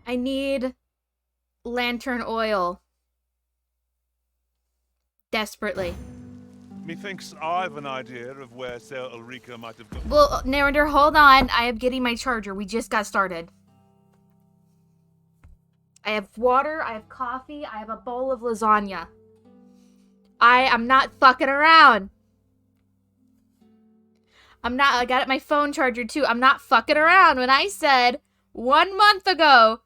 I need lantern oil. Desperately. Methinks I've an idea of where Sir Ulrika might have gone. Well, Narrator, hold on. I am getting my charger. We just got started. I have water, I have coffee, I have a bowl of lasagna. I am not fucking around. I got my phone charger too. I'm not fucking around. When I said 1 month ago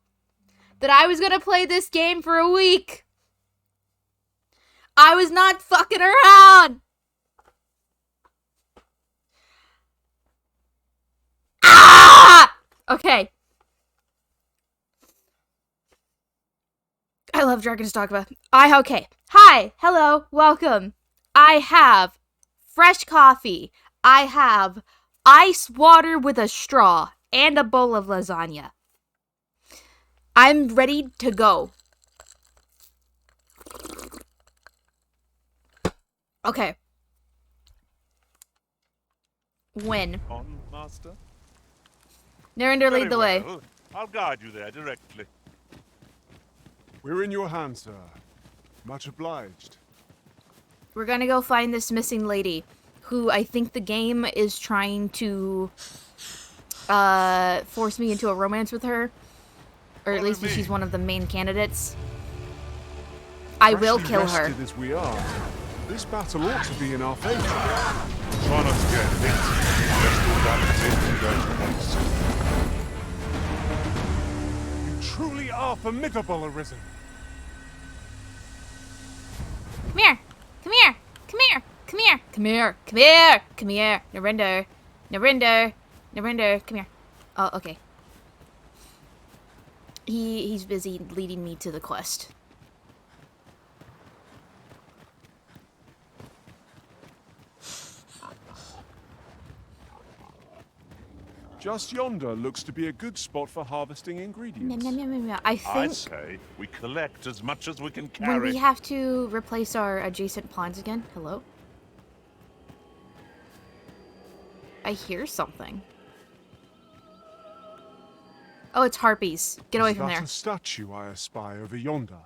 that I was gonna play this game for a week, I was not fucking around. Ah! Okay. I love Dragons Dogma. Okay. Hi. Hello. Welcome. I have fresh coffee. I have ice water with a straw and a bowl of lasagna. I'm ready to go. Okay. When? On, Master? Narinder, lead the way. I'll guide you there directly. We're in your hands, sir. Much obliged. We're gonna go find this missing lady, who I think the game is trying to force me into a romance with her. Or at least she's one of the main candidates. I will kill her. Rested as we are, this battle ought to be in our favor. Try not to get hit. Just all that You truly are formidable, Arisen. Come here. Come here. Come here. Come here. Come here. Come here. Come here. Narinder. Narinder. Narinder. Come here. Oh, okay. He's busy leading me to the quest. Just yonder looks to be a good spot for harvesting ingredients. I think I'd say we collect as much as we can carry. when we have to replace our adjacent pawns again. Hello? I hear something. Oh, it's harpies. Get away from Is that there. a statue I espy over yonder?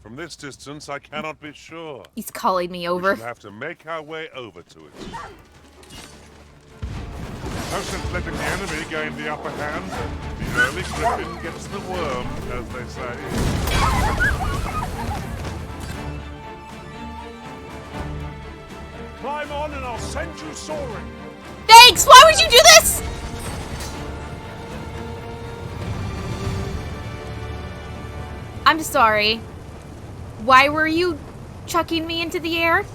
From this distance, I cannot be sure. He's calling me We over. shall have to make our way over to it. No sense letting the enemy gain the upper hand. The early griffin gets the worm, as they say. Climb on and I'll send you soaring. Thanks! Why would you do this? I'm sorry. Why were you chucking me into the air?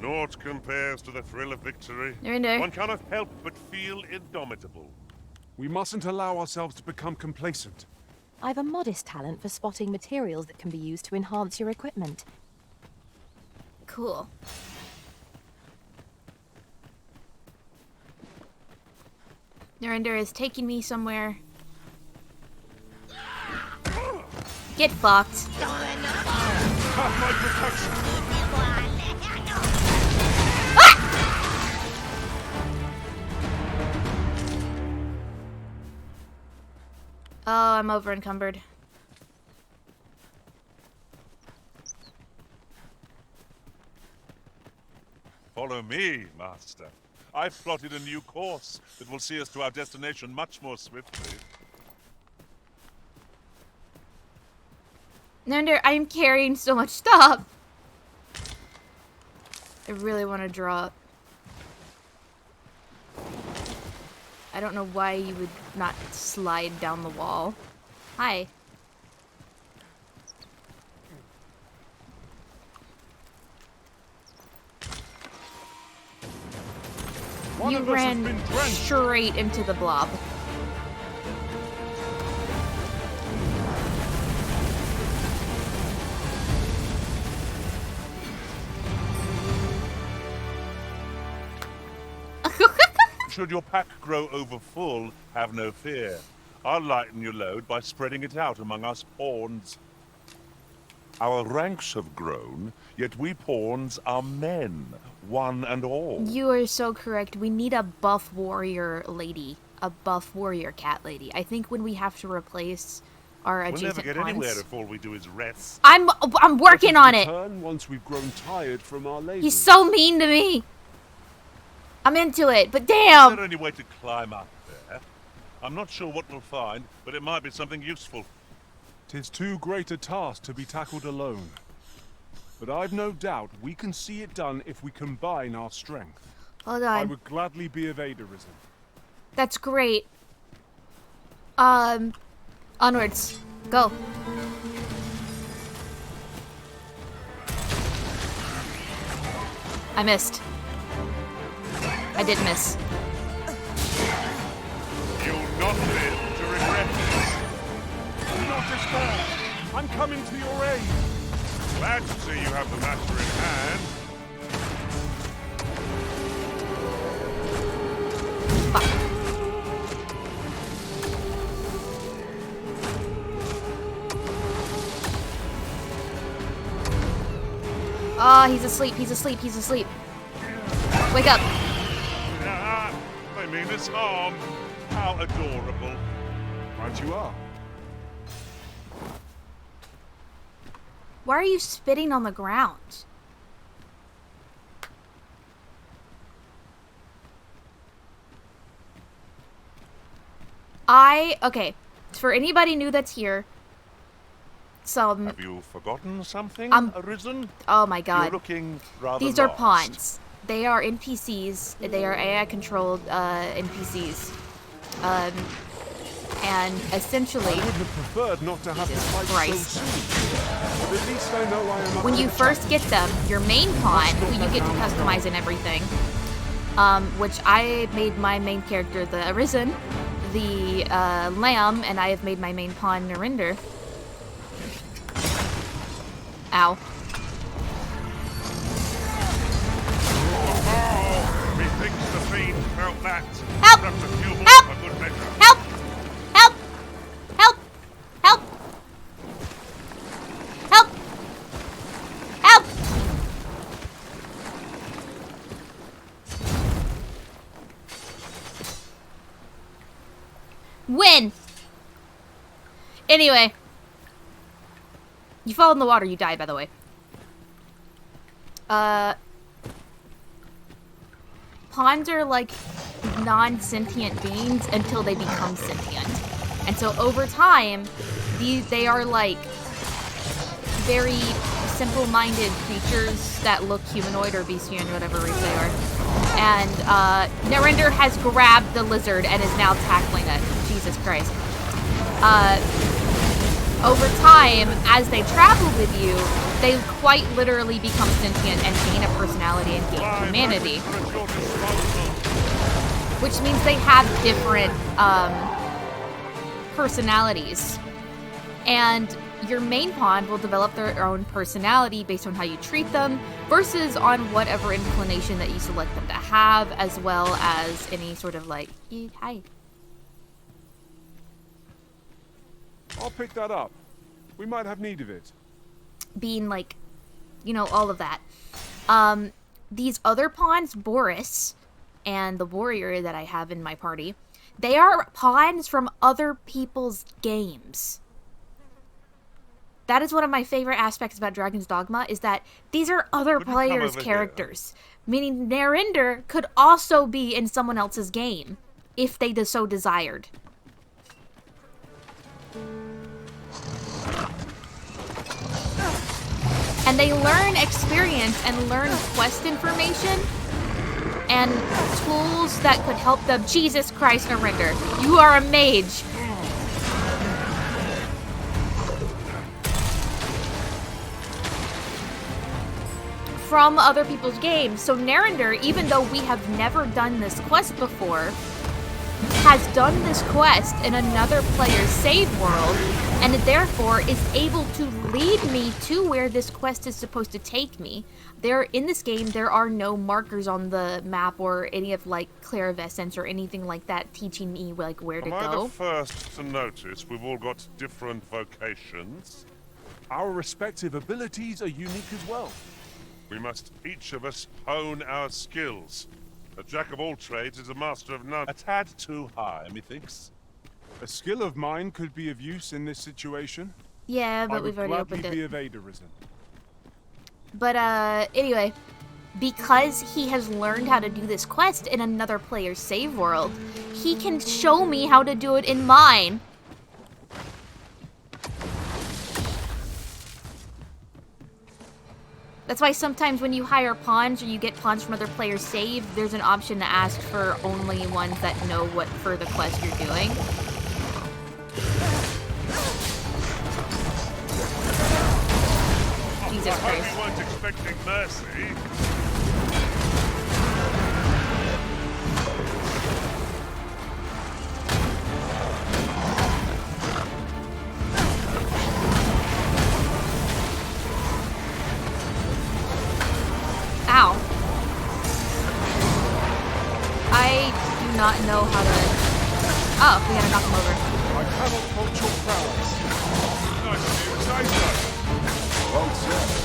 Naught compares to the thrill of victory. Narinder. One cannot help but feel indomitable. We mustn't allow ourselves to become complacent. I've a modest talent for spotting materials that can be used to enhance your equipment. Cool. Narinder is taking me somewhere. Get fucked. Have my protection. Oh, I'm over encumbered. Follow me, Master. I've plotted a new course that will see us to our destination much more swiftly. Narinder, I'm carrying so much stuff. I really want to drop. I don't know why you would not slide down the wall. Hi. You ran straight into the blob. Should your pack grow over full, have no fear. I'll lighten your load by spreading it out among us pawns. Our ranks have grown, yet we pawns are men, one and all. You are so correct. We need a buff warrior lady. A buff warrior cat lady. I think when we have to replace our We'll adjacent never get pawns... anywhere if all we do is rest. I'm working on it! Return once we've grown tired from our labors. He's so mean to me! I'm into it, but Is damn! there any way to climb up there? I'm not sure what we'll find, but it might be something useful. 'Tis too great a task to be tackled alone. But I've no doubt we can see it done if we combine our strength. Hold I on. would gladly be of aid, Arisen. That's great. Onwards. Go. I missed. I did miss. You'll not live to regret this. Do not despair. I'm coming to your aid. Glad to see you have the matter in hand. Fuck. Oh, he's asleep, he's asleep, he's asleep. Wake up. Ah, I mean this harm. How adorable. Right you are. Why are you spitting on the ground? Okay, for anybody new that's here, Have you forgotten something, Arisen? oh my You're god. looking rather These are lost. pawns. They are NPCs. They are AI-controlled NPCs. And essentially, I would have preferred not to have to Jesus fight Christ. so soon. But at least I know I am up when to you the first challenge. get them, your main pawn, who you get to customize and everything, which I made my main character the Arisen, the Lamb, and I have made my main pawn Narinder. Ow. Methinks the fiend felt that. Help! Perhaps a few more Help! for good measure. Help! Help! Help! Help! Help! Help! Win! Anyway. You fall in the water, you die, by the way. Pawns are like non-sentient beings until they become sentient. And so over time, they are like very simple-minded creatures that look humanoid or bestian, whatever race they are. And Narinder has grabbed the lizard and is now tackling it. Jesus Christ. Over time, as they travel with you, they quite literally become sentient and gain a personality and gain humanity. Which means they have different personalities. And your main pawn will develop their own personality based on how you treat them, versus on whatever inclination that you select them to have, as well as any sort of like, hi. I'll pick that up. We might have need of it. Being like, you know, all of that. These other pawns, Boris, and the warrior that I have in my party, they are pawns from other people's games. That is one of my favorite aspects about Dragons Dogma, is that these are other Could you come players' over characters. Meaning Narinder could also be in someone else's game, if they so desired. And they learn experience and learn quest information and tools that could help them. Jesus Christ, Narinder, you are a mage. From other people's games. So Narinder, even though we have never done this quest before, has done this quest in another player's save world, and therefore is able to lead me to where this quest is supposed to take me. In this game, there are no markers on the map or any of like clairvoyance or anything like that teaching me like where to Am I go. the first to notice we've all got different vocations? Our respective abilities are unique as well. We must each of us hone our skills. A jack of all trades is a master of none. A tad too high, methinks. A skill of mine could be of use in this situation. Yeah, I but would we've already gladly opened be it. of aid arisen. But, anyway. Because he has learned how to do this quest in another player's save world, he can show me how to do it in mine. That's why sometimes when you hire pawns or you get pawns from other players' save, there's an option to ask for only ones that know what for the quest you're doing. Jesus I hope Christ. you weren't expecting mercy. Ow. I do not know how to... Oh, we gotta knock him over. I cannot fault your prowess. Nice of you to say so. Well said.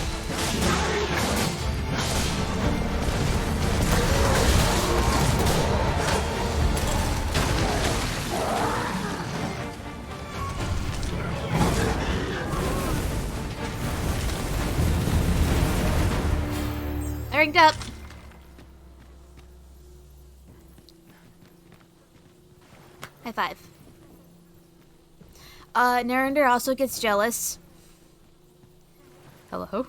I ringed up. High five. Narinder also gets jealous. Hello?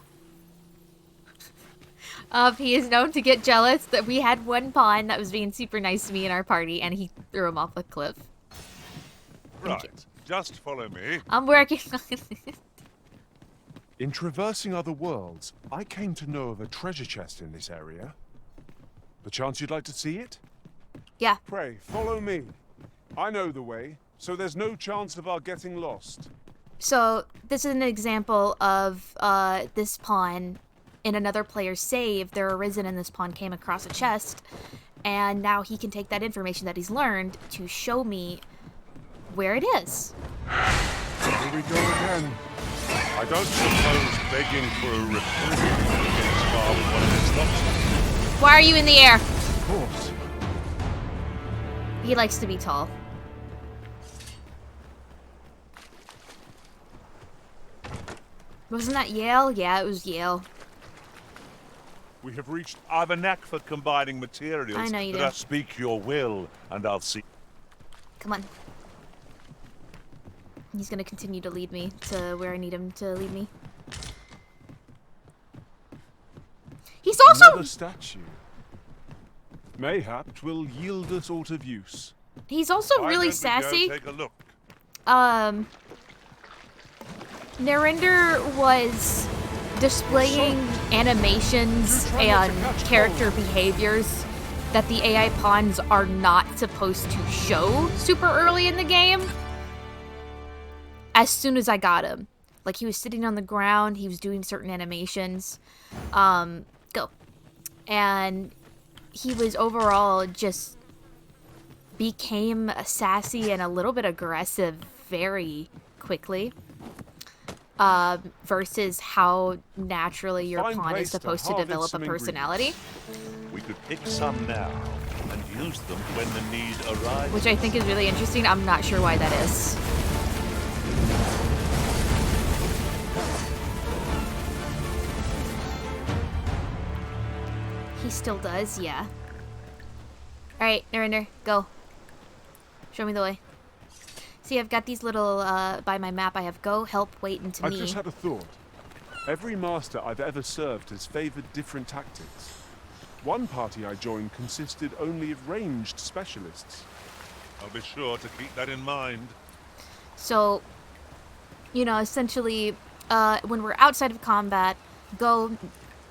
He is known to get jealous that we had one pawn that was being super nice to me in our party, and he threw him off a cliff. Right, just follow me. I'm working on it. In traversing other worlds, I came to know of a treasure chest in this area. Perchance you'd like to see it? Yeah. Pray, follow me. I know the way, so there's no chance of our getting lost. So, this is an example of this pawn in another player's save. Their arisen and this pawn came across a chest, and now he can take that information that he's learned to show me where it is. Here we go again. I don't suppose begging for a reprieve gets far with one of his thoughts. Why are you in the air? Of course. He likes to be tall. Wasn't that Yale? Yeah, it was Yale. We have reached... I've a knack for combining materials. I know you but do. I speak your will, and I'll see. Come on. He's gonna continue to lead me to where I need him to lead me. He's also... Another statue. Mayhap 'twill yield us aught of use. He's also Why really don't we go sassy. take a look. Narinder was displaying animations and character behaviors that the AI pawns are not supposed to show super early in the game. As soon as I got him. Like, he was sitting on the ground, he was doing certain animations. Go. And he was overall just became sassy and a little bit aggressive very quickly. Versus how naturally your Fine pawn place is to supposed to harvest develop a some personality. We could pick some now and use them when the need arises. Which I think is really interesting. I'm not sure why that is. He still does, yeah. Alright, Narinder, go. Show me the way. See, I've got these little, by my map, I have go, help, wait, and to I've me. just had a thought. Every master I've ever served has favored different tactics. One party I joined consisted only of ranged specialists. I'll be sure to keep that in mind. So, you know, essentially, when we're outside of combat, go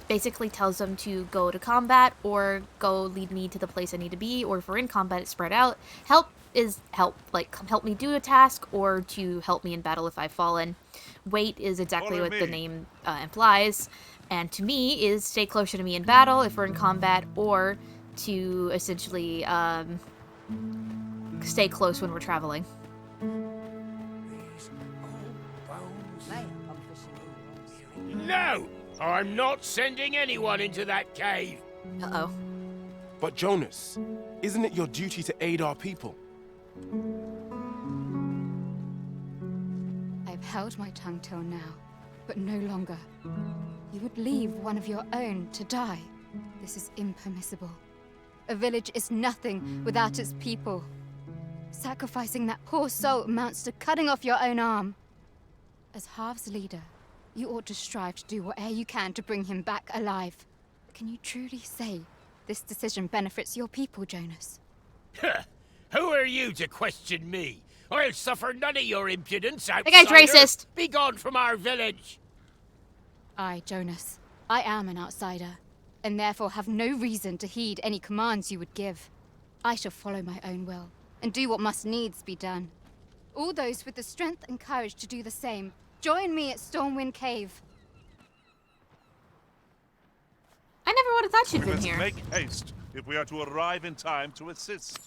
basically tells them to go to combat or go lead me to the place I need to be, or if we're in combat, it's spread out. Help is help, like come help me do a task or to help me in battle if I've fallen. Wait is exactly Follow what the me. name implies, and to me is stay closer to me in battle if we're in combat, or to essentially stay close when we're traveling. No! I'm not sending anyone into that cave. Uh-oh. But Jonas, isn't it your duty to aid our people? I've held my tongue till now, but no longer. You would leave one of your own to die. This is impermissible. A village is nothing without its people. Sacrificing that poor soul amounts to cutting off your own arm. As Half's leader, you ought to strive to do whatever you can to bring him back alive. Can you truly say this decision benefits your people, Jonas? Who are you to question me? I'll suffer none of your impudence, outsider. That guy's racist. Be gone from our village. I, Jonas, I am an outsider, and therefore have no reason to heed any commands you would give. I shall follow my own will, and do what must needs be done. All those with the strength and courage to do the same, join me at Stormwind Cave. I never would have thought you'd We been must here. make haste if we are to arrive in time to assist.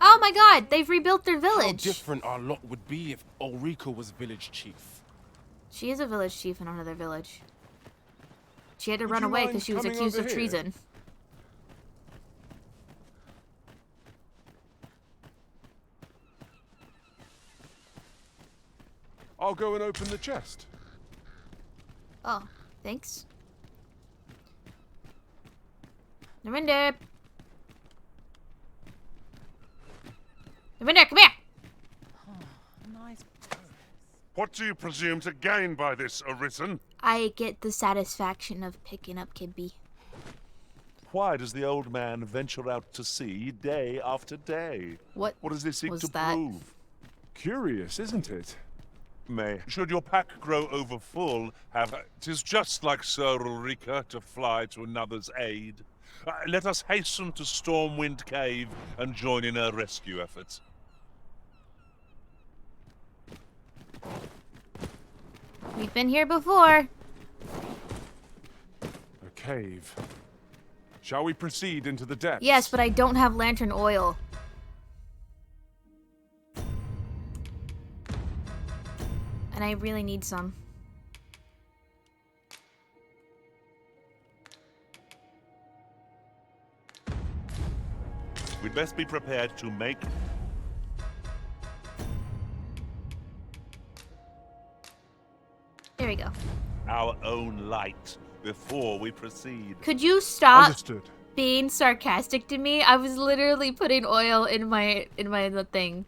Oh my god, they've rebuilt their How village. different our lot would be if Ulrika was village chief. She is a village chief in another village. She had to Would run you away mind because she was coming accused over of here? treason. I'll go and open the chest. Oh, thanks. Narinder. Narinder, come here. What do you presume to gain by this, Arisen? I get the satisfaction of picking up Kibby. Why does the old man venture out to sea day after day? What What does he seek was to that? prove? Curious, isn't it? May, should your pack grow over full, have 'tis just like Sir Ulrika to fly to another's aid. Let us hasten to Stormwind Cave and join in her rescue efforts. We've been here before. A cave. Shall we proceed into the depths? Yes, but I don't have lantern oil. And I really need some. We'd best be prepared to make There we go. our own light before we proceed. Could you stop Understood. being sarcastic to me? I was literally putting oil in my thing.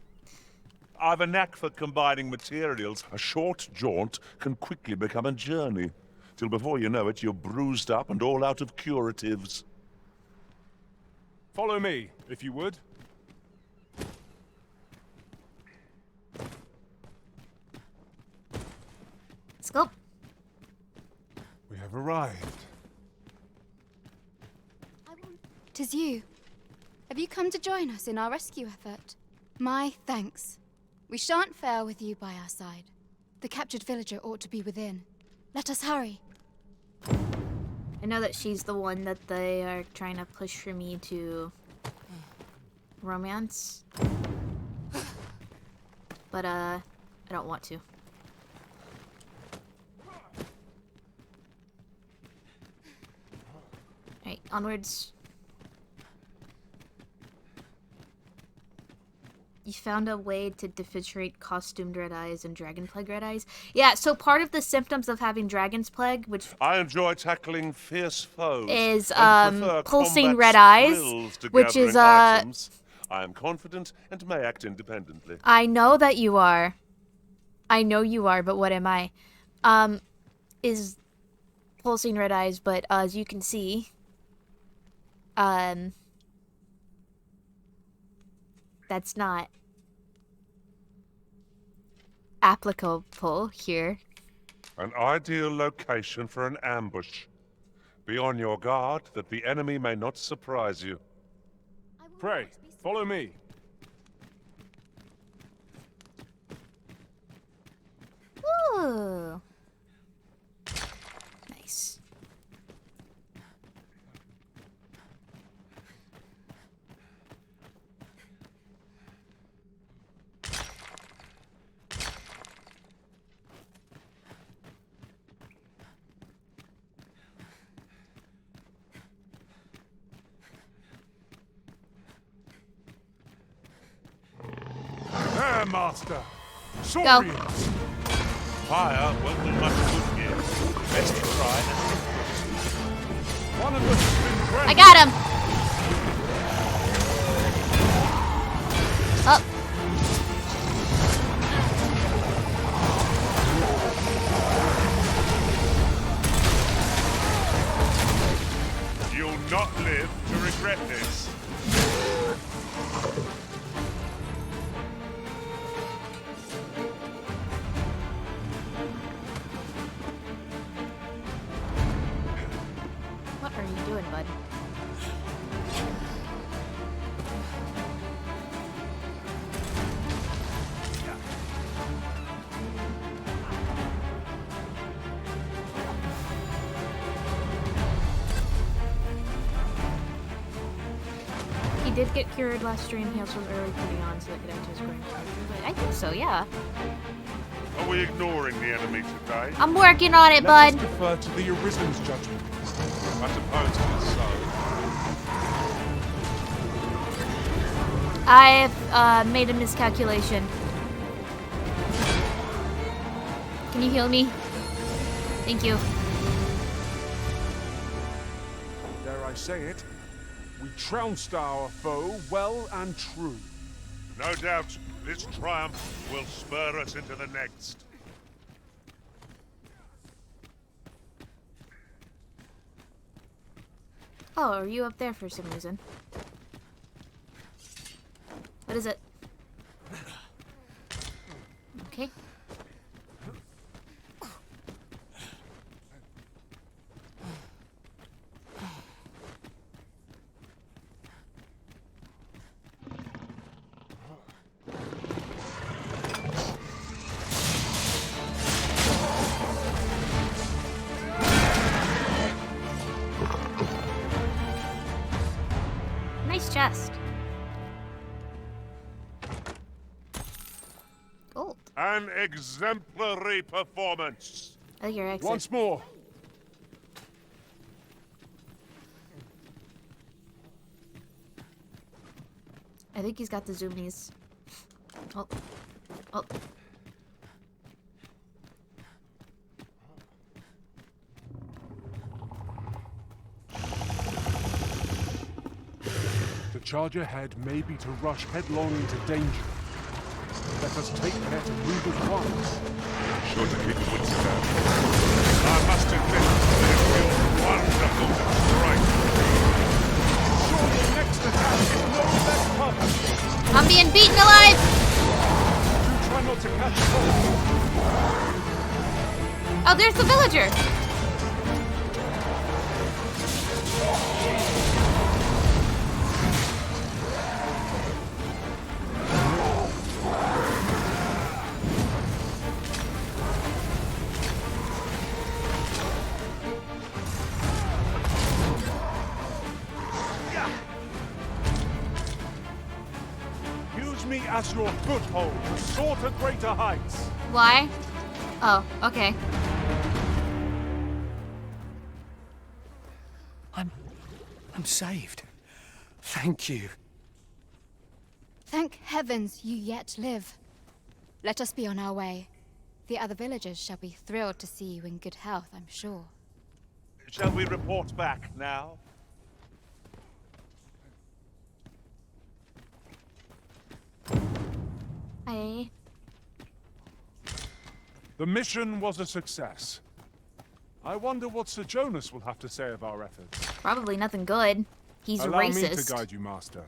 I've a knack for combining materials. A short jaunt can quickly become a journey. Till before you know it, you're bruised up and all out of curatives. Follow me, if you would. Let's go. We have arrived. Tis you. Have you come to join us in our rescue effort? My thanks. We shan't fail with you by our side. The captured villager ought to be within. Let us hurry. I know that she's the one that they are trying to push for me to romance. But I don't want to. Alright, onwards. You found a way to differentiate costumed red eyes and dragon plague red eyes? Yeah, so part of the symptoms of having dragon's plague, which I enjoy tackling fierce foes. is and prefer pulsing combat's red eyes, thrills to which is gathering items. I am confident and may act independently. I know that you are. I know you are, but what am I? Is pulsing red eyes, but as you can see, that's not applicable here. An ideal location for an ambush. Be on your guard that the enemy may not surprise you. Pray, follow me. Ooh. Nice. Fire, Master! Saurians! Fire won't do much good here. Best try and One of us has been drenched. I got him. Oh. You'll not live to regret this. What are you doing, bud? He did get cured last stream. He also was early putting on so that could add to his growing character. But I think so, yeah. Are we ignoring the enemy today? I'm working on it, Let us bud. defer to the Arisen's judgment. I suppose it is so. I've made a miscalculation. Can you heal me? Thank you. Dare I say it? We trounced our foe well and true. No doubt, this triumph will spur us into the next. Oh, are you up there for some reason? What is it? Okay. Nice chest. Gold. An exemplary performance. I think you're exit. Once more. I think he's got the zoomies. Oh. Oh. The charge ahead may be to rush headlong into danger. Let us take care to move at once. Sure to keep the wits about. I must admit, they feel wonderful to strike. Surely the next attack is no less perfect. I'm being beaten alive! Do try not to catch cold. Oh, there's the villager! Use me as your foothold to soar to greater heights. Why? Oh, okay. I'm saved. Thank you. Thank heavens you yet live. Let us be on our way. The other villagers shall be thrilled to see you in good health, I'm sure. Shall we report back now? Hi. The mission was a success. I wonder what Sir Jonas will have to say of our efforts. Probably nothing good. He's Allow racist. me to guide you, Master.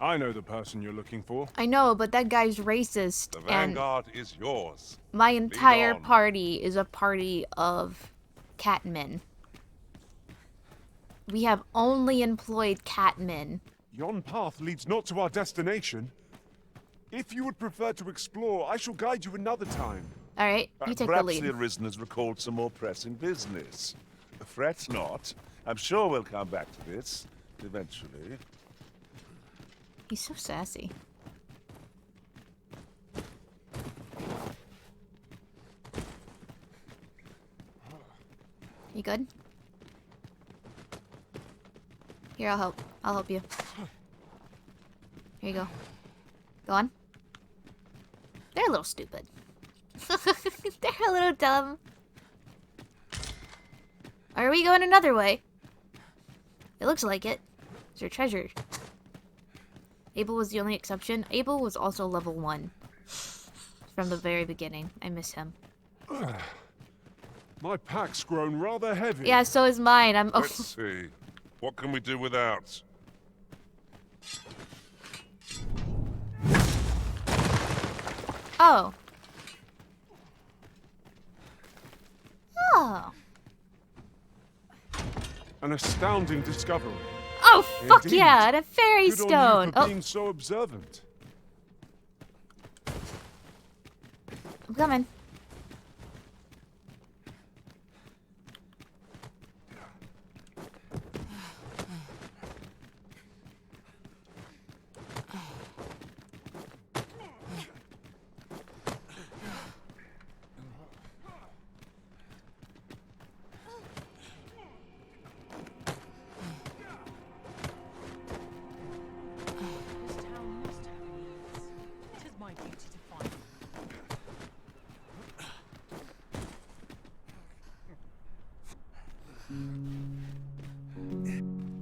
I know the person you're looking for. I know, but that guy's racist. The And vanguard is yours. my entire on. party is a party of catmen. We have only employed catmen. Yon path leads not to our destination. If you would prefer to explore, I shall guide you another time. Alright, you take the Perhaps lead. the Arisen has recalled some more pressing business. Fret not. I'm sure we'll come back to this eventually. He's so sassy. You good? Here, I'll help. I'll help you. Here you go. Go on. They're a little stupid. They're a little dumb. Are we going another way? It looks like it. Is there treasure? Abel was the only exception. Abel was also level 1. From the very beginning. I miss him. My pack's grown rather heavy. Yeah, so is mine. I'm. Oh. Let's see. What can we do without? Oh. Oh. An astounding discovery. Oh, fuck Indeed. yeah, and a fairy Good on stone. you for Oh, being so observant. I'm coming.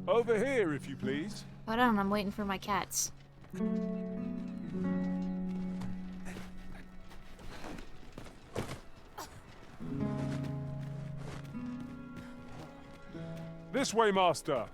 Over here, if you please. Hold on, I'm waiting for my cats. This way, master.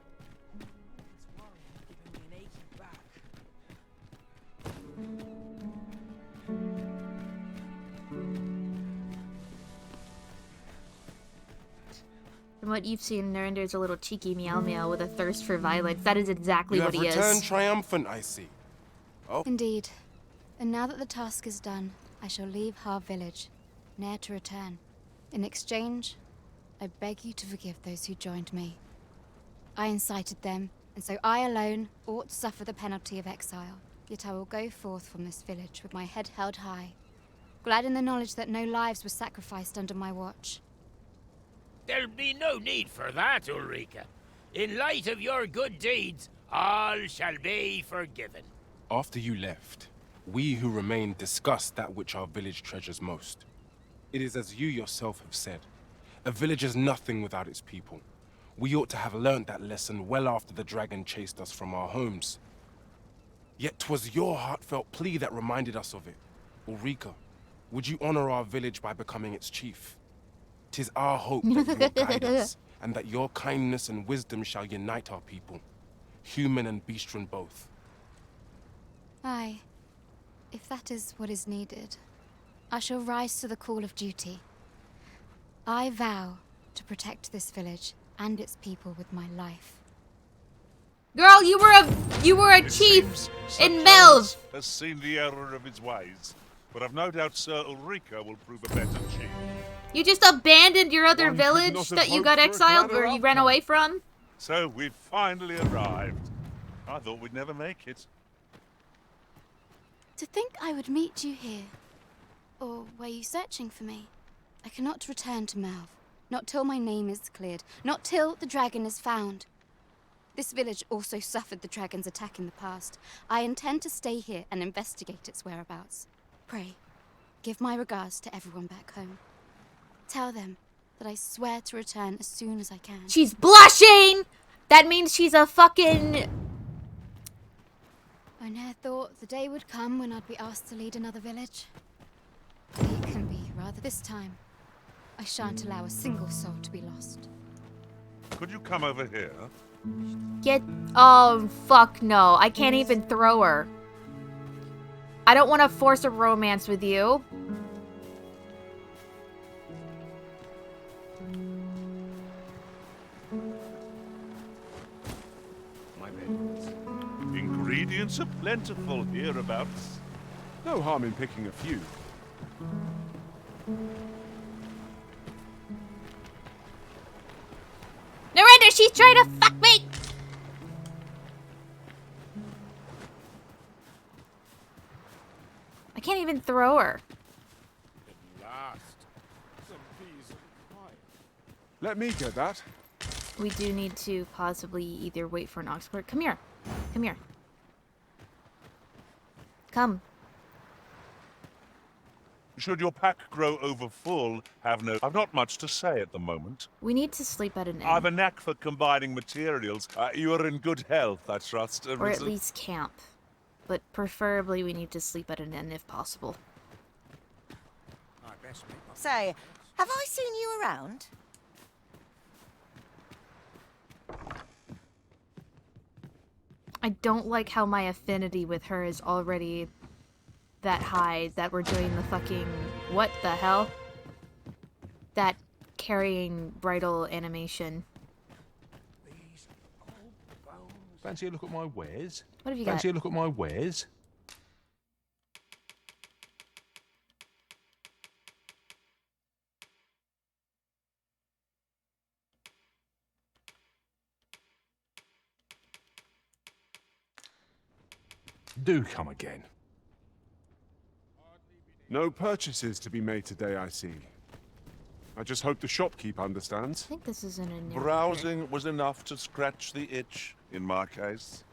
From what you've seen, Narender's a little cheeky meow meow with a thirst for violence. That is exactly You what have he returned is. triumphant, I see. Indeed. And now that the task is done, I shall leave Har village, ne'er to return. In exchange, I beg you to forgive those who joined me. I incited them, and so I alone ought to suffer the penalty of exile. Yet I will go forth from this village with my head held high, glad in the knowledge that no lives were sacrificed under my watch. There'll be no need for that, Ulrika. In light of your good deeds, all shall be forgiven. After you left, we who remained discussed that which our village treasures most. It is as you yourself have said, a village is nothing without its people. We ought to have learnt that lesson well after the dragon chased us from our homes. Yet 'twas your heartfelt plea that reminded us of it. Ulrika, would you honor our village by becoming its chief? 'Tis our hope that you will guide us, and that your kindness and wisdom shall unite our people, human and bestian both. Aye, if that is what is needed, I shall rise to the call of duty. I vow to protect this village and its people with my life. Girl, you were a It chief seems Sir in Jonas Melv. has seen the error of his ways, but I've no doubt Sir Ulrika will prove a better chief. You just abandoned your other One could village not have that you hoped got for a exiled gladder or you ran outcome. away from? So we've finally arrived. I thought we'd never make it. To think I would meet you here. Or were you searching for me? I cannot return to Melv. Not till my name is cleared. Not till the dragon is found. This village also suffered the dragon's attack in the past. I intend to stay here and investigate its whereabouts. Pray, give my regards to everyone back home. Tell them that I swear to return as soon as I can. She's blushing! That means she's a fucking... I ne'er thought the day would come when I'd be asked to lead another village. It can be rather this time. I shan't allow a single soul to be lost. Could you come over here? Get... Oh, fuck no. I can't even throw her. I don't want to force a romance with you. My maidens. Ingredients are plentiful hereabouts. No harm in picking a few. Narendra, she's trying to fuck me! I can't even throw her. Lost. Let me get that. We do need to possibly either wait for an oxford. Come here. Come here. Come. Should your pack grow over full, I've not much to say at the moment. We need to sleep at an inn. I've a knack for combining materials. You are in good health, I trust. Or at least camp. But preferably we need to sleep at an inn if possible. Say, have I seen you around? I don't like how my affinity with her is already that high that we're doing the fucking... What the hell? That carrying bridal animation. Fancy a look at my wares? What have you got? Fancy a look at my wares? Do come again. No purchases to be made today, I see. I just hope the shopkeep understands. I think this is in a new... Browsing was enough to scratch the itch, in my case.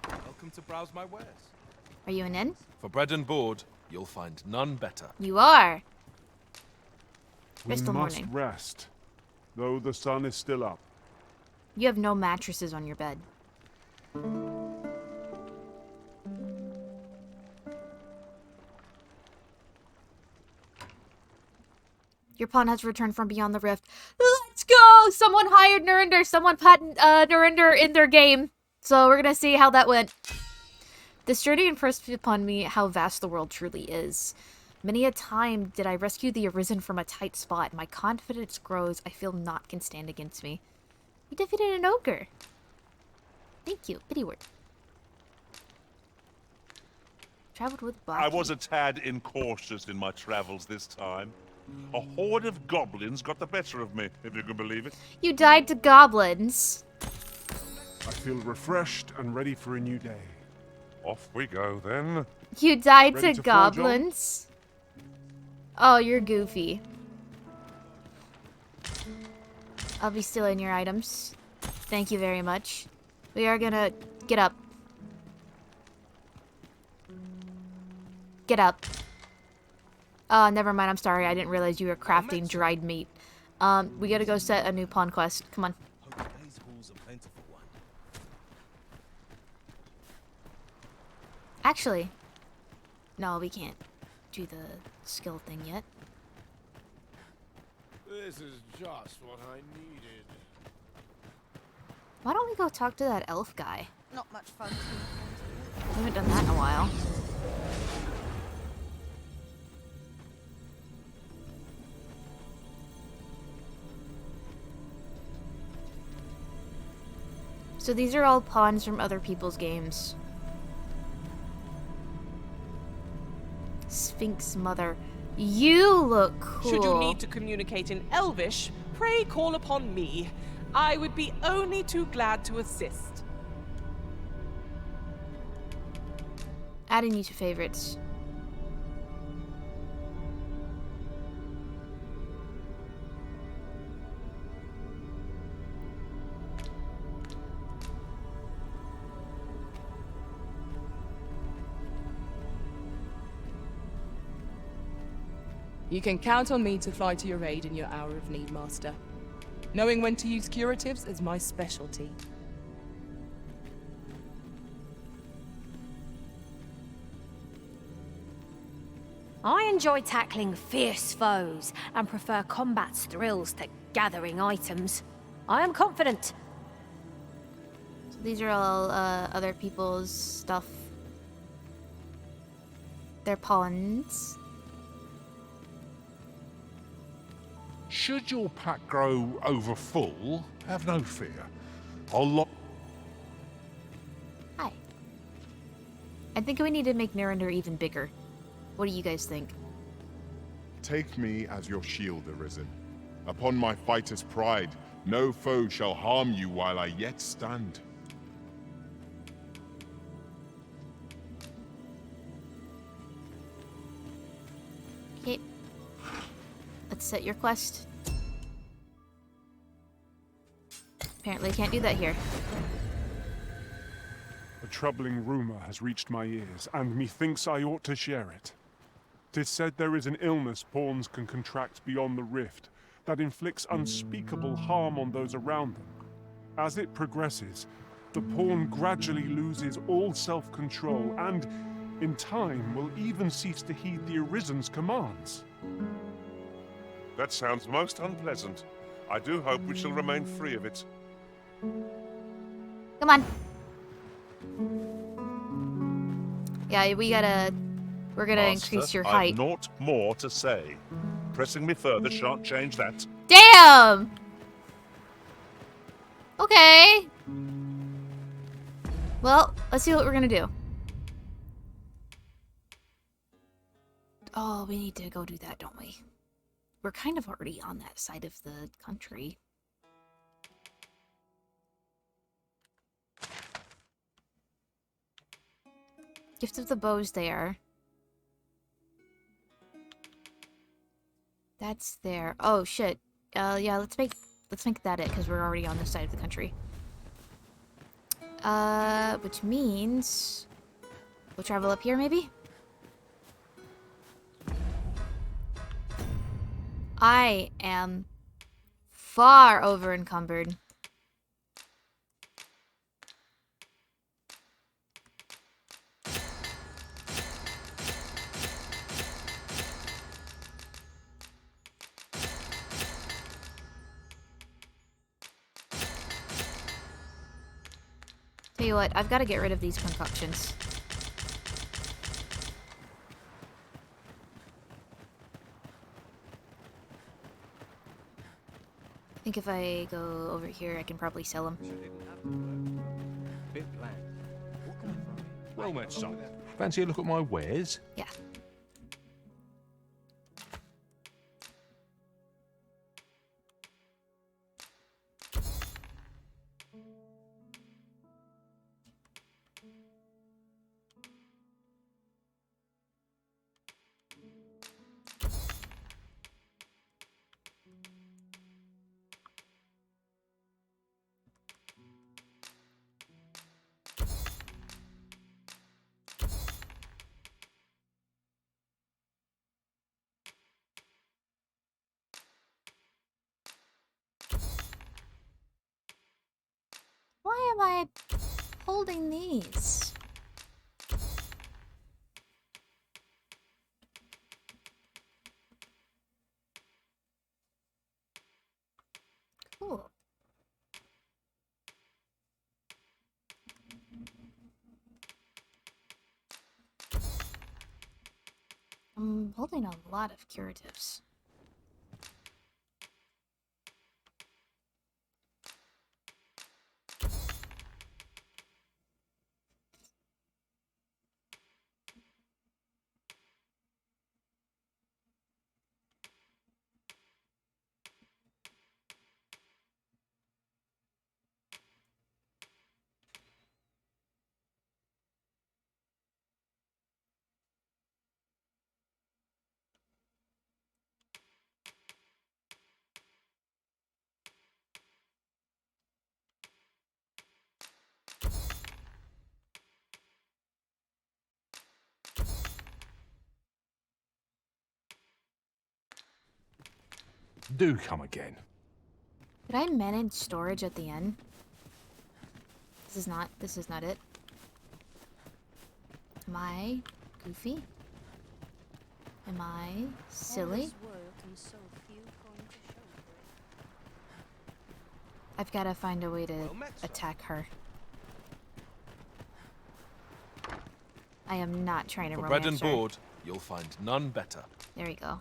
Welcome to browse my wares. Are you an inn? For bread and board, you'll find none better. You are! We Crystal must morning. rest, though the sun is still up. You have no mattresses on your bed. Your pawn has returned from beyond the rift. Let's go! Someone hired Narinder. Someone put Narinder in their game. So we're gonna see how that went. This journey impressed upon me how vast the world truly is. Many a time did I rescue the Arisen from a tight spot. My confidence grows. I feel naught can stand against me. You defeated an ogre. Thank you. Pity word. Traveled with Baki. I was a tad incautious in my travels this time. A horde of goblins got the better of me, if you can believe it. You died to goblins. I feel refreshed and ready for a new day. Off we go, then. You died Ready to to forge on? goblins? Oh, you're goofy. I'll be stealing your items. Thank you very much. We are gonna... Get up. Get up. Oh, never mind. I'm sorry. I didn't realize you were crafting dried meat. We gotta go set a new pawn quest. Come on. Actually, no, we can't do the skill thing yet. This is just what I needed. Why don't we go talk to that elf guy? Not much fun. We haven't done that in a while. So these are all pawns from other people's games. Sphinx Mother. You look cool. Should you need to communicate in Elvish, pray call upon me. I would be only too glad to assist. Adding you to favorites. You can count on me to fly to your aid in your hour of need, Master. Knowing when to use curatives is my specialty. I enjoy tackling fierce foes and prefer combat's thrills to gathering items. I am confident. So these are all other people's stuff. They're pawns. Should your pack grow over full, have no fear. I'll lock... Hi. I think we need to make Narinder even bigger. What do you guys think? Take me as your shield, Arisen. Upon my fighter's pride, no foe shall harm you while I yet stand. Okay. Let's set your quest. Apparently I can't do that here. A troubling rumour has reached my ears, and methinks I ought to share it. 'Tis said there is an illness pawns can contract beyond the rift that inflicts unspeakable harm on those around them. As it progresses, the pawn gradually loses all self-control and, in time, will even cease to heed the Arisen's commands. That sounds most unpleasant. I do hope we shall remain free of it. Come on. Yeah, we're gonna Master, increase your I've height. naught more to say. Pressing me further shan't change that. Damn! Okay. Well, let's see what we're gonna do. Oh, we need to go do that, don't we? We're kind of already on that side of the country. Gift of the Bow's there. That's there. Oh shit. Yeah, let's make that it, because we're already on this side of the country. Which means we'll travel up here maybe? I am far over encumbered. Tell you what, I've got to get rid of these concoctions. I think if I go over here, I can probably sell them. Well met, son. Fancy a look at my wares? Yeah. Why am I holding these? Cool. I'm holding a lot of curatives. Do come again. Did I manage storage at the end? This is not it. Am I goofy? Am I silly? I've got to find a way to attack her. I am not trying to For romance bread and her. board, you'll find none better. There we go.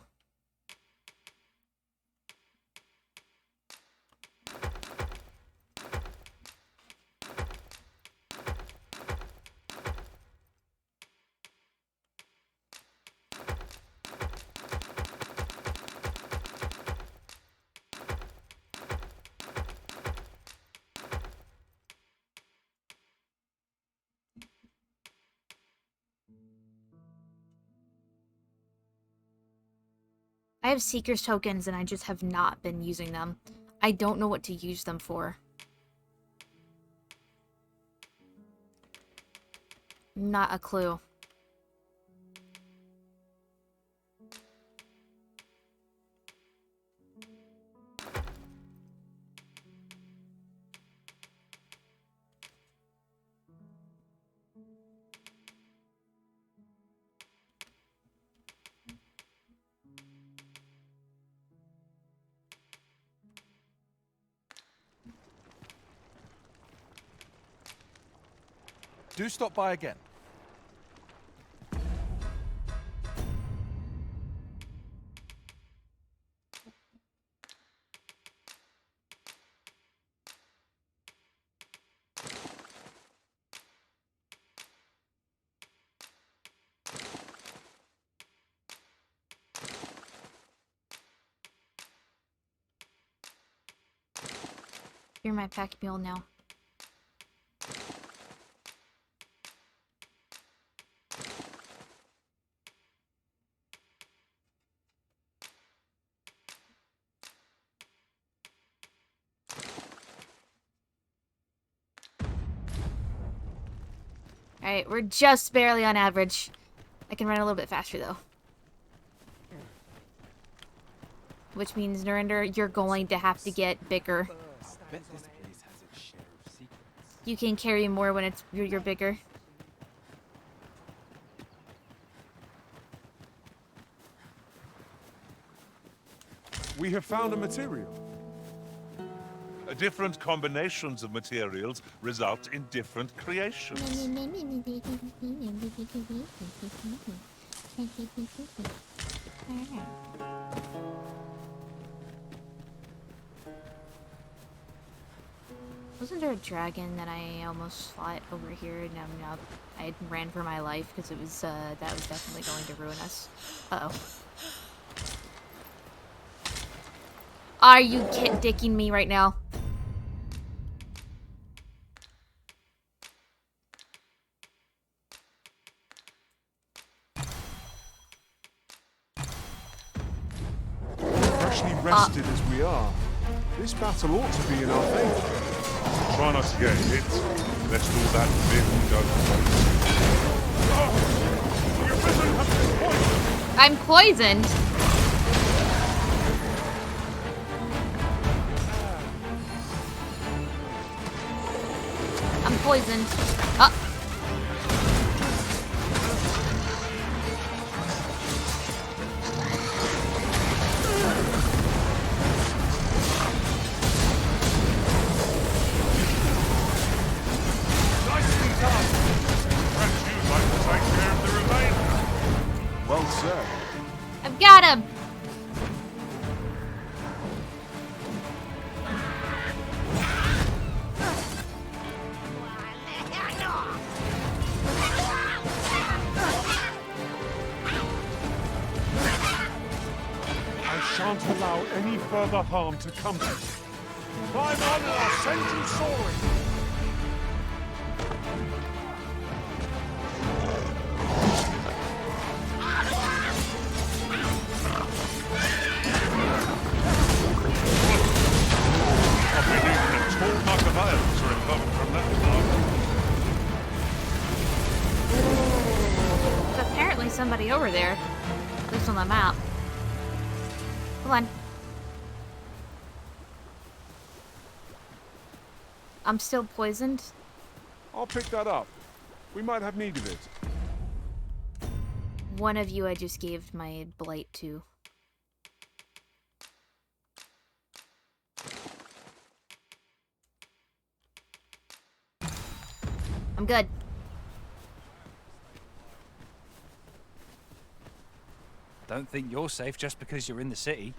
I have Seeker's tokens and I just have not been using them. I don't know what to use them for. Not a clue. Do stop by again. You're my pack mule now. Alright, we're just barely on average. I can run a little bit faster though. Which means, Narinder, you're going to have to get bigger. You can carry more when you're bigger. We have found a material. Different combinations of materials result in different creations. Wasn't there a dragon that I almost fought over here and now I ran for my life because it was that was definitely going to ruin us. Uh-oh. Are you dicking me right now? Freshly rested as we are, this battle ought to be in our favor. Try not to get hit. Let's do that big I'm poisoned. I'm poisoned. Oh. Well said. I've got him. I shan't allow any further harm to come to you. Climb on and I'll send you soaring. There's apparently somebody over there. At least on the map. Hold on. I'm still poisoned. I'll pick that up. We might have need of it. One of you I just gave my blight to. I'm good. Don't think you're safe just because you're in the city.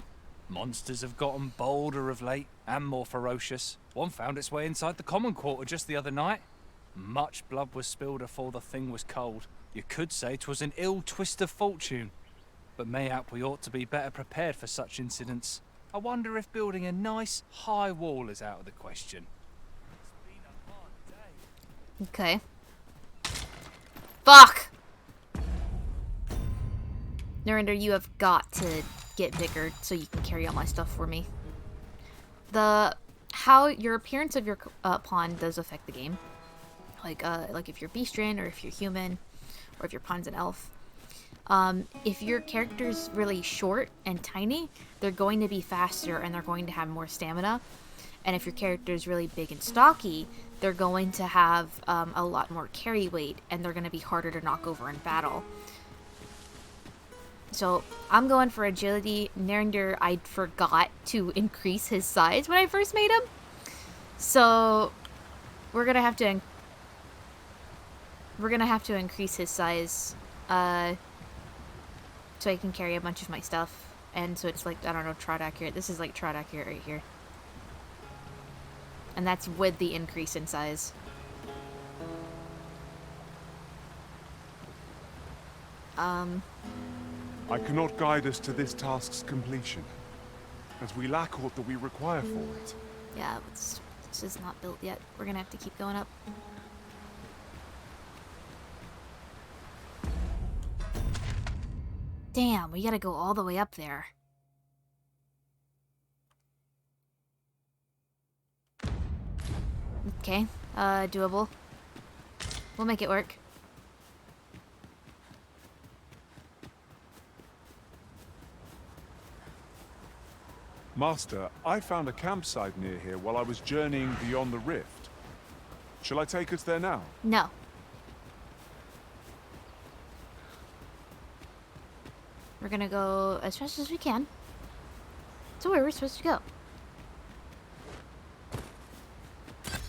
Monsters have gotten bolder of late, and more ferocious. One found its way inside the common quarter just the other night. Much blood was spilled afore the thing was cold. You could say 'twas an ill twist of fortune. But mayhap we ought to be better prepared for such incidents. I wonder if building a nice, high wall is out of the question. Okay. Fuck! Narinder, you have got to get bigger so you can carry all my stuff for me. How your appearance of your pawn does affect the game. like if you're Beastrin or if you're human, or if your pawn's an elf. If your character's really short and tiny, they're going to be faster and they're going to have more stamina. And if your character's really big and stocky, they're going to have a lot more carry weight and they're going to be harder to knock over in battle. So I'm going for agility. Narinder, I forgot to increase his size when I first made him. So we're going to have to increase his size so I can carry a bunch of my stuff. And so it's like, I don't know, trot accurate. This is like trot accurate right here. And that's with the increase in size. I cannot guide us to this task's completion, as we lack aught that we require for it. Yeah, this is not built yet. We're gonna have to keep going up. Damn, we gotta go all the way up there. Okay, doable. We'll make it work. Master, I found a campsite near here while I was journeying beyond the rift. Shall I take us there now? No. We're gonna go as fast as we can. So where we're supposed to go.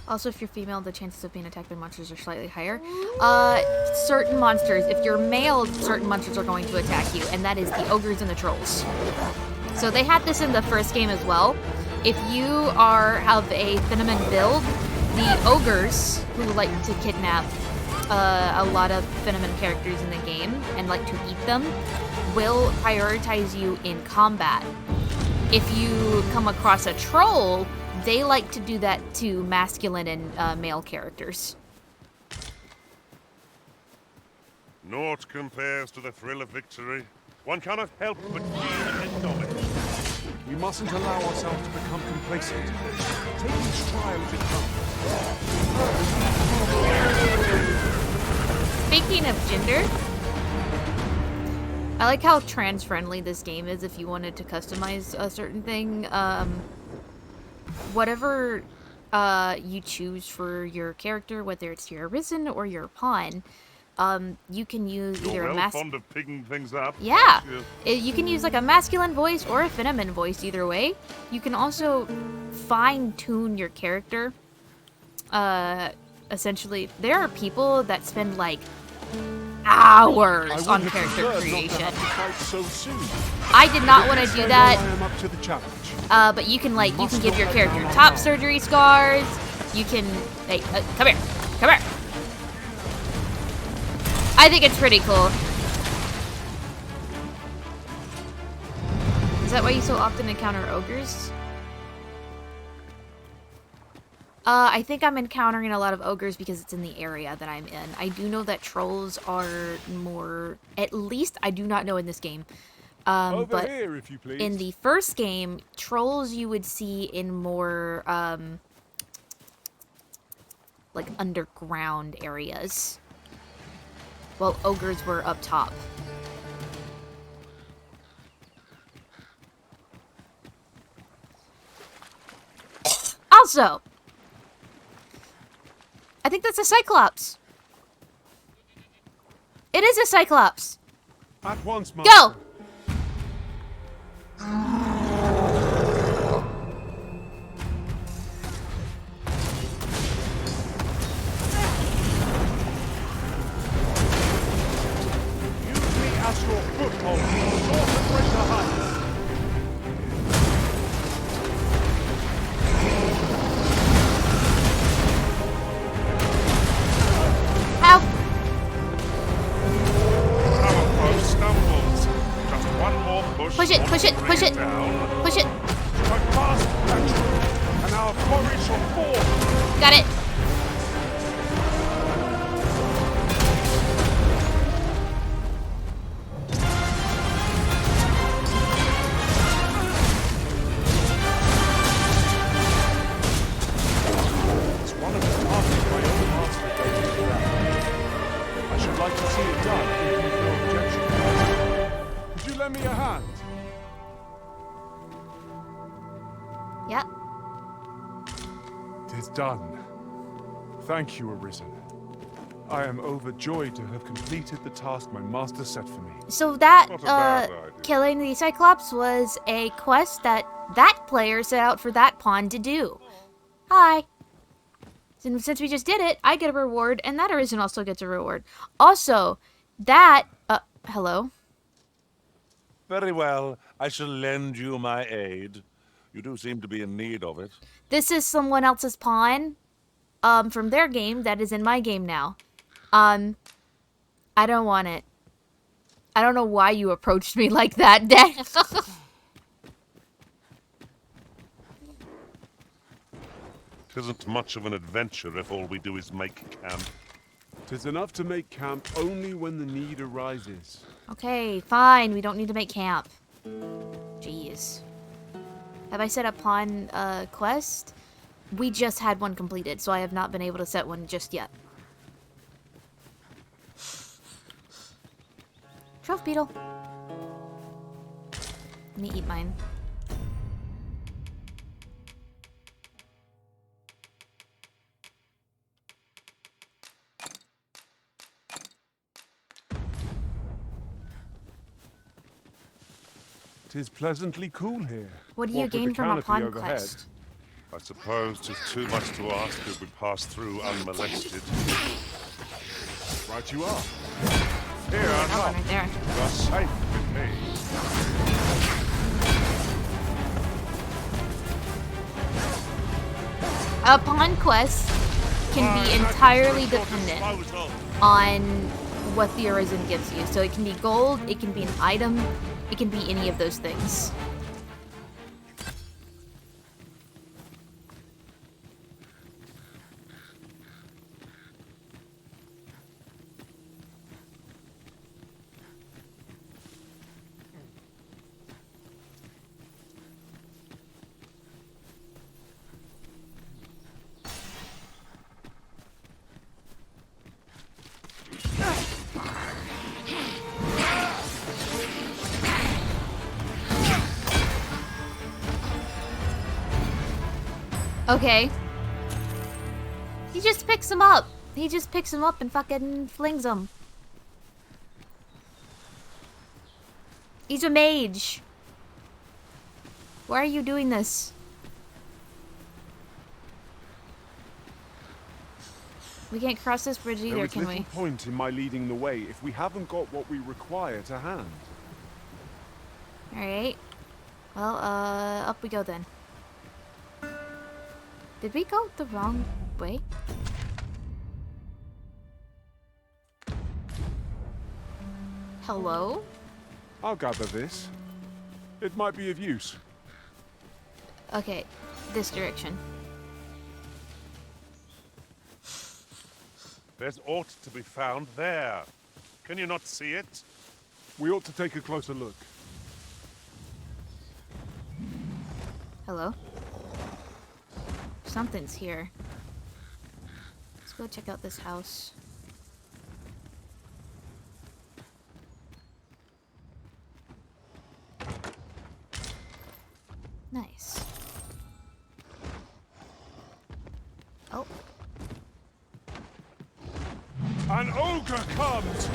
Also, if you're female, the chances of being attacked by monsters are slightly higher. Certain monsters, if you're male, certain monsters are going to attack you, and that is the ogres and the trolls. So they had this in the first game as well. If you have a Cinnamon build, the ogres, who like to kidnap a lot of Cinnamon characters in the game and like to eat them, will prioritize you in combat. If you come across a troll, they like to do that to masculine and male characters. Naught compares to the thrill of victory. One cannot help but feel acknowledged. We mustn't allow ourselves to become complacent. Take each trial as it comes. Speaking of gender, I like how trans-friendly this game is if you wanted to customize a certain thing. Whatever you choose for your character, whether it's your Arisen or your Pawn, you can use either a fond of picking things up. Yeah, you can use like a masculine voice or a feminine voice. Either way, you can also fine-tune your character. Essentially, there are people that spend like hours on character creation. I did not want to do that. But you can give your character top surgery scars. You can, hey, come here. I think it's pretty cool. Is that why you so often encounter ogres? I think I'm encountering a lot of ogres because it's in the area that I'm in. I do know that trolls are more, at least I do not know in this game. But here, if you please. In the first game, trolls you would see in more, like underground areas. While ogres were up top. Also, I think that's a Cyclops. It is a Cyclops. At once, Master. Go! As your foothold, soar to greater heights. Help! Our foe stumbles. Just one more push. Push it, push it, push it. Push it. Strike fast, Patrick, and our quarry shall fall. Got it. like to see it done, if you've no objection. Would you lend me a hand? Yep. 'Tis done. Thank you, Arisen. I am overjoyed to have completed the task my master set for me. So that, Not a bad idea. killing the Cyclops was a quest that player set out for that pawn to do. Hi. Since we just did it, I get a reward, and that Arisen also gets a reward. Also, that, hello? Very well. I shall lend you my aid. You do seem to be in need of it. This is someone else's pawn, from their game that is in my game now. I don't want it. I don't know why you approached me like that, Dad. Tisn't much of an adventure if all we do is make camp. 'Tis enough to make camp only when the need arises. Okay, fine. We don't need to make camp. Jeez. Have I set a pawn quest? We just had one completed, so I have not been able to set one just yet. Trophy beetle. Let me eat mine. Tis pleasantly cool here. What do you with the gain from a canopy pawn overhead. quest? I suppose 'tis too much to ask if we pass through unmolested. Right you are. Here, That one right there. you're safe with me. A pawn quest can be entirely dependent on what the Arisen gives you. So it can be gold, it can be an item, it can be any of those things. Okay. He just picks him up. He just picks him up and fucking flings him. He's a mage. Why are you doing this? We can't cross this bridge either, There is can little we? point in my leading the way if we haven't got what we require to hand. Alright. Well, up we go then. Did we go the wrong way? Hello? I'll gather this. It might be of use. Okay, this direction. There's aught to be found there. Can you not see it? We ought to take a closer look. Hello? Something's here. Let's go check out this house. Nice. Oh. An ogre comes!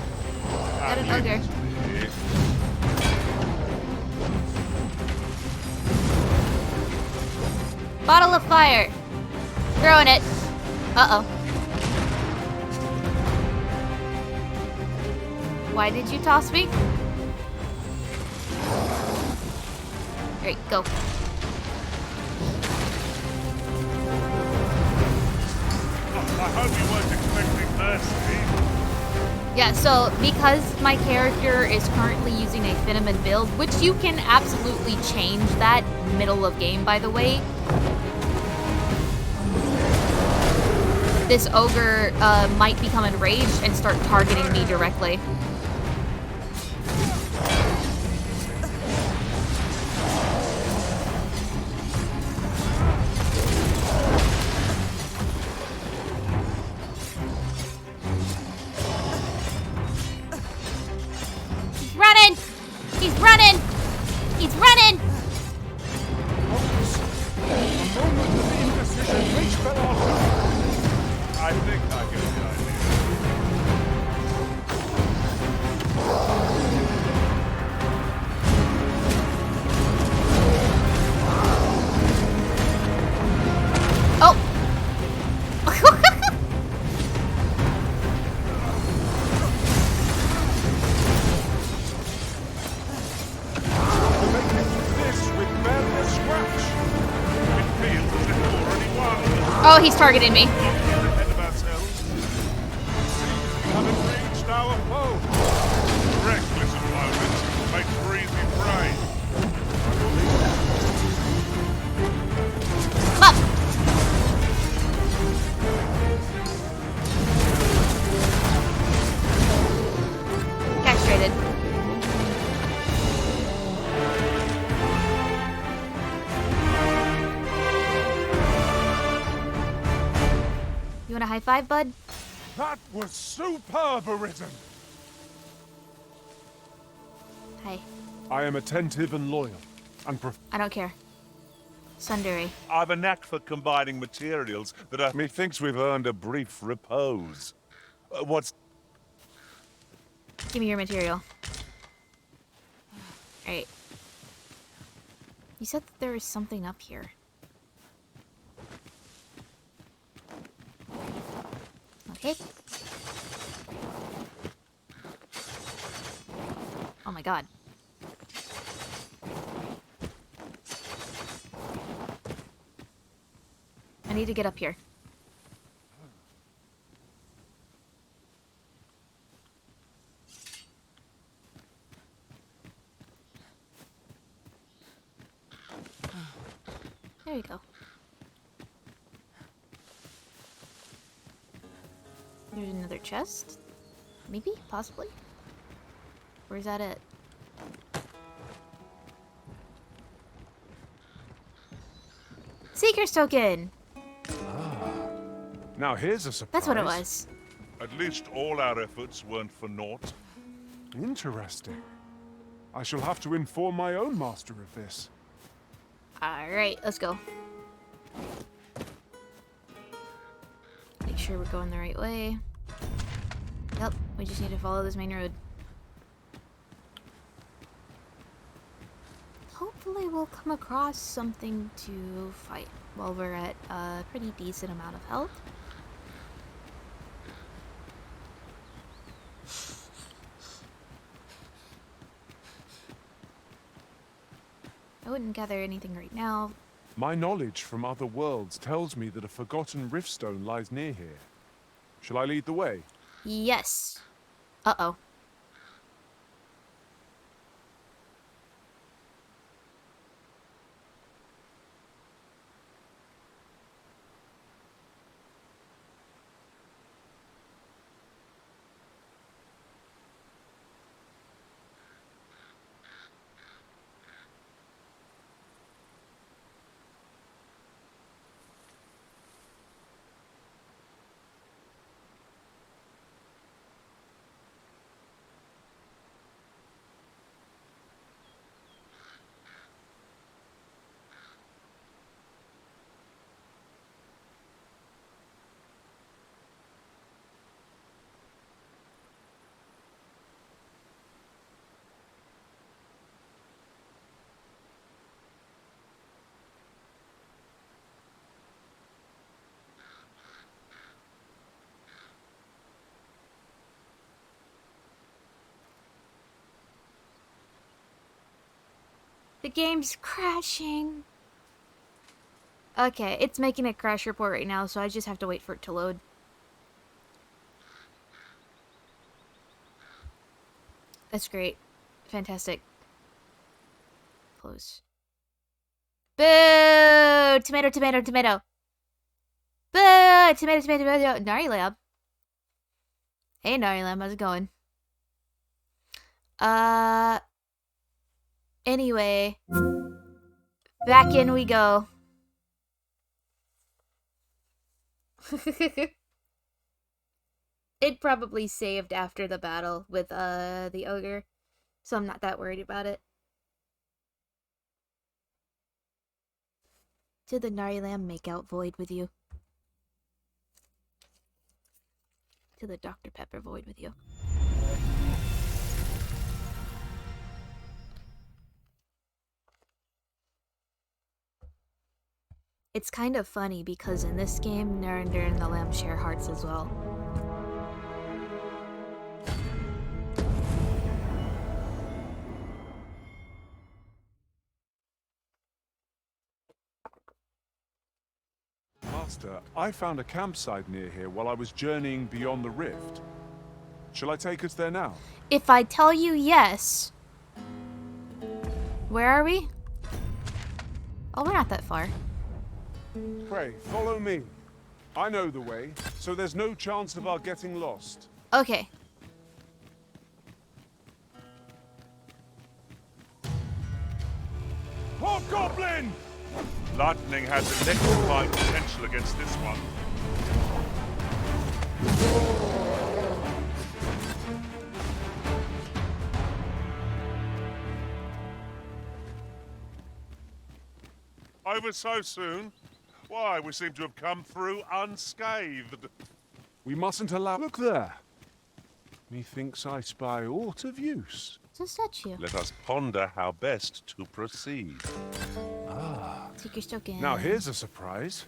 Got an ogre. Bottle of fire. Throwing it. Uh-oh. Why did you toss me? Alright, go. I hope you weren't expecting mercy. Yeah, so because my character is currently using a Finneman build, which you can absolutely change that middle of game, by the way. This ogre might become enraged and start targeting me directly. Oh, he's targeting me. Ahead of ourselves. We haven't reached our foe. Reckless environment makes for easy prey. Come up. Castrated. You want a high five, bud? That was superb, Arisen! Hi. I am attentive and loyal, and I don't care. Sundari. I've a knack for combining materials that methinks we've earned a brief repose. What's... Give me your material. Alright. You said that there was something up here. Okay. Oh my god. I need to get up here. There you go. There's another chest? Maybe? Possibly? Or is that it? Seeker's token! now here's a surprise. That's what it was. At least all our efforts weren't for naught. Interesting. I shall have to inform my own master of this. Alright, let's go. Make sure we're going the right way. Yep, we just need to follow this main road. Hopefully we'll come across something to fight while we're at a pretty decent amount of health. I wouldn't gather anything right now. My knowledge from other worlds tells me that a forgotten riftstone lies near here. Shall I lead the way? Yes. Uh-oh. The game's crashing. Okay, it's making a crash report right now, so I just have to wait for it to load. That's great. Fantastic. Close. Boo! Tomato, tomato, tomato. Boo! Tomato, tomato, tomato. Narilamb. Hey, Narilamb, how's it going? Anyway. Back in we go. It probably saved after the battle with the ogre, so I'm not that worried about it. Did the Narilamb make out void with you? Did the Dr. Pepper void with you? It's kind of funny because in this game, Narinder and the Lamb share hearts as well. Master, I found a campsite near here while I was journeying beyond the rift. Shall I take us there now? If I tell you yes... Where are we? Oh, we're not that far. Pray, follow me. I know the way, so there's no chance of our getting lost. Okay. Hobgoblin! Lightning has electrifying potential against this one. Over so soon? Why, we seem to have come through unscathed. We mustn't allow... Look there. Methinks I spy aught of use. It's a statue. Let us ponder how best to proceed. Seeker's token. Now here's a surprise.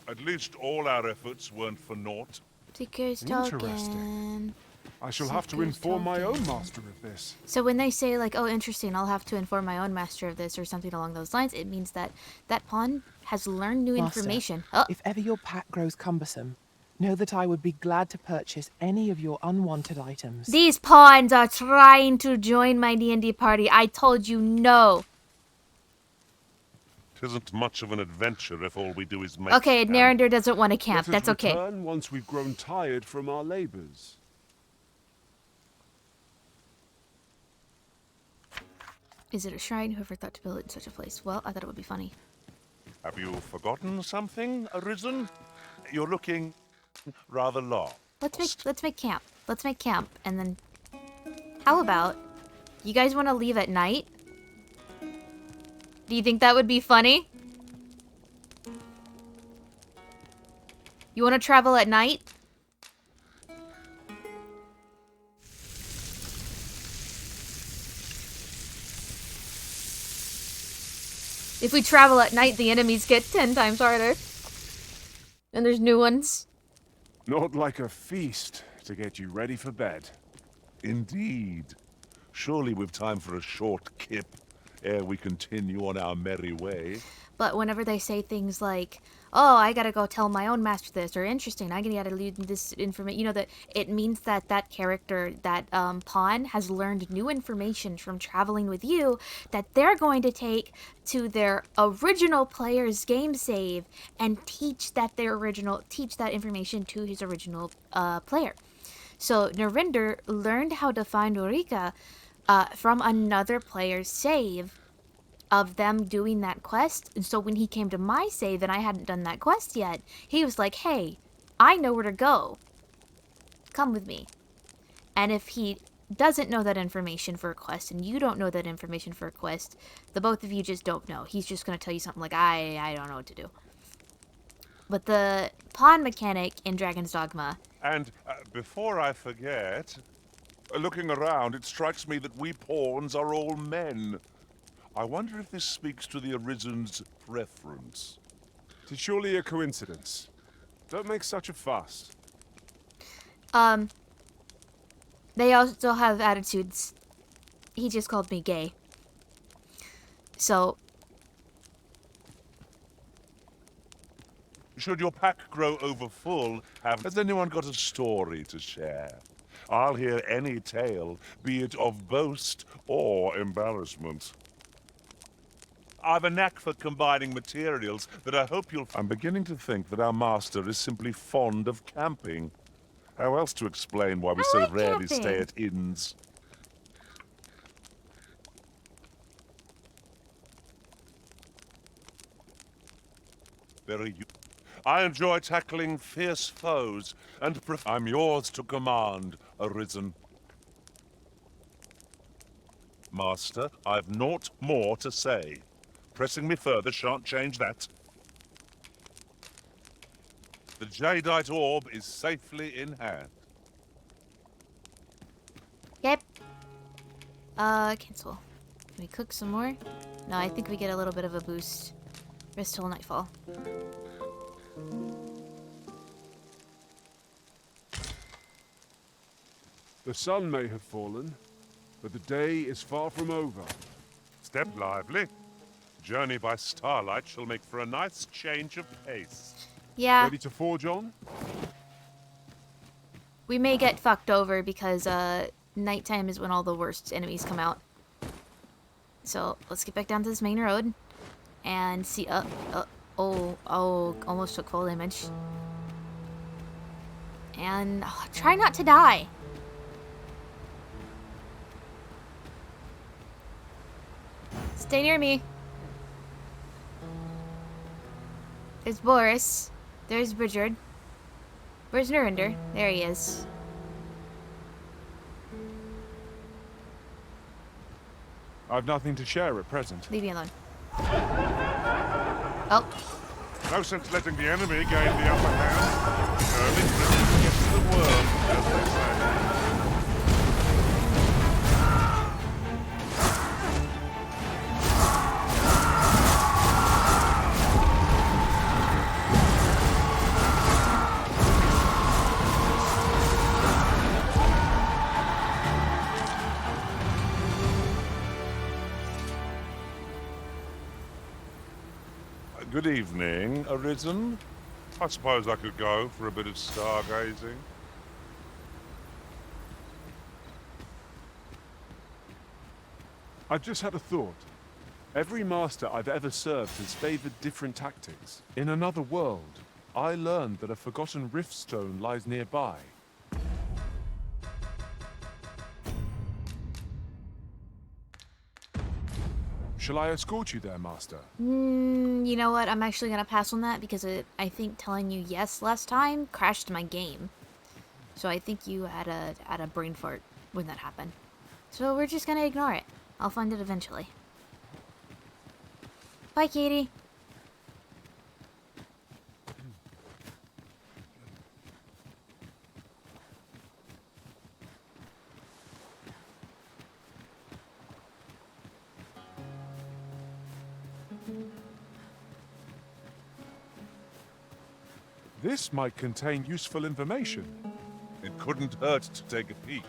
At least all our efforts weren't for naught. Seeker's Interesting. token. I shall have to Seeker's inform my own token. master of this. So when they say like, oh, interesting, I'll have to inform my own master of this or something along those lines, it means that that pawn has learned new Master, information. Oh, if ever your pack grows cumbersome, know that I would be glad to purchase any of your unwanted items. these pawns are trying to join my D&D party. I told you no. Tisn't much of an adventure if all we do is make... Okay, Narender doesn't want to camp. Let us That's okay. return once we've grown tired from our labors. Is it a shrine? Whoever thought to build it in such a place? Well, I thought it would be funny. Have you forgotten something, Arisen? You're looking rather lost. Let's make camp. Let's make camp, and then how about you guys want to leave at night? Do you think that would be funny? You want to travel at night? If we travel at night, the enemies get 10 times harder. And there's new ones. Not like a feast to get you ready for bed. Indeed. Surely we've time for a short kip ere we continue on our merry way. But whenever they say things like, oh, I gotta go tell my own master this, or interesting, I gotta leave this information, you know, that it means that that character, that pawn, has learned new information from traveling with you that they're going to take to their original player's game save and teach that information to his original player. So Narinder learned how to find Ulrika from another player's save of them doing that quest. And so when he came to my save and I hadn't done that quest yet, he was like, hey, I know where to go. Come with me. And if he doesn't know that information for a quest and you don't know that information for a quest, the both of you just don't know. He's just going to tell you something like, I don't know what to do. But the pawn mechanic in Dragon's Dogma... And before I forget, looking around, it strikes me that we pawns are all men. I wonder if this speaks to the Arisen's preference. It's surely a coincidence. Don't make such a fuss. They also have attitudes. He just called me gay. So... Should your pack grow over full, has anyone got a story to share? I'll hear any tale, be it of boast or embarrassment. I've a knack for combining materials that I hope you'll... I'm beginning to think that our master is simply fond of camping. How else to explain why we so rarely stay at inns? I enjoy tackling fierce foes, and I'm yours to command, Arisen. Master, I've naught more to say. Pressing me further shan't change that. The jadeite orb is safely in hand. Yep. Cancel. Can we cook some more? No, I think we get a little bit of a boost. Rest till nightfall. The sun may have fallen, but the day is far from over. Step lively. Journey by starlight shall make for a nice change of pace. Yeah. Ready to forge on? We may get fucked over because nighttime is when all the worst enemies come out. So let's get back down to this main road and see. Almost took full damage. And try not to die. Stay near me. There's Boris. There's Bridgard. Where's Narinder? There he is. I've nothing to share at present. Leave me alone. Oh. No sense letting the enemy gain the upper hand. Early Christmas gets the worm, as they say. Good evening, Arisen. I suppose I could go for a bit of stargazing. I've just had a thought. Every master I've ever served has favored different tactics. In another world, I learned that a forgotten riftstone lies nearby. Shall I escort you there, Master? You know what? I'm actually gonna pass on that because I think telling you yes last time crashed my game. So I think you had a brain fart when that happened. So we're just gonna ignore it. I'll find it eventually. Bye, Katie. This might contain useful information. It couldn't hurt to take a peek.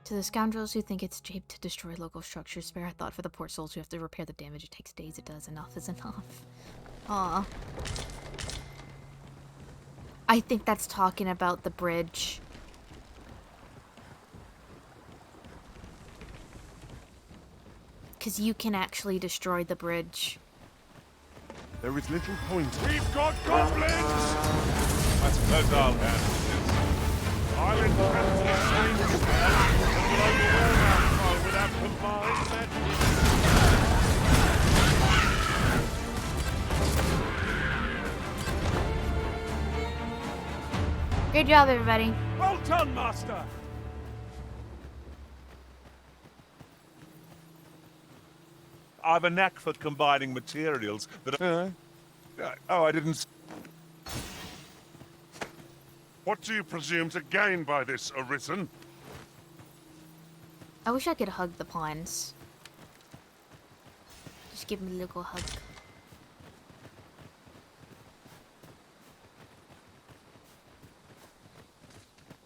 To the scoundrels who think it's cheap to destroy local structures, spare a thought for the poor souls who have to repair the damage. It takes days, it does. Enough is enough. Aw. I think that's talking about the bridge. Because you can actually destroy the bridge. There is little point. We've got goblins! I suppose I'll handle this. I'll invent a strange spell that will overwhelm our foe with our combined magic. Good job, everybody. Well done, Master! I've a knack for combining materials that oh, I didn't... What do you presume to gain by this, Arisen? I wish I could hug the pawns. Just give me a little hug.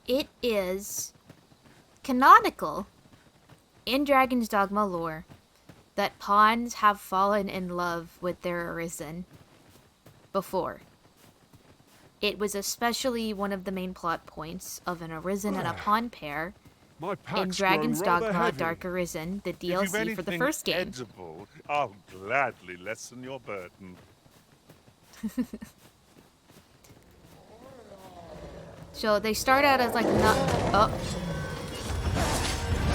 It is canonical in Dragons Dogma lore that pawns have fallen in love with their Arisen before. It was especially one of the main plot points of an Arisen and a pawn pair in Dragons Dogma Dark Arisen, the DLC for the first game. Edible, I'll gladly lessen your burden. So they start out as like not...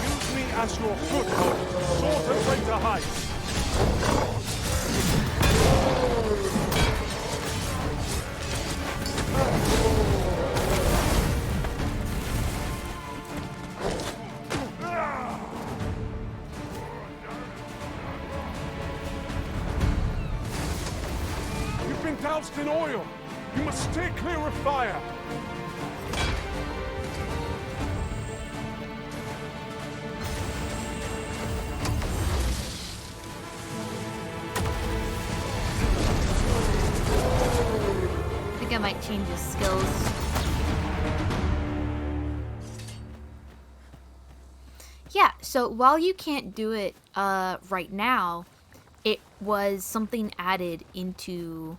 Use me as your foothold, soar to greater heights. You've been doused in oil. You must steer clear of fire. I might change his skills. Yeah, So while you can't do it right now, it was something added into,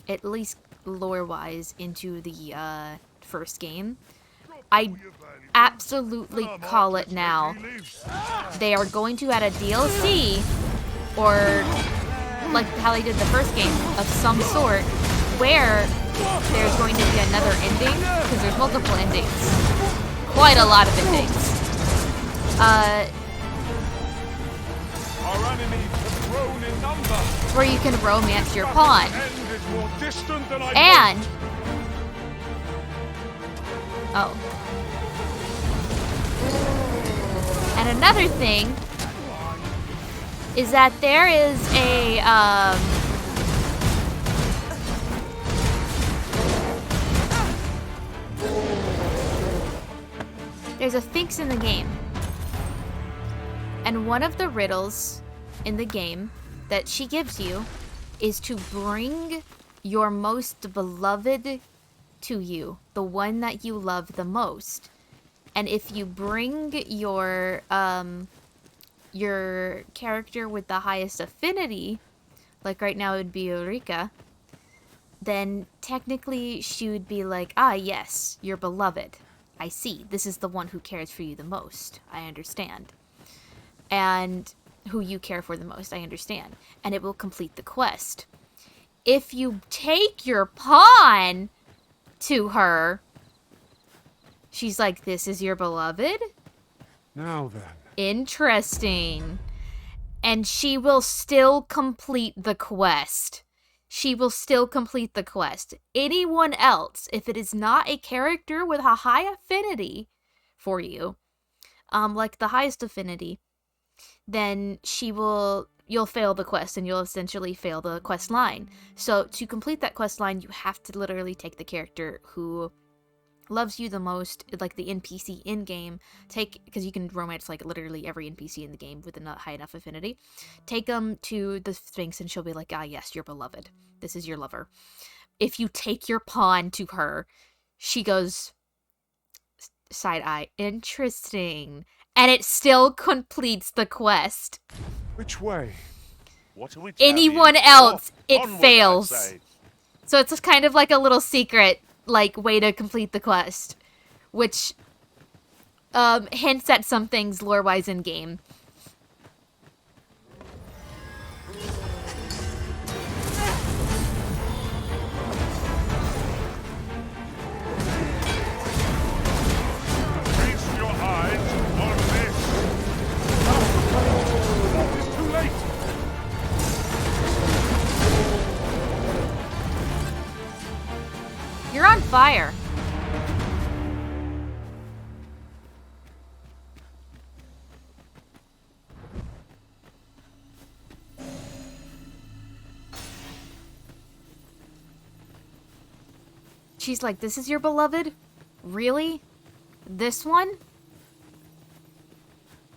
at least lore-wise, into the first game. I absolutely call it now. They are going to add a DLC, or like how they did the first game, of some sort, where there's going to be another ending, because there's multiple endings. Quite a lot of endings. Our enemies have grown in number. Where you can romance your pawn. End is more distant than I And... hoped. Oh. And another thing is that there is a, there's a Sphinx in the game. And one of the riddles in the game that she gives you is to bring your most beloved to you, the one that you love the most. And if you bring your character with the highest affinity, like right now it would be Ulrika, then technically she would be like, ah, yes, your beloved. I see. This is the one who cares for you the most. I understand. And who you care for the most. I understand. And it will complete the quest. If you take your pawn to her, she's like, this is your beloved? Now then. Interesting. And she will still complete the quest. She will still complete the quest. Anyone else, if it is not a character with a high affinity for you, like the highest affinity, then you'll fail the quest and you'll essentially fail the quest line. So to complete that quest line, you have to literally take the character who loves you the most, like the NPC in-game, because you can romance like literally every NPC in the game with a high enough affinity. Take them to the Sphinx and she'll be like, ah, yes, your beloved. This is your lover. If you take your pawn to her, she goes, side eye, interesting. And it still completes the quest. Which way? What are we Anyone else, it fails. So it's just kind of like a little secret, like, way to complete the quest, which hints at some things lore-wise in game. Feast your eyes on this. It's too late. You're on fire. She's like, this is your beloved? Really? This one?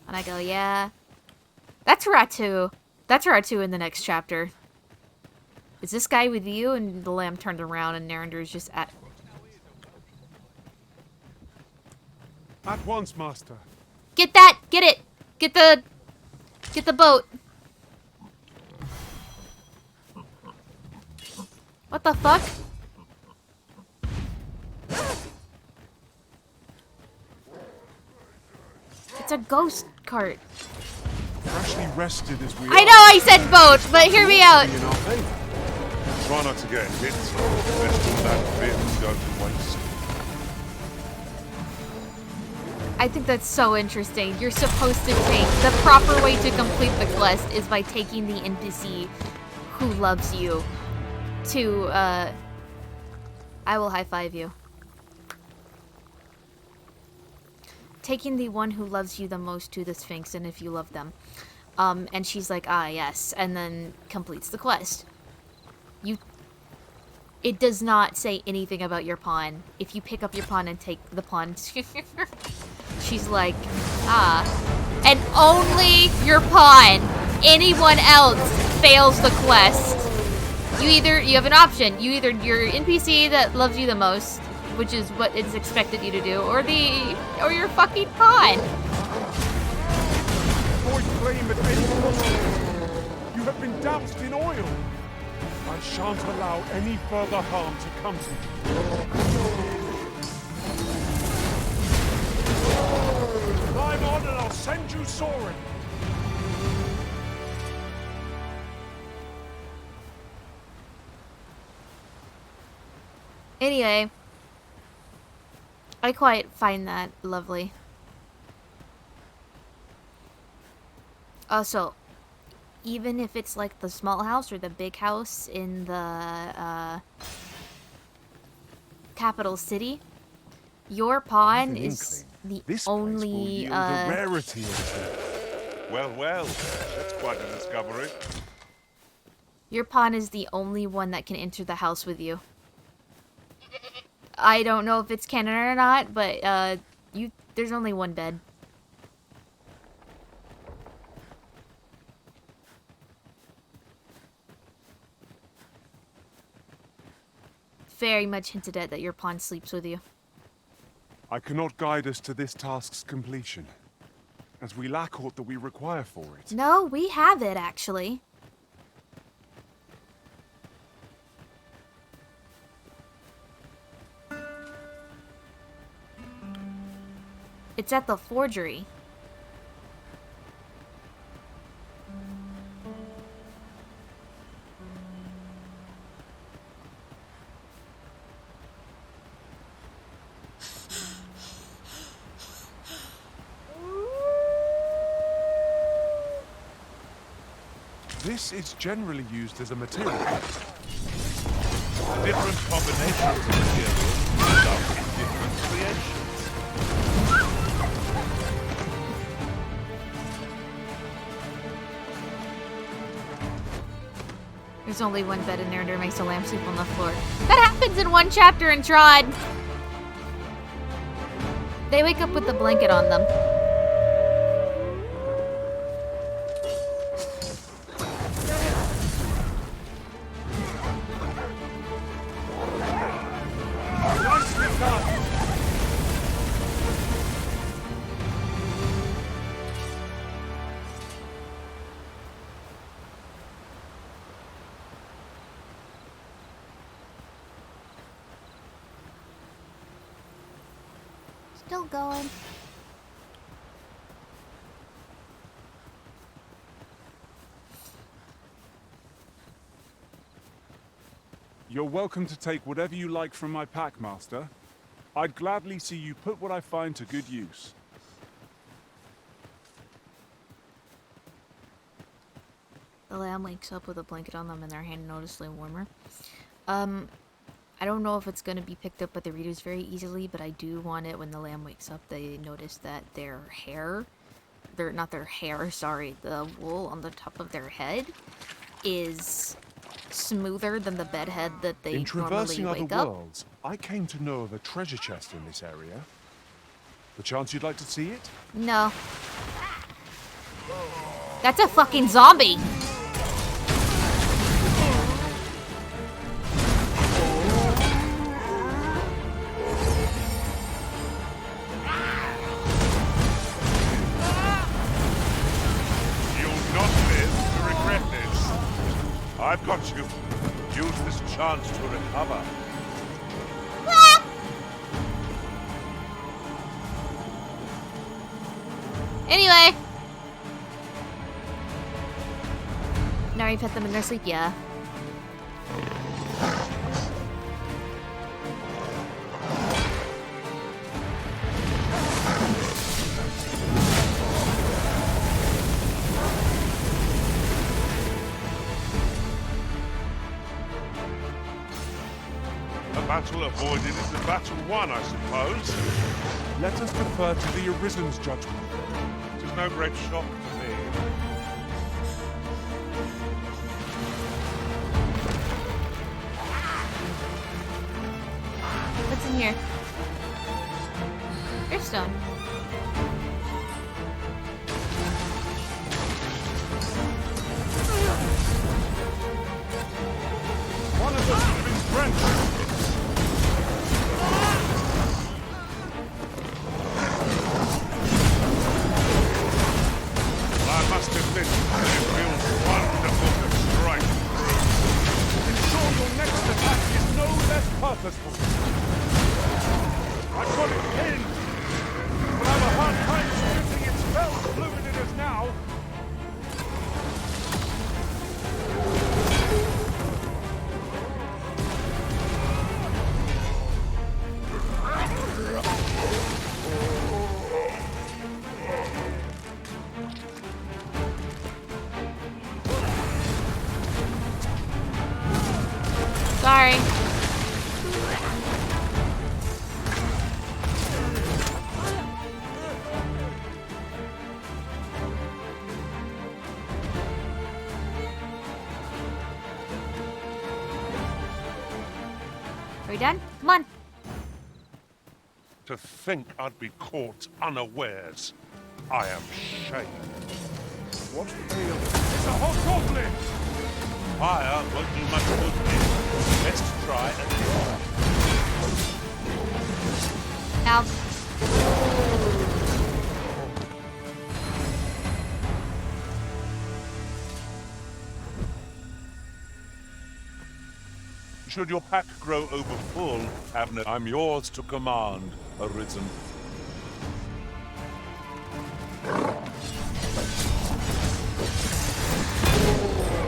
And I go, yeah. That's Ratu. That's Ratu in the next chapter. Is this guy with you? And the lamb turned around and Narender's just at... At once, master. Get that! Get it! Get the boat! What the fuck? It's a ghost cart. Freshly rested as we I know I said boat, but hear me out. Try not to get hit. Let's that bit go to waste. I think that's so interesting. You're supposed to take... The proper way to complete the quest is by taking the NPC who loves you to, I will high-five you. Taking the one who loves you the most to the Sphinx, and if you love them. And she's like, ah, yes, and then completes the quest. It does not say anything about your pawn. If you pick up your pawn and take the pawn, she's like, ah. And only your pawn. Anyone else fails the quest. You have an option. Your NPC that loves you the most, which is what is expected you to do, or your fucking pawn. flame at any cost. You have been doused in oil. I shan't allow any further harm to come to you. Climb on and I'll send you soaring. Anyway, I quite find that lovely. Also, even if it's like the small house or the big house in the capital city, your pawn is the only rarity. Well, well, that's quite a discovery. Your pawn is the only one that can enter the house with you. I don't know if it's canon or not, but there's only one bed. Very much hinted at that your pawn sleeps with you. I cannot guide us to this task's completion, as we lack aught that we require for it. No, we have it, actually. It's at the forgery. This is generally used as a material. Different combinations of materials result in different creations. There's only one bed in there and it makes a lamb sleep on the floor. That happens in one chapter in Trod! They wake up with a blanket on them. Still going. You're welcome to take whatever you like from my pack, Master. I'd gladly see you put what I find to good use. The lamb wakes up with a blanket on them and their hand noticeably warmer. I don't know if it's going to be picked up by the readers very easily, but I do want it when the lamb wakes up, they notice that their hair, the wool on the top of their head is smoother than the bed head that they In traversing normally other wake up. worlds, I came to know of a treasure chest in this area. The chance you'd like to see it? No. That's a fucking zombie! I've got you. Use this chance to recover. Anyway. Now you pet them in their sleep, yeah. Battle avoided is a battle won, I suppose. Let us defer to the Arisen's judgment. It is no great shock to me. What's in here? Driftstone. One of us should have been French. I must have purposeful. I've got it pinned. We'll have a hard time shooting its spells fluid it is now. Sorry. Are we done? Come on. To think I'd be caught unawares. I am shamed. What ails? It's a hobgoblin! Fire won't do much good here. Best try and Now. should your pack grow over full, Abner, I'm yours to command, Arisen.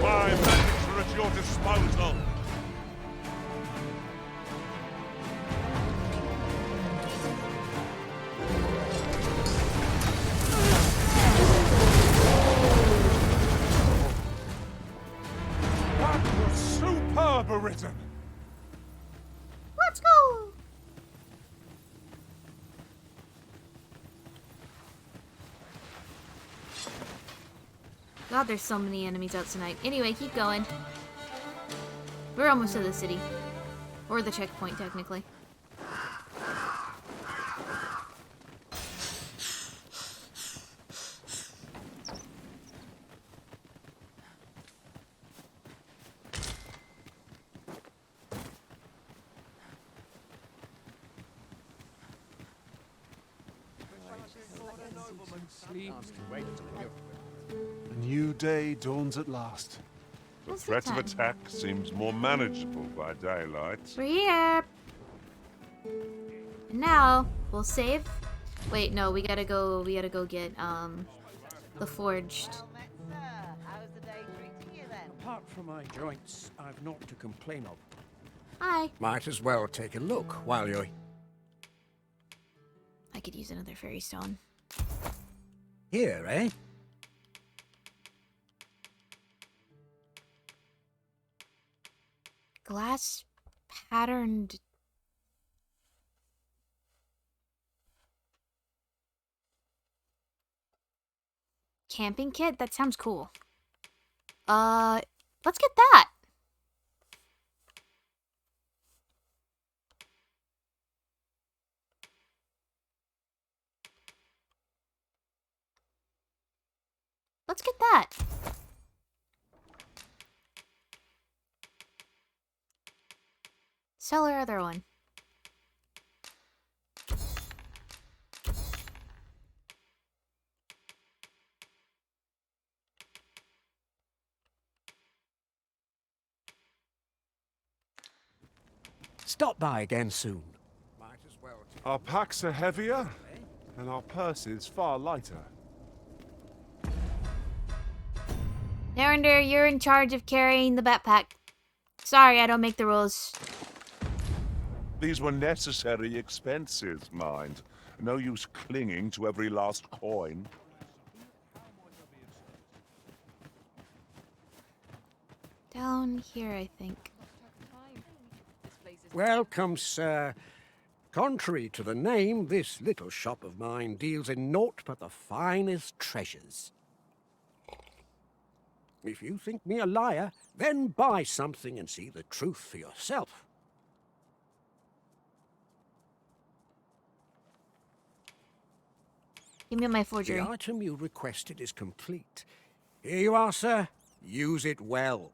My magics are at your disposal. That was superb, Arisen. Let's go. God, there's so many enemies out tonight. Anyway, keep going. We're almost to the city. Or the checkpoint, technically. A new day dawns at last. The threat of attack seems more manageable by daylight. We're here. And now we'll save. Wait, no, we gotta go get the forged. Apart from my joints, I've naught to complain of. Hi. Might as well take a look while you're I could use another fairy stone. here, eh? Glass patterned. Camping kit? That sounds cool. Let's get that. Let's get that. Sell our other one. Stop by again soon. Our packs are heavier, and our purses far lighter. Narender, you're in charge of carrying the backpack. Sorry, I don't make the rules. These were necessary expenses, mind. No use clinging to every last coin. Down here, I think. Welcome, sir. Contrary to the name, this little shop of mine deals in naught but the finest treasures. If you think me a liar, then buy something and see the truth for yourself. Give me my forgery. The item you requested is complete. Here you are, sir. Use it well.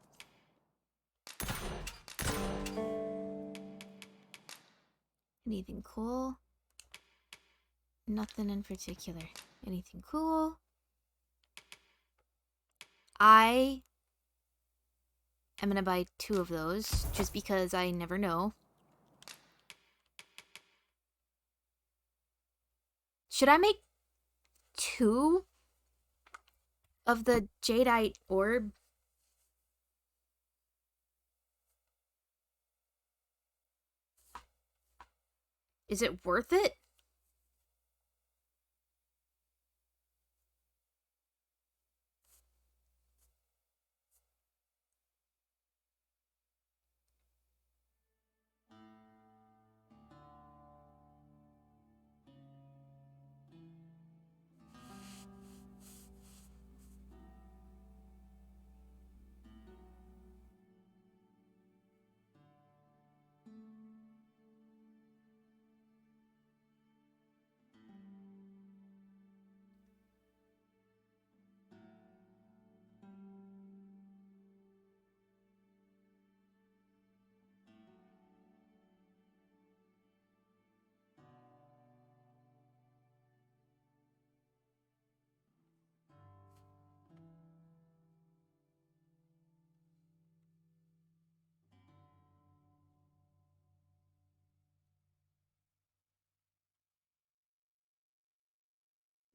Anything cool? Nothing in particular. Anything cool? I am gonna buy 2 of those, just because I never know. Should I make 2 of the jadeite orb? Is it worth it?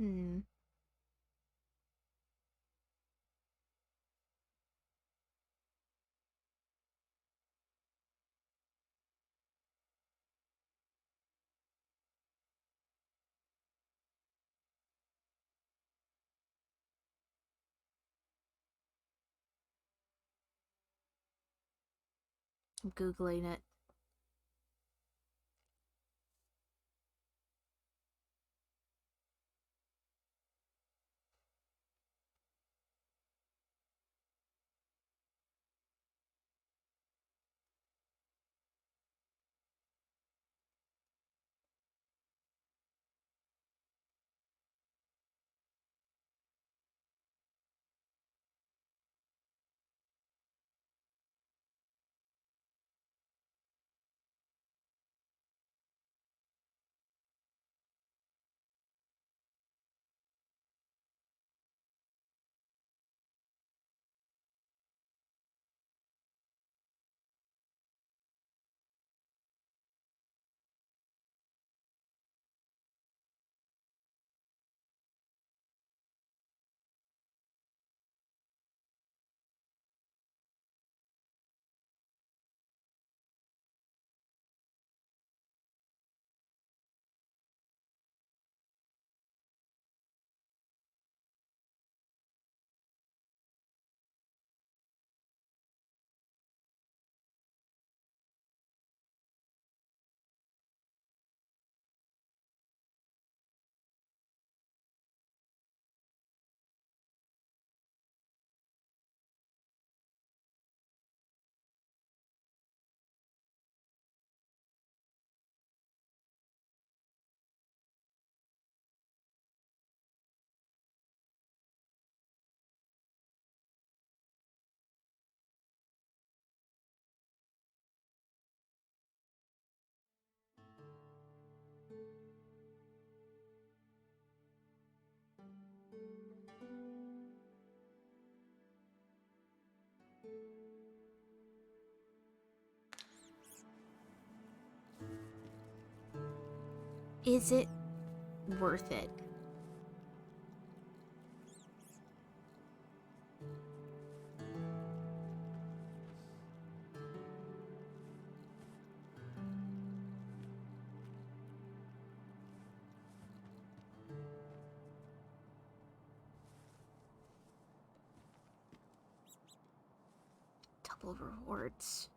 Hmm. I'm Googling it. Is it worth it? Double rewards.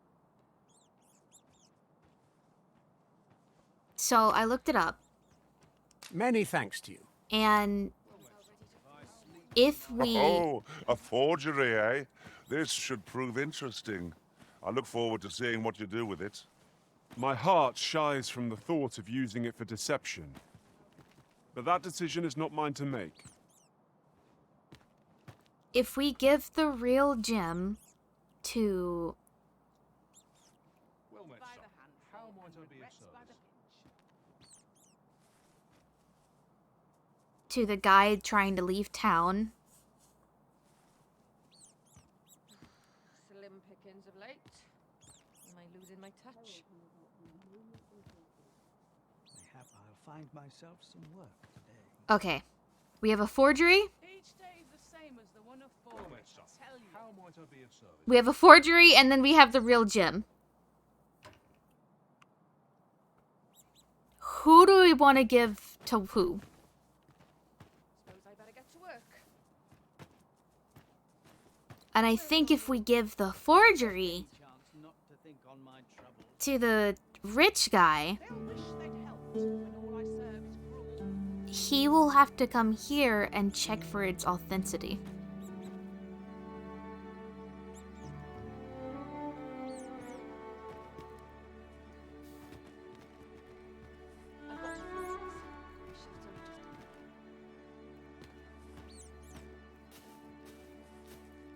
So I looked it up. Many thanks to you. And if we... Oh, a forgery, eh? This should prove interesting. I look forward to seeing what you do with it. My heart shies from the thought of using it for deception. But that decision is not mine to make. If we give the real gem to... to the guy trying to leave town. Slim pickings of late. Am I losing my touch? Mayhap I'll find myself some work today. Okay. We have a forgery. We have a forgery, and then we have the real gem. Who do we want to give to who? And I think if we give the forgery to the rich guy, he will have to come here and check for its authenticity.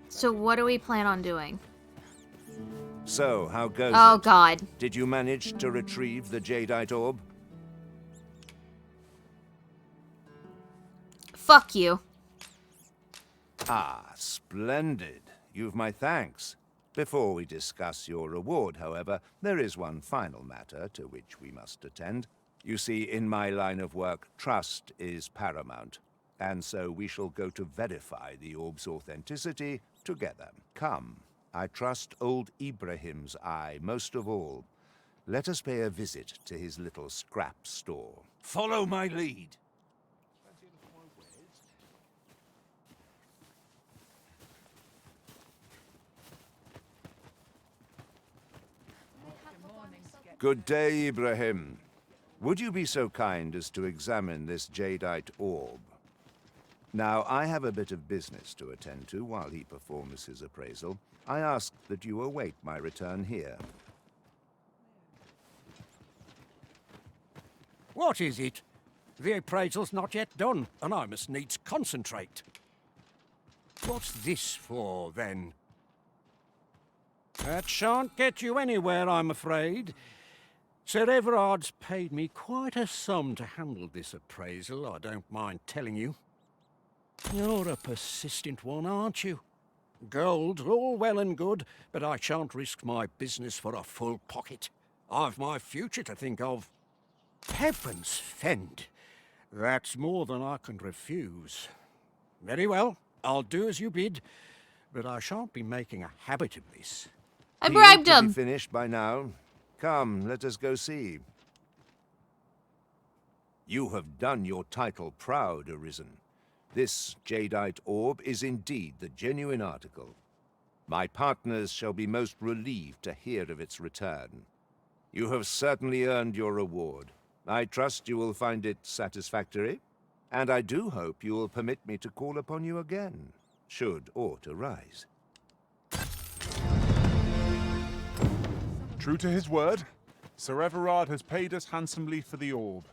So what do we plan on doing? So, how goes Oh, it? God. Did you manage to retrieve the jadeite orb? Fuck you. Ah, splendid. You've my thanks. Before we discuss your reward, however, there is one final matter to which we must attend. You see, in my line of work, trust is paramount, and so we shall go to verify the orb's authenticity together. Come, I trust old Ibrahim's eye most of all. Let us pay a visit to his little scrap store. Follow my lead. Good day, Ibrahim. Would you be so kind as to examine this jadeite orb? Now, I have a bit of business to attend to while he performs his appraisal. I ask that you await my return here. What is it? The appraisal's not yet done, and I must needs concentrate. What's this for, then? That shan't get you anywhere, I'm afraid. Sir Everard's paid me quite a sum to handle this appraisal, I don't mind telling you. You're a persistent one, aren't you? Gold's all well and good, but I shan't risk my business for a full pocket. I've my future to think of. Heavens fend! That's more than I can refuse. Very well, I'll do as you bid, but I shan't be making a habit of this. I bribed He ought to him. be finished by now. Come, let us go see. You have done your title proud, Arisen. This jadeite orb is indeed the genuine article. My partners shall be most relieved to hear of its return. You have certainly earned your reward. I trust you will find it satisfactory, and I do hope you will permit me to call upon you again, should aught arise. True to his word, Sir Everard has paid us handsomely for the orb.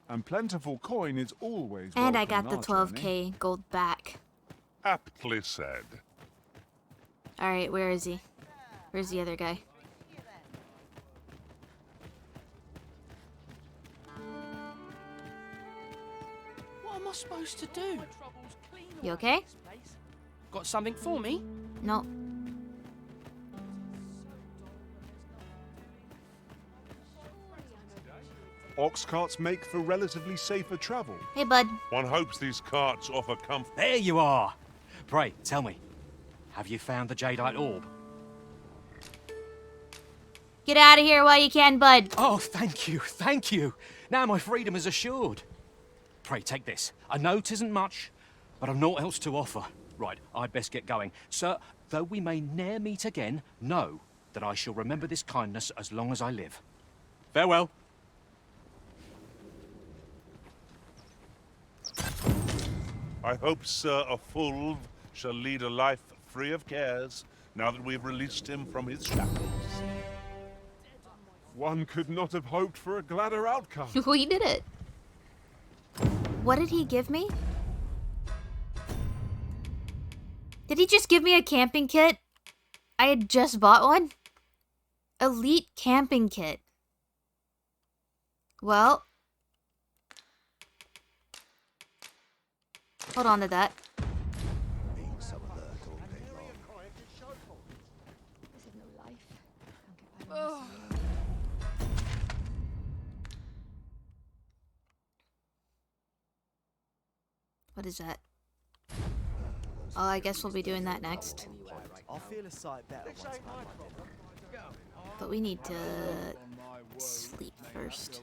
And plentiful coin is always And I welcome got the in our 12k journey. gold back. Aptly said. Alright, where is he? Where's the other guy? What am I supposed to do? You okay? Got something for me? No. Ox carts make for relatively safer travel. Hey, bud. One hopes these carts offer comfort. There you are. Pray, tell me, have you found the jadeite orb? Get out of here while you can, bud. Oh, thank you, thank you. Now my freedom is assured. Pray, take this. I know 'tisn't much, but I've naught else to offer. Right, I'd best get going. Sir, though we may ne'er meet again, know that I shall remember this kindness as long as I live. Farewell. I hope Sir Afulv shall lead a life free of cares, now that we've released him from his shackles. One could not have hoped for a gladder outcome. We did it. What did he give me? Did he just give me a camping kit? I had just bought one. Elite camping kit. Well. Hold on to that. What is that? Oh, I guess we'll be doing that next. I'll feel a sight better once I've had my dinner. But we need to sleep first.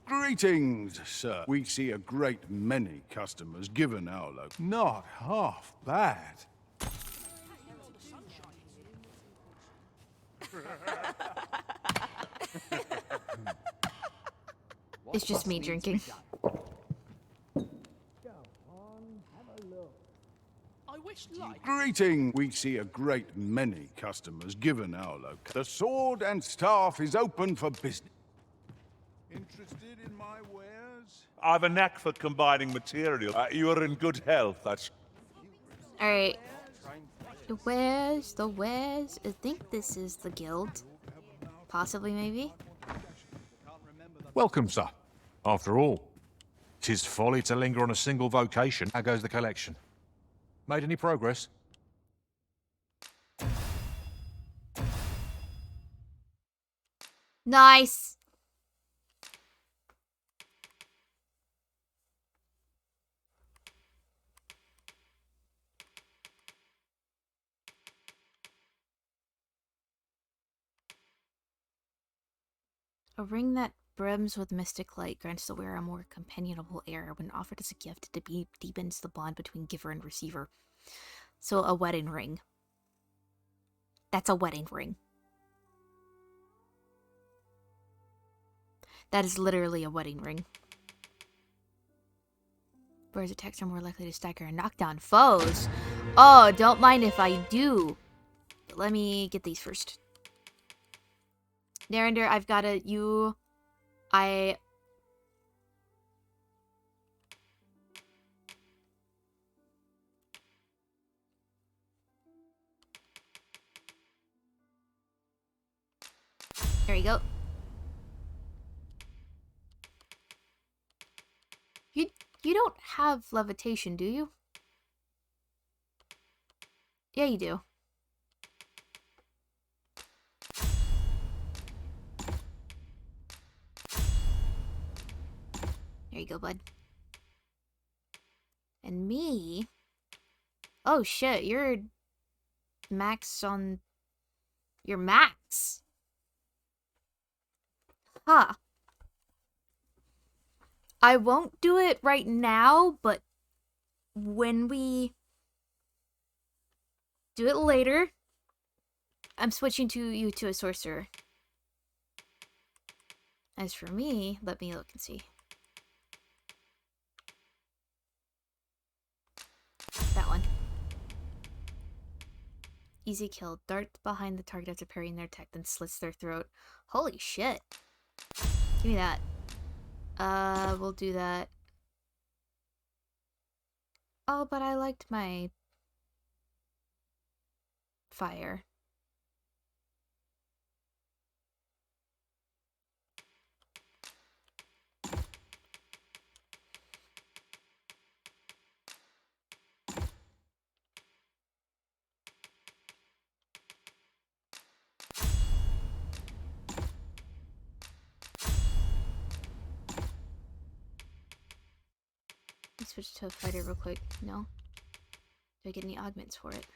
Greetings, sir. We see a great many customers given our local. Not half bad. It's just me drinking. I wish light. Greeting. We see a great many customers given our local. The sword and staff is open for business. Interested in my wares? I've a knack for combining material. You are in good health. That's. Alright. The wares? I think this is the guild. Possibly, maybe? Welcome, sir. After all, 'tis folly to linger on a single vocation. How goes the collection? Made any progress? Nice! A ring that brims with mystic light grants the wearer a more companionable air when offered as a gift. It deepens the bond between giver and receiver. So a wedding ring. That's a wedding ring. That is literally a wedding ring. Whereas attacks are more likely to stagger and knock down foes. Oh, don't mind if I do. But let me get these first. Narinder, I've got a there you go. You don't have levitation, do you? Yeah, you do. There you go, bud. And me... Oh, shit. You're max on... You're max. Huh. I won't do it right now, but when we do it later, I'm switching you to a sorcerer. As for me, let me look and see. That one. Easy kill. Dart behind the target after parrying their attack, then slits their throat. Holy shit. Give me that. We'll do that. Oh, but I liked my fire. Let's switch to a fighter real quick. No? Do I get any augments for it?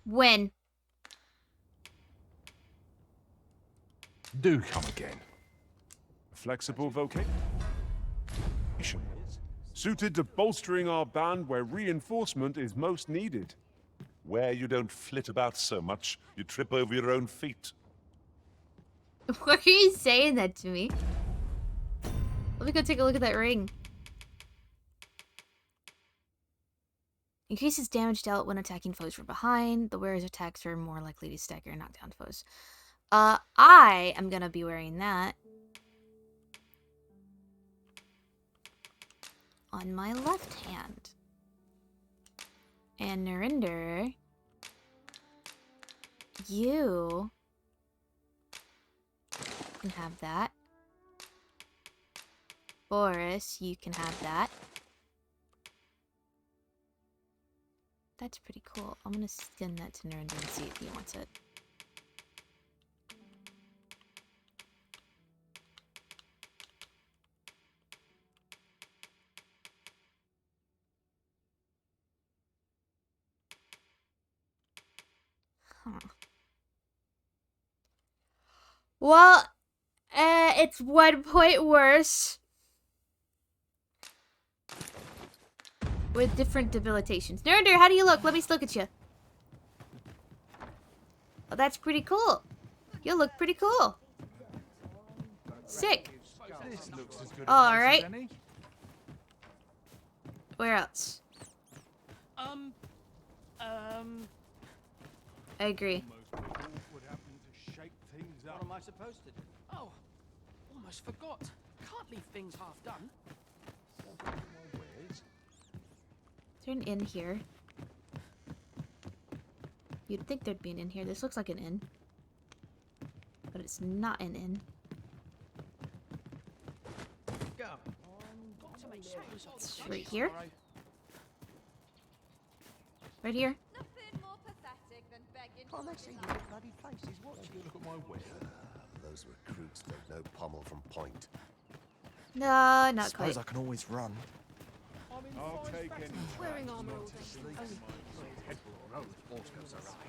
When? Do come again. Flexible vocation. Suited to bolstering our band where reinforcement is most needed. Where you don't flit about so much, you trip over your own feet. Why are you saying that to me? Let me go take a look at that ring. Increases damage dealt when attacking foes from behind. The wearer's attacks are more likely to stagger and knock down foes. I am gonna be wearing that on my left hand. And Narinder You can have that. Boris, you can have that. That's pretty cool. I'm gonna send that to Narilamb and see if he wants it. Huh. Well, it's 1 point worse. With different debilitations. Narilamb, how do you look? Let me look at you. Oh, that's pretty cool. You look pretty cool. Sick. Alright. Where else? I agree. What am I supposed to do? Oh, almost forgot. Can't leave things half done. Is there an inn here? You'd think there'd be an inn here. This looks like an inn. But it's not an inn. It's right here. Right here. Can't they see the bloody places watching? Look at my whip. Those recruits don't know pommel from point. No, not Suppose quite. I can always run. I'll take any Wearing armor all day.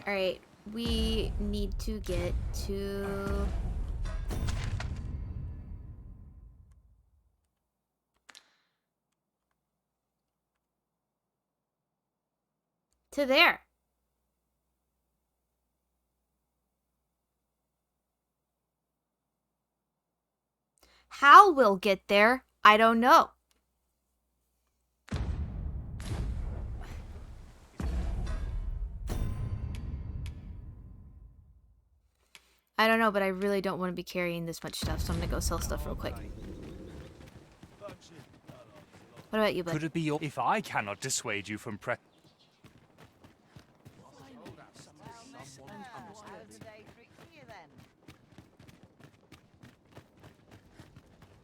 Alright, we need to get to... to there. How we'll get there, I don't know. I don't know, but I really don't want to be carrying this much stuff, so I'm gonna go sell stuff real quick. What about you, bud? Could it be your... If I cannot dissuade you from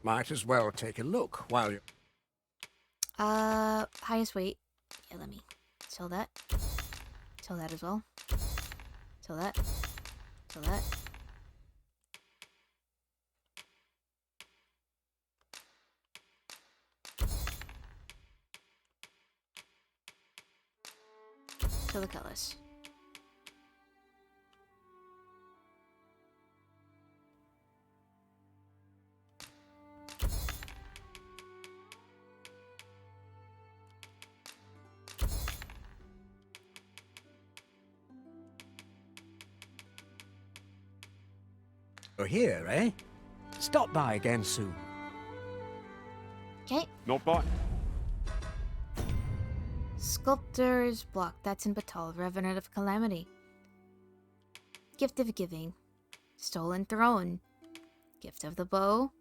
Might as well take a look while you... Highest weight. Yeah, let me sell that. Sell that as well. Sell that. Sell that. Sell the colors. You're here, eh? Stop by again soon. Okay. Not by. Sculptor's block. That's in Batal. Revenant of Calamity. Gift of Giving. Stolen Throne. Gift of the Bow.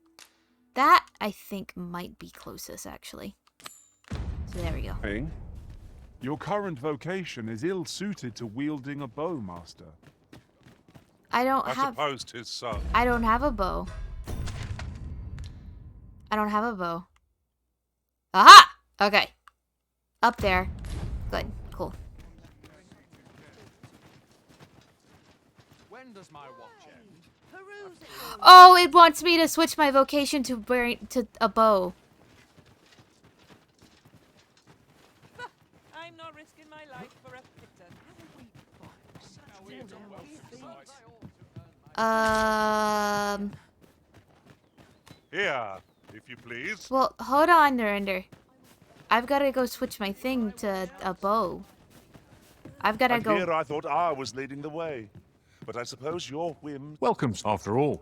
That, I think, might be closest, actually. So there we go. Your current vocation is ill-suited to wielding a bow, Master. I I suppose 'tis so. I don't have a bow. I don't have a bow. Aha! Okay. Up there. Good. Cool. When does my watch end? Oh, it wants me to switch my vocation to wearing to a bow. I'm not risking my life for a kitten. Here, if you please. Well, hold on, Narinder. I've got to go switch my thing to a bow. I've got to And go. here I thought I was leading the way. But I suppose your whim... Welcome, after all.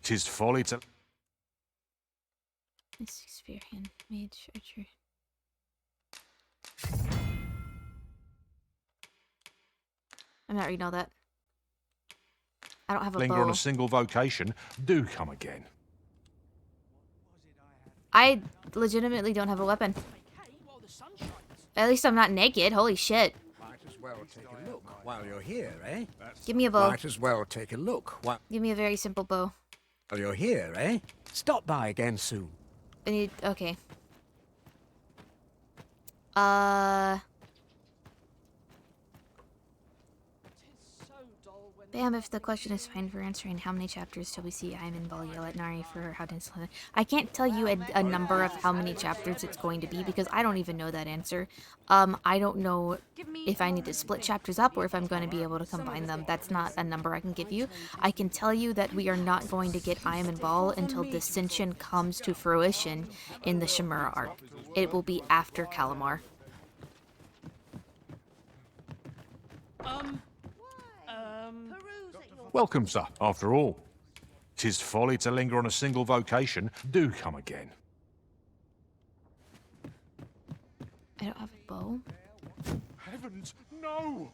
'Tis folly to... Mystic Spear Hand, Mage, Archer. I'm not reading all that. I don't have a Linger bow. on a single vocation. Do come again. I legitimately don't have a weapon. At least I'm not naked. Holy shit. Might as well take a look While you're here, eh? Give me a bow. Might as well take a look. Give me a very simple bow. While you're here, eh? Stop by again soon. I need. Okay. Bam, if the question is fine for answering how many chapters till we see I'm in Ball yell at Nari for how to install it. I can't tell you a number of how many chapters it's going to be because I don't even know that answer. I don't know if I need to split chapters up or if I'm going to be able to combine them. That's not a number I can give you. I can tell you that we are not going to get I am in Ball until Dissension comes to fruition in the Shimura arc. It will be after Kalamar. Welcome, sir. After all, 'tis folly to linger on a single vocation. Do come again. I don't have a bow. Heavens, no!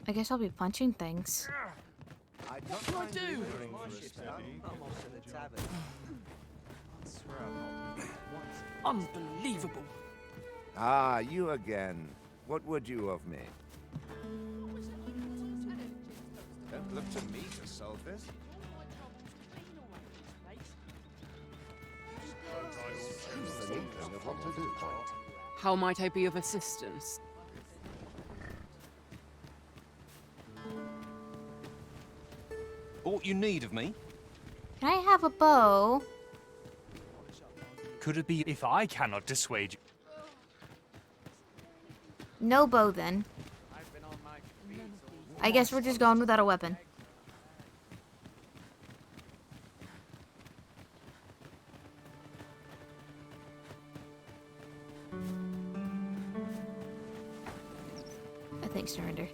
I guess I'll be punching things. What do I do? Unbelievable. Ah, you again. What would you of me? Don't look to me to solve this. How might I be of assistance? Aught you need of me? Can I have a bow? Could it be if I cannot dissuade you? No bow then. I guess we're just going without a weapon. I think surrender.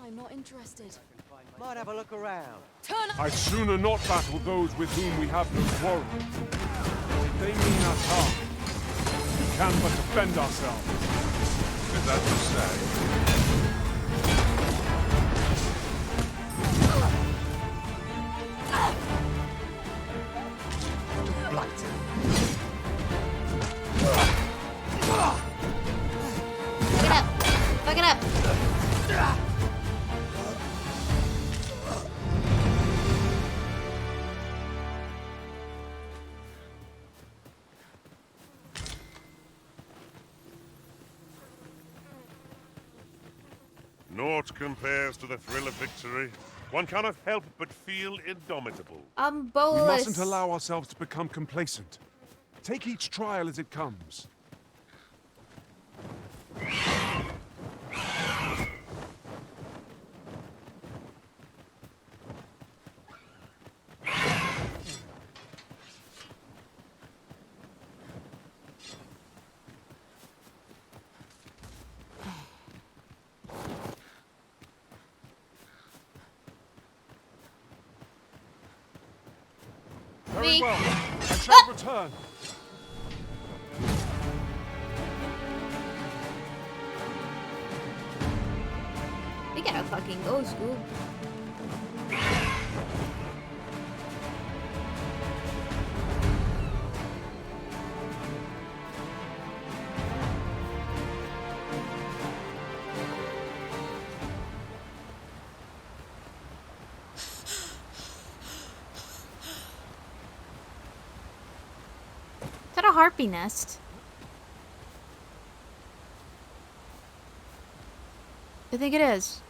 I'm not interested. Might have a look around. I'd sooner not battle those with whom we have no quarrel. If they mean us harm, we can but defend ourselves. Is that to say? Fuck it up! Naught compares to the thrill of victory. One cannot help but feel indomitable. We Bolus. mustn't allow ourselves to become complacent. Take each trial as it comes. Very well. I shall return. We gotta fucking go, Scoob. Is that a harpy nest? I think it is.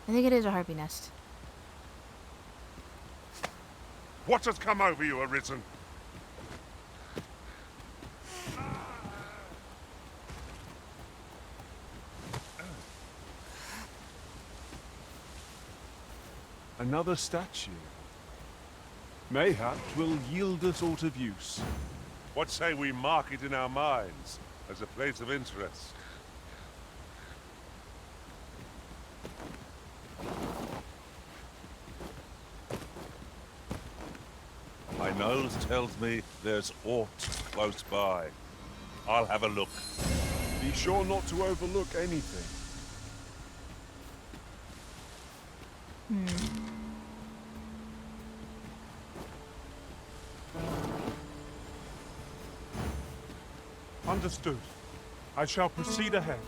I think it is a harpy nest. What has come over you, Arisen? Another statue. Mayhap will yield us aught of use. What say we mark it in our minds as a place of interest? nose tells me there's aught close by. I'll have a look. Be sure not to overlook anything. Understood. I shall proceed ahead.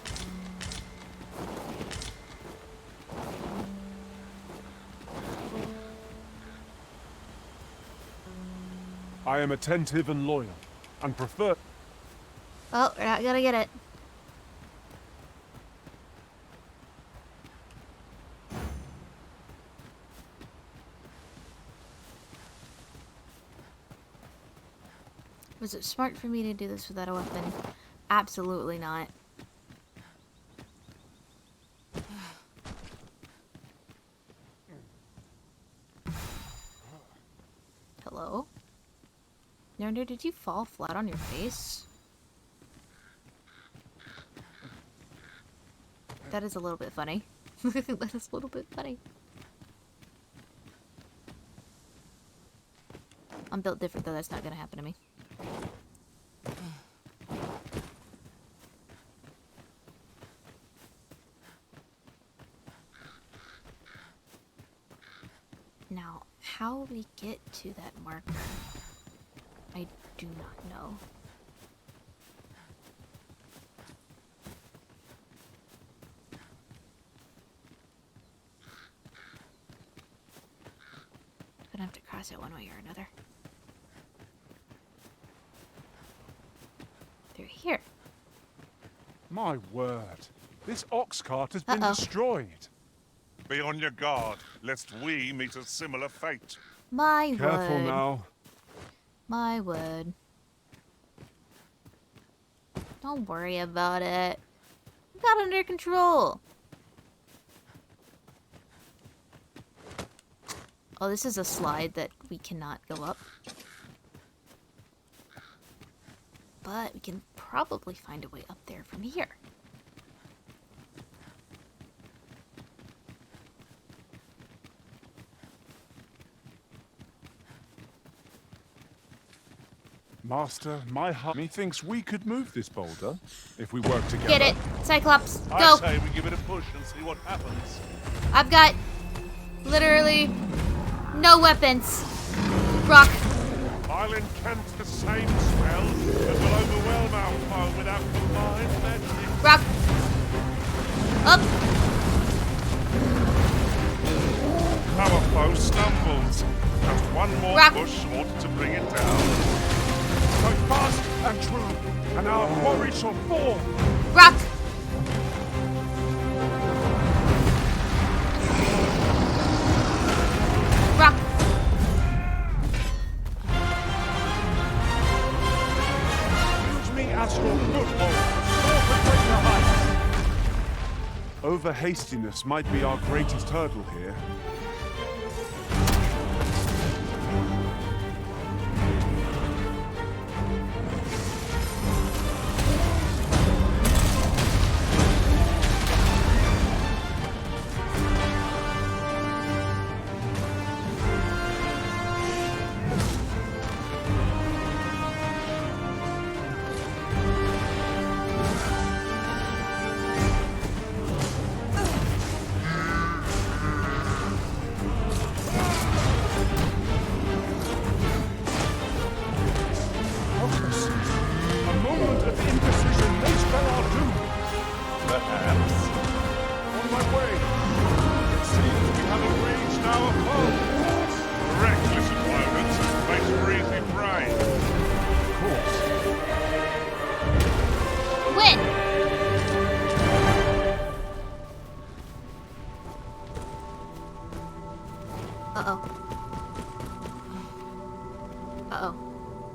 I am attentive and loyal, and prefer... Oh, we're not gonna get it. Was it smart for me to do this without a weapon? Absolutely not. Hello? Nernder, did you fall flat on your face? That is a little bit funny. That is a little bit funny. I'm built different though, that's not gonna happen to me. Now, how we get to that marker, I do not know. Gonna have to cross it one way or another. Through here. My word. This ox cart has been destroyed. Be on your guard, lest we meet a similar fate. My word. Careful now. My word. Don't worry about it. We got it under control. Oh, this is a slide that we cannot go up. But we can probably find a way up there from here. Master, my heart methinks we could move this boulder if we work together. Get it, Cyclops, go! I say we give it a push and see what happens. I've got literally no weapons. Rock. I'll incant the same spell that will overwhelm our foe without combined magic. Rock. Up. Our foe stumbles. Just one more push ought to bring it down. So fast and true, and our quarry shall fall. Rock. Rock. Use me as your foothold. Perpetrate the heights. Over hastiness might be our greatest hurdle here.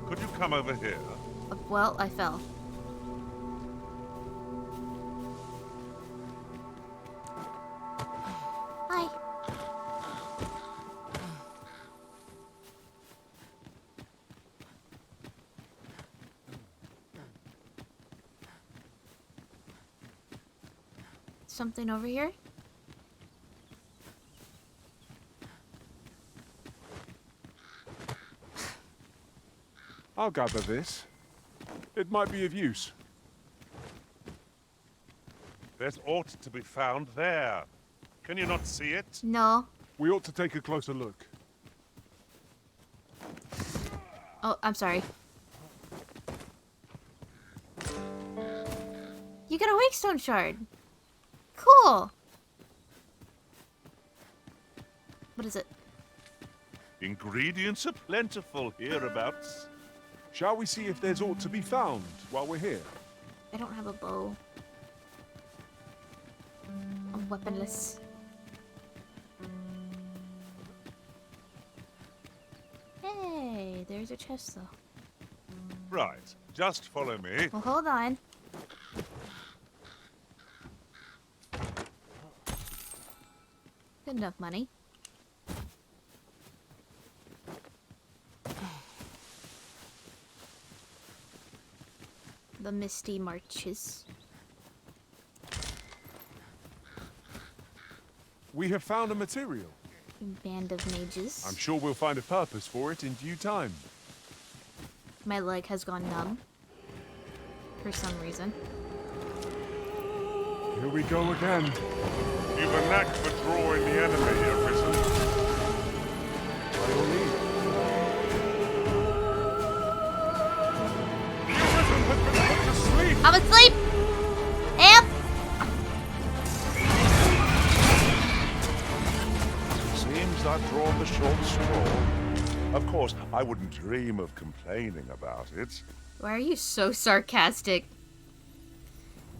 Could you come over here? Well, I fell. Hi. Something over here? I'll gather this. It might be of use. That ought to be found there. Can you not see it? No. We ought to take a closer look. Oh, I'm sorry. You got a wakestone shard. Cool. What is it? Ingredients are plentiful hereabouts. Shall we see if there's aught to be found while we're here? I don't have a bow. I'm weaponless. Hey, there's a chest though. Right, just follow me. Well, hold on. Good enough money. The misty marches. We have found a material. Band of mages. I'm sure we'll find a purpose for it in due time. My leg has gone numb. For some reason. Here we go again. You've a knack for drawing the enemy, Arisen. By all means. I'm asleep! Amp! Seems I've drawn the short straw. Of course, I wouldn't dream of complaining about it. Why are you so sarcastic?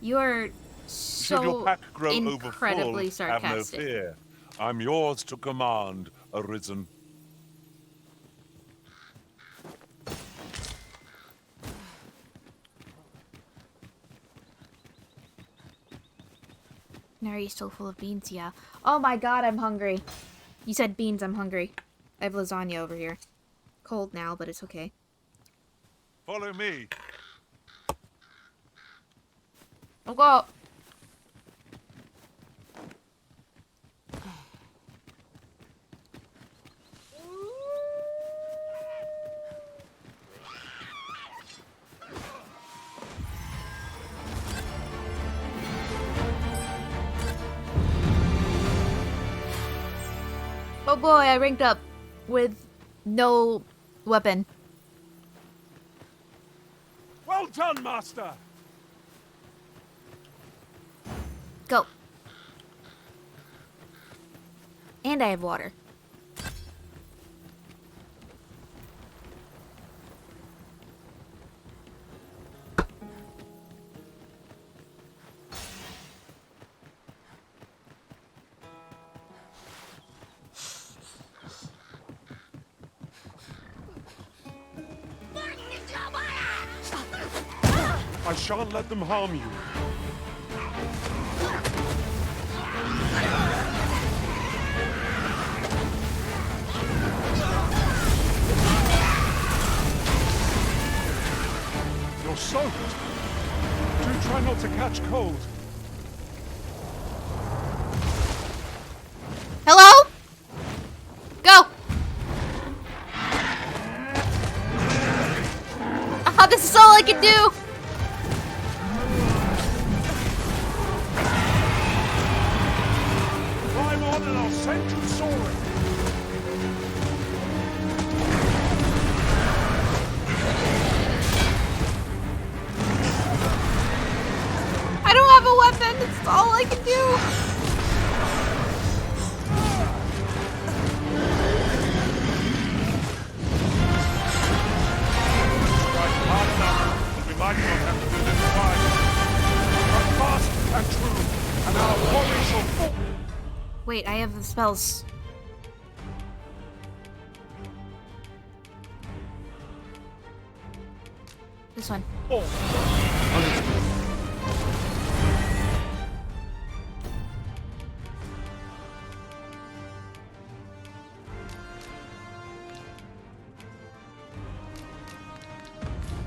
You are Should your so pack grow incredibly overfull, sarcastic. have no fear. I'm yours to command, Arisen. Nari's still full of beans, yeah. Oh my god, I'm hungry. You said beans, I'm hungry. I have lasagna over here. Cold now, but it's okay. Follow me. I'll go. Oh boy, I ranked up with no weapon. Well done, Master! Go. And I have water. I shan't let them harm you. You're soaked. Do try not to catch cold. Hello? Go! Ah, this is all I can do! Climb on and I'll send you soaring. I don't have a weapon, it's all I can do! We might not have to do this twice. Run fast and true, and our quarry shall fall. Wait, I have the spells. This one. I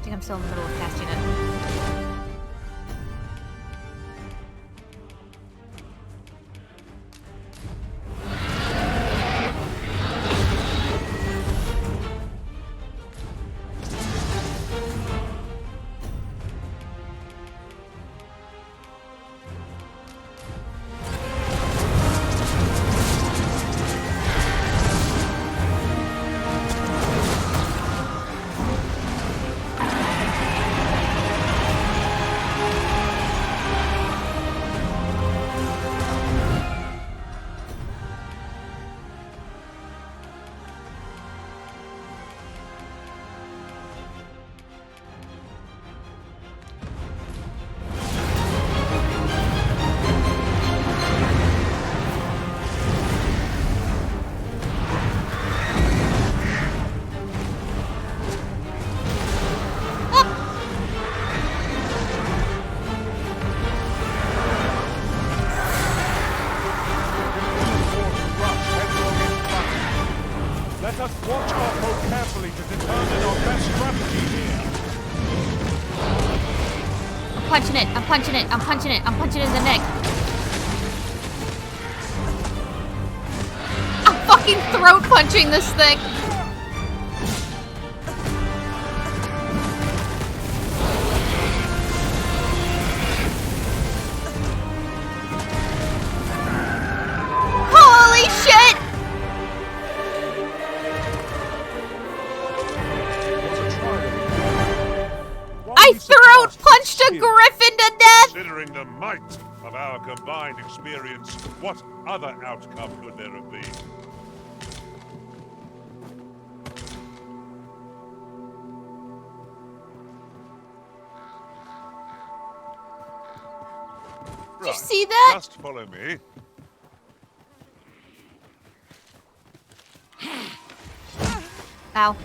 think I'm still in the middle of casting it. punching it. I'm punching it. I'm punching it. I'm punching it in the neck. I'm fucking throat punching this thing. Holy shit! I throat punched a griffin to death! Considering the might of our combined experience, what other outcome could there have been? Did you see that? Just follow me. Ow.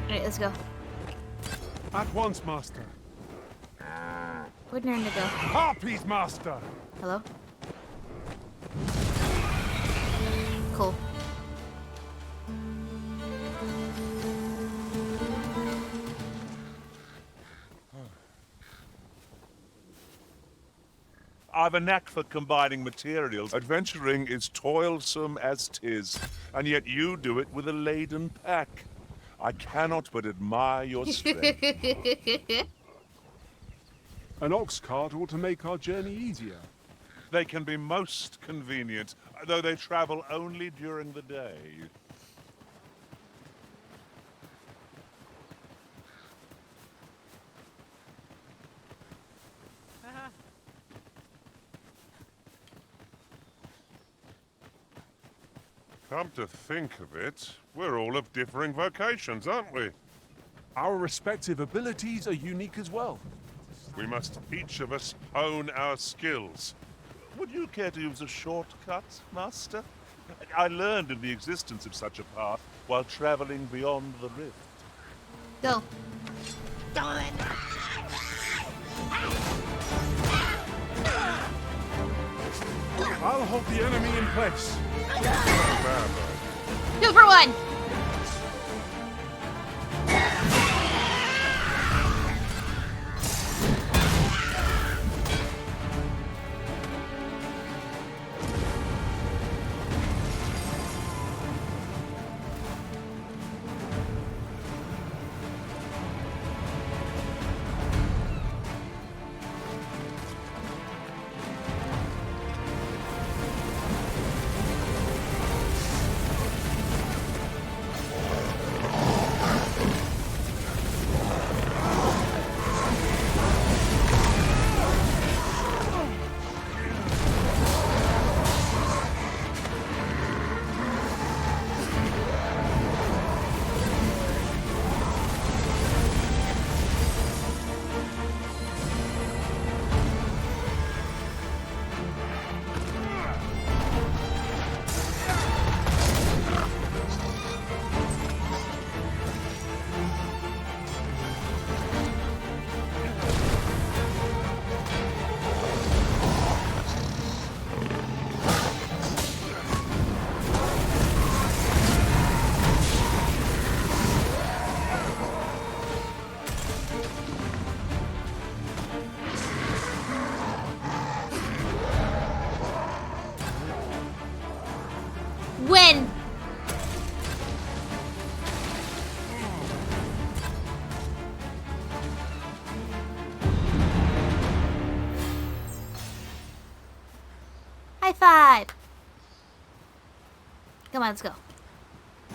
Alright, let's go. At once, Master. Where'd Narilamb go? Harpies, Master! Hello? Cool. I've a knack for combining materials. Adventuring is toilsome as 'tis, and yet you do it with a laden pack. I cannot but admire your strength. An ox cart ought to make our journey easier. They can be most convenient, though they travel only during the day. Come to think of it, we're all of differing vocations, aren't we? Our respective abilities are unique as well. We must each of us hone our skills. Would you care to use a shortcut, Master? I learned of the existence of such a path while traveling beyond the rift. Go. I'll hold the enemy in place. 2 for 1. Win. High five. Come on, let's go.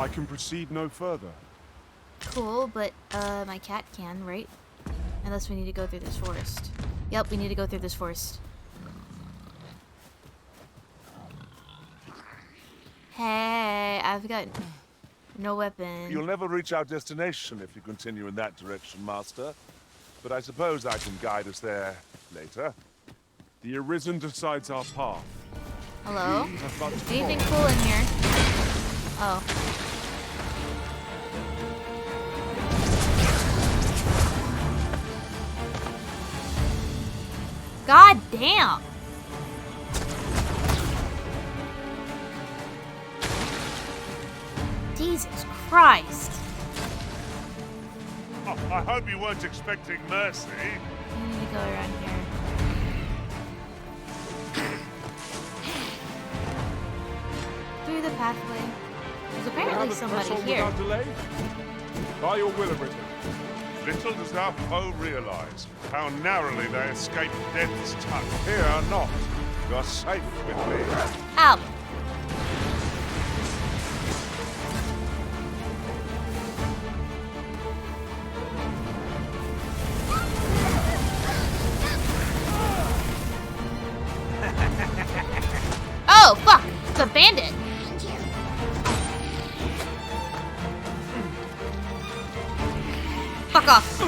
I can proceed no further. Cool, but my cat can, right? Unless we need to go through this forest. Yep, we need to go through this forest. Hey, I've got no weapon. You'll never reach our destination if you continue in that direction, Master. But I suppose I can guide us there later. The Arisen decides our path. Hello? We have but to Anything follow. cool in here? Oh. God damn! Jesus Christ. Oh, I hope you weren't expecting mercy. I need to go around here. Through the pathway. There's apparently somebody here. Without delay? By your will, Arisen. Little does our foe realize how narrowly they escape death's touch. Fear not. You're safe with me. Ow. Oh, fuck! It's a bandit! Fuck off!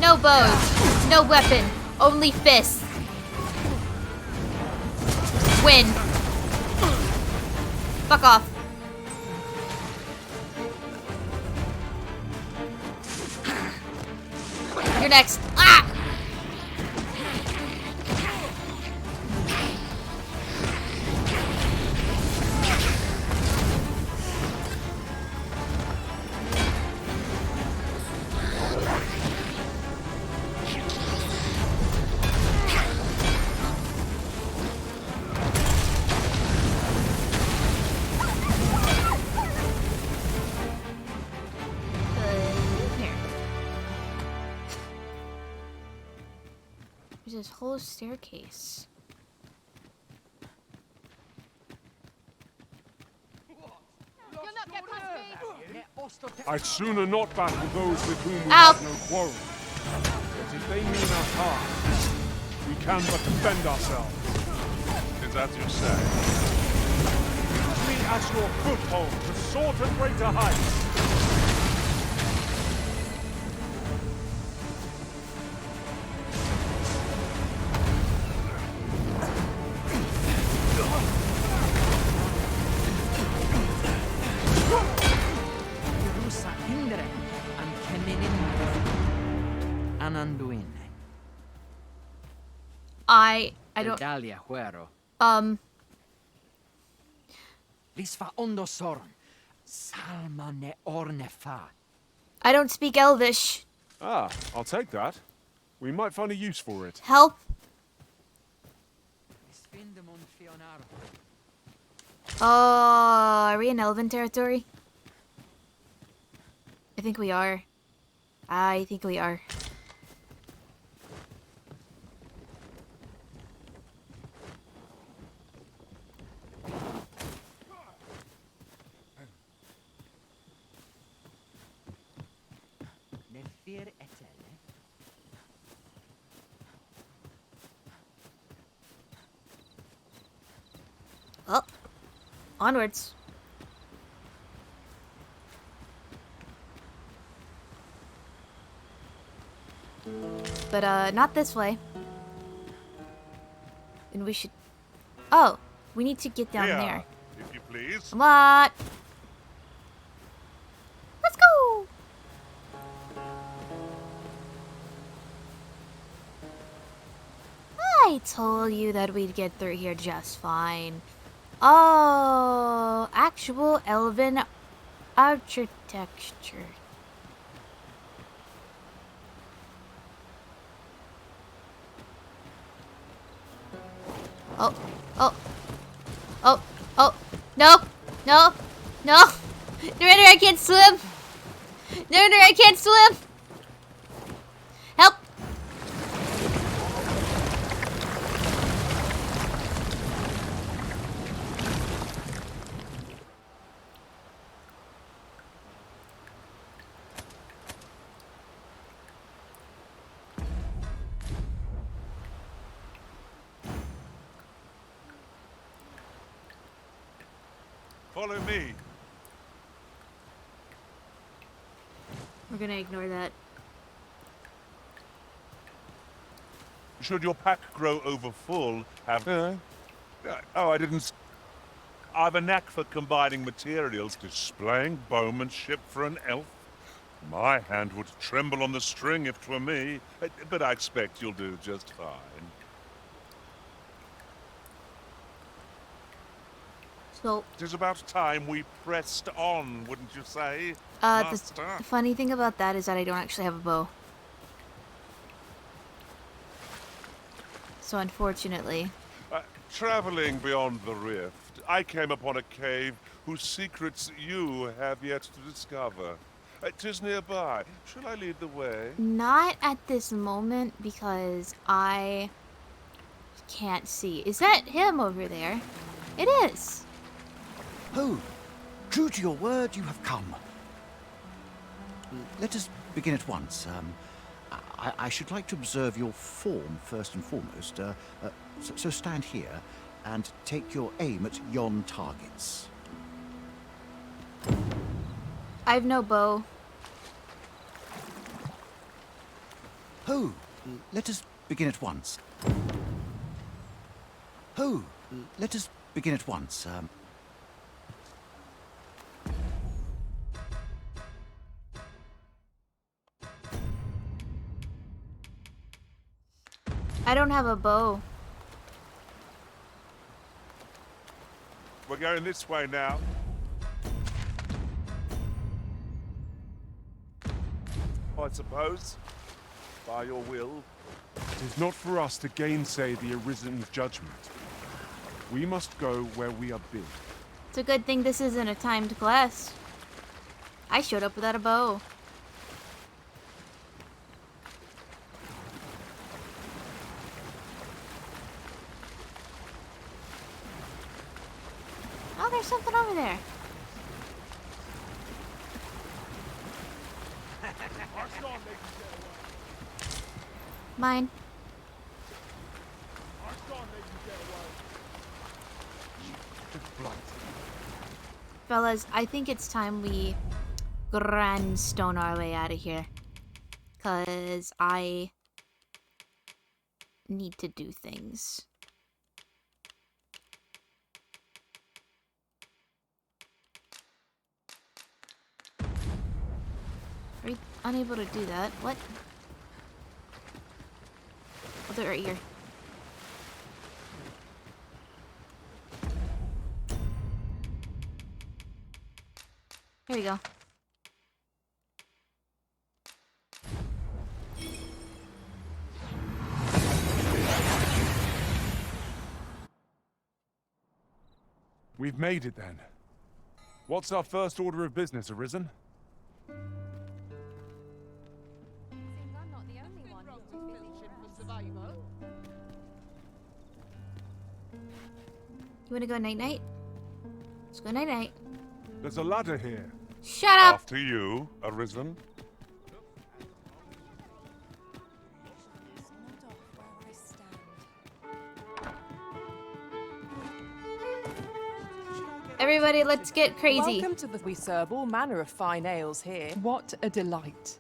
No bows, no weapon, only fists. Win. Fuck off. You're next. Ah! There's this whole staircase. I'd sooner not battle those with whom we Ow. have no quarrel. But if they mean us harm, we can but defend ourselves. Is that you say? Use me as your foothold to soar to greater heights. I don't. I don't speak Elvish. Ah, I'll take that. We might find a use for it. Help. Oh, are we in Elven territory? I think we are. I think we are. Oh, onwards. But, not this way. And we should... Oh, we need to get down there. If you please. Come on! Let's go! I told you that we'd get through here just fine. Oh, actual elven architecture. Oh, oh, oh, oh, no, no, no. Narrator, I can't swim. Narrator, I can't swim. Help. Follow me. We're gonna ignore that. Should your pack grow over full, have... oh, I didn't... I've a knack for combining materials, displaying bowmanship for an elf. My hand would tremble on the string if 'twere me, but I expect you'll do just fine. So, It is about time we pressed on, wouldn't you say, the Master? funny thing about that is that I don't actually have a bow. So unfortunately. Traveling beyond the rift, I came upon a cave whose secrets you have yet to discover. 'Tis nearby. Shall I lead the way? Not at this moment because I can't see. Is that him over there? It is. Oh, true to your word, you have come. Let us begin at once. I should like to observe your form first and foremost. So stand here and take your aim at yon targets. I have no bow. Oh, let us begin at once. Oh, let us begin at once. I don't have a bow. We're going this way now. I suppose. By your will. It is not for us to gainsay the Arisen's judgment. We must go where we are bid. It's a good thing this isn't a timed quest. I showed up without a bow. Oh, there's something over there. Mine. Fellas, I think it's time we grandstone our way out of here. 'Cause I need to do things. Are you unable to do that? What? I'll do it right here. Here we go. We've made it then. What's our first order of business, Arisen? You wanna go night-night? Let's go night-night. There's a ladder here. Shut up! After you, Arisen. Everybody, let's get crazy. Welcome to the... We serve all manner of fine ales here. What a delight.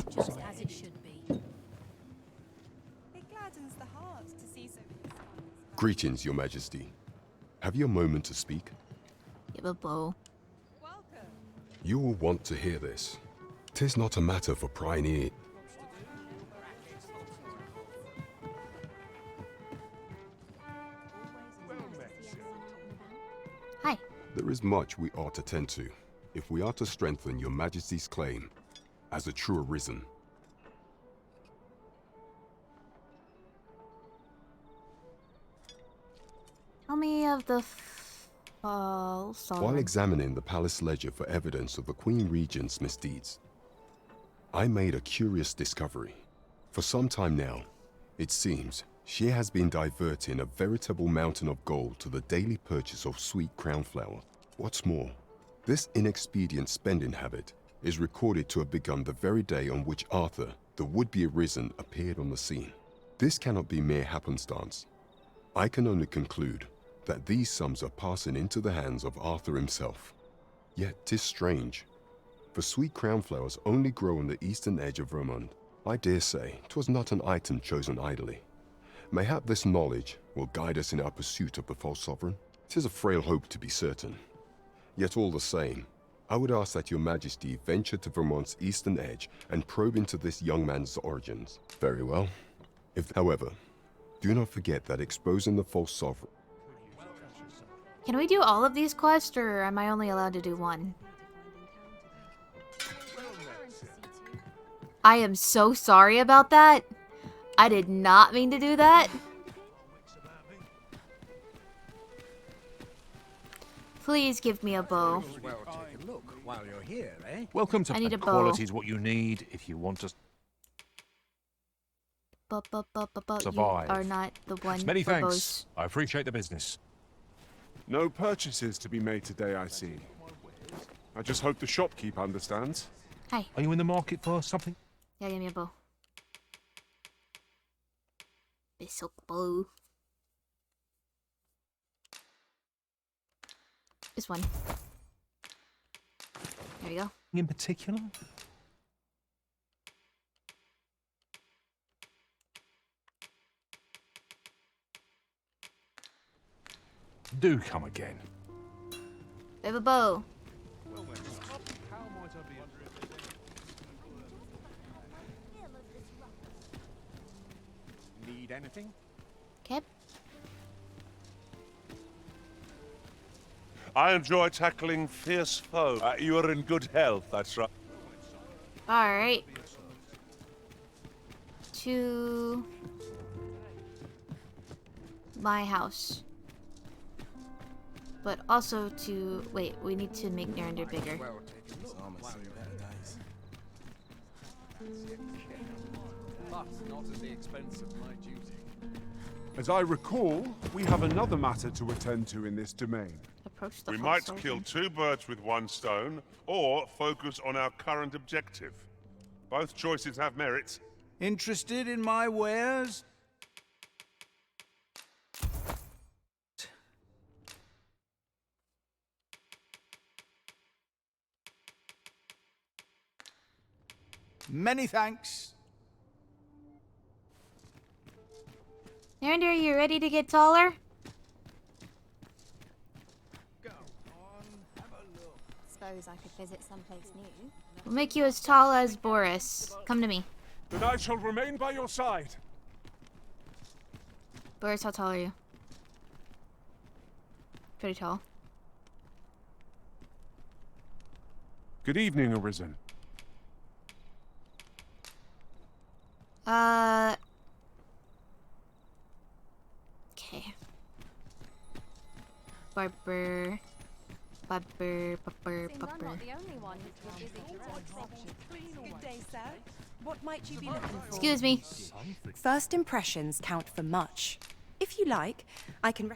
Just as it should be. It gladdens the heart to see so. Greetings, Your Majesty. Have you a moment to speak? Give a bow. You will want to hear this. 'Tis not a matter for prying ear. Hi. There is much we ought to tend to, if we are to strengthen Your Majesty's claim as a true Arisen. Tell me of the false. While examining the palace ledger for evidence of the Queen Regent's misdeeds, I made a curious discovery. For some time now, it seems she has been diverting a veritable mountain of gold to the daily purchase of sweet crown flower. What's more, this inexpedient spending habit is recorded to have begun the very day on which Arthur, the would-be Arisen, appeared on the scene. This cannot be mere happenstance. I can only conclude that these sums are passing into the hands of Arthur himself. Yet 'tis strange, for sweet crown flowers only grow on the eastern edge of Vermund. I dare say 'twas not an item chosen idly. Mayhap this knowledge will guide us in our pursuit of the false sovereign. 'Tis a frail hope to be certain. Yet all the same, I would ask that your majesty venture to Vermont's eastern edge and probe into this young man's origins. Very well. However, do not forget that exposing the false sovereign... Can we do all of these quests, or am I only allowed to do one? I am so sorry about that. I did not mean to do that. Please give me a bow. Well, take a look while you're here, eh? Welcome to I need a bow. Quality's what you need if you want to survive. You are not the one Many for thanks. bows. I appreciate the business. No purchases to be made today, I see. I just hope the shopkeep understands. Hi. Are you in the market for something? Yeah, give me a bow. Silk bow. This one. There we go. In particular? Do come again. I have a bow. Need anything? Okay. I enjoy tackling fierce foes. You are in good health, that's right. Alright. To my house. But also to... Wait, we need to make Narinder bigger. But not at the expense of my duty. As I recall, we have another matter to attend to in this domain. Approach the We false might sovereign. kill two birds with one stone, or focus on our current objective. Both choices have merits. Interested in my wares? Many thanks. Narinder, you ready to get taller? Suppose I could visit someplace new. We'll make you as tall as Boris. Come to me. Then I shall remain by your side. Boris, how tall are you? Pretty tall. Good evening, Arisen. Okay. Barber. Seems I'm not the only one who's too busy to Good day, sir. What might you be looking for? Excuse me. First impressions count for much. If you like, I can...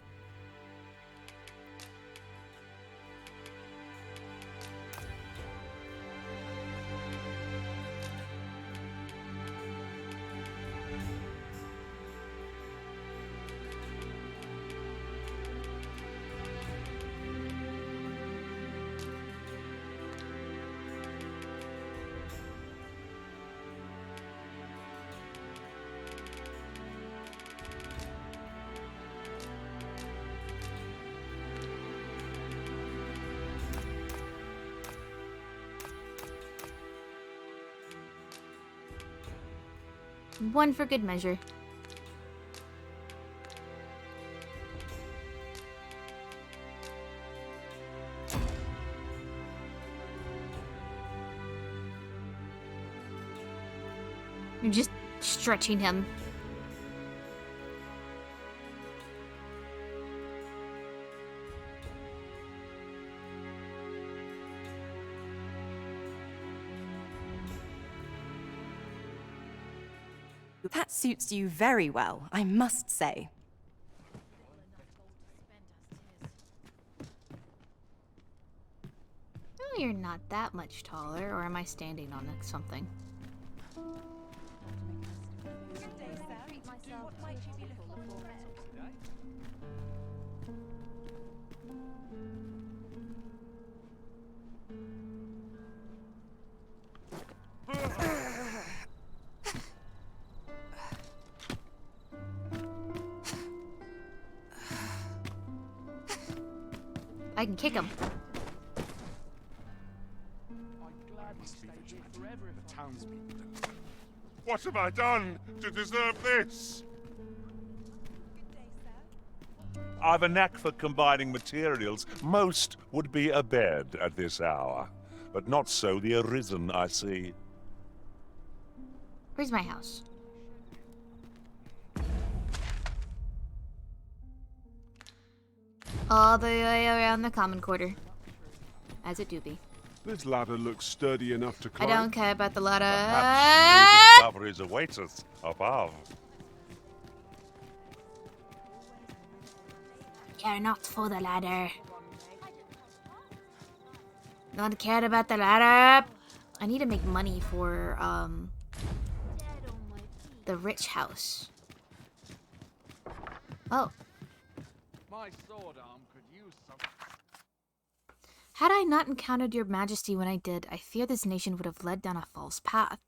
One for good measure. You're just stretching him. That suits you very well, I must say. Oh, you're not that much taller, or am I standing on something? I can kick him. the townspeople. What have I done to deserve this? I've a knack for combining materials. Most would be a bed at this hour, but not so the Arisen, I see. Where's my house? All the way around the common quarter. As it do be. This ladder looks sturdy enough to I climb. don't care about the ladder. Perhaps new discoveries await us above. Care not for the ladder. Not cared about the ladder. I need to make money for the rich house. Oh. My sword arm could use some. Had I not encountered your majesty when I did, I fear this nation would have led down a false path.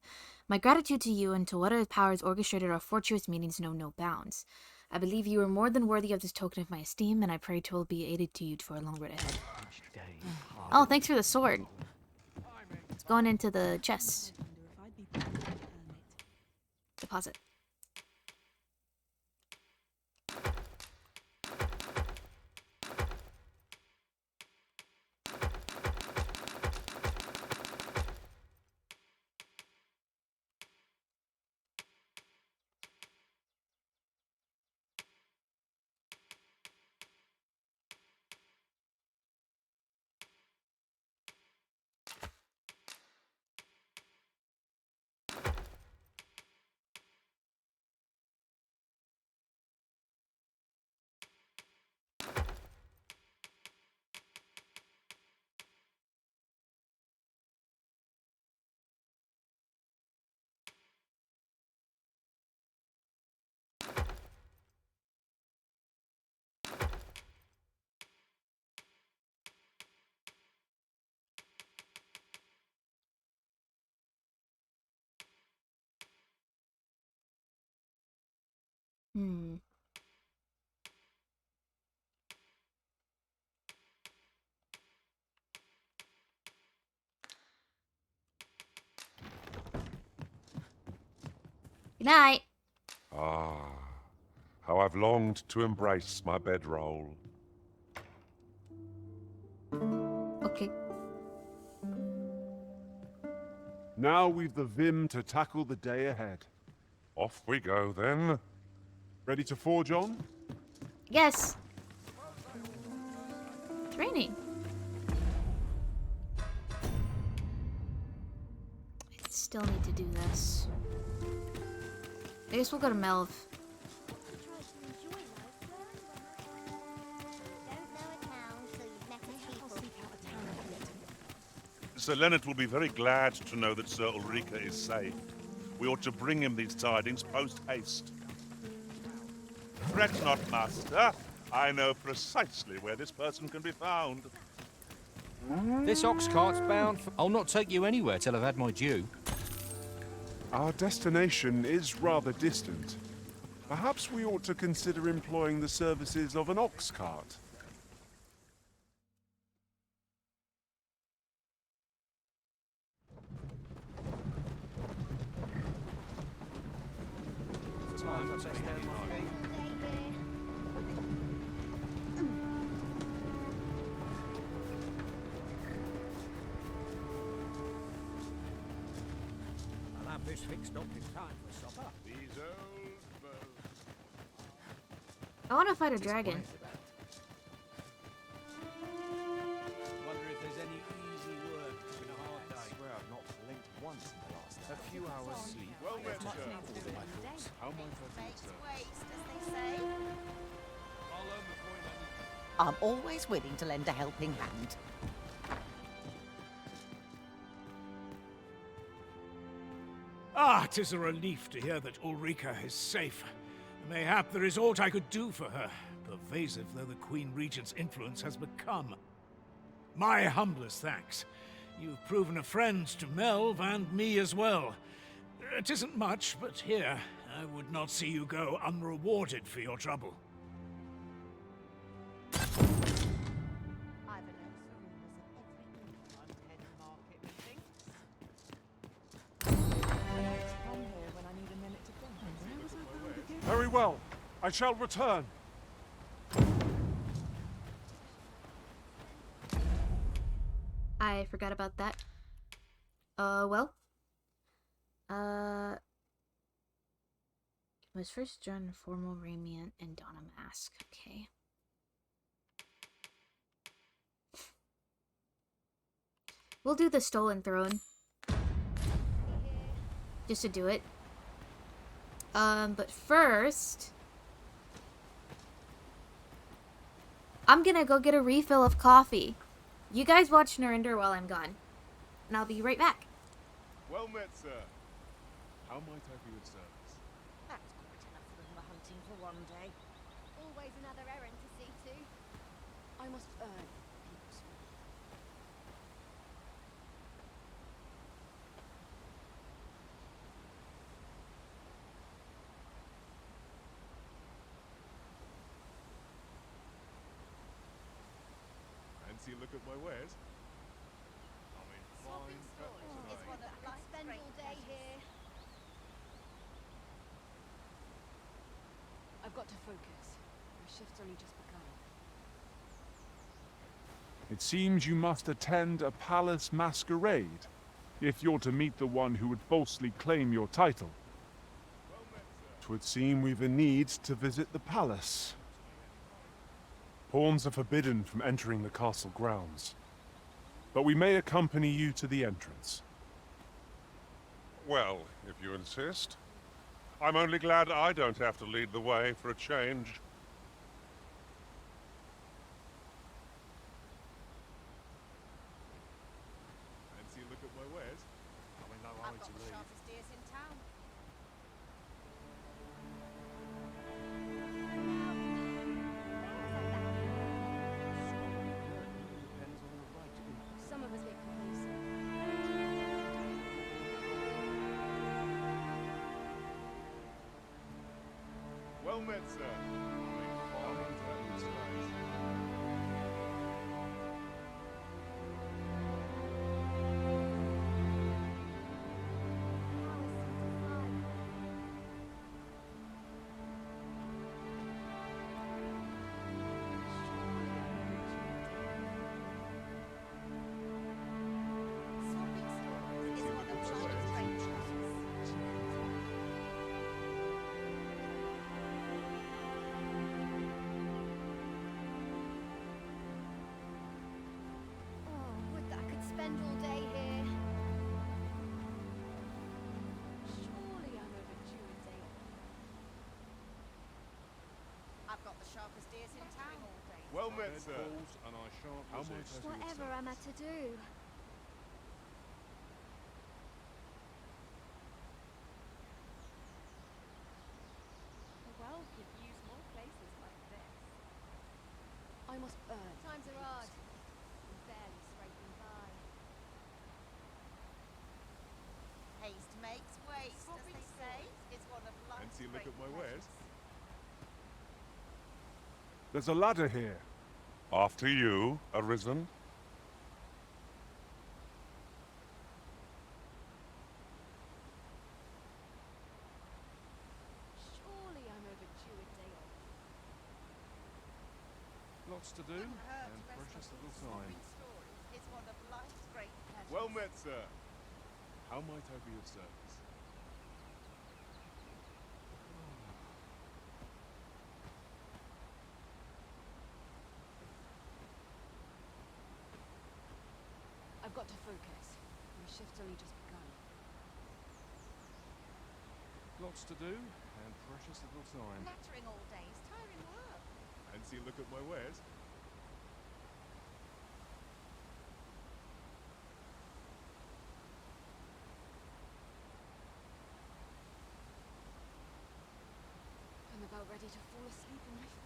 My gratitude to you and to whatever powers orchestrated our fortuitous meetings know no bounds. I believe you are more than worthy of this token of my esteem, and I pray 'twill be aided to you for a long road ahead. Oh, thanks for the sword. It's going into the chest. Deposit. Hmm. Good night. Ah, how I've longed to embrace my bedroll. Okay. Now we've the vim to tackle the day ahead. Off we go, then. Ready to forge on? Yes. It's raining. I still need to do this. I guess we'll go to Melv. Sir Leonard will be very glad to know that Sir Ulrika is saved. We ought to bring him these tidings post-haste. Fret not, master. I know precisely where this person can be found. This ox cart's bound for... I'll not take you anywhere till I've had my due. Our destination is rather distant. Perhaps we ought to consider employing the services of an ox cart. I'll have this fixed up in time for supper. These old bones. I want to fight a dragon. Wonder if there's any easy work in a hard day. I swear I've not blinked once in the last hour. A few hours sleep. Well met, sir. How mindful of you, sir? I'm always willing to lend a helping hand. Ah, 'tis a relief to hear that Ulrika is safe. Mayhap there is aught I could do for her, pervasive though the Queen Regent's influence has become. My humblest thanks. You've proven a friend to Melv and me as well. It isn't much, but here, I would not see you go unrewarded for your trouble. well. I shall return. I forgot about that. Well. Was first done formal raiment and don a mask. Okay. We'll do the stolen throne. Just to do it. But first... I'm gonna go get a refill of coffee. You guys watch Narinder while I'm gone. And I'll be right back. Well met, sir. How might I be of service? That's quite enough of them hunting for one day. Always another errand to see to. I must earn people's favor. Fancy a look at my wares? I'm in fine It's one of life's spend all day here. I've got to focus. My shift's only just begun. It seems you must attend a palace masquerade, if you're to meet the one who would falsely claim your title. 'Twould seem we've a need to visit the palace. Pawns are forbidden from entering the castle grounds, but we may accompany you to the entrance. Well, if you insist. I'm only glad I don't have to lead the way for a change. Fancy a look at my wares? I'm in no hurry to leave. Sharpest ears in town. Some of us get complacent. Well met, sir. I'm in fine terms. Oh, would that I could spend all day here. Surely I'm overdue a day off. I've got the sharpest ears in town all day. Well met, sir. And I shan't How might resist. I be of Whatever am I to do? The world could use more places like this. I must earn. Times are hard. I'm barely scraping by. Haste makes waste, as they say. It's one of life's Fancy a look great at my wares? There's a ladder here. After you, Arisen. Surely I'm overdue a day off. Lots to do, and precious little time. It's one of life's great pleasures. Well met, sir. How might I be of service? I've got to focus. My shift's only just begun. Lots to do, and precious little time. Nattering all day is tiring work. Fancy a look at my wares? I'm about ready to fall asleep in my feet.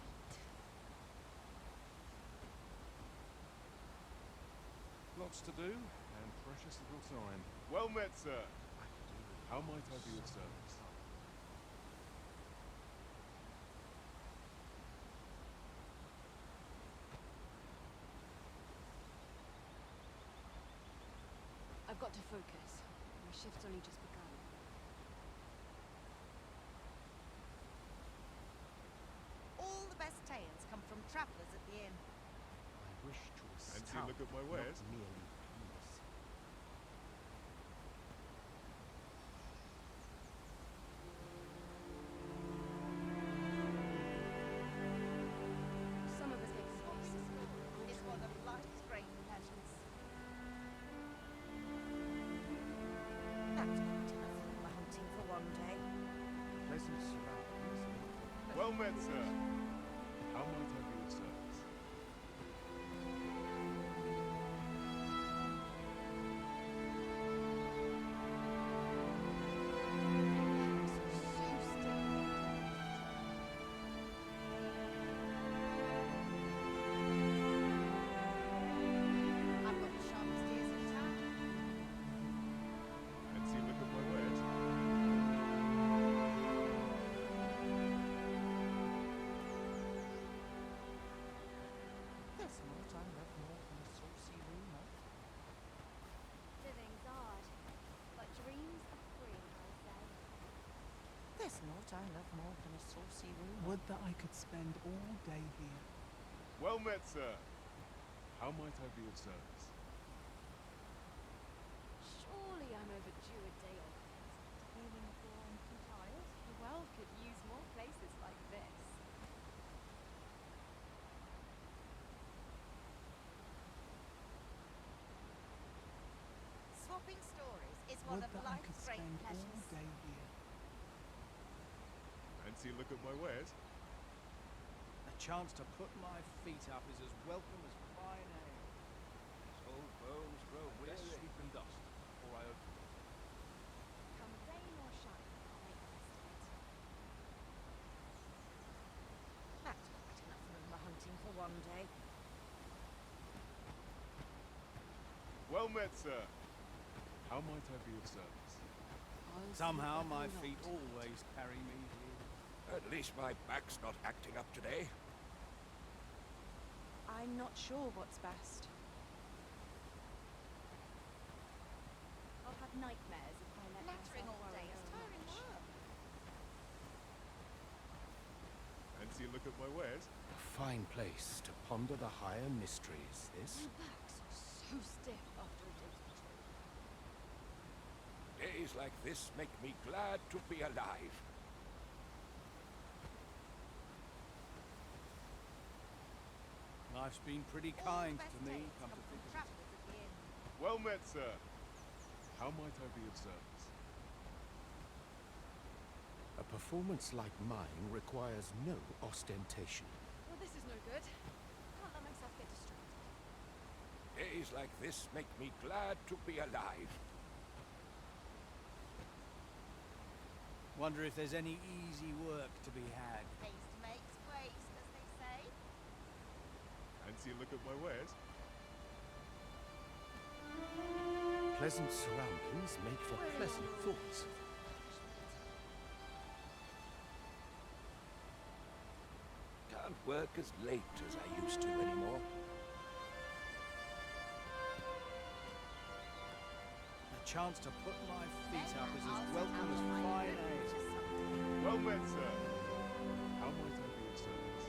Lots to do, and precious little time. Well met, sir. How might I be of service? I've got to focus. My shift's only just begun. look at my wares? Not merely peace. Some of us get spices. It's one of life's great pleasures. That's quite enough of my hunting for one day. Pleasant surroundings. Well met, sir. How might I be of service? I've got the sharpest ears in town. Fancy a look at my wares? There's not I love more than a saucy rumour. Living's hard, but dreams are free, I say. There's not I love more than a saucy rumour. Would that I could spend all day here. Well met, sir. How might I be of service? Surely I'm overdue a day or feeling warm and tired. The world could use more places like this. Swapping stories is one Would of that I could life's great spend all pleasures. day here. Fancy a look at my wares? A chance to put my feet up is as welcome as fine ale. These old bones grow weary. Best sweep and dust before I open them. Come rain or shine, I'll make the best of it. That's quite enough of my hunting for one day. Well met, sir. How might I be of service? Somehow my feet always carry me here. At least my back's not acting up today. I'm not sure what's best. I'll have nightmares if I let Nattering myself all worry day is too tiring much. work. Fancy a look at my wares? A fine place to ponder the higher mysteries, this. My back's so stiff after a day's patrol. Days like this make me glad to be alive. Life's been pretty kind to me, come to think of it. Travellers at the inn. Well met, sir. How might I be of service? A performance like mine requires no ostentation. Well, this is no good. Can't let myself get distracted. Days like this make me glad to be alive. Wonder if there's any easy work to be had. Haste makes waste, as they say. Fancy a look at my wares? Pleasant surroundings make for pleasant thoughts. Can't work as late as I used to anymore. A chance to put my feet up is as welcome as fine ale. Well met, sir. How might I be of service?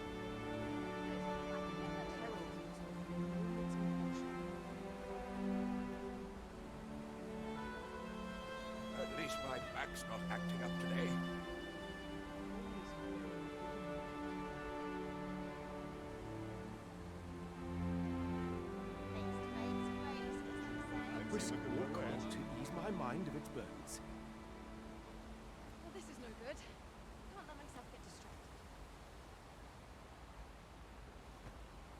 At least my back's not acting up today. A brisk walk ought to ease my mind of its burdens. Well, this is no good. Can't let myself get distracted.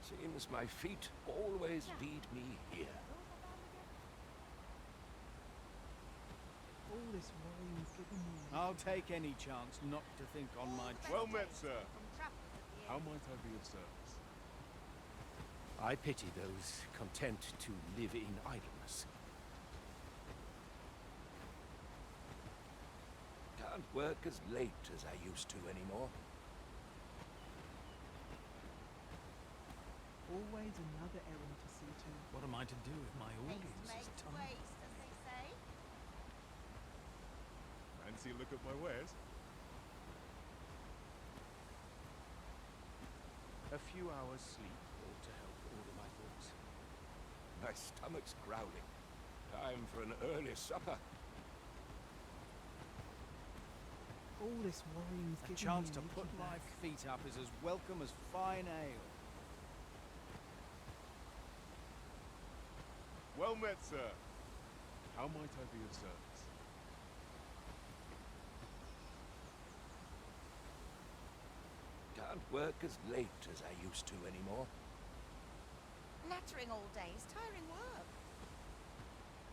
Seems my feet always lead me here. All this worrying's given me. I'll take any chance not to think on my... Well met, sir. How might I be of service? I pity those content to live in idleness. Can't work as late as I used to anymore. Always another errand to see to. What am I to do if my audience is Makes a ton? waste, as they say. Fancy a look at my wares? A few hours sleep ought to help order my thoughts. My stomach's growling. Time for an early supper. All this worrying's A giving chance me to an put achy my back. feet up is as welcome as fine ale. Well met, sir. How might I be of service? Can't work as late as I used to anymore. Nattering all day is tiring work.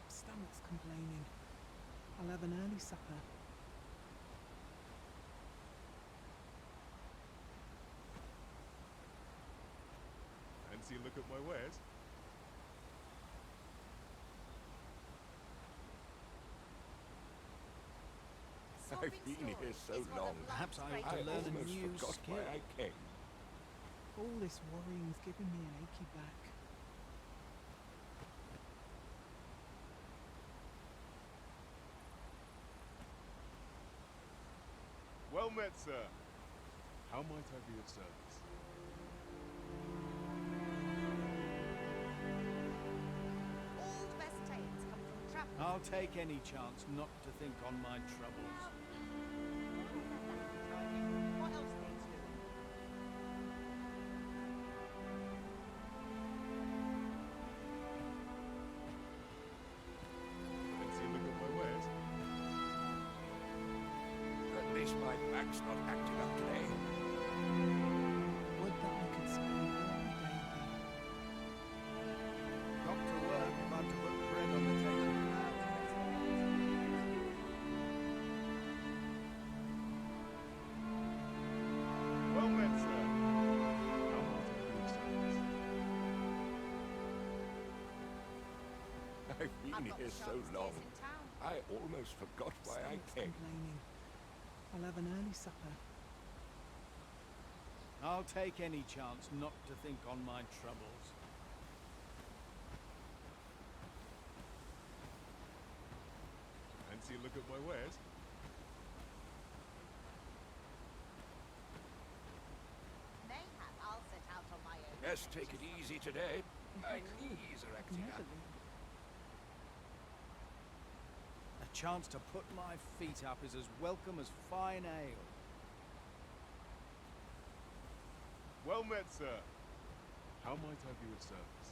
Stomach's complaining. I'll have an early supper. Fancy a look at my wares? I've been here so long. Perhaps I ought to learn a almost new forgot skill. why I came. All this worrying's giving me an achy back. Well met, sir. How might I be of service? All the best tales come from travelers. I'll take any chance not to think on my troubles. What else needs doing? Fancy a look at my wares? At least my back's not acting up today. Would that I could spend all day here. Got to work if I'm to put bread on the table. Well met, sir. How might I be of service? I've been here so long. I almost forgot why I Stomach's came. complaining. I'll have an early supper. I'll take any chance not to think on my troubles. Fancy a look at my wares? Mayhap I'll set out on my own. Best take it easy today. My knees are acting up. A chance to put my feet up is as welcome as fine ale. Well met, sir. How might I be of service?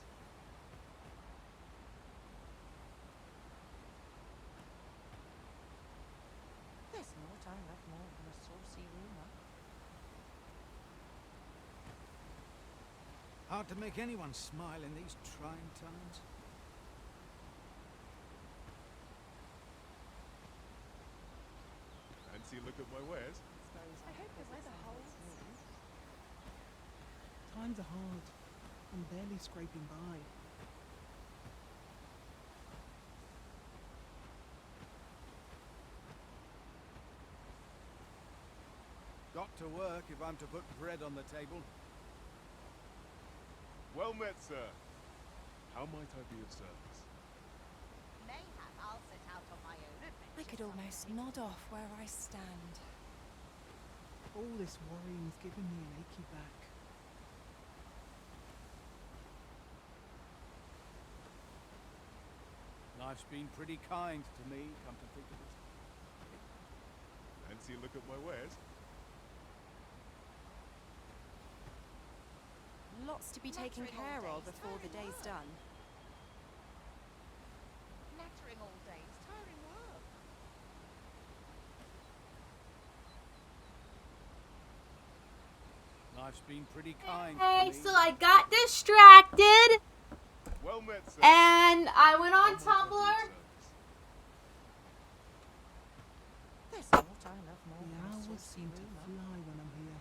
There's naught I love more than a saucy rumour. Hard to make anyone smile in these trying times. Fancy a look at my wares? I hope the weather holds. Times are hard. I'm barely scraping by. Got to work if I'm to put bread on the table. Well met, sir. How might I be of service? Mayhap I'll set out on my own adventure. I could almost nod off where I stand. All this worrying's giving me an achy back. Life's been pretty kind to me, come to think of it. Fancy a look at my wares? Lots to be taken care of before the day's done. Nattering all day is tiring work. Life's been pretty kind Hey, to me. so I got distracted Well met, sir. and I went on Tumblr. There's naught I love more The than a hours saucy seem to rumour. fly when I'm here.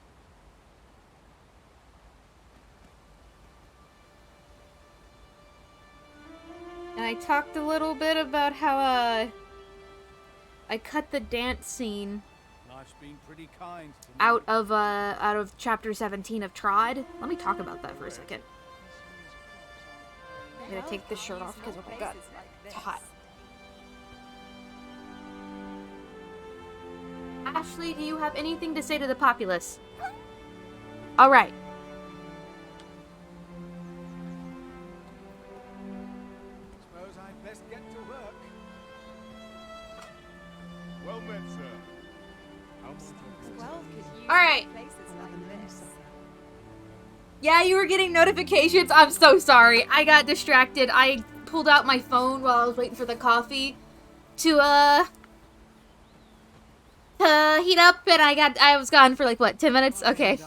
And I talked a little bit about how I cut the dance scene Life's been pretty kind to me. out of chapter 17 of Trod. Let me talk about that for a second. I'm gonna take this shirt off because oh my god, it's hot. Ashley, do you have anything to say to the populace? All right. met, sir. How might I be? Well, could use All right. more places like this. Yeah, you were getting notifications. I'm so sorry. I got distracted. I pulled out my phone while I was waiting for the coffee to heat up, and I was gone for like what, 10 minutes? Okay.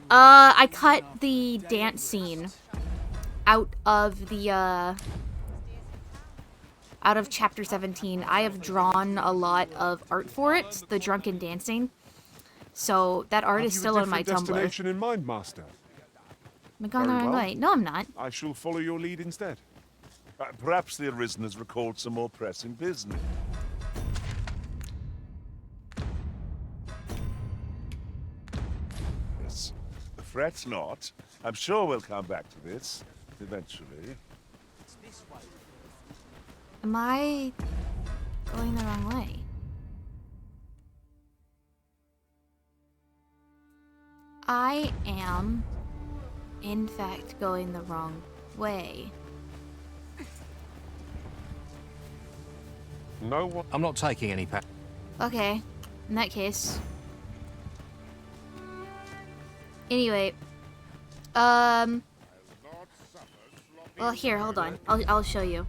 I cut the dance scene out of the out of chapter 17. I have drawn a lot of art for it, the drunken dancing. So that art is still on my Tumblr. Destination in mind, Master. Am I going the Very wrong well. way? No, I'm not. I shall follow your lead instead. Perhaps the Arisen has recalled some more pressing business. Yes. Fret not. I'm sure we'll come back to this eventually. Am I going the wrong way? I am, in fact, going the wrong way. No one. I'm not taking any pa- Okay, in that case. Anyway, well, here, hold on. I'll show you.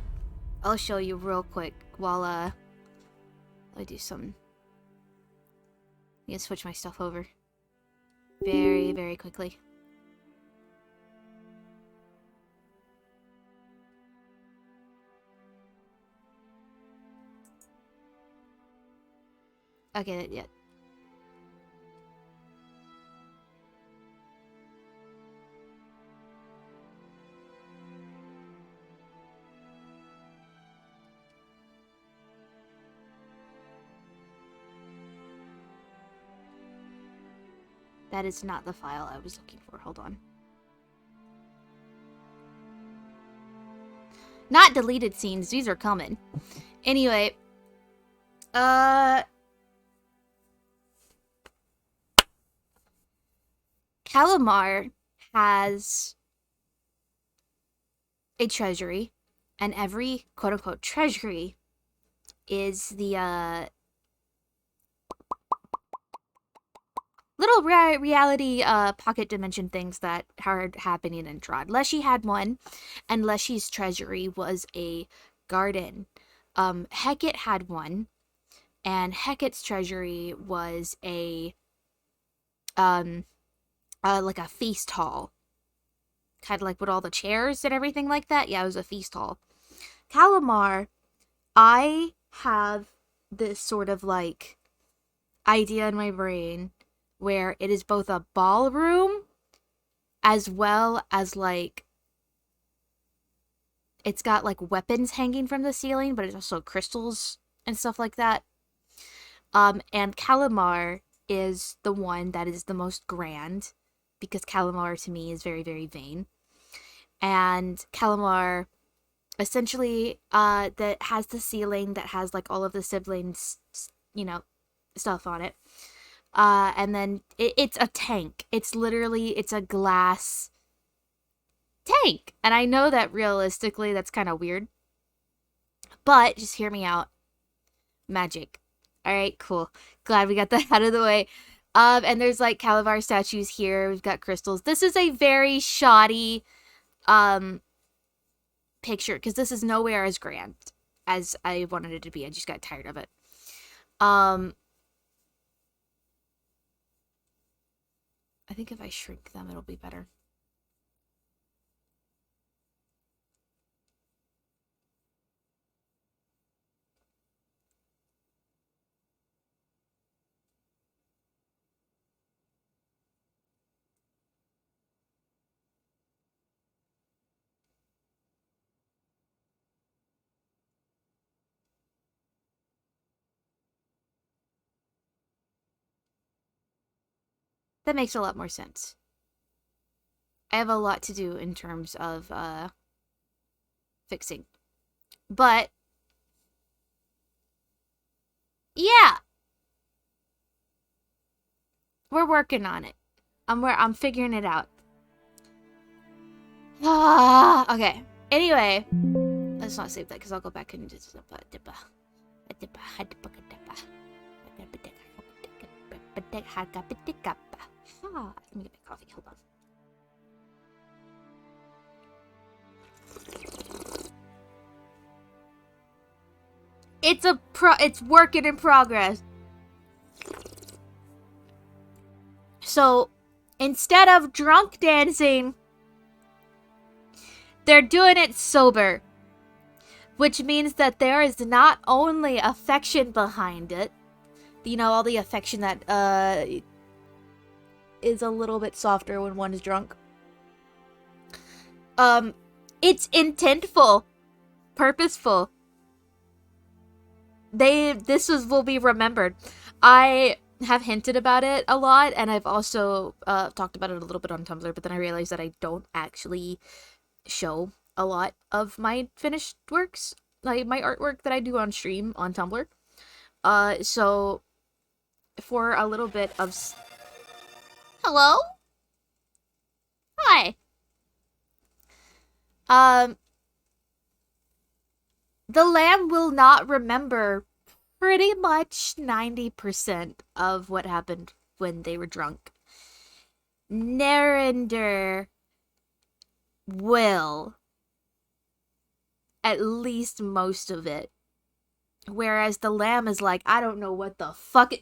I'll show you real quick while I do something. I'm gonna switch my stuff over. Very, very quickly. Okay, yeah. That is not the file I was looking for. Hold on. Not deleted scenes. These are coming. Anyway. Calamar has a treasury. And every quote-unquote treasury is the, little reality pocket dimension things that are happening in Trod. Leshy had one, and Leshy's treasury was a garden. Hecate had one, and Hecate's treasury was a like a feast hall. Kind of like with all the chairs and everything like that. Yeah, it was a feast hall. Calamar, I have this sort of like idea in my brain where it is both a ballroom as well as like it's got like weapons hanging from the ceiling, but it's also crystals and stuff like that. And Calamar is the one that is the most grand because Calamar to me is very, very vain. And Calamar essentially that has the ceiling that has like all of the siblings, you know, stuff on it. And then it's a tank. It's a glass tank. And I know that realistically that's kind of weird. But just hear me out. Magic. Alright, cool. Glad we got that out of the way. And there's like Calabar statues here. We've got crystals. This is a very shoddy picture because this is nowhere as grand as I wanted it to be. I just got tired of it. I think if I shrink them, it'll be better. That makes a lot more sense. I have a lot to do in terms of fixing. But yeah. We're working on it. I'm figuring it out. Okay. Anyway, let's not save that because I'll go back and just Let me get my coffee. Hold on. It's working in progress. So, instead of drunk dancing, they're doing it sober. Which means that there is not only affection behind it, you know, all the affection that is a little bit softer when one is drunk. It's intentful, purposeful. Will be remembered. I have hinted about it a lot, and I've also talked about it a little bit on Tumblr, but then I realized that I don't actually show a lot of my finished works, like my artwork that I do on stream on Tumblr. So for a little bit of hello? Hi. The lamb will not remember pretty much 90% of what happened when they were drunk. Narinder will. At least most of it. Whereas the lamb is like, I don't know what the fuck.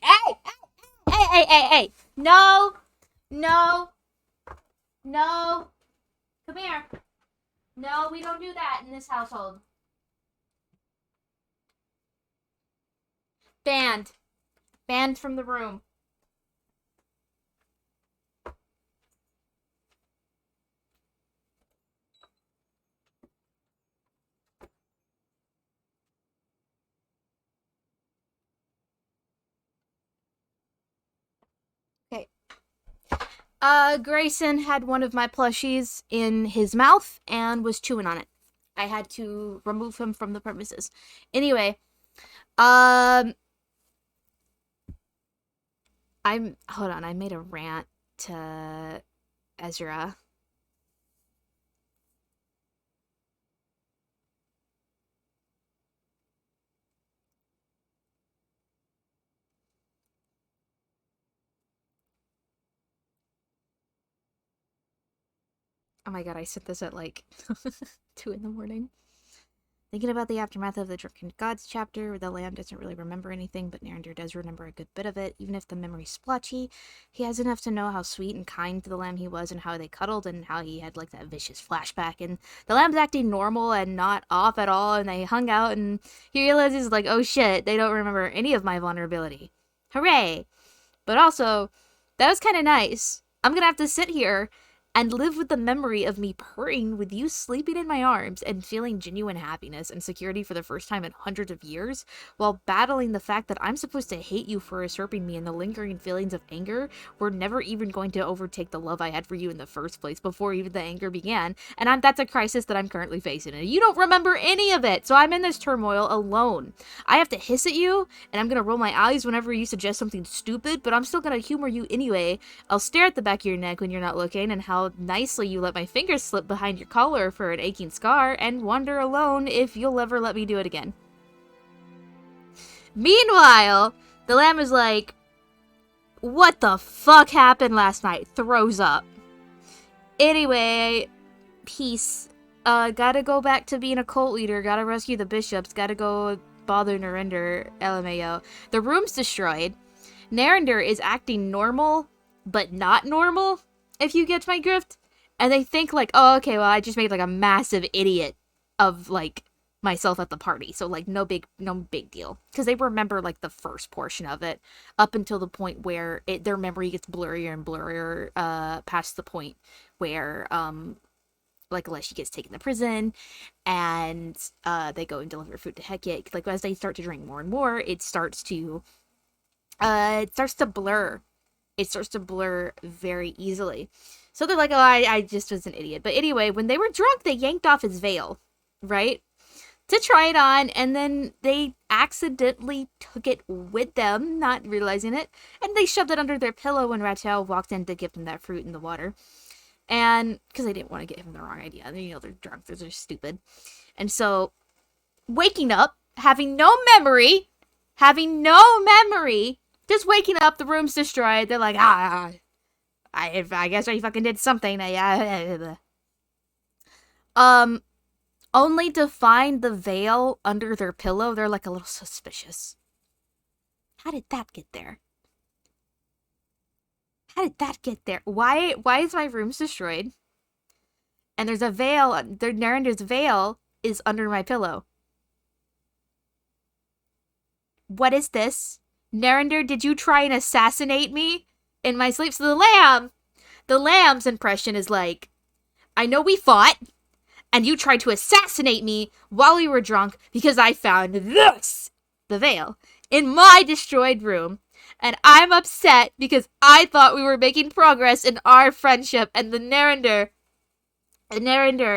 Hey! No! Come here. No, we don't do that in this household. Banned. Banned from the room. Okay. Grayson had one of my plushies in his mouth and was chewing on it. I had to remove him from the premises. Anyway, hold on, I made a rant to Ezra. Oh my god, I sent this at like 2 in the morning. Thinking about the aftermath of the Drunken Gods chapter, where the lamb doesn't really remember anything, but Narinder does remember a good bit of it. Even if the memory's splotchy, he has enough to know how sweet and kind to the lamb he was, and how they cuddled, and how he had like that vicious flashback, and the lamb's acting normal and not off at all, and they hung out, and he realizes like, oh shit, they don't remember any of my vulnerability. Hooray! But also, that was kind of nice. I'm gonna have to sit here and live with the memory of me purring with you sleeping in my arms and feeling genuine happiness and security for the first time in hundreds of years, while battling the fact that I'm supposed to hate you for usurping me, and the lingering feelings of anger were never even going to overtake the love I had for you in the first place before even the anger began, and that's a crisis that I'm currently facing, and you don't remember any of it, so I'm in this turmoil alone. I have to hiss at you, and I'm gonna roll my eyes whenever you suggest something stupid, but I'm still gonna humor you anyway. I'll stare at the back of your neck when you're not looking, and how nicely you let my fingers slip behind your collar for an aching scar, and wonder alone if you'll ever let me do it again. Meanwhile, the lamb is like, what the fuck happened last night? Throws up. Anyway, peace. Gotta go back to being a cult leader, gotta rescue the bishops, gotta go bother Narinder, LMAO. The room's destroyed. Narinder is acting normal, but not normal, if you get my drift. And they think like, oh, okay, well, I just made like a massive idiot of like myself at the party. So like no big deal. Because they remember like the first portion of it up until the point where their memory gets blurrier and blurrier past the point where like Leshy gets taken to prison and they go and deliver food to Hecate. Like as they start to drink more and more, it starts to blur. It starts to blur very easily. So they're like, oh, I just was an idiot. But anyway, when they were drunk, they yanked off his veil, right? To try it on, and then they accidentally took it with them, not realizing it, and they shoved it under their pillow when Rachel walked in to give them that fruit in the water. And, because they didn't want to give him the wrong idea. You know, they're drunk, they're stupid. And so, waking up, having no memory Just waking up, the room's destroyed. They're like, I guess I fucking did something. Only to find the veil under their pillow, they're like a little suspicious. How did that get there? How did that get there? Why is my room destroyed? And there's a veil, Narender's veil is under my pillow. What is this? Narender, did you try and assassinate me in my sleep? So the lamb's impression is like, I know we fought, and you tried to assassinate me while we were drunk because I found this, the veil, in my destroyed room. And I'm upset because I thought we were making progress in our friendship, and the Narender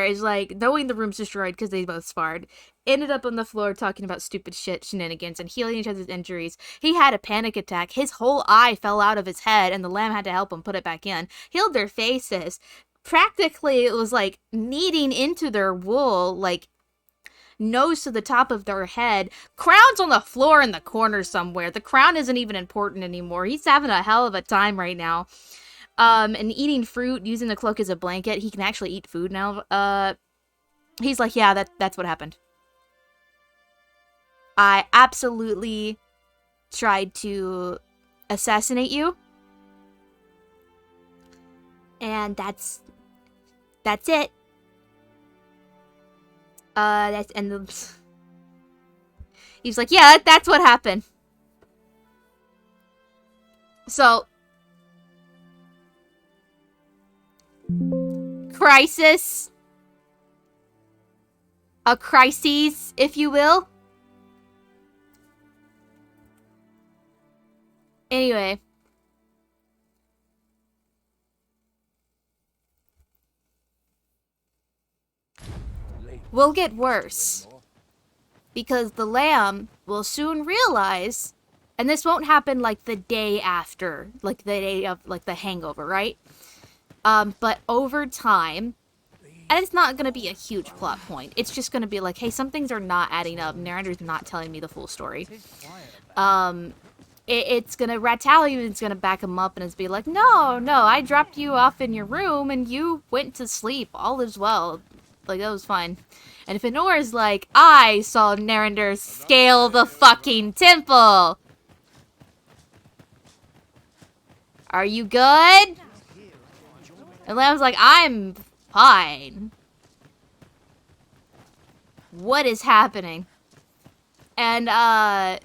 is like, knowing the room's destroyed because they both sparred, ended up on the floor talking about stupid shit shenanigans and healing each other's injuries. He had a panic attack. His whole eye fell out of his head, and the lamb had to help him put it back in. Healed their faces. Practically, it was like kneading into their wool, like nose to the top of their head. Crown's on the floor in the corner somewhere. The crown isn't even important anymore. He's having a hell of a time right now. And eating fruit, using the cloak as a blanket. He can actually eat food now. He's like, yeah, that's what happened. I absolutely tried to assassinate you. And that's it. He's like, yeah, that's what happened. So, crisis. A crisis, if you will. Anyway. Will get worse. Because the lamb will soon realize, and this won't happen like the day after, like the day of like the hangover, right? But over time, and it's not gonna be a huge plot point. It's just gonna be like, hey, some things are not adding up. Narender's not telling me the full story. It's gonna Rattalian's gonna back him up and it's be like, no, I dropped you off in your room and you went to sleep. All is well. Like, that was fine. And if Enora's like, I saw Narender scale the fucking temple. Are you good? And Lamb's like, I'm fine. What is happening? And, oh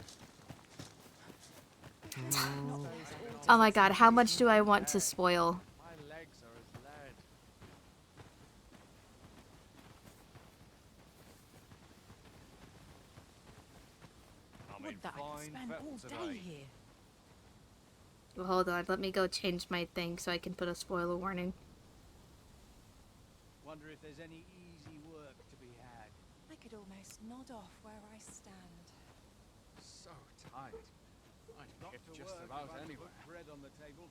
my god, how much do I want to spoil? Would that I could spend all day here. Well, hold on, let me go change my thing so I can put a spoiler warning. Wonder if there's any easy work to be had. I could almost nod off where I stand. So tight. I'd get just about anywhere. Bread on the table.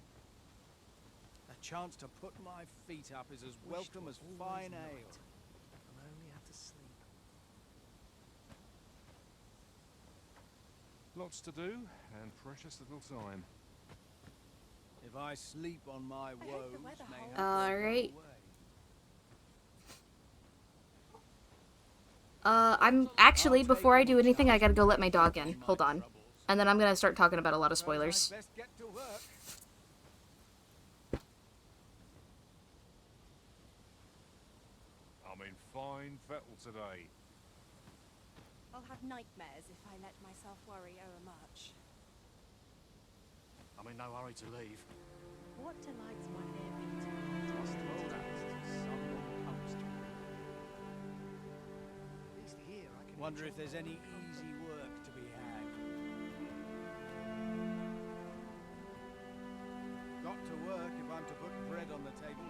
A chance to put my feet up is as welcome as fine ale. I'll only have to sleep. Lots to do, and precious little time. If I sleep on my woes, Alright. I'm actually, before I do anything, I gotta go let my dog in. Hold on. And then I'm gonna start talking about a lot of spoilers. I'm in fine fettle today. I'll have nightmares if I let myself worry overmuch. I'm in no hurry to leave. What delights my ear beat? Trust the someone comes to me. At least here I can wonder if there's any easy work to be had. Got to work if I'm to put bread on the table.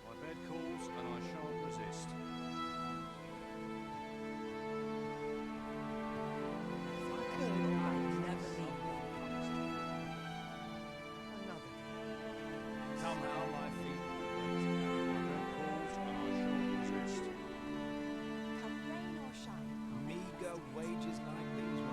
My bed calls and I shan't resist. Somehow my feet Come rain or shine. meager wages like these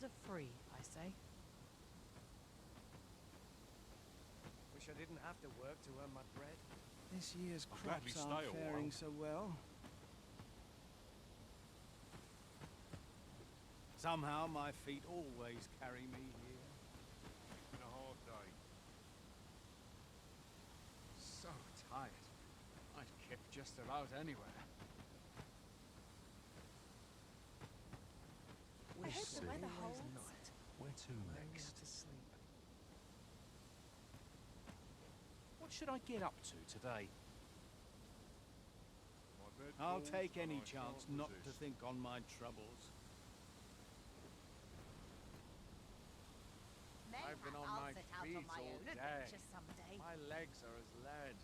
are free, I say. Wish I didn't have to work to earn my bread. This year's I'll gladly crops stay aren't a while. faring so well. Somehow my feet always carry me here. It's been a hard day. So tired. I'd kick just about anywhere. I hope the weather holds. Where to next? To sleep. What should I get up to today? I'll take any chance not to think on my troubles. I've been on my feet all day. My legs are as lead.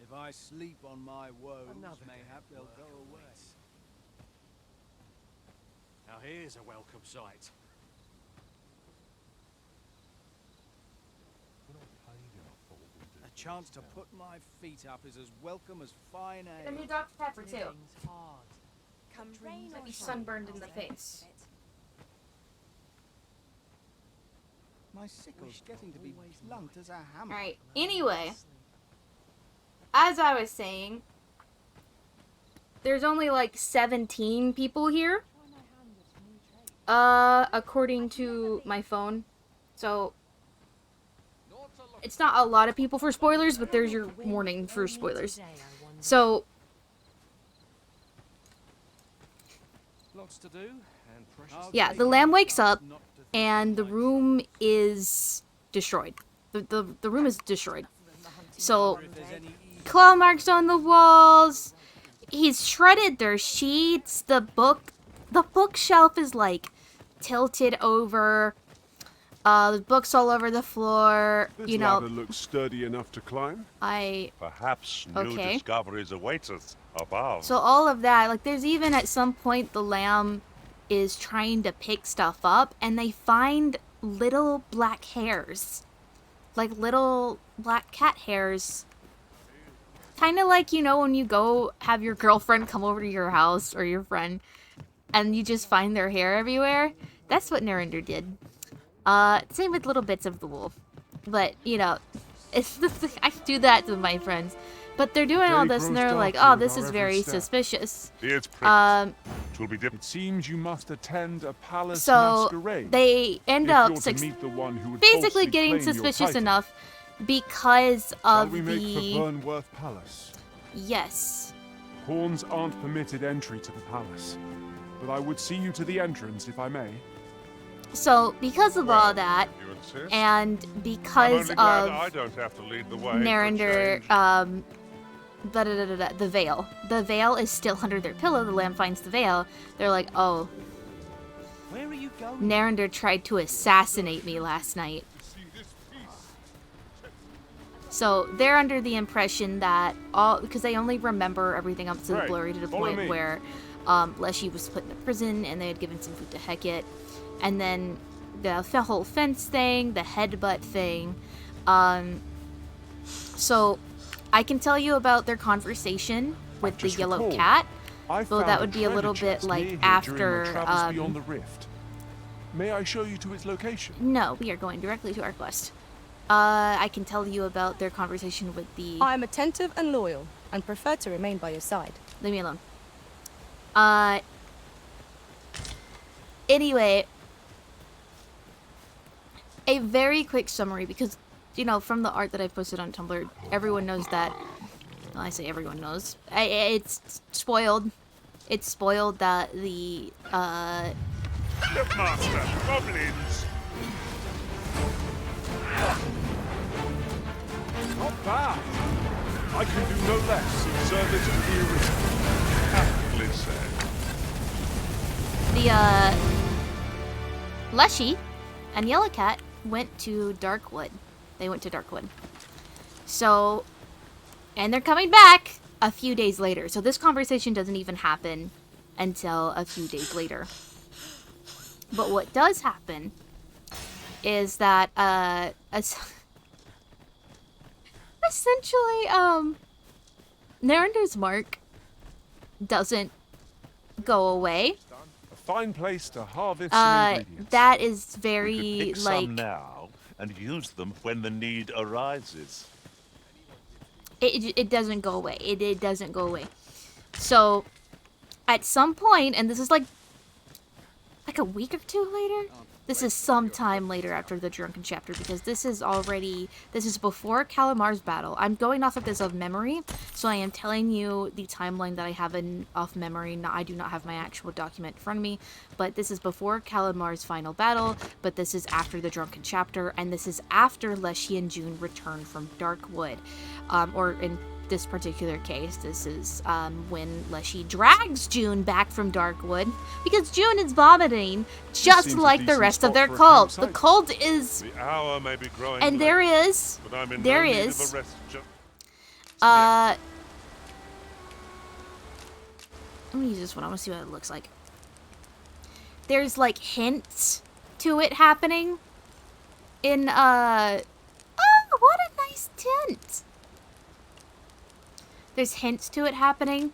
If I sleep on my woes, mayhap they'll go away. Now here's a welcome sight. A chance to put my feet up is as welcome as fine ale. And a new Dr. Pepper too. Living's hard. Come rain or Be shine, sunburned in I'll the say. face. My sickle's getting to be blunt as a hammer. Alright, anyway. As I was saying, there's only like 17 people here. According to my phone. So, it's not a lot of people for spoilers, but there's your warning for spoilers. So, Lots to do, and precious. yeah, the lamb wakes up, and the room is destroyed. The room is destroyed. So, claw marks on the walls. He's shredded their sheets. The bookshelf is like tilted over. The books all over the floor. This You know, ladder looks sturdy enough to climb. Perhaps new Okay. discoveries await us above. So all of that, like there's even at some point the lamb is trying to pick stuff up and they find little black hairs. Like little black cat hairs. Kind of like, you know, when you go have your girlfriend come over to your house or your friend and you just find their hair everywhere. That's what Narinder did. Same with little bits of the wolf. But, you know, I do that to my friends. But they're doing all this and they're like, oh, this is very suspicious. It's pretty. It seems you must attend a palace So masquerade. they end if up you're to meet the one who would basically falsely getting claim your suspicious title. enough because Shall of we make for the... Burnworth Palace? Yes. Pawns aren't permitted entry to the palace, but I would see you to the entrance if I may. So, because of all that, You insist? and I'm because only glad of I don't have to lead the way. Narinder, the veil. The veil is still under their pillow. The lamb finds the veil. They're like, oh, Where are you going? Narinder tried to assassinate me last night. So they're under the impression that because they only remember everything up to the Right, blurry to the follow point me. where Leshy was put in a prison and they had given some food to Hecate, and then the whole fence thing, the headbutt thing. So I can tell you about their conversation with the Just yellow recalled, cat. I Though found that would be a treasure little bit chest near like here after. during my travels beyond the rift. May I show you to its location? No, we are going directly to our quest. I can tell you about their conversation with the... I am attentive and loyal, and prefer to remain by your side. Leave me alone. Anyway, a very quick summary, because, you know, from the art that I posted on Tumblr, everyone knows that... Well, I say everyone knows. It's spoiled. It's spoiled that the, Master, goblins! Not bad. I can do no less in service of the original. Aptly said. Leshy and Yellowcat went to Darkwood. They went to Darkwood. So, and they're coming back a few days later. So this conversation doesn't even happen until a few days later. But what does happen is that, essentially, Narender's mark doesn't go away. fine place to harvest some ingredients. that is We very, could pick like... some now and use them when the need arises. It doesn't go away. It doesn't go away. So, at some point, and this is like a week or two later? This is some time later after the Drunken chapter, because this is before Calamar's battle. I'm going off of this of memory, so I am telling you the timeline that I have off memory. I do not have my actual document in front of me, but this is before Calamar's final battle, but this is after the Drunken chapter, and this is after Leshy and June return from Darkwood. Or in this particular case, this is when Leshy drags June back from Darkwood, because June is vomiting just like the rest of their cult. The cult is... The hour may be growing and late, there is... but I'm in there no need is... of a rest let me use this one. I want to see what it looks like. There's, like, hints to it happening in, oh, what a nice tint! There's hints to it happening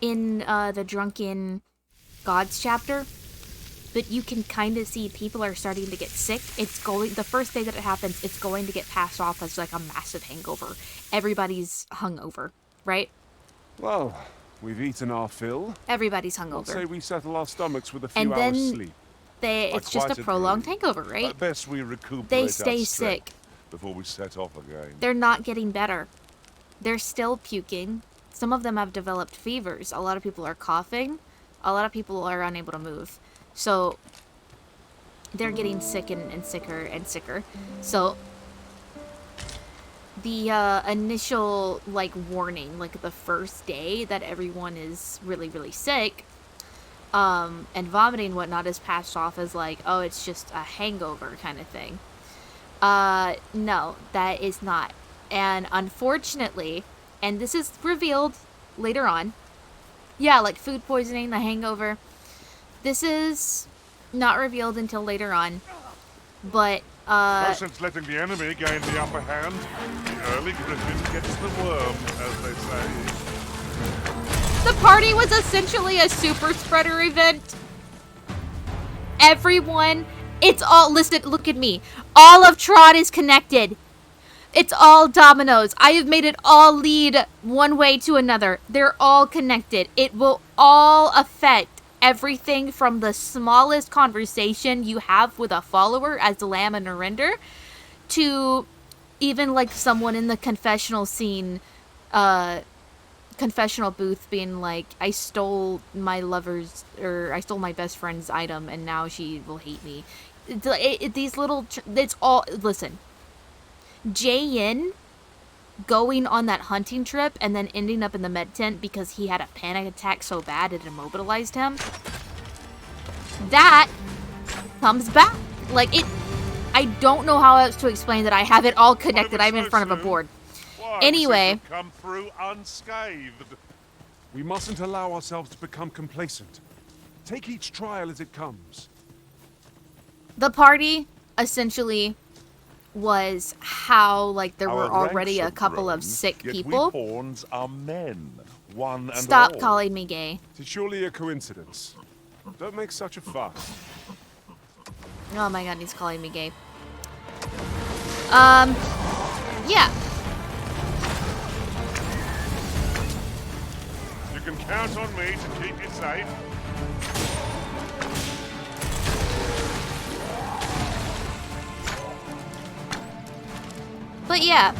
in the Drunken Gods chapter, but you can kind of see people are starting to get sick. The first day that it happens, it's going to get passed off as like a massive hangover. Everybody's hungover, right? Well, we've eaten our fill. Everybody's hungover. Let's say we settle our stomachs with a few and then hours sleep. It's just a prolonged hangover, right? At best we recuperate They our stay strength sick. before we set off again. They're not getting better. They're still puking. Some of them have developed fevers. A lot of people are coughing. A lot of people are unable to move. So, they're getting sick and sicker and sicker. So, the initial, like, warning, like, the first day that everyone is really, really sick, and vomiting and whatnot is passed off as, like, oh, it's just a hangover kind of thing. No, that is not. And unfortunately, and this is revealed later on, yeah, like food poisoning, the hangover, this is not revealed until later on, but, No sense letting the enemy gain the upper hand. The early griffin gets the worm, as they say. the party was essentially a super spreader event. Everyone, it's all, listen, look at me. All of Trot is connected. It's all dominoes. I have made it all lead one way to another. They're all connected. It will all affect everything from the smallest conversation you have with a follower as Lamb and Narinder to even like someone in the confessional scene, confessional booth being like, I stole my best friend's item and now she will hate me. These little, it's all, listen. Jae-in going on that hunting trip and then ending up in the med tent because he had a panic attack so bad it immobilized him. That comes back. Like, it... I don't know how else to explain that I have it all connected. I'm in front of a board. Anyway. Come through unscathed. We mustn't allow ourselves to become complacent. Take each trial as it comes. The party, essentially, was how, like, there were Our already a ranks couple have of grown, sick yet people. We pawns are men, one and Stop all. calling me gay. It's surely a coincidence. Don't make such a fuss. Oh my god, he's calling me gay. Yeah. You can count on me to keep you safe. But yeah,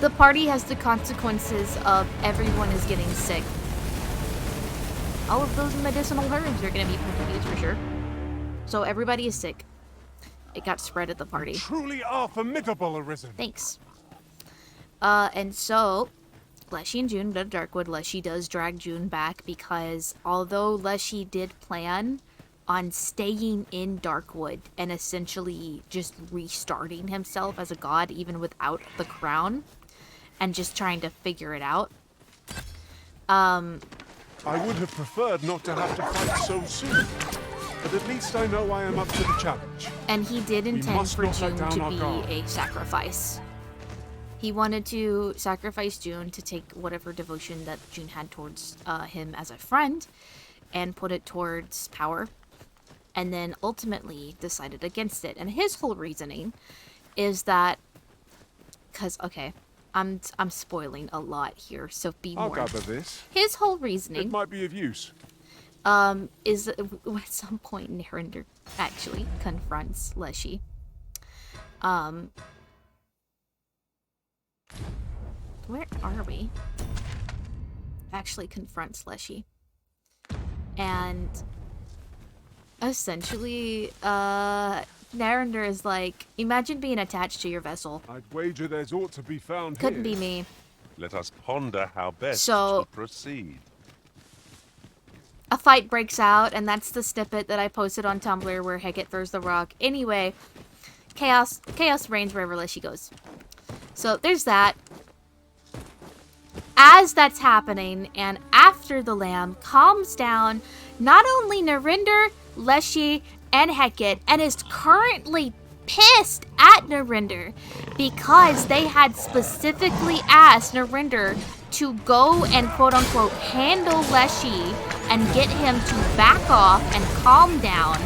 the party has the consequences of everyone is getting sick. All of those medicinal herbs are going to be put to use for sure. So everybody is sick. It got spread at the party. You truly are formidable, Arisen. Thanks. And so, Leshy and June go to Darkwood. Leshy does drag June back because although Leshy did plan on staying in Darkwood and essentially just restarting himself as a god even without the crown and just trying to figure it out. I would have preferred not to have to fight so soon, but at least I know I am up to the challenge. And he did intend for June to be guard. a sacrifice. He wanted to sacrifice June to take whatever devotion that June had towards him as a friend and put it towards power, and then ultimately decided against it. And his whole reasoning is that, because, okay, I'm spoiling a lot here, so be I'll more. gather this. His whole reasoning... It might be of use. Is at some point Narinder actually confronts Leshy. Where are we? Actually confronts Leshy. And essentially, Narinder is like, imagine being attached to your vessel. I'd wager there's ought to be found Couldn't here. be me. Let us ponder how best So- to proceed. A fight breaks out, and that's the snippet that I posted on Tumblr where Hecate throws the rock. Anyway, chaos reigns wherever Leshy goes. So there's that. As that's happening, and after the lamb calms down, not only Narinder, Leshy, and Hecate, and is currently pissed at Narinder because they had specifically asked Narinder to go and quote-unquote handle Leshy and get him to back off and calm down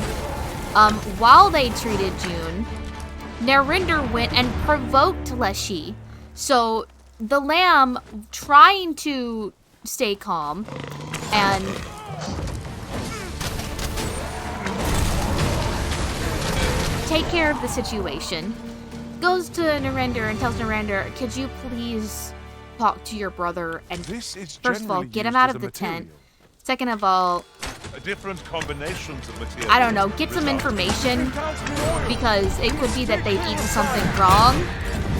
while they treated June. Narinder went and provoked Leshy. So the lamb, trying to stay calm and take care of the situation, goes to Narinder and tells Narinder, could you please talk to your brother and first of all, get him out of the tent. Second of all, Different combinations of material. I don't know, get some information, because it could be that they've eaten something wrong.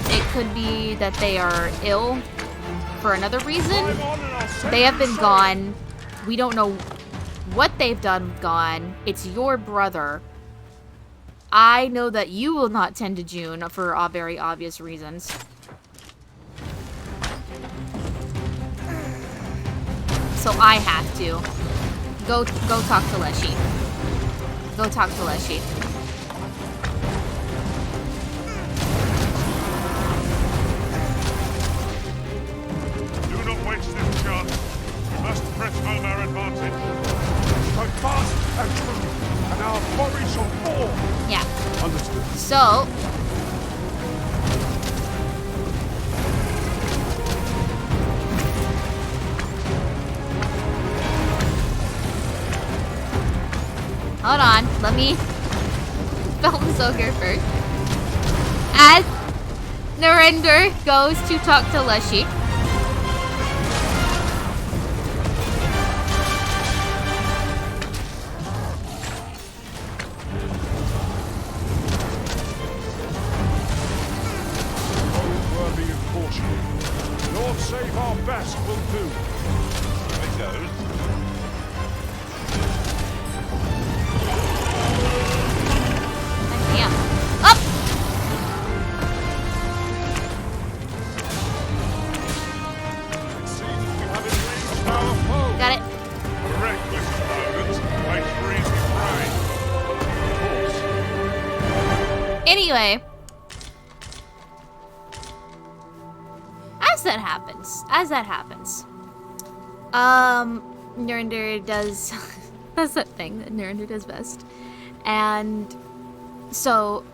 It could be that they are ill for another reason. They have been gone. We don't know what they've done gone. It's your brother. I know that you will not tend to June for very obvious reasons. So I have to. Go talk to Leshy. Go talk to Leshy. Do not waste this chance. We must press home our advantage. Fight fast and true, and our quarry shall fall. Yeah. Understood. So, hold on, let me spell this ogre first. As Narinder goes to talk to Leshy. Worthy of caution. Lord save our best will do. Here it goes. Damn. Up! Got it. Reckless opponents by freezing rain. Anyway. As that happens. Narinder does that's that thing that Narinder does best. And so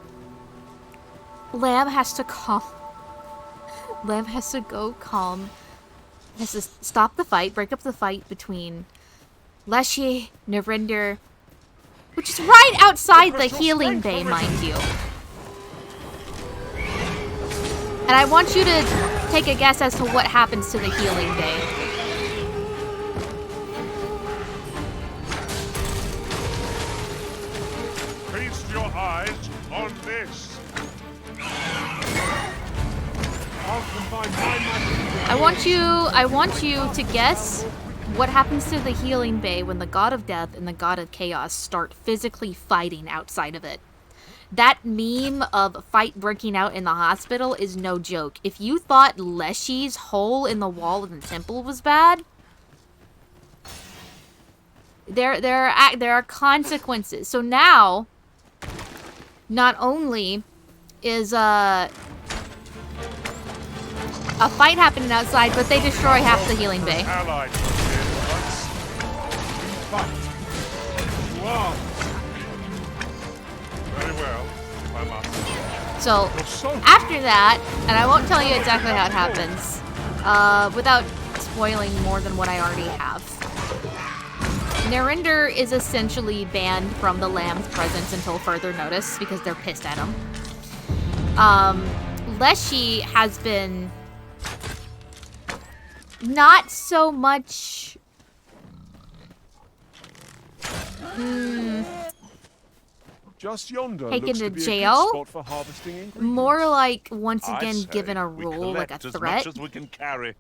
Lamb has to go calm. Has to stop the fight, break up the fight between Leshy, Narinder, which is right outside the healing bay, mind you. And I want you to take a guess as to what happens to the healing bay. Feast your eyes on this. I'll combine my magic. I want you to guess what happens to the healing bay when the god of death and the god of chaos start physically fighting outside of it. That meme of fight breaking out in the hospital is no joke. If you thought Leshy's hole in the wall of the temple was bad, there are consequences. So now, not only is a fight happening outside, but they destroy half the healing bay. Allied. Fight. are. Very well, I must. So, after that, and I won't tell you exactly how it happens, without spoiling more than what I already have. Narinder is essentially banned from the Lamb's presence until further notice because they're pissed at him. Leshy has been not so much Just yonder taken looks to to be a jail. good spot for harvesting ingredients. More like once I again say given a we rule, like a collect threat. as much as we can carry.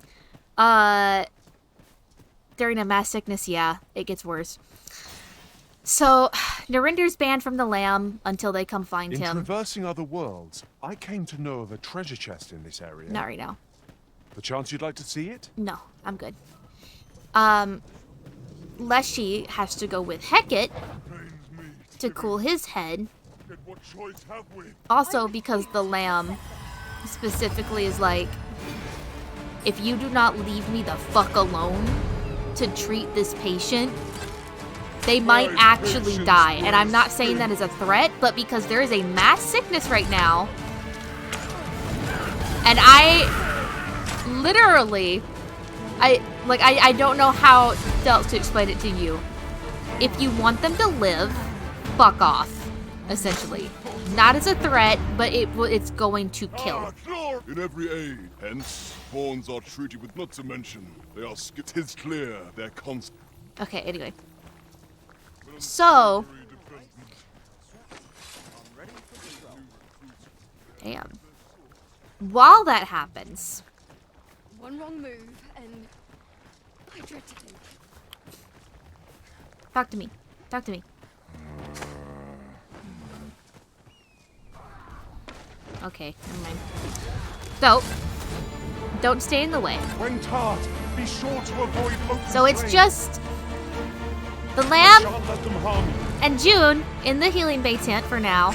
During a mass sickness, yeah, it gets worse. So, Narinder's banned from the Lamb until they come find In him. traversing other worlds, I came to know of a treasure chest in this area. Not right now. The chance you'd like to see it? No, I'm good. Leshy has to go with Hecate to cool his head. What choice have we? Also, because the Lamb specifically is like, if you do not leave me the fuck alone to treat this patient, they might actually die. And I'm not saying that as a threat, but because there is a mass sickness right now. And I literally, I don't know how else to explain it to you. If you want them to live, fuck off, essentially. Not as a threat, but it's going to kill. In every aid, hence, pawns are treated with not to mention. They are tis clear, they're constant. Okay, anyway. So, damn. While that happens, One wrong move, and I dread to think. talk to me. Talk to me. Okay, never mind. So, don't stay in the way. When tart, be sure to avoid open So it's flame. just the Lamb Shan't let them harm you. and June in the healing bay tent for now.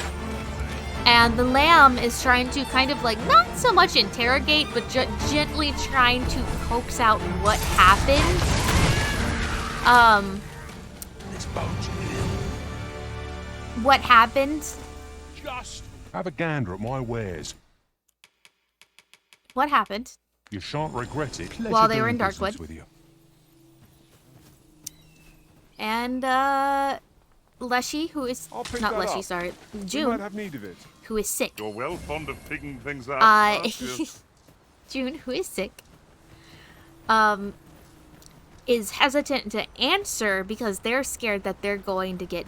And the Lamb is trying to kind of like, not so much interrogate, but gently trying to coax out what happened. What happened? Just have a gander at my wares. What happened? You shan't regret it. While they were in Pleasure doing business Darkwood. with you. And, Leshy, who is... pick Not that Leshy, up. sorry. We June. might have need of it. Who is sick. You're well fond of picking things up. aren't you? June, who is sick, is hesitant to answer because they're scared that they're going to get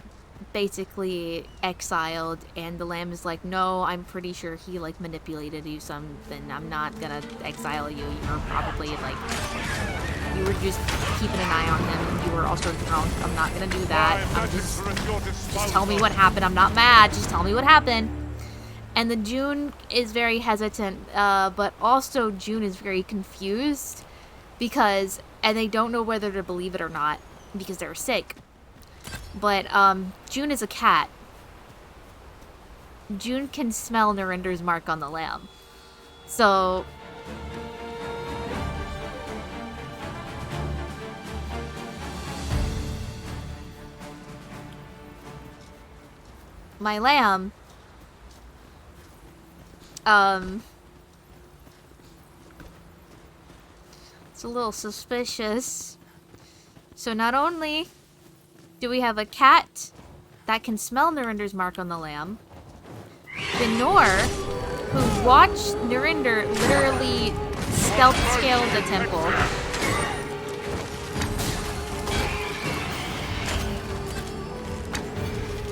basically exiled, and the Lamb is like, no, I'm pretty sure he like manipulated you something. I'm not gonna exile you. You're probably like, you were just keeping an eye on him, and you were also drunk. I'm not gonna do that. Just tell me what happened. I'm not mad. Just tell me what happened. And then June is very hesitant, but also June is very confused because, and they don't know whether to believe it or not because they're sick. But June is a cat. June can smell Narinder's mark on the Lamb. So my Lamb it's a little suspicious. So not only do we have a cat that can smell Narinder's mark on the Lamb, Benor, who watched Narinder literally stealth scale the temple,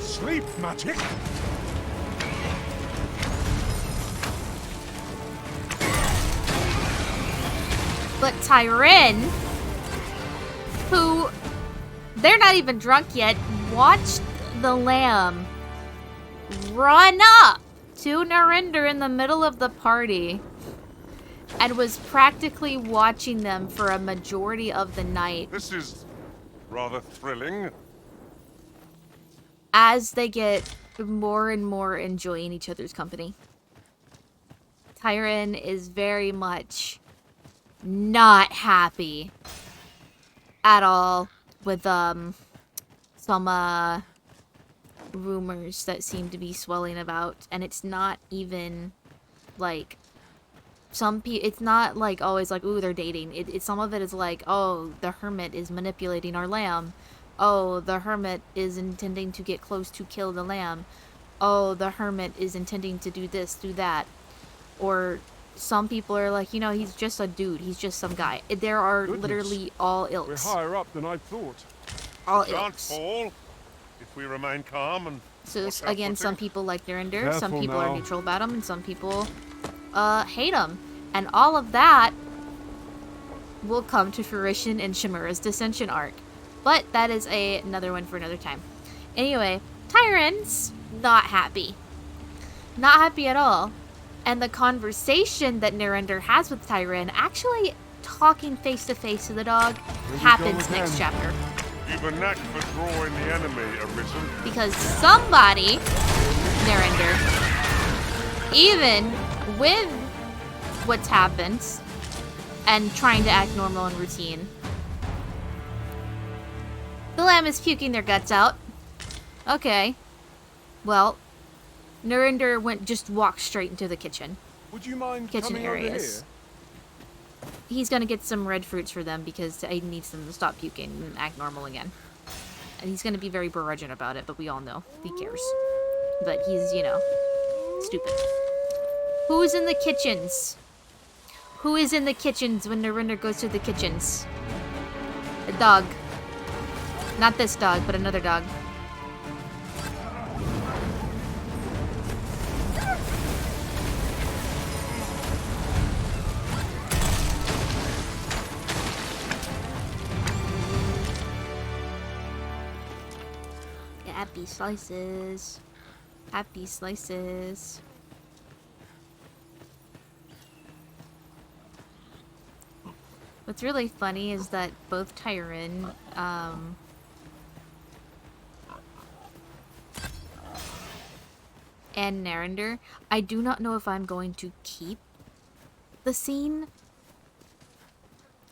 Sleep magic. but Tyrin, who, they're not even drunk yet, watched the Lamb run up to Narinder in the middle of the party and was practically watching them for a majority of the night This is rather thrilling. as they get more and more enjoying each other's company. Tyrin is very much not happy at all with some rumors that seem to be swelling about, and it's not even like it's not like always like, ooh, they're dating. Some of it is like, oh, the hermit is manipulating our lamb. Oh, the hermit is intending to get close to kill the lamb. Oh, the hermit is intending to do this, do that. Or some people are like, you know, he's just a dude. He's just some guy. There are literally all ilks. We're higher up than I thought. All We can't ilks. fall if we remain calm and. So again, some people like Narinder, Careful some people now. are neutral about him, and some people hate him. And all of that will come to fruition in Shimura's Dissension arc. But that is another one for another time. Anyway, Tyron's not happy. Not happy at all. And the conversation that Narinder has with Tyron, actually talking face to face to the dog, happens next chapter. You've a knack for drawing the enemy, Arisen. Because somebody, Narinder, even with what's happened and trying to act normal and routine, the lamb is puking their guts out. Okay. Well, Narinder just walked straight into the kitchen. Would you mind kitchen coming areas. He's gonna get some red fruits for them because he needs them to stop puking and act normal again. And he's gonna be very begrudging about it, but we all know he cares. But he's, you know, stupid. Who's in the kitchens? Who is in the kitchens when Narinder goes to the kitchens? A dog. Not this dog, but another dog. Happy slices. Happy slices. What's really funny is that both Tyron, and Narinder, I do not know if I'm going to keep the scene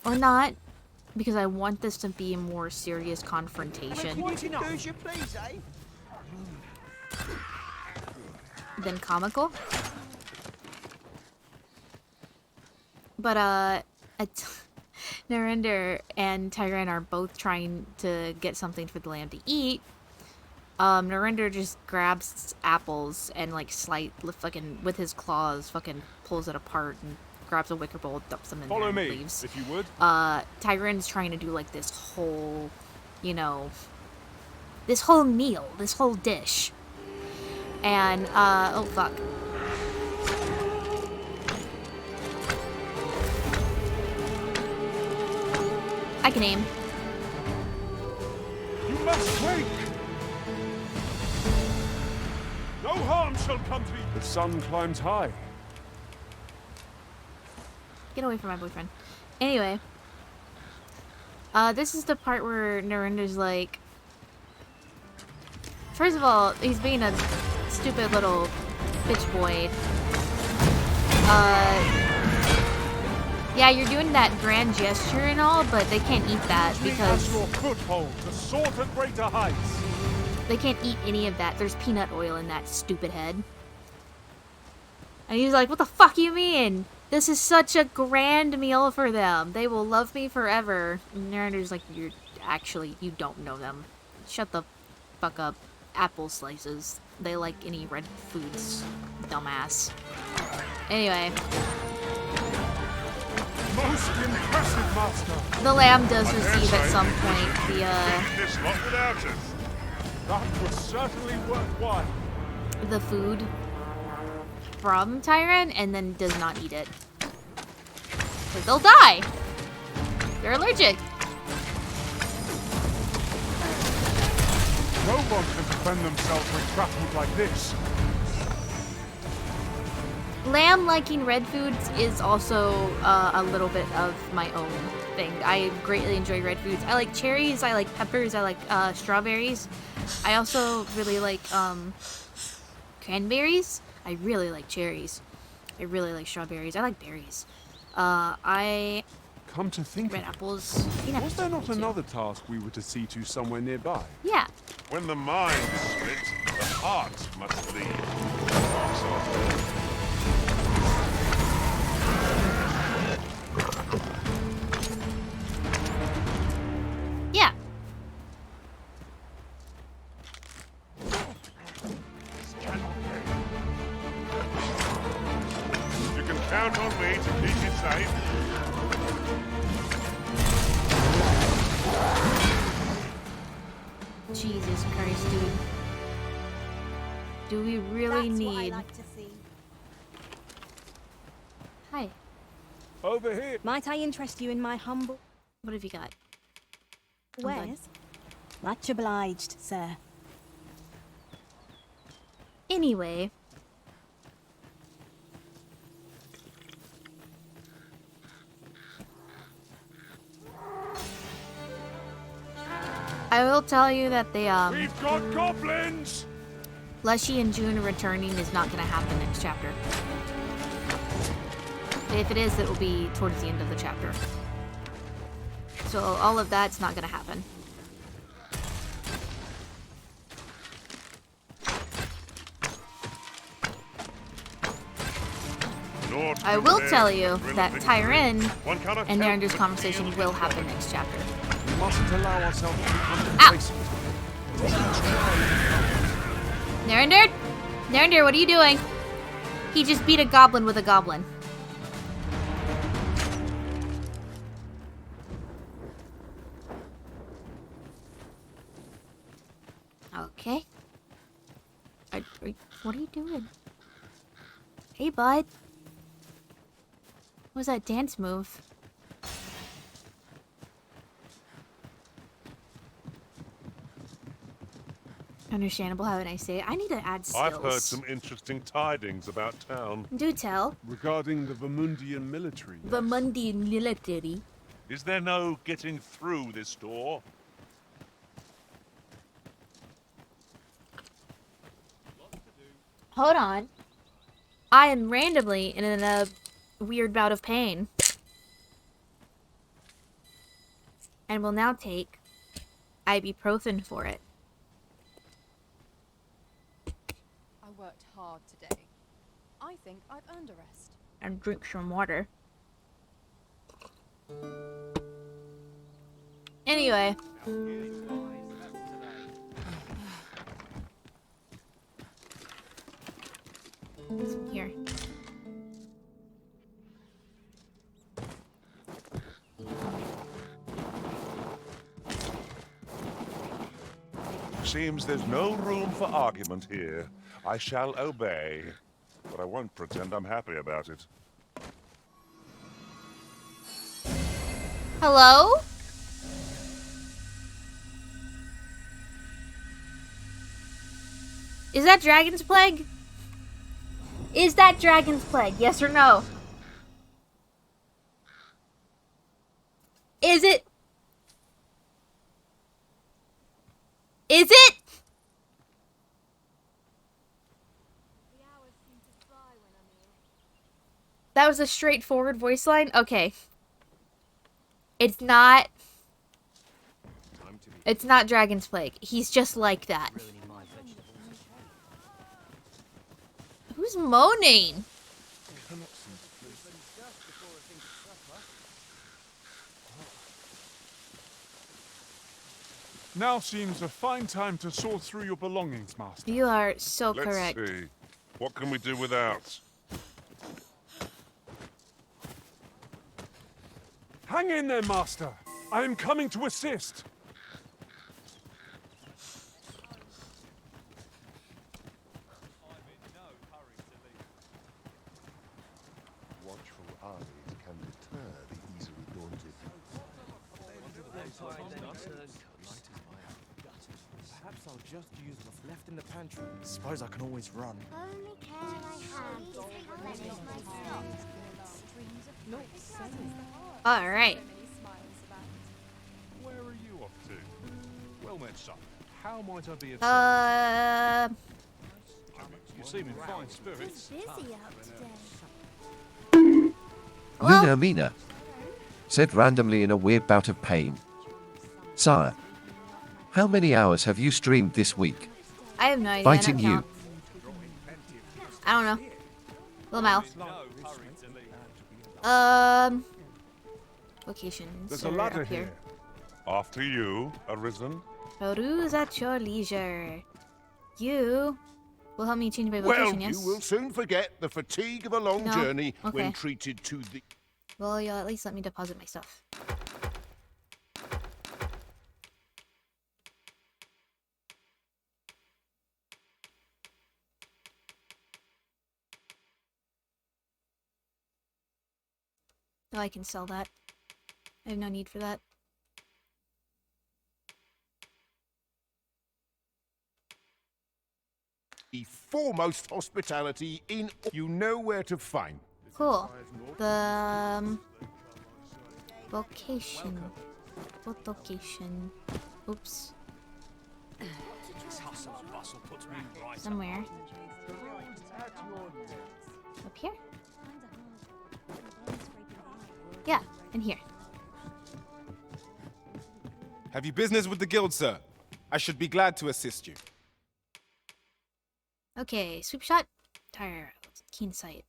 or not, because I want this to be a more serious confrontation than comical. But Narinder and Tyron are both trying to get something for the lamb to eat. Narinder just grabs apples and like fucking with his claws fucking pulls it apart and grabs a wicker bowl, dumps them in there and leaves. If you would. Tyron's trying to do like this whole, you know, this whole meal, this whole dish. And oh fuck. I can aim. You must wake! No harm shall come to you. The sun climbs high. Get away from my boyfriend. Anyway. This is the part where Narinder's like... First of all, he's being a stupid little bitch boy. Yeah, you're doing that grand gesture and all, but they can't eat that because... your foothold to soar to greater heights. They can't eat any of that. There's peanut oil in that stupid head. And he's like, what the fuck you mean? This is such a grand meal for them. They will love me forever. And Narinder's like, you don't know them. Shut the fuck up. Apple slices. They like any red foods. Dumbass. Anyway. Most impressive, master. The lamb does receive at some point the, This lot without us. That was certainly worthwhile. the food from Tyron and then does not eat it. Because they'll die. They're allergic. No one can defend themselves with crap food like this. Lamb liking red foods is also a little bit of my own thing. I greatly enjoy red foods. I like cherries, I like peppers, I like strawberries. I also really like cranberries. I really like cherries. I really like strawberries. I like berries. Come to think red of it, apples. was there not another task we were to see to somewhere nearby? Yeah. When the mind split, The heart must lead. Marks are there. Yeah. You can count on me to keep you safe. Jesus Christ, dude. Do we really That's need... what I like to see. Hi. Over here. Might I interest you in my humble What have you got? wares? Much obliged, sir. Anyway. I will tell you that the We've got goblins! Leshy and June returning is not going to happen next chapter. If it is, it will be towards the end of the chapter. So all of that's not going to happen. I will tell you that Tyren and Narender's conversation will happen next chapter. We mustn't allow ourselves to become complacent. Narender? Narender, what are you doing? He just beat a goblin with a goblin. Okay. What are you doing? Hey, bud. What was that dance move? Understandable, how would I say it? I need to add skills. I've heard some interesting tidings about town. Do tell. Regarding the Vermundian military. Vermundian military. Is there no getting through this door? Hold on. I am randomly in a weird bout of pain. And will now take ibuprofen for it. I worked hard today. I think I've earned a rest. And drink some water. Anyway. Here. Seems there's no room for argument here. I shall obey, but I won't pretend I'm happy about it. Hello? Is that Dragon's Plague? Is that Dragon's Plague? Yes or no? Is it? Is it? That was a straightforward voice line? Okay. It's not... It's not Dragon's Plague. He's just like that. Who's moaning? Now seems a fine time to sort through your belongings, Master. You are so correct. Let's see. What can we do without? Hang in there, Master. I am coming to assist. Watchful eyes can deter the easily daunted. Perhaps I'll just use what's left in the pantry. Suppose I can always run. Only care I have is to replenish my stock. All right. Where are you off to? Well met, son. How might I be of You seem in fine spirits. Busy out today. Luna Mina said randomly in a weird bout of pain. Sire, how many hours have you streamed this week? I have no idea. Fighting you. I don't know. Little mouse. Locations. There's a are ladder up here. After you, Arisen. Peruse at your leisure. You will help me change my vocation, yes? You will soon forget the fatigue of a long No? journey Okay. when treated to the... Well, you'll at least let me deposit my stuff. Oh, I can sell that. I have no need for that. The foremost hospitality in... You know where to find. Cool. The vocation. What location? Oops. Somewhere. Up here? Yeah, in here. Have you business with the guild, sir? I should be glad to assist you. Okay, sweep shot. Tire. Keen sight.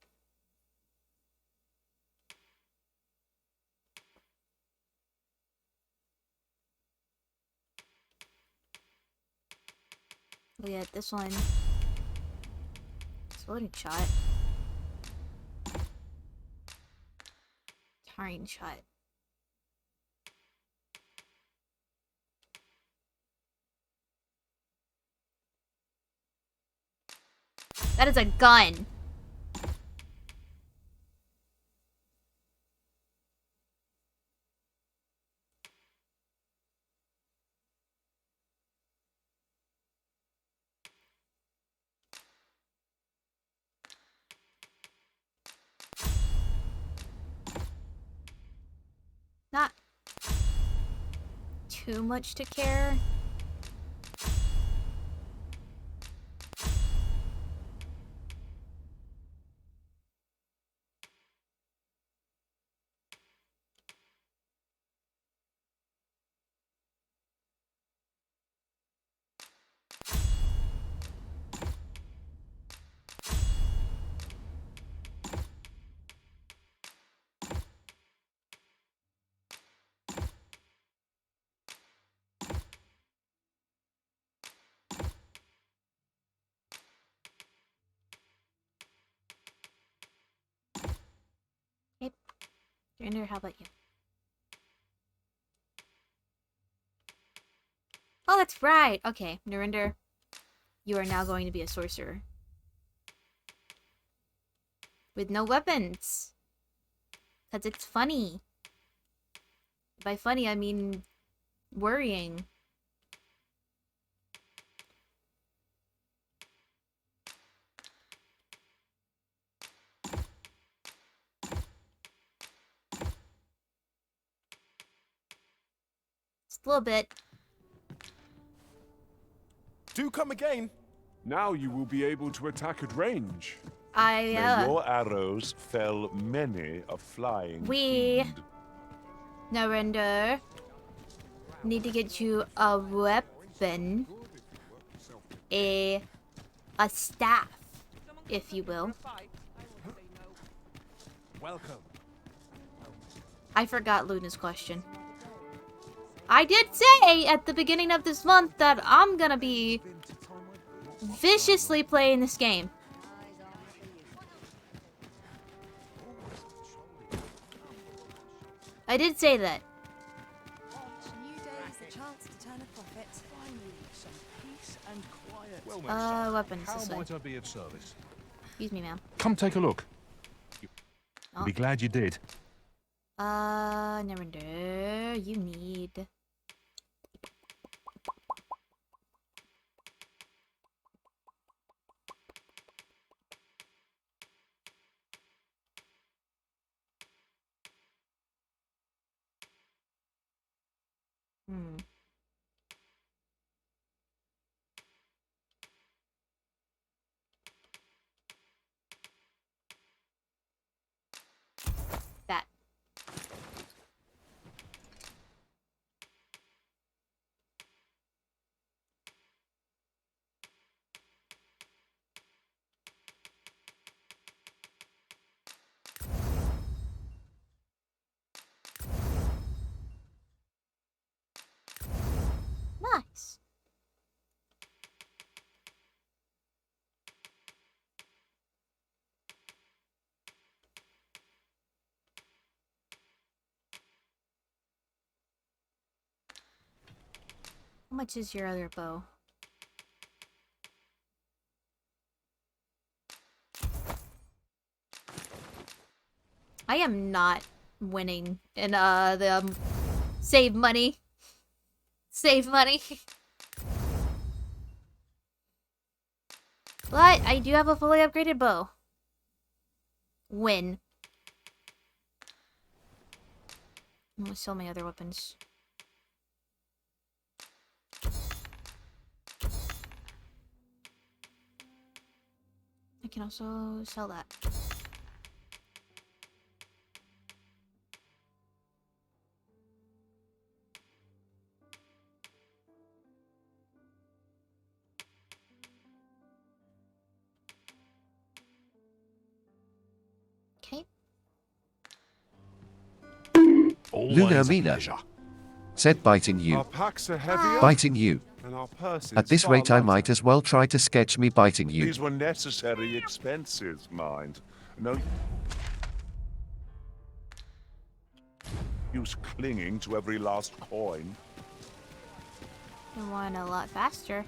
Look at this one. Exploding shot. Tarring shot. That is a gun. Not too much to care. Yep. Render, how about you? Oh, that's right. Okay, Narinder, you are now going to be a sorcerer. With no weapons. Because it's funny. By funny, I mean worrying. Just a little bit. Do come again. Now you will be able to attack at range. May your arrows fell many a flying We fiend. Narinder need to get you a weapon. A staff, if you will. Welcome. I forgot Luna's question. I did say at the beginning of this month that I'm gonna be viciously playing this game. I did say that. New day is the chance to turn a profit. Finally, some peace and quiet. Weapons How this way. might I be of service? Excuse me, ma'am. Come take a look. Oh. I'll be glad you did. Narinder, you need... Hmm. That. much is your other bow? I am not winning in the save money. Save money. But I do have a fully upgraded bow. Win. I'm gonna sell my other weapons. I can also sell that. Okay. Luna Mina said biting you. Our packs are heavier, Biting you. and our purses At this far rate, I lighter. might as well try to sketch me biting you. These were necessary expenses, mind. No use clinging to every last coin. You want a lot faster.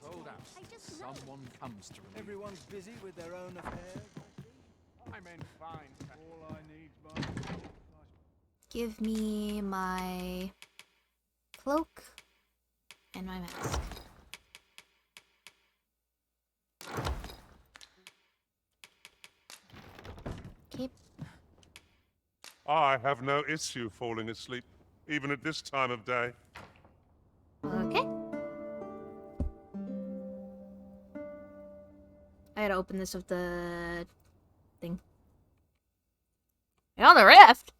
Hold up. Someone comes to relieve. Everyone's busy with their own affairs. I'm in fine. All I need, Give me my cloak and my mask. Okay. I have no issue falling asleep, even at this time of day. Okay. I gotta open this with the thing. On the rift!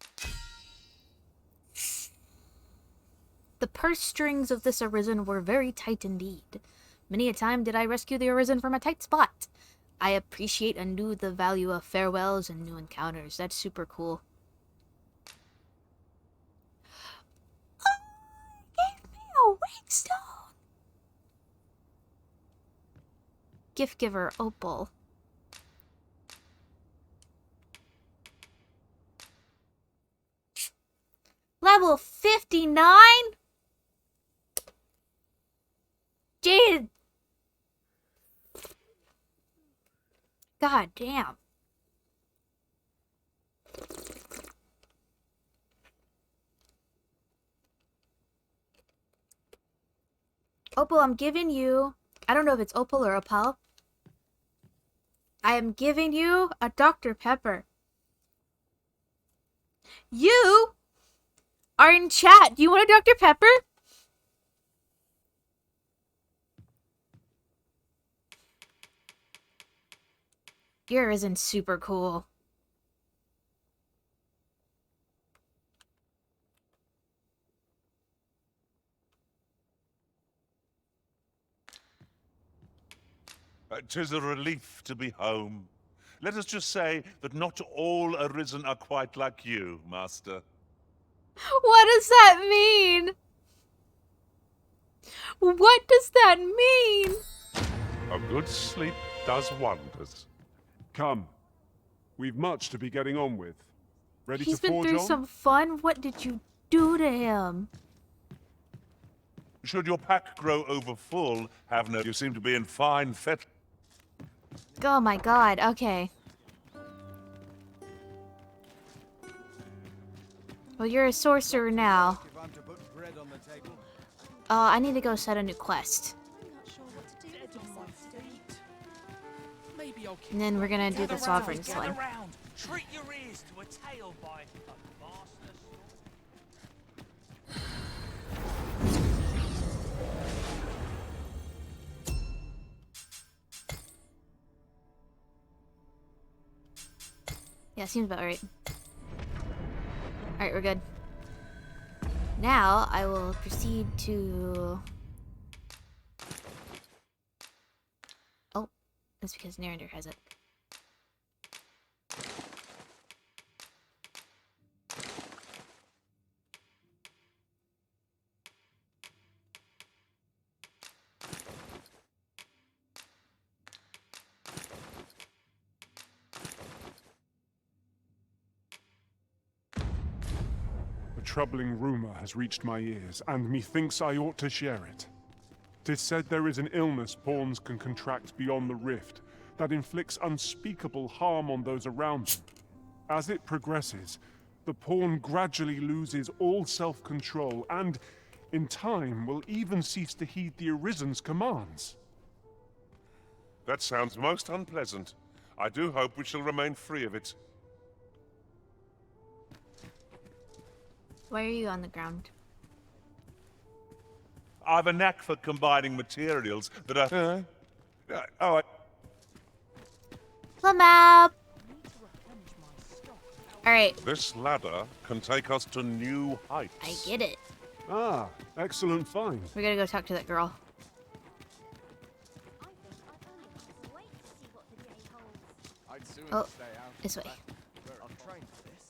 The purse strings of this Arisen were very tight indeed. Many a time did I rescue the Arisen from a tight spot. I appreciate anew the value of farewells and new encounters. That's super cool. Oh, gave me a wake gift giver opal. Level 59? Dude. God damn. Opal, I'm giving you... I don't know if it's Opal or Opal. I am giving you a Dr. Pepper. You are in chat. Do you want a Dr. Pepper? Your isn't super cool. "'Tis a relief to be home. Let us just say that not all Arisen are quite like you, Master. What does that mean? What does that mean? A good sleep does wonders. Come. We've much to be getting on with. Ready He's to been forge through on? some fun. What did you do to him? Should your pack grow over full, have no... You seem to be in fine fit. Oh my god, okay. Well, you're a sorcerer now. I need to go set a new quest. And then we're gonna do the Sovereign Sling. Treat your ears to a tale by a master. Yeah, seems about right. Alright, we're good. Now, I will proceed to... Oh, that's because Narrander has it. troubling rumor has reached my ears, and methinks I ought to share it. 'Tis said there is an illness pawns can contract beyond the rift that inflicts unspeakable harm on those around them. As it progresses, the pawn gradually loses all self-control and, in time, will even cease to heed the Arisen's commands. That sounds most unpleasant. I do hope we shall remain free of it. Why are you on the ground? I've a knack for combining materials that are... Lamab! Alright. This ladder can take us to new heights. I get it. Ah, excellent find. We gotta go talk to that girl. Oh, this way. I've trained for this.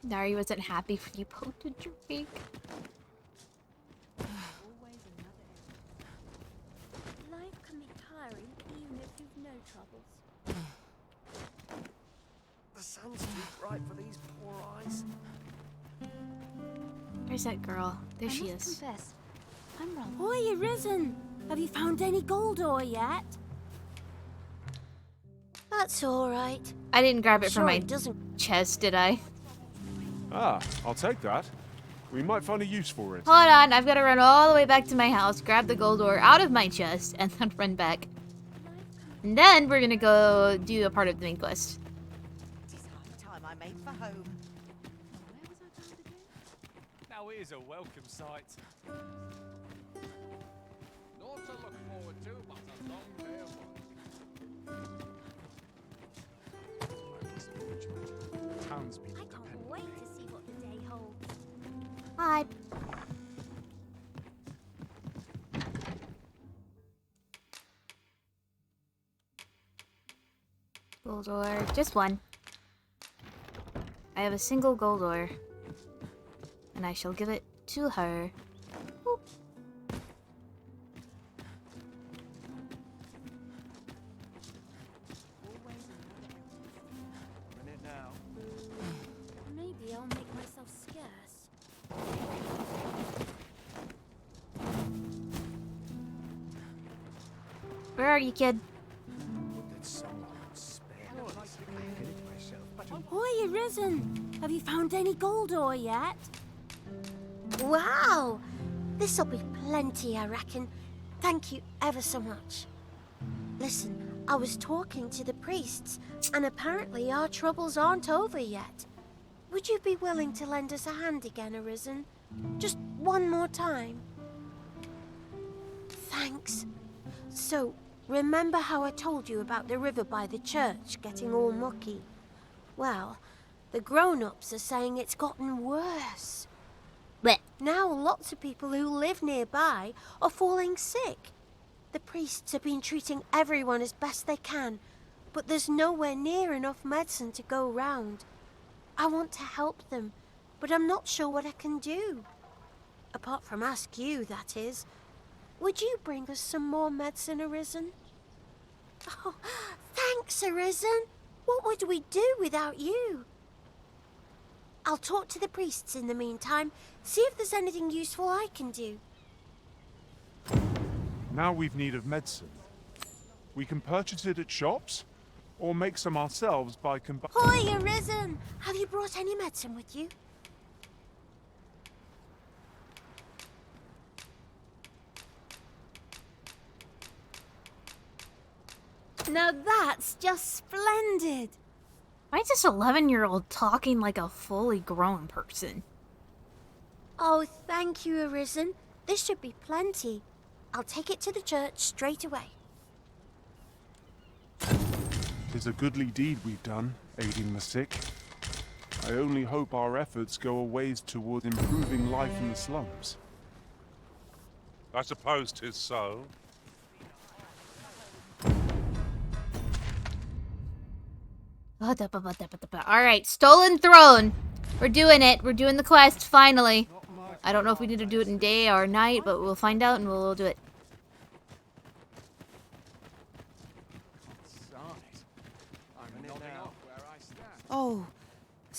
Nari wasn't happy when you poked a drake. Life can be tiring even if you've no troubles. The sun's too bright for these poor eyes. Where's that girl? There she is. Confess, I'm wrong. Oi, Arisen! Have you found any gold ore yet? That's all right. I didn't grab it from Sure, my it doesn't. chest, did I? Ah, I'll take that. We might find a use for it. Hold on, I've got to run all the way back to my house, grab the gold ore out of my chest, and then run back. And then we're gonna go do a part of the main quest. Tis high time I made for home. Now here's a welcome sight. Not to look forward to, but a long day of work. I can't wait to see what the day holds. Hi. Gold ore, just one. I have a single gold ore. And I shall give it to her. Boop. Minute now. Maybe I'll make myself scarce. Where are you, kid? Oi, Arisen! Have you found any gold ore yet? Wow! This'll be plenty, I reckon. Thank you ever so much. Listen, I was talking to the priests, and apparently our troubles aren't over yet. Would you be willing to lend us a hand again, Arisen? Just one more time? Thanks. So, remember how I told you about the river by the church getting all mucky? Well, the grown-ups are saying it's gotten worse. But now lots of people who live nearby are falling sick. The priests have been treating everyone as best they can, but there's nowhere near enough medicine to go round. I want to help them, but I'm not sure what I can do. Apart from ask you, that is. Would you bring us some more medicine, Arisen? Oh, thanks, Arisen. What would we do without you? I'll talk to the priests in the meantime, see if there's anything useful I can do. Now we've need of medicine. We can purchase it at shops, or make some ourselves by combining... Hoi, Arisen! Have you brought any medicine with you? Now that's just splendid! why is this 11-year-old talking like a fully grown person? Oh, thank you, Arisen. This should be plenty. I'll take it to the church straight away. 'Tis a goodly deed we've done, aiding the sick. I only hope our efforts go a ways toward improving life in the slums. I suppose 'tis so. Alright, Stolen Throne. We're doing it. We're doing the quest, finally. I don't know if we need to do it in day or night, but we'll find out and we'll do it.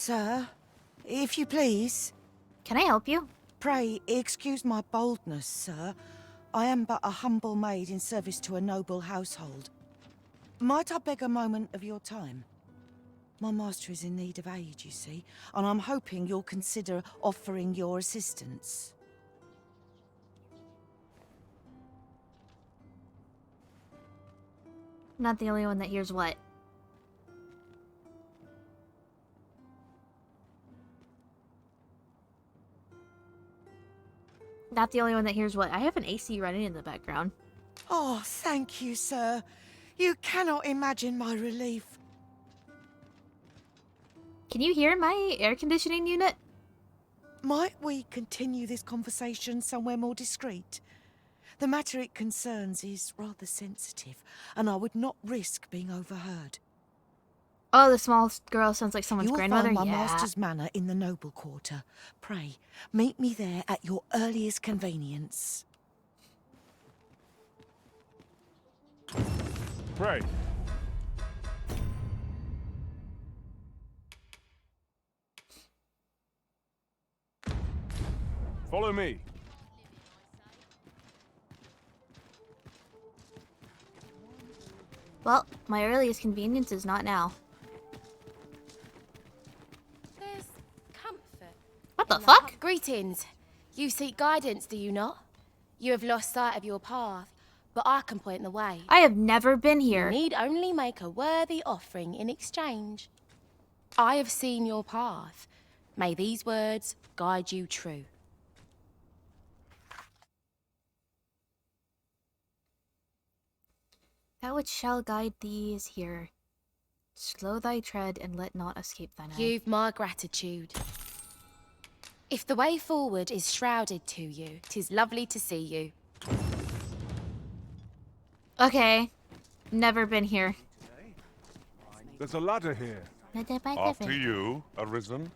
Sir, if you please. Can I help you? Pray, excuse my boldness, sir. I am but a humble maid in service to a noble household. Might I beg a moment of your time? My master is in need of aid, you see, and I'm hoping you'll consider offering your assistance. Not the only one that hears what. Not the only one that hears what. I have an AC running in the background. Oh, thank you, sir. You cannot imagine my relief. Can you hear my air conditioning unit? Might we continue this conversation somewhere more discreet? The matter it concerns is rather sensitive, and I would not risk being overheard. Oh, the small girl sounds like someone's You will grandmother? find my Yeah. master's manor in the noble quarter. Pray, meet me there at your earliest convenience. Pray. Follow me. Well, my earliest convenience is not now. There's comfort. What the in fuck? Greetings. You seek guidance, do you not? You have lost sight of your path, but I can point the way. I have never been here. You need only make a worthy offering in exchange. I have seen your path. May these words guide you true. That which shall guide thee is here. Slow thy tread and let not escape thine eye. You've my gratitude. If the way forward is shrouded to you, 'tis lovely to see you. Okay. Never been here. There's a ladder here. After you, Arisen.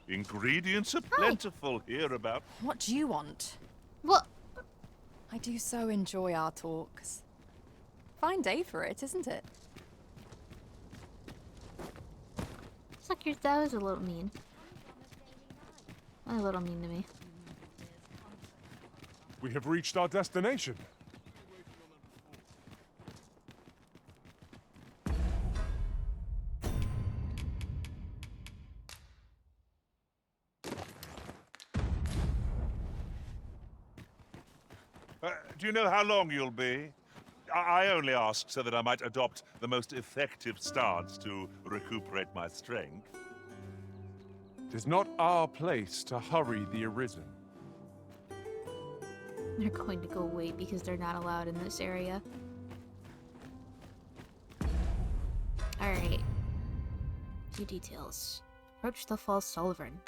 Ingredients are plentiful hereabout. What do you want? What? I do so enjoy our talks. Fine day for it, isn't it? Suck yours, that was a little mean. A little mean to me. We have reached our destination. Do you know how long you'll be? I only ask so that I might adopt the most effective stance to recuperate my strength. It is not our place to hurry the Arisen. They're going to go wait because they're not allowed in this area. Alright. Few details. Approach the false sovereign.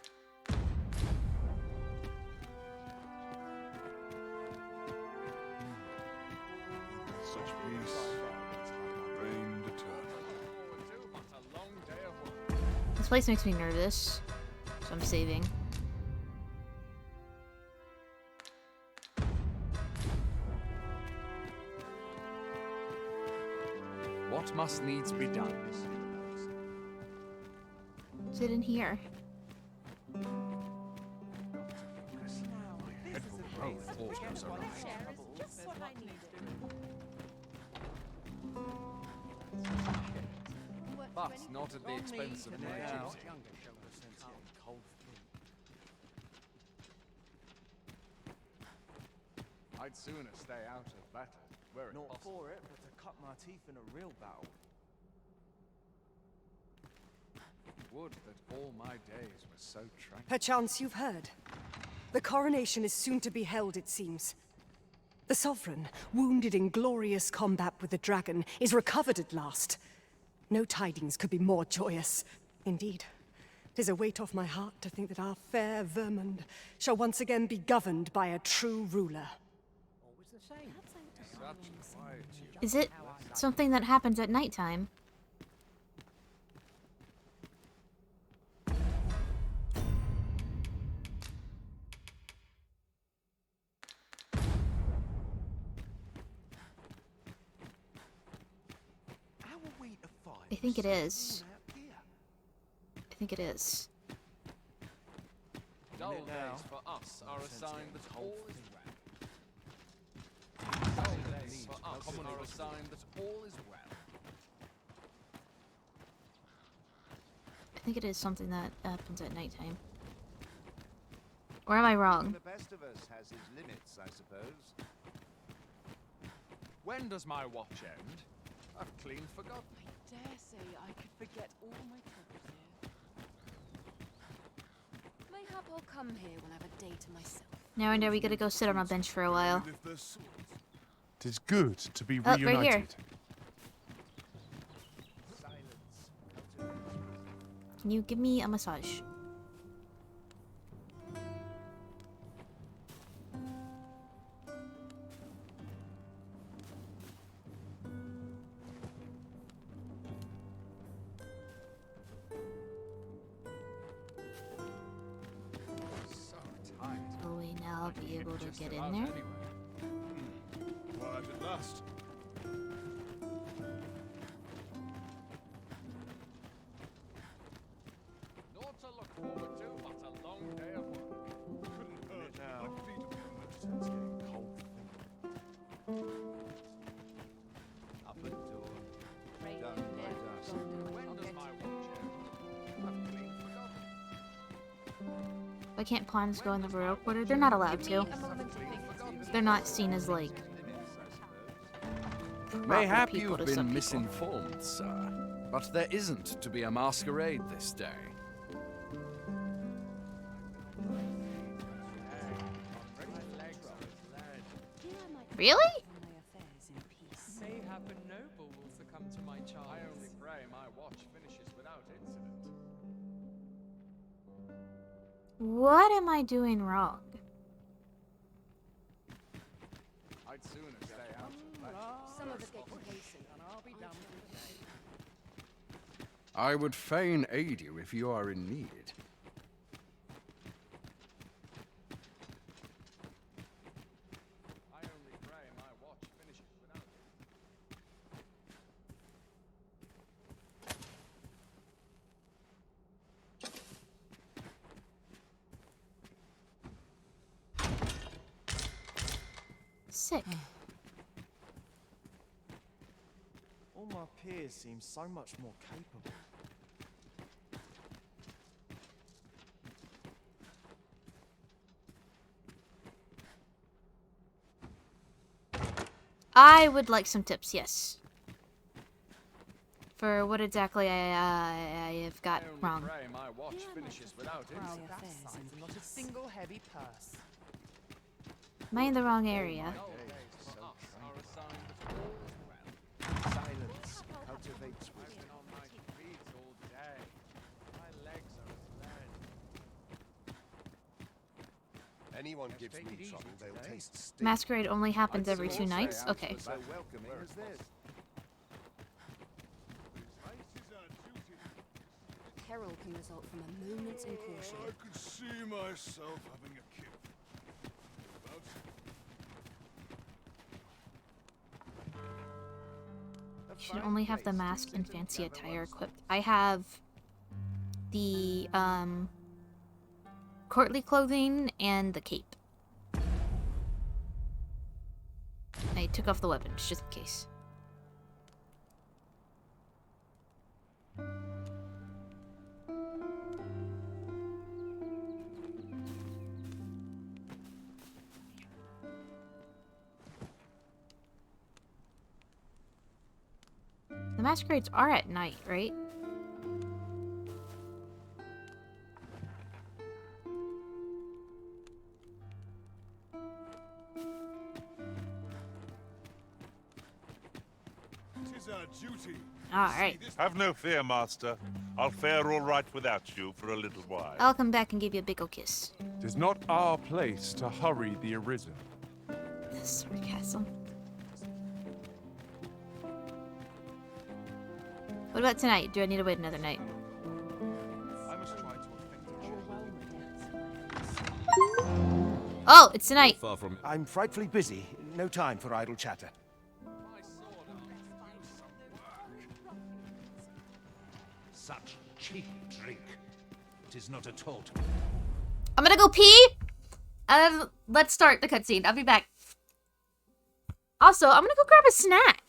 Such peace reigned eternal. This place makes me nervous, so I'm saving. What must needs be done? Is it in here? But not at the expense of my duty. I'd sooner stay out of battle, were it Not possible. for it, but to cut my teeth in a real battle. Would that all my days were so tranquil. Perchance you've heard. The coronation is soon to be held, it seems. The Sovereign, wounded in glorious combat with the dragon, is recovered at last. No tidings could be more joyous. Indeed, 'tis a weight off my heart to think that our fair Vermund shall once again be governed by a true ruler. Is it something that happens at nighttime? I think it is. I think it is. Dull days for us are a sign that all is well. Dull days for us are a sign that all is well. I think it is something that happens at nighttime. Or am I wrong? The best of us has his limits, I suppose. When does my watch end? I've clean forgotten. I dare say I could forget all my troubles here. Mayhap I'll come here when I have a day to myself. Now I know we gotta go sit on a bench for a while. Tis good to be Oh, reunited. right here. Can you give me a massage? Will we now be able to get in there? Quiet at last. Naught to look forward to, but a long day of work. Couldn't hurt now. My feet have been it's getting cold. Up at dawn. Down by dusk. When does my watch end? I've clean forgotten. Why can't pawns go in the royal quarter? They're not allowed to. They're not seen as like Mayhap people you've to been some people. misinformed, sir. But there isn't to be a masquerade this day. Really? Mayhap a noble will succumb to my charms. I only pray my watch finishes without incident. What am I doing wrong? I'd sooner stay out of Some of it get complacent, and I'll be done with the day. I would fain aid you if you are in need. I only pray my watch finishes without Sick. All my peers seem so much more capable. I would like some tips, yes. For what exactly I have got wrong. pray my watch finishes without incident. Not a single heavy purse. Am I in the wrong area? Silence cultivates wisdom. On my feet all day. My legs are as lead. Anyone gives me trouble, they'll taste steak. Masquerade only happens every 2 nights? Okay. So welcoming as this. Peril can result from a moment's incaution. I could see myself having a kip. Should only have the mask and fancy attire equipped. I have the courtly clothing and the cape. I took off the weapons just in case. The masquerades are at night, right? Tis our duty. Alright. Have no fear, Master. I'll fare all right without you for a little while. I'll come back and give you a big ol' kiss. Tis not our place to hurry the arisen. Sarcasm. What about tonight? Do I need to wait another night? I must try to Oh, it's tonight. Far from. I'm frightfully busy. No time for idle chatter. such cheap drink. It is not at all. I'm gonna go pee. Let's start the cutscene. I'll be back. Also, I'm gonna go grab a snack.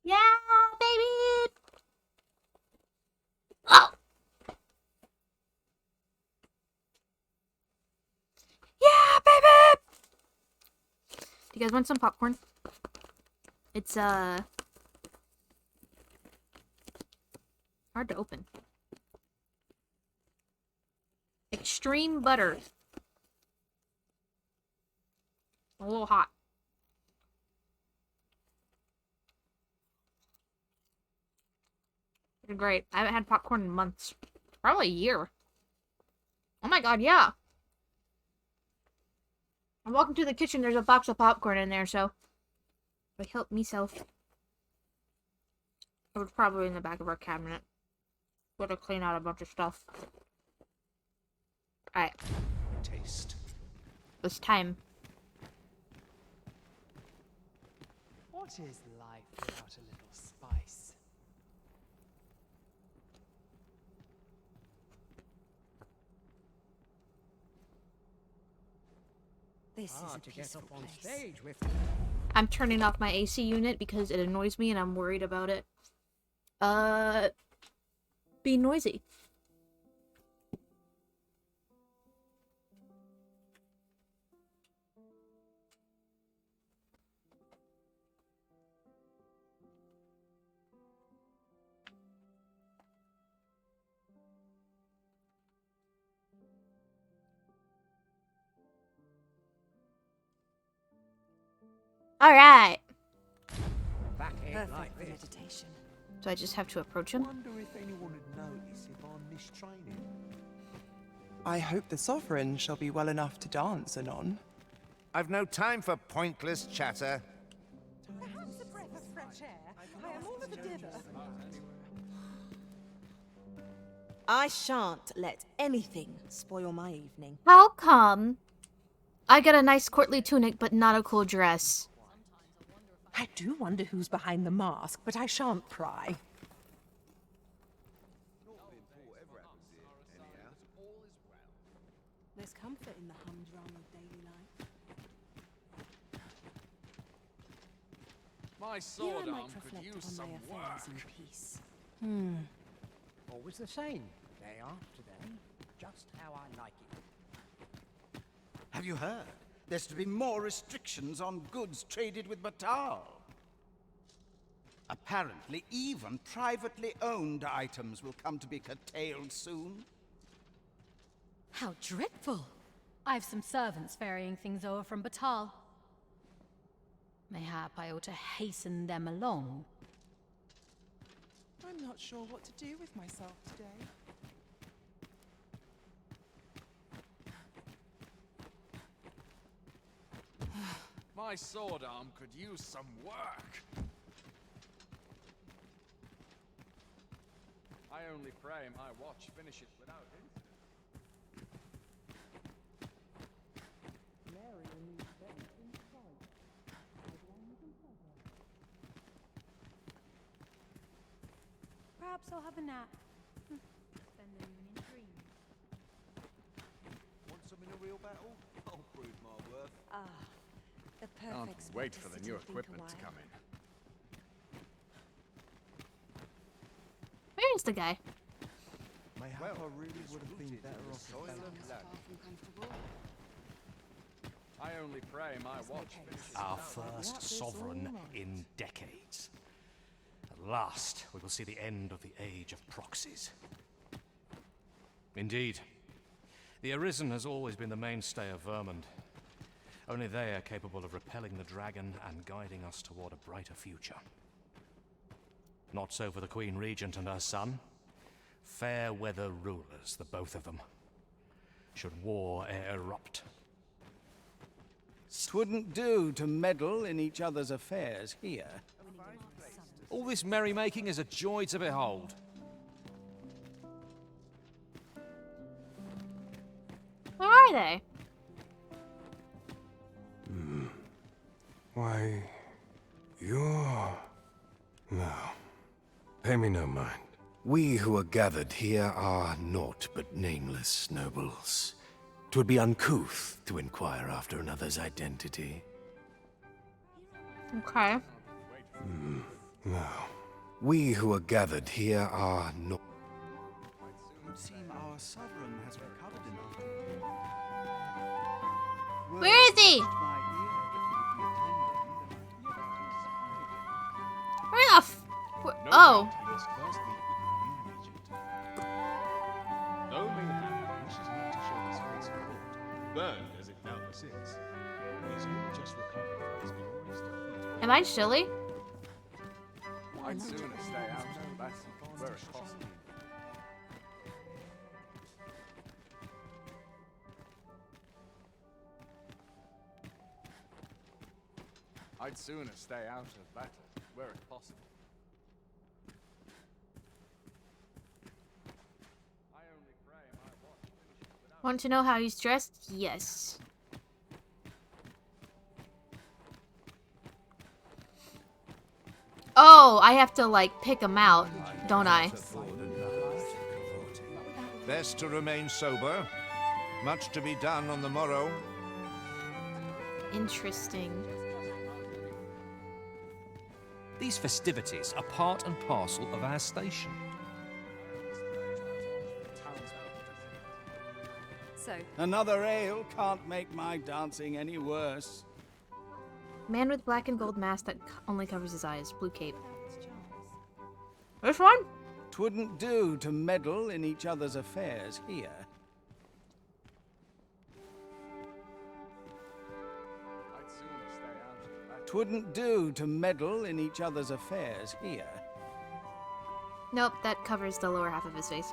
Yeah, baby! Oh! Yeah, baby! Do you guys want some popcorn? It's, hard to open. Extreme butter. A little hot. They're great. I haven't had popcorn in months. Probably a year. Oh my god, yeah. I walk into the kitchen, there's a box of popcorn in there, so I help myself. It was probably in the back of our cabinet. Gotta clean out a bunch of stuff. Alright. Taste. It's time. What is life without a little spice? This is a to get peaceful up on place. stage with. I'm turning off my AC unit because it annoys me and I'm worried about it. Being noisy. Alright. Perfect for meditation. So I just have to approach him? Wonder if anyone would notice if I'm mistraining. I hope the Sovereign shall be well enough to dance anon. I've no time for pointless chatter. Perhaps a breath of fresh air. I am all of a dither. I shan't let anything spoil my evening. How come I get a nice courtly tunic but not a cool dress? I do wonder who's behind the mask, but I shan't pry. There's comfort in the humdrum of daily life. My Here sword I might arm could reflect use on some my affairs work. in peace. Always the same. Day after day. Just how I like it. Have you heard? There's to be more restrictions on goods traded with Batal. Apparently, even privately owned items will come to be curtailed soon. How dreadful! I've some servants ferrying things over from Batal. Mayhap I ought to hasten them along. I'm not sure what to do with myself today. My sword arm could use some work. I only pray my watch finishes without incident. Perhaps I'll have a nap. Spend the noon in dreams. Want some in a real battle? I'll prove my worth. Ah, the Can't perfect spot wait to for the sit new and think a equipment to while. come in. Where is the guy? Mayhap I really would have been better off Soil with and blood. I only pray my watch finishes Our without first sovereign in decades. At last, we will see the end of the age of proxies. Indeed, the Arisen has always been the mainstay of Vermund. Only they are capable of repelling the dragon and guiding us toward a brighter future. Not so for the Queen Regent and her son. Fair weather rulers, the both of them. Should war e'er erupt. Twouldn't do to meddle in each other's affairs here. All this merrymaking is a joy to behold. Where are they? Why, you're... No. Pay me no mind. We who are gathered here are naught but nameless nobles. 'Twould be uncouth to inquire after another's identity. Okay. No. We who are gathered here are not... It would seem our sovereign has recovered enough. Where is he? Where the f... Oh. Though Mayhap wishes not to show his face at court, burned as it doubtless is, he's only just recovered from his glorious defeat. Am I silly? I'd sooner stay out of battle where it's possible. I'd sooner stay out of battle where it's possible. I only pray my watch finishes without... Want to know how he's dressed? Yes. Oh, I have to, like, pick him out, don't I? Best to remain sober. Much to be done on the morrow. Interesting. These festivities are part and parcel of our station. So, Another ale can't make my dancing any worse. Man with black and gold mask that only covers his eyes. Blue cape. Which one? 'Twouldn't do to meddle in each other's affairs here. I'd sooner stay out of battle. 'Twouldn't do to meddle in each other's affairs here. Nope, that covers the lower half of his face.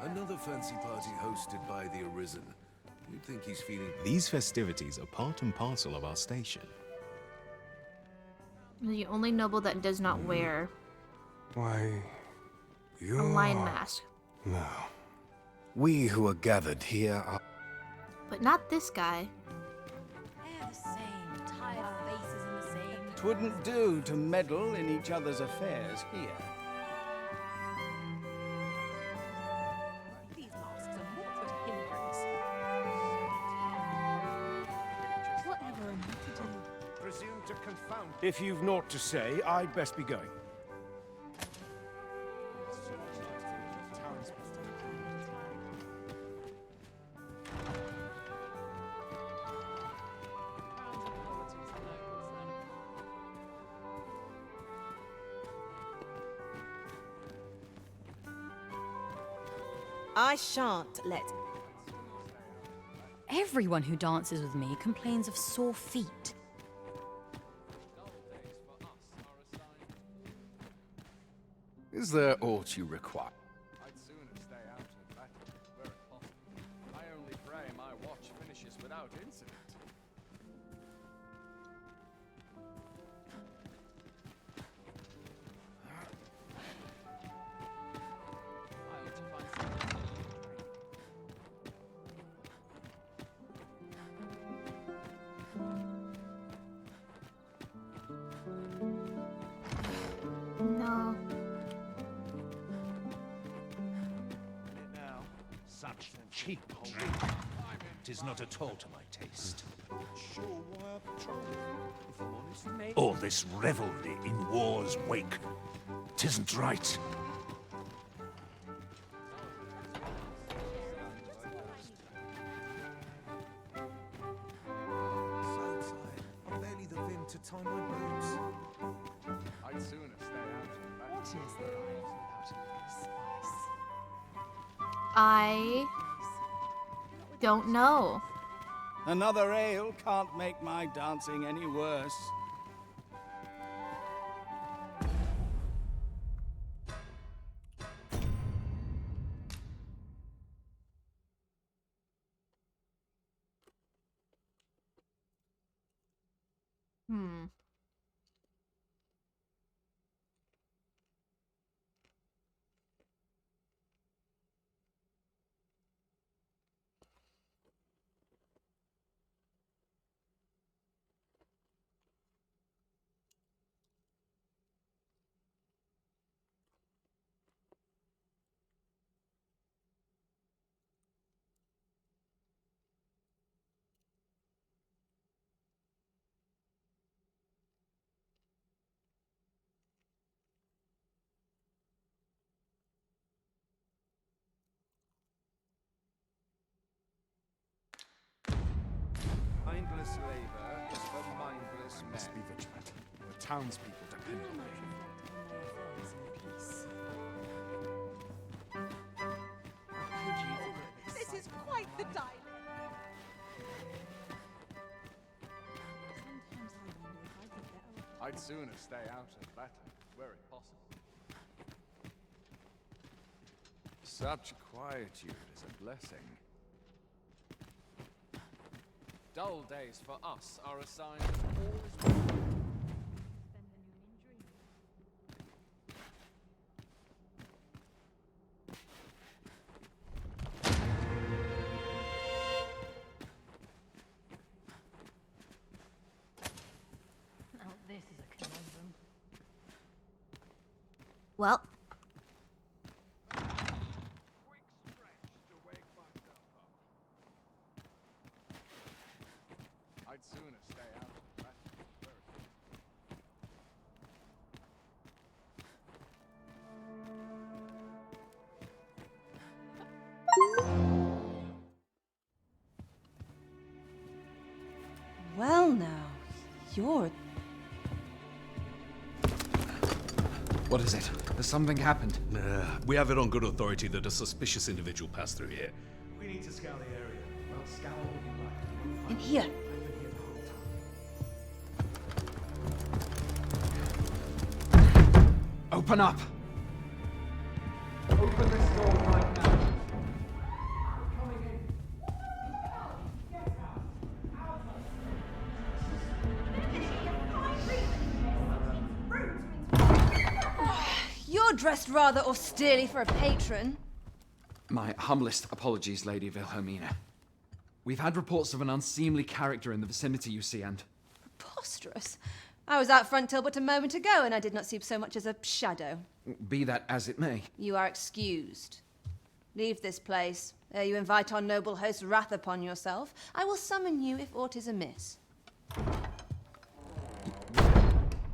Another fancy party hosted by the Arisen. You'd think he's feeling... These festivities are part and parcel of our station. The only noble that does not wear Why, a you're... lion mask. No. We who are gathered here are... But not this guy. They're the same, tired faces in the same... 'Twouldn't do to meddle in each other's affairs here. These masks are more but a hindrance. Whatever am I to do? Presume to confound. If you've naught to say, I'd best be going. I shan't let... Everyone who dances with me complains of sore feet. Is there aught you require? I'd sooner stay out of battle where it's possible. I only pray my watch finishes without incident. No. Such cheap drink. 'Tis not at all to my taste. All this revelry in war's wake. 'Tisn't right. I'm barely the vim to tie my boots. I'd sooner stay out of battle. What is there without a little spice? I don't know. Another ale can't make my dancing any worse. Hmm. Mindless labor is for mindless men. Must be vigilant. The townspeople depend on me. This is quite the dialogue. I'd sooner stay out of battle, were it possible. Such quietude is a blessing. Dull days for us are a sign that all is well. Now this is a conundrum. Well, I'd sooner stay out of battle, were it Well now, you're... What is it? Has something happened? We have it on good authority that a suspicious individual passed through here. We need to scour the area. Well, scour all you like. In here. I've been here the whole time. Open up! Open this door right now. Coming in. Get out. Out You're dressed rather austerely for a patron. My humblest apologies, Lady Wilhelmina. We've had reports of an unseemly character in the vicinity, you see, and... Preposterous. I was out front till but a moment ago, and I did not see so much as a shadow. Be that as it may. You are excused. Leave this place, ere you invite our noble host's wrath upon yourself. I will summon you if aught is amiss.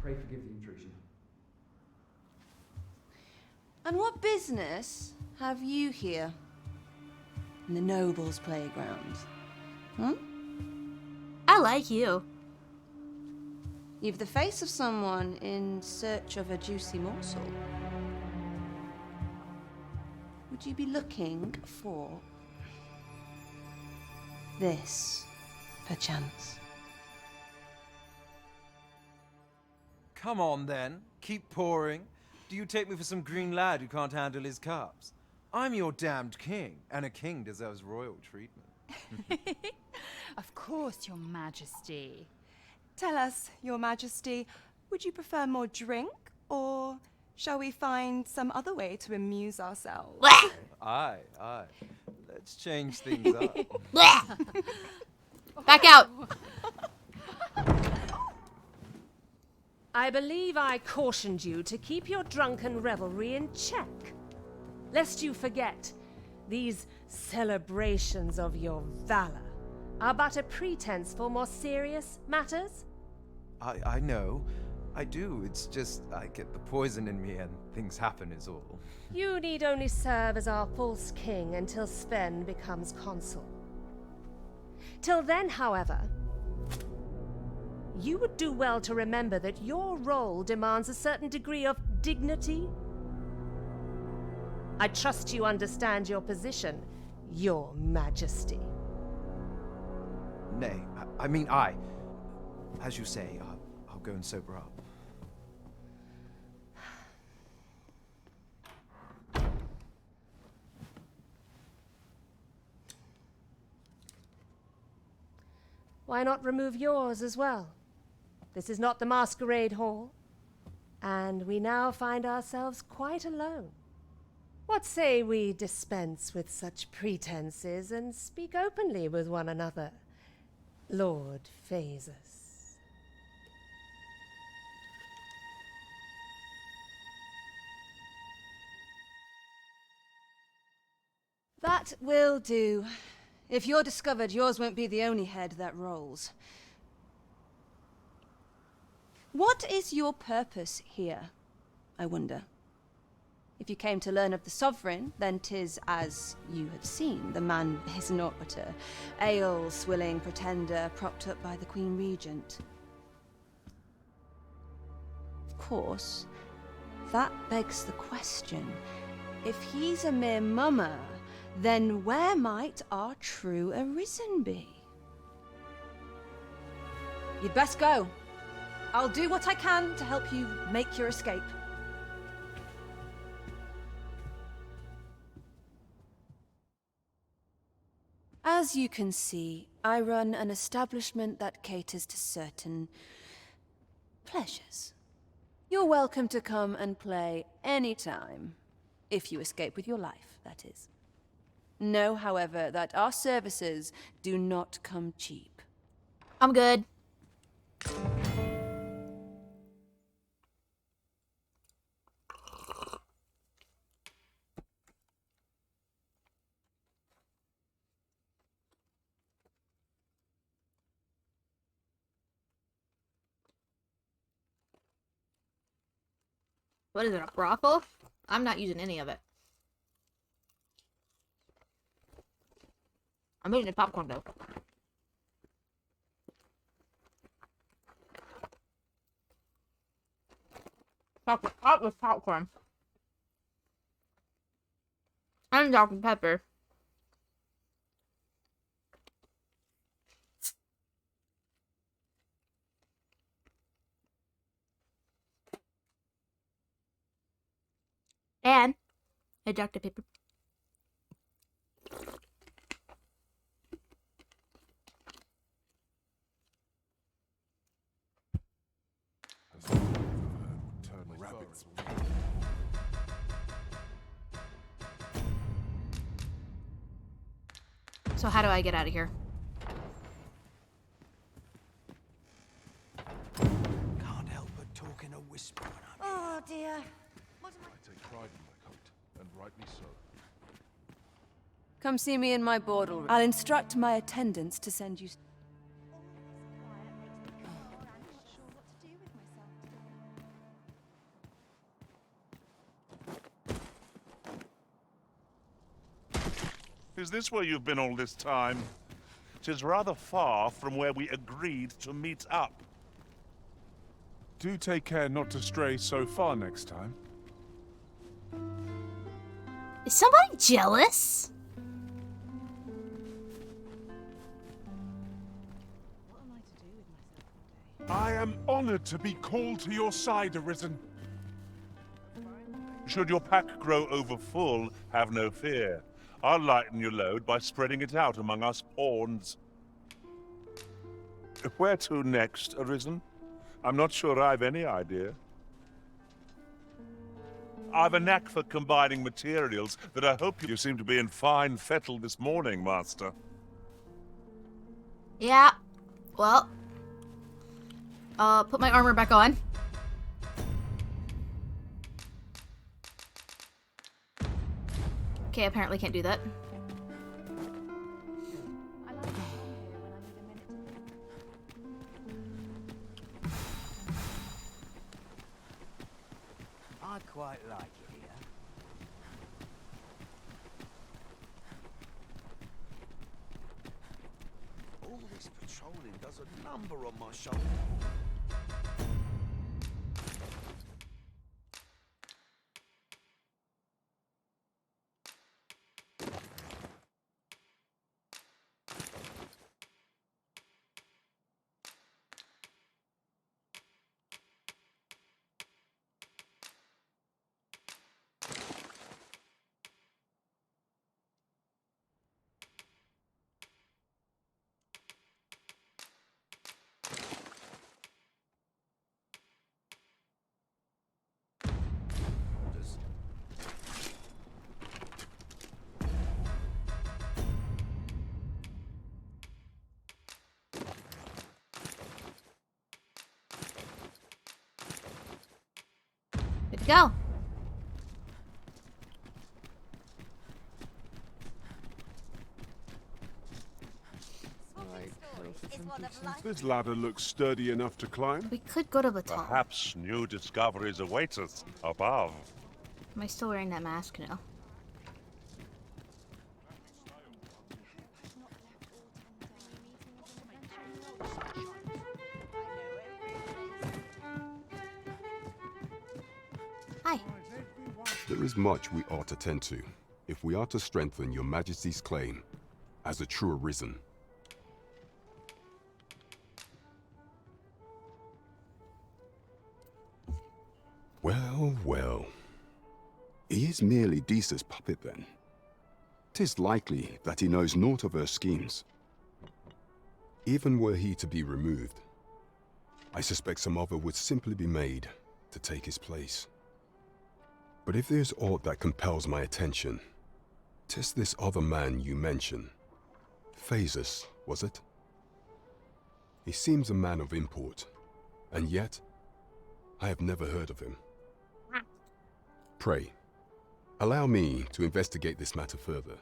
Pray forgive the intrusion. And what business have you here? In the nobles' playground? Hmm? I like you. You've the face of someone in search of a juicy morsel. Would you be looking for this, perchance? Come on, then. Keep pouring. Do you take me for some green lad who can't handle his cups? I'm your damned king, and a king deserves royal treatment. Of course, Your Majesty. Tell us, Your Majesty, would you prefer more drink, or shall we find some other way to amuse ourselves? Aye. Let's change things up. Back out. I believe I cautioned you to keep your drunken revelry in check. Lest you forget, these celebrations of your valor are but a pretense for more serious matters. I know. I do. It's just I get the poison in me and things happen is all. You need only serve as our false king until Sven becomes consul. Till then, however, you would do well to remember that your role demands a certain degree of dignity. I trust you understand your position, Your Majesty. Nay, as you say, I'll go and sober up. Why not remove yours as well? This is not the masquerade hall, and we now find ourselves quite alone. What say we dispense with such pretenses and speak openly with one another, Lord Phasus? That will do. If you're discovered, yours won't be the only head that rolls. What is your purpose here, I wonder? If you came to learn of the Sovereign, then 'tis as you have seen. The man is naught but a ale-swilling pretender propped up by the Queen Regent. Of course, that begs the question. If he's a mere mummer, then where might our true Arisen be? You'd best go. I'll do what I can to help you make your escape. As you can see, I run an establishment that caters to certain pleasures. You're welcome to come and play anytime, if you escape with your life, that is. Know, however, that our services do not come cheap. I'm good. What is it, a brothel? I'm not using any of it. I'm eating the popcorn though. Popcorn. Up with popcorn. And Dr. Pepper. And a Dr. Pepper. So how do I get out of here? Can't help but talk in a whisper when I'm Oh dear. I take pride in my coat, and rightly so. Come see me in my boardroom. I'll instruct my attendants to send you... Is this where you've been all this time? 'Tis rather far from where we agreed to meet up. Do take care not to stray so far next time. Is somebody jealous? I am honored to be called to your side, Arisen. Should your pack grow over full, have no fear. I'll lighten your load by spreading it out among us pawns. Where to next, Arisen? I'm not sure I've any idea. I've a knack for combining materials that I hope you seem to be in fine fettle this morning, Master. Yeah. Well. Put my armor back on. Okay, apparently can't do that. I quite like it here. All this patrolling does a number on my shoulder. Good to go. This ladder looks sturdy enough to climb. We could go to the top. Perhaps new discoveries await us above. Am I still wearing that mask? No. Hi. There is much we ought to tend to, if we are to strengthen your Majesty's claim as a true Arisen. Well, well. He is merely Disa's puppet then. 'Tis likely that he knows naught of her schemes. Even were he to be removed, I suspect some other would simply be made to take his place. But if there's aught that compels my attention, 'tis this other man you mention. Phasus, was it? He seems a man of import, and yet I have never heard of him. Pray, allow me to investigate this matter further.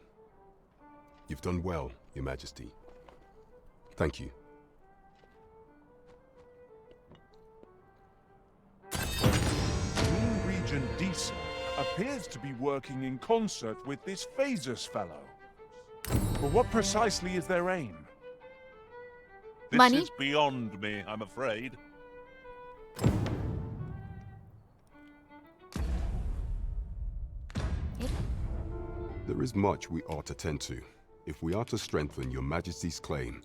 You've done well, Your Majesty. Thank you. Queen Regent Disa appears to be working in concert with this Phasus fellow. But what precisely is their aim? This Money? is beyond me, I'm afraid. There is much we ought to tend to, if we are to strengthen Your Majesty's claim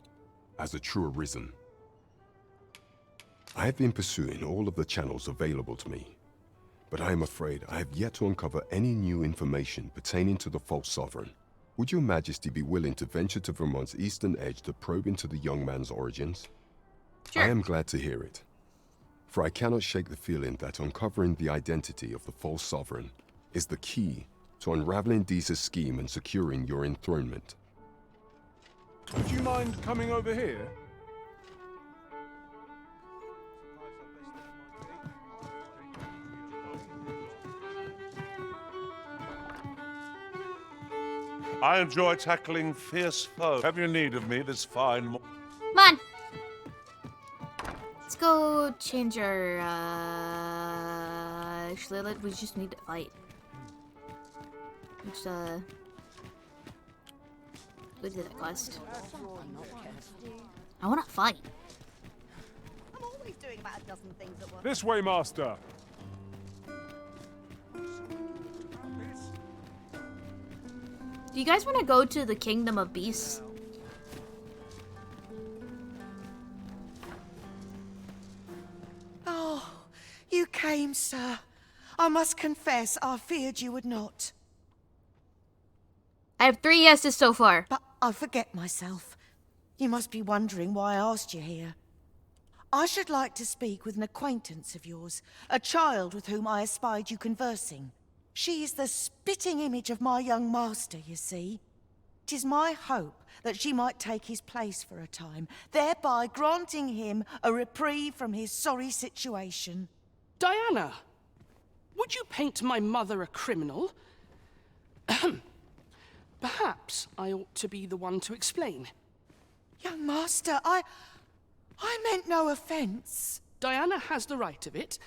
as a true Arisen. I have been pursuing all of the channels available to me, but I am afraid I have yet to uncover any new information pertaining to the false sovereign. Would Your Majesty be willing to venture to Vermont's eastern edge to probe into the young man's origins? Sure. I am glad to hear it, for I cannot shake the feeling that uncovering the identity of the false sovereign is the key to unraveling Disa's scheme and securing your enthronement. Would you mind coming over here? I enjoy tackling fierce foes. Have you need of me this fine morning? Come on. Let's go change our, actually, we just need to fight. Which, go to that quest. I wanna fight. I'm always doing about a dozen things at once. This way, Master. Do you guys want to go to the Kingdom of Beasts? Oh, you came, sir. I must confess, I feared you would not. I have 3 yeses so far. But I forget myself. You must be wondering why I asked you here. I should like to speak with an acquaintance of yours, a child with whom I espied you conversing. She is the spitting image of my young master, you see. 'Tis my hope that she might take his place for a time, thereby granting him a reprieve from his sorry situation. Diana, would you paint my mother a criminal? Perhaps I ought to be the one to explain. Young master, I meant no offence. Diana has the right of it,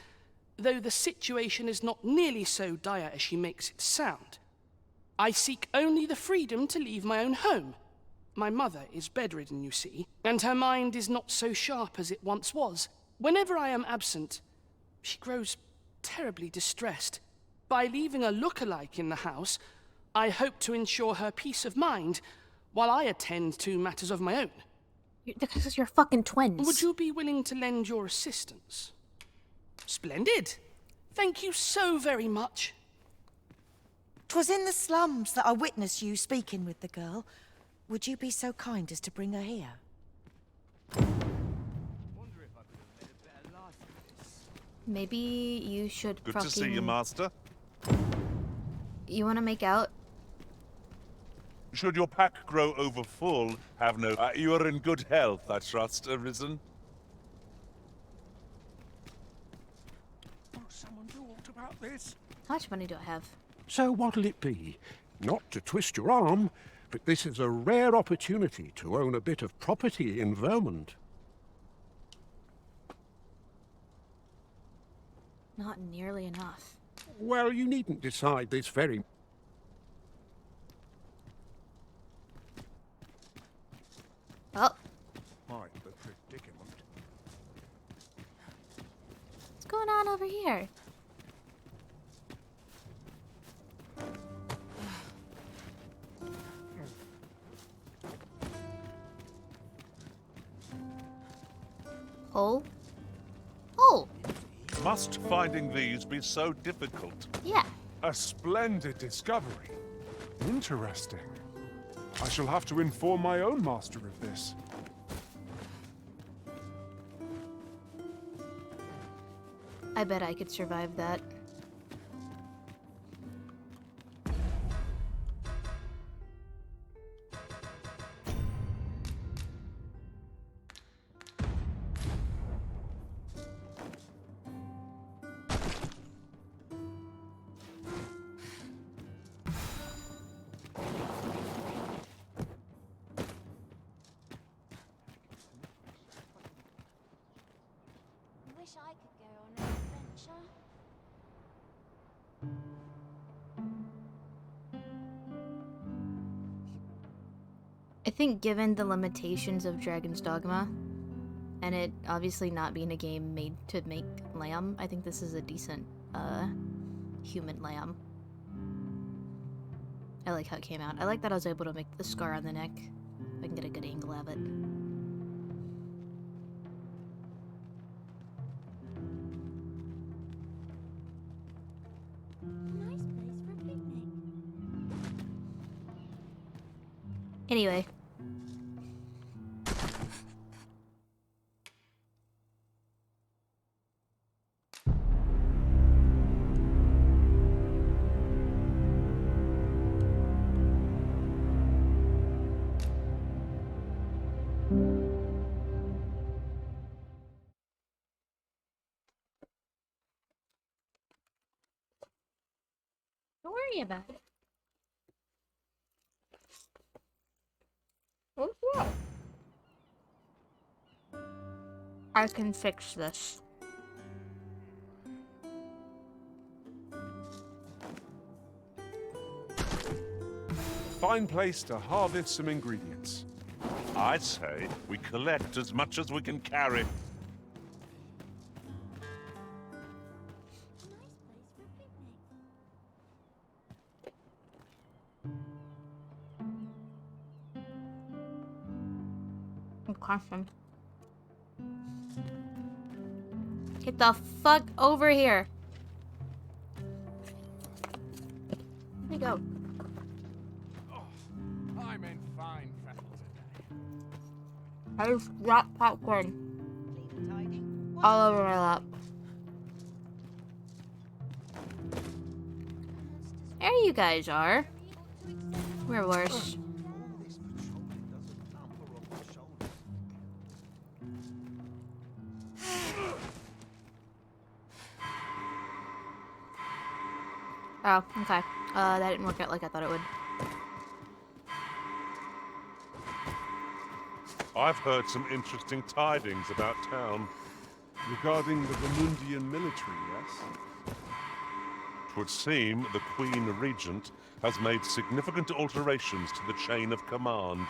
though the situation is not nearly so dire as she makes it sound. I seek only the freedom to leave my own home. My mother is bedridden, you see, and her mind is not so sharp as it once was. Whenever I am absent, she grows terribly distressed. By leaving a look-alike in the house, I hope to ensure her peace of mind while I attend to matters of my own. Because you're fucking twins. Would you be willing to lend your assistance? Splendid. Thank you so very much. 'Twas in the slums that I witnessed you speaking with the girl. Would you be so kind as to bring her here? Maybe you should Good to see you, Master. You want to make out? Should your pack grow over full, have no... you are in good health, I trust, Arisen. Will someone do aught about this? How much money do I have? So what'll it be? Not to twist your arm, but this is a rare opportunity to own a bit of property in Vermont. Not nearly enough. Well, you needn't decide this very... Oh. Quite the predicament. What's going on over here? Oh. Oh. Must finding these be so difficult? Yeah. A splendid discovery. Interesting. I shall have to inform my own master of this. I bet I could survive that. Wish I could go on an adventure. I think given the limitations of Dragons Dogma, and it obviously not being a game made to make lamb, I think this is a decent human lamb. I like how it came out. I like that I was able to make the scar on the neck. I can get a good angle of it. Nice place for a picnic. Anyway. Don't worry about it. What's wrong? I can fix this. Fine place to harvest some ingredients. I'd say we collect as much as we can carry. Caution. Get the fuck over here. There you go. I'm in fine fettle today. I just dropped popcorn all over my lap. There you guys are. We're worse. Oh, okay. That didn't work out like I thought it would. I've heard some interesting tidings about town. Regarding the Vermundian military, yes? Twould seem the Queen Regent has made significant alterations to the chain of command.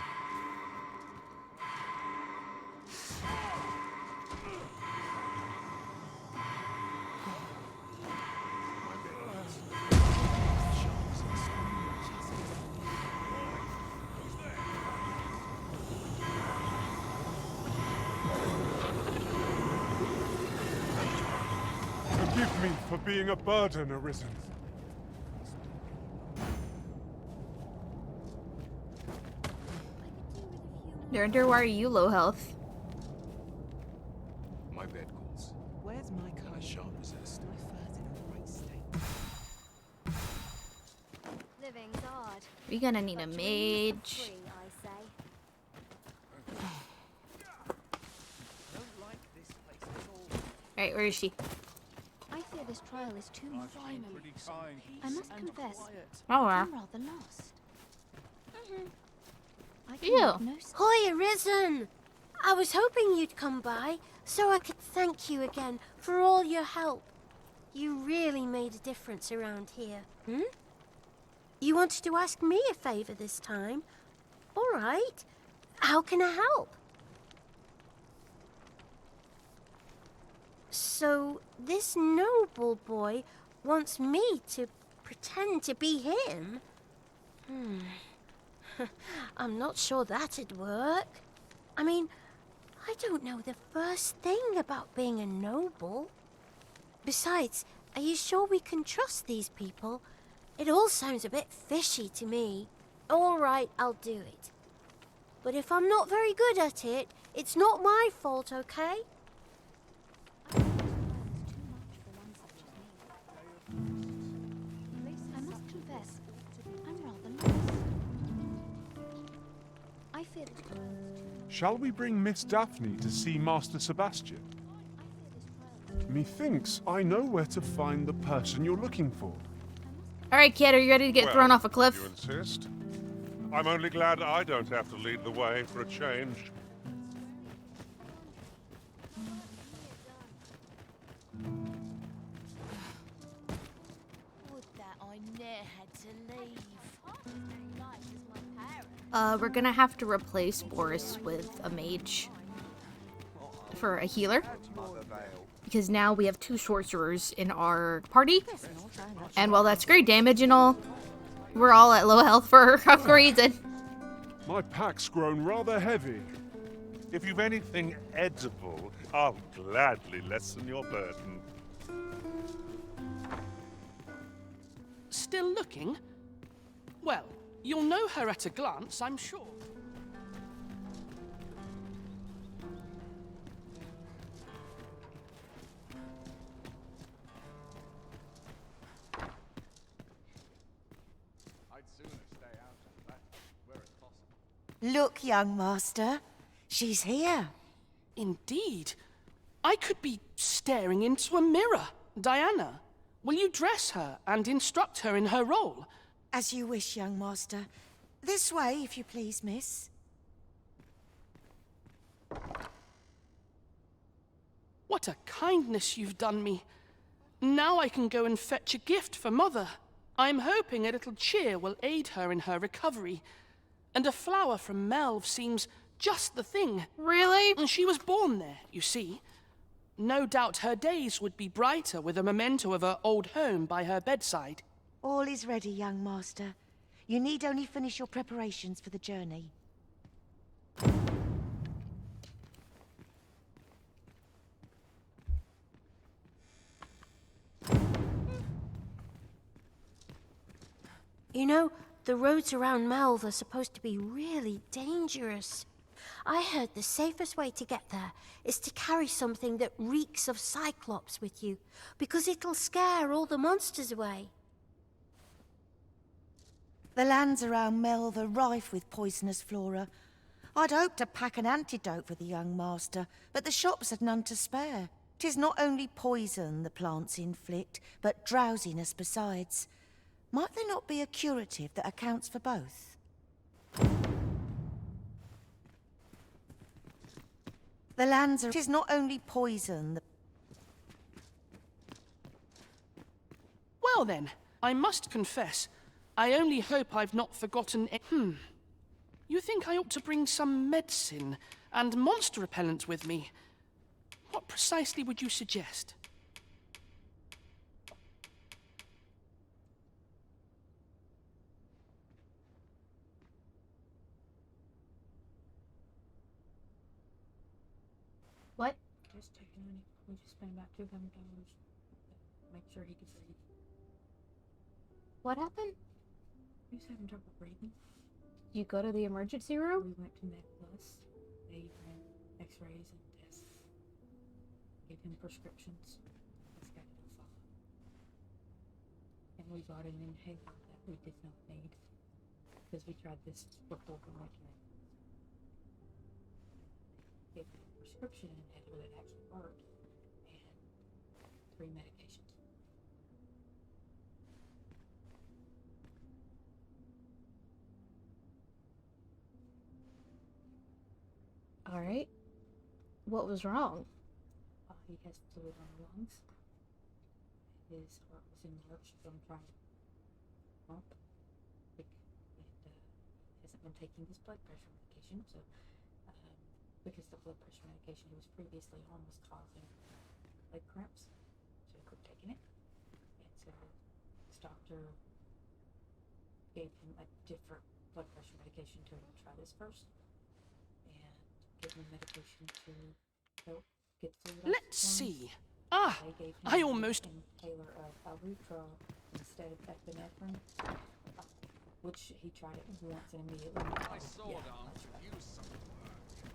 Forgive me for being a burden, Arisen. Why are you low health? My bed calls. Where's my car? I shan't resist. My fur's in a right state. Living's hard. We're gonna need a mage. Free, I say. Don't like this place at all. Alright, where is she? I fear this trial is too Finally, violent. some peace I must and confess, quiet. Oh, I'm rather lost. I can Ew. make no sense. Hoi, Arisen! I was hoping you'd come by, so I could thank you again for all your help. You really made a difference around here. You wanted to ask me a favor this time? All right. How can I help? So, this noble boy wants me to pretend to be him? I'm not sure that'd work. I mean, I don't know the first thing about being a noble. Besides, are you sure we can trust these people? It all sounds a bit fishy to me. All right, I'll do it. But if I'm not very good at it, it's not my fault, okay? I must confess, I'm rather lost. I fear this world. Shall we bring Miss Daphne to see Master Sebastian? Methinks I know where to find the person you're looking for. Alright, kid, are you ready to get thrown off a cliff? You insist. I'm only glad I don't have to lead the way for a change. Would that I ne'er had to leave. We're gonna have to replace Boris with a mage for a healer. Because now we have 2 sorcerers in our party. And while that's great damage and all, we're all at low health for a reason. My pack's grown rather heavy. If you've anything edible, I'll gladly lessen your burden. Still looking? Well, you'll know her at a glance, I'm sure. Look, young master. She's here. Indeed. I could be staring into a mirror. Diana, will you dress her and instruct her in her role? As you wish, young master. This way, if you please, miss. What a kindness you've done me. Now I can go and fetch a gift for Mother. I'm hoping a little cheer will aid her in her recovery. And a flower from Melve seems just the thing. Really? And she was born there, you see. No doubt her days would be brighter with a memento of her old home by her bedside. All is ready, young master. You need only finish your preparations for the journey. You know, the roads around Melve are supposed to be really dangerous. I heard the safest way to get there is to carry something that reeks of Cyclops with you, because it'll scare all the monsters away. The lands around Melve are rife with poisonous flora. I'd hoped to pack an antidote for the young master, but the shops had none to spare. 'Tis not only poison the plants inflict, but drowsiness besides. Might there not be a curative that accounts for both? The lands are... 'Tis not only poison... Well then, I must confess, I only hope I've not forgotten... You think I ought to bring some medicine and monster repellent with me? What precisely would you suggest? What? Just checking on him. We just spent about $200. Make sure he could breathe. What happened? He was having trouble breathing. You go to the emergency room? We went to Med Plus. They ran x-rays and tests. Gave him prescriptions. He's got no follow. And we bought an inhaler that we did not need. Because we tried this before we went to Med Plus. Gave him a prescription inhaler that actually worked. And 3 medications. Alright. What was wrong? He has fluid on the lungs. His heart was enlarged from trying to pump. And hasn't been taking his blood pressure medication, so because the blood pressure medication he was previously on was causing leg cramps, so he quit taking it. And so his doctor gave him a different blood pressure medication to try this first. And give him medication to help get fluid. Let's see. Ah, They gave him I the almost... inhaler of Alutro instead of epinephrine, which he tried it once and immediately. My sword arm could use some work.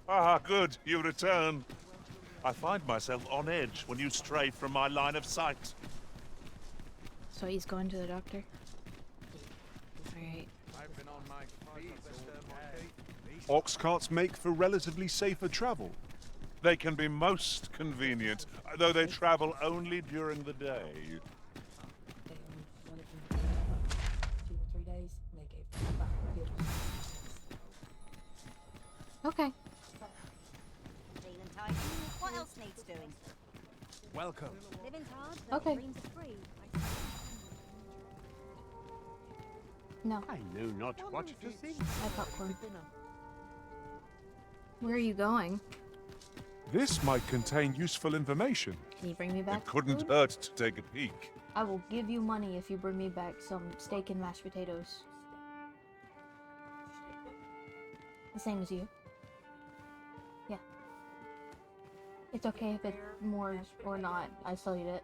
Ah, good, you return. I find myself on edge when you stray from my line of sight. So he's going to the doctor? Alright. I've been on my feet all day. Ox carts make for relatively safer travel. They can be most convenient, though they travel only during the day. They wanted him to about 2 or 3 days, and they gave him back. Okay. Clean and tidy. What else needs doing? Welcome. Living's hard, but Okay. dreams are free. No. I know not what to think. I have popcorn. Where are you going? This might contain useful information. Can you bring me back It couldn't food? hurt to take a peek. I will give you money if you bring me back some steak and mashed potatoes. The same as you. Yeah. It's okay if it's more or not. I still eat it.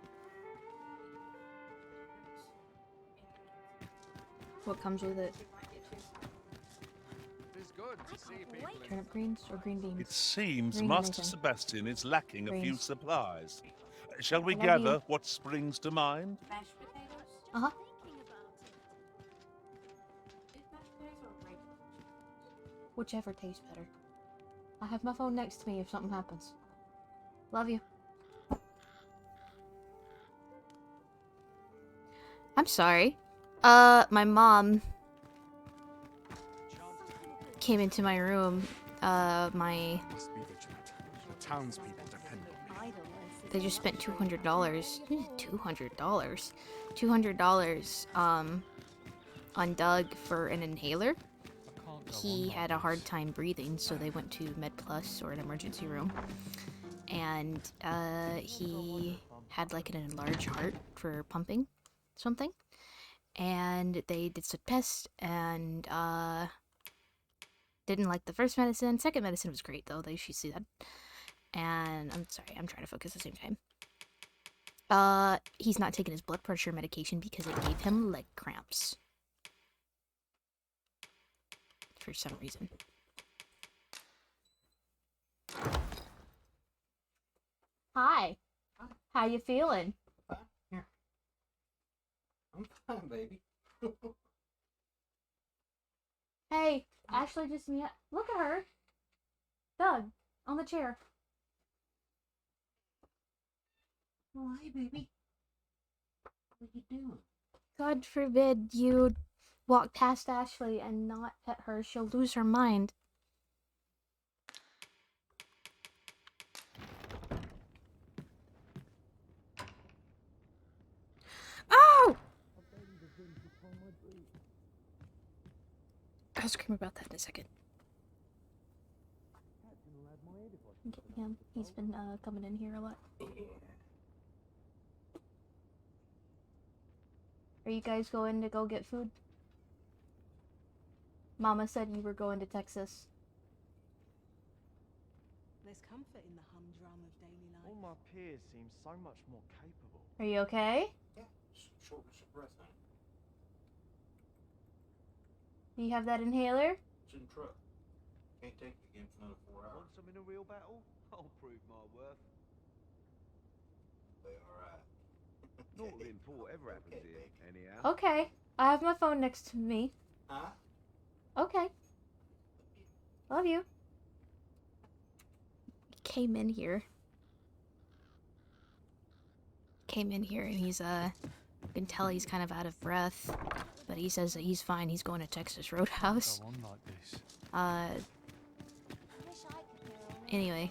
What comes with it? It's good to see people. Turnip greens or green beans? It seems Green Master anything. Sebastian is lacking a few Greens. supplies. Shall we I love gather you. what springs to mind? Mashed potatoes? Uh-huh. Is mashed potatoes or right? Whichever tastes better. I have my phone next to me if something happens. Love you. I'm sorry. My mom came into my room. My Must be vigilant. The townspeople depend on me. they just spent $200. $200. $200 on Doug for an inhaler. He had a hard time breathing, so they went to Med Plus or an emergency room. And he had like an enlarged heart for pumping something. And they did some tests and didn't like the first medicine. Second medicine was great though, they should see that. And I'm sorry, I'm trying to focus at the same time. He's not taking his blood pressure medication because it gave him leg cramps. For some reason. Hi. How you feeling? Here. I'm fine, baby. Hey, Ashley just me. Look at her. Doug, on the chair. Oh, hey, baby. What you doing? God forbid you walk past Ashley and not pet her. She'll lose her mind. Oh! I'll scream about that in a second. Get him. He's been coming in here a lot. Are you guys going to go get food? Mama said you were going to Texas. There's comfort in the humdrum of daily life. All my peers seem so much more capable. Are you okay? Yeah, shortness of breath, man. Do you have that inhaler? It's in the truck. Can't take it again for another 4 hours. Want some in a real battle? I'll prove my worth. Be alright. Not that import ever happens here, anyhow. Okay. I have my phone next to me. Huh? Okay. Love you. He came in here. And he's, you can tell he's kind of out of breath. But he says that he's fine. He's going to Texas Roadhouse. Go on like this. Anyway.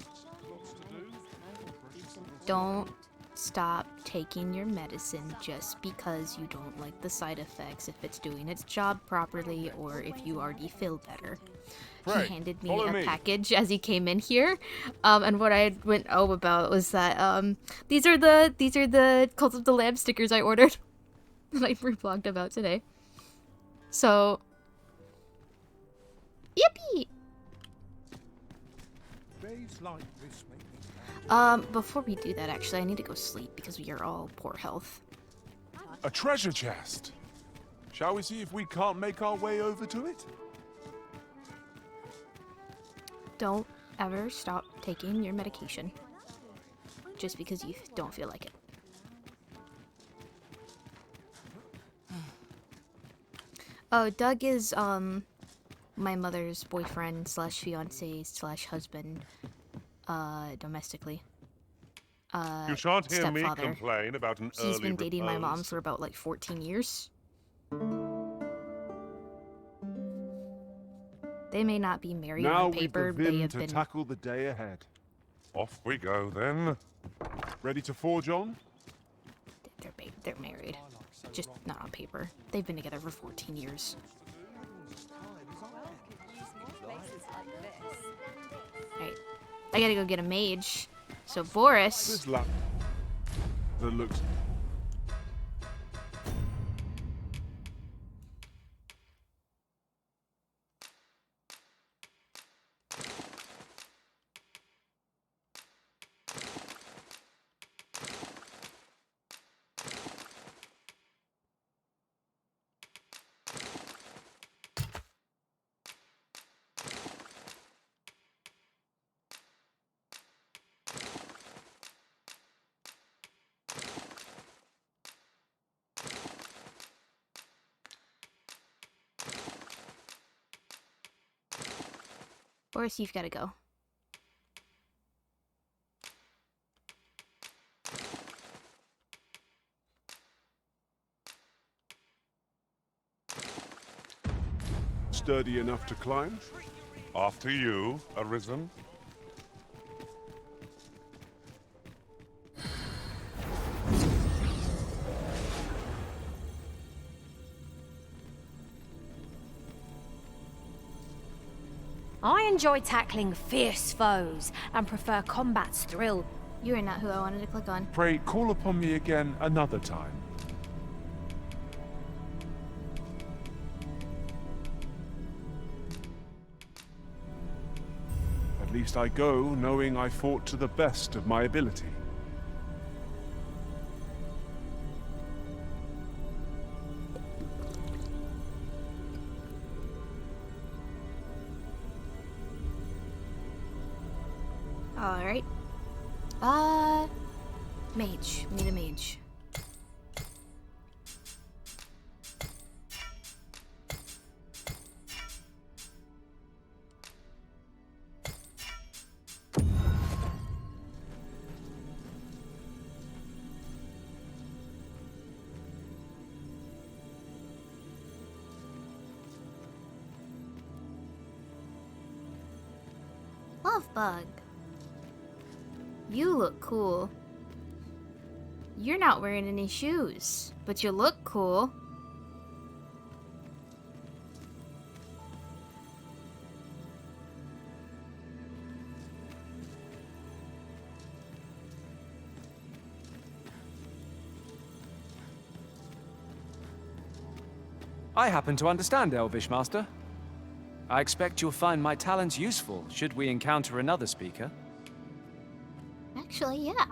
Don't stop taking your medicine just because you don't like the side effects, if it's doing its job properly or if you already feel better. Right, He handed me follow a me. package as he came in here, and what I went about was that these are the Cult of the Lamb stickers I ordered that I reblogged about today. So, yippee! Days like this make me Before we do that, actually, I need to go sleep because we are all poor health. A treasure chest! Shall we see if we can't make our way over to it? Don't ever stop taking your medication just because you don't feel like it. Oh, Doug is, my mother's boyfriend slash fiance slash husband, domestically. You shan't hear me Stepfather. complain about an He's early been dating my mom repose. for about like 14 years. They may not be married Now on we've paper, the they vim have to been. tackle the day ahead. Off we go, then. Ready to forge on? They're married, just not on paper. They've been together for 14 years. Right, I gotta go get a mage. So Boris. This lap that looks. Boris, you've gotta go. Sturdy enough to climb? After you, Arisen. I enjoy tackling fierce foes and prefer combat's thrill. You are not who I wanted to click on. Pray, call upon me again another time. At least I go knowing I fought to the best of my ability. Alright. Mage. We need a mage. Lovebug. You look cool. You're not wearing any shoes, but you look cool. I happen to understand Elvish, Master. I expect you'll find my talents useful should we encounter another speaker. Actually, yeah.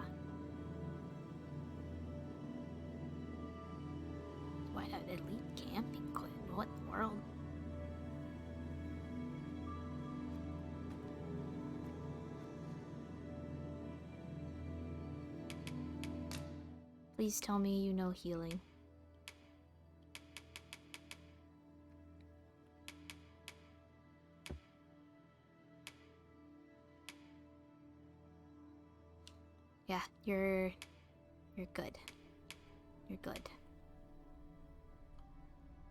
Why not elite camping quit? What in the world? Please tell me you know healing. Yeah, you're good. You're good.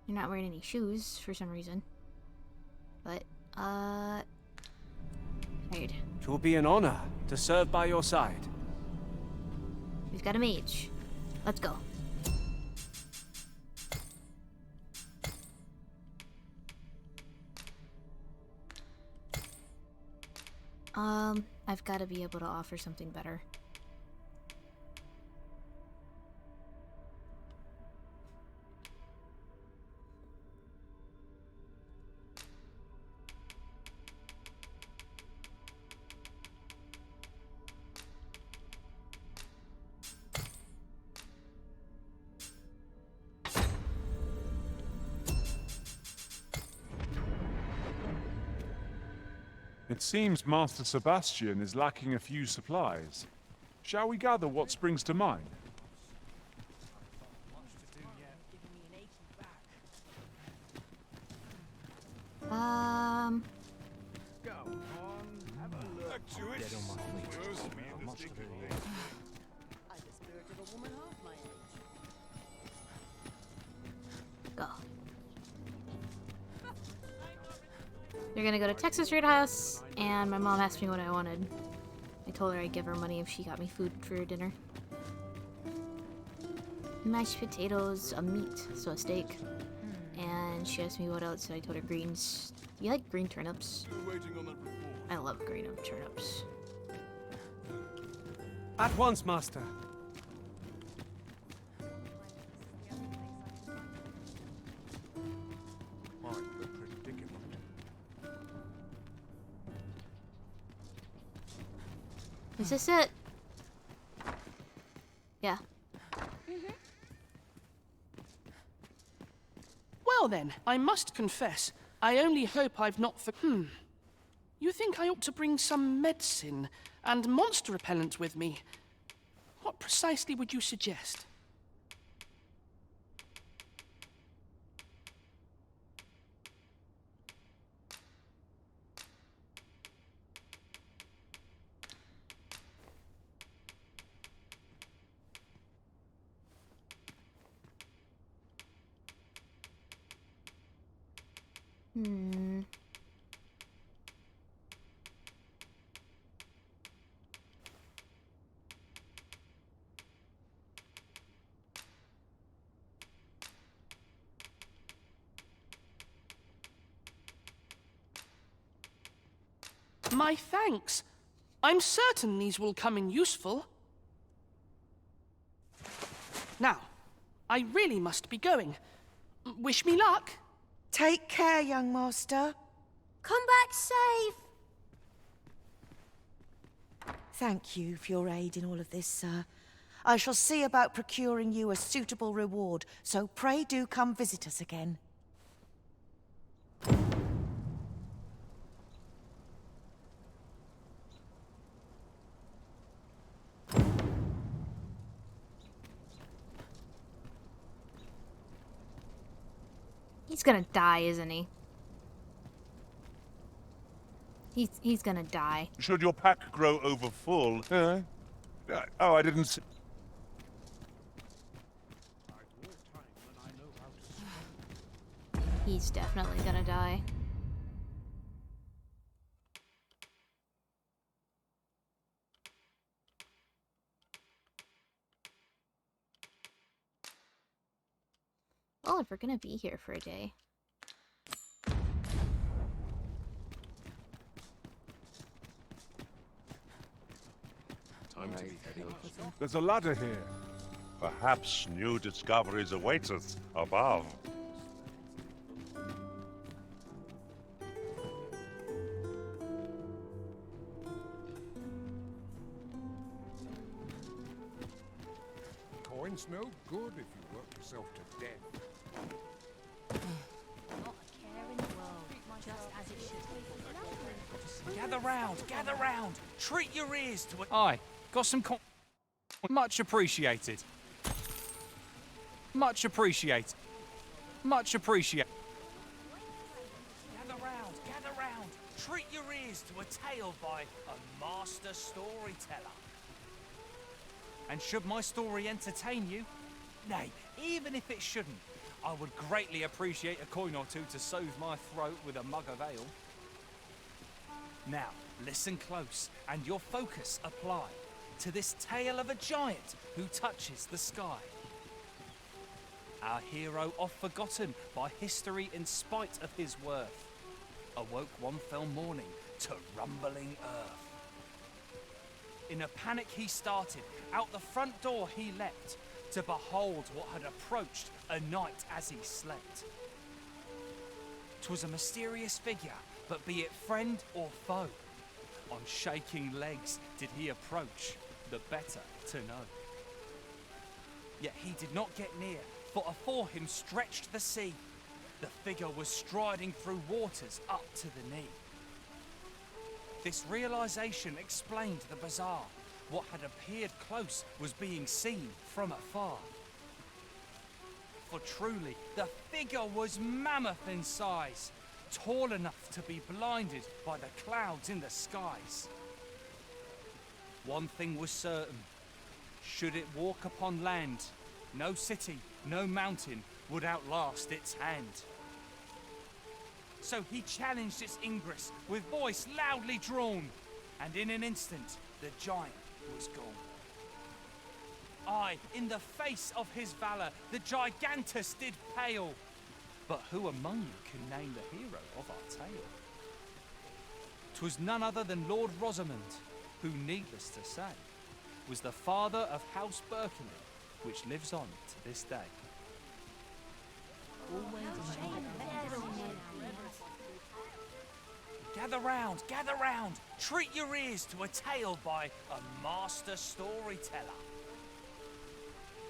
You're not wearing any shoes for some reason. But, right. It will be an honor to serve by your side. We've got a mage. Let's go. I've got to be able to offer something better. It seems Master Sebastian is lacking a few supplies. Shall we gather what springs to mind? Go on, have a look. Dead on my feet. I'm the spirit of a woman half my age. Go. They're gonna go to Texas Roadhouse, and my mom asked me what I wanted. I told her I'd give her money if she got me food for dinner. Mashed potatoes, a meat, so a steak. And she asked me what else, and I told her greens. You like green turnips? I love green turnips. At once, Master. Is this it? Yeah. Well then, I must confess, I only hope I've not You think I ought to bring some medicine and monster repellent with me? What precisely would you suggest? My thanks. I'm certain these will come in useful. Now, I really must be going. Wish me luck. Take care, young master. Come back safe. Thank you for your aid in all of this, sir. I shall see about procuring you a suitable reward, so pray do come visit us again. He's gonna die, isn't he? He's gonna die. Should your pack grow over full, oh, I didn't see. He's definitely gonna die. Well, if we're gonna be here for a day. Time to be heading. There's a ladder here. Perhaps new discoveries await us above. Coin's no good if you work yourself to death. Not a care in the world, just as it should be. Gather round! Treat your ears to it. Aye, got some much appreciated. Much appreciated. Much appreciated. Gather round! Treat your ears to a tale by a master storyteller. And should my story entertain you, nay, even if it shouldn't, I would greatly appreciate a coin or two to soothe my throat with a mug of ale. Now, listen close, and your focus apply to this tale of a giant who touches the sky. Our hero, oft forgotten by history in spite of his worth, awoke one fell morning to rumbling earth. In a panic he started, out the front door he leapt, to behold what had approached a night as he slept. 'Twas a mysterious figure, but be it friend or foe, on shaking legs did he approach, the better to know. Yet he did not get near, for afore him stretched the sea. The figure was striding through waters up to the knee. This realization explained the bazaar. What had appeared close was being seen from afar. For truly, the figure was mammoth in size, tall enough to be blinded by the clouds in the skies. One thing was certain. Should it walk upon land, no city, no mountain would outlast its hand. So he challenged its ingress with voice loudly drawn, and in an instant the giant was gone. Aye, in the face of his valour, the gigantus did pale. But who among you can name the hero of our tale? 'Twas none other than Lord Rosamond, who, needless to say, was the father of House Berkeley, which lives on to this day. Gather round, treat your ears to a tale by a master storyteller.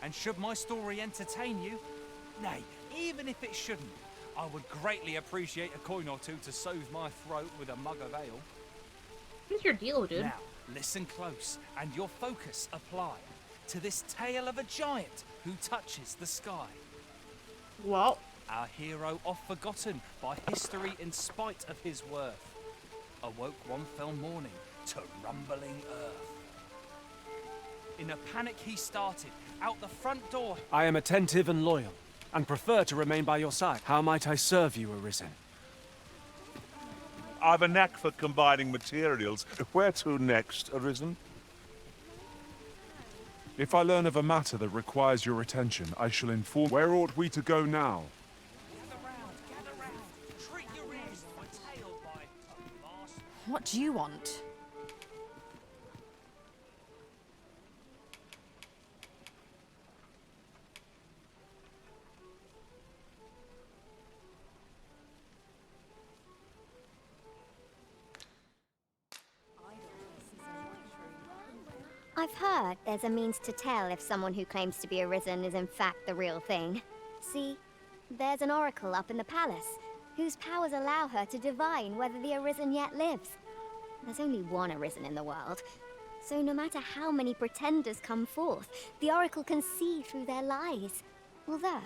And should my story entertain you, nay, even if it shouldn't, I would greatly appreciate a coin or two to soothe my throat with a mug of ale. What's your deal, dude? Now, listen close and your focus apply to this tale of a giant who touches the sky. Well, our hero, oft forgotten by history in spite of his worth, awoke one fell morning to rumbling earth. In a panic he started out the front door. I am attentive and loyal, and prefer to remain by your side. How might I serve you, Arisen? I've a knack for combining materials. Where to next, Arisen? If I learn of a matter that requires your attention, I shall inform. Where ought we to go now? Gather round, treat your ears to a tale by a master. What do you want? I've heard there's a means to tell if someone who claims to be Arisen is in fact the real thing. See, there's an oracle up in the palace, whose powers allow her to divine whether the Arisen yet lives. There's only one Arisen in the world, so no matter how many pretenders come forth, the oracle can see through their lies. Although,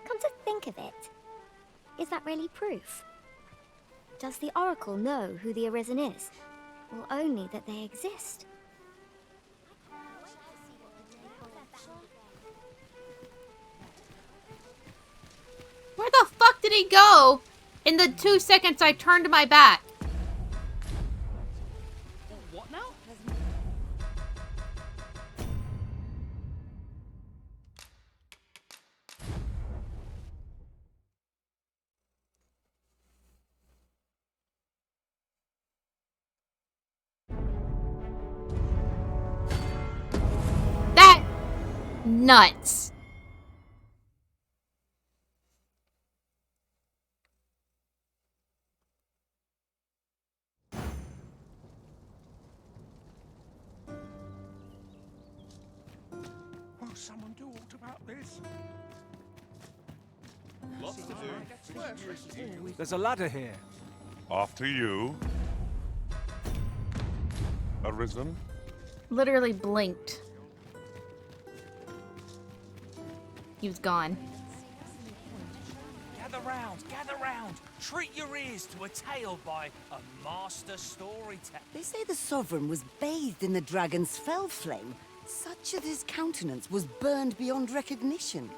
come to think of it, is that really proof? Does the oracle know who the Arisen is, or only that they exist? where the fuck did he go in the 2 seconds I turned my back? What now? That nuts. Will someone do aught about this? Lots to do. There's a ladder here. After you. Arisen? Literally blinked. He was gone. Gather round, treat your ears to a tale by a master storyteller. They say the Sovereign was bathed in the dragon's fell flame, such that his countenance was burned beyond recognition.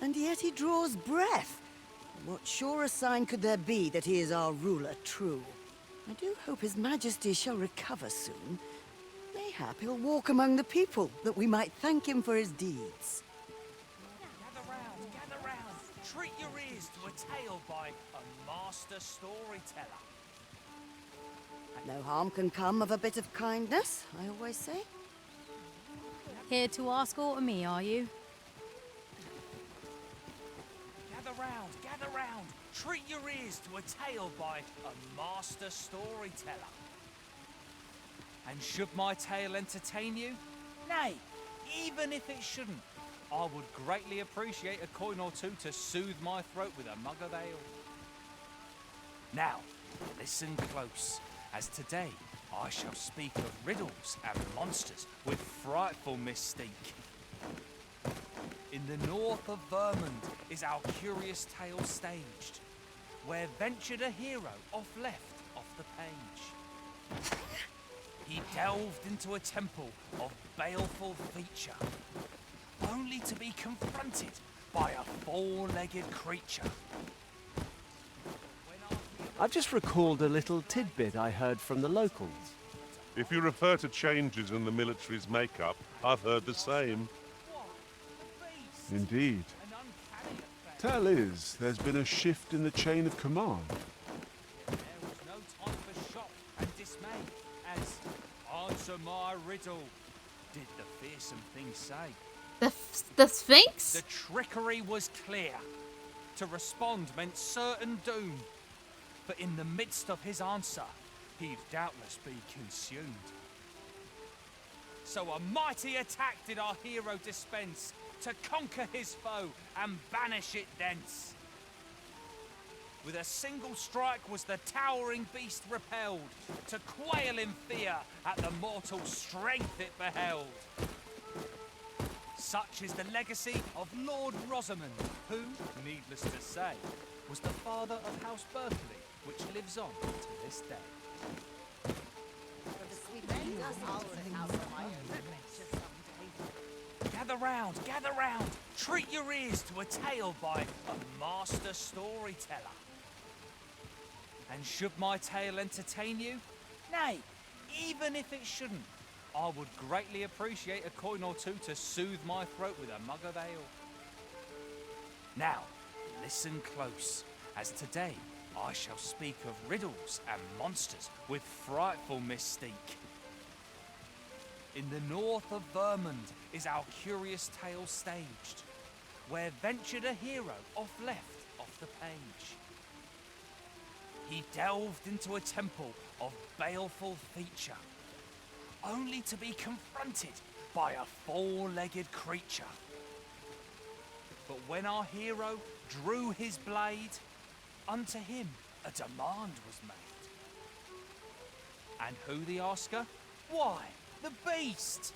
And yet he draws breath. What surer sign could there be that he is our ruler true? I do hope his majesty shall recover soon. Mayhap he'll walk among the people, that we might thank him for his deeds. Gather round, treat your ears to a tale by a master storyteller. No harm can come of a bit of kindness, I always say. Here to ask aught of me, are you? Gather round, treat your ears to a tale by a master storyteller. And should my tale entertain you? Nay, even if it shouldn't, I would greatly appreciate a coin or two to soothe my throat with a mug of ale. Now, listen close, as today I shall speak of riddles and monsters with frightful mystique. In the north of Vermund is our curious tale staged, where ventured a hero left off the page. He delved into a temple of baleful feature, only to be confronted by a four-legged creature. I've just recalled a little tidbit I heard from the locals. If you refer to changes in the military's makeup, I've heard the same. Indeed. Tell is, there's been a shift in the chain of command. There was no time for shock and dismay, as answer my riddle, did the fearsome thing say. The Sphinx? The trickery was clear. To respond meant certain doom. But in the midst of his answer, he'd doubtless be consumed. So a mighty attack did our hero dispense, to conquer his foe and banish it thence. With a single strike was the towering beast repelled, to quail in fear at the mortal strength it beheld. Such is the legacy of Lord Rosamond, who, needless to say, was the father of House Berkeley, which lives on to this day. Gather round, treat your ears to a tale by a master storyteller. And should my tale entertain you? Nay, even if it shouldn't, I would greatly appreciate a coin or two to soothe my throat with a mug of ale. Now, listen close, as today I shall speak of riddles and monsters with frightful mystique. In the north of Vermund is our curious tale staged, where ventured a hero left off the page. He delved into a temple of baleful feature, only to be confronted by a four-legged creature. But when our hero drew his blade, unto him a demand was made. And who the asker? Why, the beast!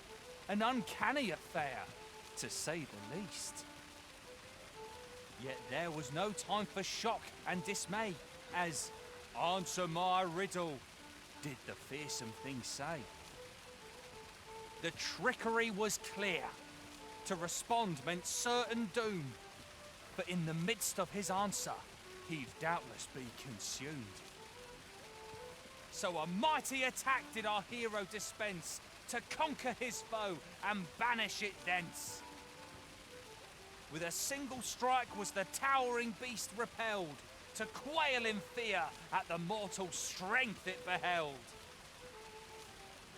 An uncanny affair, to say the least. Yet there was no time for shock and dismay, as answer my riddle, did the fearsome thing say. The trickery was clear. To respond meant certain doom. But in the midst of his answer, he'd doubtless be consumed. So a mighty attack did our hero dispense, to conquer his foe and banish it thence. With a single strike was the towering beast repelled, to quail in fear at the mortal strength it beheld.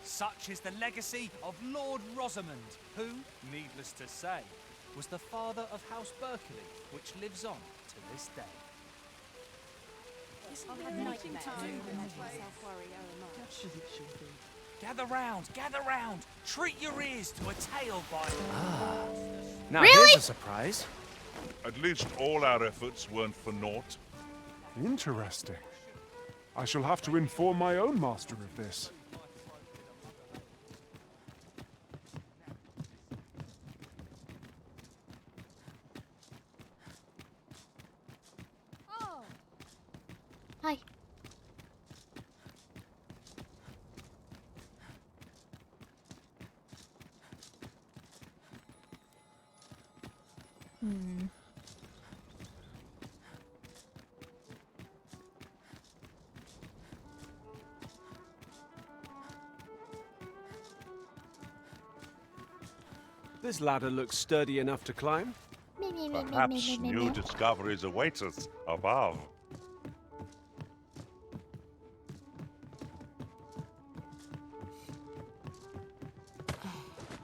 Such is the legacy of Lord Rosamond, who, needless to say, was the father of House Berkeley, which lives on to this day. Gather round, treat your ears to a tale by... Now Really? here's a surprise. At least all our efforts weren't for naught. Interesting. I shall have to inform my own master of this. Hi. This ladder looks sturdy enough to climb. Perhaps new discoveries await us above.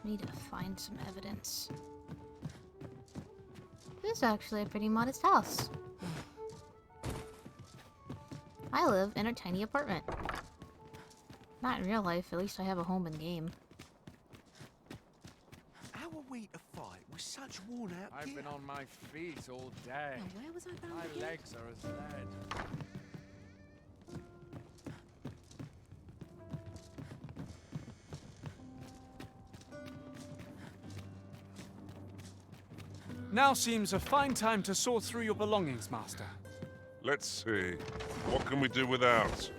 Need to find some evidence. This is actually a pretty modest house. I live in a tiny apartment. Not in real life, at least I have a home in game. How are we to fight with such worn out I've been on my feet all day. Now, where was I bound My again? legs are as lead. Now seems a fine time to sort through your belongings, Master. Let's see. What can we do without?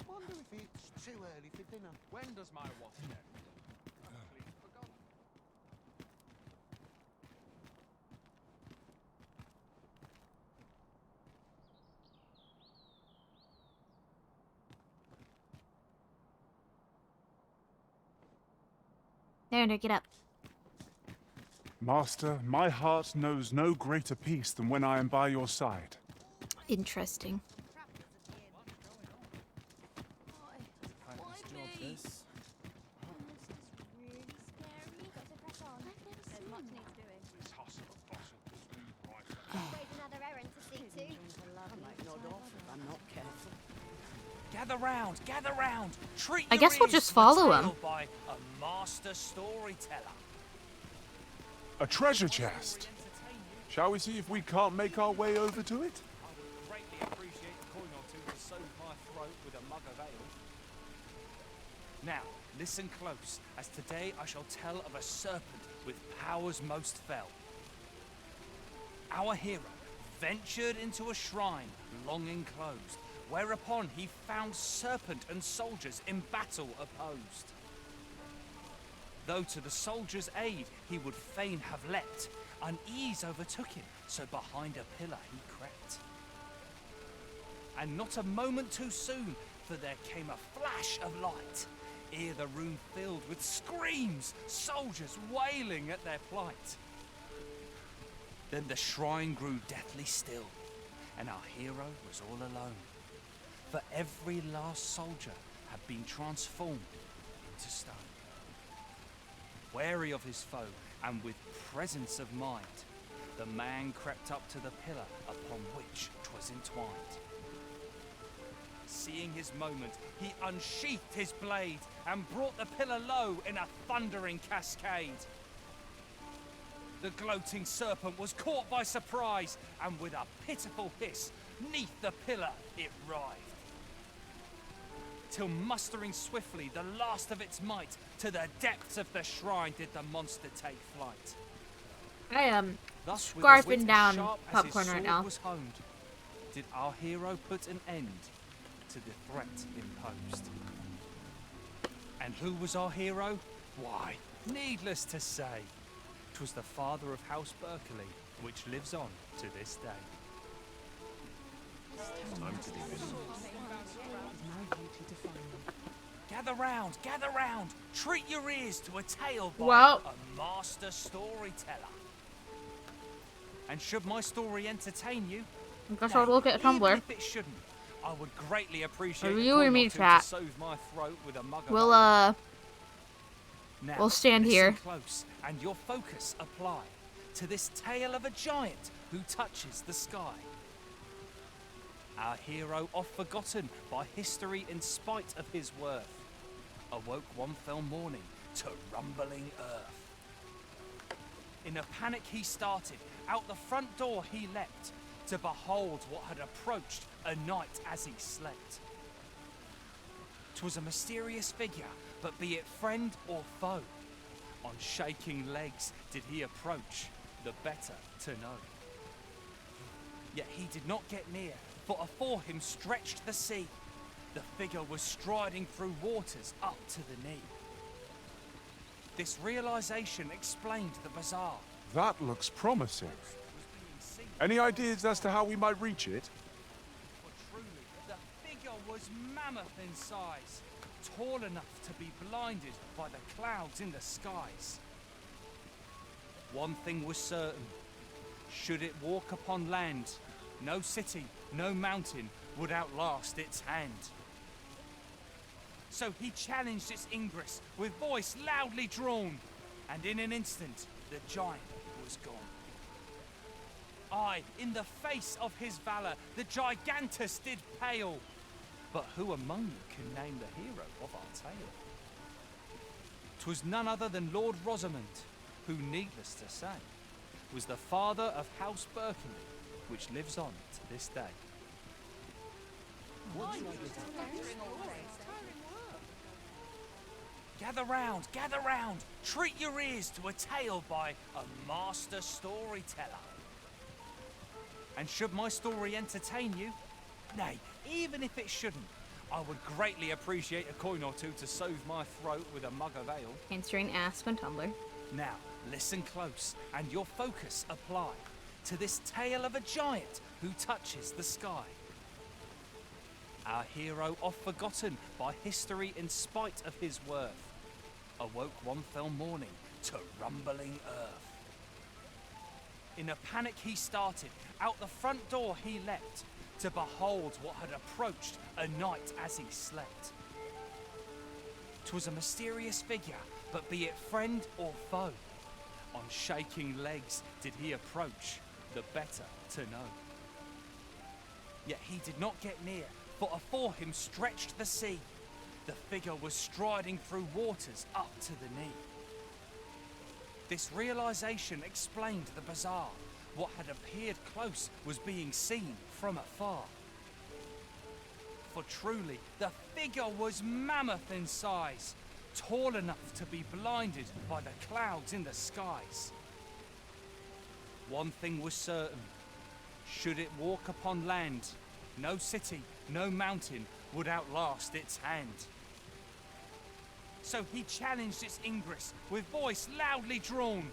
Wonder if it's too early for dinner. When does my watch end? Completely forgotten. No, get up. Master, my heart knows no greater peace than when I am by your side. Interesting. Gather round. Treat I your guess we'll ears just to a follow tale him. by a master storyteller. A treasure chest. Shall we see if we can't make our way over to it? I would greatly appreciate a coin or two to soothe my throat with a mug of ale. Now, listen close, as today I shall tell of a serpent with powers most fell. Our hero ventured into a shrine long enclosed, whereupon he found serpent and soldiers in battle opposed. Though to the soldiers' aid he would fain have leapt, unease overtook him, so behind a pillar he crept. And not a moment too soon, for there came a flash of light, ere the room filled with screams, soldiers wailing at their plight. Then the shrine grew deathly still, and our hero was all alone. For every last soldier had been transformed into stone. Wary of his foe, and with presence of mind, the man crept up to the pillar upon which 'twas entwined. Seeing his moment, he unsheathed his blade, and brought the pillar low in a thundering cascade. The gloating serpent was caught by surprise, and with a pitiful hiss, 'neath the pillar it writhed. Till mustering swiftly the last of its might, to the depths of the shrine did the monster take flight. I am Thus, with a wit scarfing as down sharp as his popcorn right sword now. was honed, did our hero put an end to the threat imposed. And who was our hero? Why, needless to say, 'twas the father of House Berkeley, which lives on to this day. Time to do this. Gather round, treat your ears to a tale by Well. a master storyteller. And should my story entertain you, I guess I'll look at even Tumblr. if it shouldn't, I would greatly appreciate a Review coin or or me two chat. to soothe my throat with a mug of We'll ale. Now, we'll stand listen here. close and your focus apply to this tale of a giant who touches the sky. Our hero, oft forgotten by history in spite of his worth, awoke one fell morning to rumbling earth. In a panic he started, out the front door he leapt, to behold what had approached a night as he slept. 'Twas a mysterious figure, but be it friend or foe, on shaking legs did he approach, the better to know. Yet he did not get near, for afore him stretched the sea. The figure was striding through waters up to the knee. This realization explained the bazaar. That looks promising. Any ideas as to how we might reach it? For truly, the figure was mammoth in size, tall enough to be blinded by the clouds in the skies. One thing was certain, should it walk upon land, no city, no mountain would outlast its hand. So he challenged its ingress with voice loudly drawn, and in an instant the giant was gone. Aye, in the face of his valour, the gigantus did pale. But who among you can name the hero of our tale? 'Twas none other than Lord Rosamond, who, needless to say, was the father of House Berkeley, which lives on to this day. Gather round, treat your ears to a tale by a master storyteller. And should my story entertain you, nay, even if it shouldn't, I would greatly appreciate a coin or two to soothe my throat with a mug of ale. Answering Ask on Tumblr. Now, listen close and your focus apply to this tale of a giant who touches the sky. Our hero, oft forgotten by history in spite of his worth, awoke one fell morning to rumbling earth. In a panic he started, out the front door he leapt, to behold what had approached a night as he slept. 'Twas a mysterious figure, but be it friend or foe, on shaking legs did he approach, the better to know. Yet he did not get near, for afore him stretched the sea. The figure was striding through waters up to the knee. This realization explained the bizarre. What had appeared close was being seen from afar. For truly, the figure was mammoth in size, tall enough to be blinded by the clouds in the skies. One thing was certain, should it walk upon land, no city, no mountain would outlast its hand. So he challenged its ingress with voice loudly drawn,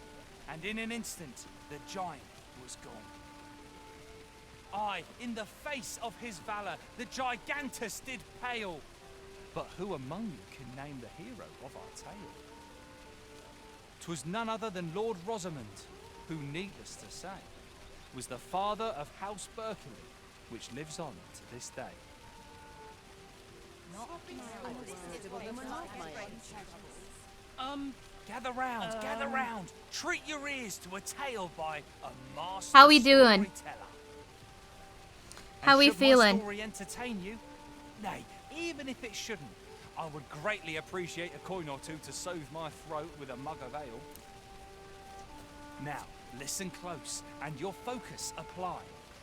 and in an instant the giant was gone. Aye, in the face of his valour, the gigantus did pale. But who among you can name the hero of our tale? 'Twas none other than Lord Rosamond, who, needless to say, was the father of House Berkeley, which lives on to this day. Gather round, treat your ears to a tale by a master How we doing? storyteller. How we Should my feeling? story entertain you? Nay, even if it shouldn't, I would greatly appreciate a coin or two to soothe my throat with a mug of ale. Now, listen close and your focus apply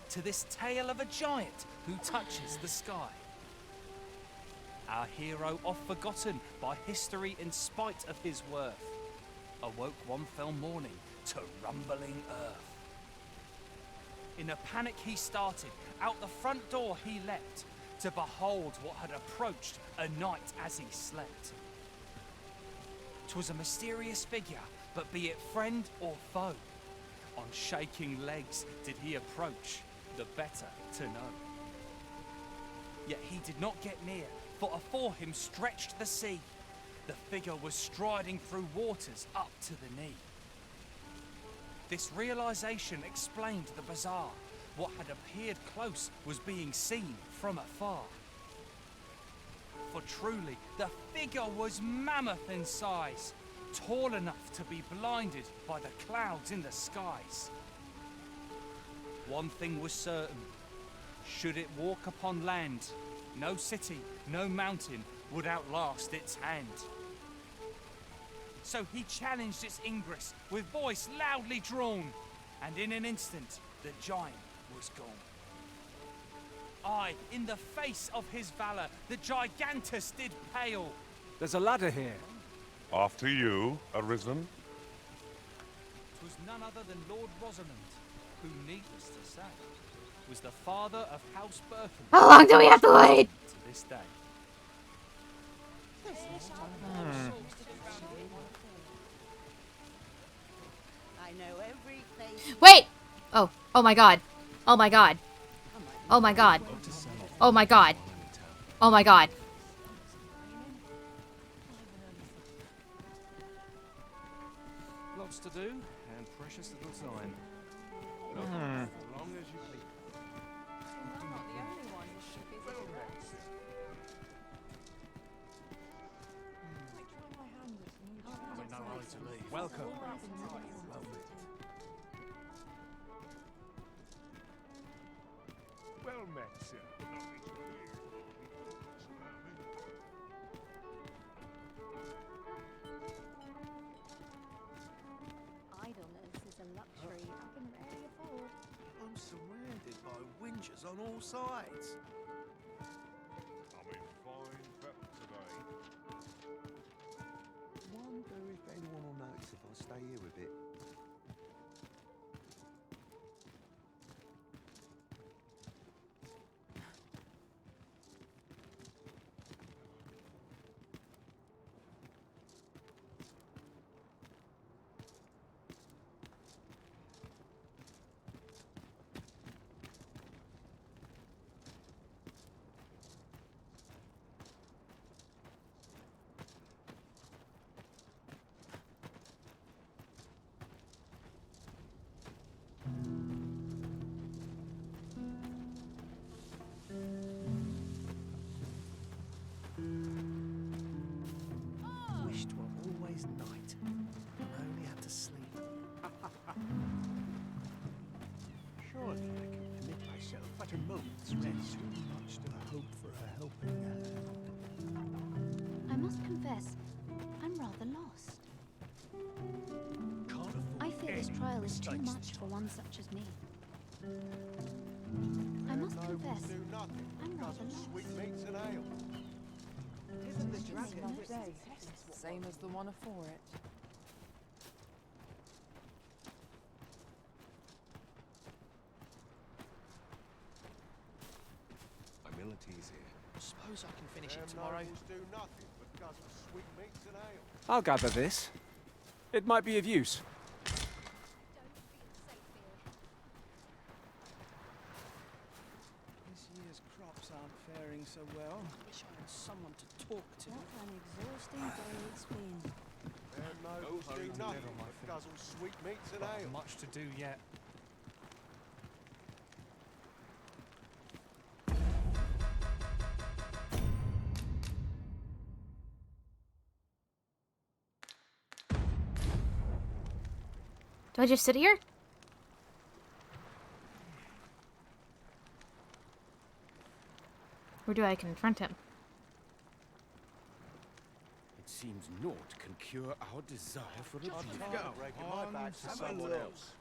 to this tale of a giant who touches the sky. Our hero, oft forgotten by history in spite of his worth, awoke one fell morning to rumbling earth. In a panic he started, out the front door he leapt, to behold what had approached a night as he slept. 'Twas a mysterious figure, but be it friend or foe, on shaking legs did he approach, the better to know. Yet he did not get near, for afore him stretched the sea. The figure was striding through waters up to the knee. This realization explained the bizarre. What had appeared close was being seen from afar. For truly, the figure was mammoth in size, tall enough to be blinded by the clouds in the skies. One thing was certain, should it walk upon land, no city, no mountain would outlast its hand. So he challenged its ingress with voice loudly drawn, and in an instant the giant was gone. Aye, in the face of his valour, the gigantus did pale. There's a ladder here. After you, Arisen. 'Twas none other than Lord Rosamond, who, needless to say, was the father of House Berkeley. How long do we have to wait? To this day. I know every place. Wait! Oh my god. Oh my god. Oh my god. Oh my god. Oh my god. Lots to do, and precious little time. Hmm. As long as you please. I'm not the only one who's too busy to rest. I'm in no hurry to leave. Welcome. Well met, sir. Idleness is a luxury I can rarely afford. I'm surrounded by whingers on all sides. I'm in fine fettle today. Wonder if anyone will notice if I stay here a bit. Wished were always night, and I only had to sleep. Surely I can commit myself at a moment's rest. Too much to hope for a helping hand. I must confess, I'm rather lost. Can't afford I fear this any trial is too mistakes much for one such as me. I must confess, I'm rather lost. Sweet meats and ale. Isn't the dragon Day, same as the one afore it. I'm ill at ease here. Suppose I can finish it tomorrow. Do nothing but guzzle sweet meats and ale. I'll gather this. It might be of use. This year's crops aren't faring so well. Wish I had someone to talk to. What an exhausting day it's been. Them nobles do nothing but guzzle sweet meats and ale. Much to do yet. Do I just sit here? Or do I confront him? It seems naught can cure our desire for a drink. Breaking my back for someone else.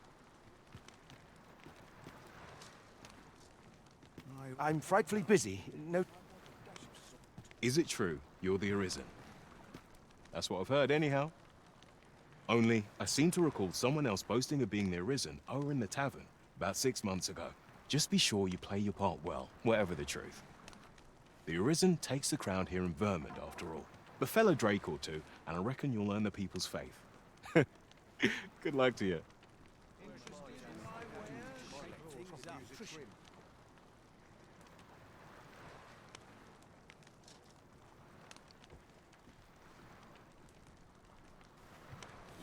I'm frightfully busy. No. Is it true you're the Arisen? That's what I've heard, anyhow. Only, I seem to recall someone else boasting of being the Arisen over in the tavern about 6 months ago. Just be sure you play your part well, whatever the truth. The Arisen takes the crown here in Vermund, after all. Befell a Drake or two, and I reckon you'll earn the people's faith. Good luck to you.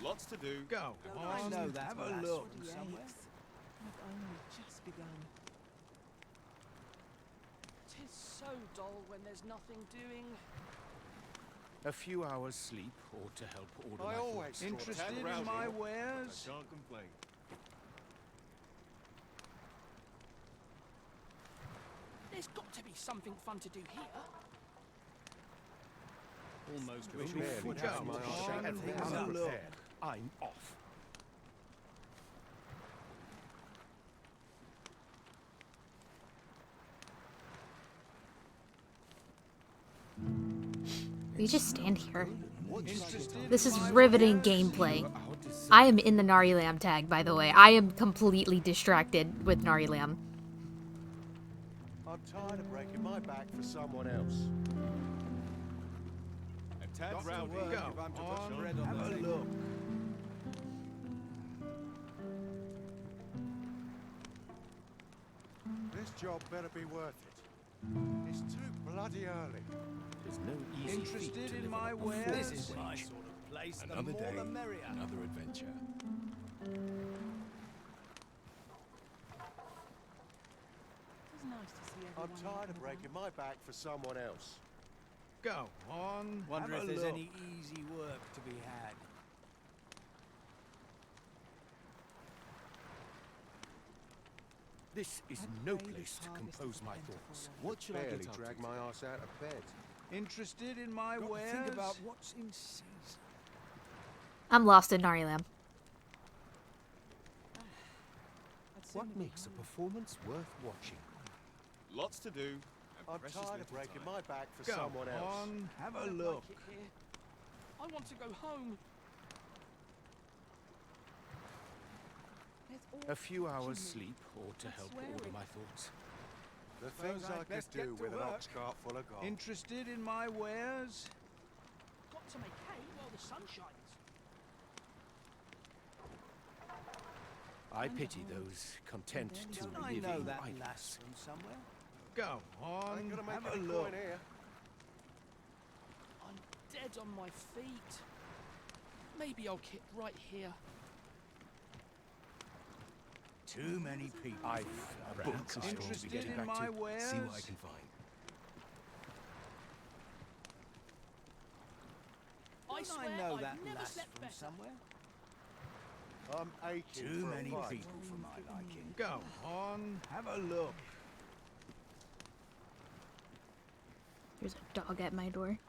Lots to do. Go. I know that. Have a look. Somewhere. I've only just begun. Tis so dull when there's nothing doing. A few hours sleep ought to help order my thoughts. Interested in my wares? I can't complain. There's got to be something fun to do here. Almost Wish wish we would had have my my share. everything's Have a look. unprepared. I'm off. We just stand here. This is riveting gameplay. I am in the Narilamb tag, by the way. I am completely distracted with Narilamb. I'm tired of breaking my back for someone else. A tad rowdy. If I'm to put some bread on the table. Look. This job better be worth it. It's too bloody early. There's no easy Interested feat to in live my on a wares? full This is wage. my sort of place. The Another more day, the merrier. another adventure. It's nice to see I'm everyone tired out of and breaking my back for someone else. Go on. Wonder have if a there's look. any easy work to be had. This is no place to compose my thoughts. What should I barely drag my ass out of bed? Interested in my Got to wares? think about what's in season. I'm lost in Narilamb. What makes a performance worth watching? Lots to do. I'm tired of breaking my back for Go someone else. on. Have I a don't look. like it here. I want to go home. A few hours sleep ought to help order my thoughts. The things I could best get do to with an work. ox cart full of gold. Interested in my wares? Got to make hay while the sun shines. I pity those content to Don't I live know in that idleness. lass from somewhere? Go on. Ain't gonna make Have a any look. coin here. I'm dead on my feet. Maybe I'll kit right here. Too many people. I've a book I will be Interested getting in back my to. wares? See what I can find. I Don't swear I know I've that never lass slept from better. somewhere? I'm aching Too for many a fight. people for my liking. Go on. Have a look. There's a dog at my door.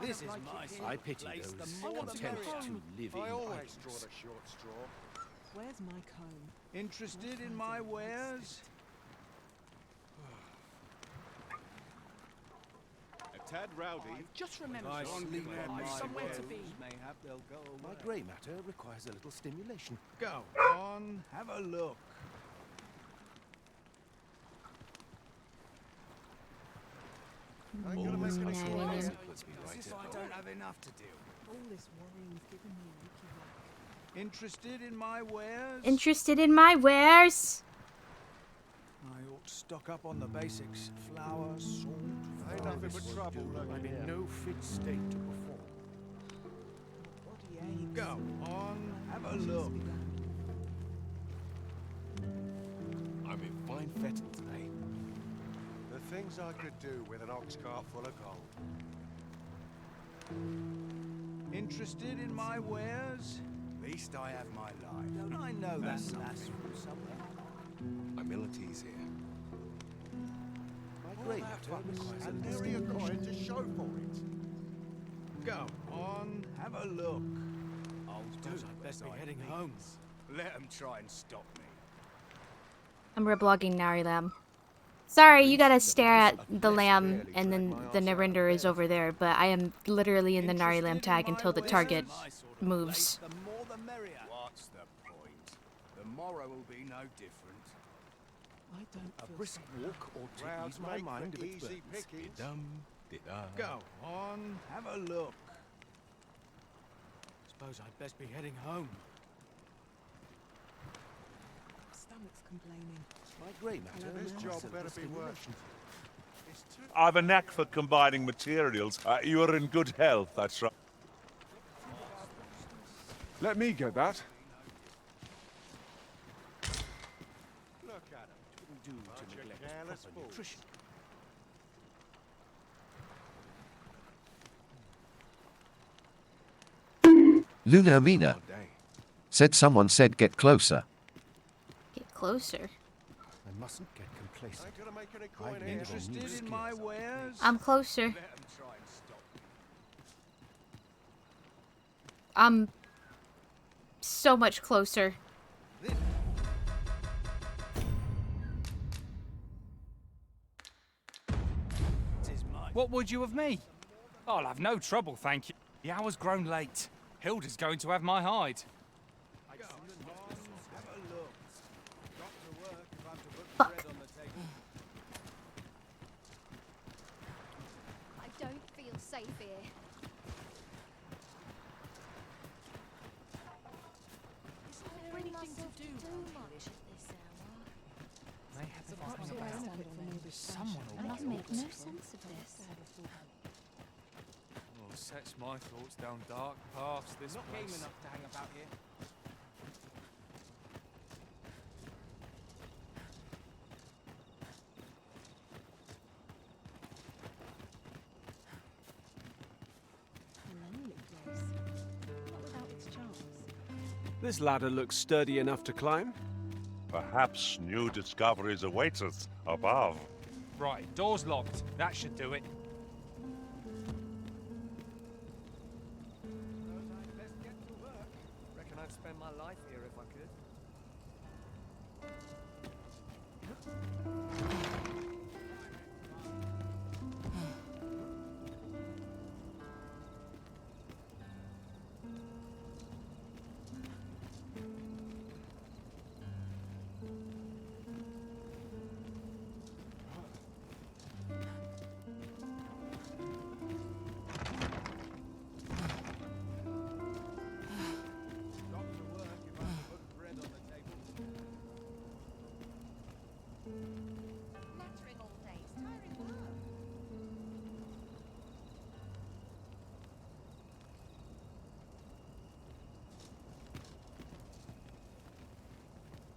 This is like my it here. sort I of pity place. those The more the content merrier. to live I in always draw idleness. the short straw. Where's my comb? Interested in my wares? A tad rowdy. Just remember, I sleep on I've my somewhere to wares. be. Mayhap they'll go My away. grey matter requires a little stimulation. Go on. Have a look. Ain't gonna make any Yeah, coin yeah. here. Let's be As right if I don't have enough to do. All this worrying's given me wicky whack. Interested in my wares? Interested in my wares? I ought to stock up on the basics. Flour, salt, Ain't nothing but trouble I'm lurking in here. no fit state to perform. Body aches. Go on. Have a look. I'm in fine fettle today. The things I could do with an ox cart full of gold. Interested in my wares? Least I have my life. Don't I know that lass from somewhere? I'm ill at ease here. My grey matter requires a And little nearly a stimulation. coin to show for it. Go on. Have a look. I'll do. I'd best be heading home. Let them try and stop me. I'm reblogging Narilamb. Sorry, you gotta stare at the lamb and then the Narinder is over there, but I am literally in the Narilamb tag until the target moves. The more the merrier. What's the point? The morrow will be no different. I don't A feel brisk so walk ought to Crowds ease my make for mind of its easy burdens. pickings. Dum, di-da. Go on. Have a look. Suppose I'd best be heading home. My stomach's complaining. My grey matter This requires job a better little be worth stimulation. It's too I've a knack for combining materials. You are in good health, that's right. Let me get that. look at 'em. It wouldn't do Bunch to of neglect careless proper fools. nutrition. Luna Mina. Said someone said get closer. Get closer. I mustn't get complacent. Ain't gonna make any I've coin learned here. new Interested in skills. my wares? I'm closer. Let them try and stop me. I'm so much closer. What would you of me? I'll have no trouble, thank you. The hour's grown late. Hilda's going to have my hide. Go on. Have a look. Got to work if I'm to put Fuck. bread on the table. I don't feel safe here. Is there anything to do much at this hour? They have to Perhaps find I about benefit from all this someone sunshine. will no sense of this. Oh, sets my thoughts down dark paths, this Not place. game enough to hang about here. A lonely place. Not without its charms. This ladder looks sturdy enough to climb. Perhaps new discoveries await us above. Right, door's locked. That should do it. Let's get to work. Reckon I'd spend my life here if I could.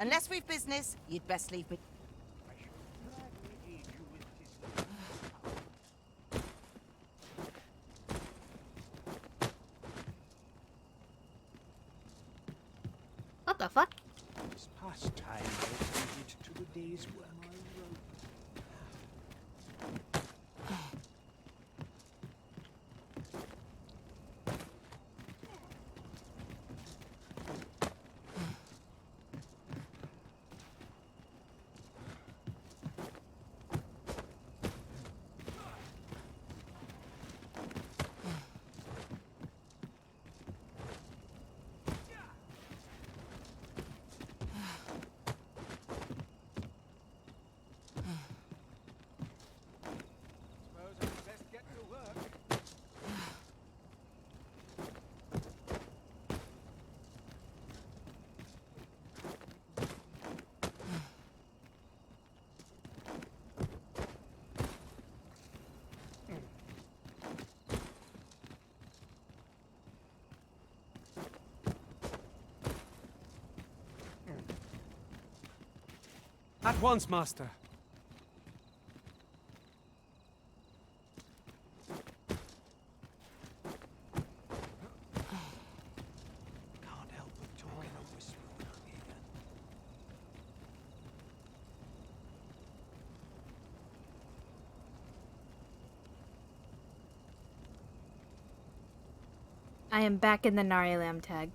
Unless we've business, you'd best leave me. What the fuck? It's past time dedicated to the day's work. At once, master. Can't help but talk in a whisper when I'm here. I am back in the Narilamb tag.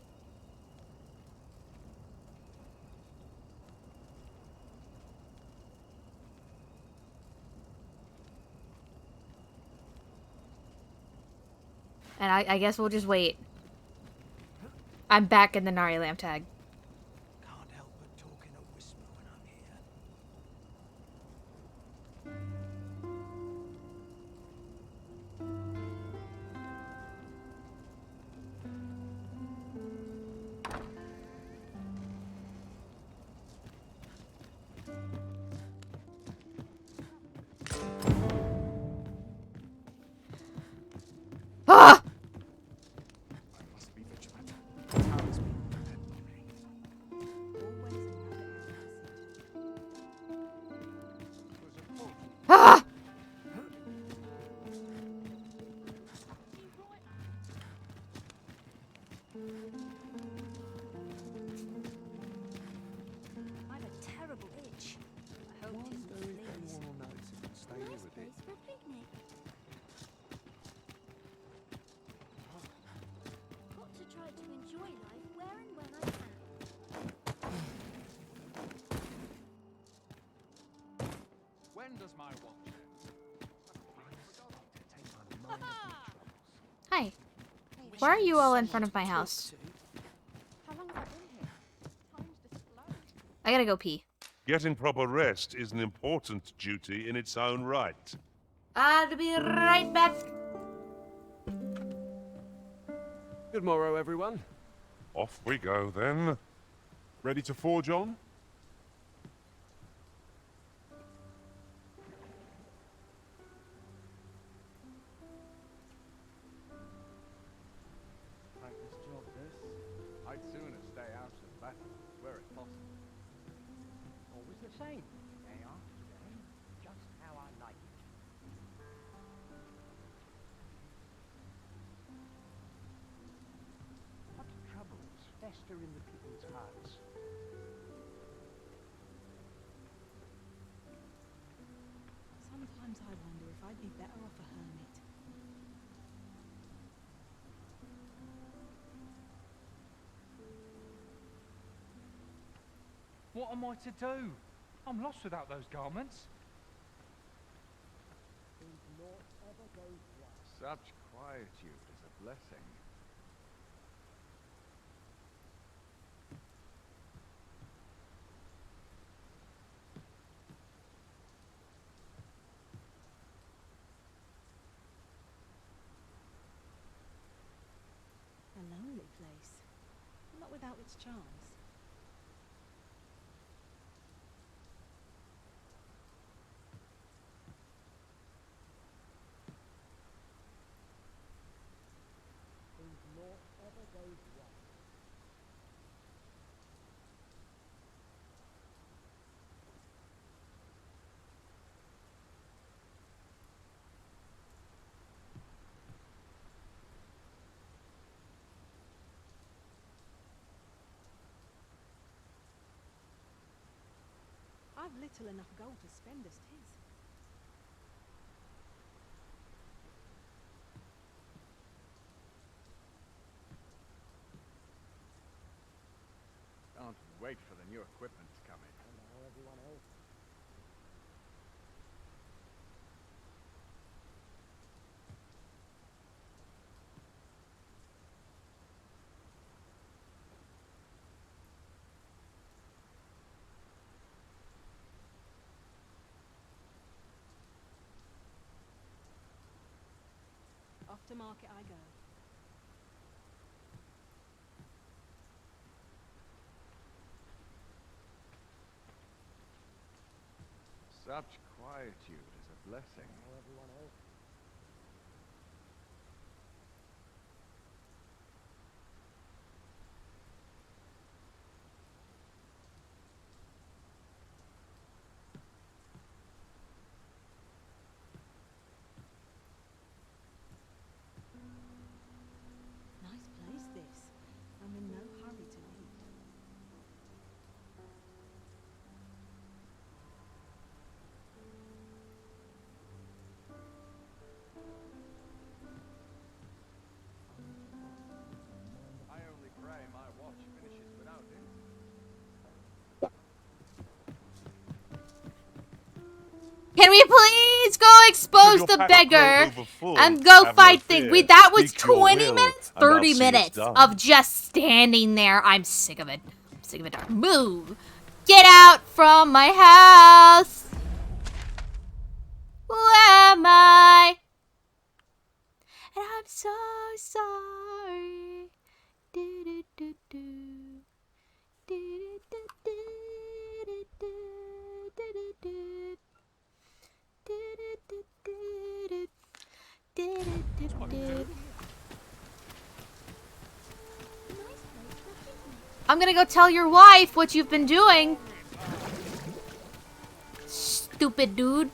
And I guess we'll just wait. I'm back in the Narilamb tag. Can't help but talk in a whisper when I'm here. Ah! Ah! I've a terrible itch. I hope it isn't fleas. Nice place for a picnic. Got to try to enjoy life where and when I can. When does my watch end? Hi. Why are you all in front of my house? How long have I been here? Time's just flown. I gotta go pee. Getting proper rest is an important duty in its own right. I'll be right back. Good morrow, everyone. Off we go then. Ready to forge on? were if possible. Always the same. Day after day, just how I like it. What troubles fester in the people's hearts? Sometimes I wonder if I'd be better off a hermit. What am I to do? I'm lost without those garments. Such quietude is a blessing. A lonely place. Not without its charms. I've little enough gold to spend as 'tis. Can't wait for the new equipment to come in. Hello, everyone else. Off to market I go. Such quietude is a blessing. Everyone else. Nice place this. I'm in no hurry to leave. I only pray my watch finishes without it. Can we please go expose the beggar and go fight things? That was 20 minutes? 30 minutes of just standing there. I'm sick of it. I'm sick of it. Move. Get out from my house. Who am I? And I'm so sorry. Do-do-do-do. Do-do-do-do-do-do-do-do. I'm gonna go tell your wife what you've been doing. Stupid dude.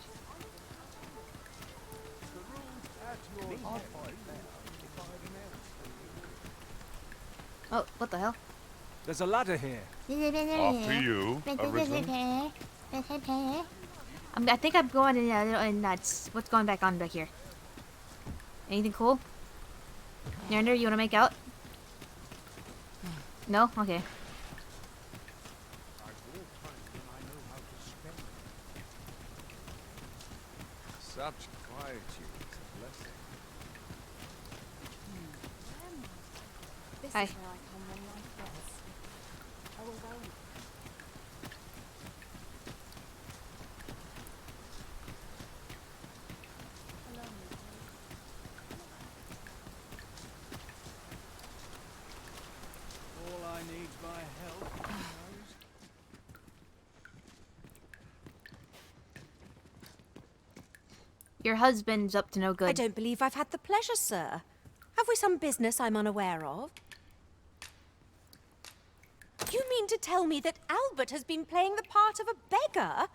Oh, what the hell? There's a ladder here. After you, Arisen. I think I'm going in nuts. What's going back on back here? Anything cool? Neander, you wanna make out? No? Okay. Such quietude is a blessing. This Hi. is where I come when life gets. I will go. All I need's my help. Your husband's up to no good. I don't believe I've had the pleasure, sir. Have we some business I'm unaware of? You mean to tell me that Albert has been playing the part of a beggar?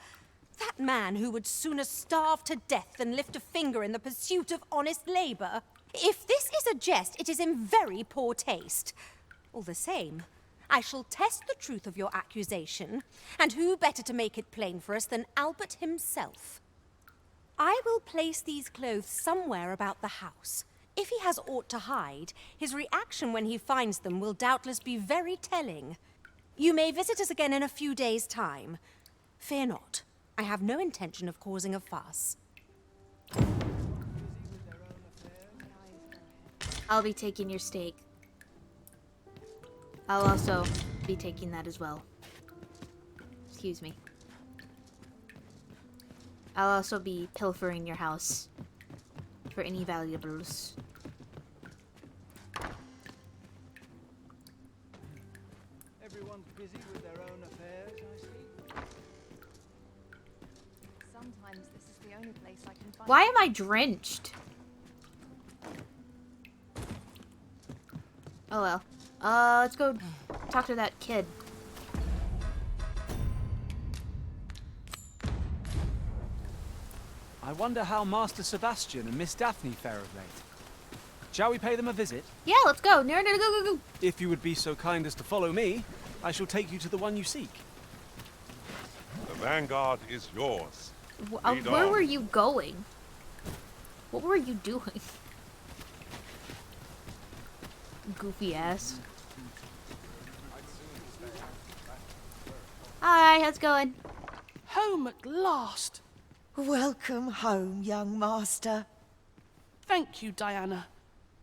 That man who would sooner starve to death than lift a finger in the pursuit of honest labour? If this is a jest, it is in very poor taste. All the same, I shall test the truth of your accusation, and who better to make it plain for us than Albert himself? I will place these clothes somewhere about the house. If he has aught to hide, his reaction when he finds them will doubtless be very telling. You may visit us again in a few days' time. Fear not. I have no intention of causing a fuss. I'll be taking your steak. I'll also be taking that as well. Excuse me. I'll also be pilfering your house for any valuables. Everyone's busy with their own affairs, I see. Sometimes this is the only place I can find. Why am I drenched? Oh well. Let's go talk to that kid. I wonder how Master Sebastian and Miss Daphne fare of late. Shall we pay them a visit? Yeah, let's go. No, go. If you would be so kind as to follow me, I shall take you to the one you seek. The vanguard is yours. Where were you going? What were you doing? Goofy ass. Hi, how's it going? Home at last. Welcome home, young master. Thank you, Diana.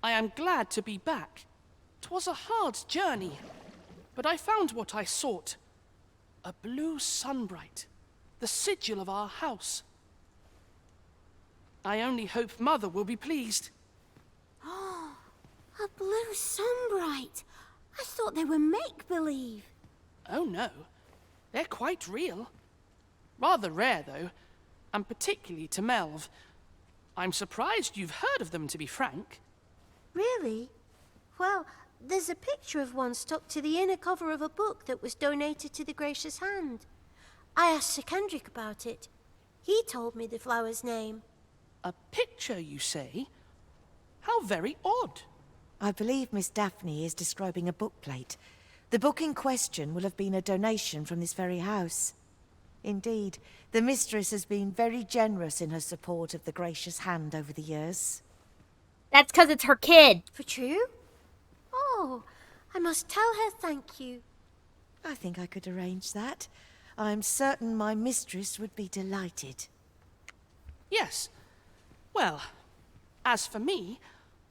I am glad to be back. 'Twas a hard journey, but I found what I sought. A blue sunbright, the sigil of our house. I only hope Mother will be pleased. Oh, a blue sunbright. I thought they were make-believe. Oh no, they're quite real. Rather rare, though, and particularly to Melv. I'm surprised you've heard of them, to be frank. Really? Well, there's a picture of one stuck to the inner cover of a book that was donated to the Gracious Hand. I asked Sir Kendrick about it. He told me the flower's name. A picture, you say? How very odd. I believe Miss Daphne is describing a bookplate. The book in question will have been a donation from this very house. Indeed, the mistress has been very generous in her support of the Gracious Hand over the years. That's because it's her kid. For true? Oh, I must tell her thank you. I think I could arrange that. I'm certain my mistress would be delighted. Yes. Well, as for me,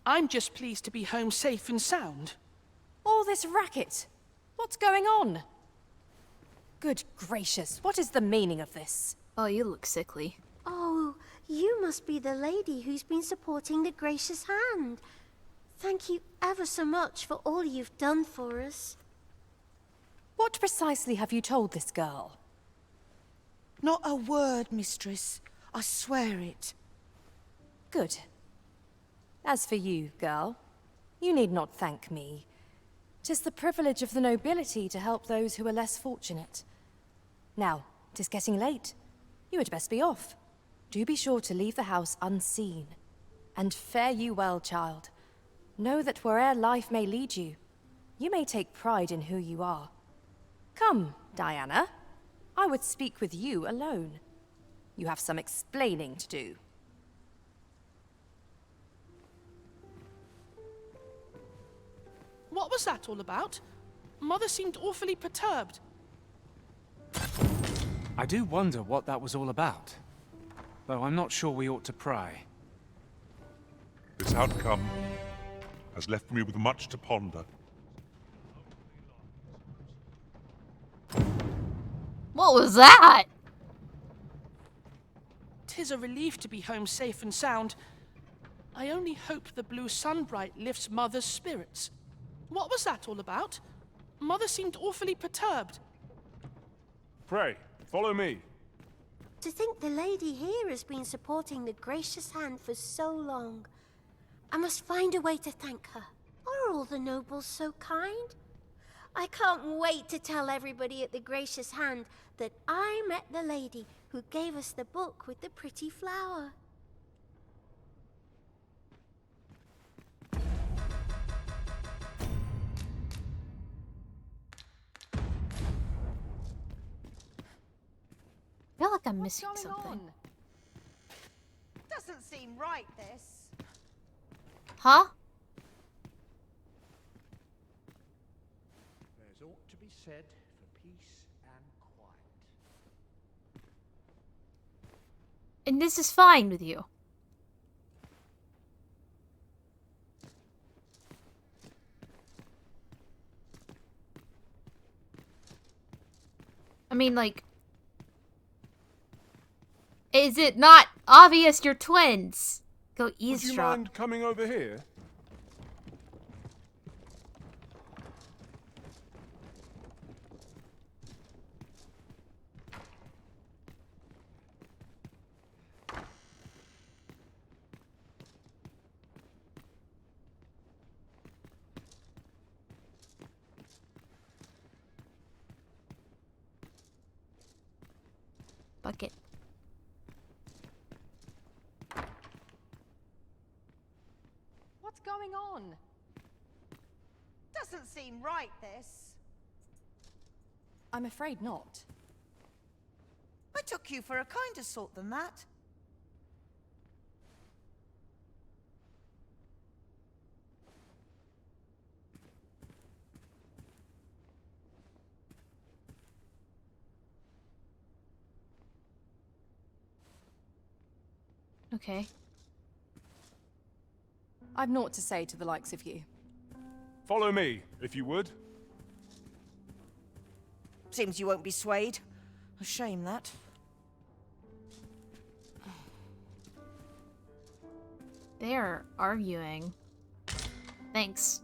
I'm just pleased to be home safe and sound. All this racket. What's going on? Good gracious, what is the meaning of this? Oh, you look sickly. Oh, you must be the lady who's been supporting the Gracious Hand. Thank you ever so much for all you've done for us. What precisely have you told this girl? Not a word, mistress. I swear it. Good. As for you, girl, you need not thank me. 'Tis the privilege of the nobility to help those who are less fortunate. Now, 'tis getting late. You had best be off. Do be sure to leave the house unseen. And fare you well, child. Know that where'er life may lead you, you may take pride in who you are. Come, Diana. I would speak with you alone. You have some explaining to do. What was that all about? Mother seemed awfully perturbed. I do wonder what that was all about. Though I'm not sure we ought to pry. This outcome has left me with much to ponder. What was that? 'Tis a relief to be home safe and sound. I only hope the blue sunbright lifts Mother's spirits. What was that all about? Mother seemed awfully perturbed. Pray, follow me. To think the lady here has been supporting the Gracious Hand for so long. I must find a way to thank her. Are all the nobles so kind? I can't wait to tell everybody at the Gracious Hand that I met the lady who gave us the book with the pretty flower. I feel like I'm missing something. Doesn't seem right, this. Huh? There's ought to be said for peace and quiet. And this is fine with you. I mean, like, is it not obvious you're twins? Go eavesdrop. Would you mind coming over here? Bucket. What's going on? Doesn't seem right, this. I'm afraid not. I took you for a kinder sort than that. Okay. I've naught to say to the likes of you. Follow me, if you would. Seems you won't be swayed. A shame, that. They're arguing. Thanks.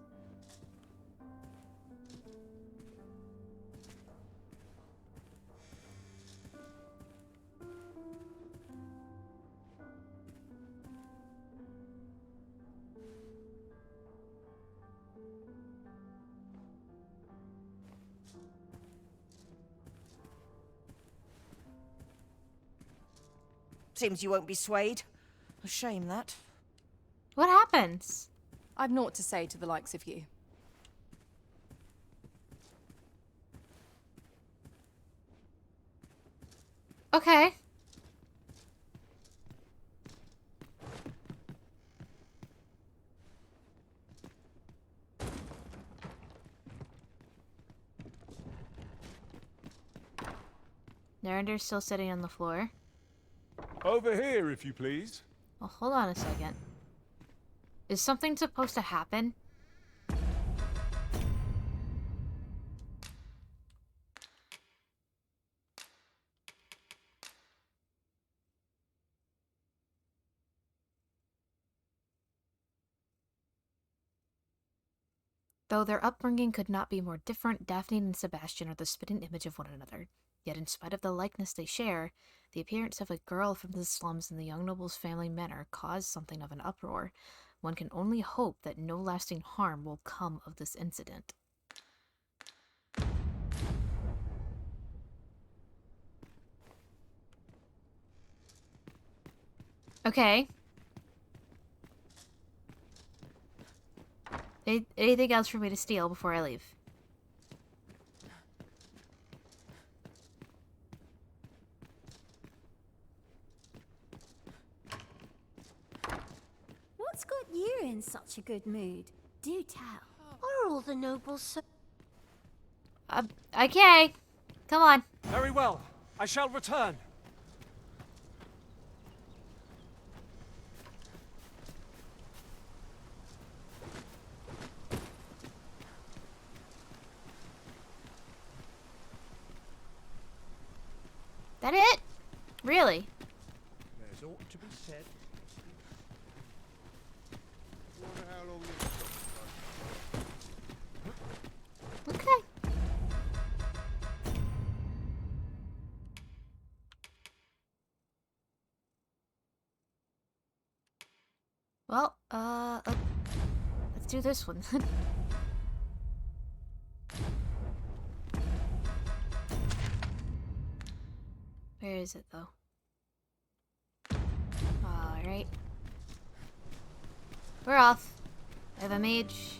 Seems you won't be swayed. A shame, that. What happens? I've naught to say to the likes of you. Okay. Narender's still sitting on the floor. Over here, if you please. Well, hold on a second. Is something supposed to happen? Though their upbringing could not be more different, Daphne and Sebastian are the spitting image of one another. Yet in spite of the likeness they share, the appearance of a girl from the slums in the young noble's family manor caused something of an uproar. One can only hope that no lasting harm will come of this incident. Okay. Anything else for me to steal before I leave? What's got you in such a good mood? Do tell. Are all the nobles so... Okay. Come on. Very well. I shall return. That it? Really? There's ought to be said. Okay. Well, let's do this one. Where is it, though? Alright. We're off. I have a mage.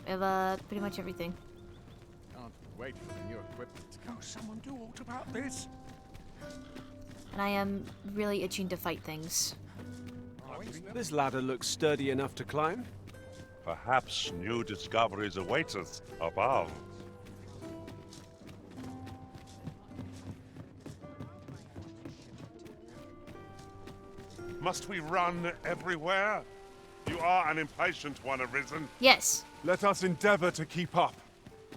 I have, pretty much everything. Can't wait for the new equipment. Can someone do aught about this? And I am really itching to fight things. This ladder looks sturdy enough to climb. Perhaps new discoveries await us above. Must we run everywhere? You are an impatient one, Arisen. Yes. Let us endeavor to keep up,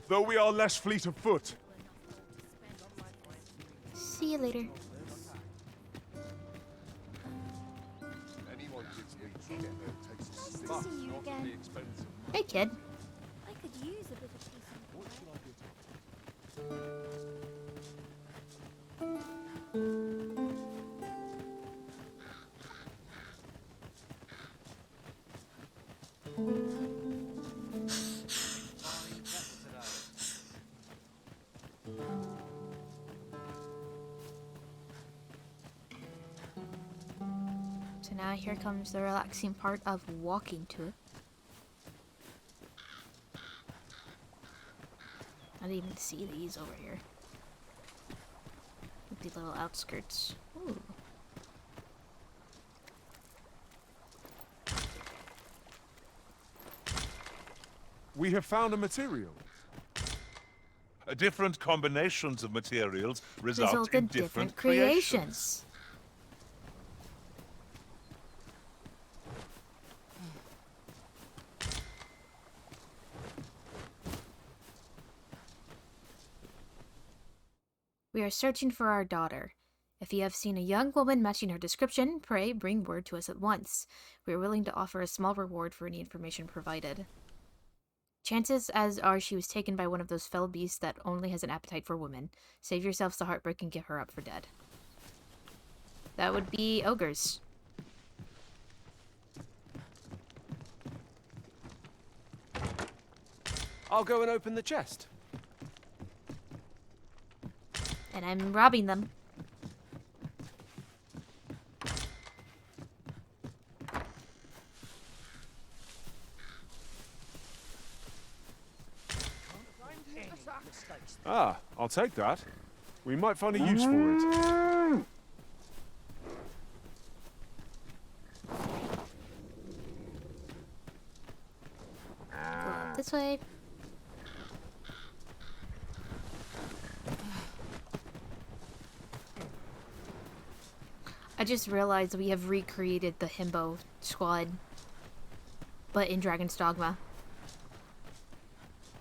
though we are less fleet of foot. See you later. Nice to see you again. Hey, kid. I could use a bit of peace and So now here comes the relaxing part of walking to it. I didn't even see these over here. With the little outskirts. Ooh. We have found a material. Different combinations of materials result in different creations. We are searching for our daughter. If you have seen a young woman matching her description, pray bring word to us at once. We are willing to offer a small reward for any information provided. Chances as are she was taken by one of those fell beasts that only has an appetite for women. Save yourselves the heartbreak and give her up for dead. That would be ogres. I'll go and open the chest. And I'm robbing them. Ah, I'll take that. We might find a use for it. Go up this way. I just realized we have recreated the himbo squad, but in Dragon's Dogma.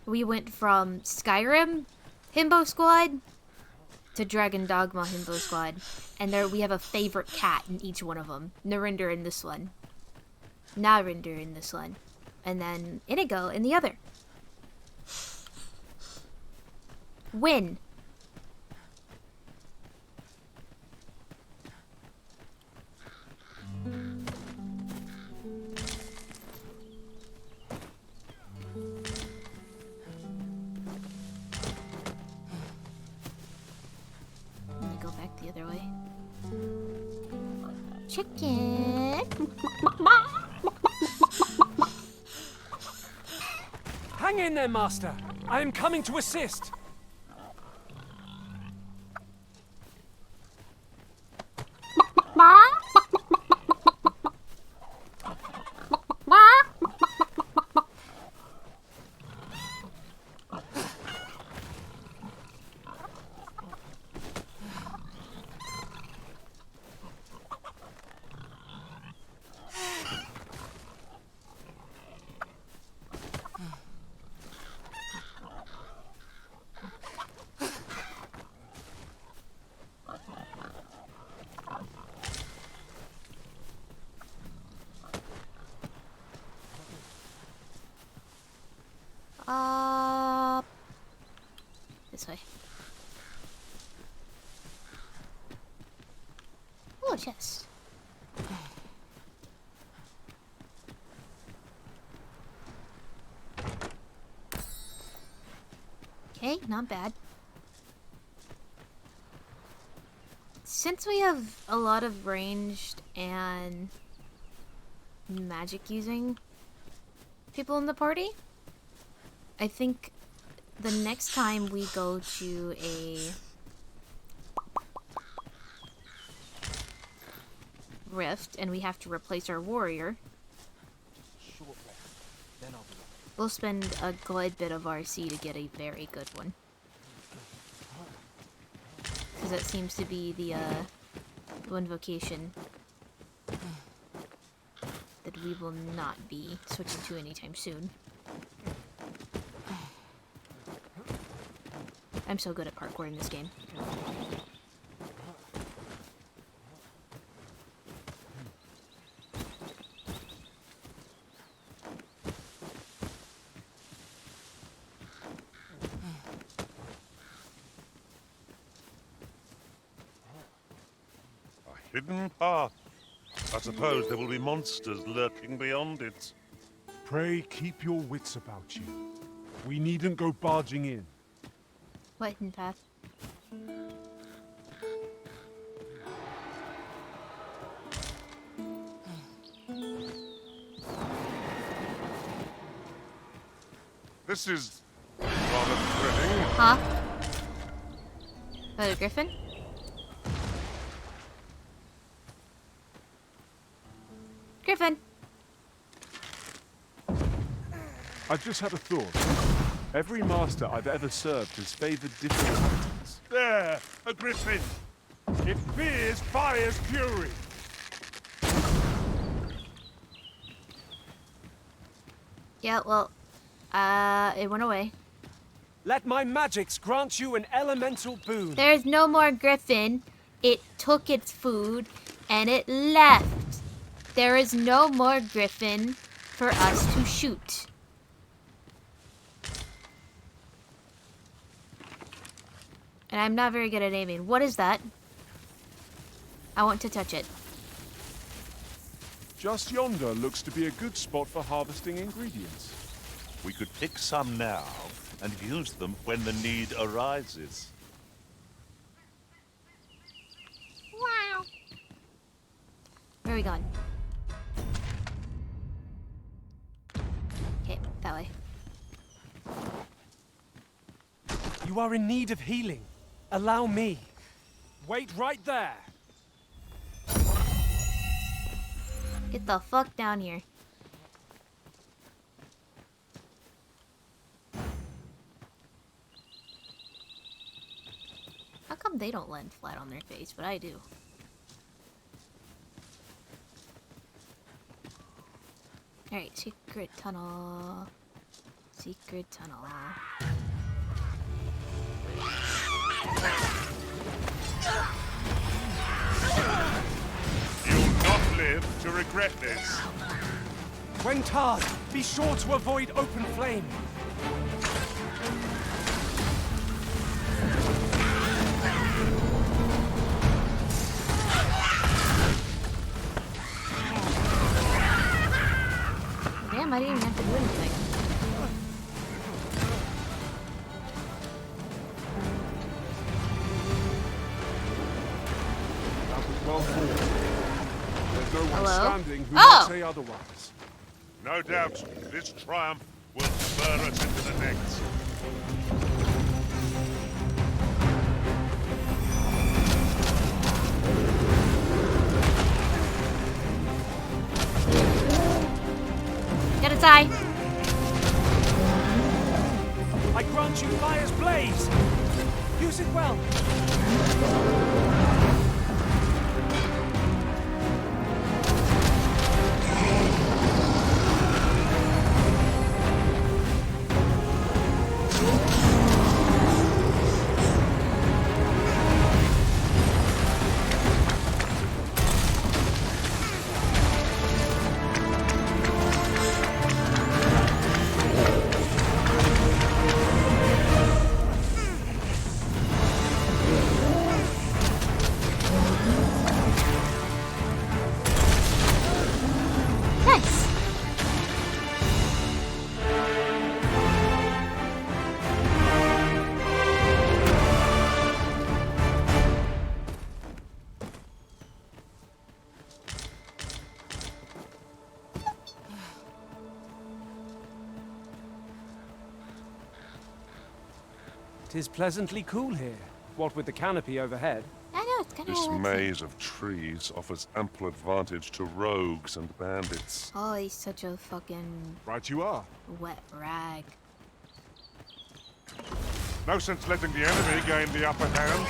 We went from Skyrim himbo squad to Dragon Dogma himbo squad, and there we have a favorite cat in each one of them. Narinder in this one, Narinder in this one, and then Inigo in the other. Win. Let me go back the other way. Chicken. Hang in there, Master. I am coming to assist. This way. Oh, chest. Okay, not bad. Since we have a lot of ranged and magic using people in the party, I think the next time we go to a rift and we have to replace our warrior, we'll spend a good bit of RC to get a very good one. Because that seems to be the one vocation that we will not be switching to anytime soon. I'm so good at parkour in this game. Hidden path. I suppose there will be monsters lurking beyond it. Pray keep your wits about you. We needn't go barging in. What hidden path? This is rather thrilling. Huh? Oh, the griffin? Griffin! I just had a thought. Every master I've ever served has favored different tactics. There, a griffin. It fears fire's fury. Yeah, well, it went away. Let my magics grant you an elemental boon. There's no more griffin. It took its food and it left. There is no more griffin for us to shoot. And I'm not very good at aiming. What is that? I want to touch it. Just yonder looks to be a good spot for harvesting ingredients. We could pick some now and use them when the need arises. Wow. Where are we going? Okay, that way. You are in need of healing. Allow me. Wait right there. Get the fuck down here. How come they don't land flat on their face, but I do? Alright, secret tunnel. Secret tunnel. You'll not live to regret this. When tasked, be sure to avoid open flame. Damn, I didn't even have to do anything. Well fought. There's no one Hello? standing who might say otherwise. No doubt, this triumph will spur us into the next. Get its eye. I grant you fire's blaze. Use it well. 'Tis pleasantly cool here, what with the canopy overhead. I know, it's kind of This relaxing. maze of trees offers ample advantage to rogues and bandits. Oh, he's such a fucking Right you are. wet rag. No sense letting the enemy gain the upper hand.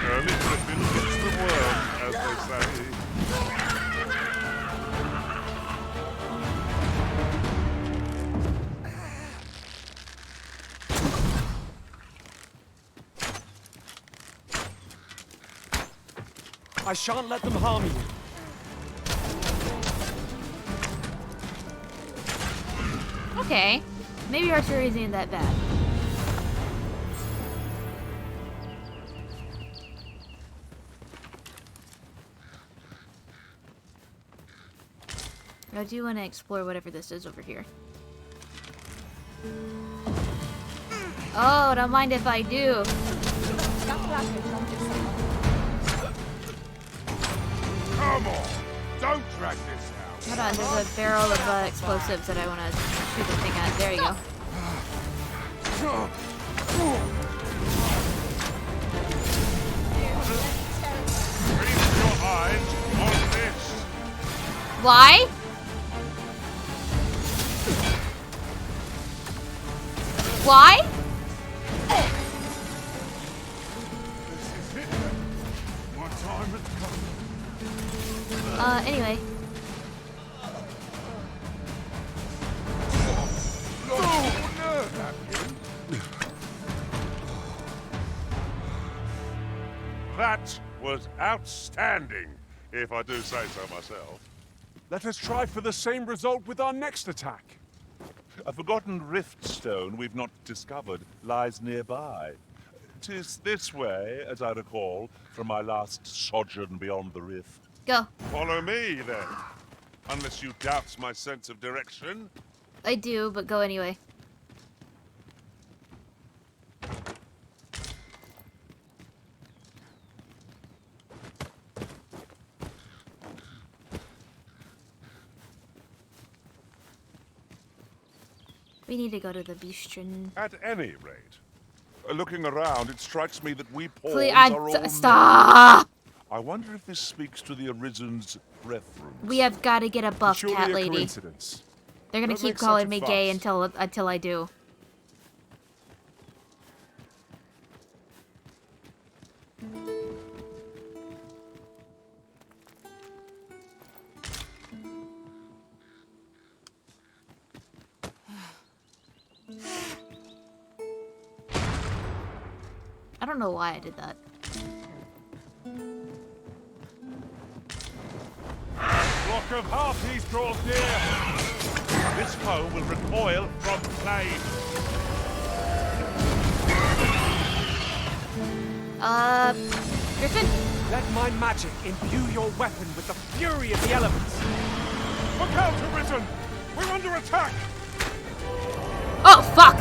Early Griffin gets the world, as they say. I shan't let them harm you. Okay, maybe archery isn't that bad. I do want to explore whatever this is over here. Oh, don't mind if I do. Come on! Don't drag this out! Hold on, there's a barrel of explosives that I want to shoot the thing at. There you go. Keep your eyes on this! Why? Why? My time has come. Anyway. That was outstanding, if I do say so myself. Let us try for the same result with our next attack. A forgotten rift stone we've not discovered lies nearby. 'Tis this way, as I recall, from my last sojourn beyond the rift. Go. Follow me, then. Unless you doubt my sense of direction. I do, but go anyway. We need to go to the bistron. At any rate, looking around, it strikes me that we pawns Please, are all... stop! I wonder if this speaks to the Arisen's preference. We have got to get a buff Surely cat a lady. coincidence. They're gonna Don't keep make such calling a me gay fuss. until I do. I don't know why I did that. Flock of harpies draws near. This foe will recoil from flame. Griffin? Let my magic imbue your weapon with the fury of the elements. Look out, Arisen! We're under attack! Oh, fuck!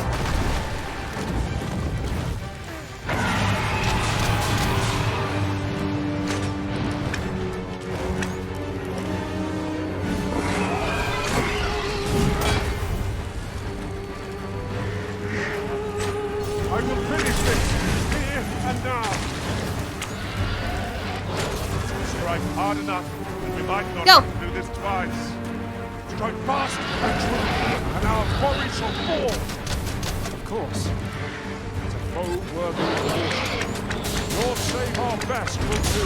I will finish this, here and now. Strike hard enough, and we might not Go. have to do this twice. Strike fast and true, and our quarry shall fall. Of course. It's a foe worthy of the war. Your save our best will do.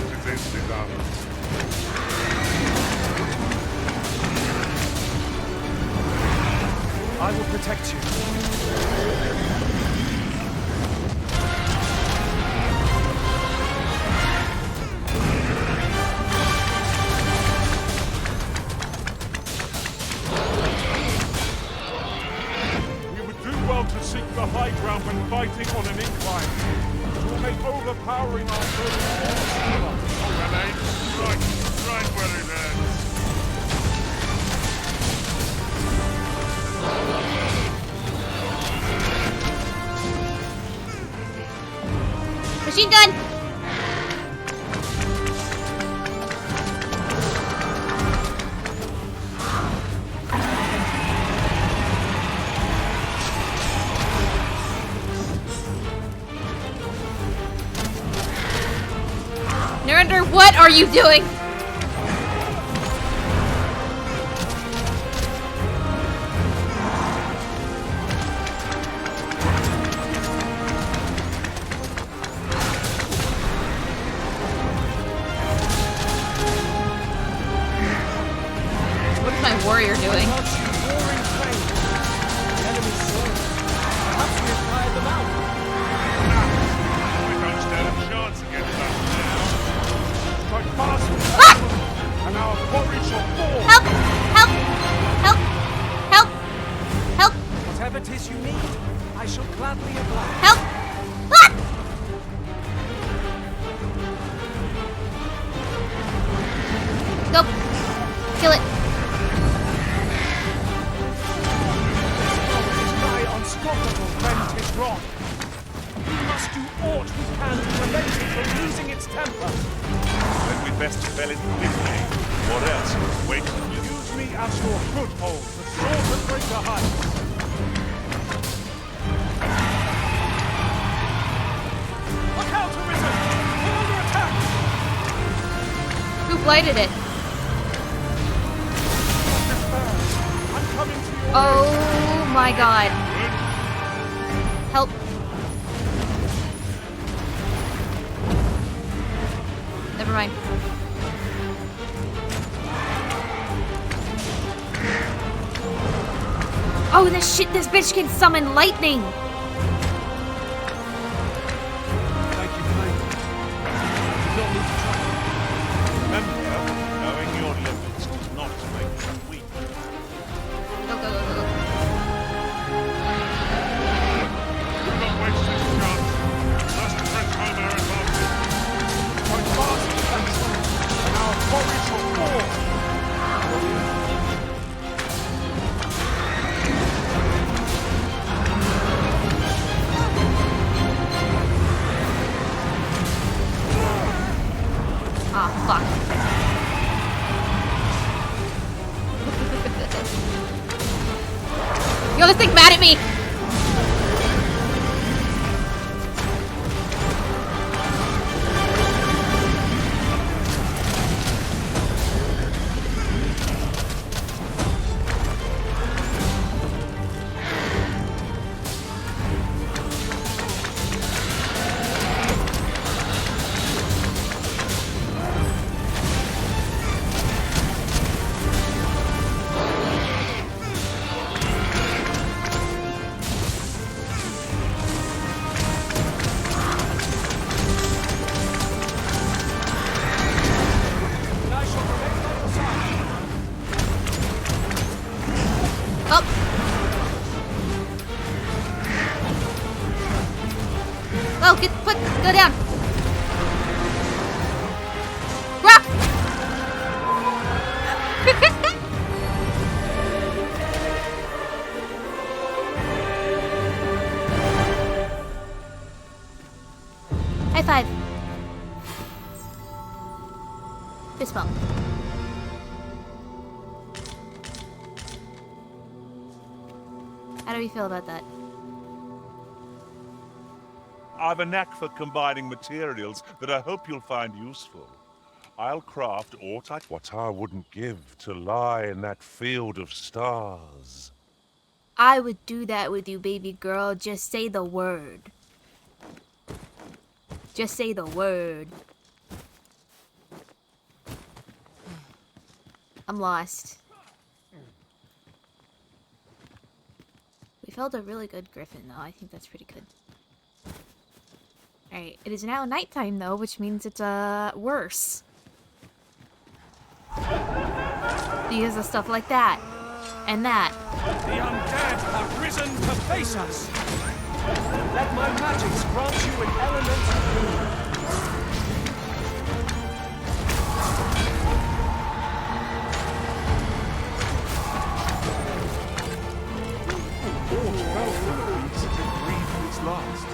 It is easily done. I will protect you. We would do well to seek the high ground when fighting on an incline. It will make overpowering our foes. Grenade, strike where it ends. Machine gun! What are you doing? What's my warrior doing? And our quarry shall fall. Help! Help! Help! Help! Help! Whatever 'tis you need, I shall gladly oblige. Help! Ah! Go! Kill it! My unstoppable when 'tis wrong. We must do aught we can to prevent it from losing its temper. Then we'd best fell it quickly. Or else, wait till you... Use me as your foothold to soar to greater heights. Look out, Arisen! We're under attack! Who blighted it? I'm coming to you. Oh my god. Help. Never mind. Oh, this bitch can summon lightning! Thank you, Frank. You don't need to try. Remember, knowing your limits does not make you weak. Go, go, go, go, go. Do not waste this chance. Must press home our advantage. Fight fast and true, and our quarry shall fall. Ah, fuck. Yo, this thing's mad at me! Up! Oh, go down! Rock! High five. Fist bump. How do we feel about that? I've a knack for combining materials that I hope you'll find useful. I'll craft aught what I wouldn't give to lie in that field of stars. I would do that with you, baby girl. Just say the word. Just say the word. I'm lost. We felt a really good griffin, though. I think that's pretty good. Alright, it is now nighttime, though, which means it's, worse. Because of stuff like that. And that. The undead have risen to face us! Let my magics grant you an elemental boon. Last.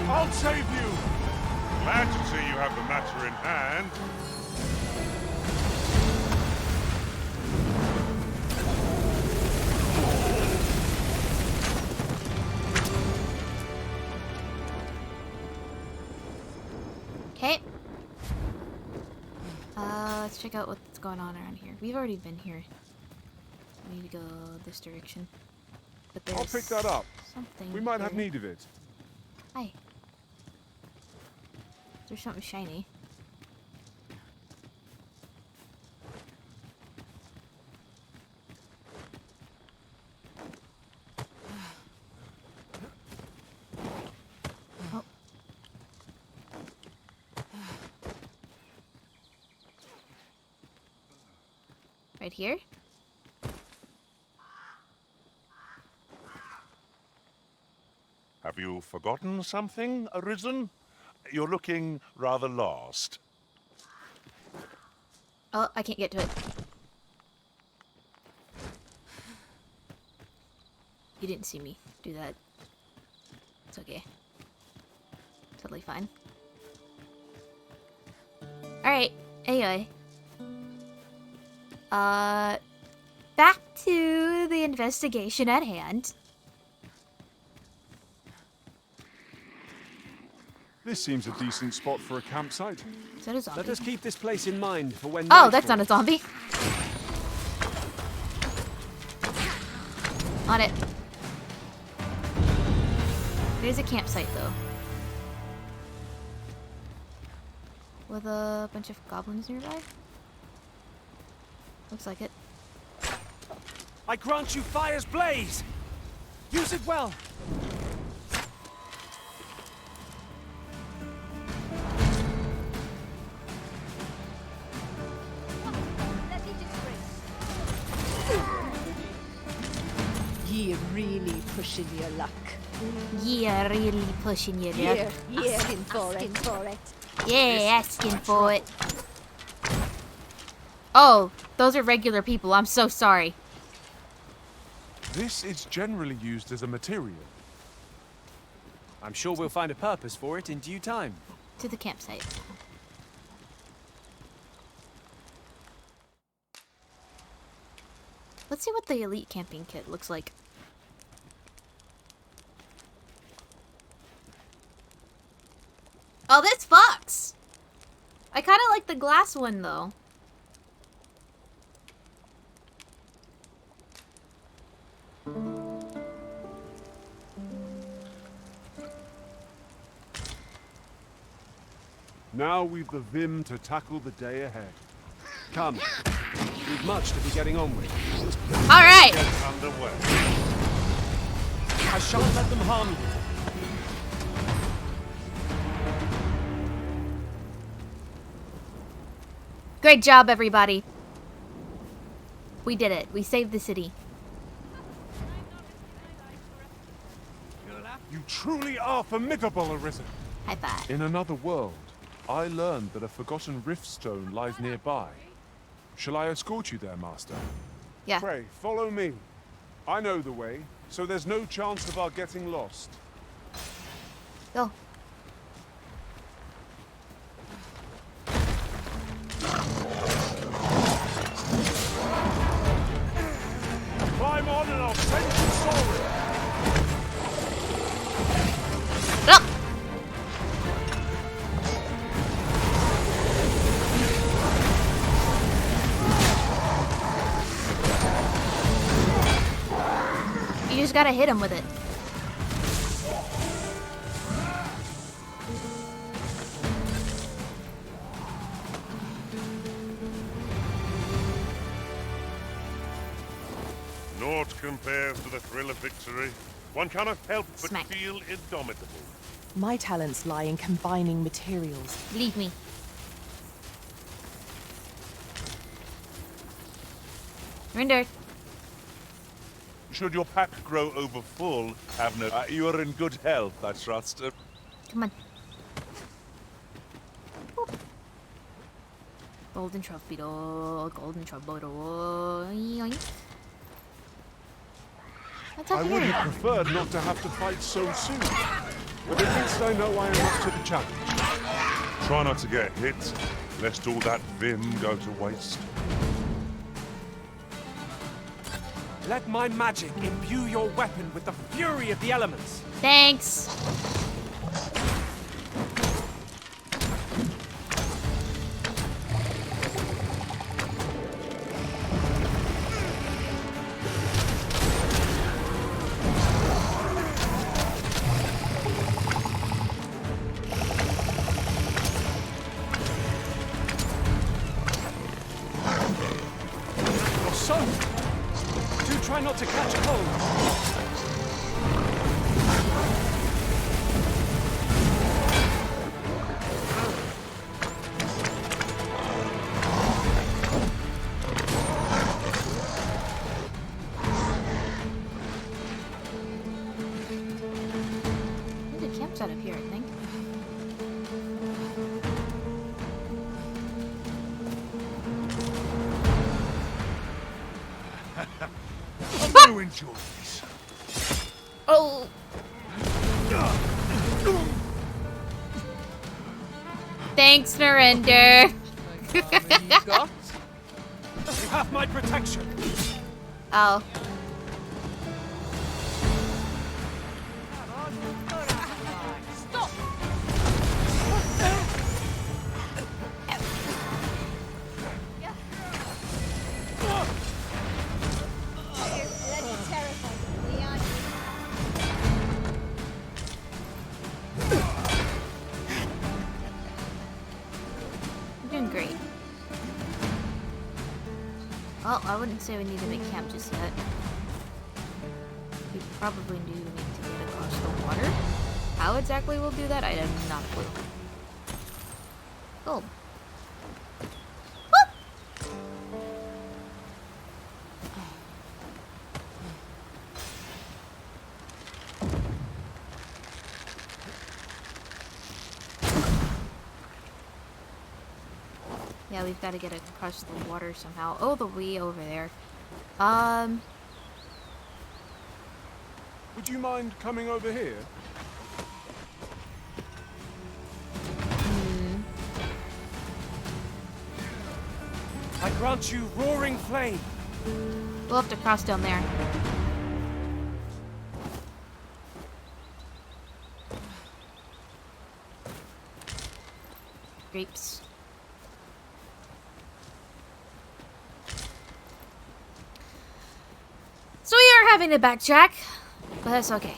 I'll save you! Glad to see you have the matter in hand. check out what's going on around here. We've already been here. We need to go this direction. But I'll pick that up. Something We might have here. need of it. Hi. There's something shiny. Oh. Right here? Have you forgotten something, Arisen? You're looking rather lost. Oh, I can't get to it. You didn't see me do that. It's okay. Totally fine. Alright, anyway. Back to the investigation at hand. This seems a decent spot for a campsite. Is that a zombie? Let us keep this place in mind for when. Oh, night that's not a falls. zombie. On it. There's a campsite, though. With a bunch of goblins nearby? Looks like it. I grant you fire's blaze. Use it well. You're really pushing your luck. Yeah, really pushing you there. Asking for it. Yeah, asking for it. Oh, those are regular people. I'm so sorry. This is generally used as a material. I'm sure we'll find a purpose for it in due time. To the campsite. Let's see what the elite camping kit looks like. Oh, this fucks! I kind of like the glass one, though. Now we've the vim to tackle the day ahead. Come. We've much to be getting on with. Alright! Get underway. I shan't let them harm you. Great job, everybody. We did it. We saved the city. You truly are formidable, Arisen. High five. In another world, I learned that a forgotten rift stone lies nearby. Shall I escort you there, Master? Yeah. Pray, follow me. I know the way, so there's no chance of our getting lost. Go. Climb on and I'll send you forward. You just gotta hit him with it. Naught compares to the thrill of victory. One cannot help but Smack. feel indomitable. My talents lie in combining materials. Leave me. Render. Should your pack grow over full, have no... you are in good health, I trust. Come on. Boop. Golden trophy door. Golden trophy door. Yoink. What's I up would here? have preferred not to have to fight so soon. But at least I know I am up to the challenge. Try not to get hit, lest all that vim go to waste. Let my magic imbue your weapon with the fury of the elements. Thanks. about to catch cold. There's a campsite up here, I think. I'm going to enjoy this. Oh! Thanks, Narinder. You have my protection. Oh. Stop! You're doing great. Well, I wouldn't say we need to make camp just yet. We probably do need to get across the water. How exactly we'll do that, I have not a clue. Gold. Yeah, we've got to get across the water somehow. Oh, the way over there. Would you mind coming over here? I grant you roaring flame. We'll have to cross down there. Grapes. So we are having to backtrack, but that's okay.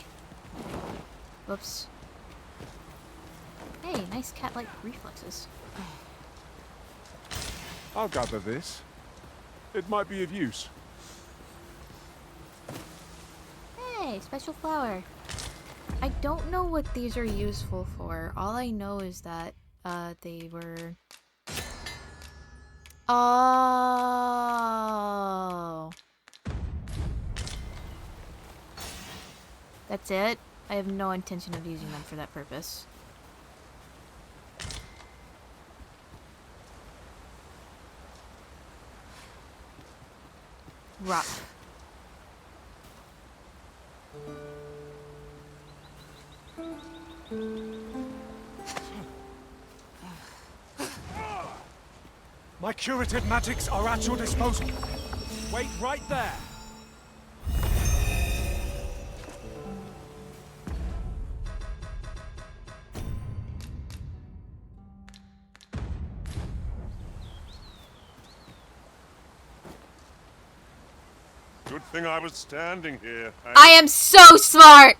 Whoops. Hey, nice cat-like reflexes. I'll gather this. It might be of use. Hey, special flower. I don't know what these are useful for. All I know is that they were... Oh. That's it? I have no intention of using them for that purpose. Rough. My curative magics are at your disposal. Wait right there. Good thing I was standing here. I am so smart!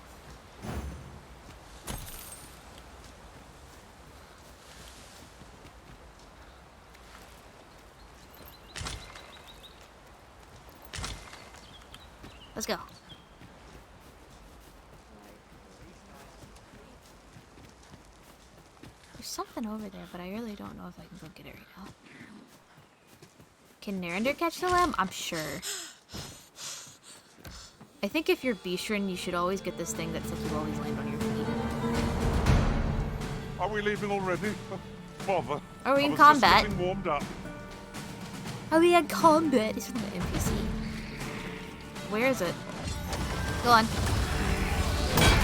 Let's go. There's something over there, but I really don't know if I can go get it right now. Can Narinder catch the lamb? I'm sure. I think if you're Beastrin, you should always get this thing that's like you always land on your feet. Are we leaving already? Bother. Are we in I was combat? Just getting warmed up. Are we in combat? This is not an NPC. Where is it? Go on.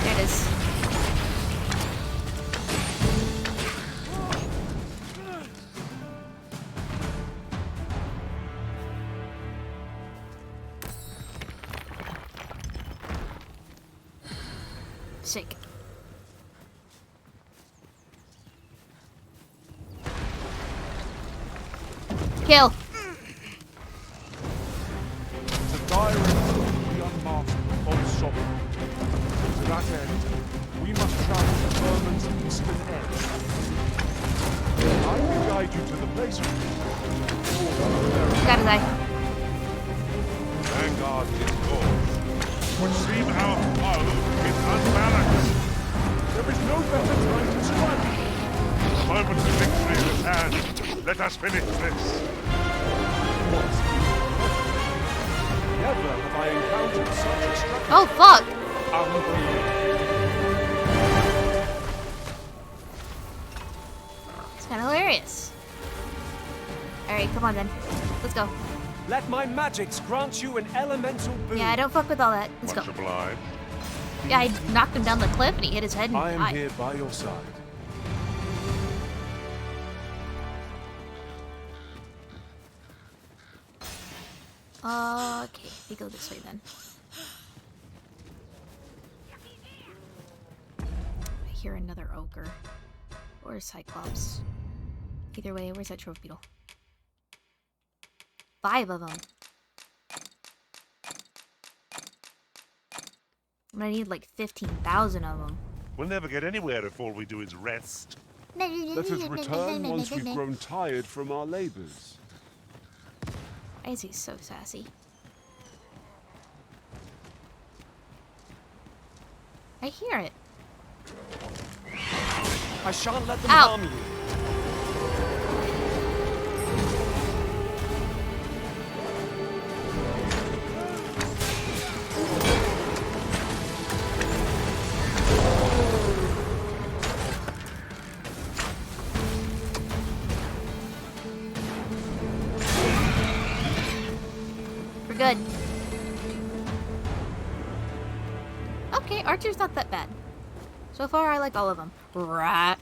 There it is. Sick. Kill. The diary of the unmasked of Sovereign. To that end, we must travel to Vermin's eastern edge. I will guide you to the place of Gotta die. Vanguard is yours. would seem our foe is unbalanced. There is no better time to strike. The moment of victory is at hand. Let us finish this. Never have I encountered such a struggle. Oh, fuck! It's kind of hilarious. Alright, come on then. Let's go. Let my magics grant you an elemental boon. Yeah, I don't fuck with all that. Let's Much go. obliged. Yeah, I knocked him down the cliff and he hit his head in the I am eye. here by your side. Okay, we go this way then. I hear another ogre. Or a cyclops. Either way, where's that trove beetle? 5 of them. I'm gonna need like 15,000 of them. We'll never get anywhere if all we do is rest. Let us return once we've grown tired from our labors. Why is he so sassy? I hear it. I shan't let them Ow. harm you. We're good. Okay, Archer's not that bad. So far, I like all of them. Rat.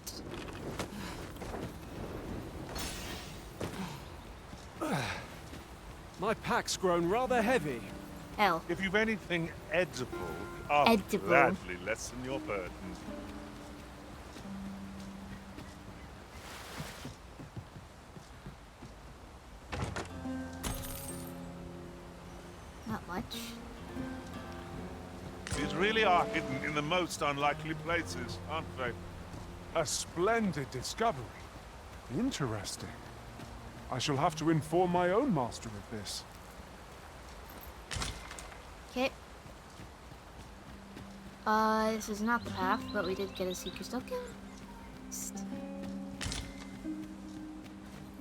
My pack's grown rather heavy. L. If you've anything edible, I'll Edible. gladly lessen your burden. Not much. These really are hidden in the most unlikely places, aren't they? A splendid discovery. Interesting. I shall have to inform my own master of this. Okay. This is not the path, but we did get a Seeker's Token.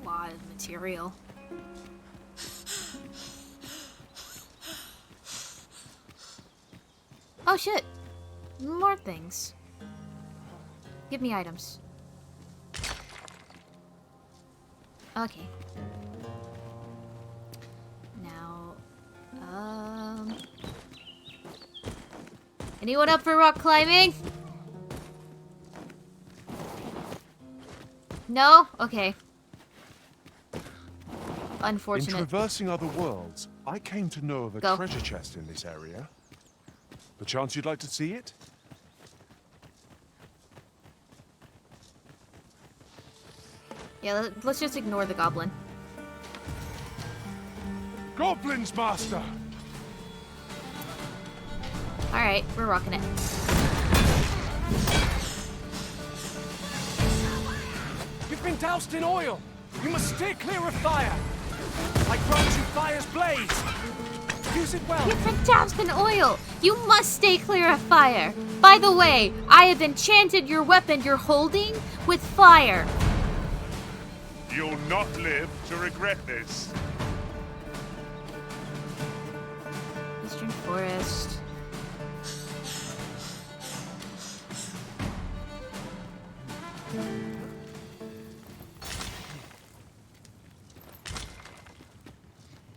A lot of material. Oh shit! More things. Give me items. Okay. Now, anyone up for rock climbing? No? Okay. In Unfortunate. traversing other worlds, I came to know of a Go. treasure chest in this area. Perchance you'd like to see it? Yeah, let's just ignore the goblin. Goblins, master! Alright, we're rocking it. You've been doused in oil. You must steer clear of fire. I grant you fire's blaze. Use it well. You've been doused in oil! You must stay clear of fire! By the way, I have enchanted your weapon you're holding with fire. You'll not live to regret this. Eastern Forest.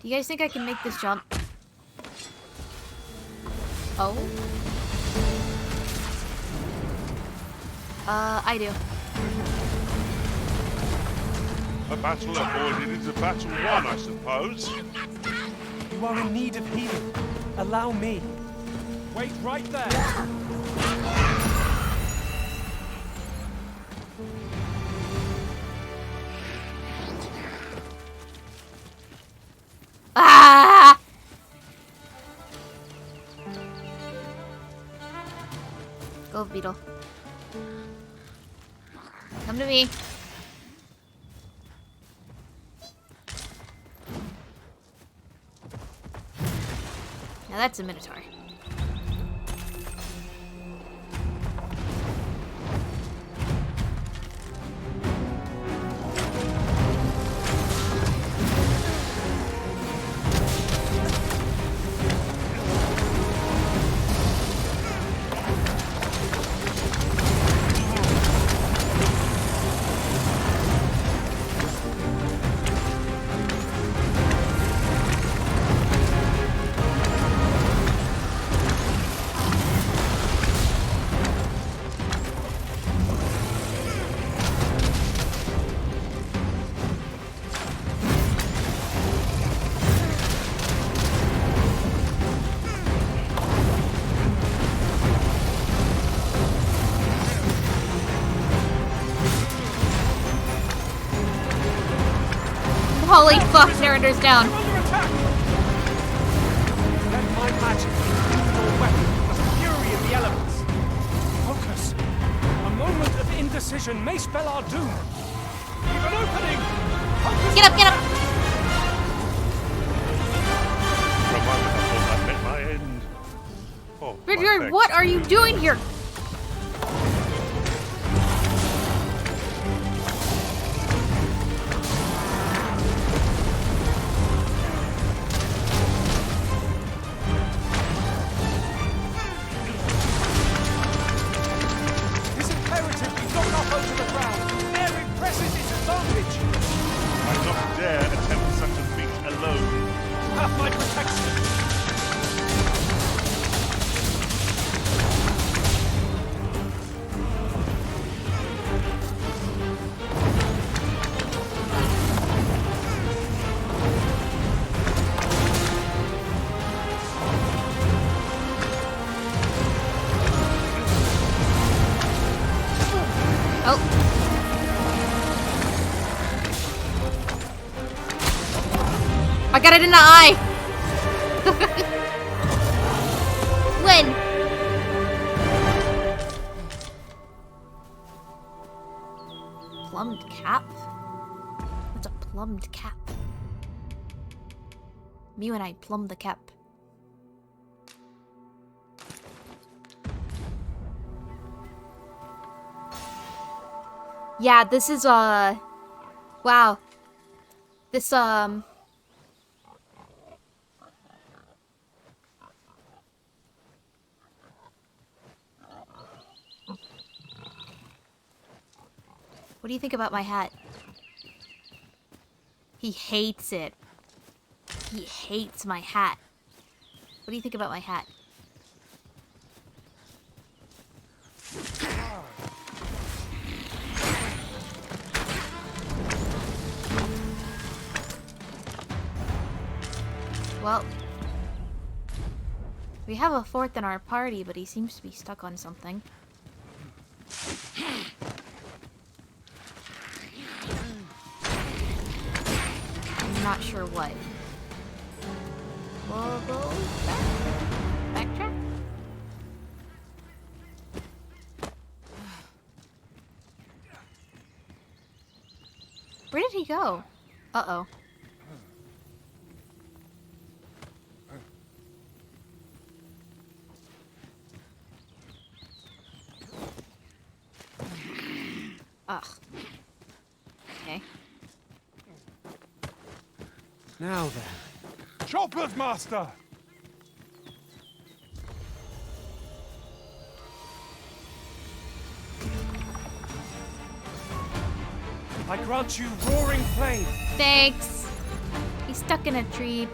Do you guys think I can make this jump? Oh? I do. A battle avoided is a battle won, I suppose. You are in need of healing. Allow me. Wait right there. Ah! Go, beetle. Come to me. Now that's a minotaur. Holy fuck, Narender's down. Let my magic fuel your weapon as fury in the elements. Focus. A moment of indecision may spell our doom. Leave an opening. Focus. Get up, get up. For a moment I thought I'd met my end. Oh, Richard, my what are you doing here? It's imperative we knock our foe to the ground. Mary presses its advantage. I don't dare attempt such a feat alone. Have my protection. Oh. I got it in the eye. Win. Plumbed cap? What's a plumbed cap? Mew and I plumbed the cap. Yeah, this is wow. This What do you think about my hat? He hates it. He hates my hat. What do you think about my hat? Well, we have a fourth in our party, but he seems to be stuck on something. I'm not sure what. We'll go backtrack. Where did he go? Uh-oh. Ugh. Okay. Now then. Choppers, master! I grant you roaring flame. Thanks. He's stuck in a tree.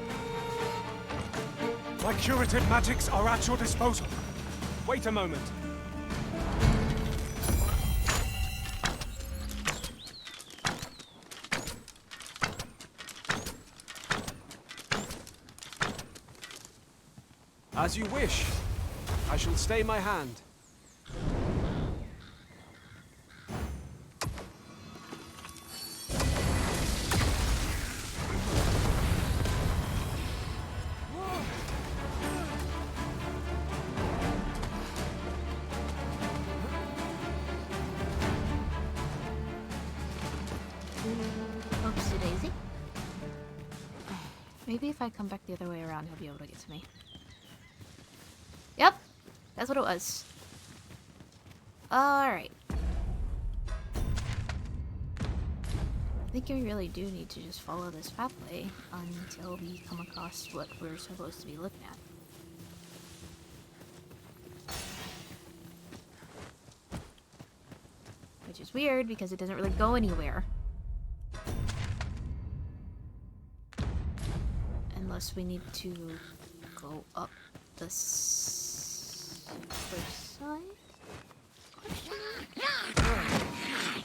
My curative magics are at your disposal. Wait a moment. As you wish. I shall stay my hand. Oopsie daisy. Maybe if I come back the other way around, he'll be able to get to me. Yep, that's what it was. Alright. I think we really do need to just follow this pathway until we come across what we're supposed to be looking at. Which is weird because it doesn't really go anywhere. Unless we need to go up this first side?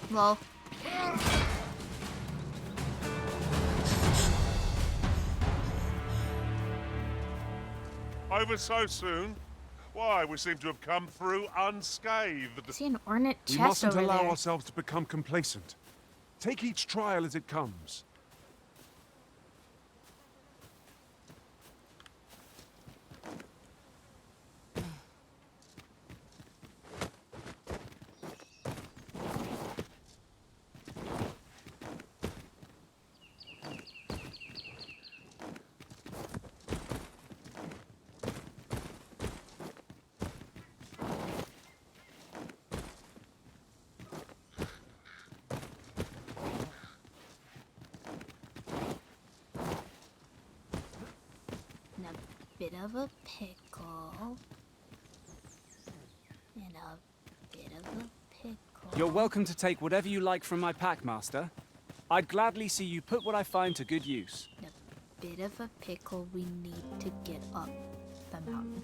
Lol. Over so soon? Why, we seem to have come through unscathed. See an ornate We chest mustn't over allow there. ourselves to become complacent. Take each trial as it comes. bit of a pickle. And a bit of a pickle. You're welcome to take whatever you like from my pack, Master. I'd gladly see you put what I find to good use. A bit of a pickle we need to get up the mountain.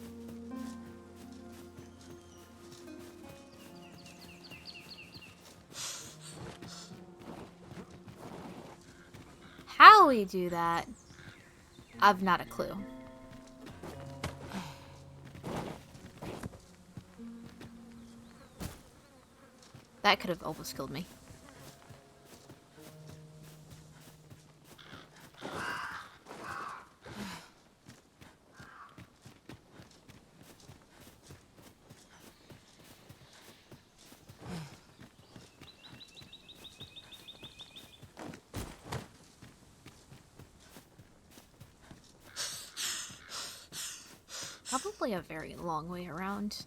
How we do that, I've not a clue. That could have almost killed me. Probably a very long way around.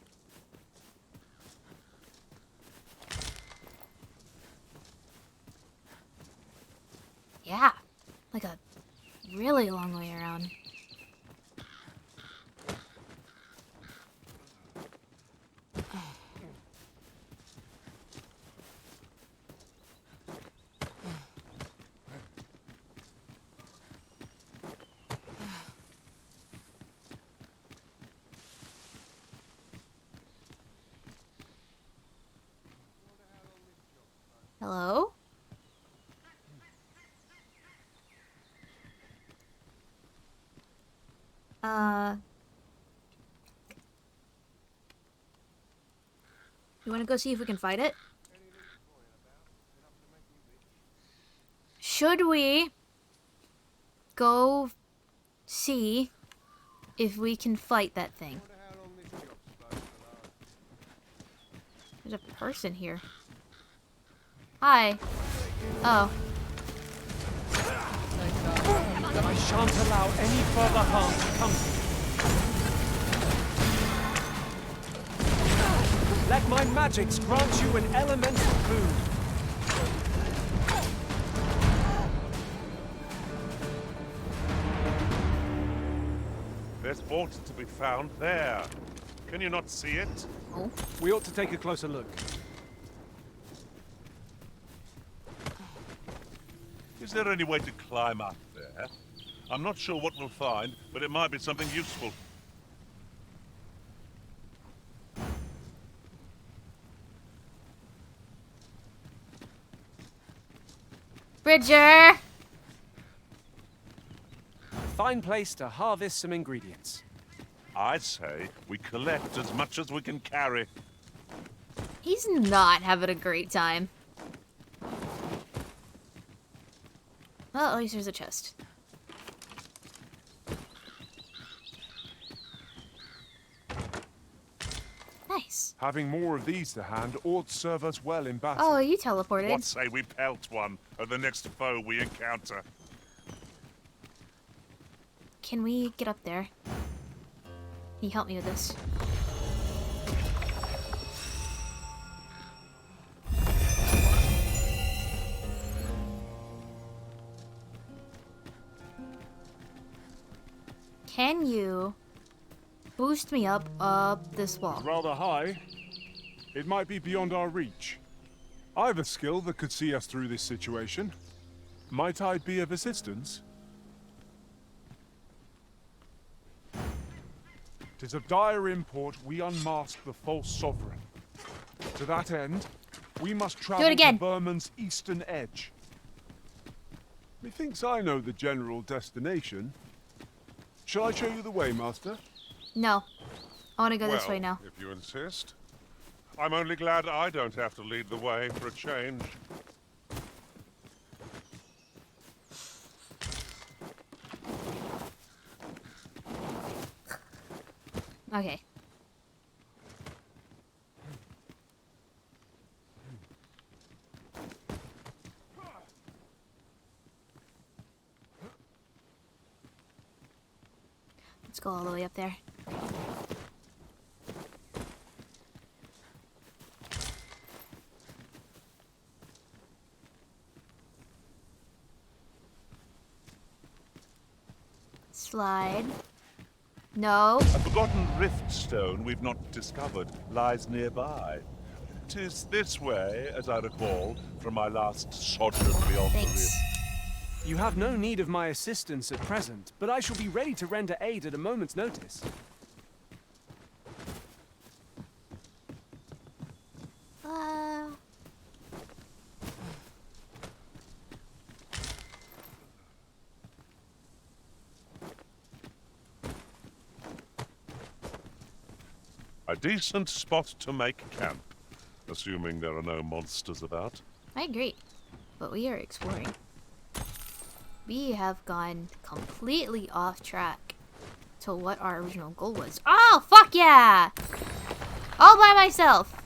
Yeah, like a really long way around. Hello? You wanna go see if we can fight it? Should we go see if we can fight that thing? There's a person here. Hi. Oh. I shan't allow any further harm to come to you. Let my magics grant you an elemental boon. There's water to be found there. Can you not see it? Oh. We ought to take a closer look. Is there any way to climb up there? I'm not sure what we'll find, but it might be something useful. Bridger! Fine place to harvest some ingredients. I say we collect as much as we can carry. He's not having a great time. Well, at least there's a chest. Nice. Having more of these to hand ought to serve us well in battle. Oh, you teleported. What say we pelt one of the next foe we encounter? Can we get up there? Can you help me with this? Can you boost me up this wall? Rather high. It might be beyond our reach. I have a skill that could see us through this situation. Might I be of assistance? 'Tis of dire import we unmask the false sovereign. To that end, we must travel to Vermin's eastern edge. Methinks I know the general destination. Shall I show you the way, Master? No. I want to go this way now. If you insist. I'm only glad I don't have to lead the way for a change. Okay. Let's go all the way up there. Slide. No. A forgotten rift stone we've not discovered lies nearby. 'Tis this way, as I recall, from my last sojourn beyond the rift. You have no need of my assistance at present, but I shall be ready to render aid at a moment's notice. A decent spot to make camp, assuming there are no monsters about. I agree, but we are exploring. We have gone completely off track to what our original goal was. Oh, fuck yeah! All by myself.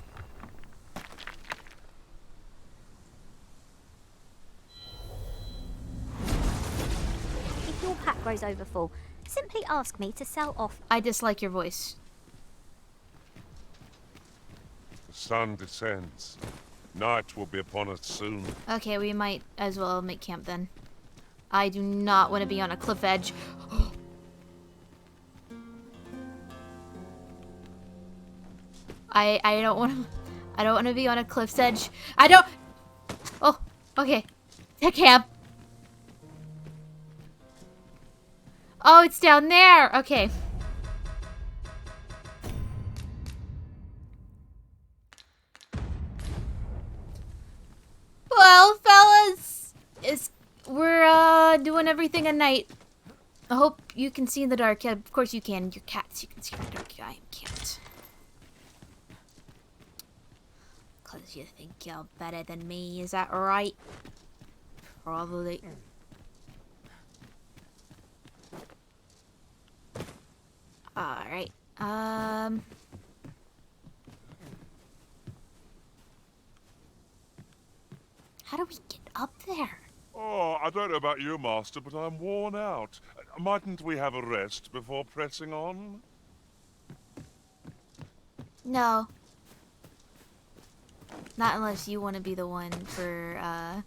If your pack grows over full, simply ask me to sell off. I dislike your voice. The sun descends. Night will be upon us soon. Okay, we might as well make camp then. I do not want to be on a cliff edge. I don't want to be on a cliff's edge. I don't. Oh, okay. To camp. Oh, it's down there. Okay. Well, fellas, we're doing everything at night. I hope you can see in the dark. Yeah, of course you can. You're cats. You can see in the dark. I can't. 'Cause you think you're better than me. Is that right? Probably. Alright. How do we get up there? Oh, I don't know about you, Master, but I'm worn out. Mightn't we have a rest before pressing on? No. Not unless you want to be the one for,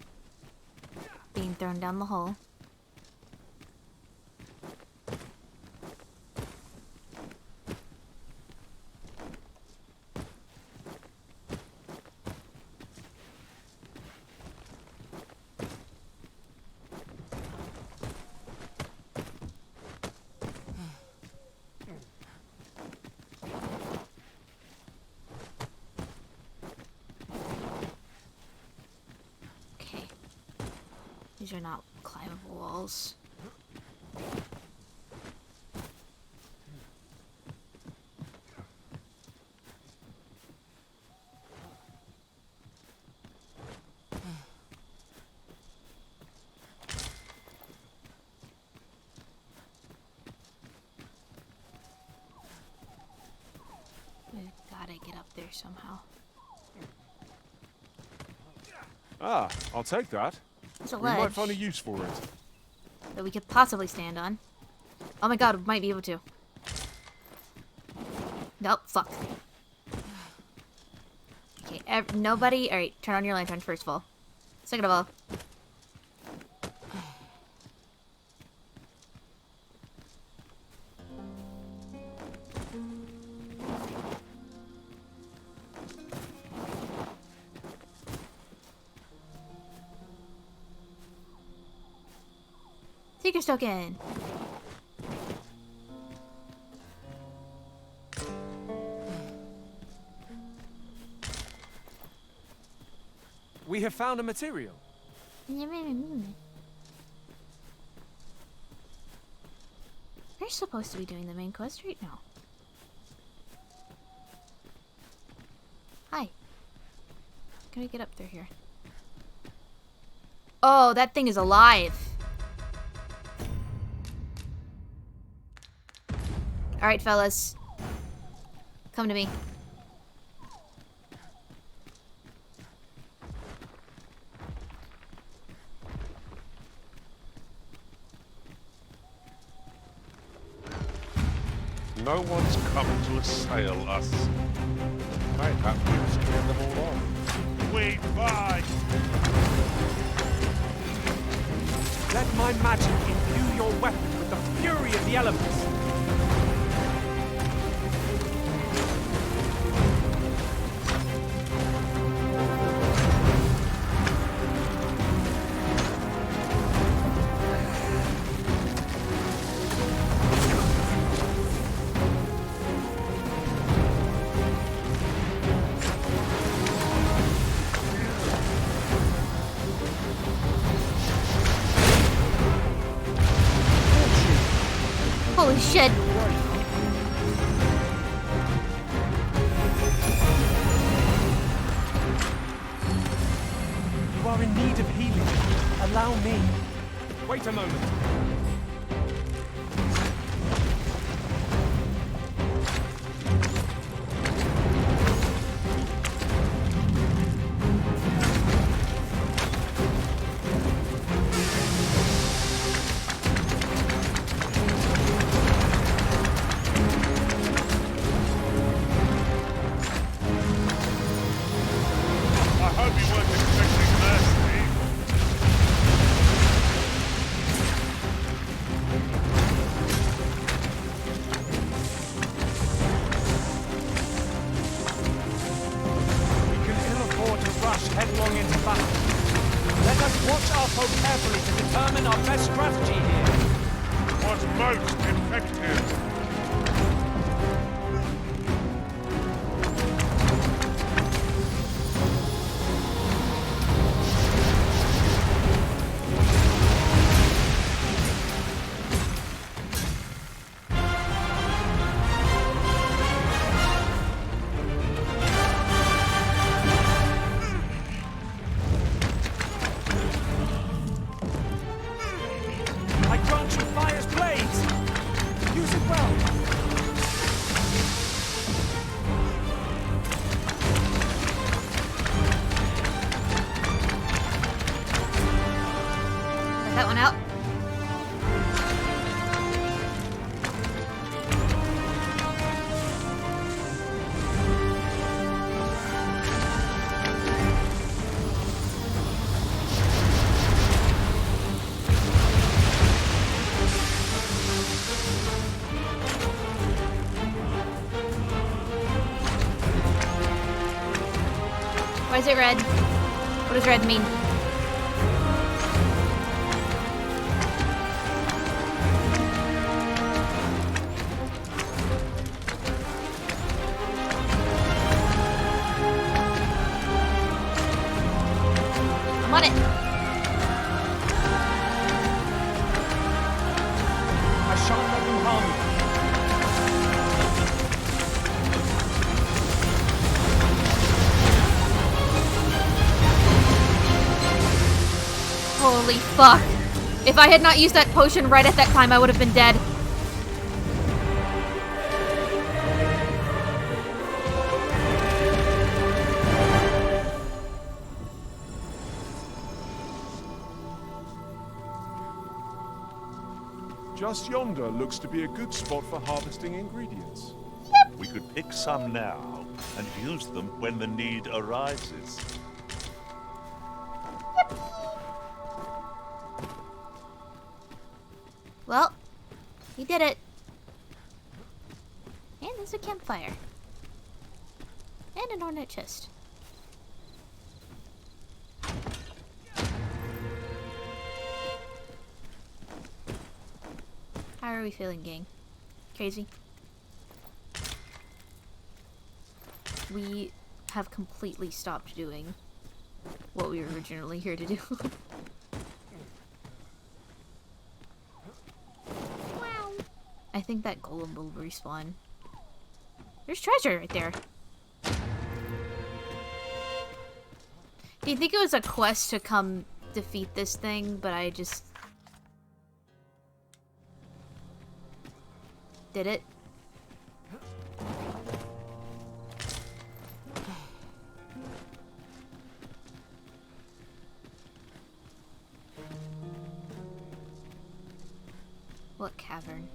being thrown down the hole. These are not climbable walls. We've gotta get up there somehow. Ah, I'll take that. There's a We might ledge find a use for it. that we could possibly stand on. Oh my god, we might be able to. Nope, fuck. Okay, nobody... Alright, turn on your lantern, first of all. Second of all... Seeker's token! We have found a material. You're supposed to be doing the main quest right now. Hi. Can we get up through here? Oh, that thing is alive. Alright, fellas. Come to me. No one's come to assail us. Mayhap we've scared them all off. We fight! Let my magic imbue your weapon with the fury of the elements. shit! You are in need of healing. Allow me. Wait a moment. I hope you weren't expecting mercy. We can ill afford to rush headlong into battle. Let us watch our foe carefully to determine our best strategy here. What's most effective? I grant you fire's blades! Use it well! Let that one out. Why is it red? What does red mean? I'm on it. I shan't let them harm you. Holy fuck. If I had not used that potion right at that time, I would have been dead. Just yonder looks to be a good spot for harvesting ingredients. We could pick some now and use them when the need arises. Well, we did it. And there's a campfire. And an ornate chest. How are we feeling, gang? Crazy? We have completely stopped doing what we were originally here to do. I think that golem will respawn. There's treasure right there. Do you think it was a quest to come defeat this thing, but I just did it? What cavern?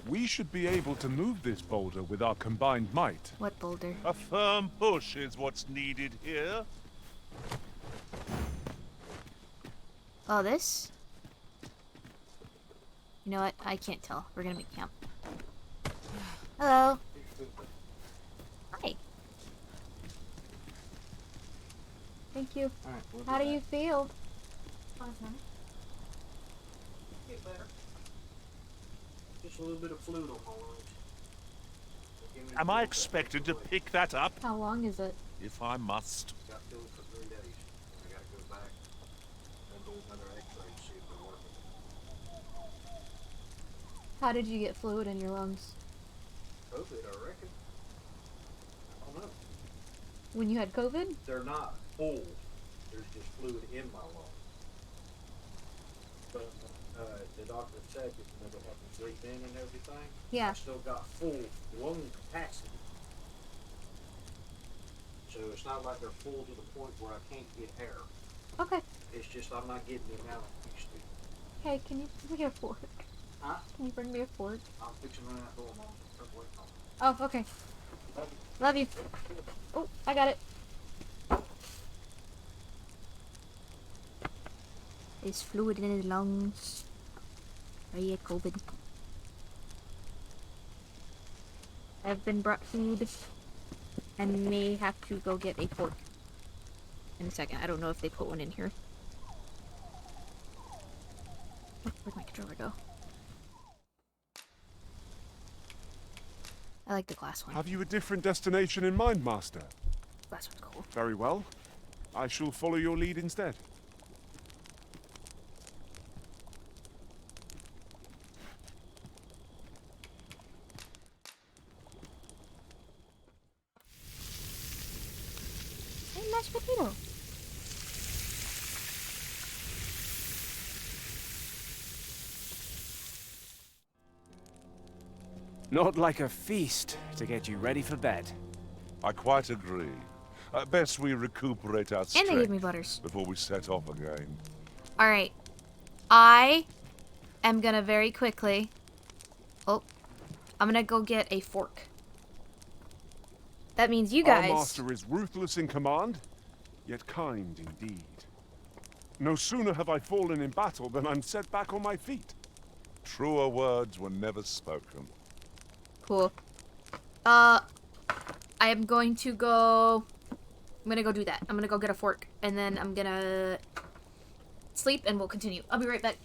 We should be able to move this boulder with our combined might. What boulder? A firm push is what's needed here. Oh, this? You know what? I can't tell. We're gonna make camp. Hello. Hi. Thank you. How do you feel? Get better. Just a little bit of fluid on my lungs. Am I expected to pick that up? How long is it? If I must. Got filled for 3 days. I gotta go back and do another x-ray to see if they're working. How did you get fluid in your lungs? COVID, I reckon. I don't know. When you had COVID? They're not full. There's just fluid in my lungs. But the doctor said that whenever I can breathe in and everything, Yeah. I still got full lung capacity. So it's not like they're full to the point where I can't get air. Okay. It's just I'm not getting the amount I used to. Hey, can you bring me a fork? Huh? Can you bring me a fork? I'm fixing to run out door, Mom. Oh, okay. Love you. Oh, I got it. There's fluid in his lungs. He had COVID. I've been brought food and may have to go get a fork in a second. I don't know if they put one in here. Oh, where'd my controller go? I like the glass one. Have you a different destination in mind, Master? Glass one's cool. Very well. I shall follow your lead instead. Hey, mashed potato. Not like a feast to get you ready for bed. I quite agree. Best we recuperate our And strength they give me butters. before we set off again. Alright. I am gonna very quickly... Oh. I'm gonna go get a fork. That means you guys... Our master is ruthless in command, yet kind indeed. No sooner have I fallen in battle than I'm set back on my feet. Truer words were never spoken. Cool. I am going to go... I'm gonna go do that. I'm gonna go get a fork, and then I'm gonna sleep, and we'll continue. I'll be right back.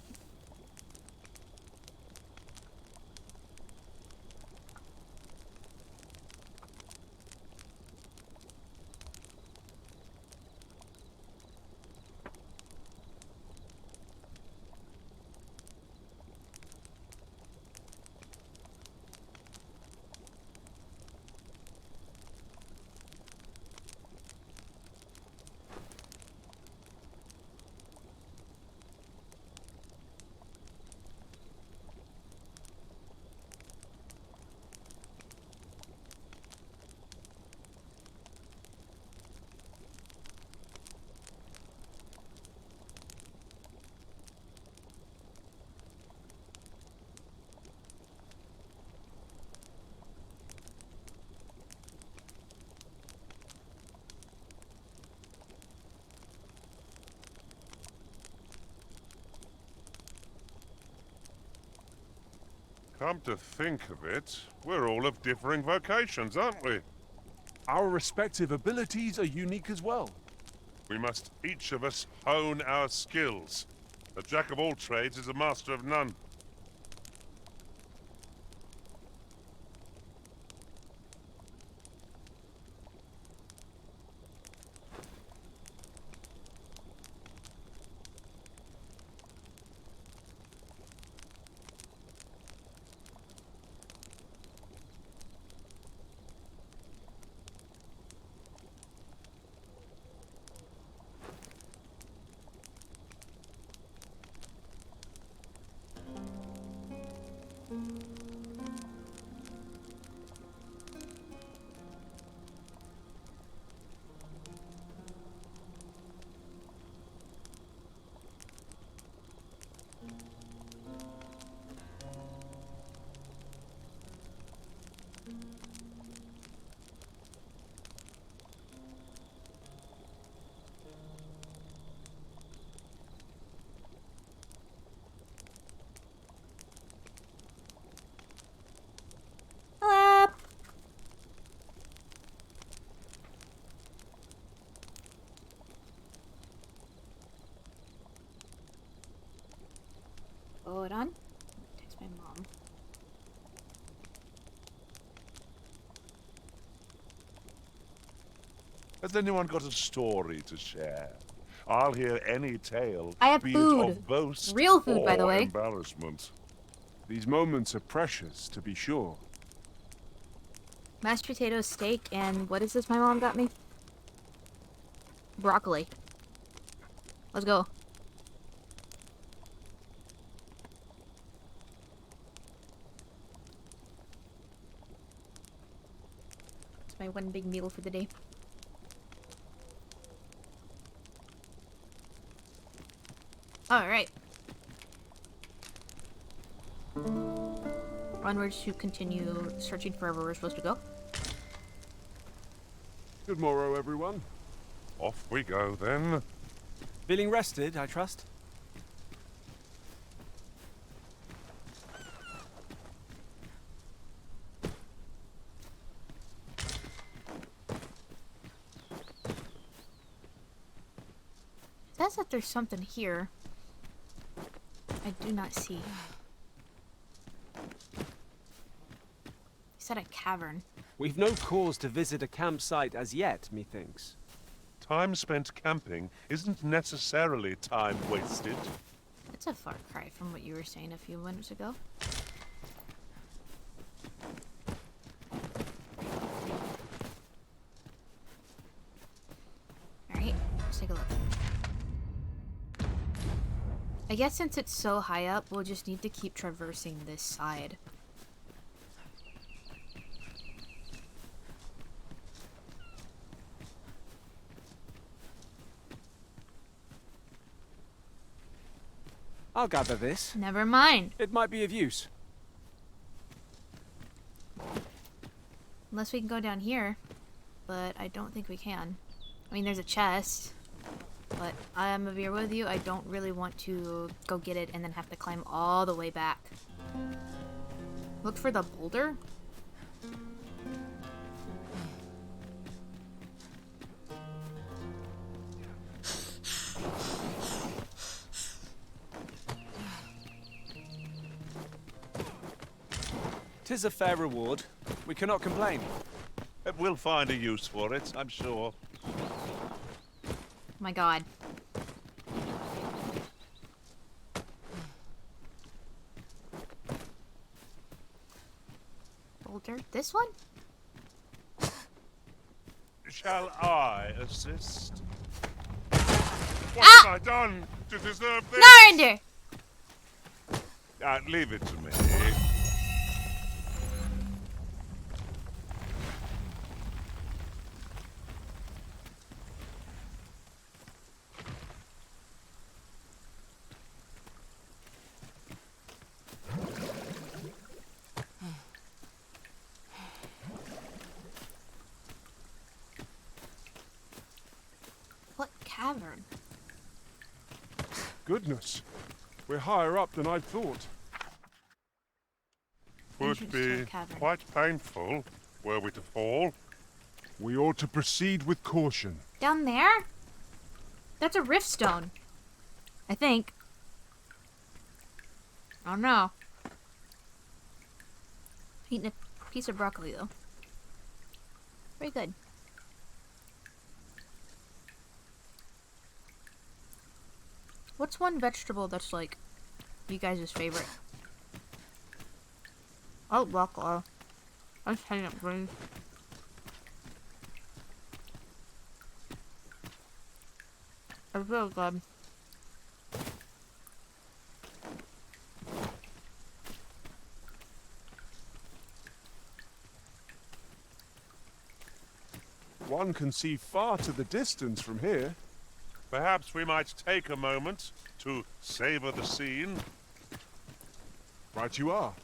Come to think of it, we're all of differing vocations, aren't we? Our respective abilities are unique as well. We must each of us hone our skills. A jack of all trades is a master of none. Hello. Hold on. Text my mom. Has anyone got a story to share? I'll hear any tale, I have be food. it of boast Real food, by the or way. embarrassment. These moments are precious, to be sure. Mashed potatoes, steak, and what is this my mom got me? Broccoli. Let's go. It's my one big meal for the day. Alright. Onwards to continue searching for wherever we're supposed to go. Good morrow, everyone. Off we go, then. Feeling rested, I trust? It says that there's something here. I do not see. He said a cavern. We've no cause to visit a campsite as yet, methinks. Time spent camping isn't necessarily time wasted. It's a far cry from what you were saying a few minutes ago. Alright, let's take a look. I guess since it's so high up, we'll just need to keep traversing this side. I'll gather this. Never mind. It might be of use. Unless we can go down here. But I don't think we can. I mean, there's a chest. But I'm gonna be with you. I don't really want to go get it and then have to climb all the way back. Look for the boulder? Tis a fair reward. We cannot complain. We'll find a use for it, I'm sure. My god. Boulder? This one? Shall I assist? What have I done to deserve this? Narinder! Leave it to me. What cavern? Goodness, we're higher up than I'd thought. Would be quite painful were we to fall. We ought to proceed with caution. Down there? That's a rift stone. I think. I don't know. Eating a piece of broccoli though. Very good. What's one vegetable that's like you guys' favorite? Oh, broccoli. I just hate it, please. It's really good. One can see far to the distance from here. Perhaps we might take a moment to savor the scene. Right you are.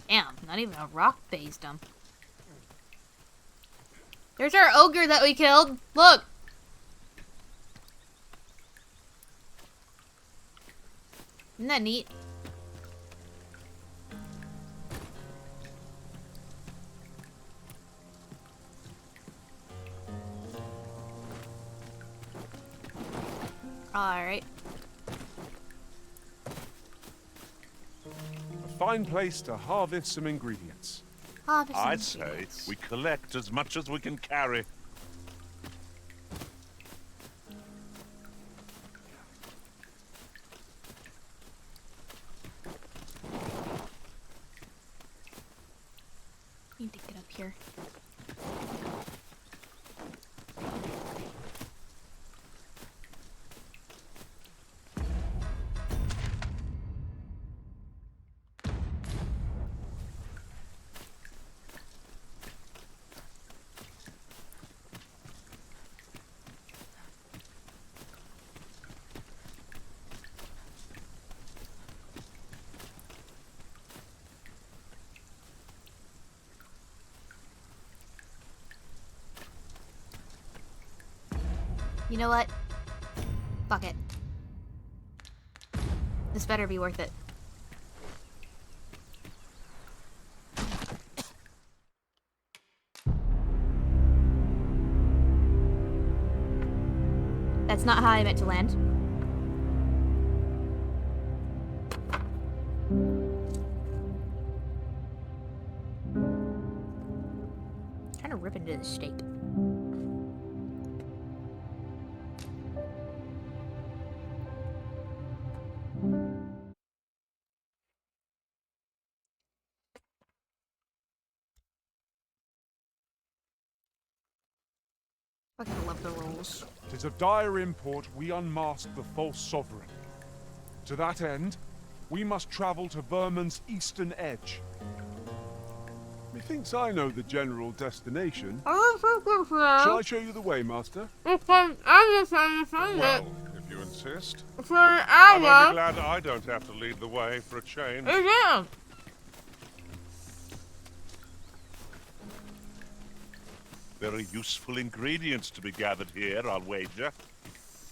Damn, not even a rock phased him. There's our ogre that we killed. Look. Isn't that neat? Alright. A fine place to harvest some ingredients. I'd say we collect as much as we can carry. need to get up here. You know what? Fuck it. This better be worth it. That's not how I meant to land. Trying to rip into the steak. Fucking love the rolls. 'Tis of dire import we unmask the false sovereign. To that end, we must travel to Vermin's eastern edge. Methinks I know the general destination. Shall I show you the way, Master? Well, if you insist. I'm only glad I don't have to lead the way for a change. Very useful ingredients to be gathered here, I'll wager.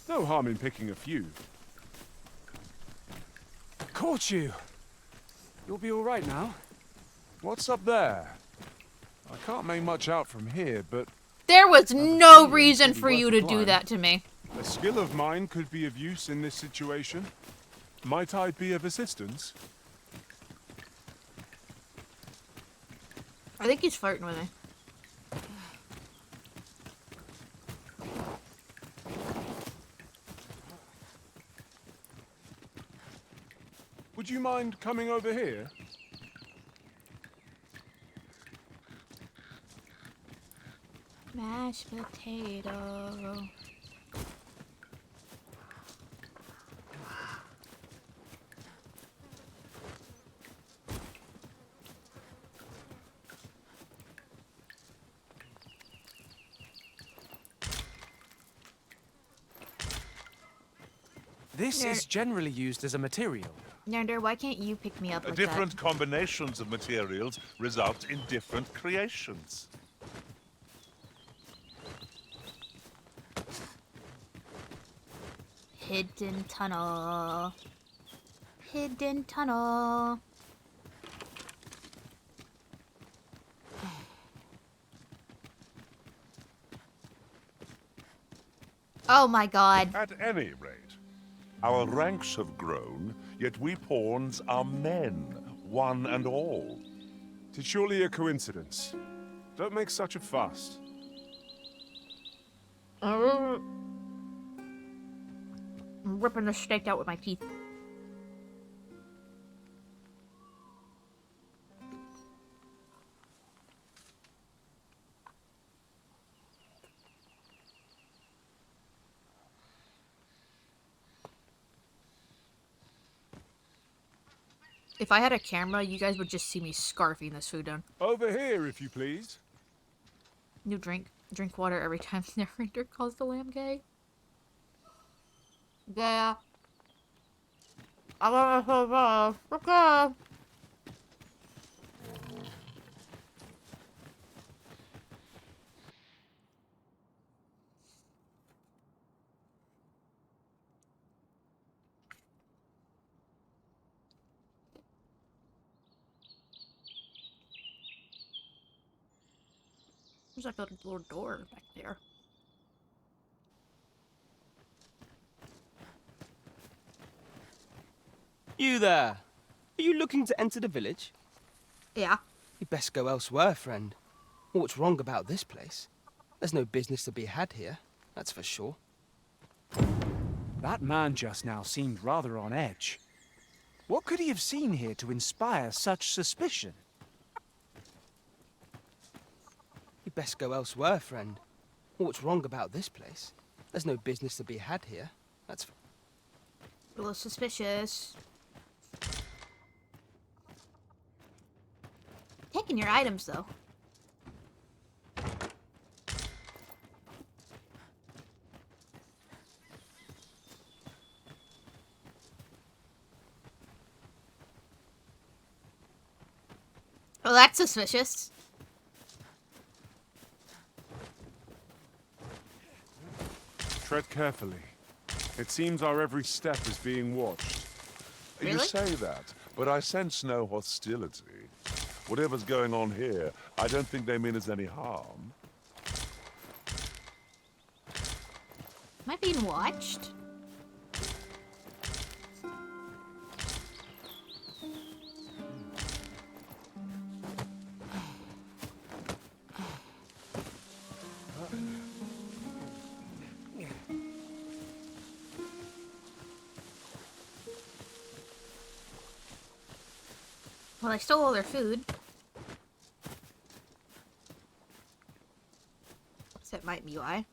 No harm in picking a few. Caught you! You'll be alright now. What's up there? I can't make much out from here, but... There was no reason for you to do that to me. A skill of mine could be of use in this situation. Might I be of assistance? I think he's flirting with me. Would you mind coming over here? Mashed potato. This is generally used as a material. Nander, why can't you pick me up with Different combinations of materials result in different creations. Hidden tunnel. Hidden tunnel. Oh my god. At any rate, our ranks have grown, yet we pawns are men, one and all. 'Tis surely a coincidence. Don't make such a fuss. I'm ripping the steak out with my teeth. If I had a camera, you guys would just see me scarfing this food down. Over here, if you please. New drink. Drink water every time the narrator calls the lamb gay. Yeah. I love it so much. Okay. There's like a little door back there. You there! Are you looking to enter the village? Yeah. You'd best go elsewhere, friend. What's wrong about this place? There's no business to be had here, that's for sure. That man just now seemed rather on edge. What could he have seen here to inspire such suspicion? You'd best go elsewhere, friend. What's wrong about this place? There's no business to be had here. That's... A little suspicious. Taking your items, though. Oh, that's suspicious. Tread carefully. It seems our every step is being watched. You Really? say that, but I sense no hostility. Whatever's going on here, I don't think they mean us any harm. Am I being watched? Well, I stole all their food. So that might be why.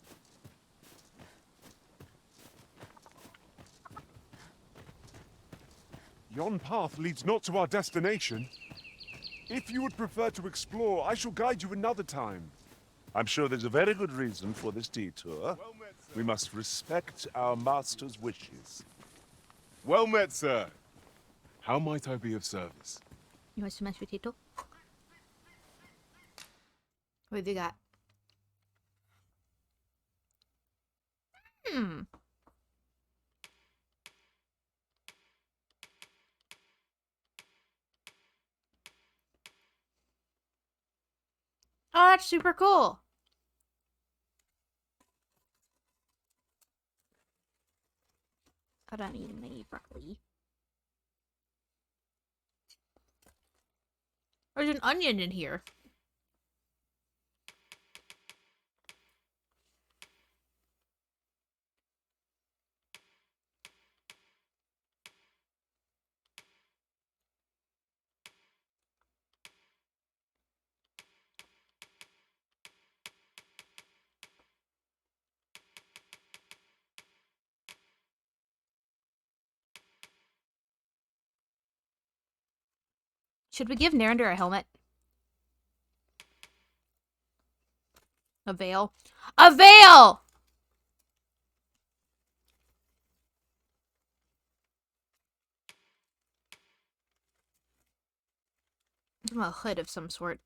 Yon path leads not to our destination. If you would prefer to explore, I shall guide you another time. I'm sure there's a very good reason for this detour. We must respect our master's wishes. Well met, sir. How might I be of service? You want some mashed potato? What have you got? Oh, that's super cool. I don't need any broccoli. There's an onion in here. Should we give Narinder a helmet? A veil? A veil! A hood of some sort.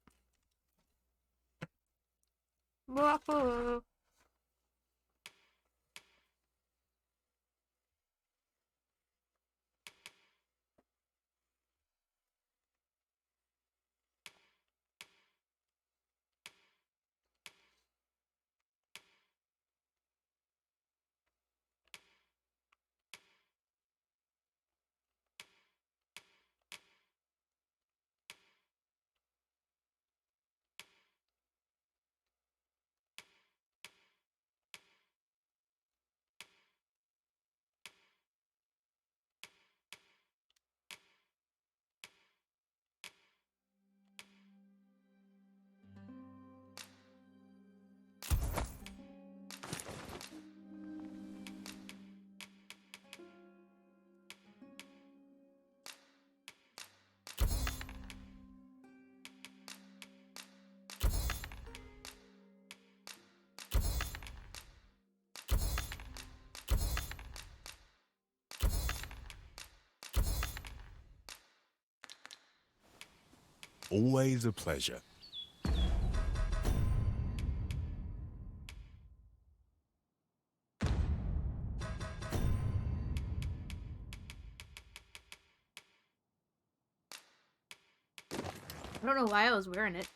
Always a pleasure. I don't know why I was wearing it.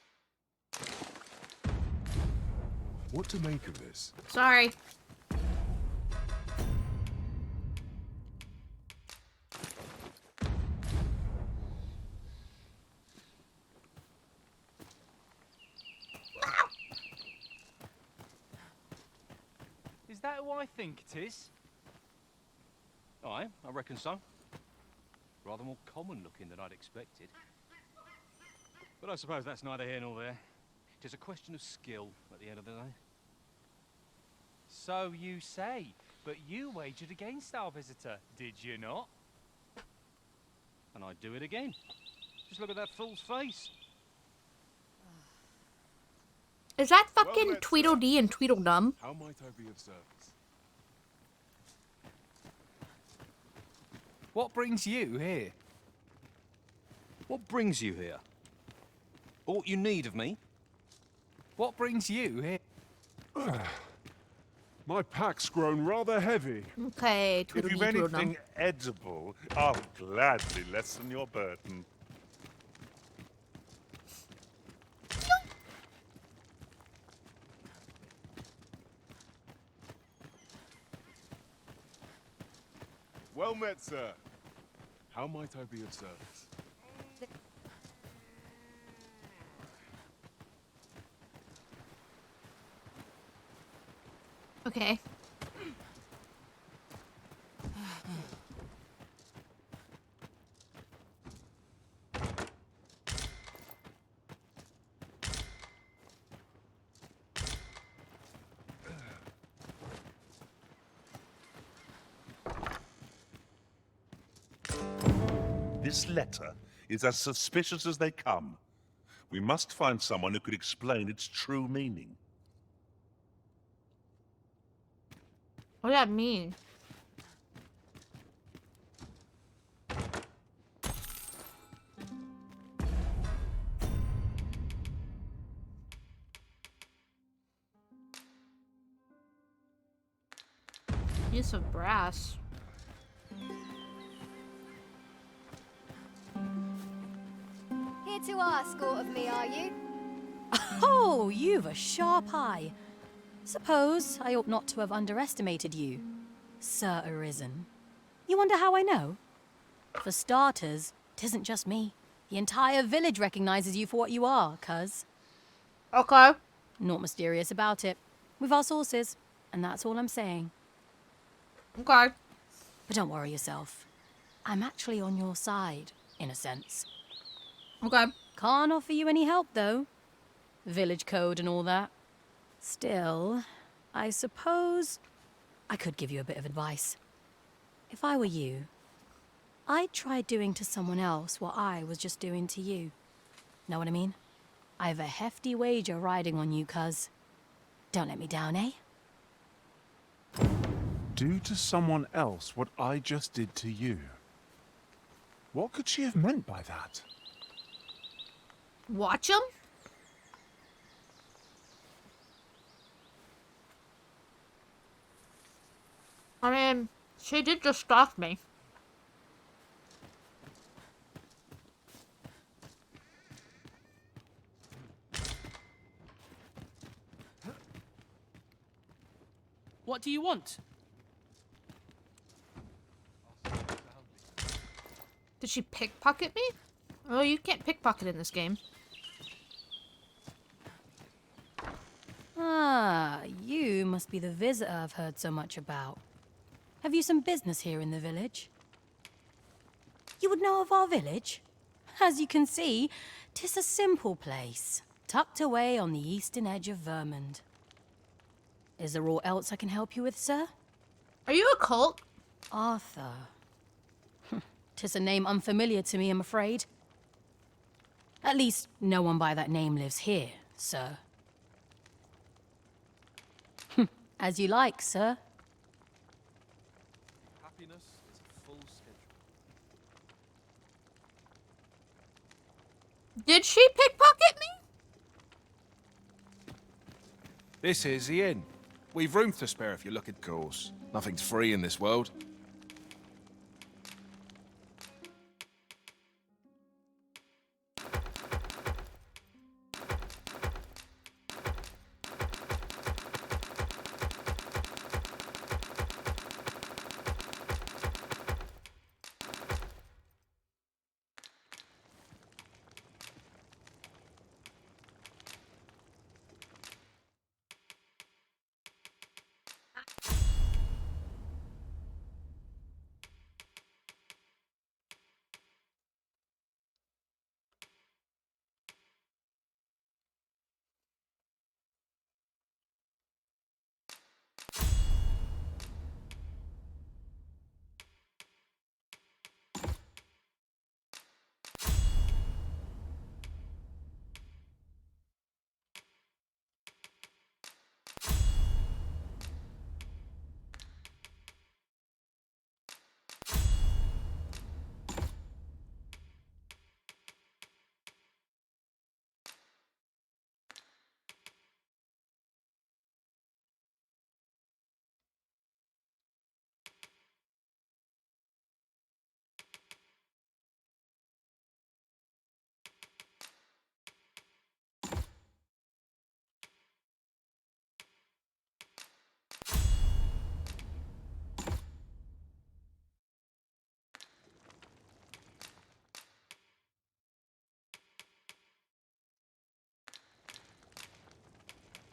What to make of this? Sorry. Is that who I think it is? Aye, I reckon so. Rather more common looking than I'd expected. But I suppose that's neither here nor there. 'Tis a question of skill at the end of the day. So you say, but you wagered against our visitor, did you not? And I'd do it again. Just look at that fool's face. Is that fucking Tweedledee and Tweedledum? How might I be of service? What brings you here? What brings you here? Aught you need of me? What brings you here? My pack's grown rather heavy. Okay, If Tweedledee, you've Tweedledum. anything edible, I'll gladly lessen your burden. Well met, sir. How might I be of service? Okay. This letter is as suspicious as they come. We must find someone who could explain its true meaning. What does that mean? Use of brass. Here to ask aught of me, are you? Oh, you've a sharp eye. Suppose I ought not to have underestimated you, Sir Arisen. You wonder how I know? For starters, 'tisn't just me. The entire village recognizes you for what you are, cuz. Okay. Naught mysterious about it. We've our sources, and that's all I'm saying. Okay. But don't worry yourself. I'm actually on your side, in a sense. Okay. Can't offer you any help, though. Village code and all that. Still, I suppose I could give you a bit of advice. If I were you, I'd try doing to someone else what I was just doing to you. Know what I mean? I've a hefty wager riding on you, cuz. Don't let me down, eh? Do to someone else what I just did to you. What could she have meant by that? Watch him? I mean, she did just stalk me. What do you want? Did she pickpocket me? Oh, you can't pickpocket in this game. Ah, you must be the visitor I've heard so much about. Have you some business here in the village? You would know of our village? As you can see, 'tis a simple place, tucked away on the eastern edge of Vermond. Is there aught else I can help you with, sir? Are you a cult? Arthur. 'Tis a name unfamiliar to me, I'm afraid. At least, no one by that name lives here, sir. As you like, sir. Happiness is a full schedule. Did she pickpocket me? This is the inn. We've room to spare if you're looking. Of course, nothing's free in this world.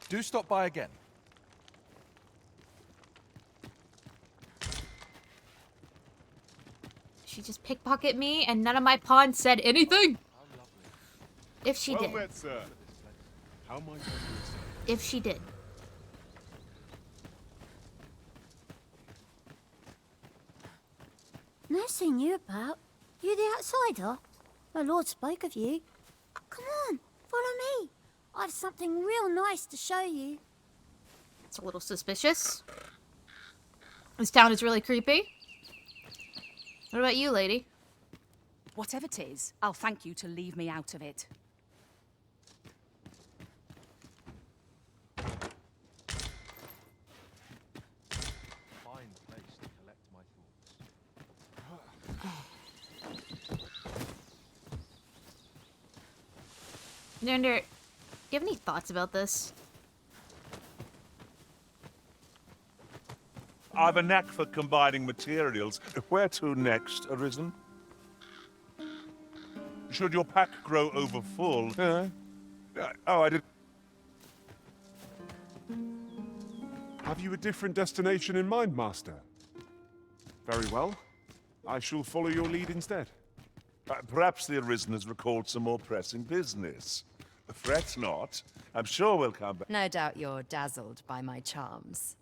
Do stop by again. She just pickpocket me and none of my pawns said anything? If she did. Met, sir. How might I be of service? If she did. No seen you about. You the outsider? My lord spoke of you. Come on, follow me. I've something real nice to show you. It's a little suspicious. This town is really creepy. What about you, lady? Whatever it is, I'll thank you to leave me out of it. Fine place to collect my thoughts. Nander, do you have any thoughts about this? I've a knack for combining materials. Where to next, Arisen? Should your pack grow over full? Oh, I did. Have you a different destination in mind, Master? Very well. I shall follow your lead instead. Perhaps the Arisen has recalled some more pressing business. Fret not. I'm sure we'll come back. No doubt you're dazzled by my charms.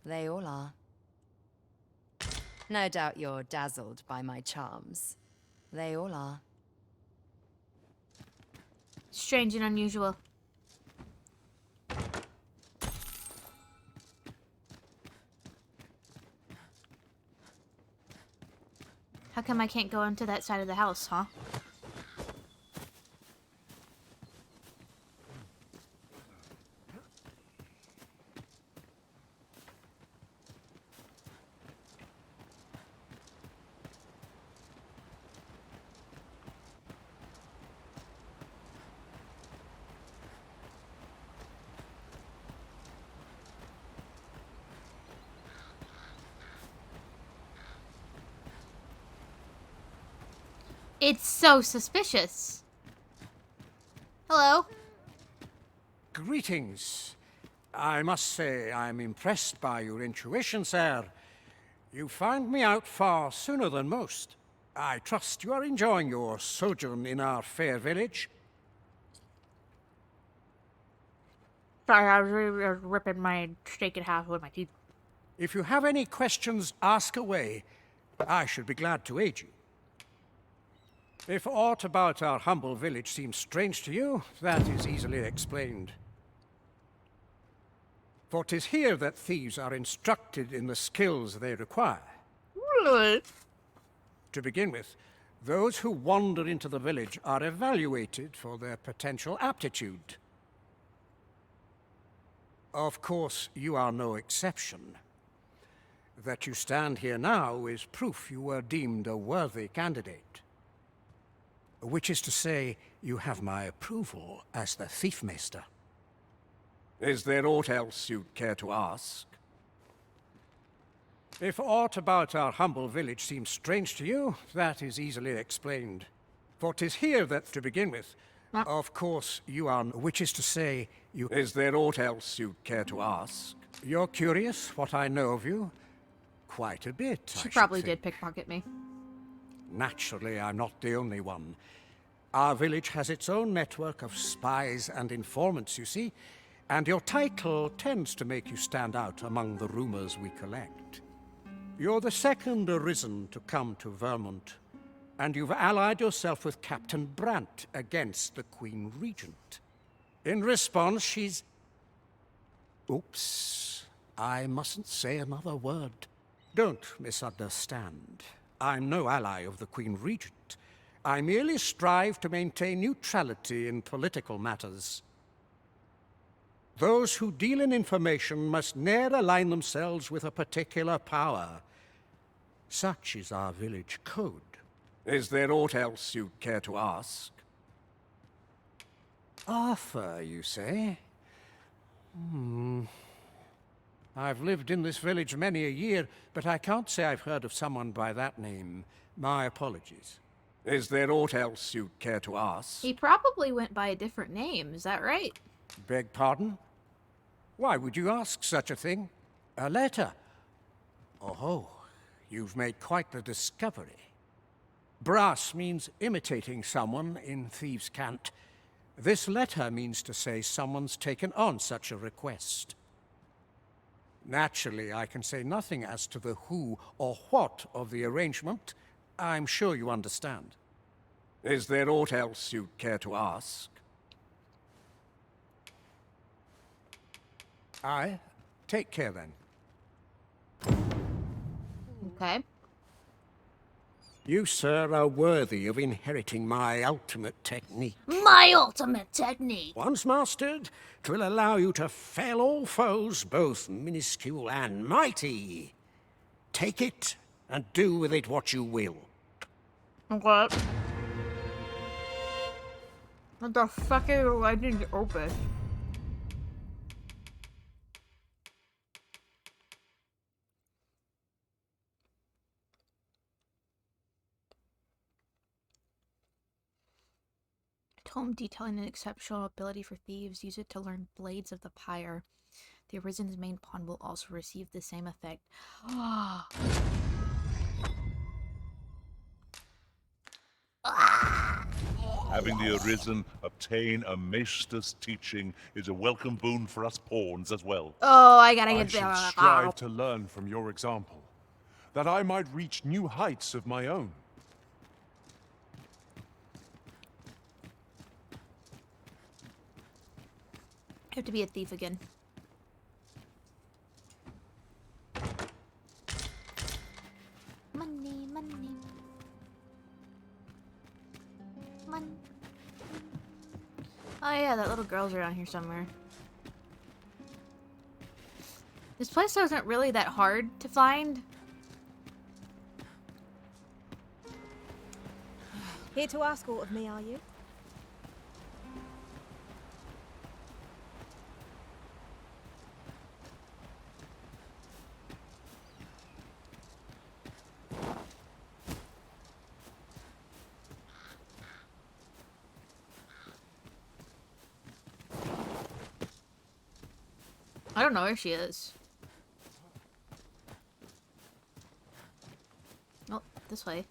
They all are. No doubt you're dazzled by my charms. They all are. Strange and unusual. How come I can't go into that side of the house, huh? It's so suspicious. Hello? Greetings. I must say I'm impressed by your intuition, sir. You found me out far sooner than most. I trust you are enjoying your sojourn in our fair village. Sorry, I was ripping my steak in half with my teeth. If you have any questions, ask away. I should be glad to aid you. If aught about our humble village seems strange to you, that is easily explained. For 'tis here that thieves are instructed in the skills they require. To begin with, those who wander into the village are evaluated for their potential aptitude. Of course, you are no exception. That you stand here now is proof you were deemed a worthy candidate. Which is to say, you have my approval as the Thiefmeister. Is there aught else you'd care to ask? If aught about our humble village seems strange to you, that is easily explained. For 'tis here that, to begin with, of course, you are... Which is to say, you... Is there aught else you'd care to ask? You're curious what I know of you? Quite a bit, She probably did pickpocket me. Naturally, I'm not the only one. Our village has its own network of spies and informants, you see, and your title tends to make you stand out among the rumors we collect. You're the second Arisen to come to Vermont, and you've allied yourself with Captain Brant against the Queen Regent. In response, she's... Oops. I mustn't say another word. Don't misunderstand. I'm no ally of the Queen Regent. I merely strive to maintain neutrality in political matters. Those who deal in information must ne'er align themselves with a particular power. Such is our village code. Is there aught else you'd care to ask? Arthur, you say? I've lived in this village many a year, but I can't say I've heard of someone by that name. My apologies. Is there aught else you'd care to ask? He probably went by a different name, is that right? Beg pardon? Why would you ask such a thing? A letter? Oh, you've made quite the discovery. Brass means imitating someone in thieves' cant. This letter means to say someone's taken on such a request. Naturally, I can say nothing as to the who or what of the arrangement. I'm sure you understand. Is there aught else you'd care to ask? Aye. Take care, then. Okay. You, sir, are worthy of inheriting my ultimate technique. My ultimate technique! Once mastered, 'twill allow you to fell all foes, both minuscule and mighty. Take it, and do with it what you will. Okay. What the fuck is a legend opus? Tome detailing an exceptional ability for thieves. Use it to learn Blades of the Pyre. The Arisen's main pawn will also receive the same effect. Having the Arisen obtain a maester's teaching is a welcome boon for us pawns as well. Oh, I gotta I get should strive to learn from your example, that I might reach new heights of my own. I have to be a thief again. Money, money. Money. Oh yeah, that little girl's around here somewhere. This place wasn't really that hard to find. Here to ask aught of me, are you? I don't know where she is. Oh, this way.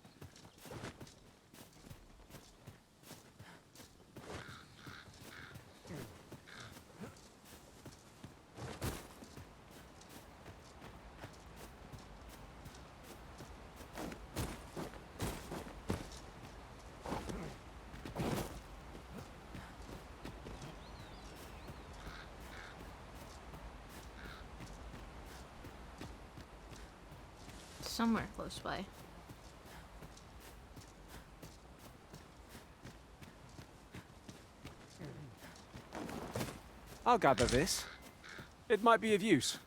Somewhere close by. I'll gather this. It might be of use.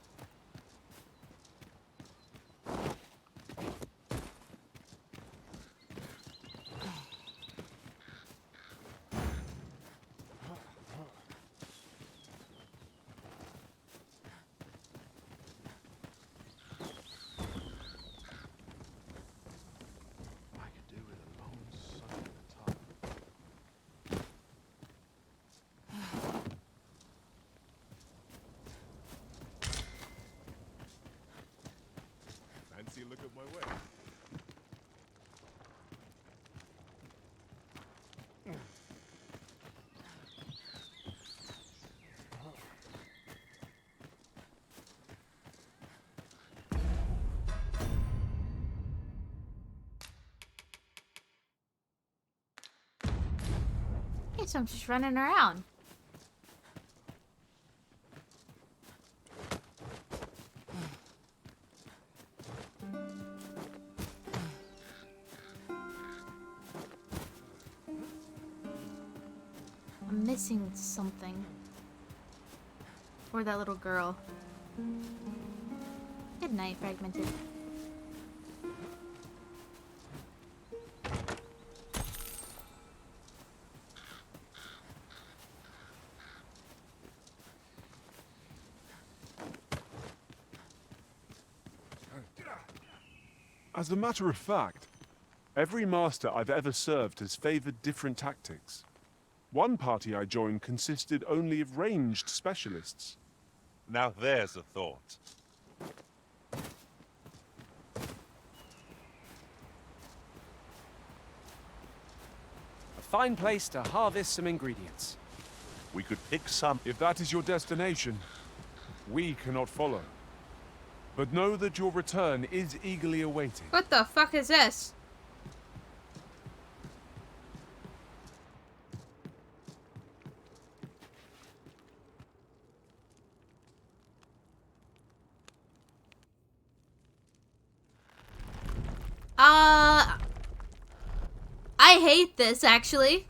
Fancy a look at my way. Hey, so I'm just running around. I'm missing something. Or that little girl. Good night, Fragmented. As a matter of fact, every master I've ever served has favored different tactics. One party I joined consisted only of ranged specialists. Now there's a thought. A fine place to harvest some ingredients. We could pick some. If that is your destination, we cannot follow. But know that your return is eagerly awaited. What the fuck is this? I hate this, actually.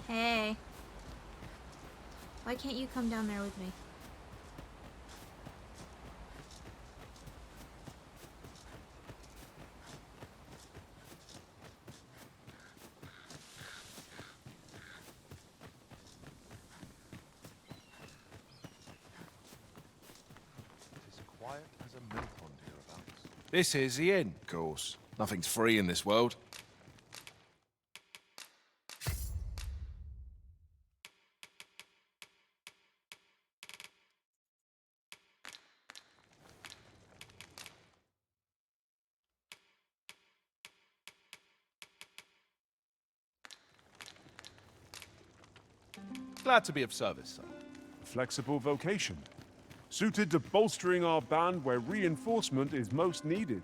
Hey. Why can't you come down there with me? It's as quiet as a mill pond hereabouts. This is the inn, of course. Nothing's free in this world. Glad to be of service, sir. Flexible vocation. Suited to bolstering our band where reinforcement is most needed.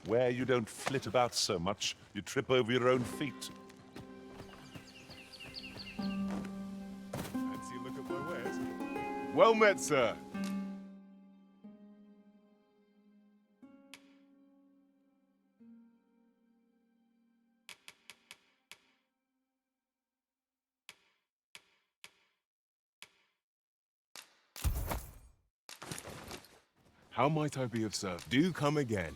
Where you don't flit about so much, you trip over your own feet. Fancy a look at my wares? Well met, sir. How might I be of service? Do come again.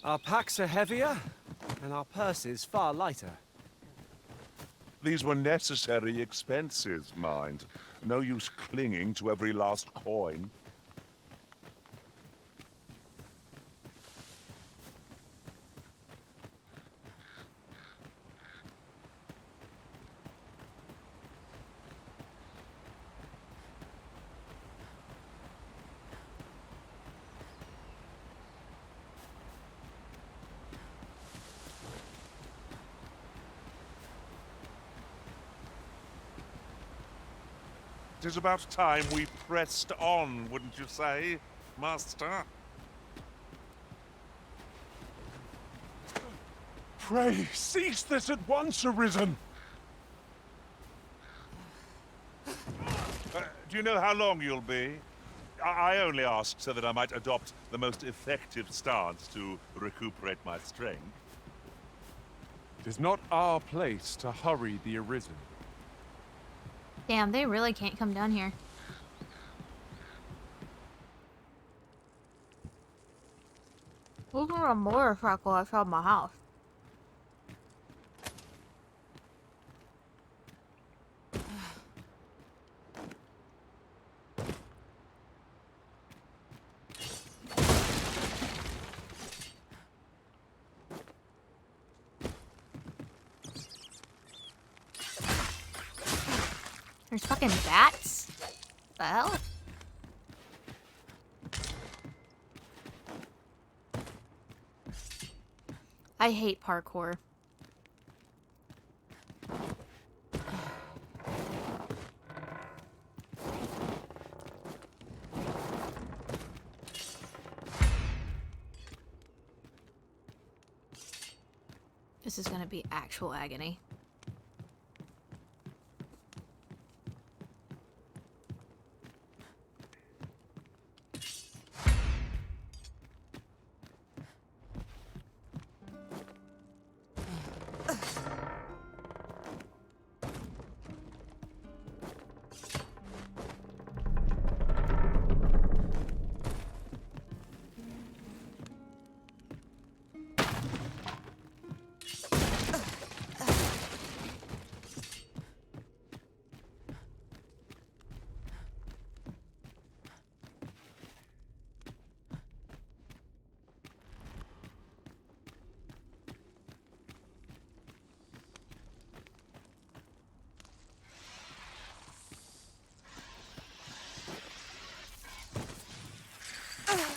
Our packs are heavier, and our purses far lighter. These were necessary expenses, mind. No use clinging to every last coin. It is about time we pressed on, wouldn't you say, Master? Pray, cease this at once, Arisen! Do you know how long you'll be? I only asked so that I might adopt the most effective stance to recuperate my strength. It is not our place to hurry the Arisen. Damn, they really can't come down here. Look at a motorcycle outside my house. There's fucking bats? The hell? I hate parkour. This is gonna be actual agony.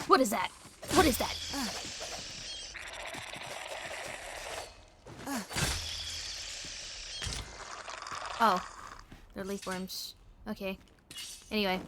What is that? What is that? Oh, they're leaf worms. Okay. Anyway.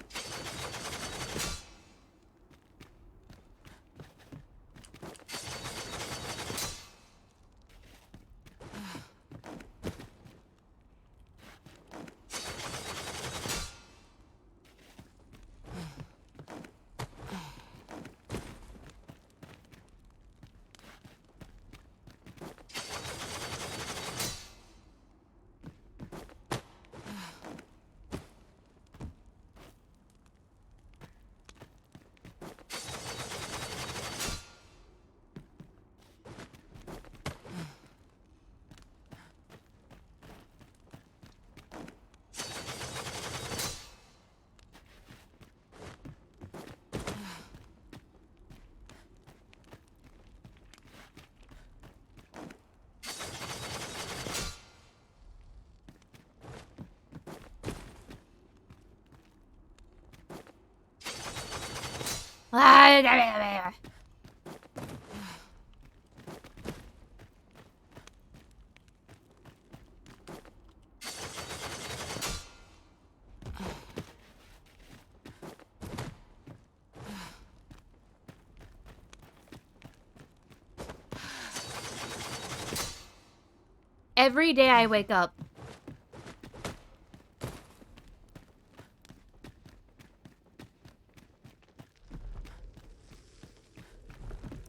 Every day I wake up.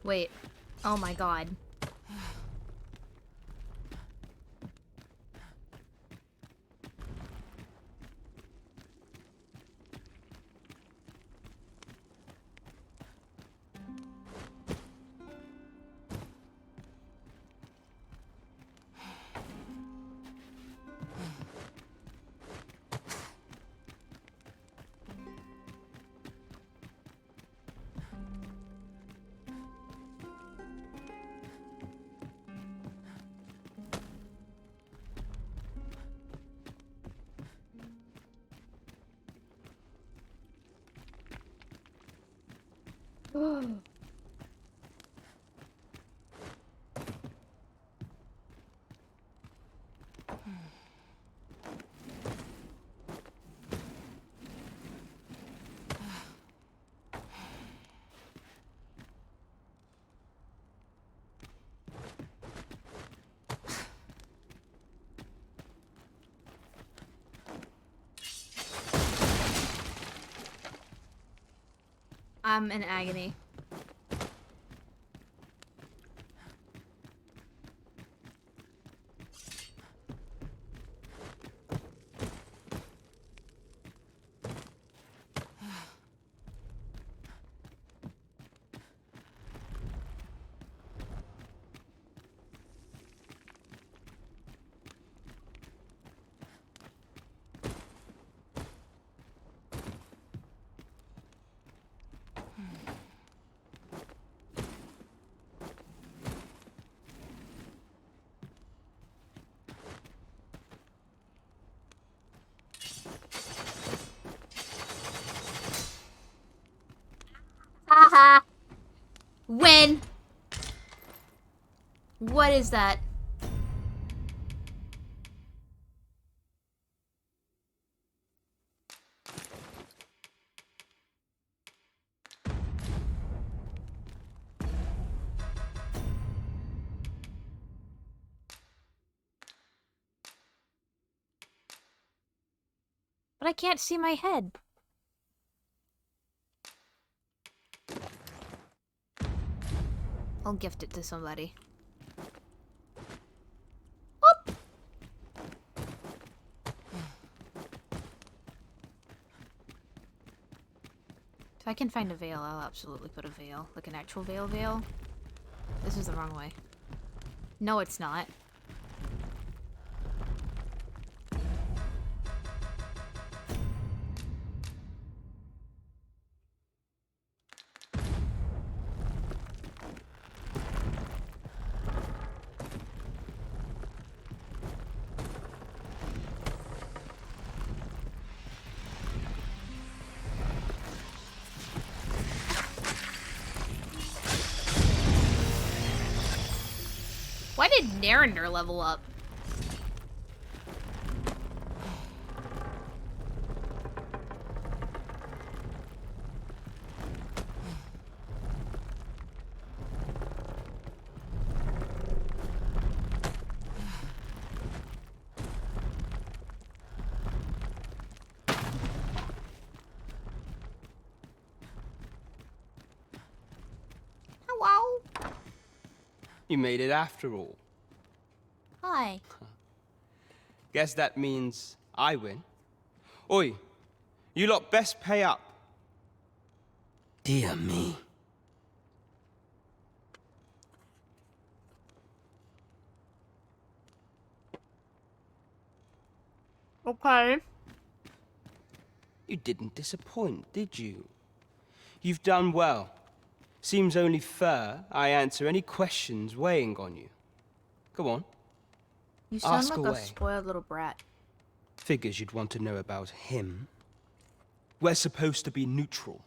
Wait. Oh my god. I'm in agony. Haha. When? What is that? But I can't see my head. I'll gift it to somebody. Whoop. If I can find a veil, I'll absolutely put a veil. Like an actual veil. This is the wrong way. No, it's not. Why did Narinder level up? Hello. You made it after all. Hi. Guess that means I win. Oi, you lot best pay up. Dear me. Okay. You didn't disappoint, did you? You've done well. Seems only fair I answer any questions weighing on you. Go on. You sound Ask like away. a spoiled little brat. Figures you'd want to know about him. We're supposed to be neutral.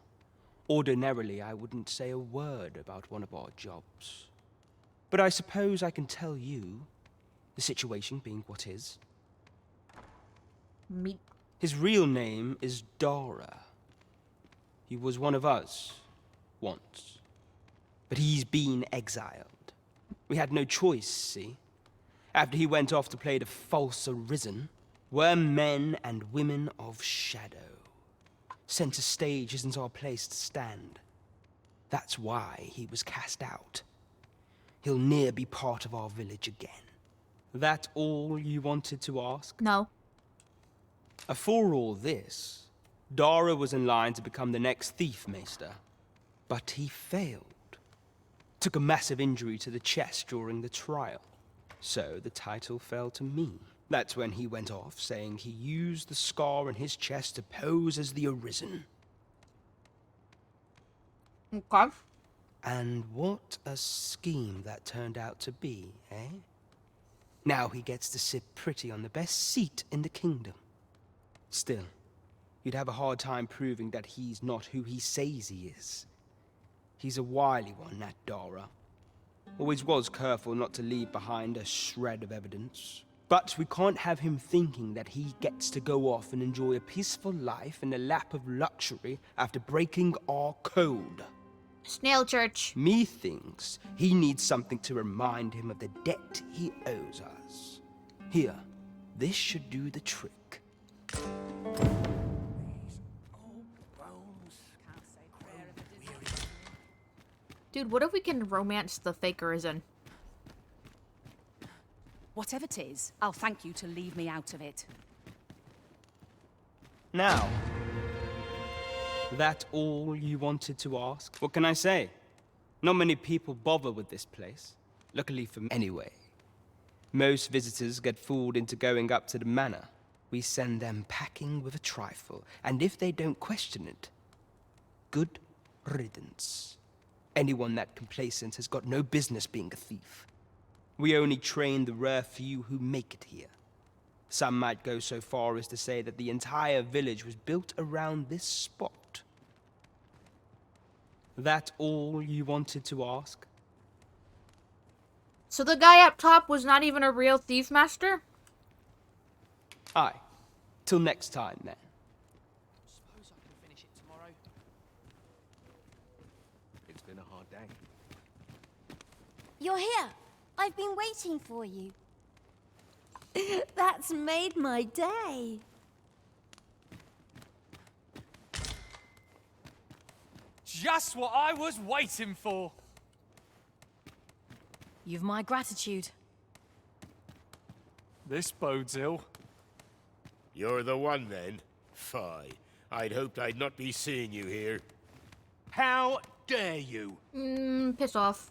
Ordinarily, I wouldn't say a word about one of our jobs. But I suppose I can tell you, the situation being what is. Meat. His real name is Dara. He was one of us, once. But he's been exiled. We had no choice, see? After he went off to play the false arisen, we're men and women of shadow. Center stage isn't our place to stand. That's why he was cast out. He'll ne'er be part of our village again. That all you wanted to ask? No. For all this, Dara was in line to become the next thief maester. But he failed. Took a massive injury to the chest during the trial. So the title fell to me. That's when he went off, saying he used the scar on his chest to pose as the Arisen. Okay. And what a scheme that turned out to be, eh? Now he gets to sit pretty on the best seat in the kingdom. Still, you'd have a hard time proving that he's not who he says he is. He's a wily one, that Dara. Always was careful not to leave behind a shred of evidence. But we can't have him thinking that he gets to go off and enjoy a peaceful life in the lap of luxury after breaking our code. Snail Church. Me thinks he needs something to remind him of the debt he owes us. Here, this should do the trick. Dude, what if we can romance the fake Arisen? Whatever it is, I'll thank you to leave me out of it. Now, that all you wanted to ask? What can I say? Not many people bother with this place. Luckily for me, anyway. Most visitors get fooled into going up to the manor. We send them packing with a trifle, and if they don't question it, good riddance. Anyone that complacent has got no business being a thief. We only train the rare few who make it here. Some might go so far as to say that the entire village was built around this spot. That all you wanted to ask? So the guy up top was not even a real thief master? Aye. Till next time, then. Suppose I can finish it tomorrow. It's been a hard day. You're here. I've been waiting for you. That's made my day. Just what I was waiting for. You've my gratitude. This bodes ill. You're the one, then? Fie. I'd hoped I'd not be seeing you here. How dare you? Piss off.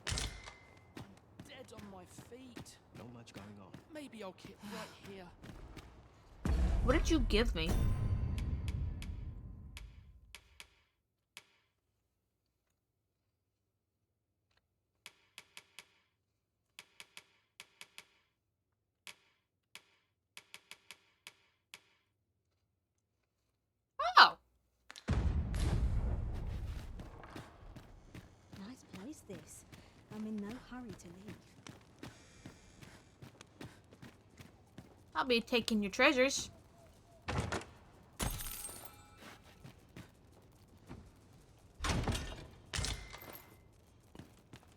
Dead on my feet. Not much going on. Maybe I'll keep right here. What did you give me? Oh. Nice place, this. I'm in no hurry. hurry to leave. I'll be taking your treasures.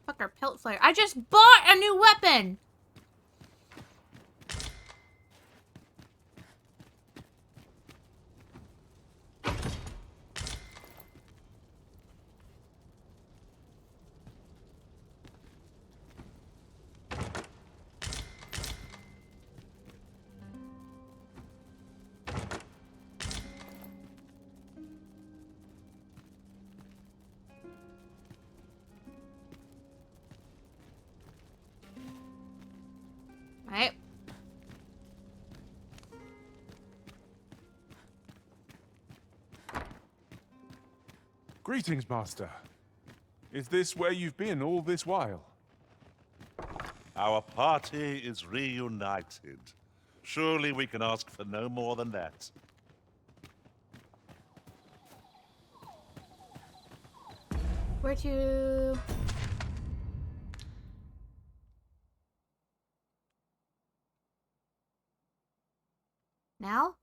Fuck our pelt flare. I just bought a new weapon! Right. Greetings, Master. Is this where you've been all this while? Our party is reunited. Surely we can ask for no more than that. Where to? Now?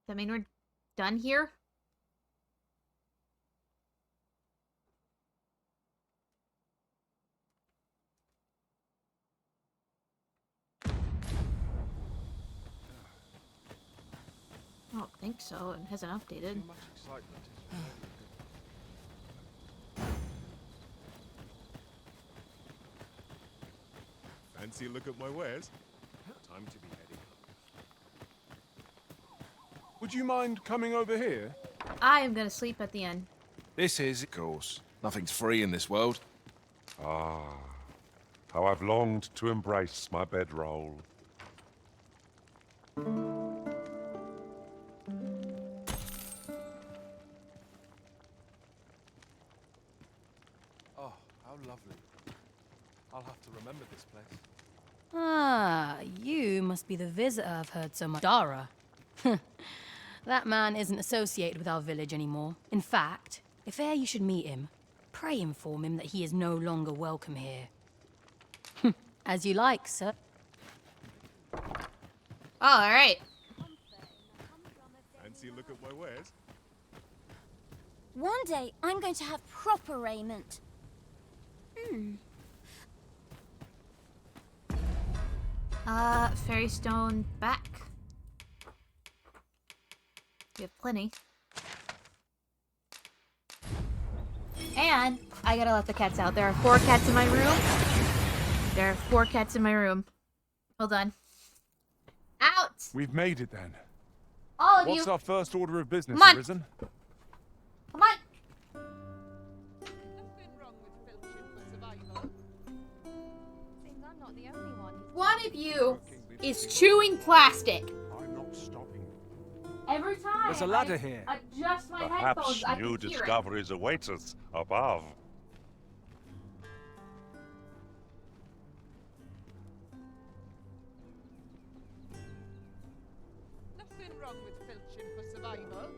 Does that mean we're done here? I don't think so. It hasn't updated. Too much excitement is really good. Fancy a look at my wares? Time to be heading home. Would you mind coming over here? I am gonna sleep at the end. This is, of course. Nothing's free in this world. Ah, how I've longed to embrace my bedroll. Oh, how lovely. I'll have to remember this place. Ah, you must be the visitor I've heard so much. Dara. That man isn't associated with our village anymore. In fact, if e'er you should meet him, pray inform him that he is no longer welcome here. As you like, sir. Alright. Fancy a look at my wares? One day, I'm going to have proper raiment. Fairy stone back. We have plenty. And I gotta let the cats out. There are 4 cats in my room. There are 4 cats in my room. Hold on. Out! We've made it then. All of What's you. our first order of business, Come on. Arisen? Come on. Seems I'm not the only one. One of you is chewing plastic. I'm not stopping. Every time There's a ladder here. Adjust my Perhaps headphones. I new can hear it. discoveries await us above. Nothing wrong with filching for survival.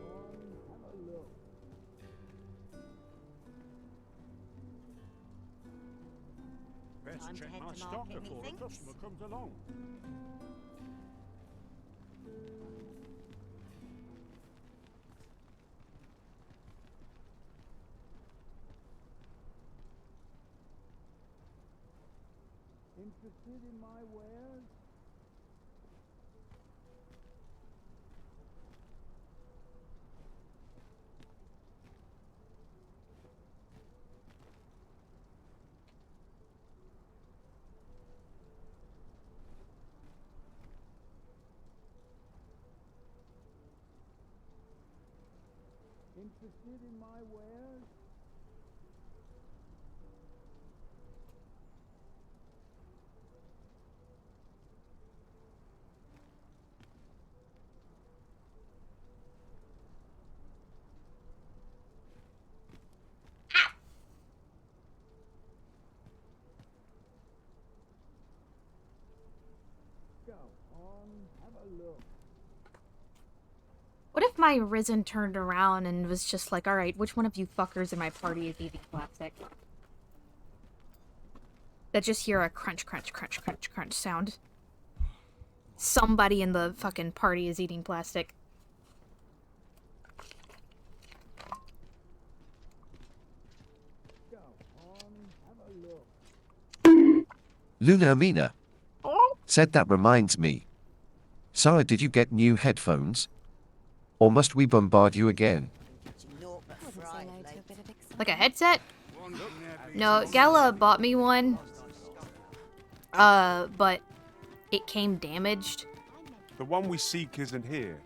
Best Time to check head my to stock market, before a methinks. customer comes along. Interested in my wares? Interested in my wares? What if my Risen turned around and was just like, alright, which one of you fuckers in my party is eating plastic? That just hear a crunch, crunch, crunch, crunch, crunch sound. Somebody in the fucking party is eating plastic. Luna Mina. Said that reminds me. Sarah, did you get new headphones? Or must we bombard you again? Like a headset? No, Gala bought me one. But it came damaged. The one we seek isn't here.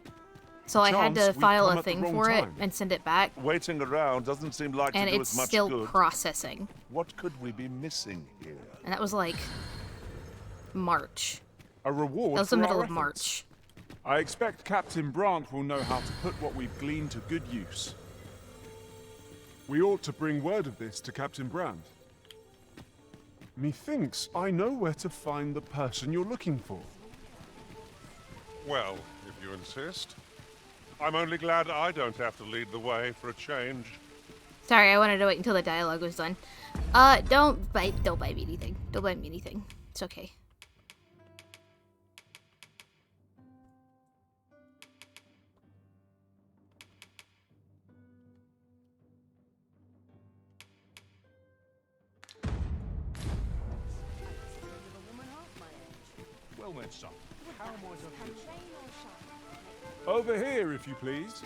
So I had to Chance, we've file come a at the thing wrong for it time. and send it back. Waiting around doesn't seem like And to do it's us much still good. processing. What could we be missing here? And that was like March. A reward That was the for middle our of efforts. March. I expect Captain Brandt will know how to put what we've gleaned to good use. We ought to bring word of this to Captain Brandt. Methinks I know where to find the person you're looking for. Well, if you insist. I'm only glad I don't have to lead the way for a change. Sorry, I wanted to wait until the dialogue was done. Don't buy me anything. Don't buy me anything. It's okay. Well then, son. How am I to do this? Over here, if you please.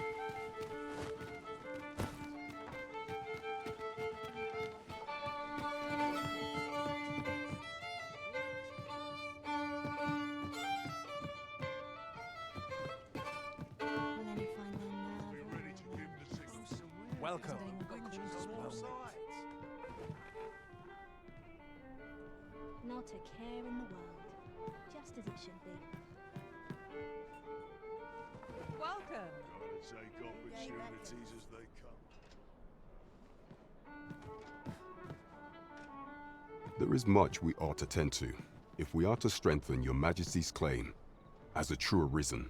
Welcome. Not a care in the world. Just as it should be. Welcome. Gotta take opportunities as they come. There is much we ought to tend to, if we are to strengthen your Majesty's claim as a true Arisen.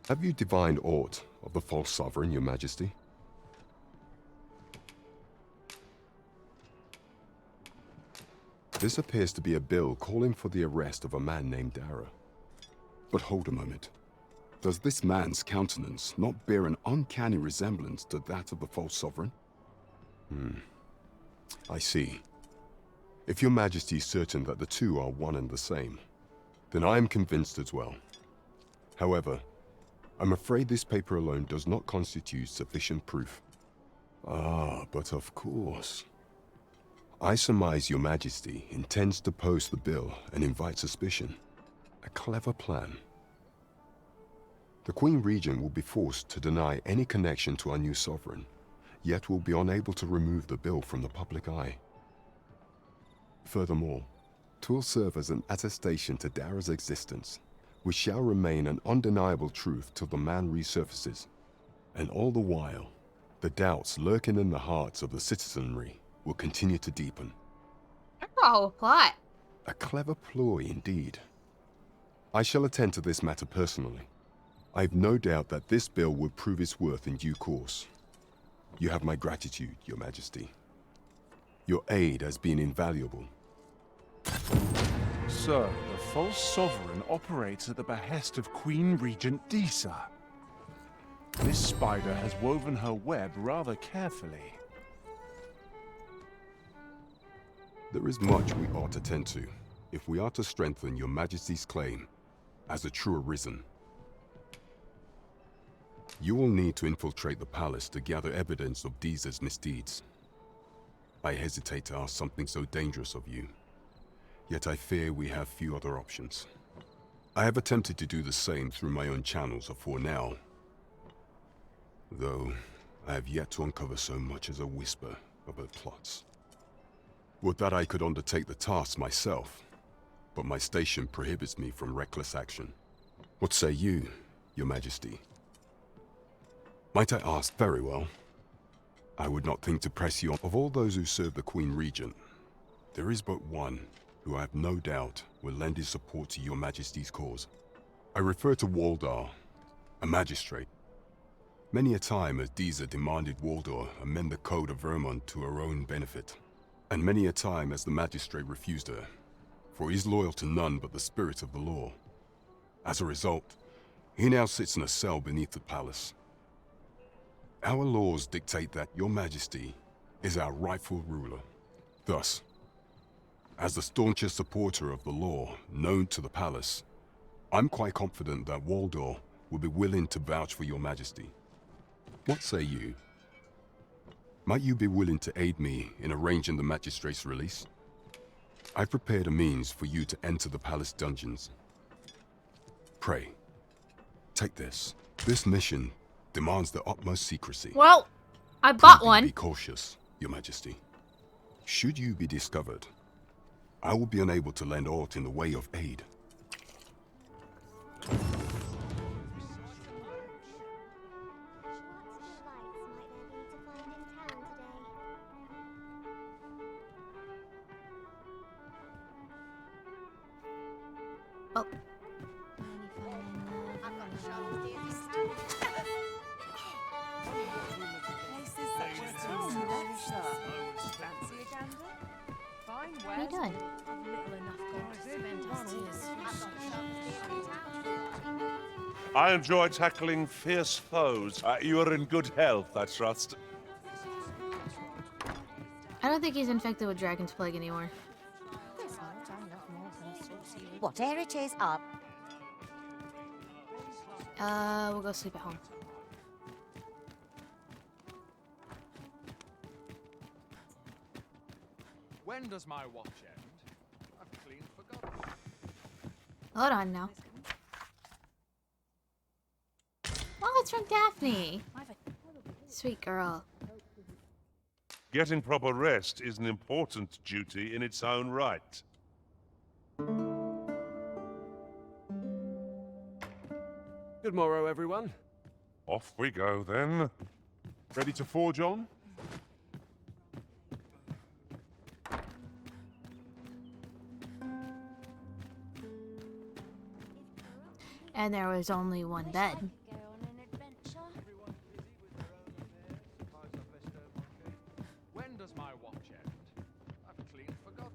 Have you divined aught of the false sovereign, your Majesty? This appears to be a bill calling for the arrest of a man named Dara. But hold a moment. Does this man's countenance not bear an uncanny resemblance to that of the false sovereign? I see. If your Majesty is certain that the two are one and the same, then I am convinced as well. However, I'm afraid this paper alone does not constitute sufficient proof. Ah, but of course. I surmise your Majesty intends to post the bill and invite suspicion. A clever plan. The Queen Regent will be forced to deny any connection to our new sovereign, yet will be unable to remove the bill from the public eye. Furthermore, 'twill serve as an attestation to Dara's existence, which shall remain an undeniable truth till the man resurfaces. And all the while, the doubts lurking in the hearts of the citizenry will continue to deepen. That's a whole plot. A clever ploy indeed. I shall attend to this matter personally. I have no doubt that this bill will prove its worth in due course. You have my gratitude, your Majesty. Your aid has been invaluable. Sir, the false sovereign operates at the behest of Queen Regent Disa. This spider has woven her web rather carefully. There is much we ought to tend to, if we are to strengthen your Majesty's claim as a true Arisen. You will need to infiltrate the palace to gather evidence of Disa's misdeeds. I hesitate to ask something so dangerous of you, yet I fear we have few other options. I have attempted to do the same through my own channels afore now, though I have yet to uncover so much as a whisper of her plots. Would that I could undertake the task myself, but my station prohibits me from reckless action. What say you, your Majesty? Might I ask? Very well. I would not think to press you on. Of all those who serve the Queen Regent, there is but one who I have no doubt will lend his support to your majesty's cause. I refer to Waldar, a magistrate. Many a time has Disa demanded Waldar amend the code of Vermont to her own benefit, and many a time has the magistrate refused her, for he is loyal to none but the spirit of the law. As a result, he now sits in a cell beneath the palace. Our laws dictate that your majesty is our rightful ruler. Thus, as the staunchest supporter of the law known to the palace, I'm quite confident that Waldor will be willing to vouch for your majesty. What say you? Might you be willing to aid me in arranging the magistrate's release? I've prepared a means for you to enter the palace dungeons. Pray, take this. This mission demands the utmost secrecy. Well, I bought Please one. Be cautious, your majesty. Should you be discovered, I will be unable to lend aught in the way of aid. Oh. What are you doing? I enjoy tackling fierce foes. You are in good health, I trust. I don't think he's infected with Dragon's Plague anymore. Whatever it is, up. We'll go sleep at home. When does my watch end? I've clean forgotten. Hold on now. Oh, it's from Daphne. Sweet girl. Getting proper rest is an important duty in its own right. Good morrow, everyone. Off we go then. Ready to forge on? And there was only one bed. When does my watch end? I've clean forgotten.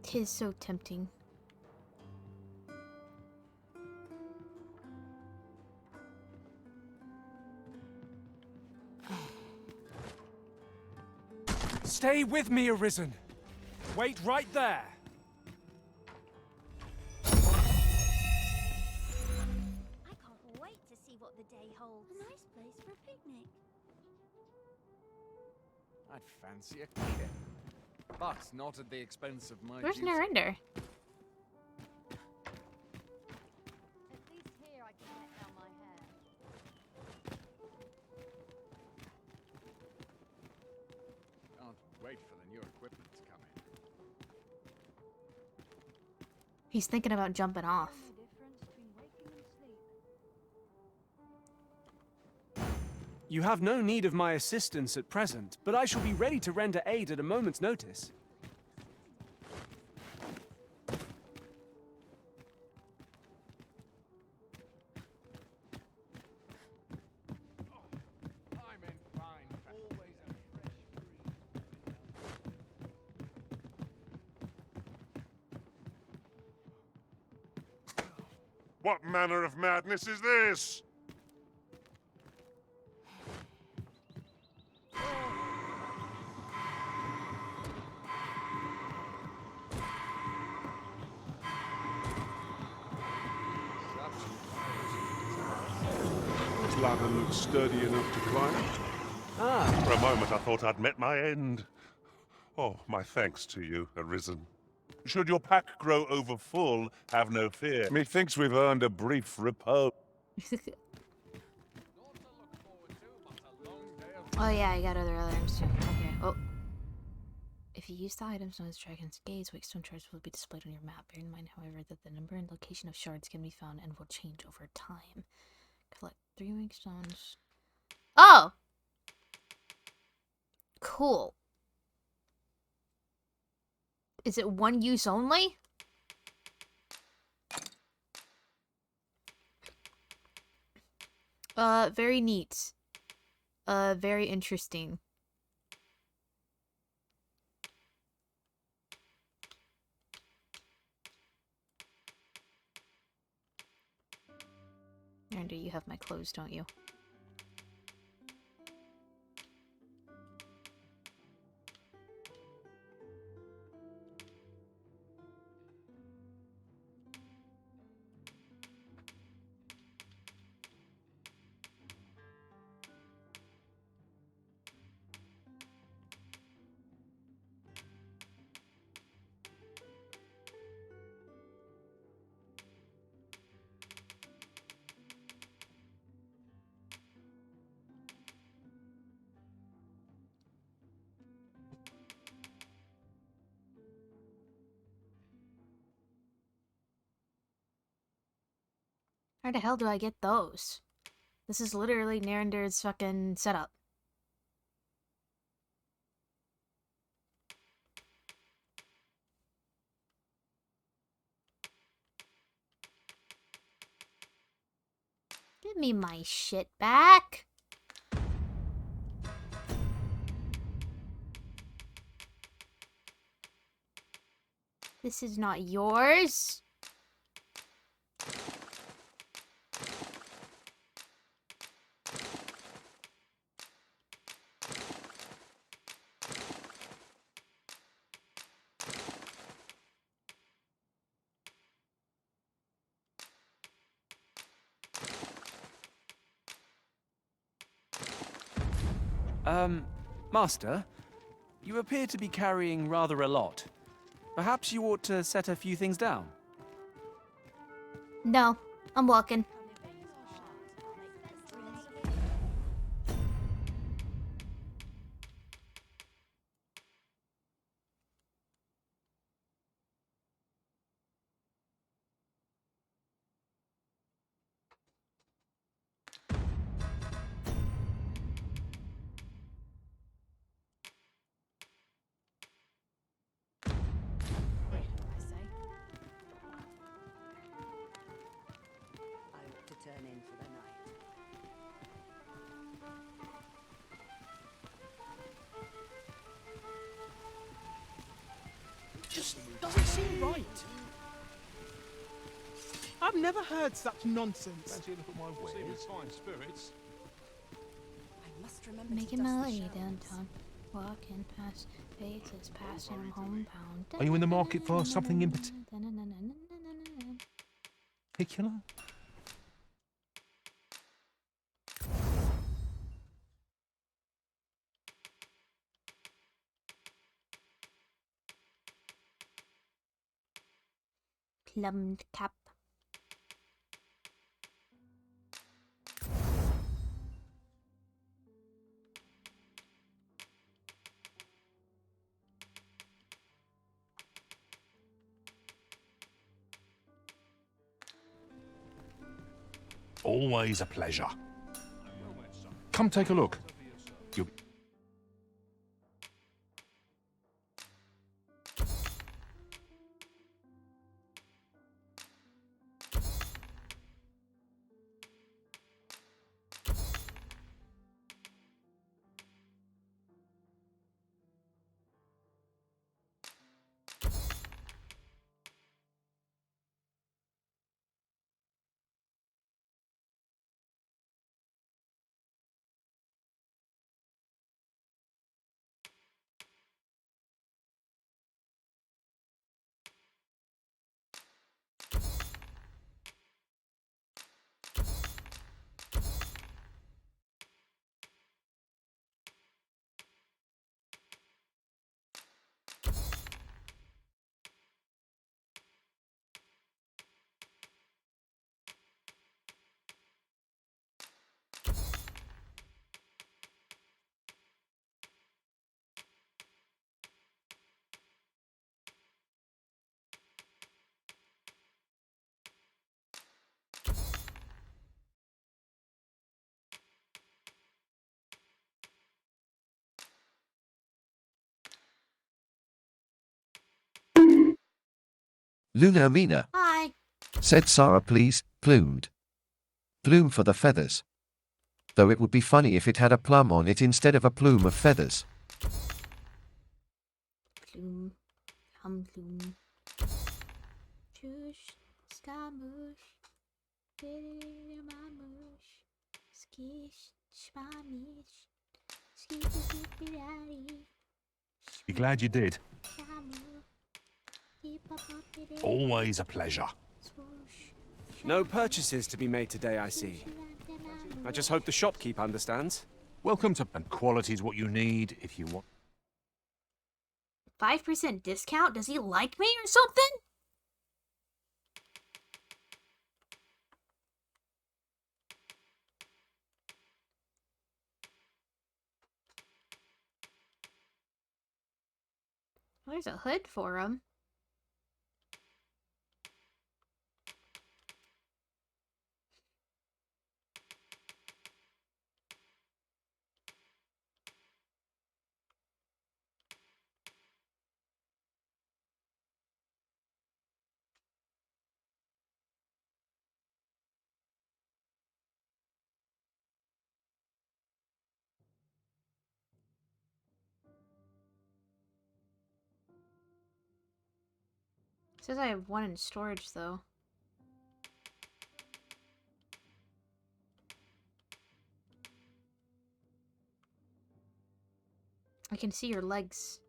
Tis so tempting. Stay with me, Arisen. Wait right there. I can't wait to see what the day holds. A nice place for a picnic. I'd fancy a kick, but not at the expense of my Where's duty. Narinder? At least here I can let down my hair. Can't wait for the new equipment to come in. He's thinking about jumping off. You have no need of my assistance at present, but I shall be ready to render aid at a moment's notice. I'm in fine. Always a fresh breeze. What manner of madness is this? This ladder looks sturdy enough to climb. For a moment I thought I'd met my end. Oh, my thanks to you, Arisen. Should your pack grow over full, have no fear. Methinks we've earned a brief repose. Oh yeah, I got other items too. Okay. Oh. If you use the items known as Dragon's Gaze, Wakestone shards will be displayed on your map. Bear in mind, however, that the number and location of shards can be found and will change over time. Collect 3 Wakestones. Oh! cool. Is it one use only? Very neat. Very interesting. Miranda, you have my clothes, don't you? Where the hell do I get those? This is literally Narender's fucking setup. Give me my shit back. This is not yours. Master, you appear to be carrying rather a lot. Perhaps you ought to set a few things down. No, I'm walking. Just doesn't seem right. I've never heard such nonsense. Fancy a look at my wares? Fine spirits. I must remember Making my way downtown, walking past faces, passing homebound. Are you in the market for something in particular? Plumbed cap. Always a pleasure. Come take a look. You'll... Luna Mina, Hi. said Sarah, please, plumed. Plume for the feathers. Though it would be funny if it had a plum on it instead of a plume of feathers. Plume. Plume. Shush. Scamush. Mamush. Skish. Shmamish. Skippy. Be glad you did. Always a pleasure. No purchases to be made today, I see. I just hope the shopkeep understands. Welcome to... And quality's what you need if you want... 5% discount? Does he like me or something? There's a hood for him. Says I have one in storage, though. I can see your legs.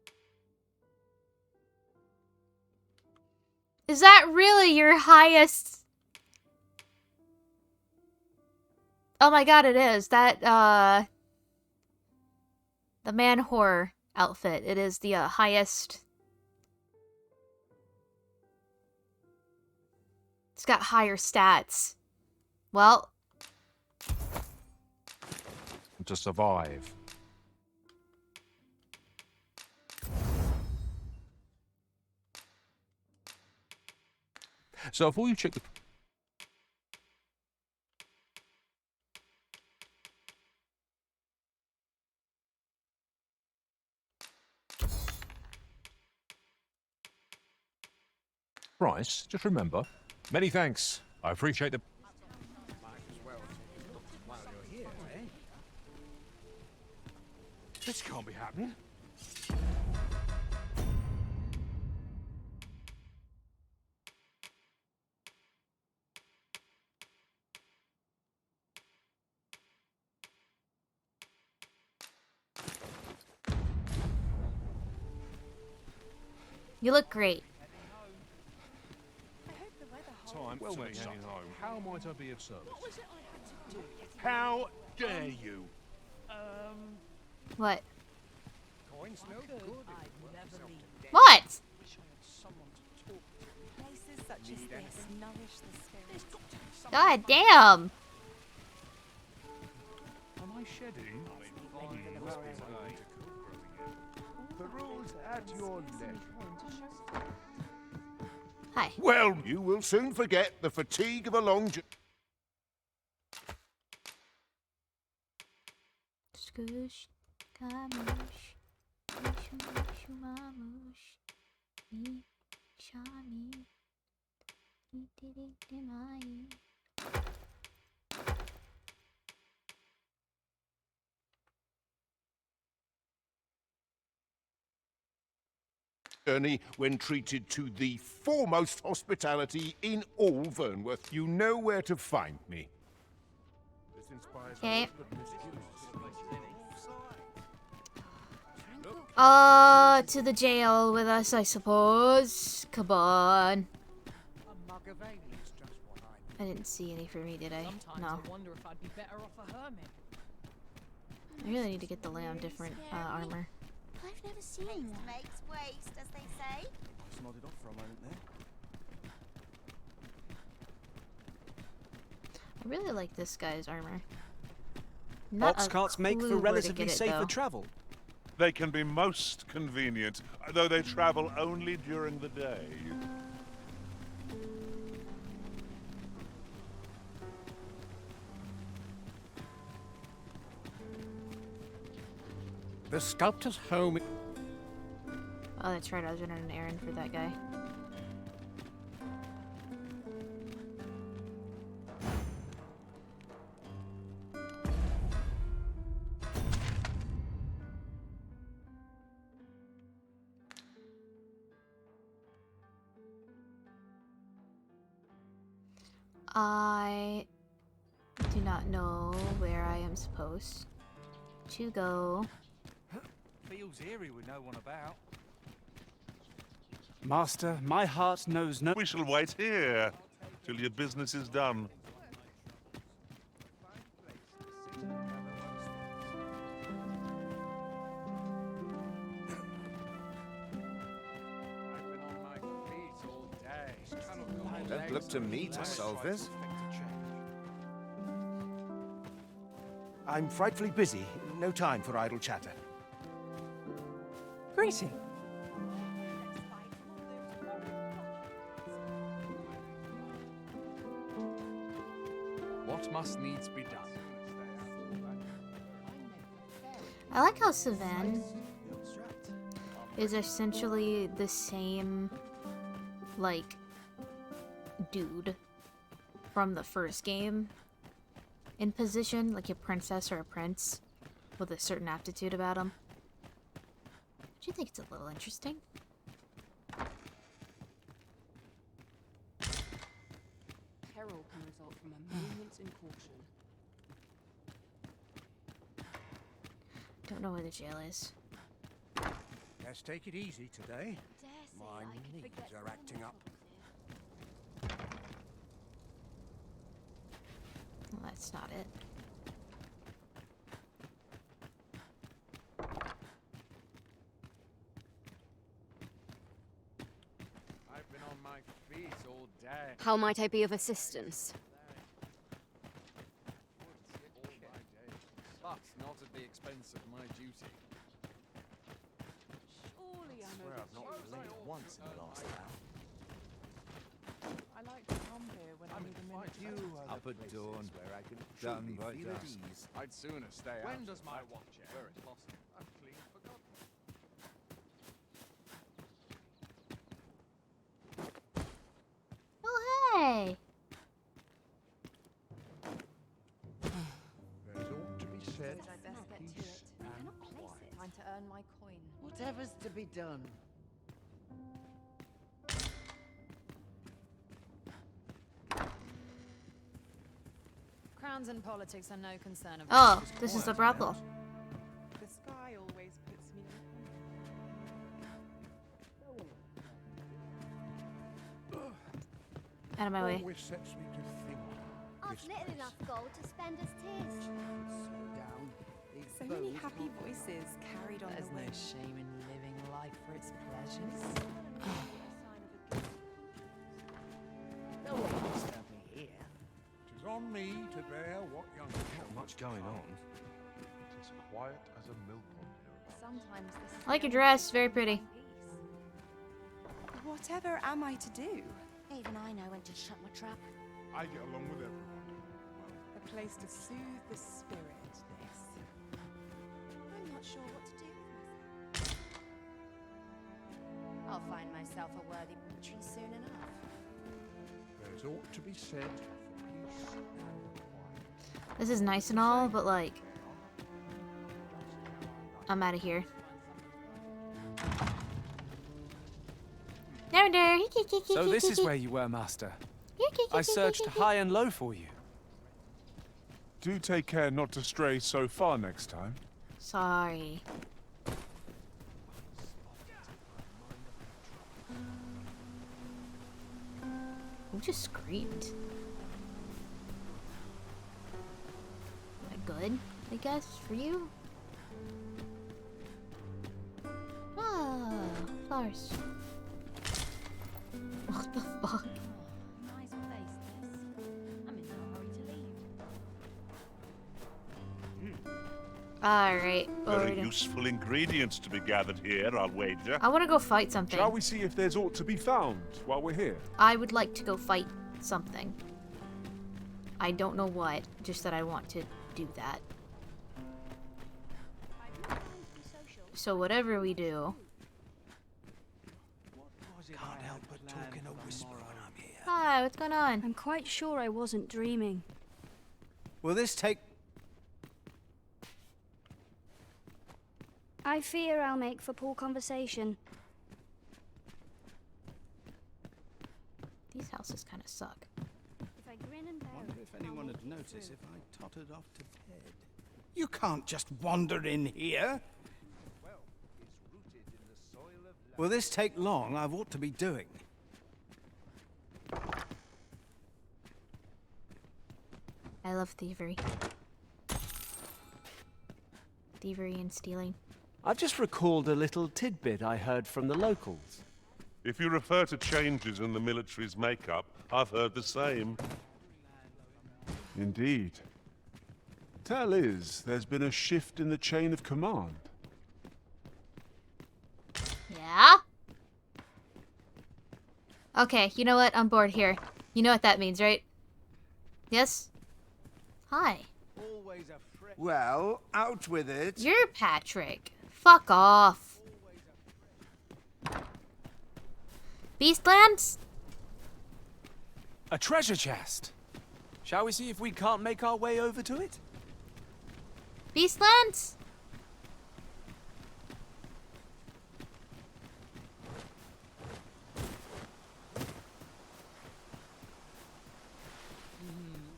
Is that really your highest? Oh my god, it is. That, the man whore outfit. It is the, highest... It's got higher stats. Well... To survive. So before you check the... price, just remember... Many thanks. I appreciate the... This can't be happening. You look great. Time well to be heading home. How might I be of service? How dare you? What? Coins no good. What? Places such as this nourish the spirit. God damn. Am I shedding? The rules at your leisure. Hi. Well, you will soon forget the fatigue of a long journey. Scoosh, kamush, shumamush, me, shami, journey when treated to the foremost hospitality in all Vernworth. You know where to find me. Okay. To the jail with us, I suppose. Come on. I didn't see any for me, did I? No. I really need to get the lamb different armor. I've never seen one. Makes waste, as they say. Just nodded off for a moment there. I really like this guy's armor. Box carts make for relatively safer though. travel. They can be most convenient, though they travel only during the day. The sculptor's home... Oh, that's right. I was running an errand for that guy. I do not know where I am supposed to go. Feels eerie with no one about. Master, my heart knows no... We shall wait here till your business is done. Don't look to me to solve this. I'm frightfully busy. No time for idle chatter. Greeting. What must needs be done? I like how Savan is essentially the same, like, dude from the first game in position, like a princess or a prince with a certain aptitude about him. Do you think it's a little interesting? Peril can result from a moment's incaution. Don't know where the jail is. Let's take it easy today. My knees are acting up. Well, that's not it. I've been on my feet all day. How might I be of assistance? But not at the expense of my duty. Surely I swear I've not been late once in the last hour. I like to come here when I need a minute. Up at dawn, where I can done truly by feel at dusk. ease. I'd sooner stay out. When does my watch end? Where it's possible. I've clean forgotten. Oh, hey! There's ought to be said. I best get to it. I cannot place it. Time to earn my coin. Whatever's to be done. Crowns and politics are no concern of Oh, this is the brothel. The sky always puts me Out of my way. Always sets me to think. I've little enough gold to spend as tis. Slow down. These so many bones happy voices carried on There's the no wind. shame in living life for its pleasures. No one can stab me here. Tis on me to bear what young. Not much going on. It is quiet as a mill pond here. Sometimes this is I like your dress, very pretty. Whatever am I to do? Even I know when to shut my trap. I get along with everyone. A place to soothe the spirit, this. I'm not sure what to do with myself. I'll find myself a worthy patron soon enough. There's ought to be said for peace and quiet. This is nice and all, but like, I'm out of here. So this is where you were, Master. I searched high and low for you. Do take care not to stray so far next time. Sorry. Who just screamed? Am I good, I guess, for you? Ah, flowers. What the fuck? Nice place, this. I'm in no hurry to leave. Alright. Very useful ingredients to be gathered here, I'll wager. I want to go fight something. Shall we see if there's aught to be found while we're here? I would like to go fight something. I don't know what, just that I want to do that. So whatever we do. Can't help but talk in a whisper when I'm here. Hi, what's going on? I'm quite sure I wasn't dreaming. Will this take... I fear I'll make for poor conversation. These houses kind of suck. If I grin Grin and bear Wonder it. if anyone would notice if I tottered off to bed. You can't just wander in here. Will this take long? I've ought to be doing. I love thievery. Thievery and stealing. I've just recalled a little tidbit I heard from the locals. If you refer to changes in the military's makeup, I've heard the same. Indeed. Tell is, there's been a shift in the chain of command. Yeah? Okay, you know what? I'm bored here. You know what that means, right? Yes? Hi. Well, out with it. You're Patrick. Fuck off. Beastlands? A treasure chest. Shall we see if we can't make our way over to it? Beastlands?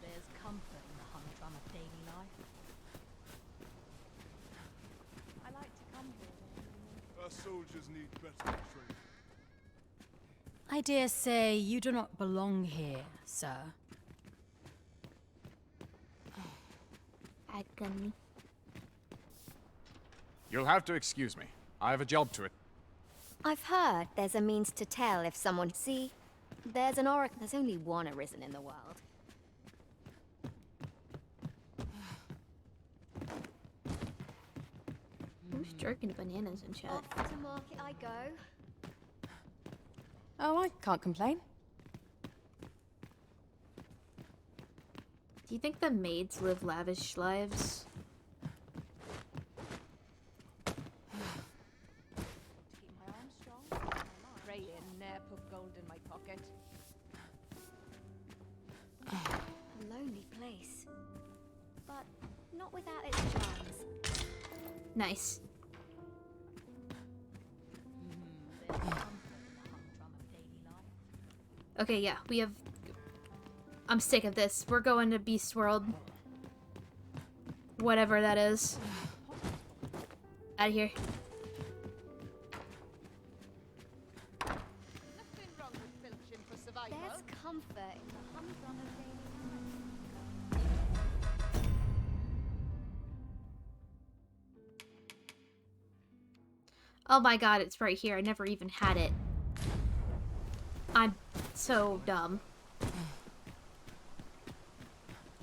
There's comfort in the humdrum of daily life. I like to come here. Our soldiers need better training. I dare say you do not belong here, sir. Agony. You'll have to excuse me. I have a job to it. I've heard there's a means to tell if someone... See, there's an oracle. There's only one arisen in the world. Who's jerking bananas in chat? Off to market I go. Oh, I can't complain. Do you think the maids live lavish lives? Keep my arms strong. Pray in, ne'er put gold in my pocket. A lonely place. But not without its charms. Nice. Okay, yeah, we have... I'm sick of this. We're going to Beast World. Whatever that is. Out of here. Nothing wrong with filching for survival. There's comfort in the humdrum of daily life. Oh my god, it's right here. I never even had it. I'm so dumb.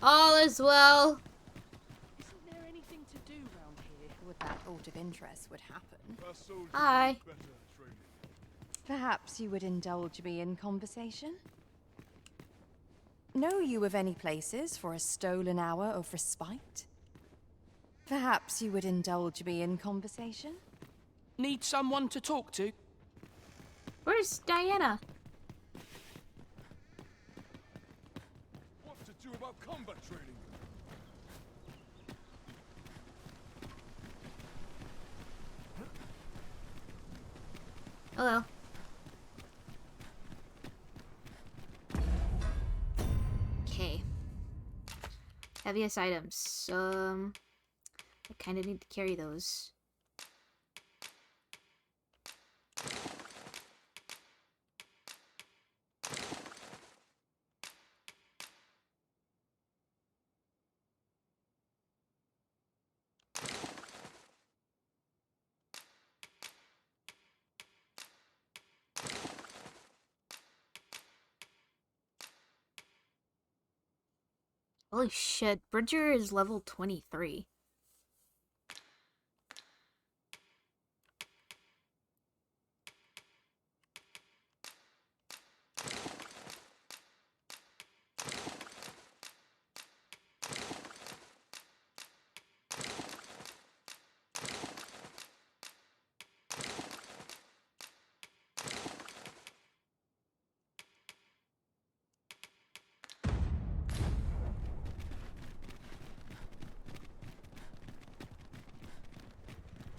All is well. Isn't there anything to do round here where that sort of interest would happen? Hi. Perhaps you would indulge me in conversation? Know you of any places for a stolen hour of respite? Perhaps you would indulge me in conversation? Need someone to talk to? Where's Diana? What to do about combat training? Hello. Okay. Heaviest items. I kind of need to carry those. Holy shit, Bridger is level 23.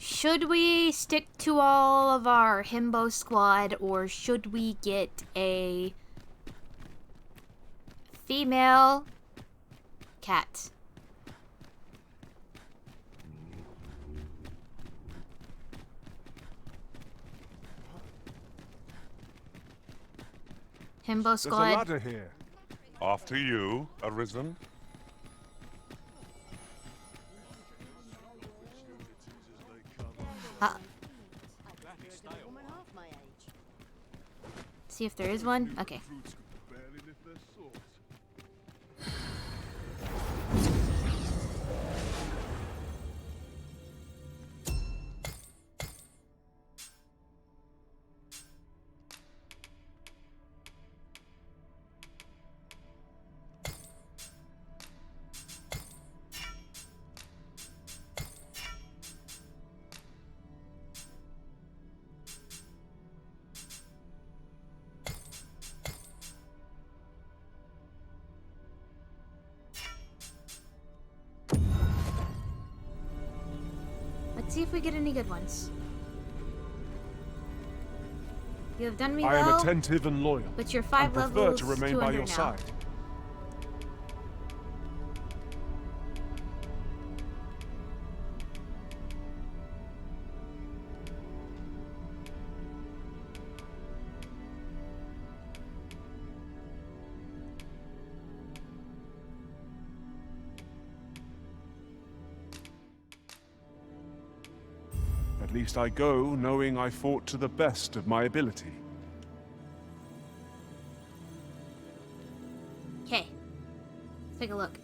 Should we stick to all of our himbo squad, or should we get a Female cat. Himbo There's a squad. ladder here. After you, Arisen. See if there is one. Okay. Let's see if we get any good ones. You have done me I well. am attentive and loyal. But you're and 5 prefer levels to remain too by under your now. side. At least I go knowing I fought to the best of my ability. Okay. Let's take a look.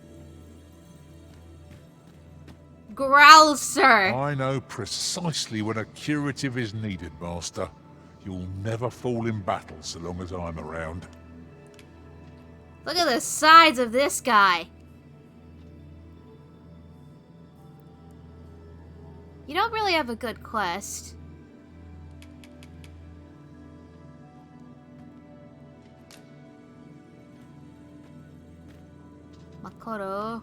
Growlser! I know precisely when a curative is needed, Master. You'll never fall in battle so long as I'm around. Look at the size of this guy. You don't really have a good quest. Makoto.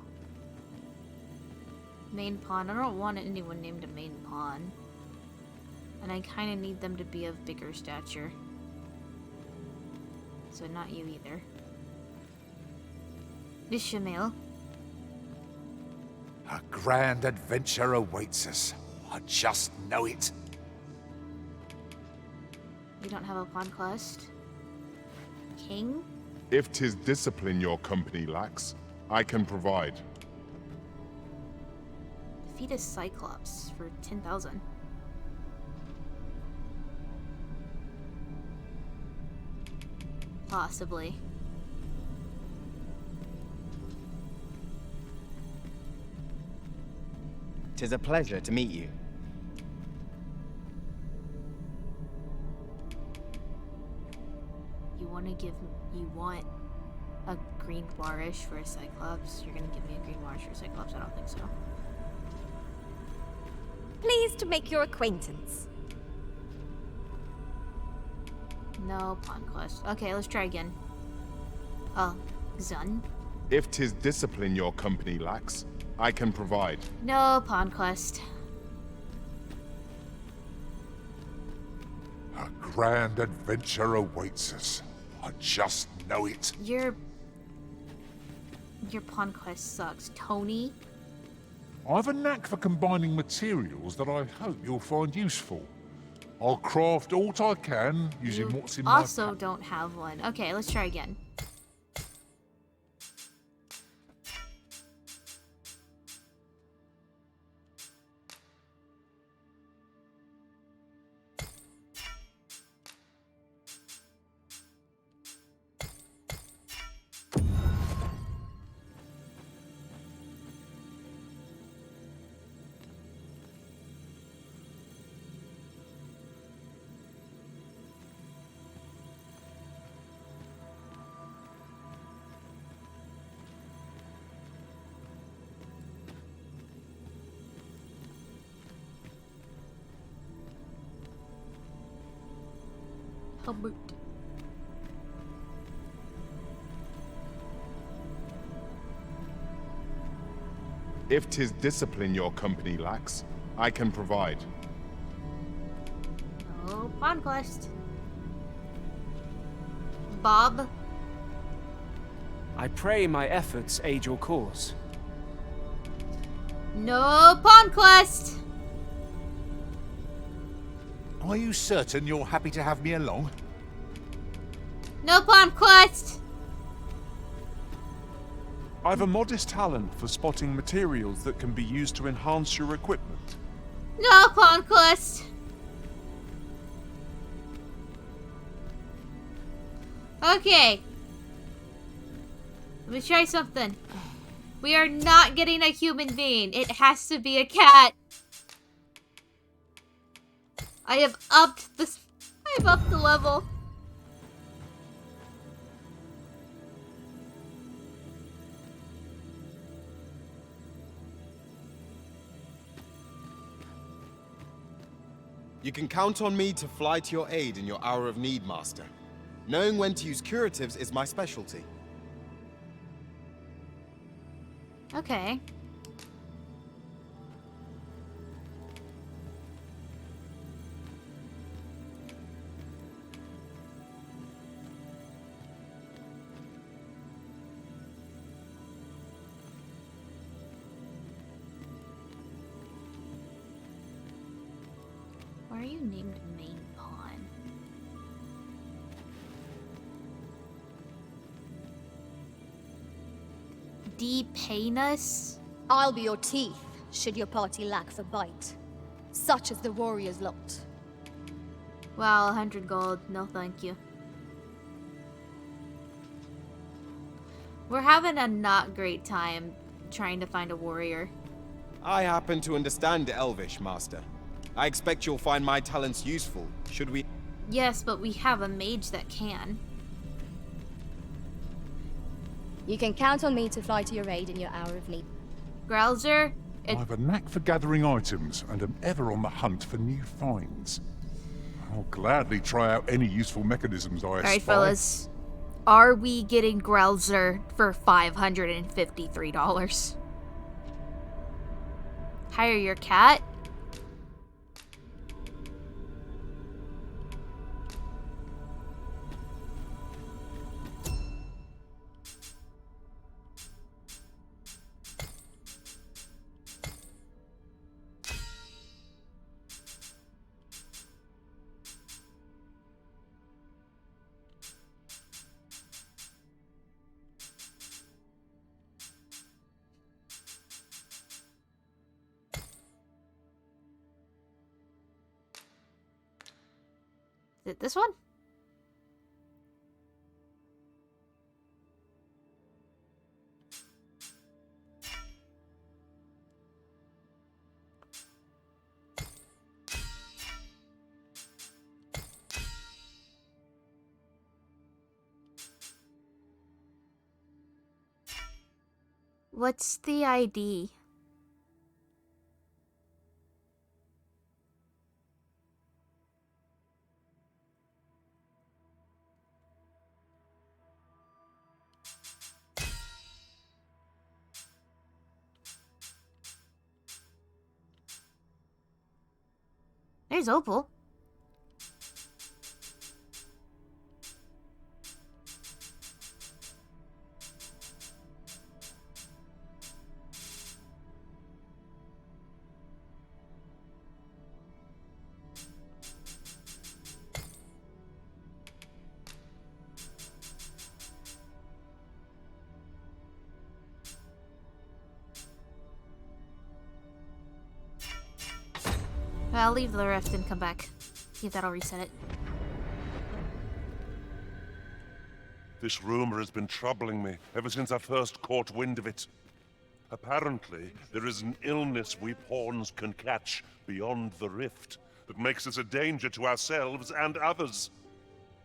Main pawn. I don't want anyone named a main pawn. And I kind of need them to be of bigger stature. So not you either. Bishamil. A grand adventure awaits us. I just know it. You don't have a pawn quest. King? If 'tis discipline your company lacks, I can provide. Defeat a Cyclops for 10,000. Possibly. Tis a pleasure to meet you. You want a green Warish for a Cyclops? You're gonna give me a green Warish for a Cyclops? I don't think so. Pleased to make your acquaintance. No pawn quest. Okay, let's try again. Oh, Zun? If 'tis discipline your company lacks, I can provide. No pawn quest. A grand adventure awaits us. I just know it. Your pawn quest sucks. Tony? I've a knack for combining materials that I hope you'll find useful. I'll craft all I can using what's in my Also don't have one. Okay, let's try again. Hubbard. If 'tis discipline your company lacks, I can provide. Oh, pawn quest. Bob. I pray my efforts aid your cause. No pawn quest! Are you certain you're happy to have me along? No pawn quest! I've a modest talent for spotting materials that can be used to enhance your equipment. No pawn quest! Okay. Let me try something. We are not getting a human being. It has to be a cat. I have upped the level. You can count on me to fly to your aid in your hour of need, Master. Knowing when to use curatives is my specialty. Okay. Why are you named main pawn? Depainus? I'll be your teeth, should your party lack for bite. Such as the warrior's lot. Wow, 100 gold. No thank you. We're having a not great time trying to find a warrior. I happen to understand Elvish, Master. I expect you'll find my talents useful, should we... Yes, but we have a mage that can. You can count on me to fly to your aid in your hour of need. Growlzer? I've a knack for gathering items and am ever on the hunt for new finds. I'll gladly try out any useful mechanisms I spy. Alright, fellas. Are we getting Growlzer for $553? Hire your cat? Is it this one? What's the ID? There's Opal. Well, I'll leave the rift and come back. See if that'll reset it. This rumor has been troubling me ever since I first caught wind of it. Apparently, there is an illness we pawns can catch beyond the rift that makes us a danger to ourselves and others.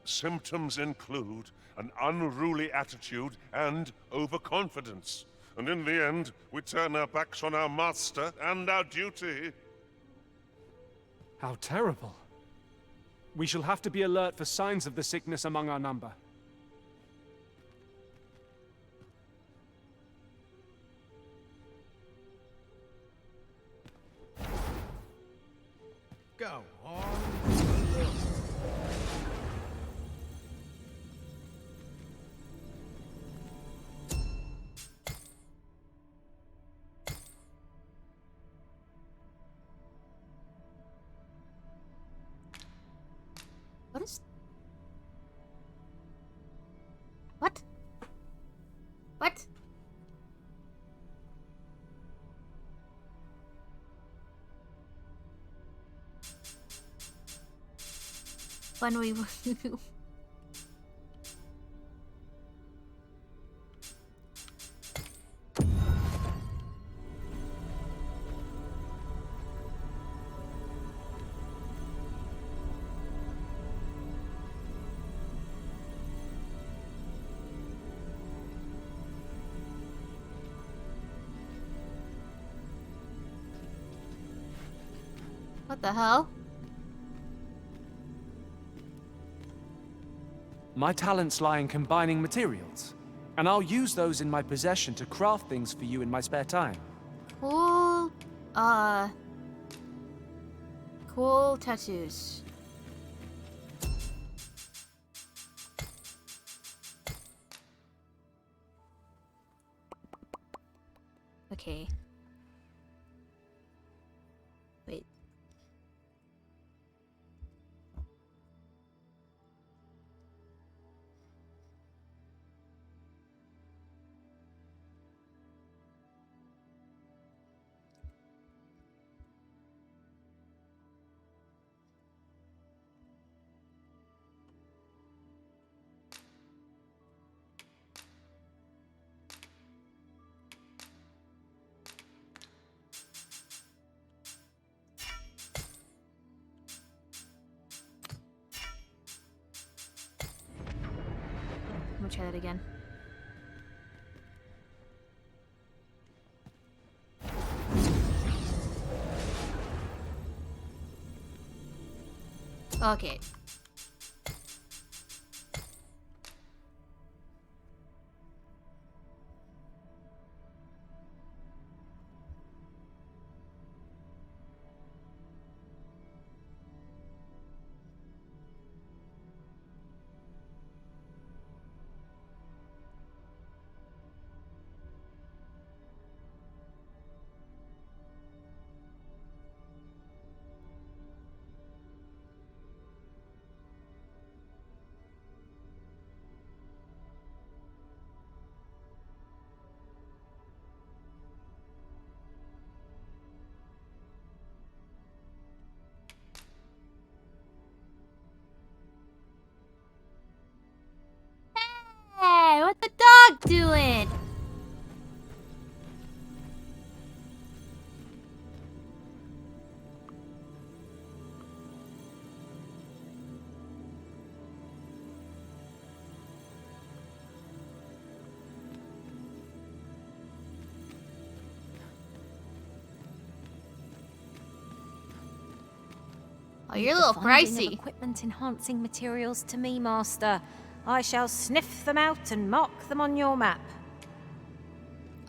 Symptoms include an unruly attitude and overconfidence. And in the end, we turn our backs on our master and our duty. How terrible. We shall have to be alert for signs of the sickness among our number. Go on. What is... What? What? When we... What the hell? My talents lie in combining materials, and I'll use those in my possession to craft things for you in my spare time. Cool, cool tattoos. Okay. Wait. I'm gonna try that again. Okay. Hey, what the dog doing? Oh, you're a little pricey. Equipment enhancing materials to me, Master. I shall sniff them out and mark them on your map.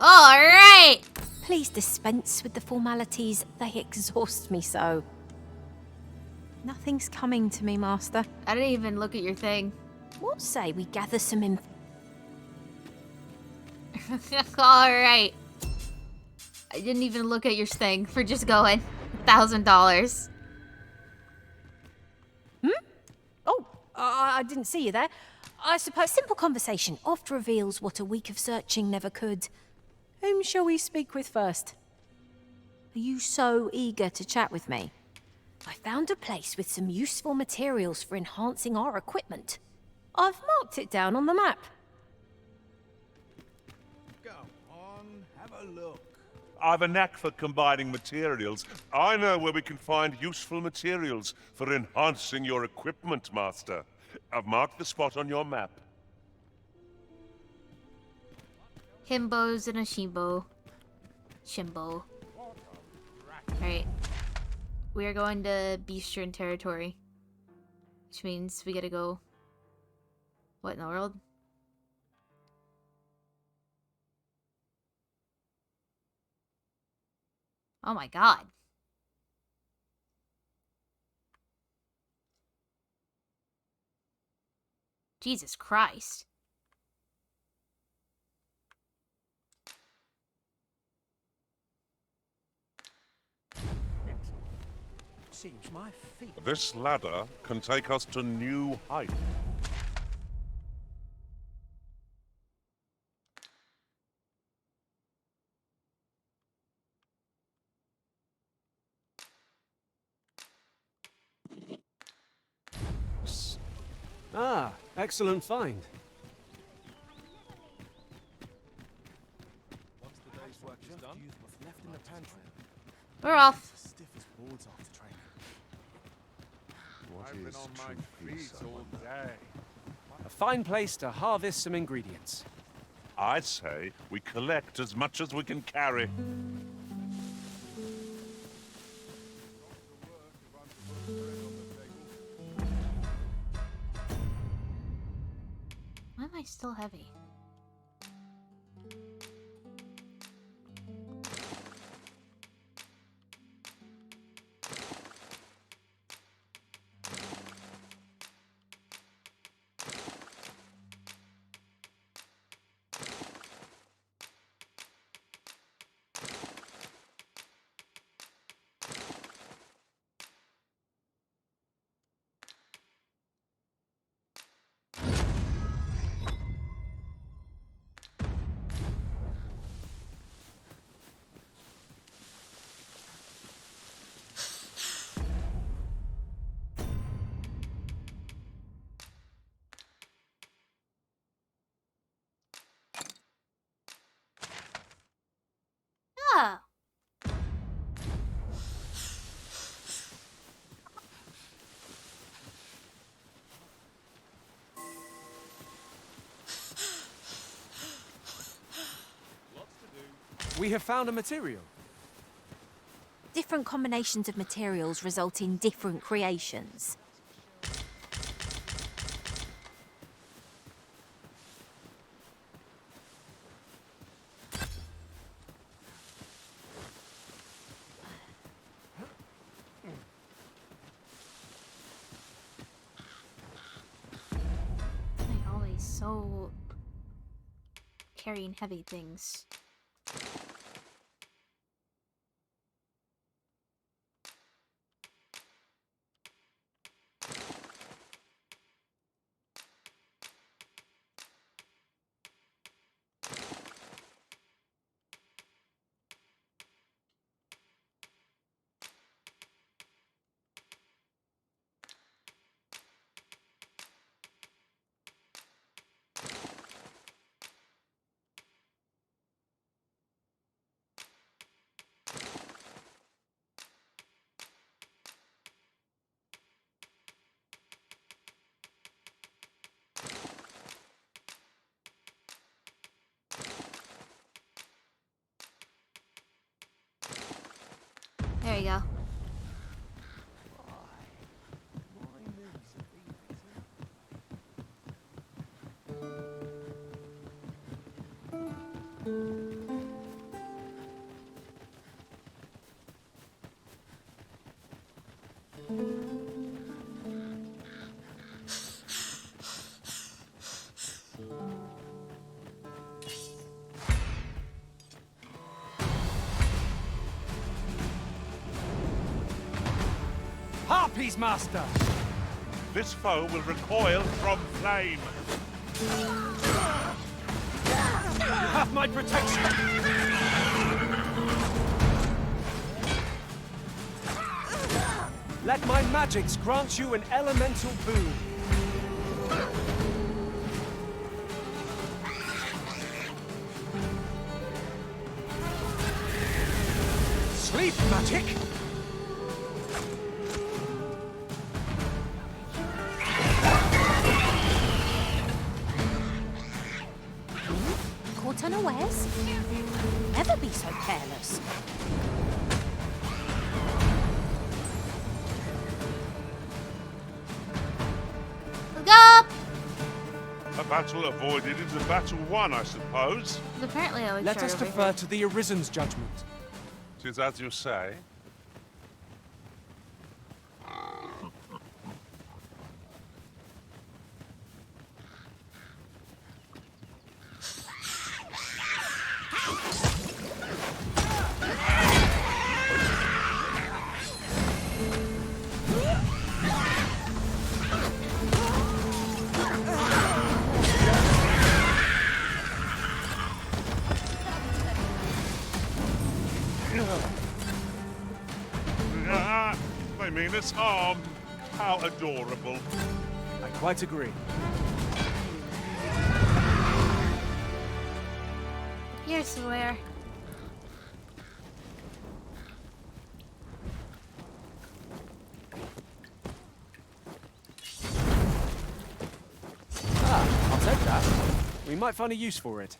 All right. Please dispense with the formalities. They exhaust me so. Nothing's coming to me, Master. I didn't even look at your thing. What say we gather some info? All right. I didn't even look at your thing for just going $1,000. I didn't see you there. I suppose simple conversation oft reveals what a week of searching never could. Whom shall we speak with first? Are you so eager to chat with me? I found a place with some useful materials for enhancing our equipment. I've marked it down on the map. Go on, have a look. I've a knack for combining materials. I know where we can find useful materials for enhancing your equipment, Master. I've marked the spot on your map. Himbos and a shimbo. Shimbo. Alright. We are going to Beastren territory. Which means we gotta go... What in the world? Oh my god. Jesus Christ. seems my feet. This ladder can take us to new heights. Ah, excellent find. Once the day's work is done, what's left in the pantry. We're off. Stiff as boards after training. I've been on my feet all day. A fine place to harvest some ingredients. I say we collect as much as we can carry. Why am I still heavy? Ah. We have found a material. Different combinations of materials result in different creations. I'm always so carrying heavy things. There you go. Harpies, Master! This foe will recoil from flame. You have my protection! Let my magics grant you an elemental boon. Sleep magic? Caught unawares? Never be so careless. Let's go! A battle avoided is a battle won, I suppose. Apparently I was Let us defer to the Arisen's judgment. 'Tis as you say. heinous harm. How adorable. I quite agree. Here's where. Ah, I'll take that. We might find a use for it.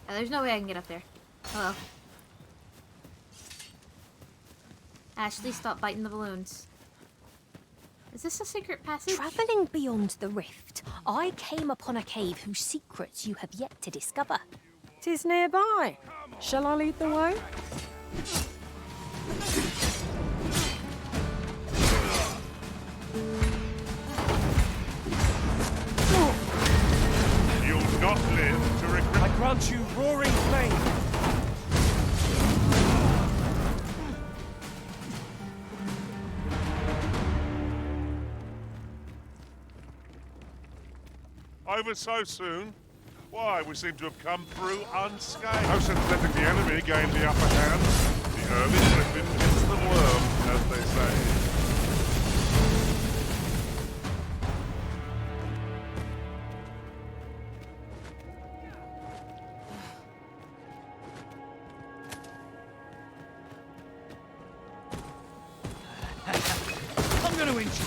There's no way I can get up there. Hello. Ashley, stop biting the balloons. Is this a secret passage? Travelling beyond the rift, I came upon a cave whose secrets you have yet to discover. 'Tis nearby. Shall I lead the way? You'll not live to regret. I grant you roaring fame. Over so soon? Why, we seem to have come through unscathed. How synthetic the enemy gained the upper hand. The early griffin hits the worm, as they say. I'm gonna inch you.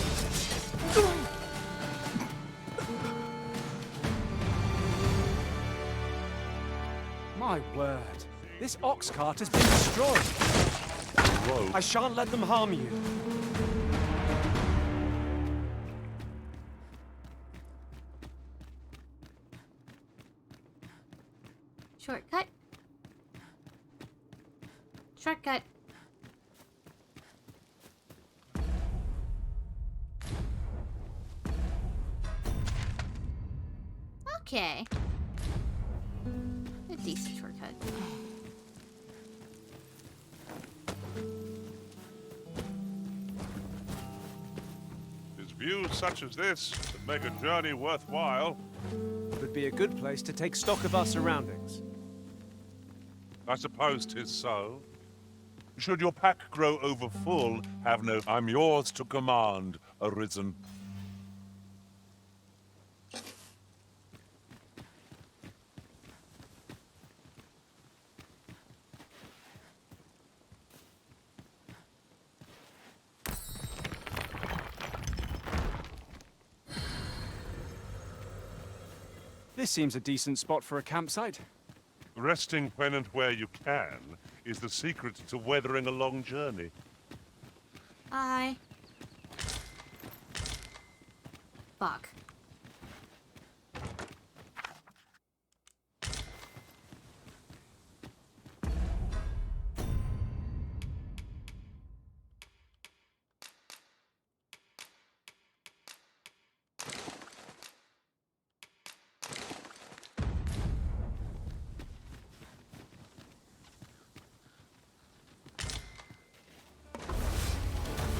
My word. This ox cart has been destroyed. Whoa. I shan't let them harm you. Shortcut. Shortcut. Okay. A decent shortcut. It's views such as this that make a journey worthwhile. Would be a good place to take stock of our surroundings. I suppose 'tis so. Should your pack grow over full, have no... I'm yours to command, Arisen. This seems a decent spot for a campsite. Resting when and where you can is the secret to weathering a long journey. Hi. Fuck.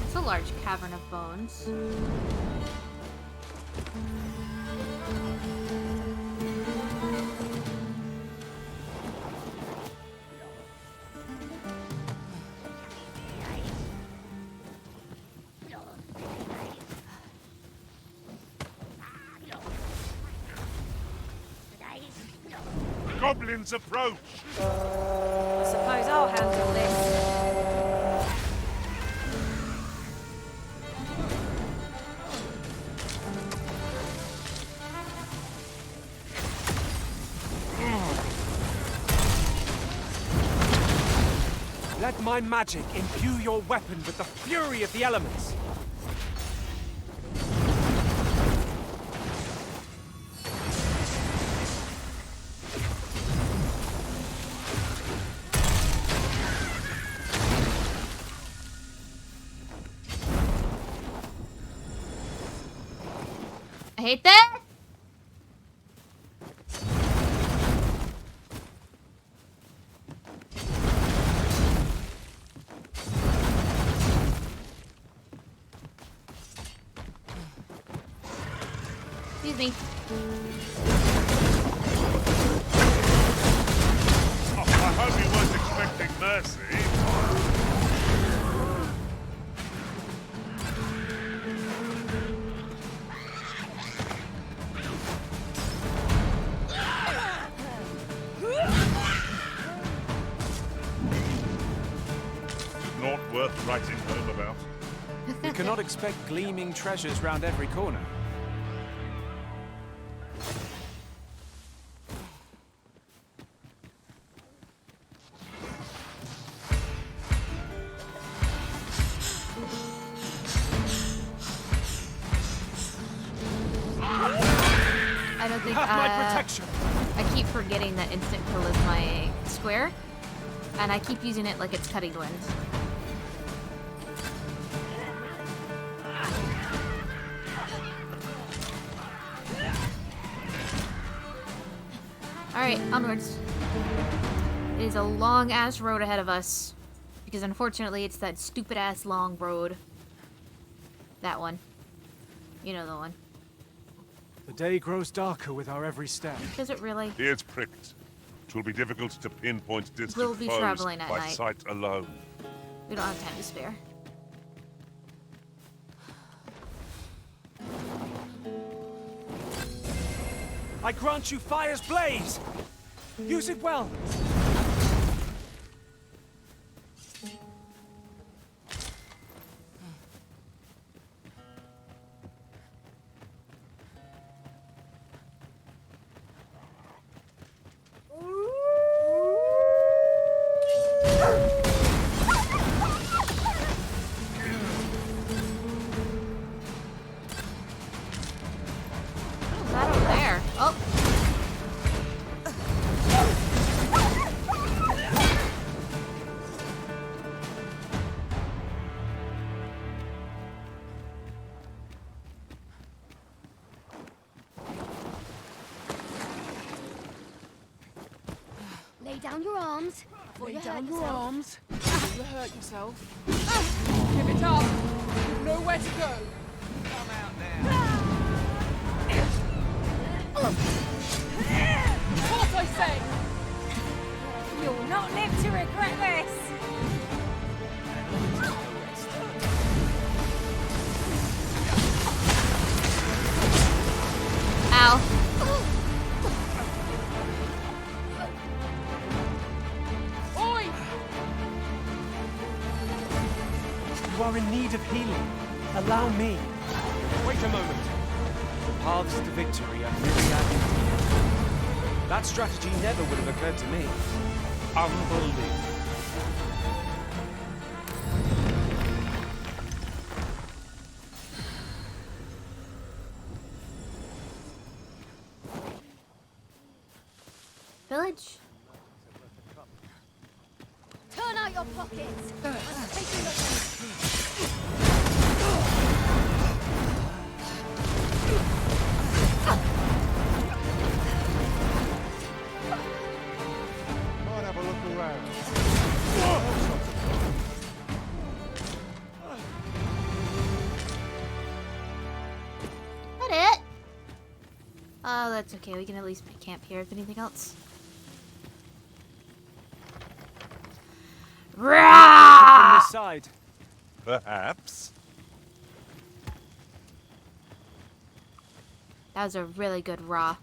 It's a large cavern of bones. Goblins approach! I suppose I'll handle this. Let my magic imbue your weapon with the fury of the elements. I hate that. Excuse me. writing home about. We cannot expect gleaming treasures round every corner. I don't think Have my protection. I keep forgetting that instant kill is my square, and I keep using it like it's cutting wind. Alright, onwards. It is a long ass road ahead of us. Because unfortunately it's that stupid ass long road. That one. You know the one. The day grows darker with our every step. Does it really? Ears pricked. It will be difficult to pinpoint distant We'll be foes traveling at by night. sight alone. We don't have time to spare. I grant you fire's blaze. Use it well. What's that over there? Oh. Lay down your arms. Lay you down hurt your yourself. arms. Before you hurt yourself. Give it up. You've nowhere to go. Come out now. What I say? You'll not live to regret this. Ow. Oi! You are in need of healing. Allow me. Wait a moment. The paths to victory are myriad. That strategy never would have occurred to me. Unbelievable. Village? Turn out your pockets. I'm taking the... Might have a look around. That it? Oh, that's okay. We can at least camp here if anything else. From Rah! this side. Perhaps. That was a really good raw.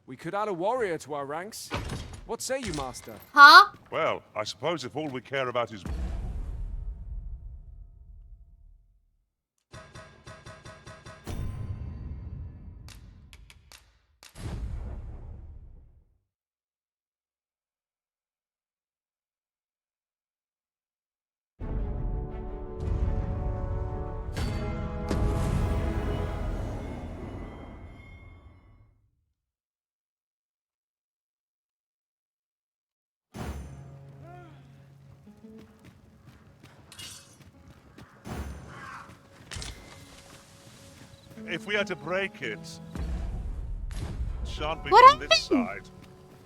We could add a warrior to our ranks. What say you, Master? Huh? Well, I suppose if all we care about is... If we are to break it, shan't be What from this side.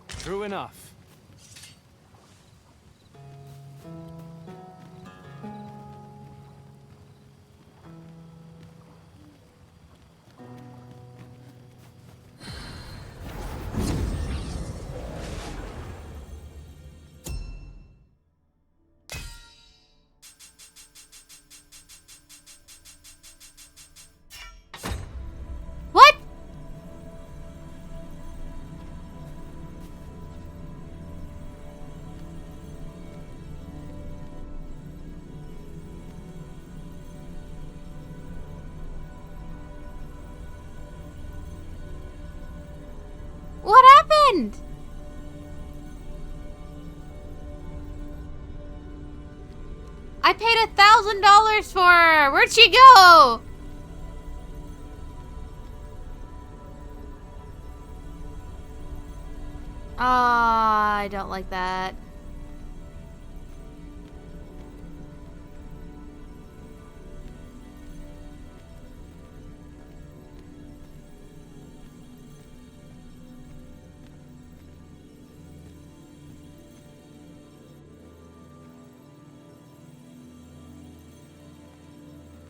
True enough. What? end? I paid $1,000 for her. Where'd she go? I don't like that.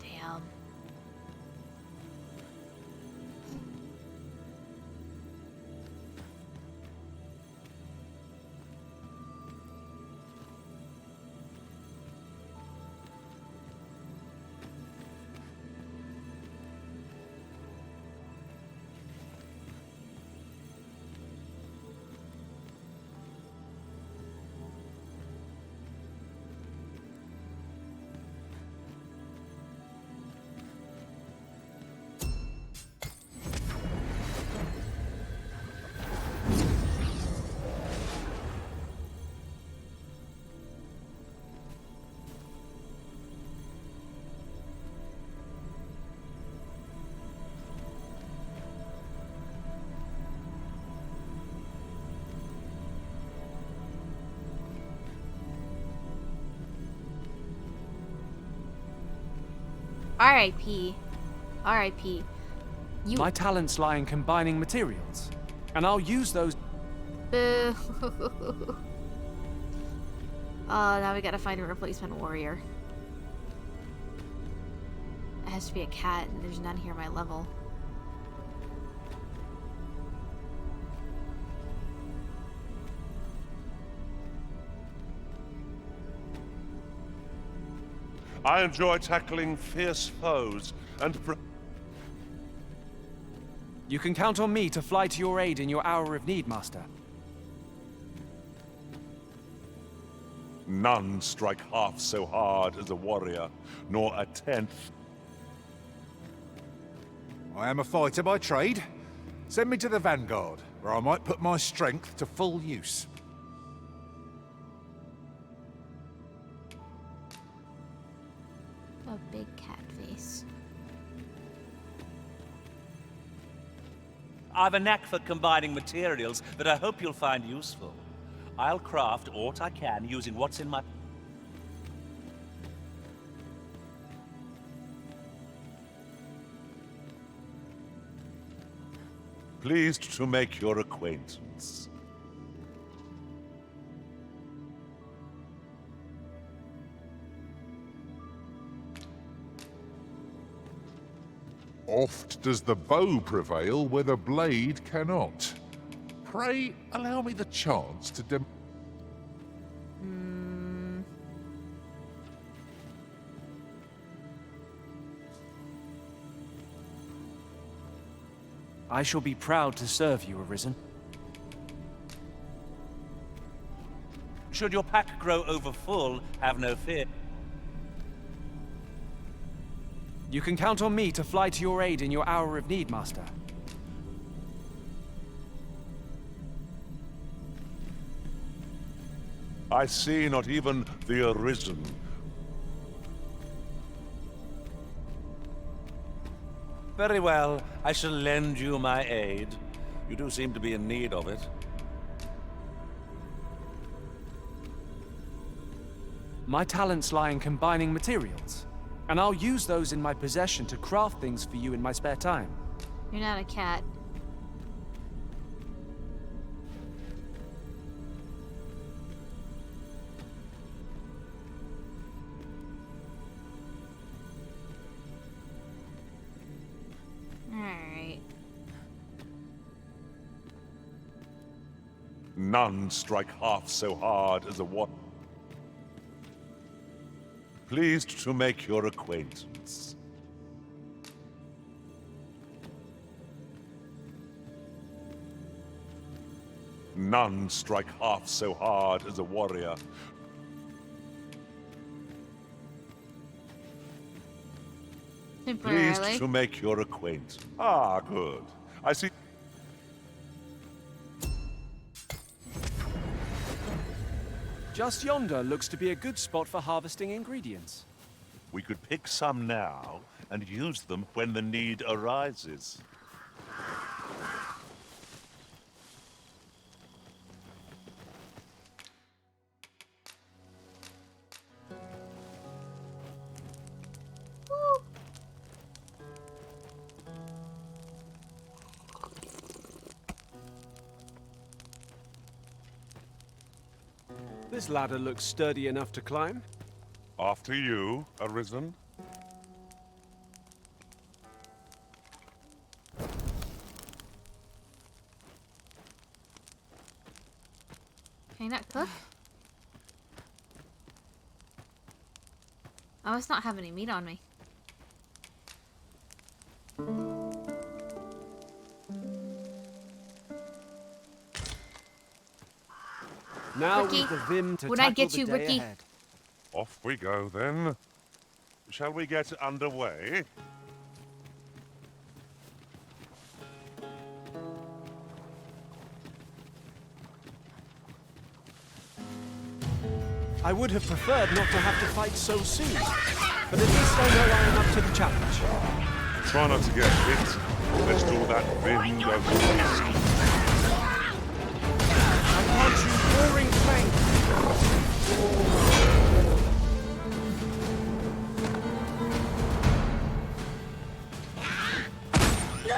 Damn. R.I.P. R.I.P. You. My talents lie in combining materials, and I'll use those. Boo. Oh, now we gotta find a replacement warrior. It has to be a cat, and there's none here my level. I enjoy tackling fierce foes and... You can count on me to fly to your aid in your hour of need, Master. None strike half so hard as a warrior, nor a tenth. I am a fighter by trade. Send me to the vanguard, where I might put my strength to full use. A big cat face. I've a knack for combining materials that I hope you'll find useful. I'll craft aught I can using what's in my... Pleased to make your acquaintance. Oft does the bow prevail where the blade cannot. Pray, allow me the chance to I shall be proud to serve you, Arisen. Should your pack grow over full, have no fear. You can count on me to fly to your aid in your hour of need, Master. I see not even the Arisen. Very well, I shall lend you my aid. You do seem to be in need of it. My talents lie in combining materials, and I'll use those in my possession to craft things for you in my spare time. You're not a cat. Alright. None strike half so hard as a what? Pleased to make your acquaintance. None strike half so hard as a warrior. Temporarily. Pleased to make your acquaintance. Ah, good. I see. Just yonder looks to be a good spot for harvesting ingredients. We could pick some now and use them when the need arises. This ladder looks sturdy enough to climb. After you, Arisen. Can you not cook? I must not have any meat on me. Now Ricky, with the vim to when I tackle get the you, day Ricky. ahead. Off we go, then. Shall we get underway? I would have preferred not to have to fight so soon, but at least I know I am up to the challenge. Try not to get hit. Let's do that vim go east. I want you roaring flame. The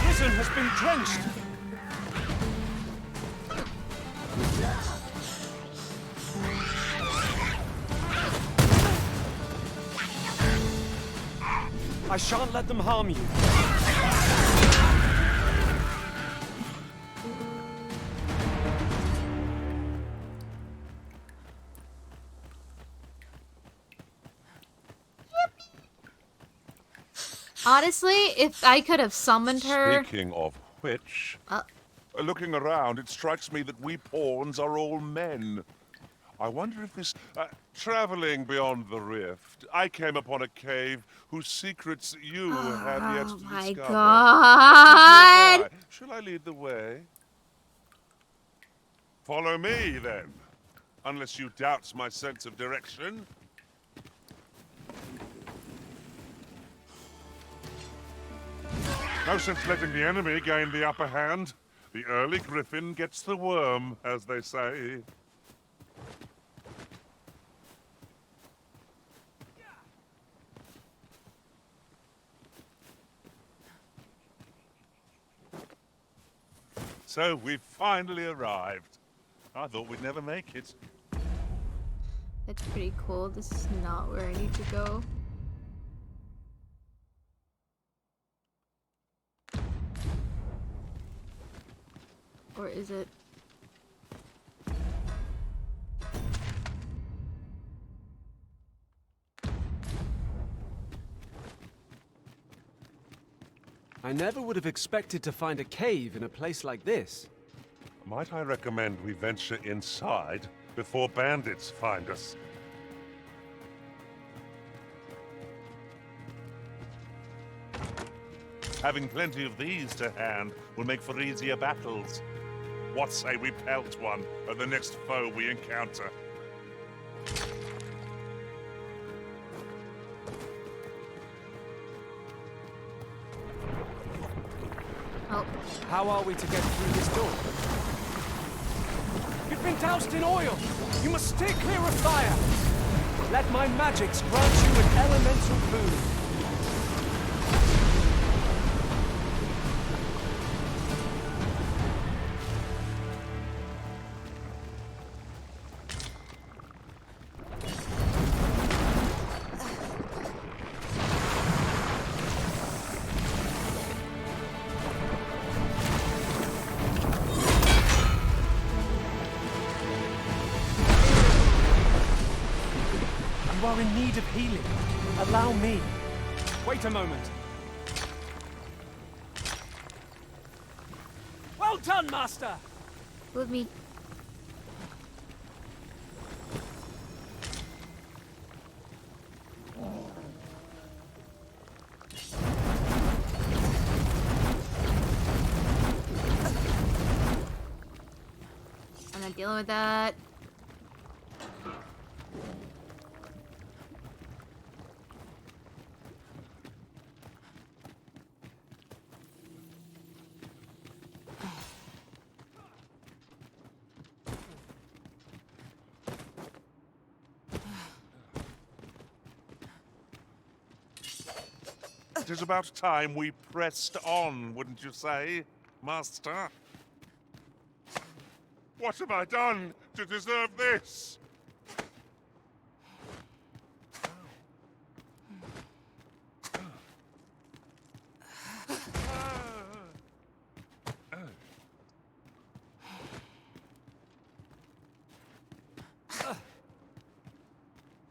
Arisen has been drenched. I shan't let them harm you. Honestly, if I could have summoned her... Speaking of which, looking around, it strikes me that we pawns are all men. I wonder if this... traveling beyond the rift, I came upon a cave whose secrets you have yet to discover. Oh my god! Nearby. Shall I lead the way? Follow me, then. Unless you doubt my sense of direction. No sense letting the enemy gain the upper hand. The early griffin gets the worm, as they say. So we've finally arrived. I thought we'd never make it. That's pretty cool. This is not where I need to go. Or is it? I never would have expected to find a cave in a place like this. Might I recommend we venture inside before bandits find us? Having plenty of these to hand will make for easier battles. What say we pelt one at the next foe we encounter? Oh. How are we to get through this door? You've been doused in oil. You must stay clear of fire. Let my magics grant you an elemental boon. You are in need of healing. Allow me. Wait a moment. Well done, Master! With me. dealing with that. It is about time we pressed on, wouldn't you say, Master? What have I done to deserve this?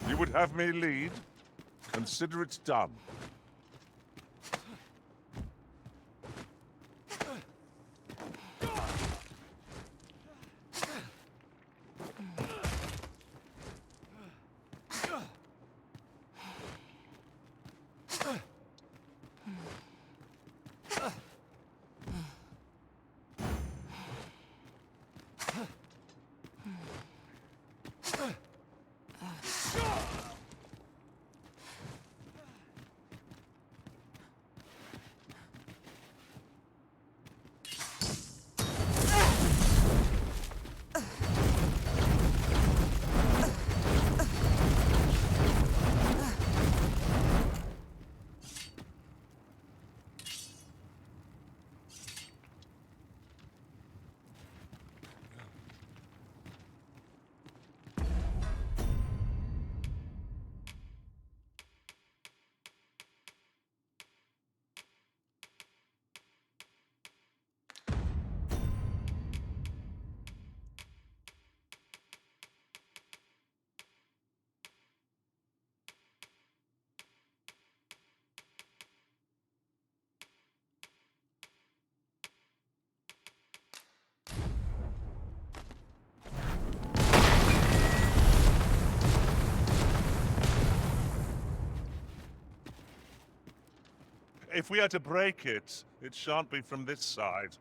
You would have me lead? Consider it done. If we are to break it, it shan't be from this side.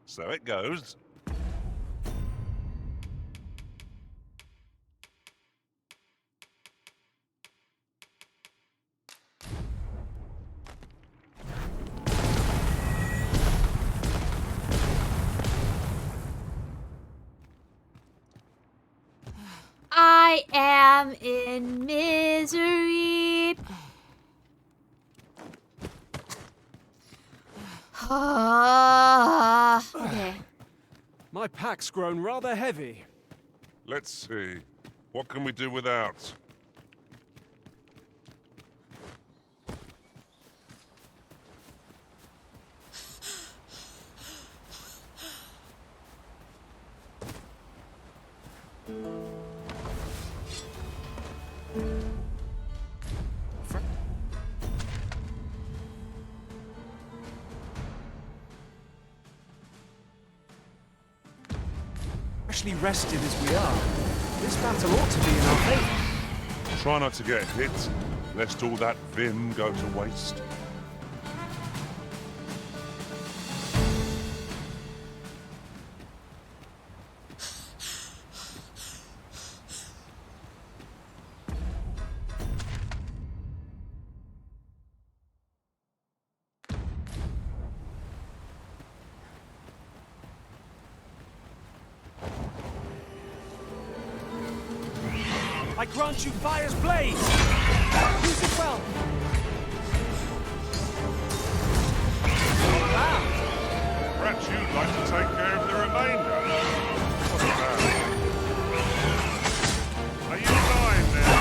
So it goes. I am in misery. Okay. My pack's grown rather heavy. Let's see. What can we do without? Especially rested as we are, this battle ought to be in our favor. Try not to get hit, lest all that vim go to waste. I grant you fire's blaze! Use it well! Not bad! Perhaps you'd like to take care of the remainder. What's that? Are you lying there?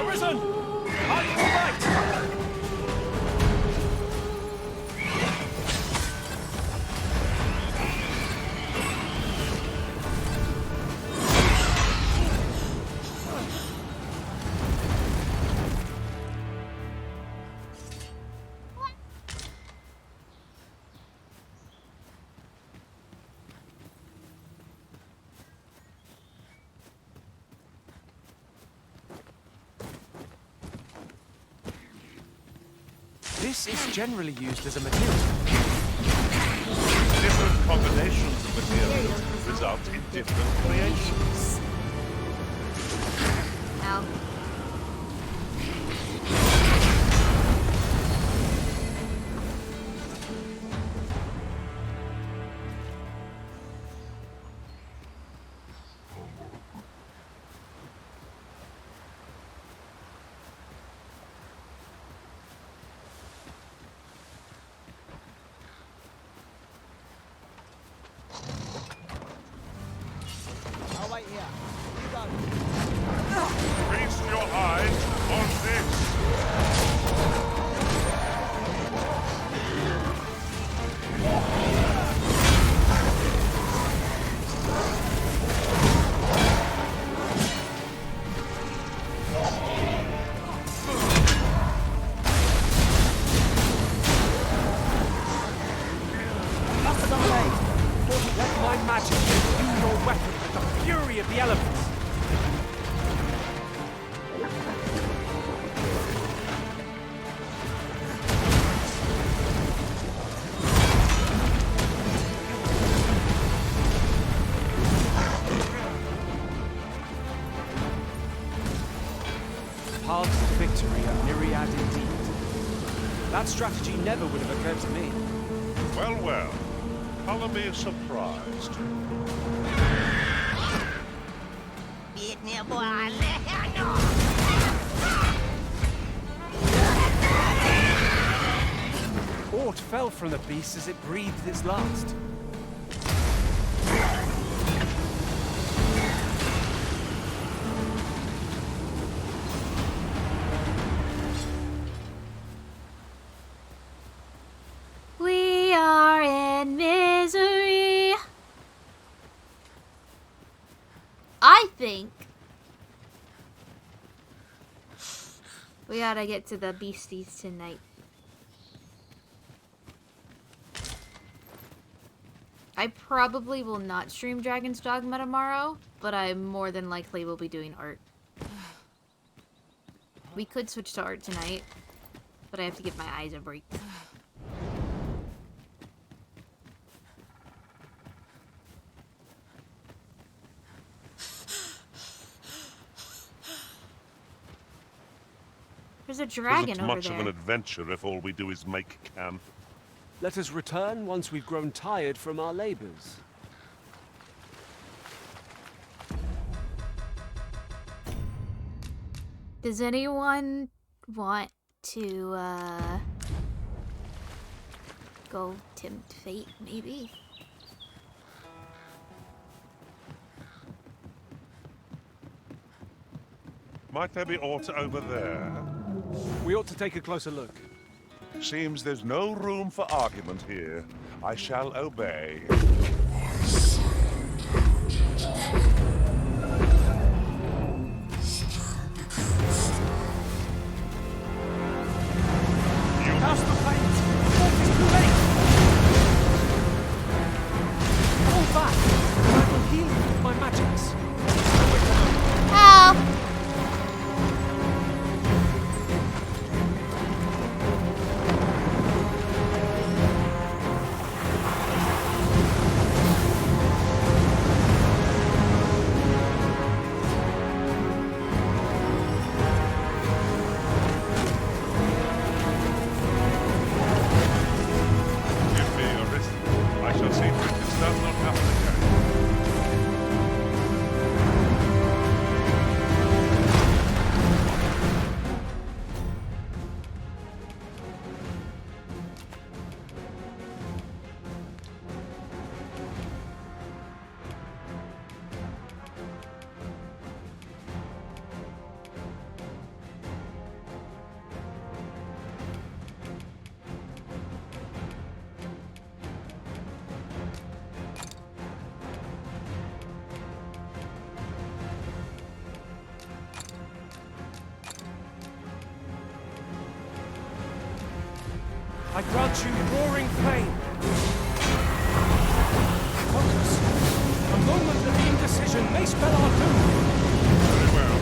Arisen! Are you all right? This is generally used as a material. Different combinations of materials result in different creations. Ow. I'll wait here. You go. Feast your eyes on this. Let my magic imbue your weapon with the fury of the elements. Paths to victory are myriad indeed. That strategy never would have occurred to me. Well, well. Color me surprised. Aught fell from the beast as it breathed its last. We are in misery. I think we gotta get to the beasties tonight. I probably will not stream Dragons Dogma tomorrow, but I more than likely will be doing art. We could switch to art tonight, but I have to give my eyes a break. There's a dragon Isn't over much there. of an adventure if all we do is make camp. Let us return once we've grown tired from our labors. Does anyone want to, go tempt fate, maybe? Might there be aught over there? We ought to take a closer look. Seems there's no room for argument here. I shall obey. Cast the flames! Before it is too late! Hold back! I will heal you with my magics. Help! Give me a wrist. I shall see to it this does not happen again. I grant you roaring flame. Focus. A moment of indecision may spell our doom. Very well.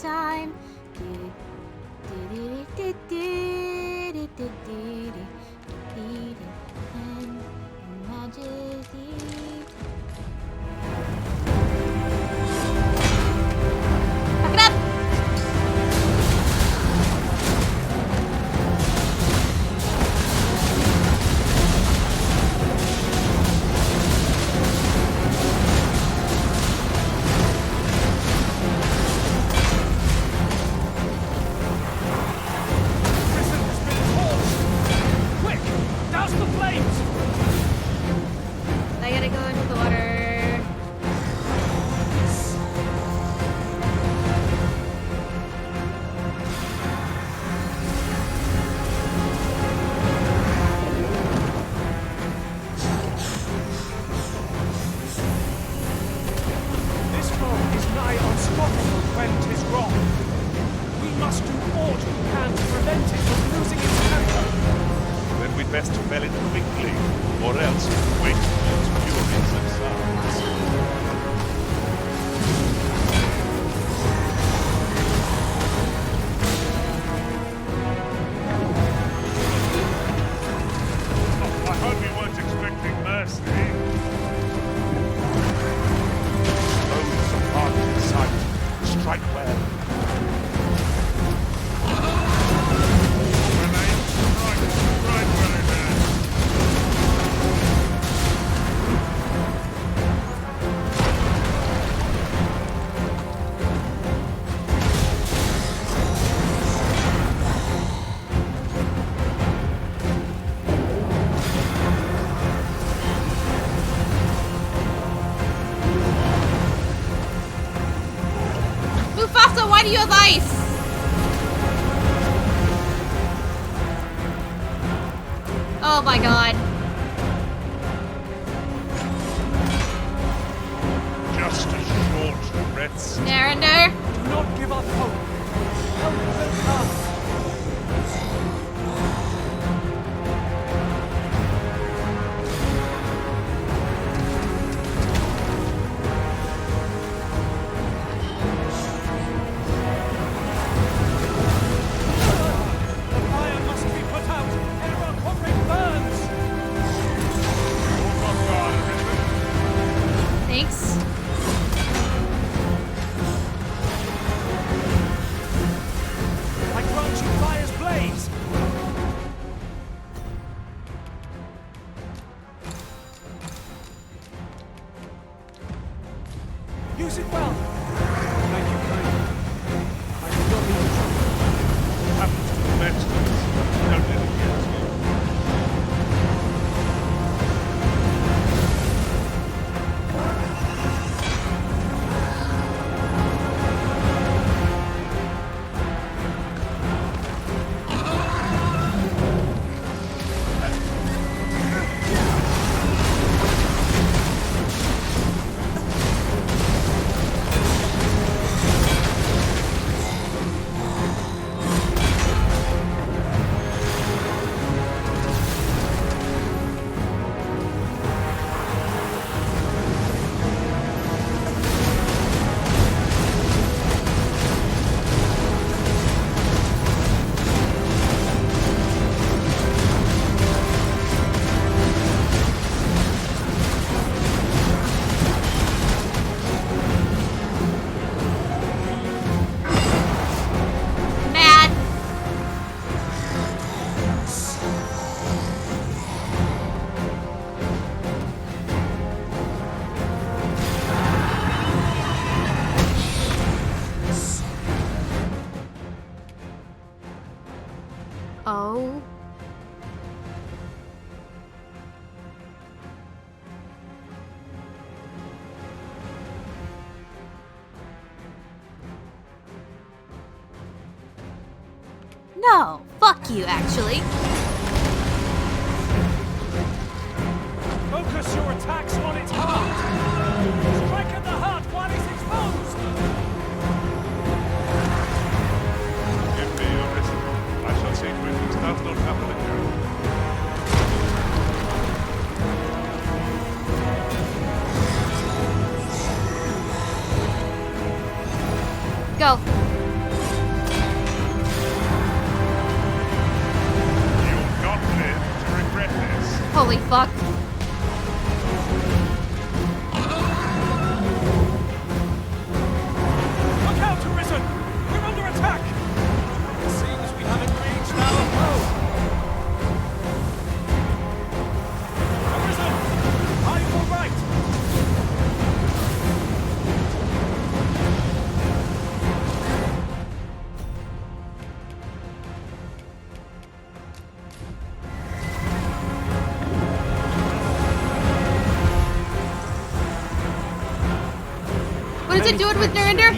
time. Back it up. Quick! Douse the flames! I gotta go into the water. This foe is nigh unstoppable when 'tis wrong. We must do aught we can to prevent it from losing its temper. Then we'd best fell it quickly, or else wait till its fury subsides. Oh, I hope you weren't expecting mercy. Stones apart in sight. Strike well. Remain strike well in there. Mufasa, why do you have ice? Oh my god. Just a short rest. Narender. Do not give up hope. Help will come. The fire must be put out ere our comrade burns. Thanks. I grant you fire's blaze. Use it well. Thank you kindly. I did not mean to trouble you. Happens to the best of us. Don't let it get to you. Mad. Oh. No, fuck you, actually. Focus your attacks on its heart. Strike at the heart while it's exposed. Give me your recipe. I shall see to it this does not happen again. Go. Holy fuck. Look out, Arisen! We're under attack! It seems we haven't reached our foe. Arisen! Are you all right? What is it doing with Narinder?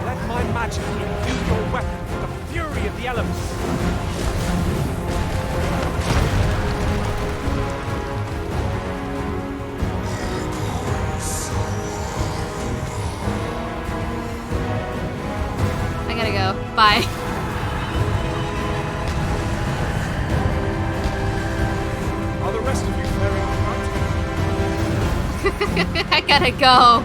Let my magic imbue your weapon with the fury of the elements. I gotta go. Bye. Are the rest of you faring all right? I gotta go.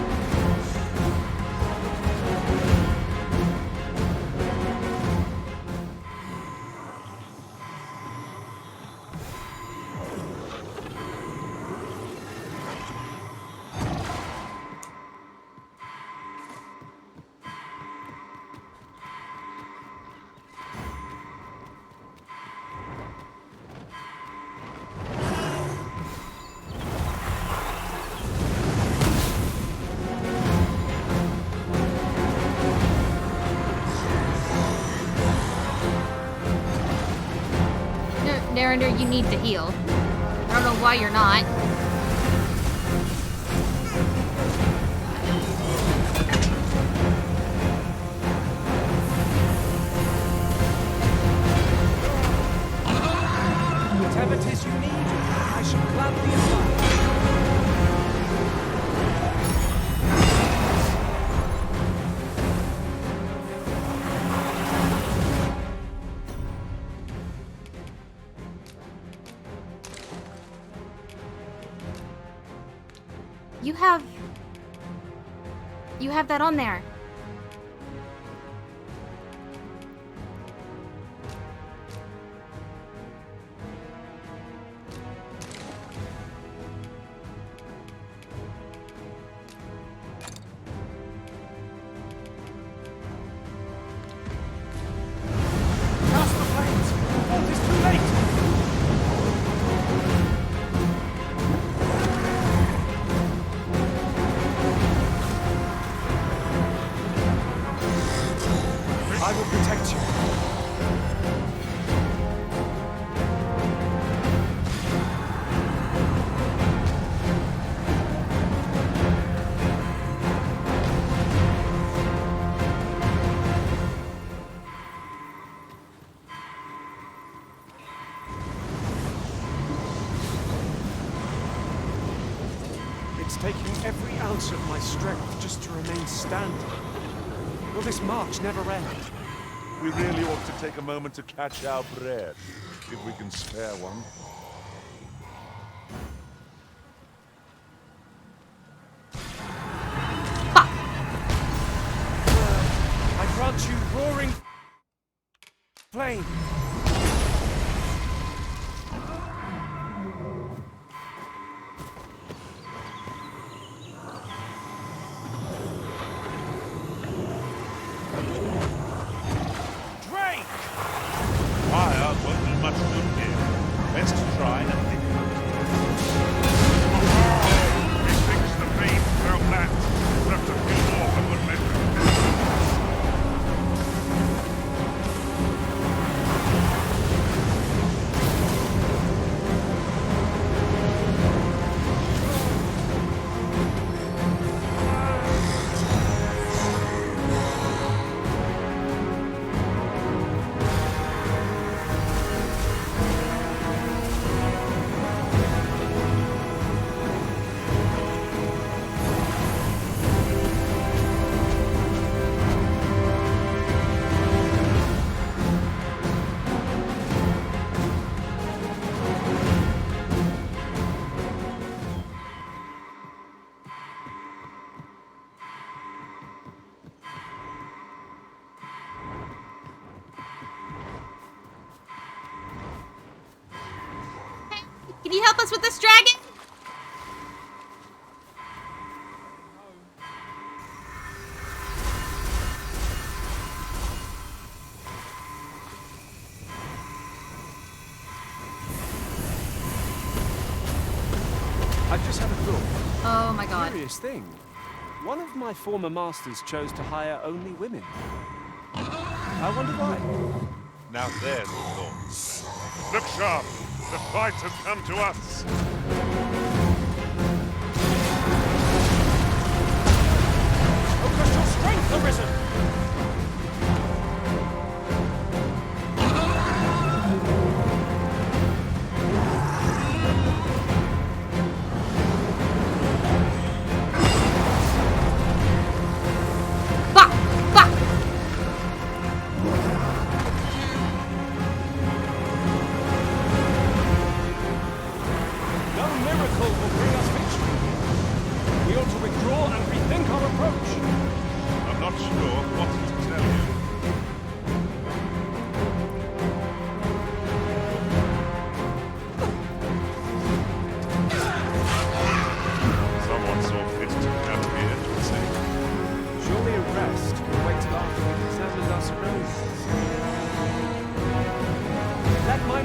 Narinder, you need to heal. I don't know why you're not. Whatever it is you need, I shall gladly oblige. You have that on there. Cast the flames before it is too late. I will protect you. It's taking every ounce of my strength just to remain standing. Will this march never end? We really ought to take a moment to catch our breath, if we can spare one. I grant you roaring flame. Fire won't do much good here. Best try and think. Methinks the main well planned. Left a few more for good measure. Can you help us with this dragon? I've just had a thought. Oh my god. Curious thing. One of my former masters chose to hire only women. I wonder why. Now there's the thought. Look sharp! The fight has come to us! Focus your strength, Arisen!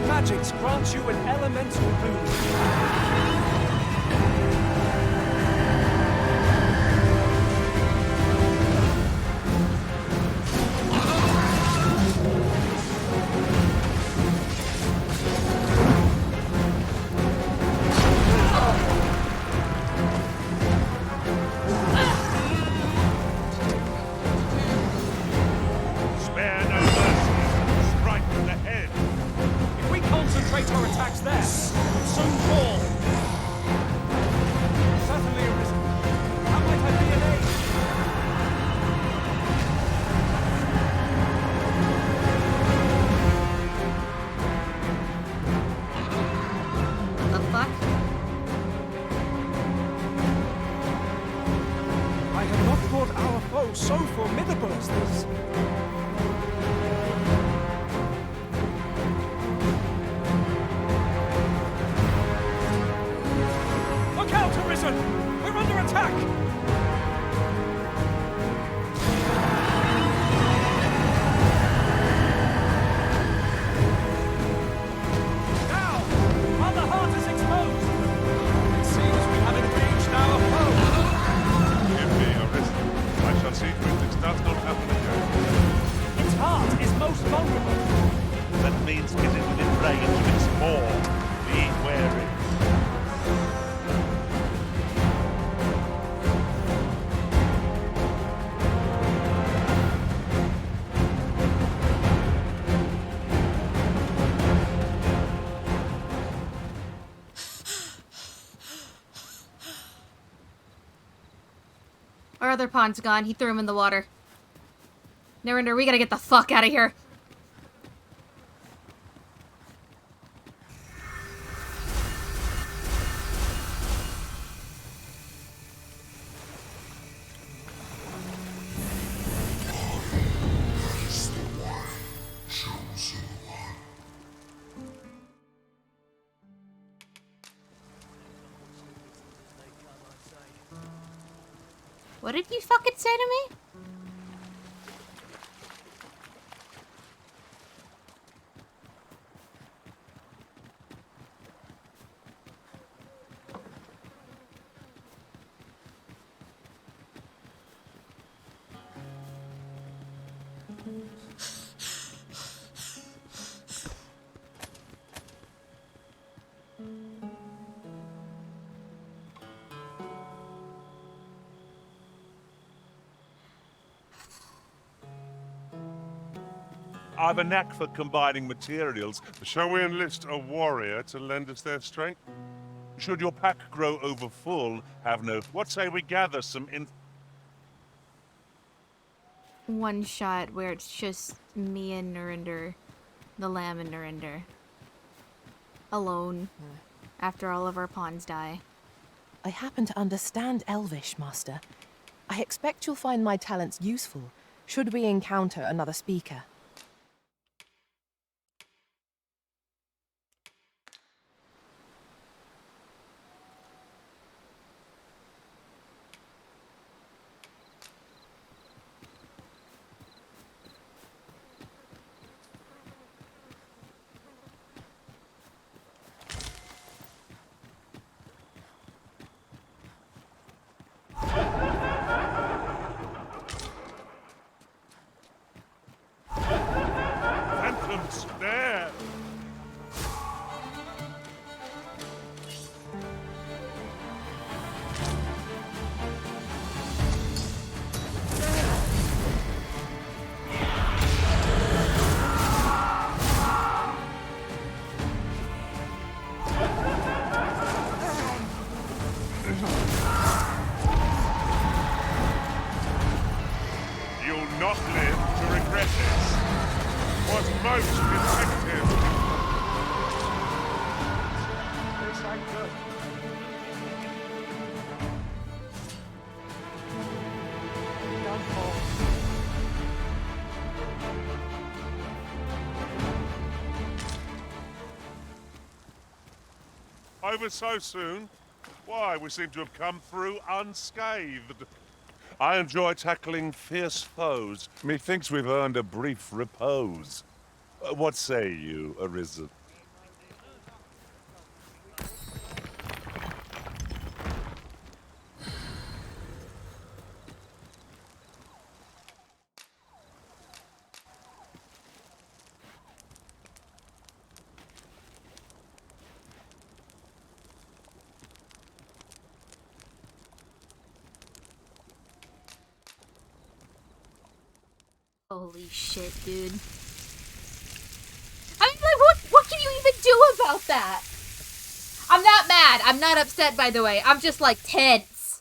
Magics grant you an elemental boon. Spare no mercy. Strike to the head. If we concentrate our attacks there, we'll soon fall. Certainly, Arisen. How might I be an aid? The fuck? I had not thought our foe so formidable as this. Look out, Arisen! We're under attack! Now, while the heart is exposed, it seems we have engaged our foe. Give me Arisen. I shall see to it this does not happen again. Its heart is most vulnerable. That means getting within range of its maw. Be wary. Our other pawn's gone. He threw him in the water. Narinder, we gotta get the fuck out of here. What did you fucking say to me? I've a knack for combining materials. Shall we enlist a warrior to lend us their strength? Should your pack grow over full, have no... What say we gather some One shot where it's just me and Narinder. The lamb and Narinder. Alone. After all of our pawns die. I happen to understand Elvish, Master. I expect you'll find my talents useful, should we encounter another speaker. You'll not live to regret this. Was most effective. This ain't good. Done for. Over so soon? Why, we seem to have come through unscathed. I enjoy tackling fierce foes. Methinks we've earned a brief repose. What say you, Arisen? Holy shit, dude. I mean, like, what can you even do about that? I'm not mad. I'm not upset, by the way. I'm just, like, tense.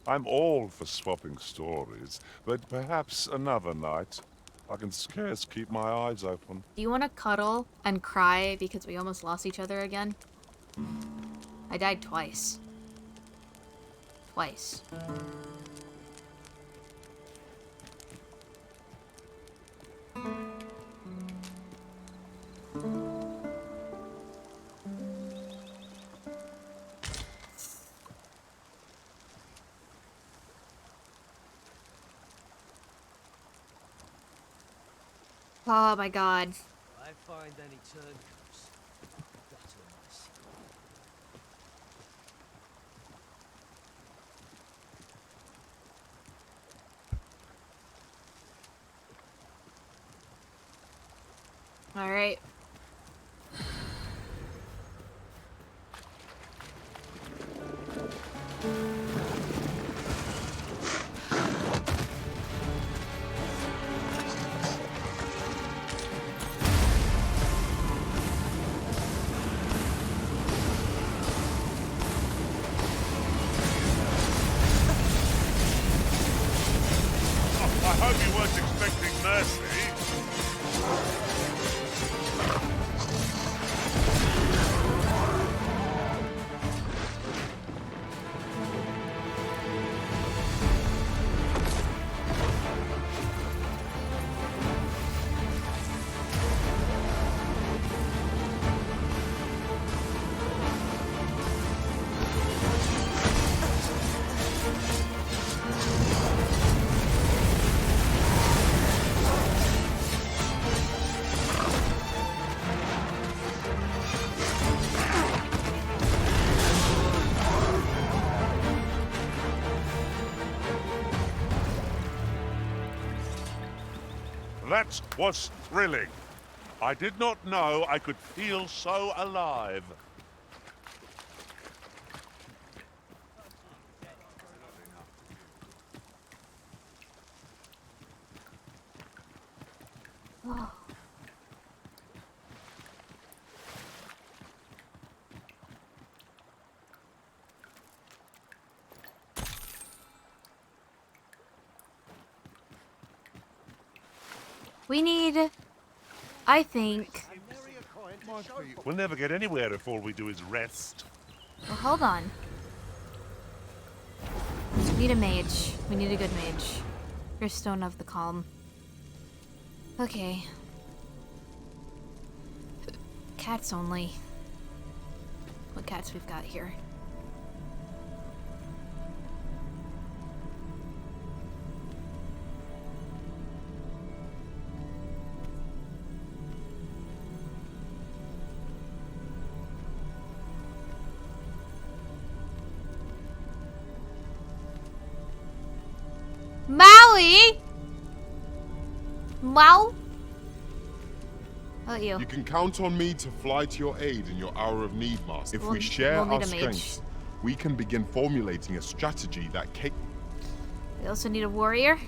I'm all for swapping stories, but perhaps another night. I can scarce keep my eyes open. Do you want to cuddle and cry because we almost lost each other again? I died twice. Twice. Oh my god. I find any turncoats. That's all my secret. Alright. I hope you weren't expecting mercy. That was thrilling. I did not know I could feel so alive. Whoa. We need, I think... We'll never get anywhere if all we do is rest. Well, hold on. We need a mage. We need a good mage. Your Stone of the Calm. Okay. Cats only. What cats we've got here? Maui! Mau? How about you? You can count on me to fly to your aid in your hour of need, Master. If we share we'll need our a mage. strengths, we can begin formulating a strategy that We also need a warrior.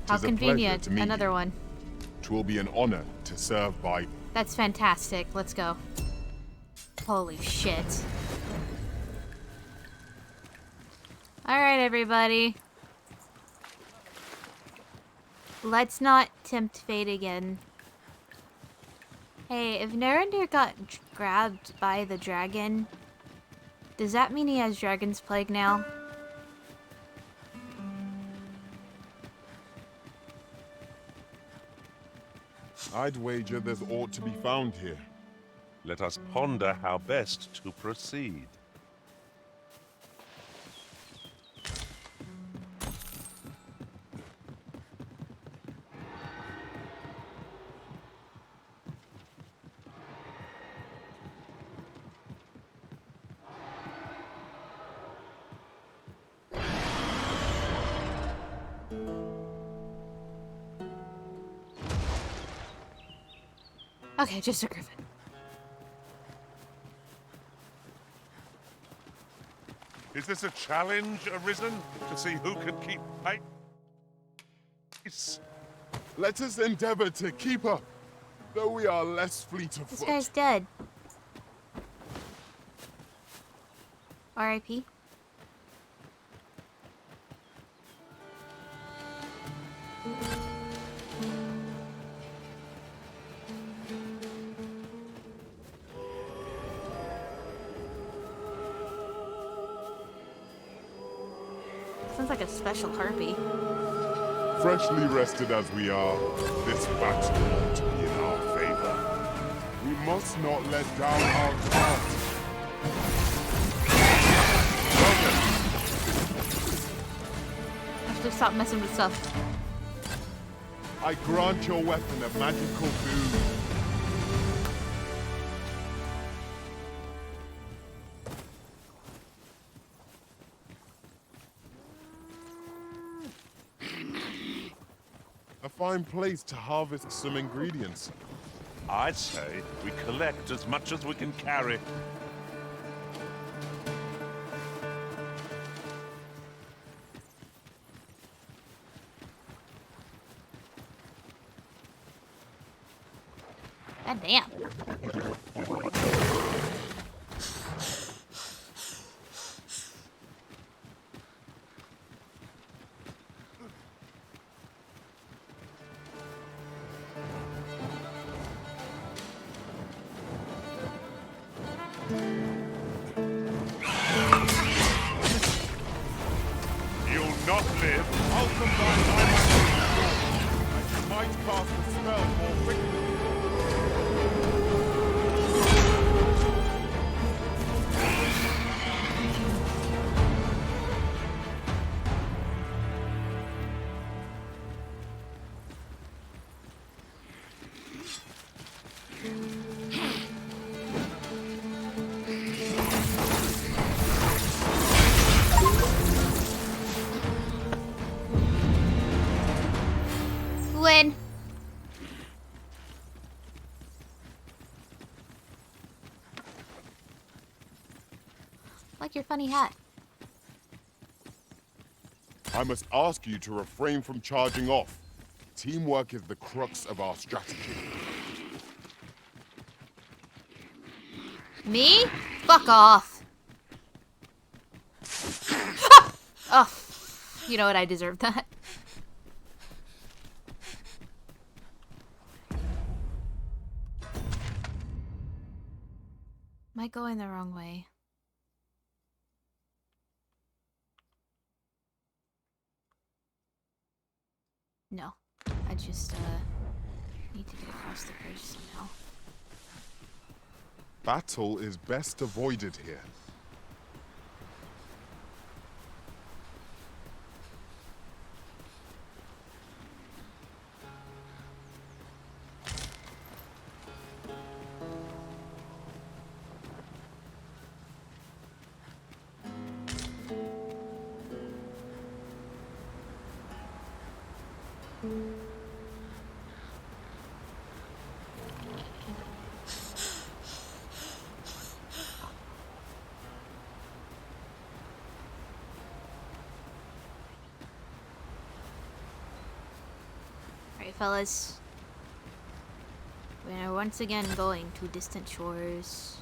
How Tis a convenient. pleasure to meet Another you. one. It will be an honor to serve by... That's fantastic. Let's go. Holy shit. Alright, everybody. Let's not tempt fate again. Hey, if Narinder got grabbed by the dragon, does that mean he has Dragon's Plague now? I'd wager there's aught to be found here. Let us ponder how best to proceed. Okay, just a griffin. Is this a challenge, Arisen? To see who can keep pace? Let us endeavor to keep up, though we are less fleet of This foot. guy's dead. R.I.P. Sounds like a special harpy. Freshly rested as we are, this battle ought to be in our favor. We must not let down our guard. I have to stop messing with stuff. I grant your weapon a magical boon. A fine place to harvest some ingredients. I'd say we collect as much as we can carry. God damn. You'll not live. I'll combine my magic with yours. I might cast the spell more quickly. Win. Like your funny hat. I must ask you to refrain from charging off. Teamwork is the crux of our strategy. Me? Fuck off. Oh, you know what? I deserve that. Am I going the wrong way? No. I just, need to get across the bridge somehow. Battle is best avoided here. Alright, fellas. We are once again going to distant shores.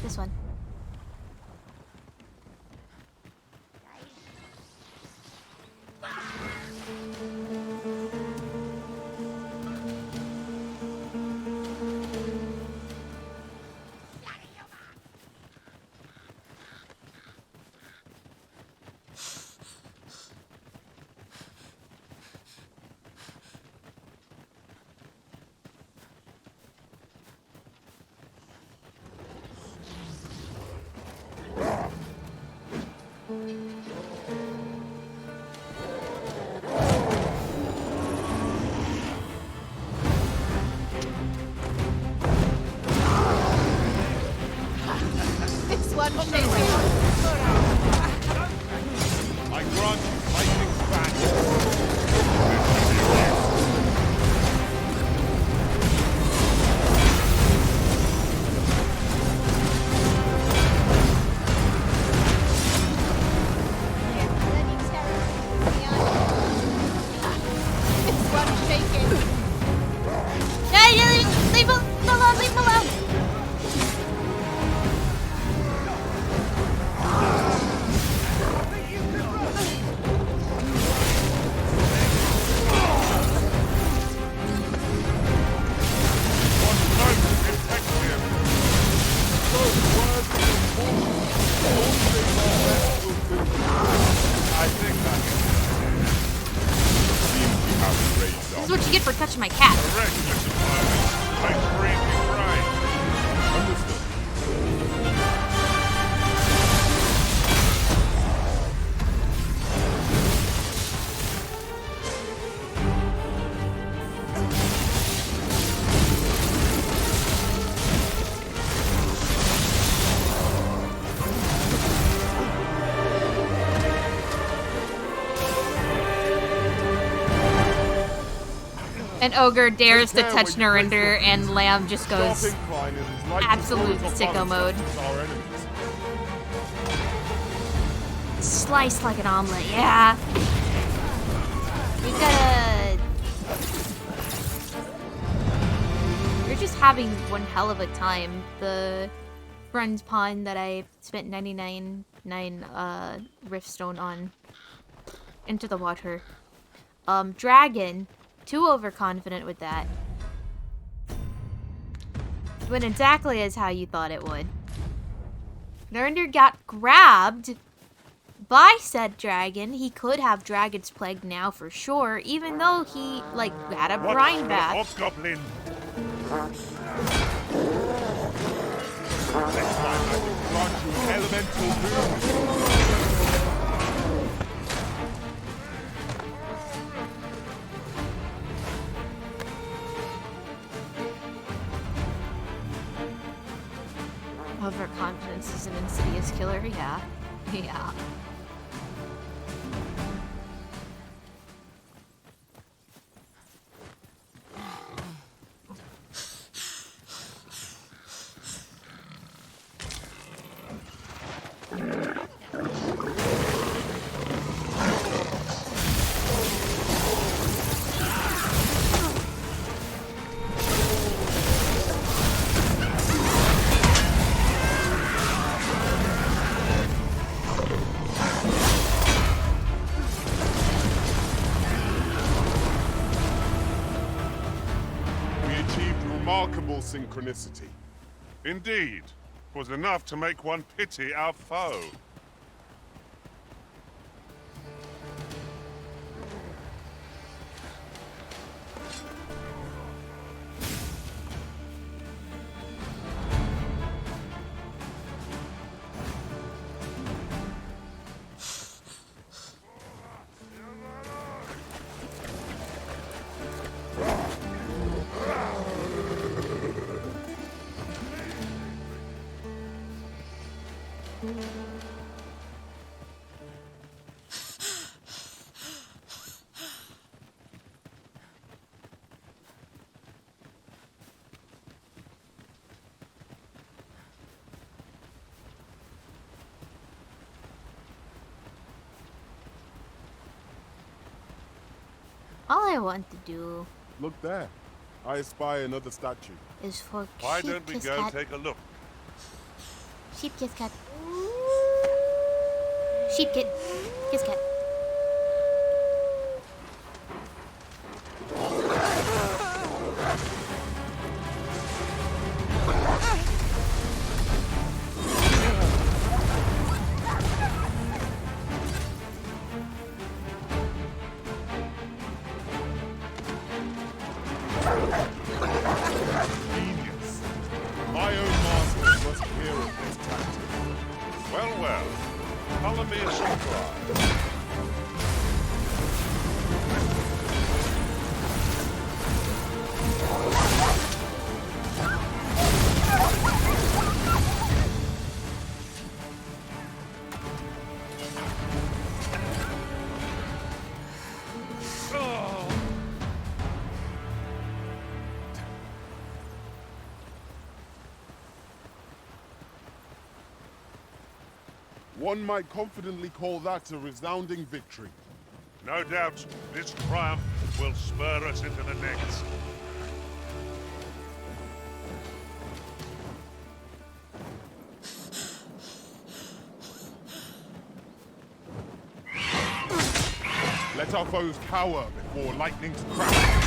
This one. This one shaking. I grant you lightning's back. This one shaking. Hey, leave him alone, leave him alone. This is what you get for touching my cat. An ogre dares to touch Narinder, and Lamb just goes absolute sicko mode. Sliced like an omelet, yeah. We gotta... We're just having one hell of a time. The Friends Pond that I spent 99 Riftstone on into the water. Dragon, too overconfident with that. Went exactly as how you thought it would. Narinder got grabbed by said dragon. He could have Dragon's Plague now for sure, even though he, like, had a brine bath. Hobgoblin! Next time I will grant you an elemental boon. Overconfidence is an insidious killer, yeah. Yeah. Remarkable synchronicity. Indeed, was enough to make one pity our foe. All I want to do Look there. I espy another statue. is for Why cute don't we kiss go cat. take a look? Sheep, kiss, cat. Sheep, kit, kiss, cat. Genius. My own master must hear of this tactic. Well, well. Color me a surprise. One might confidently call that a resounding victory. No doubt, this triumph will spur us into the next. Let our foes cower before lightning's crack.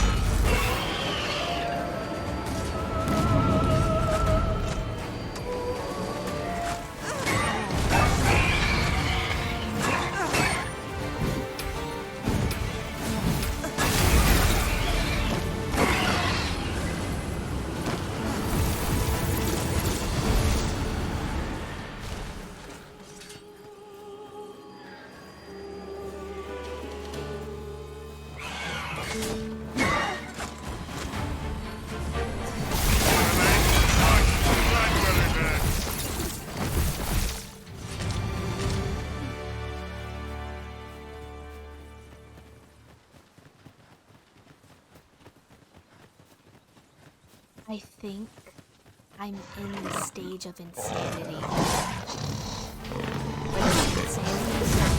I think I'm in the stage of insanity. But it's insanity is not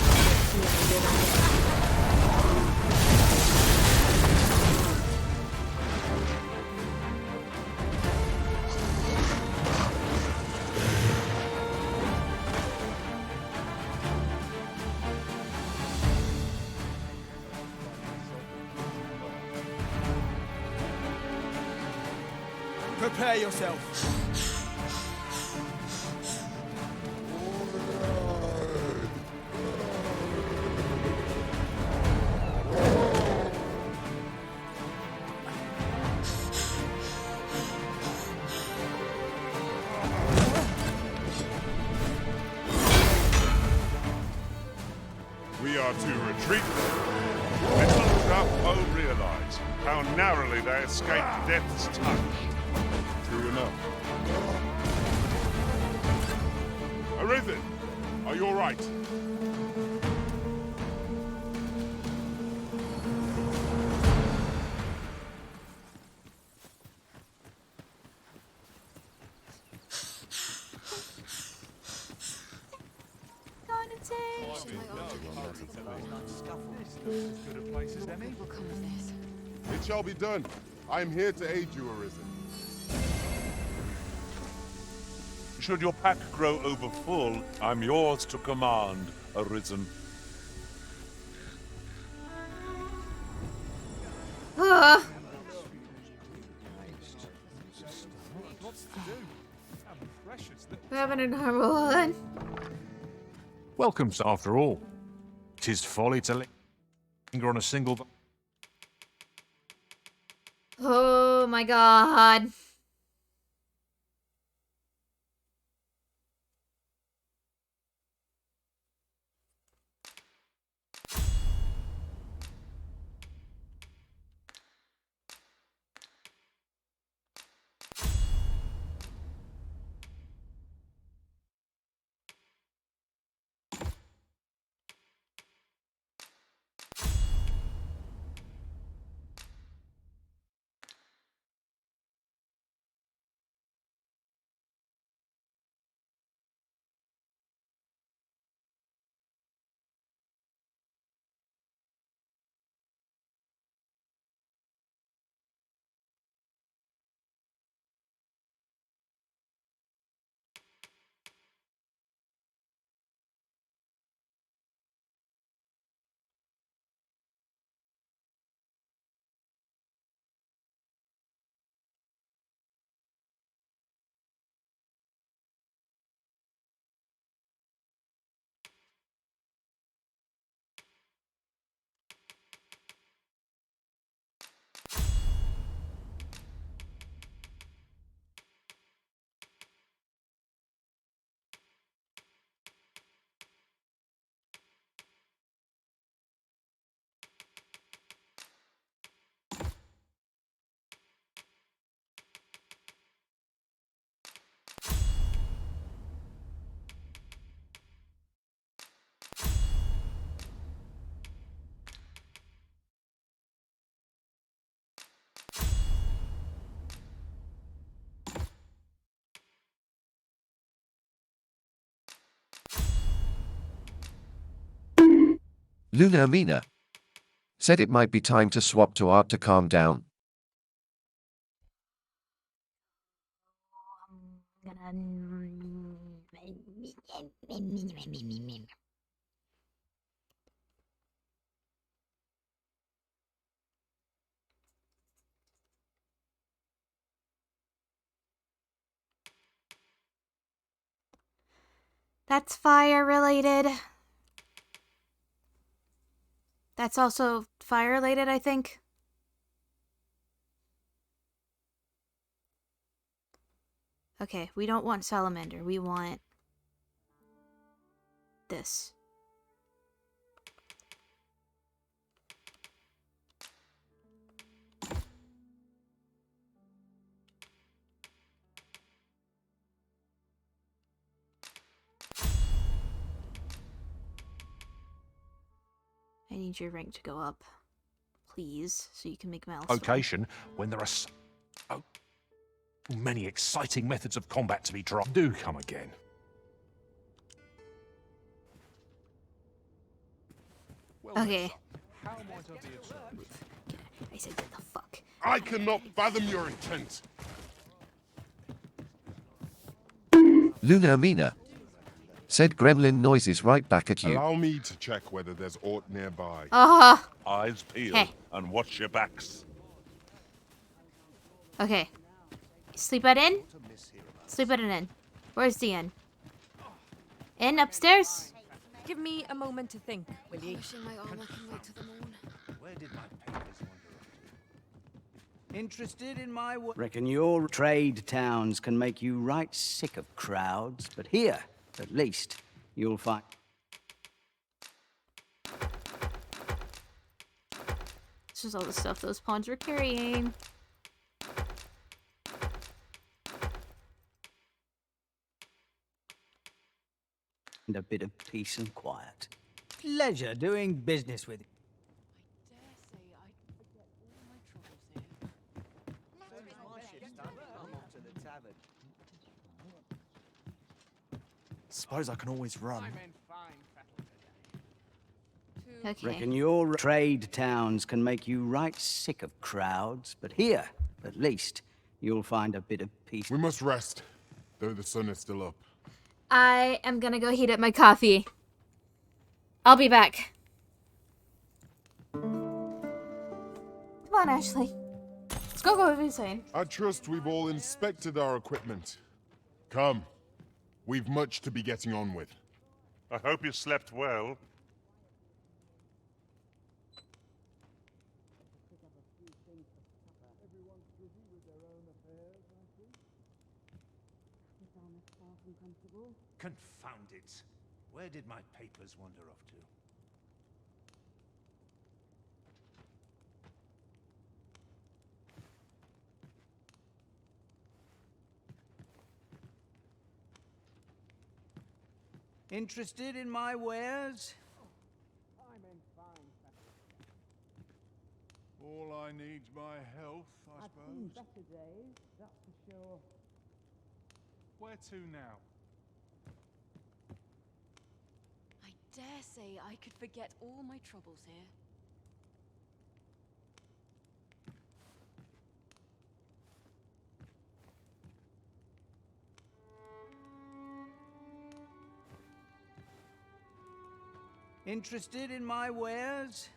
really a good idea. Prepare yourself. We are to retreat. Little doth Poe realize how narrowly they escaped death's touch. True enough. Arisen, are you all right? Gonna take. As good a place as any. It shall be done. I am here to aid you, Arisen. Should your pack grow over full, I'm yours to command, Arisen. We're having a normal one. Welcome, after all. 'Tis folly to linger on a single... Oh my god. Luna Mina said it might be time to swap to art to calm down. That's fire related. That's also fire related, I think. Okay, we don't want salamander. We want this. I need your rank to go up, please, so you can make Maelstrom. Location when there are so many exciting methods of combat to be tried. Do come again. Okay. I said, what the fuck? I cannot fathom your intent. Luna Mina said gremlin noises right back at you. Allow me to check whether there's aught nearby. Eyes peeled Hey. and watch your backs. Okay. Sleep at inn? Sleep at an inn. Where's the inn? Inn upstairs? Give me a moment to think, will you? Wishing my armor can wait till the morn. Where did my papers wander off to? Interested in my work? Reckon your trade towns can make you right sick of crowds, but here, at least, you'll find... This is all the stuff those pawns were carrying. And a bit of peace and quiet. Pleasure doing business with you. Suppose I can always run. Okay. Reckon your trade towns can make you right sick of crowds, but here, at least, you'll find a bit of peace. We must rest, though the sun is still up. I am gonna go heat up my coffee. I'll be back. Come on, Ashley. Let's go what we're saying. I trust we've all inspected our equipment. Come. We've much to be getting on with. I hope you slept well. Confound it. Where did my papers wander off to? Interested in my wares? All I need's my health, I suppose. better days, that's for sure. Where to now? I dare say I could forget all my troubles here. Interested in my wares?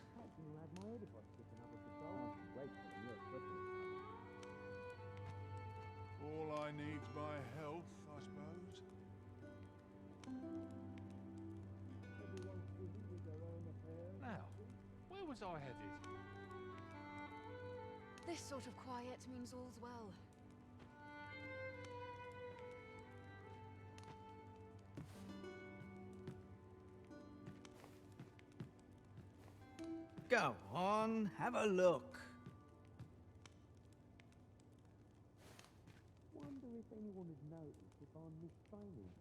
All I need's my health, I suppose. Now, where was I headed? This sort of quiet means all's well. Go on, have a look. Wonder if anyone has noticed if I'm misspelling.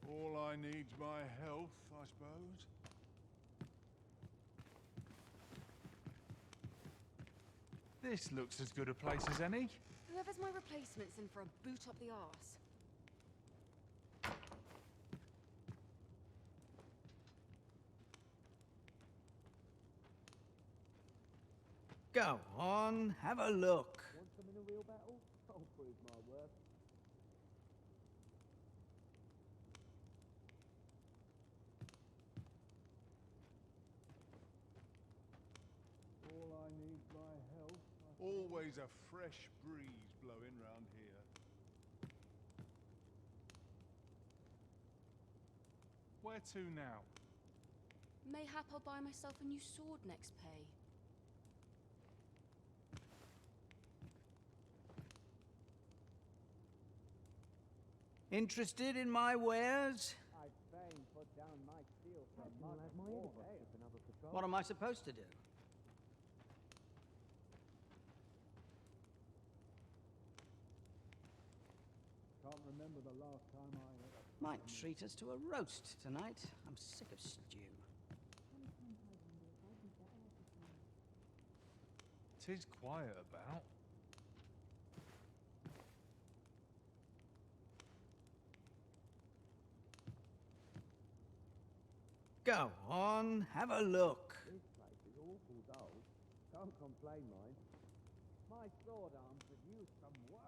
All I need's my health, I suppose. This looks as good a place as any. Whoever's my replacement's in for a boot up the arse. Go on, have a look. Want them in a real battle? I'll prove my worth. All I need my health. Always a fresh breeze blowing round here. Where to now? Mayhap I'll buy myself a new sword next pay. Interested in my wares? I'd fain put down my steel for a mug of warm ale. What am I supposed to do? Can't remember the last time I ate a Might treat us to a roast tonight. I'm sick of stew. Tis quiet about. Go on, have a look. This place is awful dull. Can't complain, mind. My sword arm could use some work.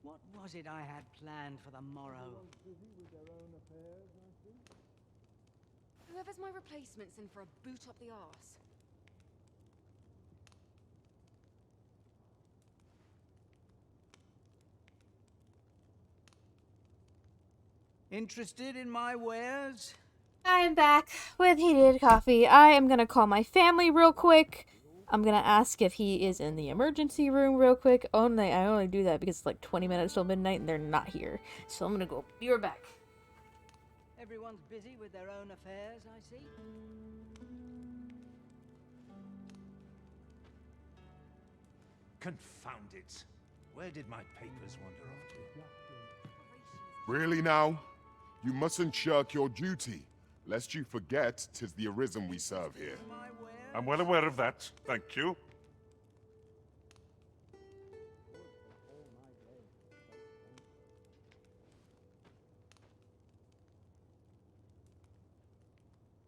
What was it I had planned for the morrow? Everyone's busy with their own affairs, I see. Whoever's my replacement's in for a boot up the arse. Interested in my wares? I am back with heated coffee. I am gonna call my family real quick. I'm gonna ask if he is in the emergency room real quick. I only do that because it's like 20 minutes till midnight and they're not here. So I'm gonna go be right back. Everyone's busy with their own affairs, I see. Confound it. Where did my papers wander off to? Really now? You mustn't shirk your duty, lest you forget 'tis the Arisen we serve here. I'm well aware of that, thank you.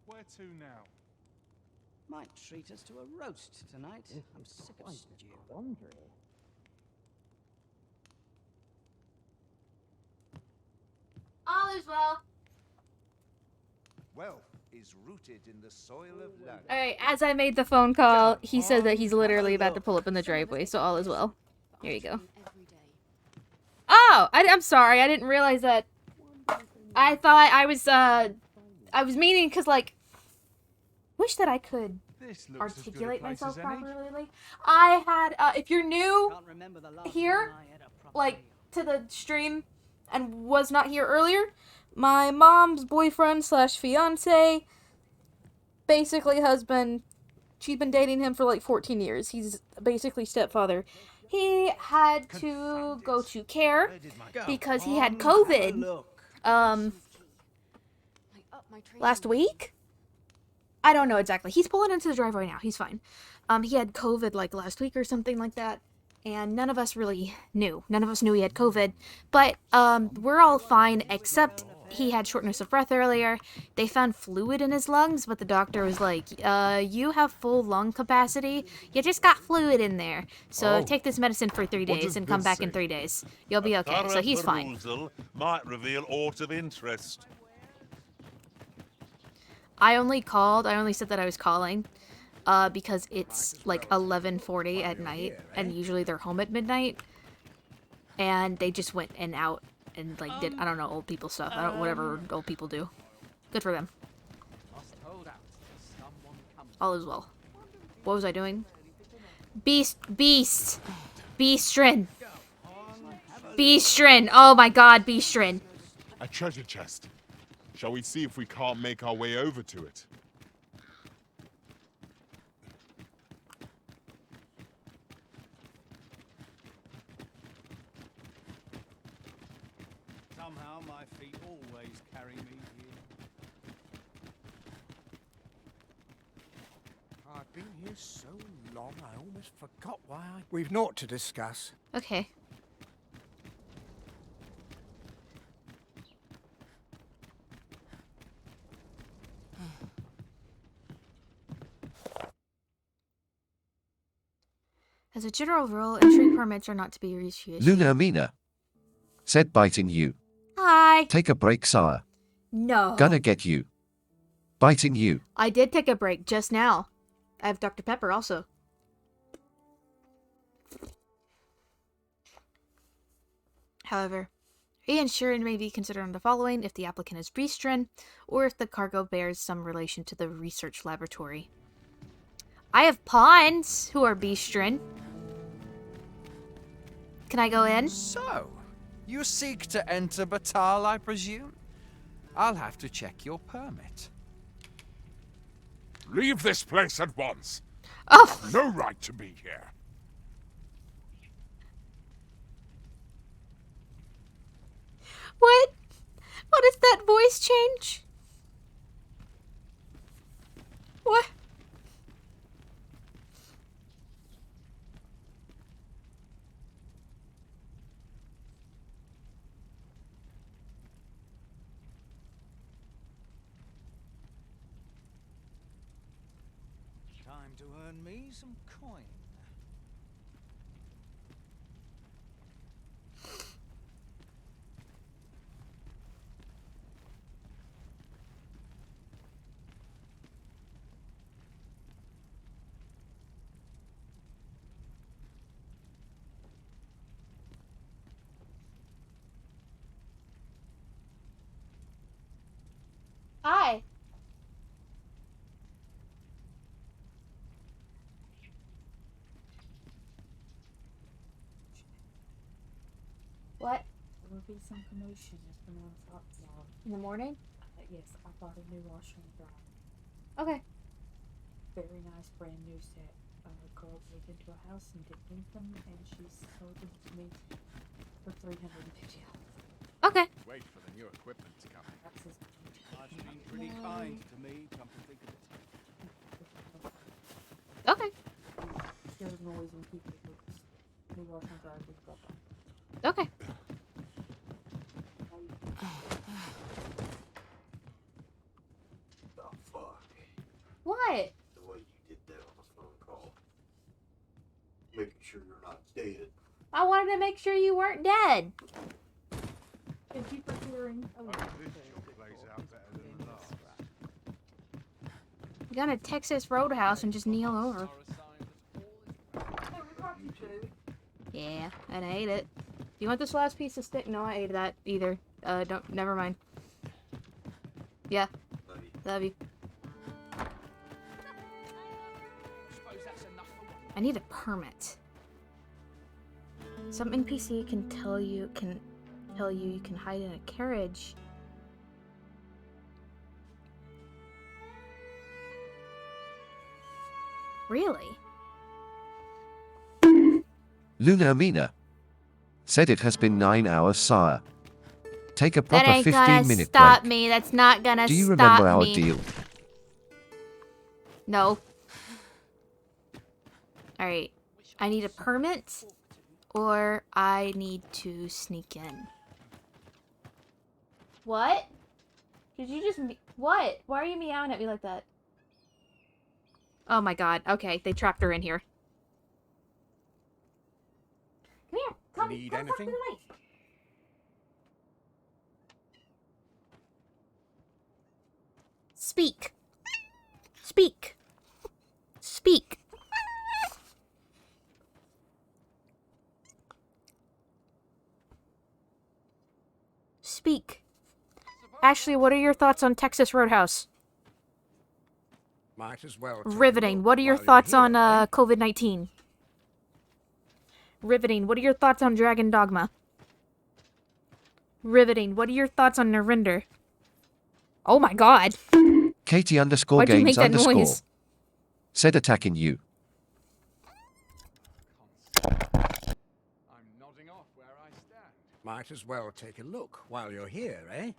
Where to now? Might treat us to a roast tonight. I'm sick of stew. All is well. Wealth is rooted in the soil of land. Alright, as I made the phone call, he said that he's literally about to pull up in the driveway, so all is well. Here you go. Oh! I'm sorry, I didn't realize that. I thought I was meaning, because, like, wish that I could articulate myself properly. Like, I had, if you're new here, like, to the stream, and was not here earlier, my mom's boyfriend slash fiance, basically husband, she's been dating him for like 14 years. He's basically stepfather. He had to go to care because he had COVID, last week? I don't know exactly. He's pulling into the driveway now. He's fine. He had COVID like last week or something like that. And none of us really knew. None of us knew he had COVID. But we're all fine, except he had shortness of breath earlier. They found fluid in his lungs, but the doctor was like, you have full lung capacity. You just got fluid in there. So take this medicine for 3 days and come back in 3 days. You'll be okay. So he's fine. Might reveal aught of interest. I only said that I was calling. Because it's like 11:40 at night, and usually they're home at midnight, and they just went and out and like did I don't know old people stuff. Whatever old people do. Good for them. All is well. What was I doing? Beastrin. Oh my God, Beastrin. A treasure chest. Shall we see if we can't make our way over to it? Somehow my feet always carry me here. I've been here so long, I almost forgot why I... We've naught to discuss. Okay. As a general rule, entry permits are not to be reissued. Lunamina. Said biting you. Hi. Take a break, sire. No. Gonna get you. Biting you. I did take a break just now. I have Dr. Pepper also. However, reinsurance may be considered on the following if the applicant is Beastren or if the cargo bears some relation to the research laboratory. I have pawns who are Beastren. Can I go in? So, you seek to enter Batal, I presume? I'll have to check your permit. Leave this place at once. Oh. No right to be here. What? What is that voice change? What? Time to earn me some coin. Hi. What? There will be some commotion as the man talks now. In the morning? Yes, I bought a new washer and dryer. Okay. Very nice brand new set. A girl moved into a house and didn't need them, and she sold them to me for $350. Okay. Wait for the new equipment to come. I've been pretty kind to me, come to think of it. Okay. Scared noise when people looks. New washer and dryer with drop on. Okay. The fuck? What? The way you did that on the phone call. Making sure you're not dead. I wanted to make sure you weren't dead. Thank you for clearing. Oh, This job plays out better than the last. You got a Texas Roadhouse and just kneel over. Yeah, and I ate it. You want this last piece of steak? No, I ate that either. Don't. Never mind. Yeah. Love you. I need a permit. Some NPC can tell you you can hide in a carriage. Really? Lunamina. Said it has been 9 hours, sire. Take a That proper ain't gonna 15-minute stop break. me. That's not gonna Do you stop remember our me. deal? No. Alright. I need a permit, or I need to sneak in. What? Did you just what? Why are you meowing at me like that? Oh my god. Okay, they trapped her in here. Come here. Come, Need come talk to anything? the mic. Speak. Speak. Speak. Speak. Ashley, what are your thoughts on Texas Roadhouse? Might as well. take a Riveting. look What are your while you're thoughts here, on eh? COVID-19? Riveting. What are your thoughts on Dragon Dogma? Riveting. What are your thoughts on Narinder? Oh my god. Katie underscore Why'd you games make that underscore. noise? Said attacking you. I'm nodding off where I stand. Might as well take a look while you're here, eh?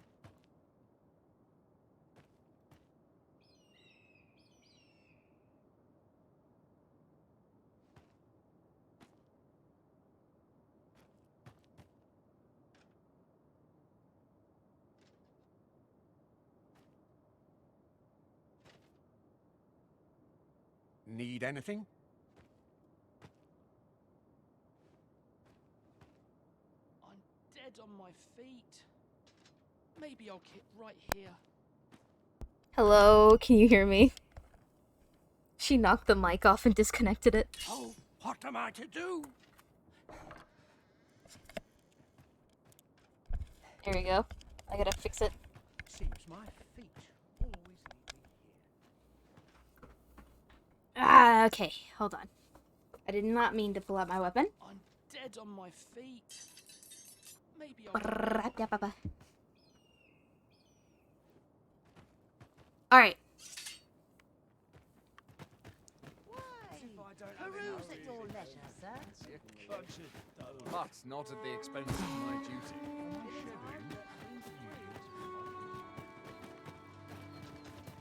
Need anything? dead on my feet. Maybe I'll keep right here. Hello, can you hear me? She knocked the mic off and disconnected it. Oh, what am I to do? There we go. I gotta fix it. Seems my feet always lead me Ah, okay, hold on. I did not mean to pull out my weapon. I'm dead on my feet. Maybe I'll... Alright. Peruse at your leisure, sir. But not at the expense of my duty.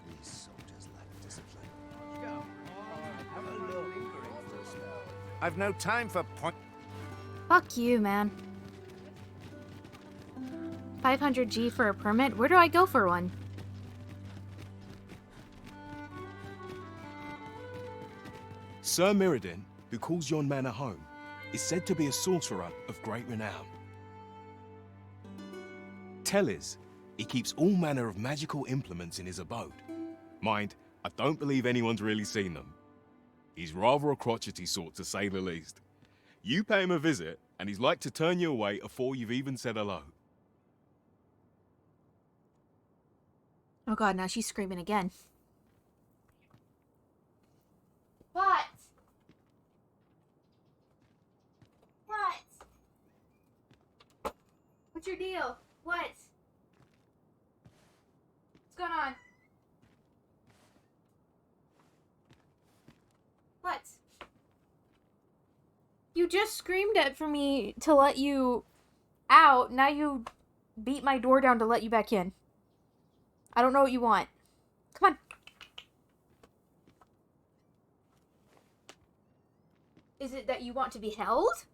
These soldiers lack discipline. Have a look. I've no time for point. Fuck you, man. 500G for a permit? Where do I go for one? Sir Mirrodin, who calls yon manor home, is said to be a sorcerer of great renown. Tell is, he keeps all manner of magical implements in his abode. Mind, I don't believe anyone's really seen them. He's rather a crotchety sort, to say the least. You pay him a visit, and he's like to turn you away afore you've even said hello. Oh god, now she's screaming again. What? What? What's your deal? What? What's going on? What? You just screamed at for me to let you out. Now you beat my door down to let you back in. I don't know what you want. Come on. Is it that you want to be held?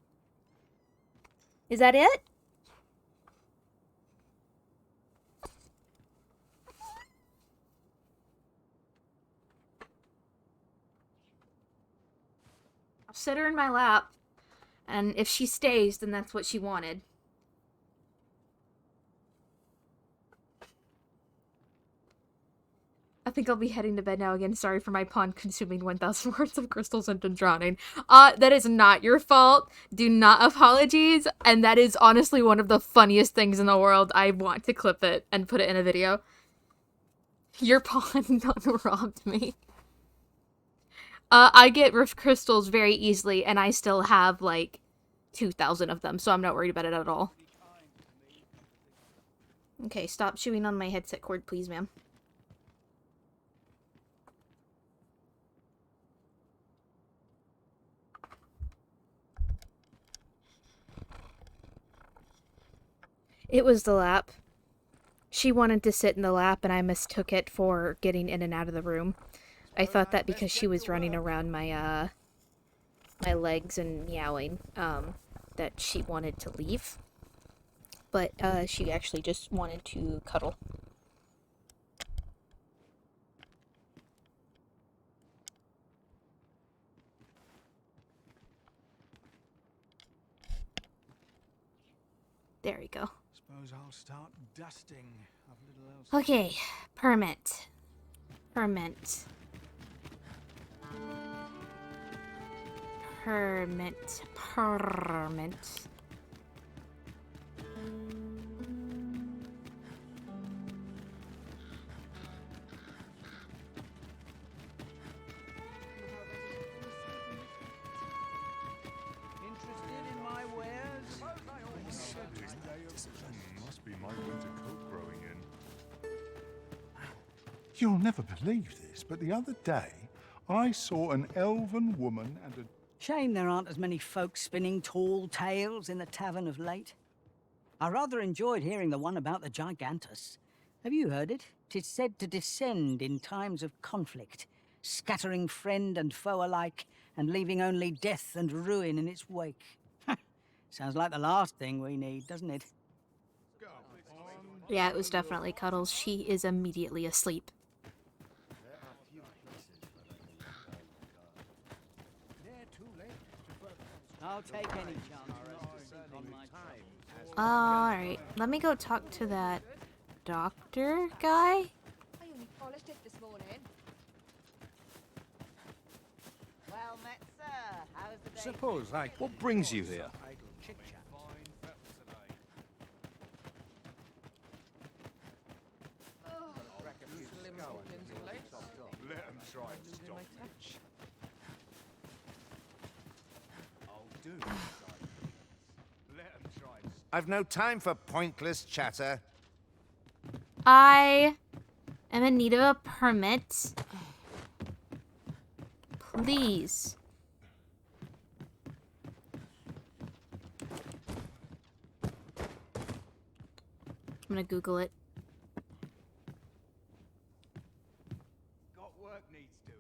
Is that it? I'll sit her in my lap, and if she stays, then that's what she wanted. I think I'll be heading to bed now again. Sorry for my pun consuming 1,000 words of crystals and drowning. That is not your fault. Do not apologies. And that is honestly one of the funniest things in the world. I want to clip it and put it in a video. Your pawn robbed me. I get crystals very easily, and I still have, like, 2,000 of them, so I'm not worried about it at all. Okay, stop chewing on my headset cord, please, ma'am. It was the lap. She wanted to sit in the lap, and I mistook it for getting in and out of the room. I thought that because she was running around my, my legs and meowing, that she wanted to leave. But, she actually just wanted to cuddle. There we go. Suppose I'll start dusting. I've little else. Okay, permit. Permit. Permit. Permit. Interested in my wares? Must be my winter coat growing in. You'll never believe this, but the other day I saw an elven woman and a... Shame there aren't as many folk spinning tall tales in the tavern of late. I rather enjoyed hearing the one about the Gigantus. Have you heard it? 'Tis said to descend in times of conflict, scattering friend and foe alike, and leaving only death and ruin in its wake. Sounds like the last thing we need, doesn't it? Yeah, it was definitely Cuddles. She is immediately asleep. I'll take any chance on my time. Alright, let me go talk to that doctor guy. I only polished it this morning. Well met, sir. How's the day? Suppose I... What brings you here? Let him try and stop me. I'll do as I please. Let him try and I've no time for pointless chatter. I am in need of a permit. Please. I'm gonna Google it. got work needs doing.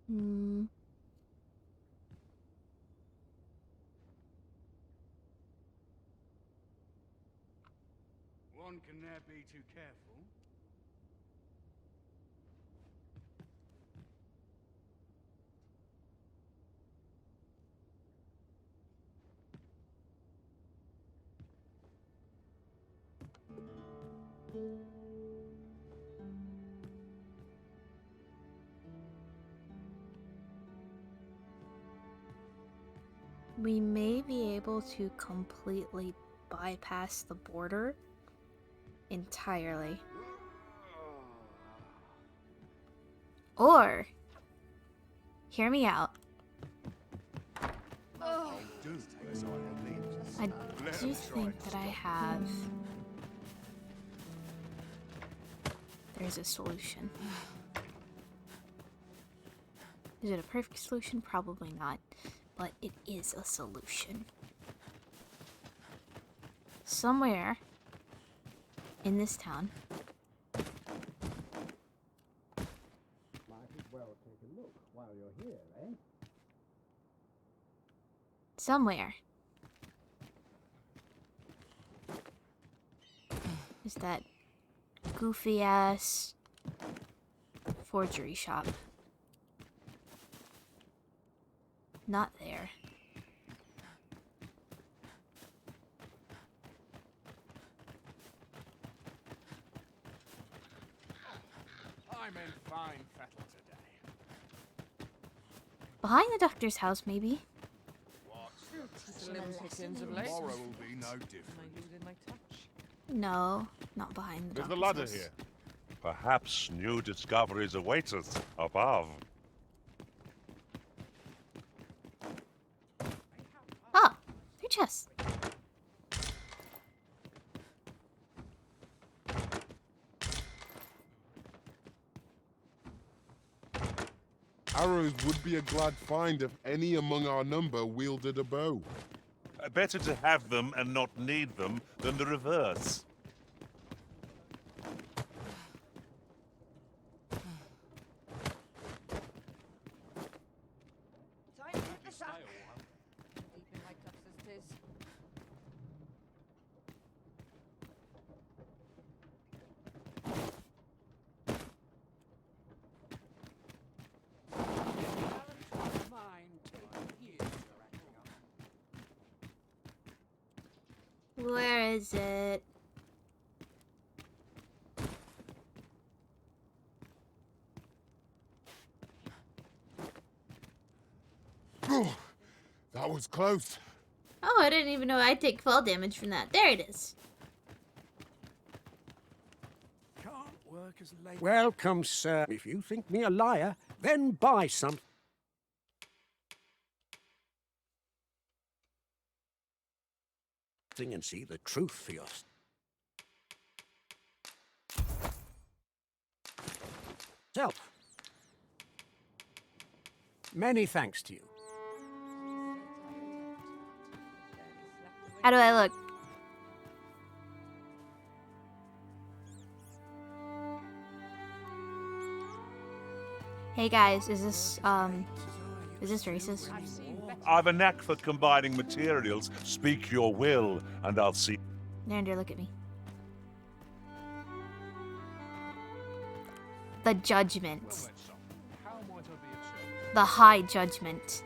Hmm. One can never be too careful. We may be able to completely bypass the border entirely. Or, hear me out. I'll do as I please. I Let do him try think and that I stop have... There's a solution. Is it a perfect solution? Probably not. But it is a solution. Somewhere in this town. Might as well take a look while you're here, eh? Somewhere. Is that goofy ass forgery shop. Not there. I'm in fine fettle today. Behind the doctor's house, maybe. Slim pickings of late. Tomorrow will be no different. No, not behind the There's the doctor's ladder house. here. Perhaps new discoveries await us above. Ah, your chest. Arrows would be a glad find if any among our number wielded a bow. Better to have them and not need them than the reverse. Time to hit the sack. Deep in my cups as 'tis. Where is it? That was close. Oh, I didn't even know I'd take fall damage from that. There it is. Can't work as late. Welcome, sir. If you think me a liar, then buy some. And see the truth for yourself. Many thanks to you. How do I look? Hey guys, is this racist? I've a knack for combining materials. Speak your will, and I'll see. Nander, look at me. The judgment. The high judgment.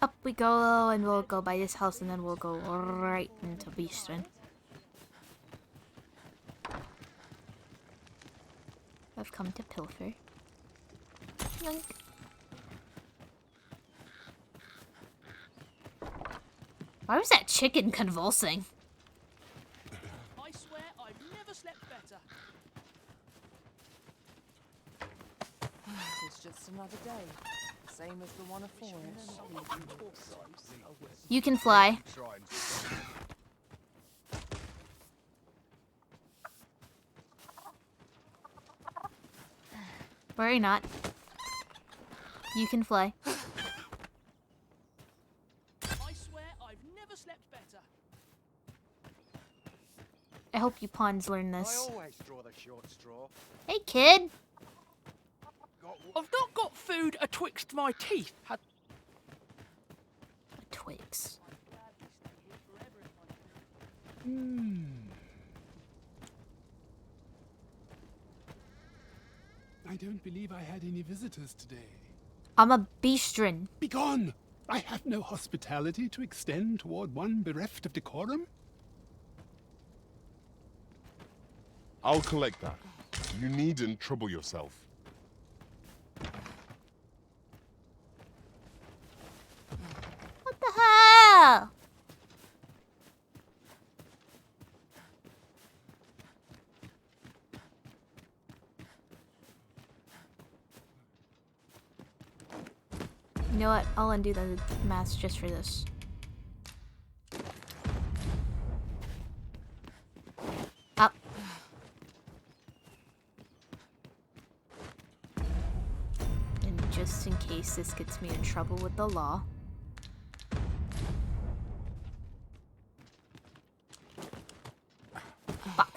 Up we go, and we'll go by this house, and then we'll go right into Beastren. I've come to pilfer. Yoink. Why was that chicken convulsing? I swear I've never slept better. It's just another day. Same as the one afore it. You can fly. Worry not. You can fly. I swear I've never slept better. I hope you pawns learn this. I always draw the short straw. Hey, kid! I've not got food atwixt my teeth. Twigs. I don't believe I had any visitors today. I'm a Beastren. Begone! I have no hospitality to extend toward one bereft of decorum. I'll collect that. You needn't trouble yourself. What the hell? You know what? I'll undo the math just for this. Up. And just in case this gets me in trouble with the law. Fuck.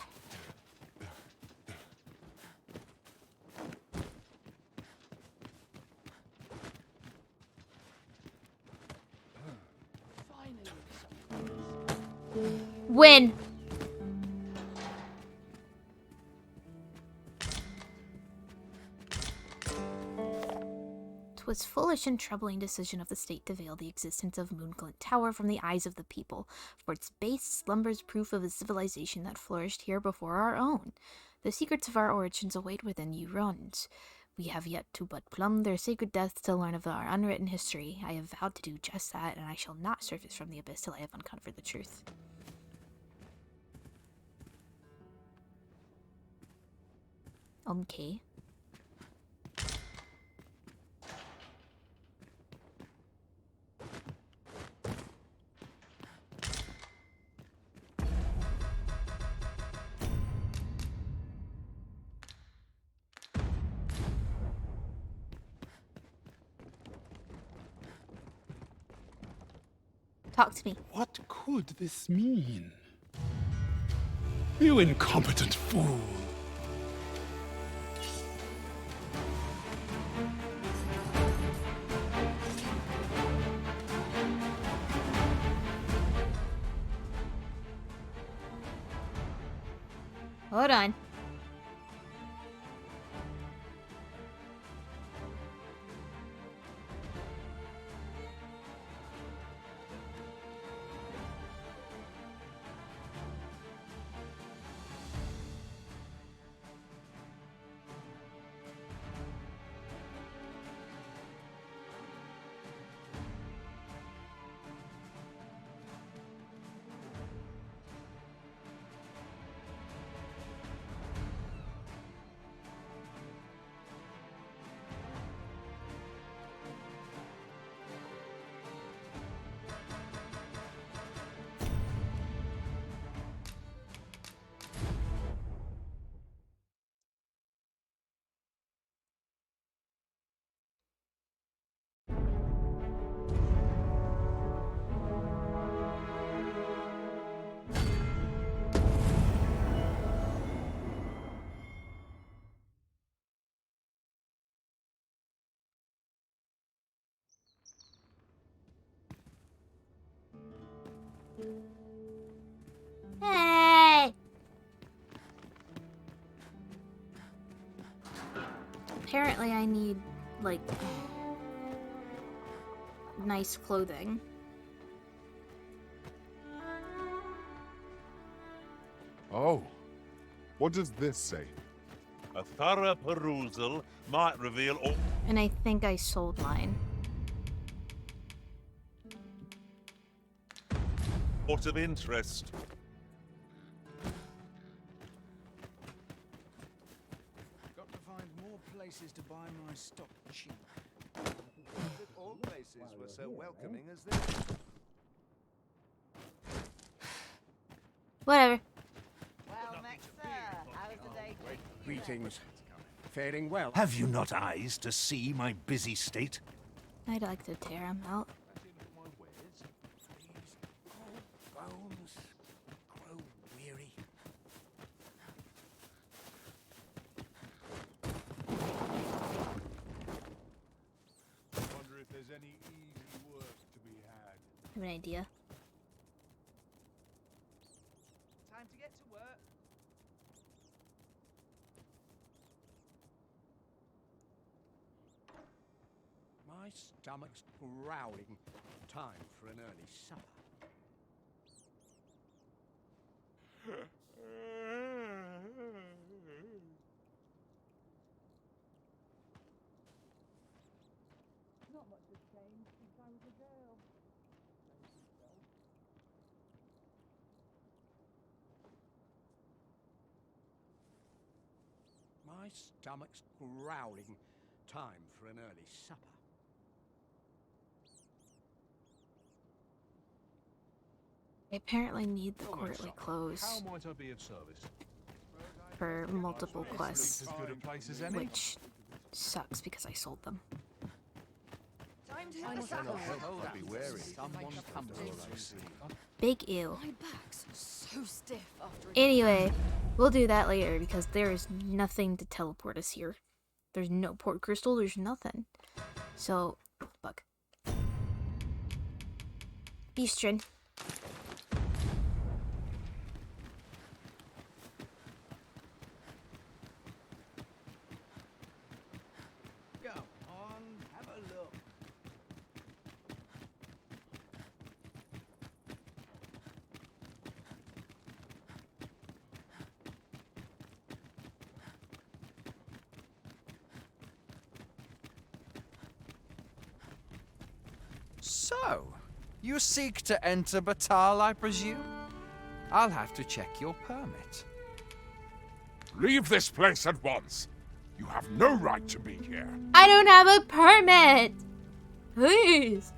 Win. 'Twas foolish and troubling decision of the state to veil the existence of Moonglint Tower from the eyes of the people, for its base slumbers proof of a civilization that flourished here before our own. The secrets of our origins await within you runs. We have yet to but plumb their sacred depths to learn of our unwritten history. I have vowed to do just that, and I shall not surface from the abyss till I have uncovered the truth. Okay. Talk to me. What could this mean? You incompetent fool! Hold on. Apparently I need, like, nice clothing. Oh, what does this say? A thorough perusal might reveal all. And I think I sold mine. Sorts of interest. Got to find more places to buy my stock cheap. If all places were so welcoming as this. Whatever. Well met, sir. How is the day? Greetings. Faring well. Have you not eyes to see my busy state? I'd like to tear him out. Bones grow weary. I wonder if there's any easy work to be had. I have an idea. Time to get to work. My stomach's growling. Time for an early supper. Not much has changed since I was a girl. My stomach's growling. Time for an early supper. I apparently need the Hello, courtly son. clothes How might I be of service? for multiple This quests, is as good a place as any. which sucks because I sold them. Time to have a supper. Be wary. Someone comes Big ew. My back's so stiff after a Anyway, we'll do that later because there is nothing to teleport us here. There's no port crystal, there's nothing. So, bug. Beastrin. Go on, have a look. So, you seek to enter Batal, I presume? I'll have to check your permit. Leave this place at once. You have no right to be here. I don't have a permit! Please!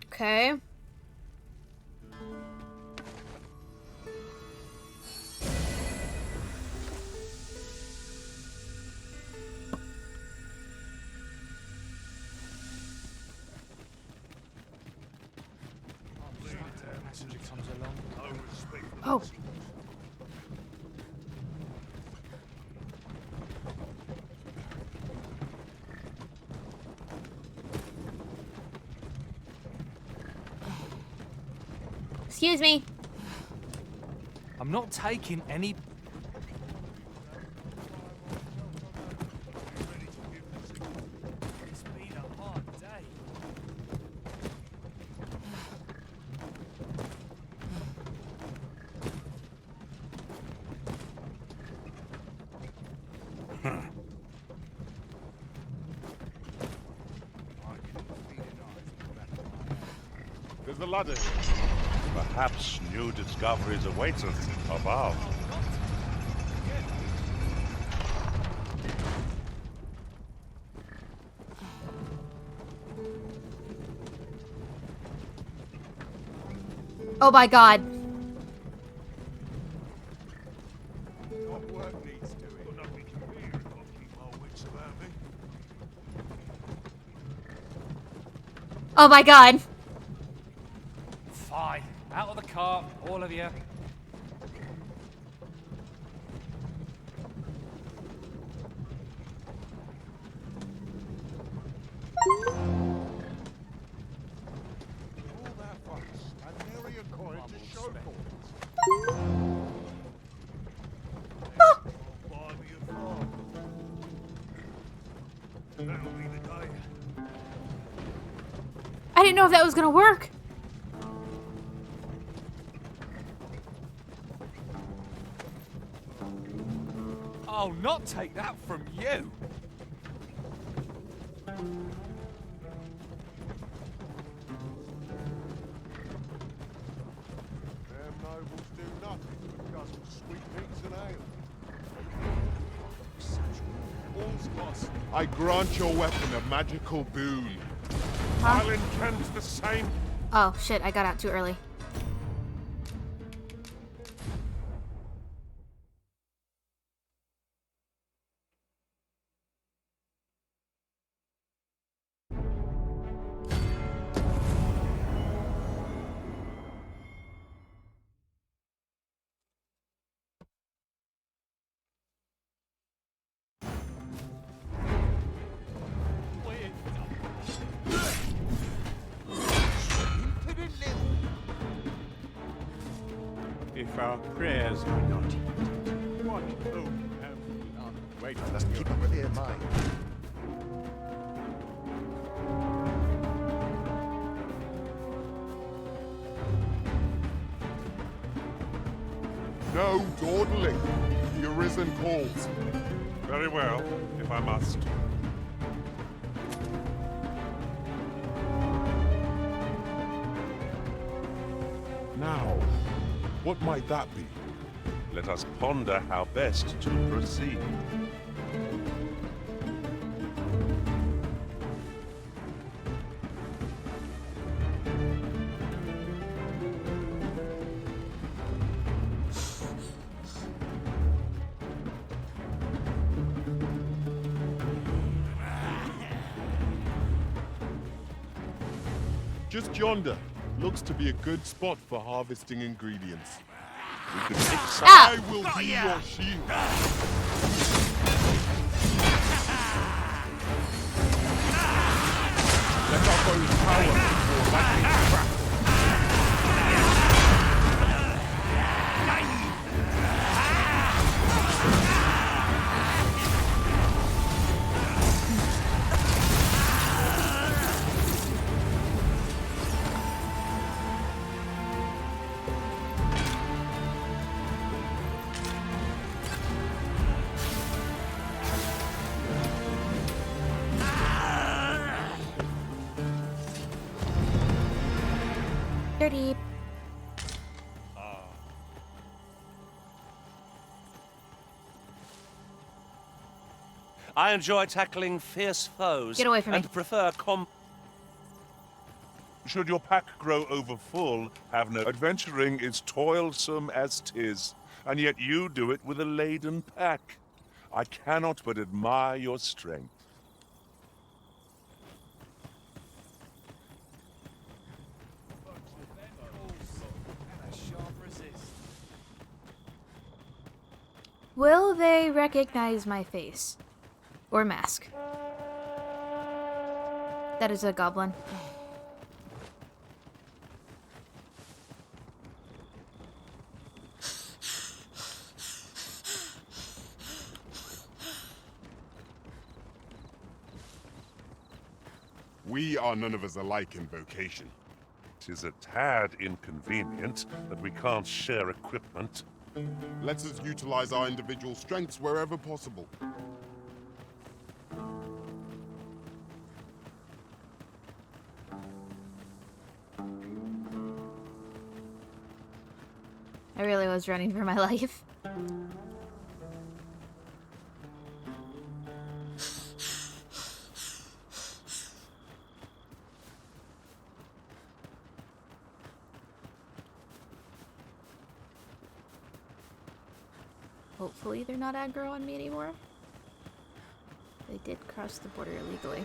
Okay. Messenger comes along. Oh. Excuse me. I'm not taking any. It's been a hard day. There's a ladder here. Perhaps new discoveries await us above. Oh my god. What work needs doing? Got nothing to fear. Got to keep my wits about me. Oh my god. Fine. Out of the car, all of you. All that fuss. didn't know if that was gonna work. I'll not take that from you. Them nobles do nothing but guzzle sweetmeats and ale. Allsboss, I grant your weapon a magical boon. I'll incant the same. Oh shit, I got out too early. If our prayers are not heeded, what hope have we not? Wait, let's keep a clear mind. No dawdling. The Arisen calls. Very well, if I must. Now, what might that be? Let us ponder how best to proceed. Just yonder. Looks to be a good spot for harvesting ingredients. We could take some. I will be your shield. Let our foes power before lightning crack. Dirty. I enjoy tackling fierce foes. Get away from me. And prefer Should your pack grow over full, have no adventuring is toilsome as 'tis, and yet you do it with a laden pack. I cannot but admire your strength. Will they recognize my face? Or mask? That is a goblin. We are none of us alike in vocation. 'Tis a tad inconvenient that we can't share equipment. Let us utilize our individual strengths wherever possible. I really was running for my life. Hopefully they're not aggro on me anymore. They did cross the border illegally.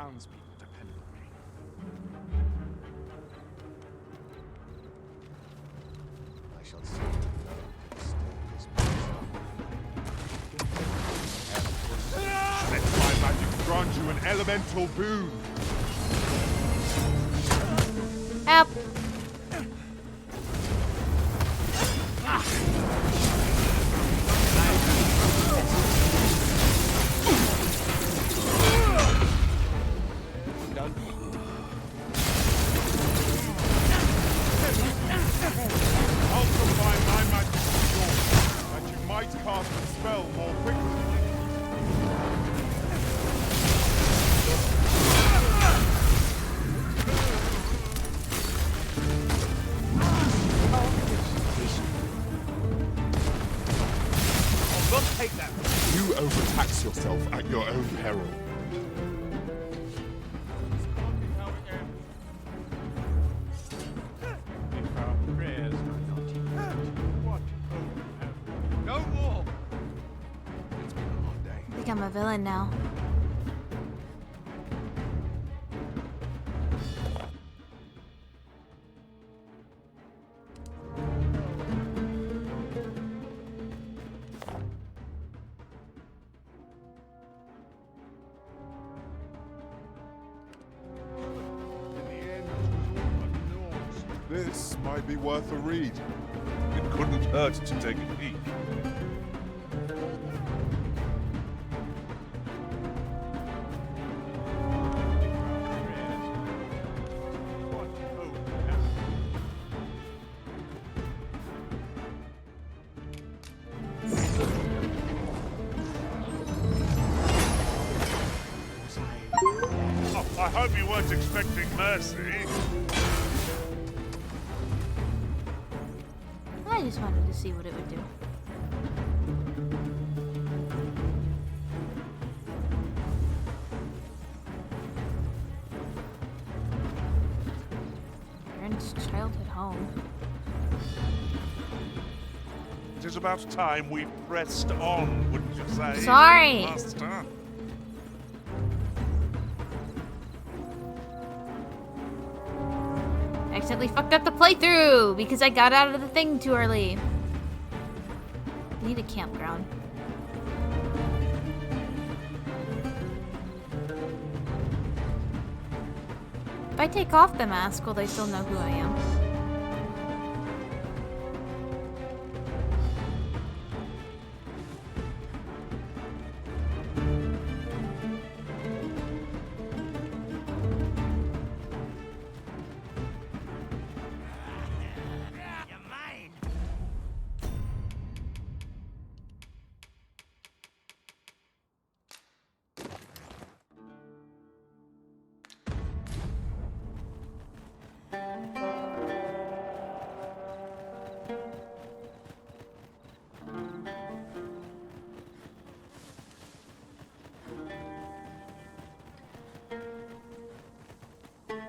townspeople depend on me. I shall see you alone to disturb this place. Let my magic grant you an elemental boon. Help! I'll combine my magic with yours, that you might cast the spell more quickly. Take that. You overtax yourself at your own peril. If our prayers are not heeded, what hope have we? No more! It's been a long day. I think I'm a villain now. This might be worth a read. It couldn't hurt to take a peek. What hope have Oh, I hope you weren't expecting mercy. I just wanted to see what it would do. Parents' childhood home. It is about time we pressed on, wouldn't you say? Sorry. Master? I accidentally fucked up the playthrough because I got out of the thing too early. I need a campground. If I take off the mask, will they still know who I am?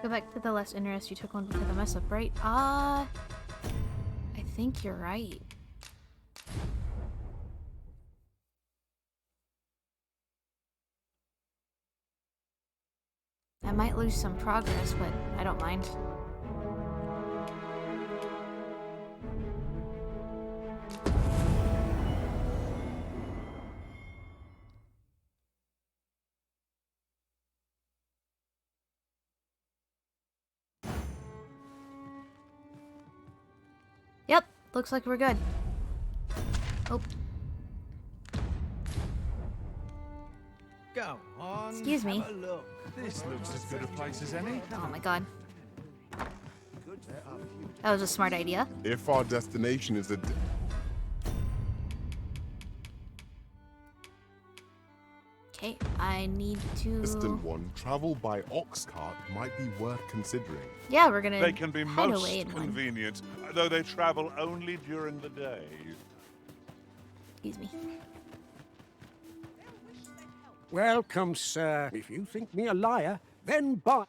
Go back to the less interest you took one to the mess up, right? I think you're right. I might lose some progress, but I don't mind. Yep, looks like we're good. Oh. Go on. Excuse me. Have a look. This looks as good a place as any. Oh my god. That was a smart idea. If our destination is a... Okay, I need to... distant one, travel by ox cart might be worth considering. Yeah, we're gonna They can be head most away in one. convenient, though they travel only during the day. Excuse me. Welcome, sir. If you think me a liar, then buy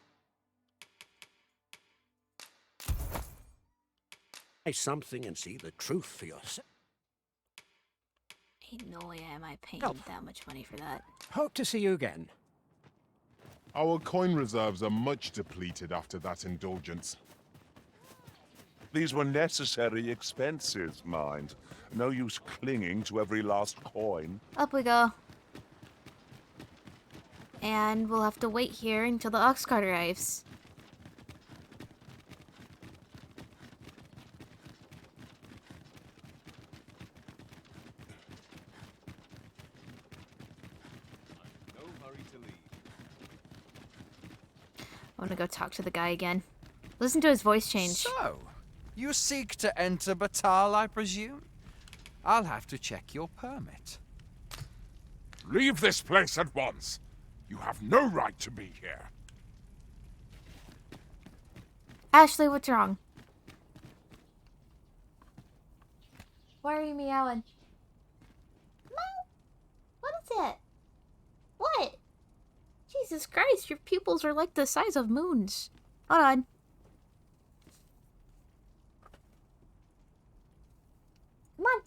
something and see the truth for yourself. Ain't no way am I paying that much money for that. Hope to see you again. Our coin reserves are much depleted after that indulgence. These were necessary expenses, mind. No use clinging to every last coin. Up we go. And we'll have to wait here until the ox cart arrives. No hurry to leave. I want to go talk to the guy again. Listen to his voice change. So, you seek to enter Batal, I presume? I'll have to check your permit. Leave this place at once. You have no right to be here. Ashley, what's wrong? Why are you meowing? What is it? What? Jesus Christ, your pupils are like the size of moons. Hold on. Come on.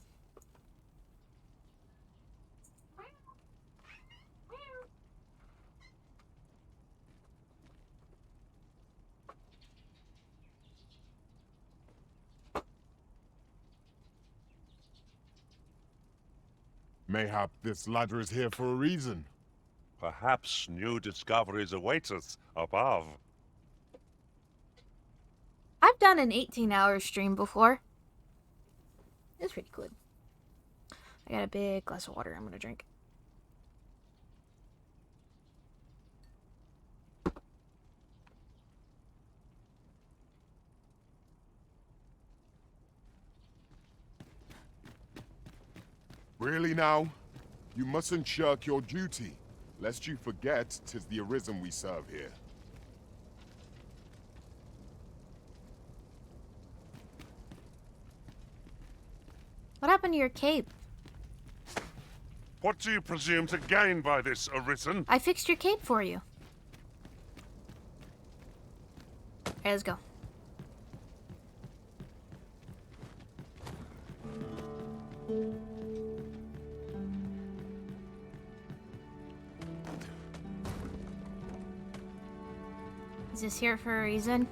Mayhap this ladder is here for a reason. Perhaps new discoveries await us above. I've done an 18-hour stream before. It's pretty good. I got a big glass of water I'm gonna drink. Really now? You mustn't shirk your duty, lest you forget 'tis the Arisen we serve here. What happened to your cape? What do you presume to gain by this, Arisen? I fixed your cape for you. Alright, let's go. Is this here for a reason?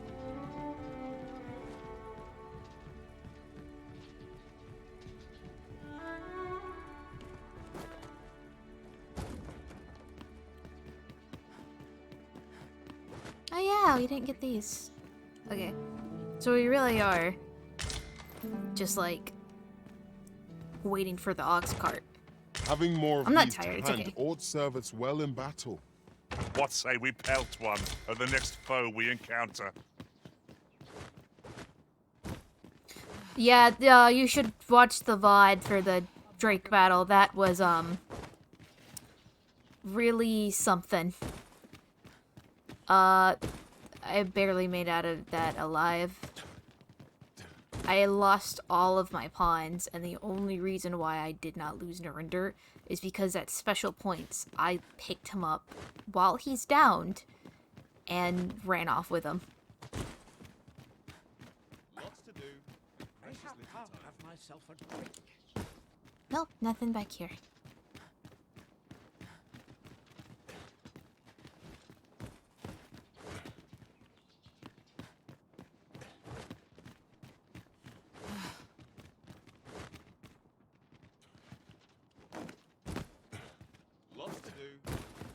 Oh yeah, we didn't get these. Okay. So we really are just like waiting for the ox cart. Having more of I'm not these tired, to it's hand okay. ought serve us well in battle. What say we pelt one at the next foe we encounter? Yeah, you should watch the VOD for the Drake battle. That was, really something. I barely made out of that alive. I lost all of my pawns, and the only reason why I did not lose Narinder is because at special points, I picked him up while he's downed and ran off with him. Lots to do. I'll have myself a drink. Nope, nothing back here. Lots to do.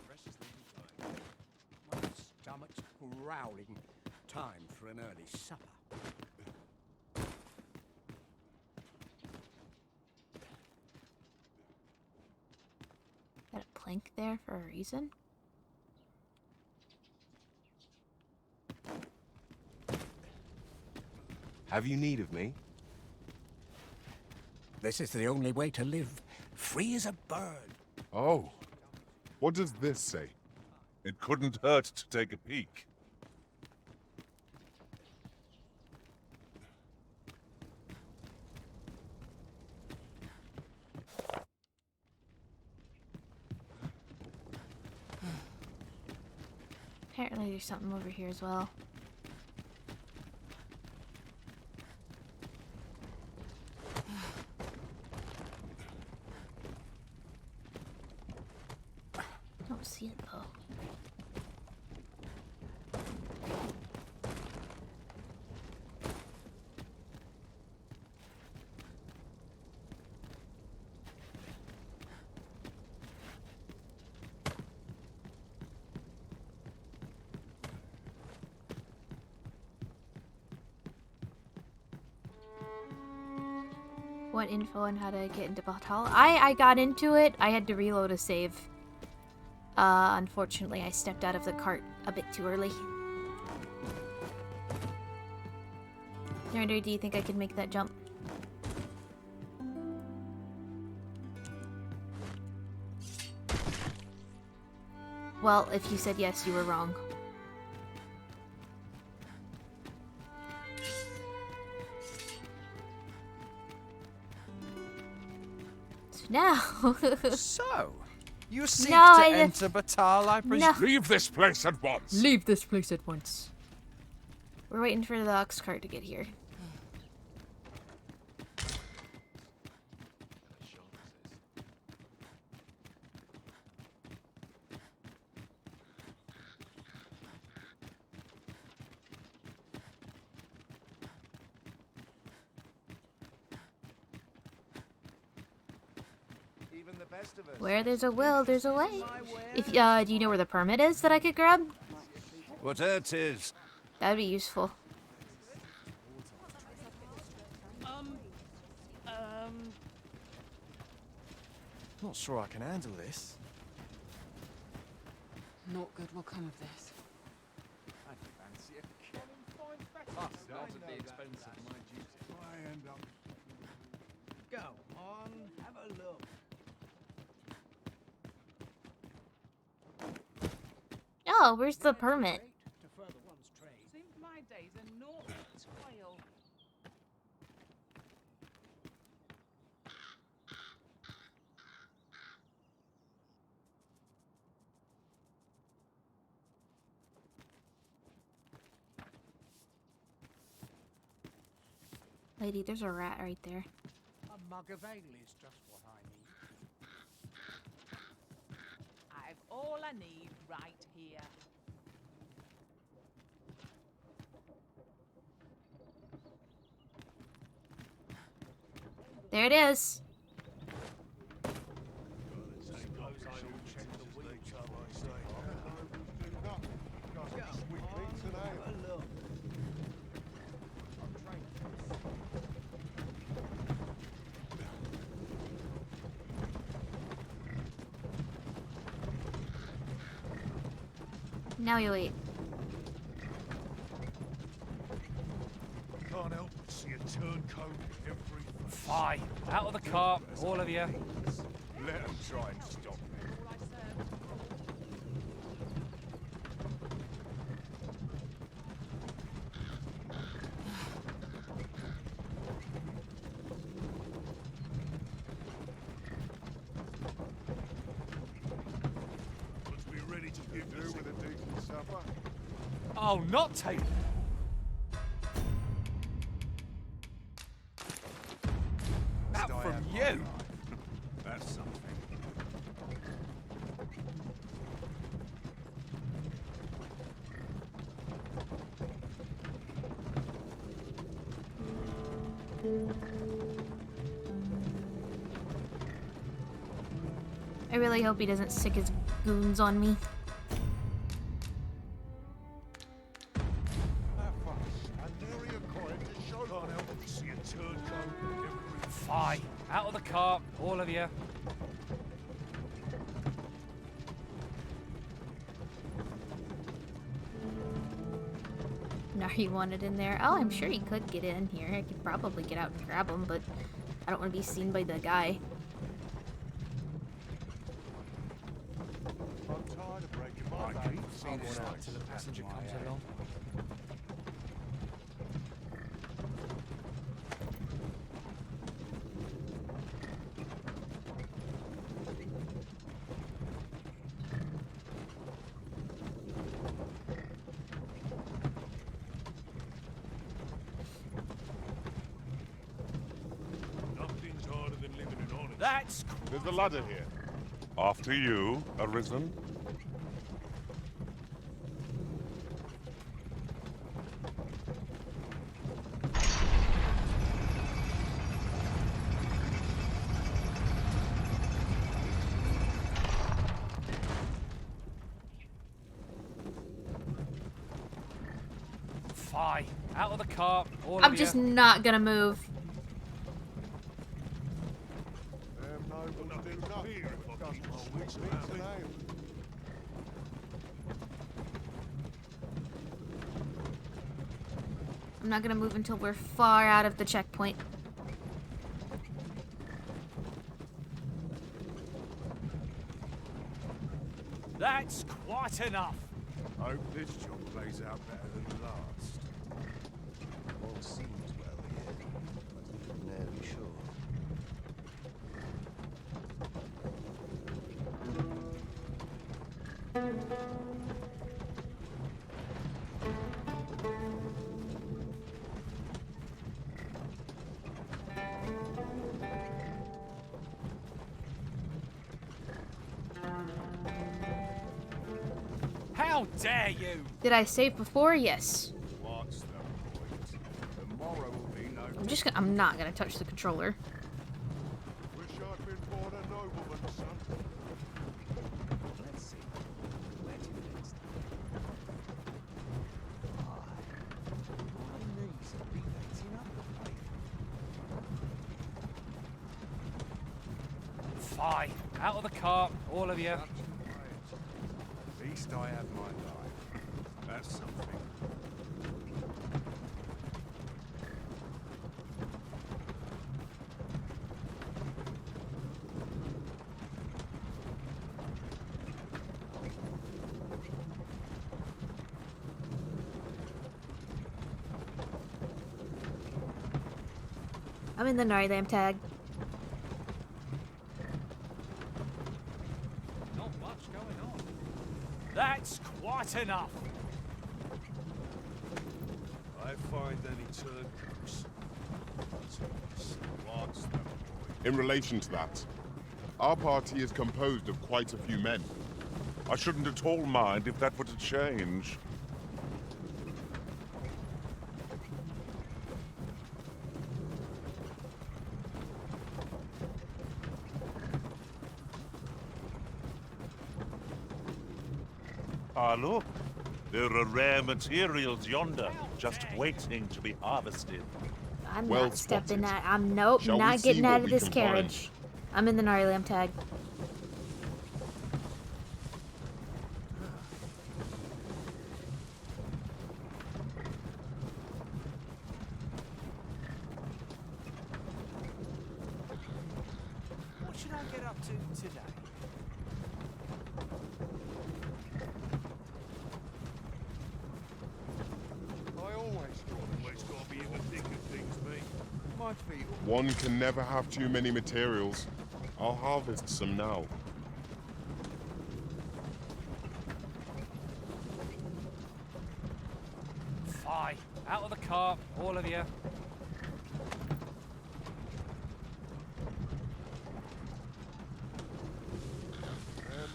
Precious little time. My stomach's growling. Time for an early supper. Got a plank there for a reason? Have you need of me? This is the only way to live. Free as a bird. Oh. What does this say? It couldn't hurt to take a peek. Apparently there's something over here as well. Don't see it though. What info on how to get into Batal? I got into it. I had to reload a save. Unfortunately, I stepped out of the cart a bit too early. Narrator, do you think I could make that jump? Well, if you said yes, you were wrong. So now... So, you seek No, to enter Batal, I presume? No. Leave this place at once. Leave this place at once. We're waiting for the ox cart to get here. Even the best of us. Where there's a will, there's a way. If do you know where the permit is that I could grab? Whatever it is. That'd be useful. Not sure I can handle this. Not good will come of this. I fancy a killing fine better. Must not at the expense of my duty. I end up. Go on, have a look. Oh, where's the permit? To further one's trade. Seems my days are naught but toil. Lady, there's a rat right there. A mug of ale is just what I need. I've all I need right here. There it is. Now you wait. Can't help but see a turncoat every. Fie. Out of the cart, all of you. Let them try and stop me. Must be ready to give you with a decent supper. Oh, not take. That from you. That's something. I really hope he doesn't sick his goons on me. Fie. Out of the cart, all of you. Nari wanted in there. Oh, I'm sure he could get in here. I could probably get out and grab him, but I don't want to be seen by the guy. I'm tired of breaking my I back. keep seeing this till the passenger comes along. Nothing's harder than living an honest. That's There's a ladder here. After you, Arisen. Fie. Out of the cart, all I'm of just you. not gonna move. I'm not gonna move until we're far out of the checkpoint. That's quite enough. Hope this job plays out better than the last. All seems well here, but I'm nearly sure. How dare you? Did I save before? Yes. What's the point? Tomorrow will be no. I'm not gonna touch the controller. Wish I'd been born a nobleman, son. Let's see. Where to next? My knees are beating up the pavement. Fie. Out of the car, all of you. At least I have my life. That's something. I'm in the Narilamb tag. Not much going on. That's quite enough. I find any turncoats. What's the point? In relation to that, our party is composed of quite a few men. I shouldn't at all mind if that were to change. Ah, look. There are rare materials yonder, just waiting to be harvested. I'm Well not stepping spotted. out. I'm nope, Shall we not see getting what out of we this can carriage. I'm in the Narilamb tag. What should I get up to today? I always got to be in the thick of things, me. My feet. One can never have too many materials. I'll harvest some now. Fie. Out of the car, all of you. And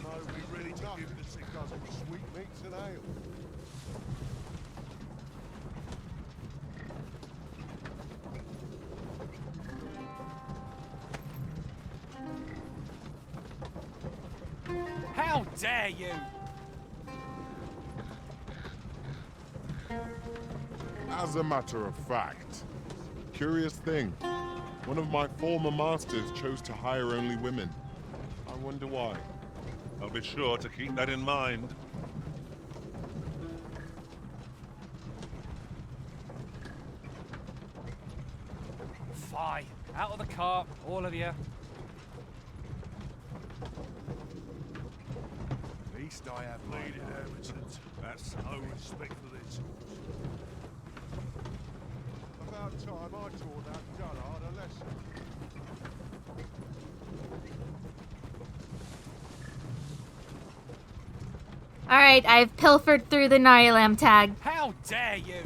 no, we really to give the sick cousin sweetmeats and ale. How dare you? As a matter of fact, curious thing, one of my former masters chose to hire only women. I wonder why. I'll be sure to keep that in mind. Fie. Out of the car, all of you. At least I have bleeding evidence. That's no respect for this horse. About time I taught that dullard a lesson. Alright, I've pilfered through the Narilamb tag. How dare you?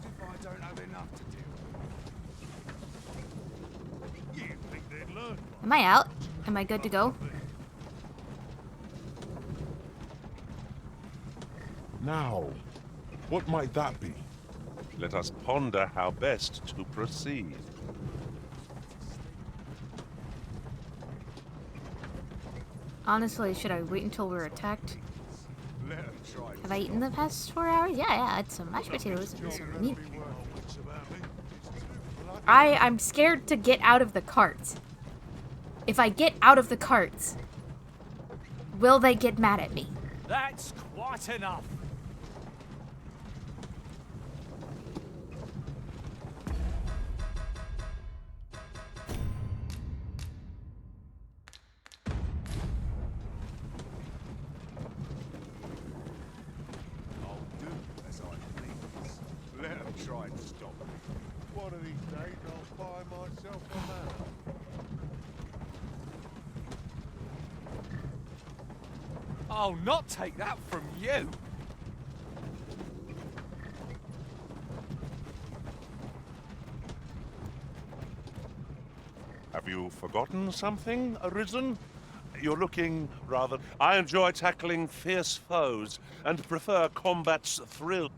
If I don't have enough to do. You think they'd learn? Am I out? Am I good to go? Now, what might that be? Let us ponder how best to proceed. Honestly, should I wait until we're attacked? Let 'em try. Have I eaten the past 4 hours? Yeah, I had some mashed potatoes and some meat. Wits about me. I'm scared to get out of the cart. if I get out of the carts, will they get mad at me? That's quite enough. I'll do as I please. Let them try and stop me. One of these days I'll buy myself a man. I'll not take that from you. Have you forgotten something, Arisen? You're looking rather... I enjoy tackling fierce foes and prefer combat's thrill.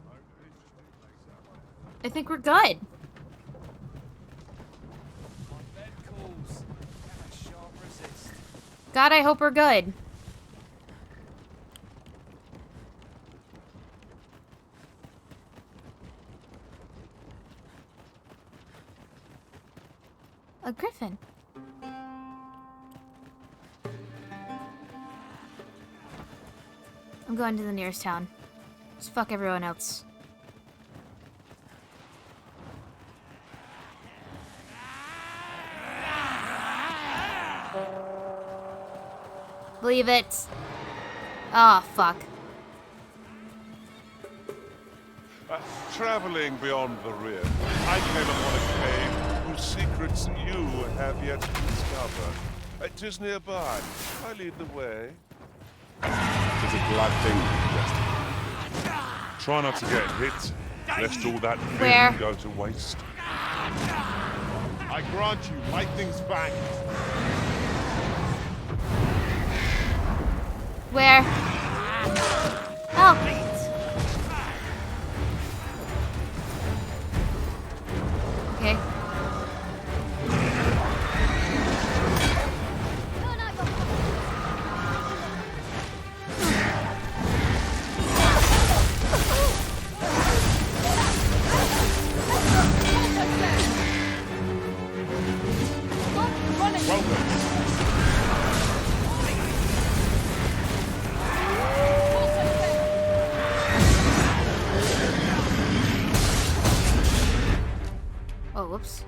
I think we're good. God, I hope we're good. A griffin. I'm going to the nearest town. Just fuck everyone else. Believe it. Oh, fuck. Traveling beyond the rim, I came upon a cave whose secrets you have yet to discover. It is nearby. I lead the way. It's a glad thing, Try not to get hit, lest all that Where? vim go to waste. I grant you lightning's back. Where? Oh. Okay. Oh, whoops.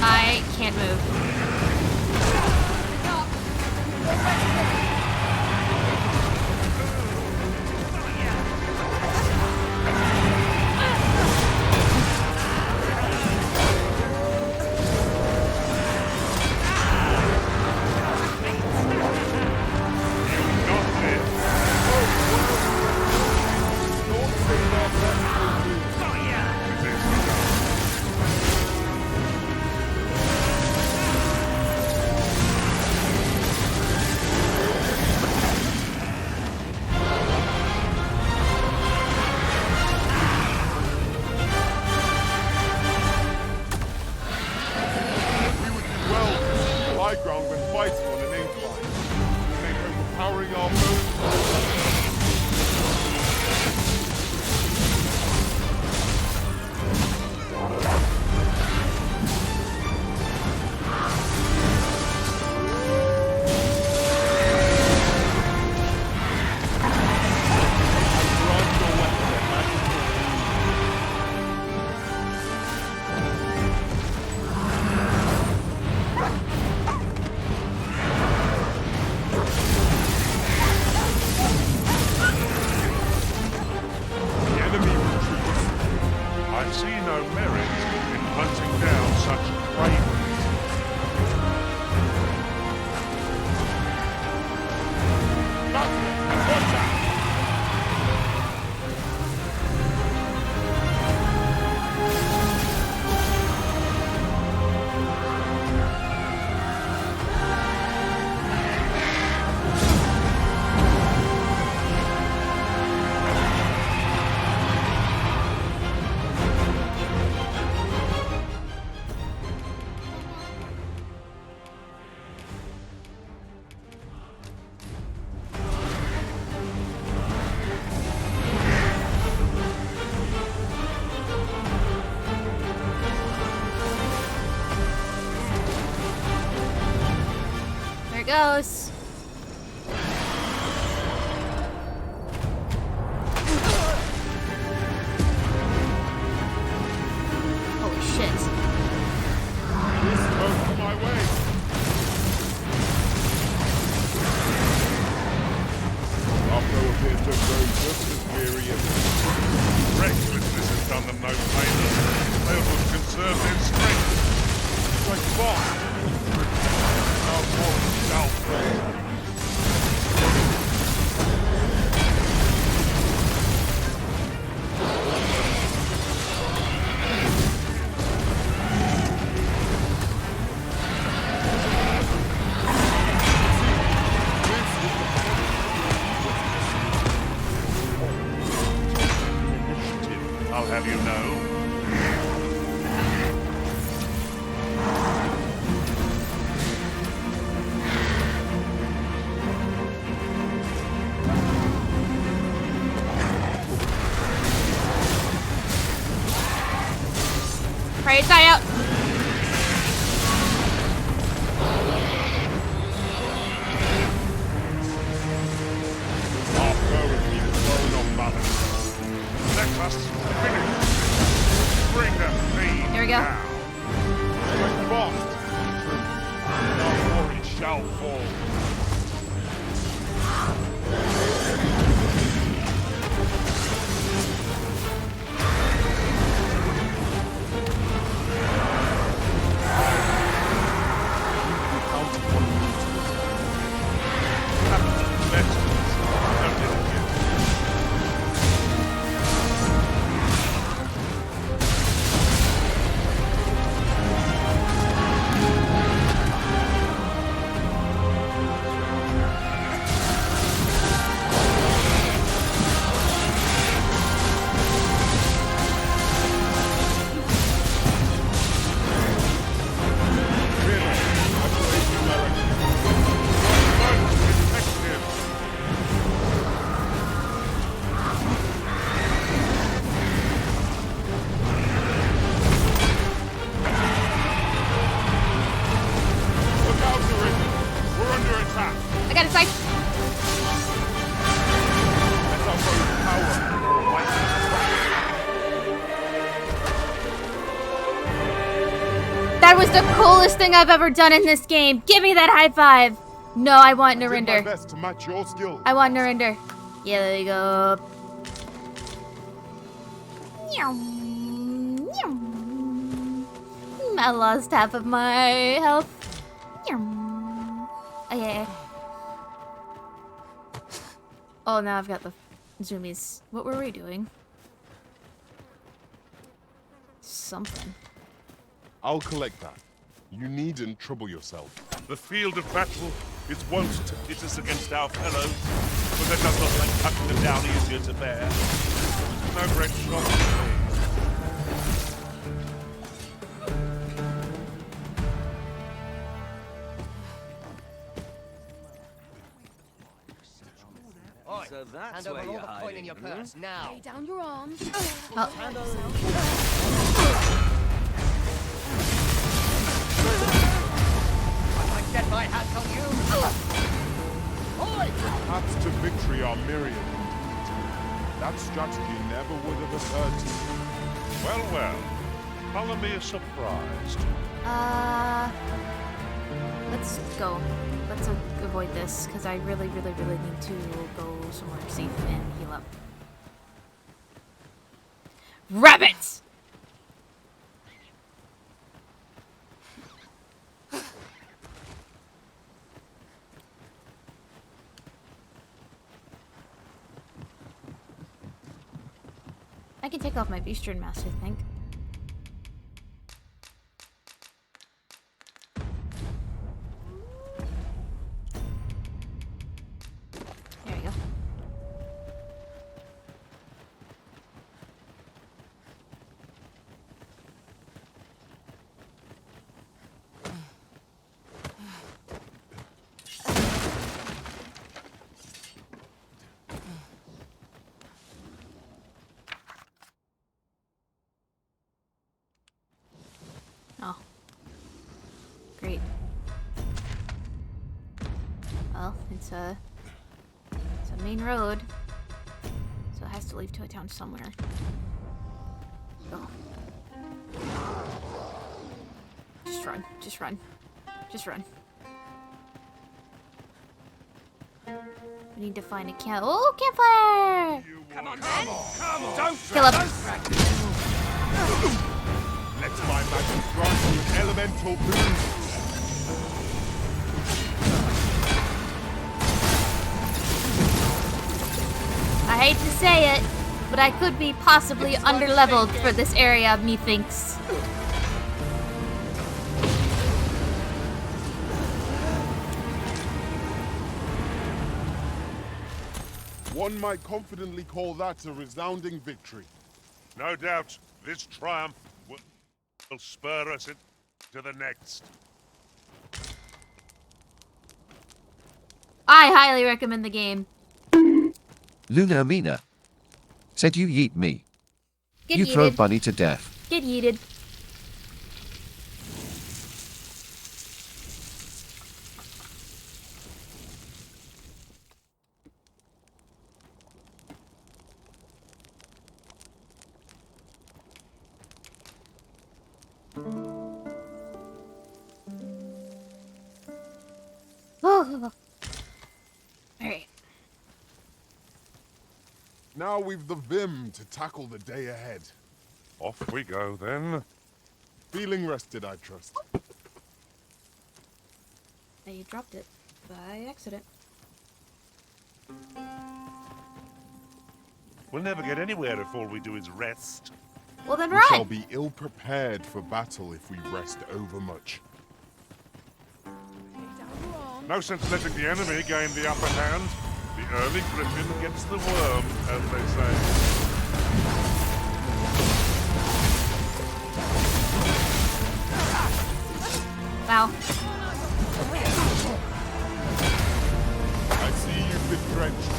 I can't move. High ground when fighting on an incline. We make overpowering our foes. I see no merit in hunting down such cravens. it goes. Holy shit. Smoke my way. Oppo appears to have grown just as weary as Recklessness has done them no favours. They would conserve their strength. like boss. Our force shall fall. I'll have you know. Pray to die out. Our foe has been thrown on balance. Let us finish. Bring them thieves Here we go. down. Like boss. Our glory shall fall. I got a sight. That was the coolest thing I've ever done in this game. Give me that high five. No, I want Did my Narinder. best to match your skills. I want Narinder. Yeah, there you go. I lost half of my health. Oh, yeah. Oh, now I've got the zoomies. What were we doing? Something. I'll collect that. You needn't trouble yourself. The field of battle is wont to pit us against our fellows, but that does not make cutting them down easier to bear. No great shock to me. So that's hand over all the coin in your purse now. Lay down your arms. Hand over. I might get my hands on you. Oi! Paths to victory are myriad. That strategy never would have occurred to me. Well, well. Color me surprised. Let's go. Let's avoid this, because I really, really, really need to go somewhere safe and heal up. Rabbits! I can take off my Beastern mask, I think. There we go. Oh. Great. It's a main road. So it has to lead to a town somewhere. Go. Just run. Just run. Just run. We need to find a camp. Oh, campfire! Come on, then! Come on! Don't Kill him. Let my magic grant you an elemental boon. I hate to say it, but I could be possibly underleveled for this area, methinks. One might confidently call that a resounding victory. No doubt, this triumph will spur us into the next. I highly recommend the game. Luna Mina said you yeet me. Get You throw yeeted. Bunny to death. Get yeeted. Oh. Alright. Now we've the vim to tackle the day ahead. Off we go, then. Feeling rested, I trust. I dropped it by accident. We'll never get anywhere if all we do is rest. Well, then We run! shall be ill-prepared for battle if we rest overmuch. No sense letting the enemy gain the upper hand. The early griffin gets the worm, as they say. Wow. I see you've been drenched.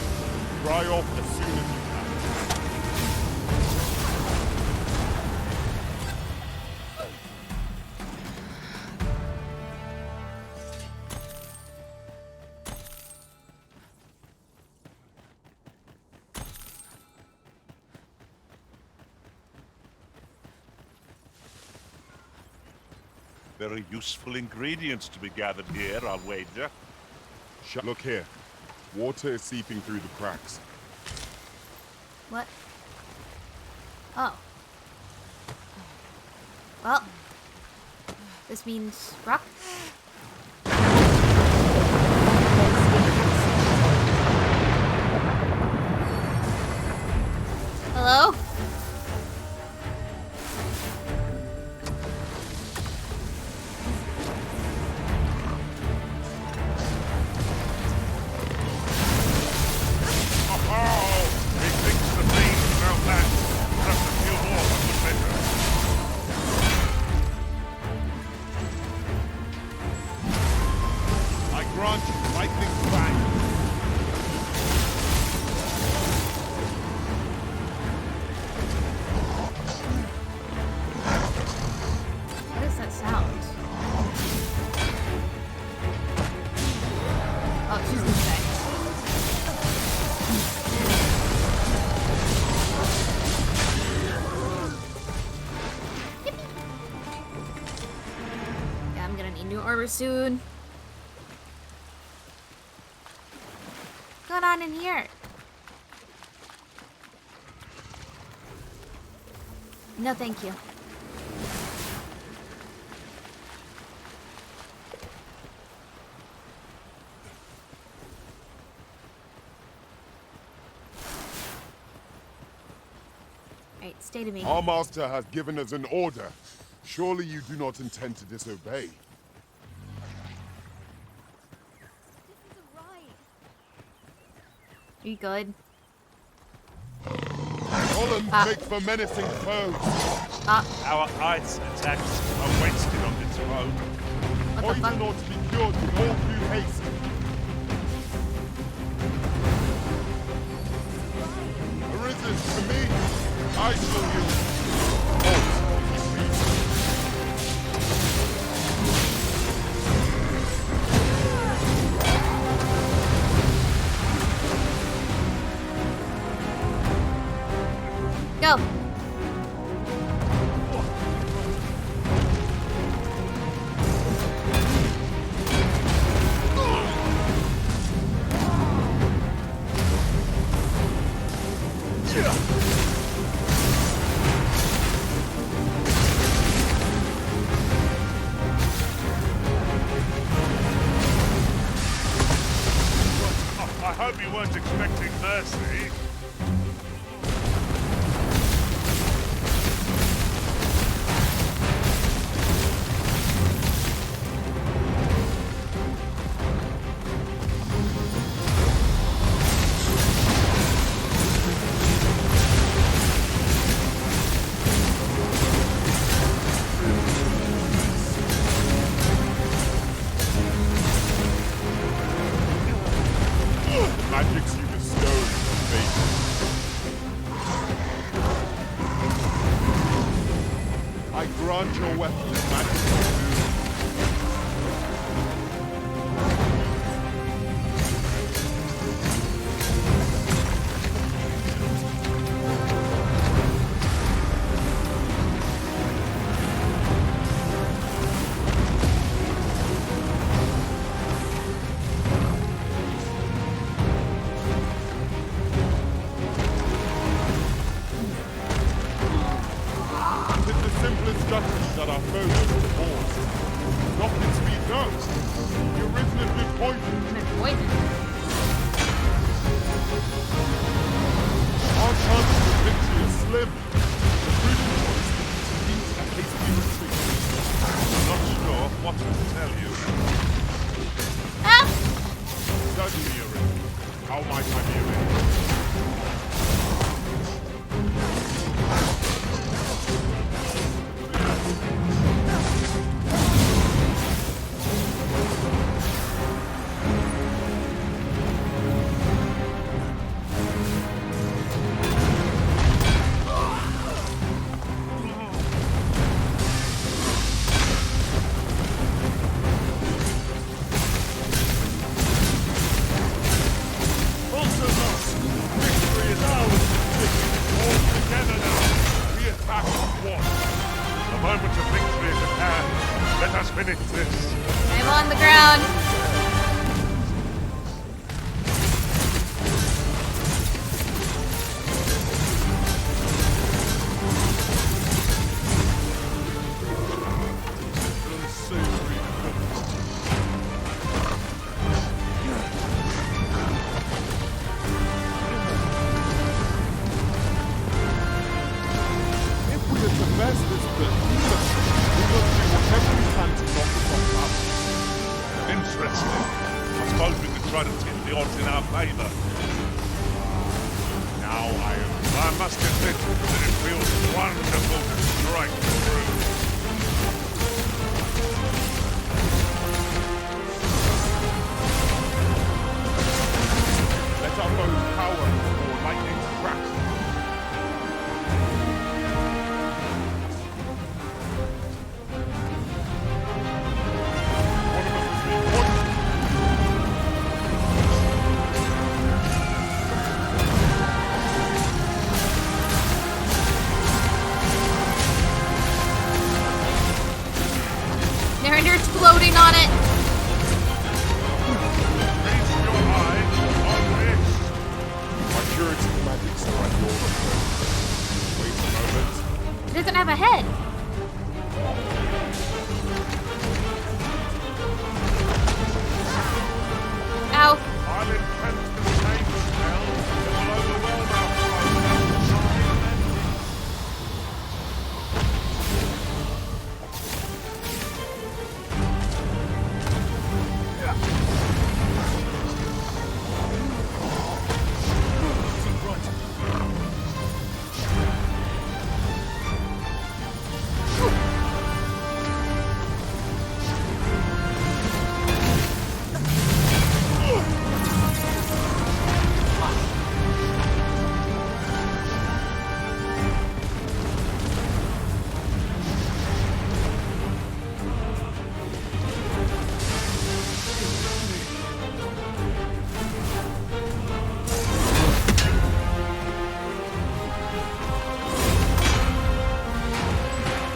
Dry off as soon as you can. There are useful ingredients to be gathered here, I'll wager. Look here. Water is seeping through the cracks. What? Oh. Well. This means rock. Hello? What is that sound? Oh, she's insane. Yeah, I'm gonna need new armor soon. What's going on in here? No, thank you. Alright, stay to me. Our master has given us an order. Surely you do not intend to disobey. Are you good? Columns make for menacing foes. Our ice attacks are wasted on this road. Poison ought to be cured with all due haste. Arisen to me, I shall use. weren't expecting mercy. Magics you bestow, fate. I grant your weapon magical boon. With the simplest justice that our foes have forced. Rocket speed goes. The arisen has been poisoned. Our chances of victory are slim. The prudent choice is to beat a hasty retreat. I'm not sure what to tell you. Certainly, arisen. How might I be of aid? Victory is ours! All together now! We attack at once! The moment of victory is at hand. Let us finish this. I'm on the ground. If we are to best this bit, we must do whatever we can to knock it off up. Interesting. I suppose we could try to tip the odds in our favour. Now I must admit that it feels wonderful to strike through. Let our foes power before lightning strikes. One of us has been poisoned. Mariner's floating on it. Feast your eyes on this. My curative magics are at your request. Wait a moment. It doesn't have a head. Ow. I'll invent the same spell that will overwhelm our foes.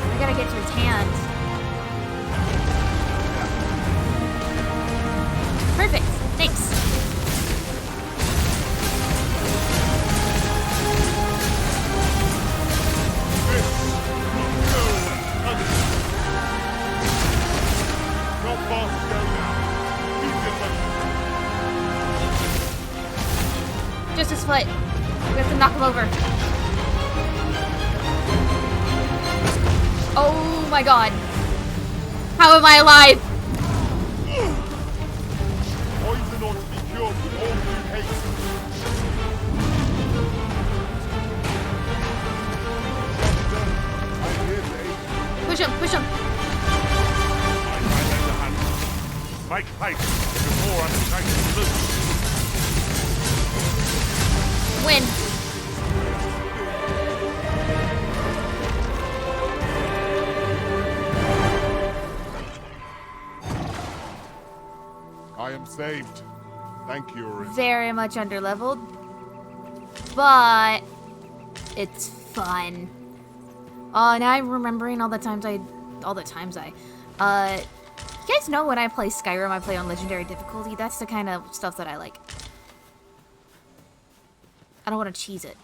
I gotta get to his hands. Perfect. Thanks. Not fast to go now. Keep your focus. foot. We have to knock him over. Oh my god. How am I alive? Poison ought to be cured with all due haste. I'm here, babe. Push him, push him. Make haste before I'm taken loose. Win. I am saved. Thank you, Arisen. Very much underleveled, but it's fun. Now I'm remembering all the times I, you guys know when I play Skyrim, I play on legendary difficulty. That's the kind of stuff that I like. I don't want to cheese it.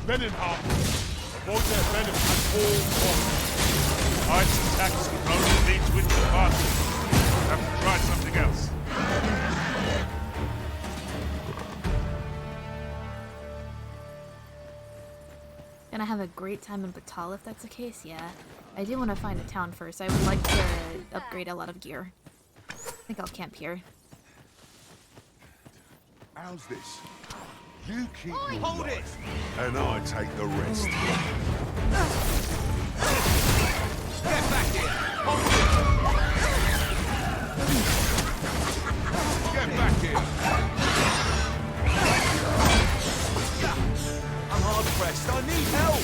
Venenhart! Avoid their venom at all costs. Ice attacks only lead to incapacity. Have to try something else. Gonna have a great time in Batal if that's the case, yeah. I do want to find a town first. I would like to upgrade a lot of gear. I think I'll camp here. How's this? You keep Oi, me hold alive, it! and I take the rest. Get back here! Hold it! Get back here! I'm hard pressed. I need help!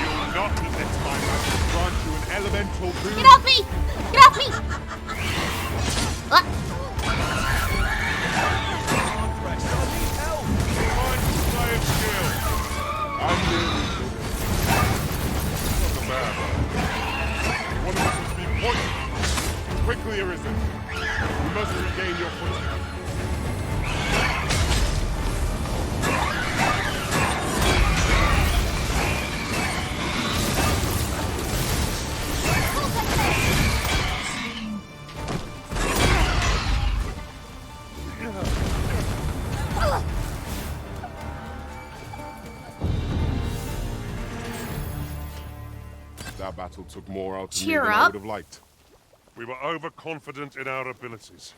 You'll not let my magic grant you an elemental boon. Get off me! Get off me! What? I'm nearly not a man. One of us must be poisoned. Quickly, Arisen. You must regain your footing. That battle took more out of me Cheer than I up. would have liked. We were overconfident in our abilities.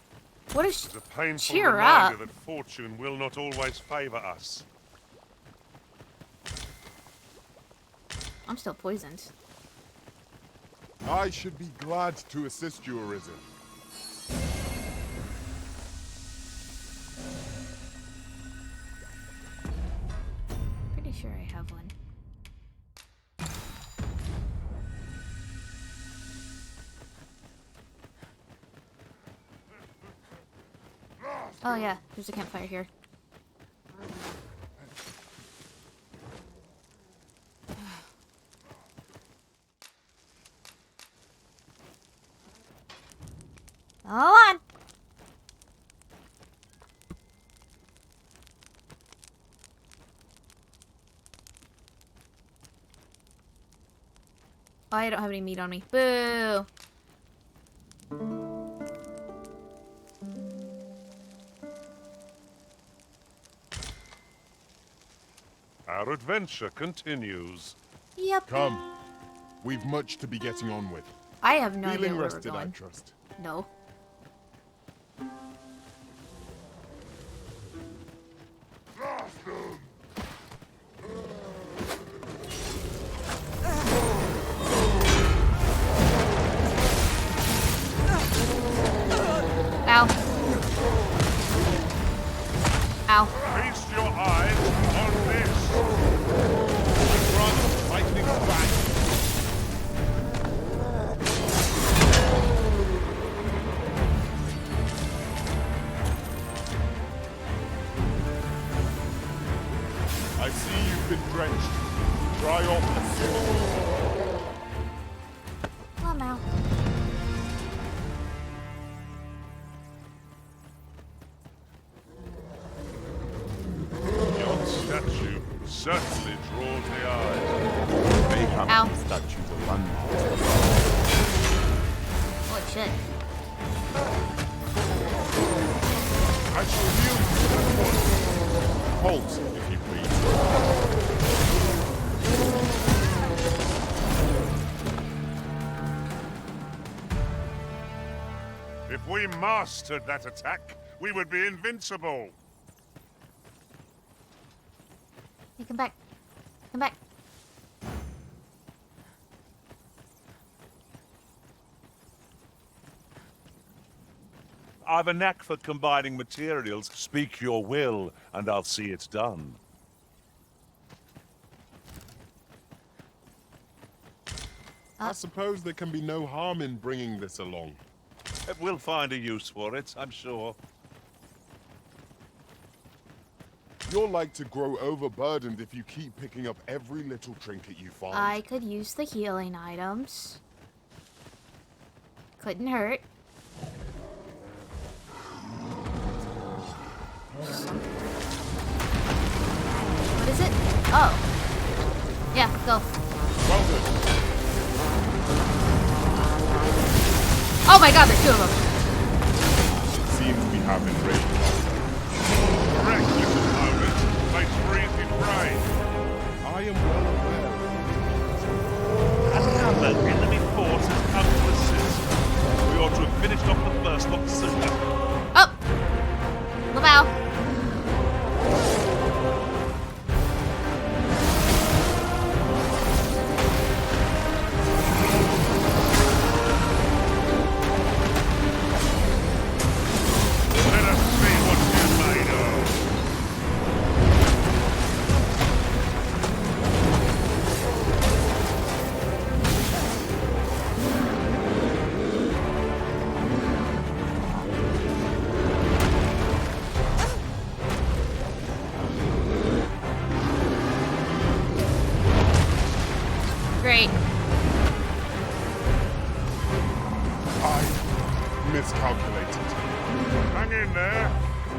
What is? It's a painful Cheer reminder up. that fortune will not always favor us. I'm still poisoned. I should be glad to assist you, Arisen. Pretty sure I have one. Oh yeah, there's a campfire here. Hold on. Oh, I don't have any meat on me. Boo! Our adventure continues. Yep. Come. We've much to be getting on with. I have no idea Feeling where rested, we're I going. trust. No. Ow. Ow. Feast your eyes on this. Run, lightning back. I see you've been drenched. Dry off. Come out. Your statue certainly draws the eye. They have Ow. statues of one. shit. I shall yield to this one. Halt, if you please. If we mastered that attack, we would be invincible. Hey, come back. Come back. I've a knack for combining materials. Speak your will, and I'll see it done. I suppose there can be no harm in bringing this along. We'll find a use for it, I'm sure. You're like to grow overburdened if you keep picking up every little trinket you find. I could use the healing items. Couldn't hurt. What is it? Oh. Yeah, go. Well done. Oh my god, there's two of them. Seems we have been raided. Correct, little moment. They breathe in rain. I am well aware. Another enemy force has come to assist. We ought to have finished off the first lot sooner. Oh! Laval. Let us see what you're made of. Great. I miscalculated. Hang in there.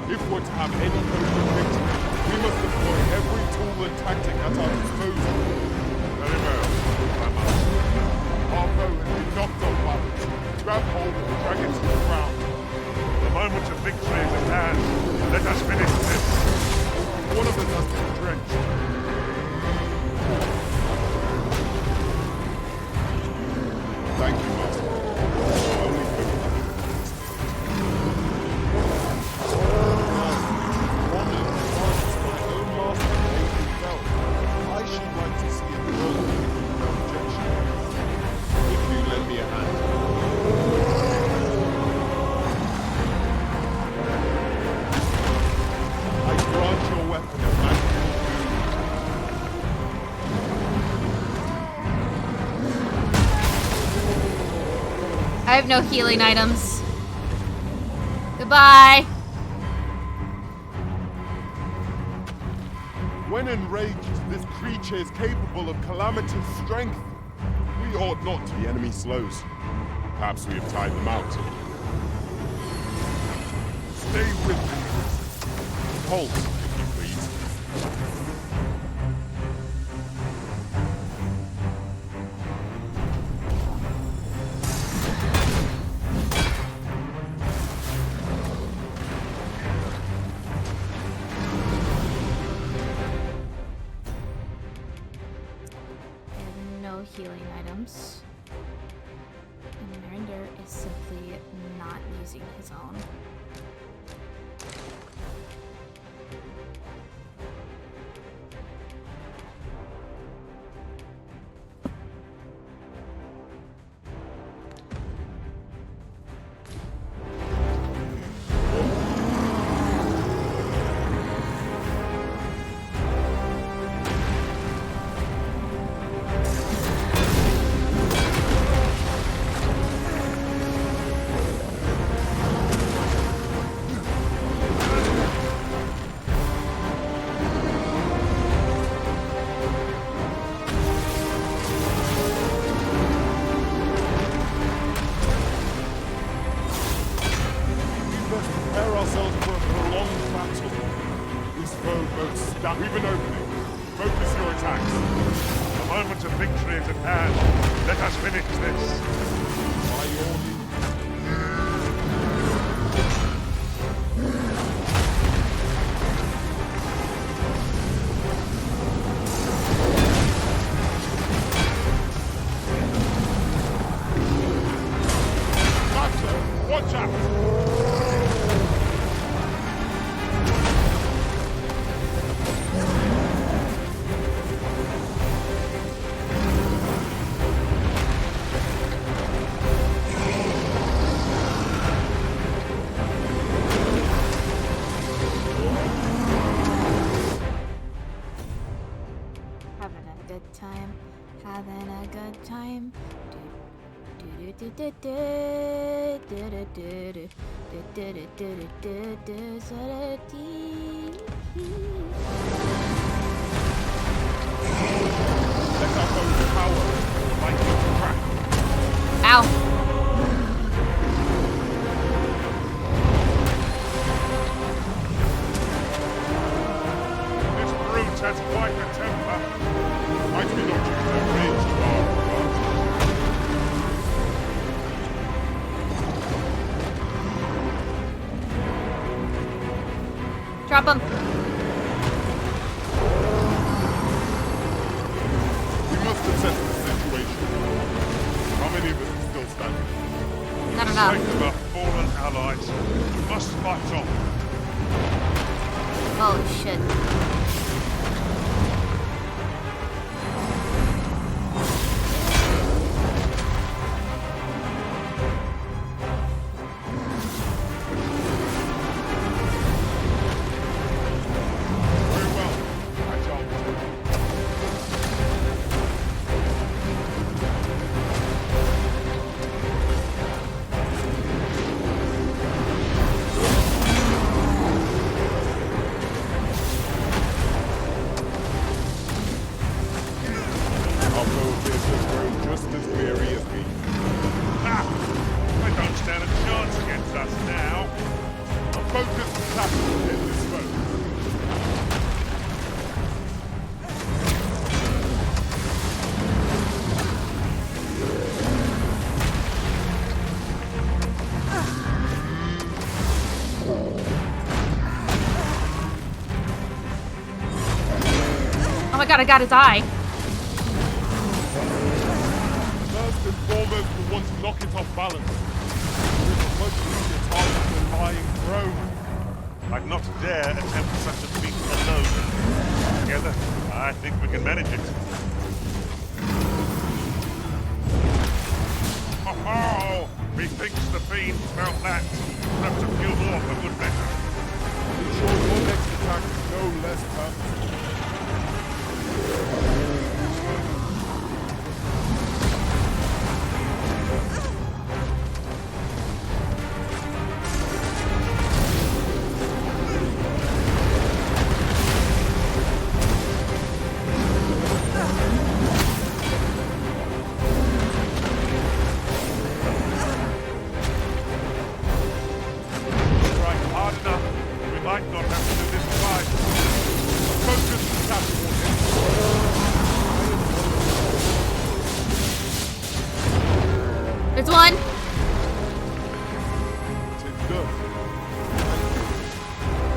If we're to have any hope of victory, we must deploy every tool and tactic at our disposal. Very well, my master. Our bow has been knocked on balance. Grab hold and drag it to the ground. The moment of victory is at hand. Let us finish this. One of us has been drenched. Thank you, Master. Only hope. One of the charges my own master made himself. I should like to see it roll without objection. If you lend me a hand. I grant your weapon a magical I have no healing items. Goodbye. When enraged, this creature is capable of calamitous strength. We ought not to be enemy slows. Perhaps we have tired them out. Stay with me. Halt, if you please. I have no healing items. And Marinder is simply not using his own. Prepare ourselves for a prolonged battle. This foe boats stack. We've an opening. Focus your attacks. The moment of victory is at hand. Let us finish this. By your means. time, having a good time. Let our foe's power lightning crack. Ow. This brute has quite a temper. Might we not use their rage to our advantage? Drop him. We must assess the situation. How many of us are still standing? Not For the enough. sake of our fallen allies, we must fight on. Holy shit. Very well. I shall return. Our foe appears to have grown just as weary as me. Ah! They don't stand a chance against us now. A focused attack will hit this foe. Oh my god, I gotta die. First and foremost, we want to knock it off balance. We're supposed to reach its heart with a lying prone. I'd not dare attempt such a feat alone. Together, I think we can manage it. Oh, methinks the fiend felt that. Perhaps a few more for good measure. Ensure your next attack is no less purposeful. Strike hard enough, we might not have to do this twice. Focus attack warning. There's one. Tis good.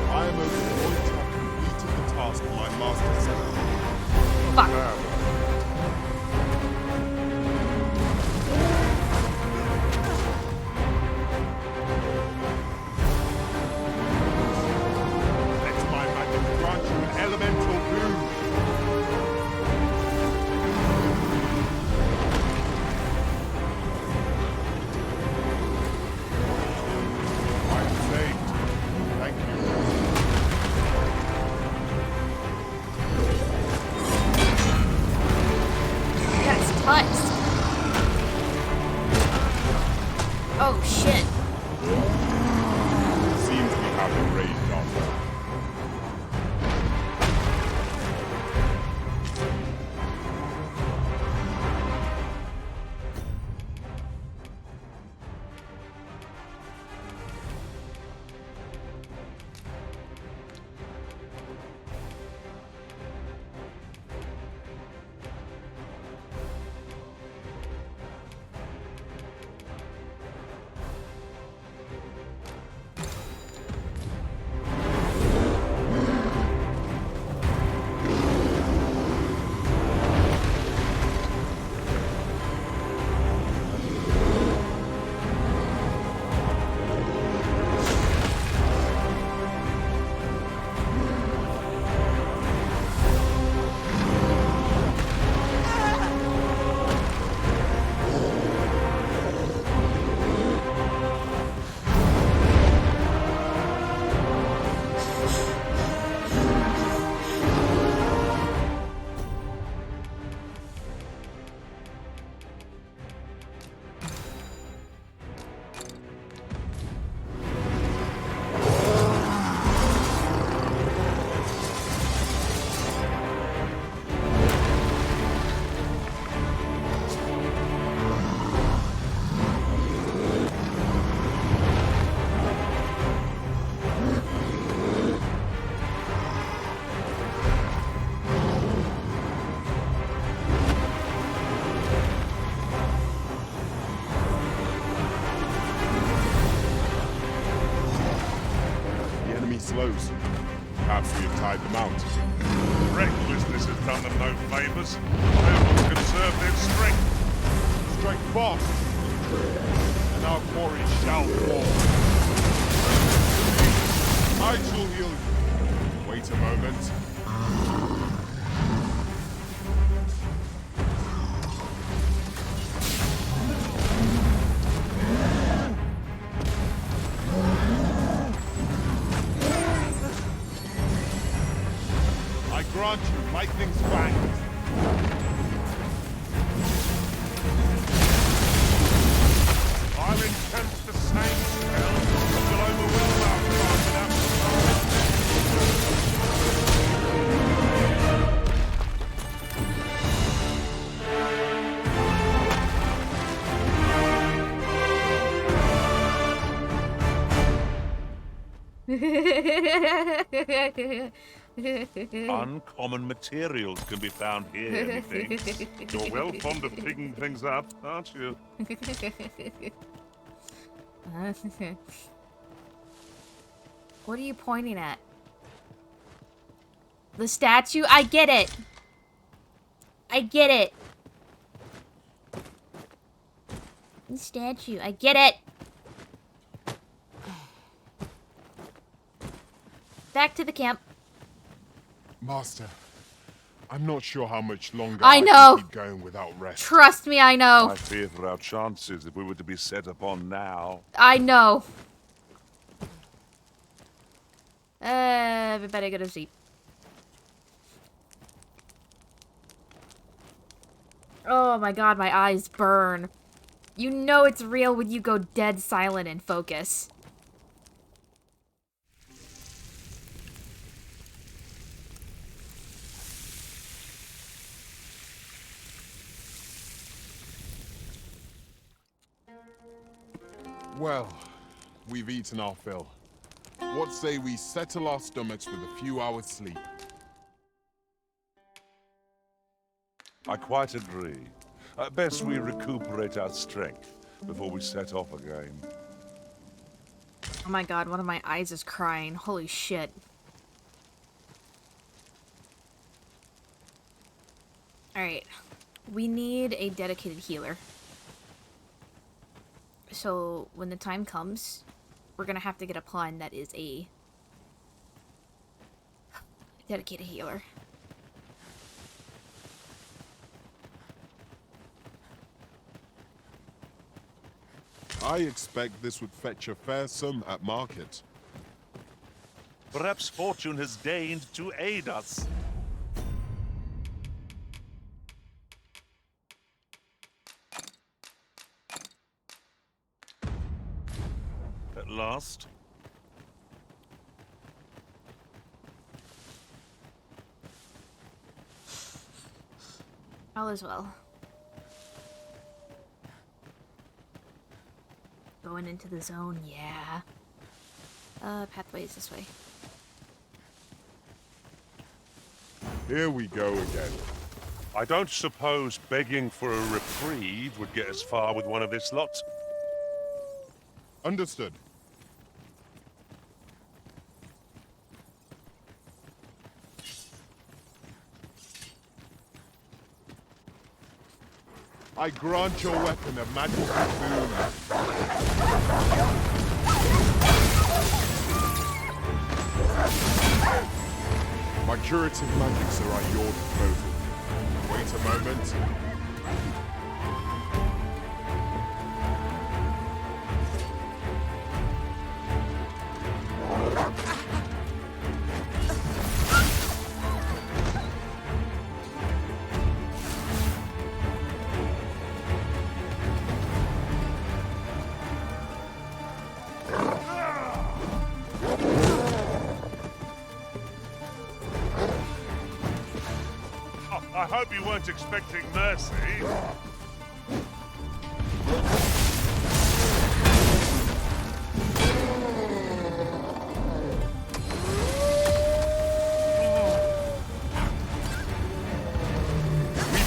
I am overjoyed to have completed the task my master set. Fuck. Let my magic grant you an elemental boon. I'm saved. Thank you. That's touched. Oh shit. Seems we have a raid on. those? Perhaps we have tied them out. Recklessness has done them no favors. They will conserve their strength. Strike fast, and our quarry shall fall. I shall heal you. Wait a moment. I grant you lightning's fangs. I'll intent the same spell that will overwhelm our crafted Uncommon materials can be found here, methinks. You're well fond of picking things up, aren't you? What are you pointing at? The statue? I get it. I get it. The statue. I get it. Back to the camp. Master, I'm not sure how much longer I I know. can keep going without rest. Trust me, I know. I fear for our chances if we were to be set upon now. I know. We better go to sleep. Oh my god, my eyes burn. You know it's real when you go dead silent and focus. Well, we've eaten our fill. What say we settle our stomachs with a few hours sleep? I quite agree. Best we recuperate our strength before we set off again. Oh my god, one of my eyes is crying. Holy shit. Alright. We need a dedicated healer. So, when the time comes, we're gonna have to get a pawn that is a dedicated healer. I expect this would fetch a fair sum at market. Perhaps fortune has deigned to aid us. At last. All is well. Going into the zone, yeah. Pathway is this way. Here we go again. I don't suppose begging for a reprieve would get us far with one of this lot. Understood. I grant your weapon a magical boon. My curative magics are at your disposal. Wait a moment. I hope you weren't expecting mercy. We've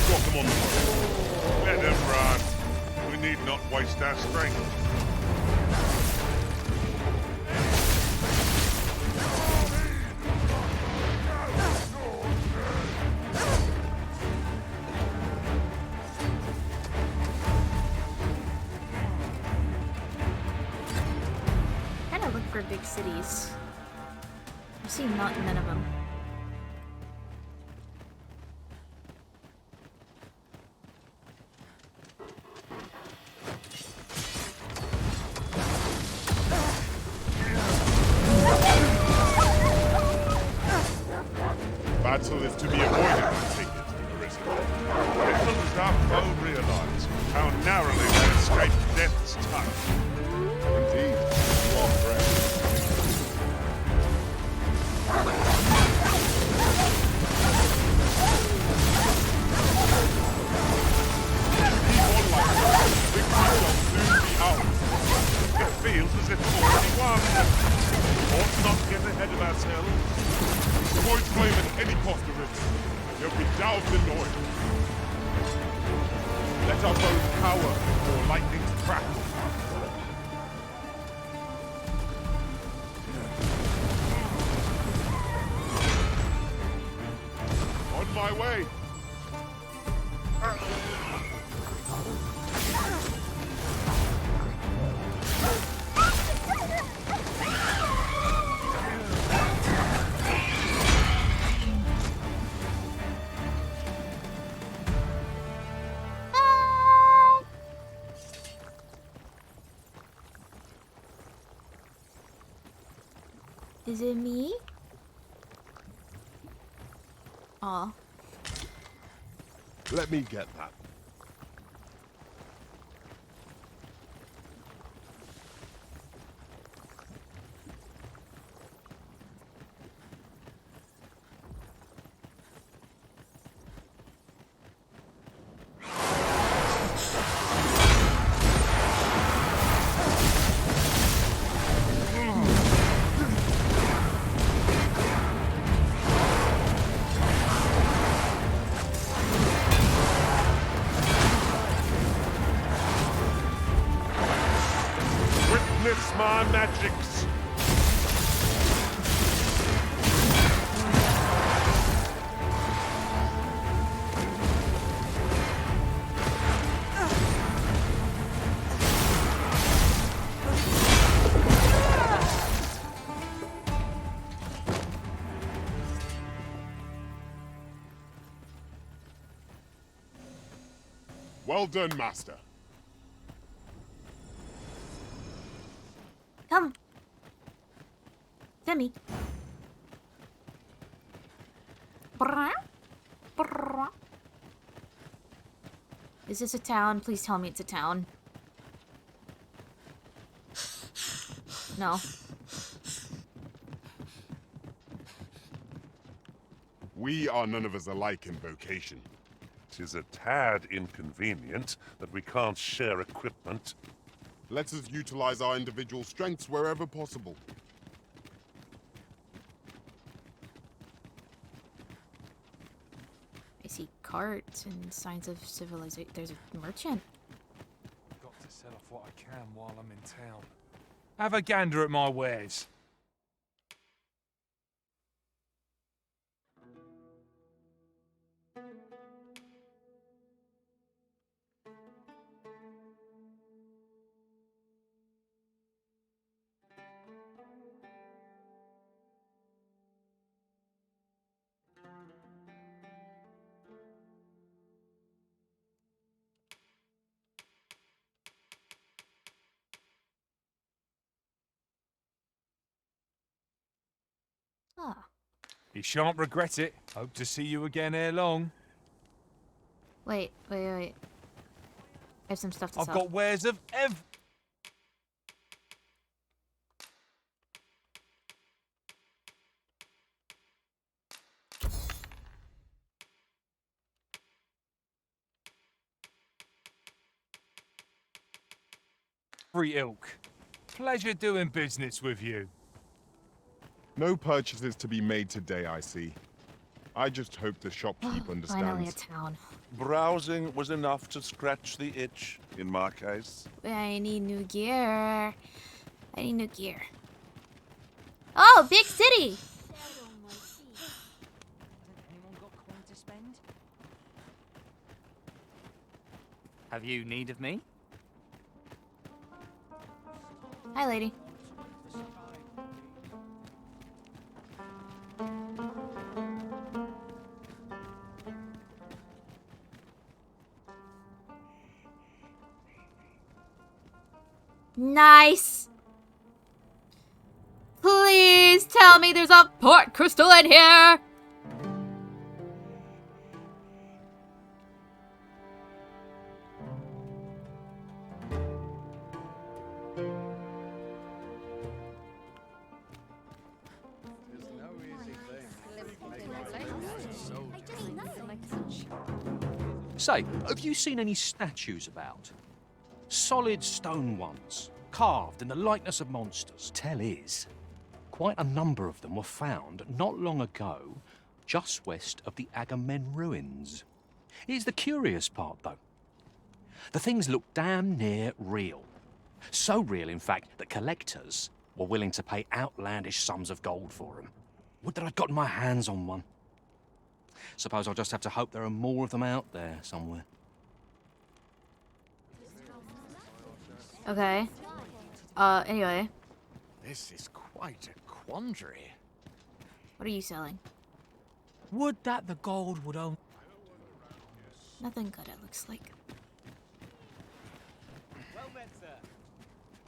got them on the run. Let them run. We need not waste our strength. big cities. I've seen none of them. Battle is to be avoided, I take it, Arisen. Little does thou realize how narrowly they escaped death's touch. Indeed, you are correct. It feels as if we've already won. Ought not get ahead of ourselves. Avoid flame at any cost, Arisen. You'll be doused in oil. Let our bows cower before lightning's crackle. On my way. Is it me? Aw. Let me get that. Witness my magics. Well done, Master. Come. Demi. Brrrr. Brrrr. Is this a town? Please tell me it's a town. No. We are none of us alike in vocation. 'Tis a tad inconvenient that we can't share equipment. Let us utilize our individual strengths wherever possible. I see carts and signs of civilization. There's a merchant. Got to sell off what I can while I'm in town. Have a gander at my wares. Ah. You shan't regret it. Hope to see you again ere long. Wait. I have some stuff to I've sell. got wares of every ilk. Pleasure doing business with you. No purchases to be made today, I see. I just hope the shopkeep understands. Finally a town. Browsing was enough to scratch the itch, in my case. I need new gear. Oh, big city! Have you need of me? Hi, lady. Nice. Please tell me there's a port crystal in here. Say, have you seen any statues about? Solid stone ones, carved in the likeness of monsters. Tell is, quite a number of them were found not long ago, just west of the Agamemnon ruins. Here's the curious part, though. The things look damn near real. So real, in fact, that collectors were willing to pay outlandish sums of gold for them. Would that I'd gotten my hands on one. Suppose I'll just have to hope there are more of them out there somewhere. Okay. Anyway. This is quite a quandary. What are you selling? Would that the gold would own. Nothing good, it looks like. Well met, sir.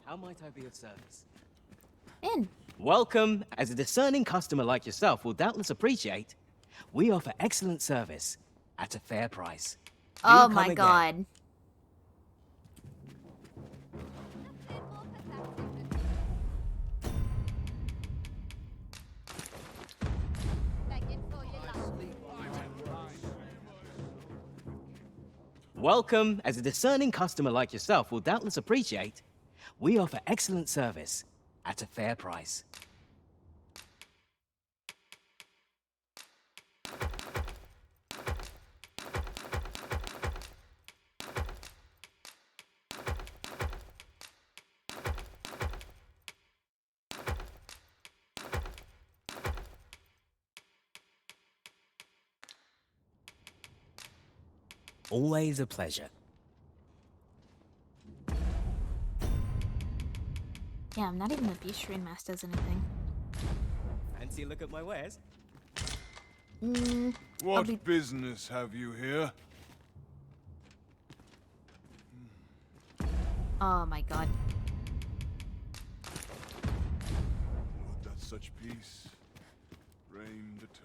How might I be of service? In. Welcome. As a discerning customer like yourself will doubtless appreciate, we offer excellent service at a fair price. Do Oh come my again. god. Welcome. As a discerning customer like yourself will doubtless appreciate, we offer excellent service at a fair price. Always a pleasure. Yeah, I'm not even a beast mask does anything. Fancy a look at my wares? What business have you here? Oh my god. Would that such peace reigned eternal.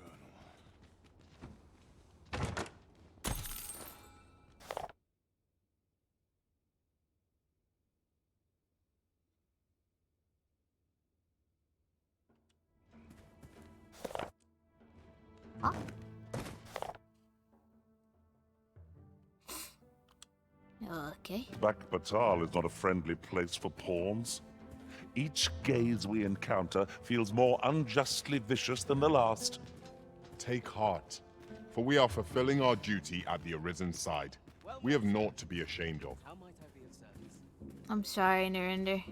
Okay. Batal is not a friendly place for pawns. Each gaze we encounter feels more unjustly vicious than the last. Take heart, for we are fulfilling our duty at the Arisen's side. We have naught to be ashamed of. How might I be of service? I'm sorry, Narinder.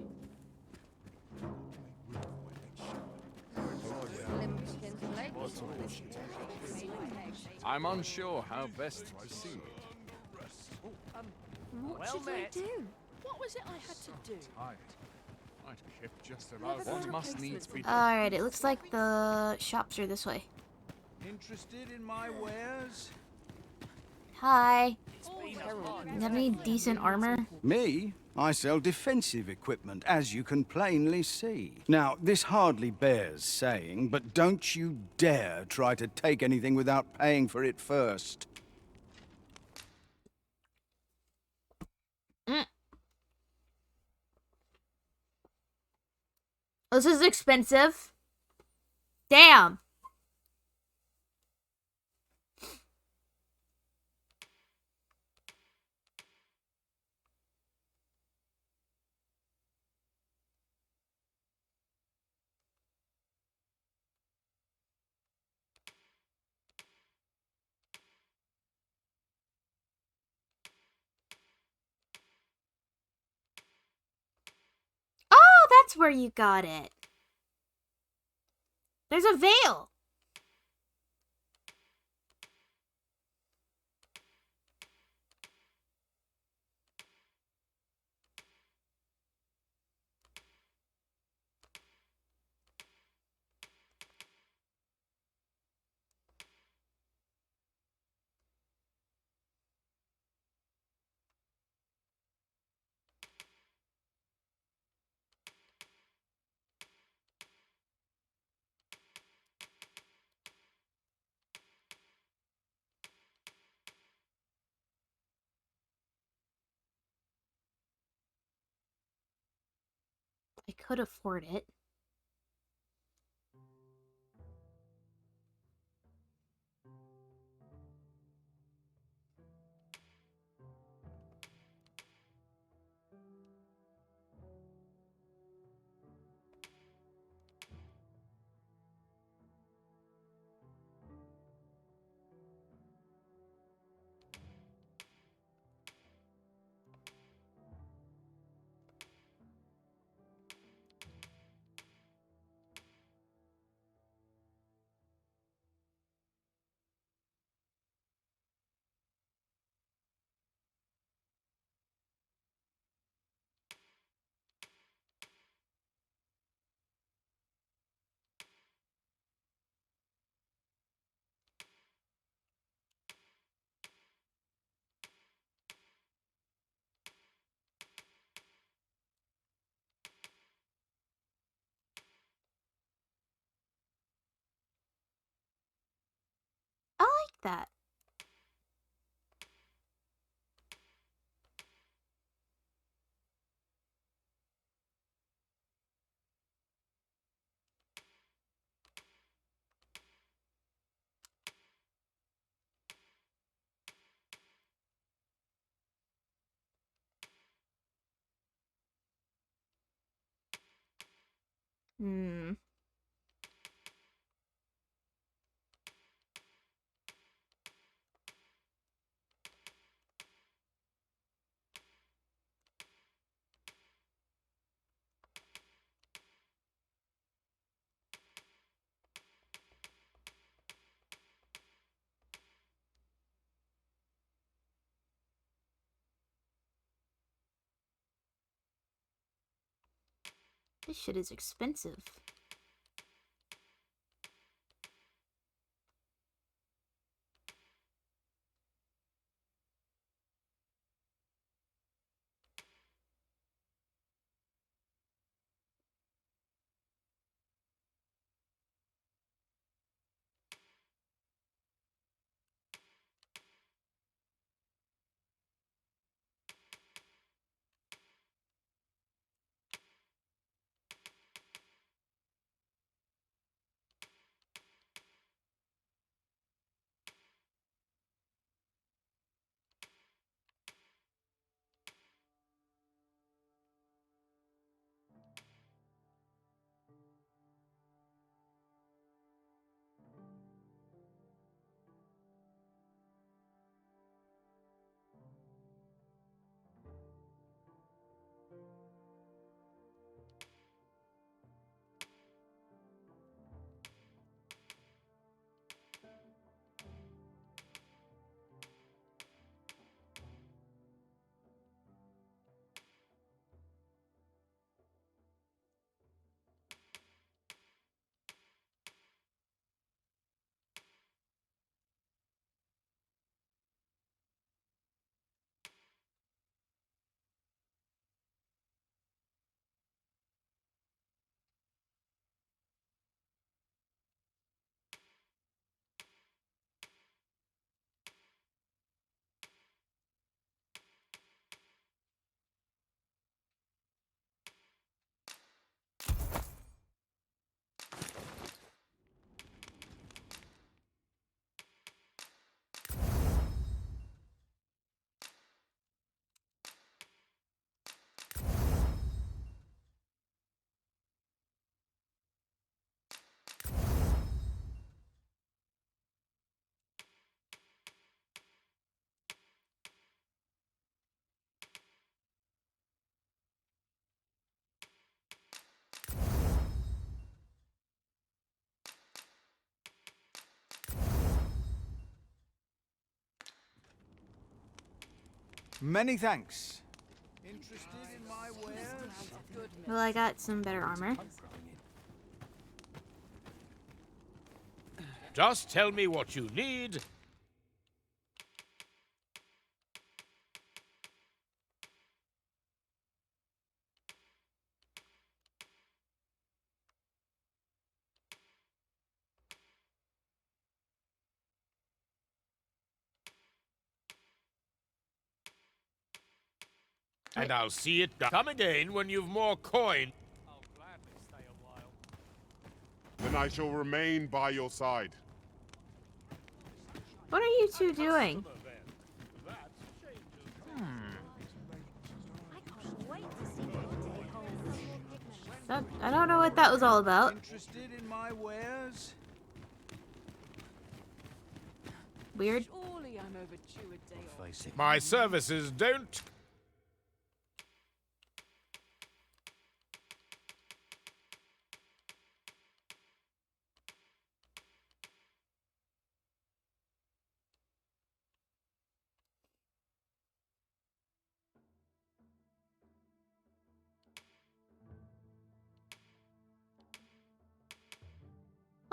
I'm unsure how best to proceed. What should I do? What was it I had to do? Tired. I'd kept just about what must needs be done. Alright, it looks like the shops are this way. Interested in my wares? Hi. You have any decent armor? Me? I sell defensive equipment, as you can plainly see. Now, this hardly bears saying, but don't you dare try to take anything without paying for it first. This is expensive. Damn. Oh, that's where you got it. There's a veil. could afford it. I like that. Hmm. This shit is expensive. Many thanks. Interested in my wares? Well, I got some better armor. Just tell me what you need. And I'll see it done. Come again when you've more coin. then I shall remain by your side. What are you two doing? I don't know what that was all about. Interested in my wares? Weird. Surely I'm overdue a day off. My services don't.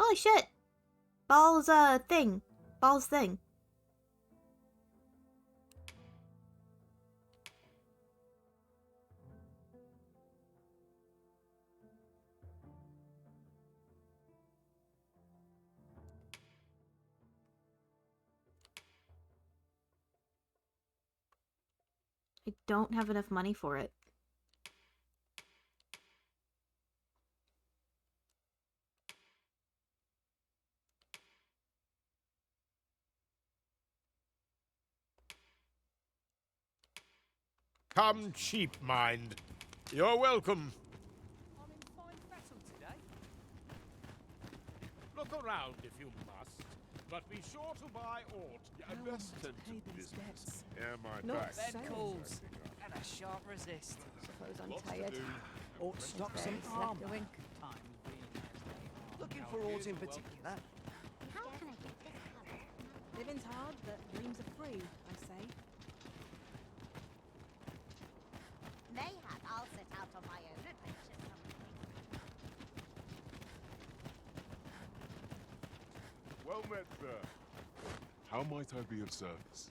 Holy shit! Ball's thing. Ball's thing. I don't have enough money for it. Come cheap, mind. You're welcome. I'm in fine fettle today. Look around if you must, but be sure to buy aught. How Best am I to pay these debts? Yeah, my Not back. bed calls and a sharp resist. Suppose I'm Lots to tired. do. Or stock some Barely slept armor. a wink. Looking for aught in particular? How can I get this covered? Living's hard, but dreams are free, I say. Mayhap I'll set out on my own adventure sometime. Well met, sir. How might I be of service?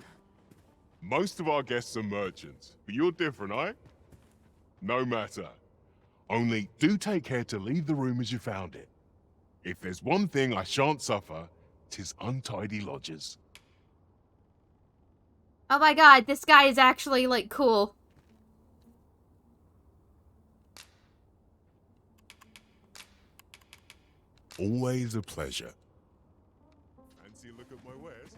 Most of our guests are merchants, but you're different, eh? No matter. Only do take care to leave the room as you found it. If there's one thing I shan't suffer, 'tis untidy lodgers. Oh my god, this guy is actually, like, cool. Always a pleasure. Fancy a look at my wares?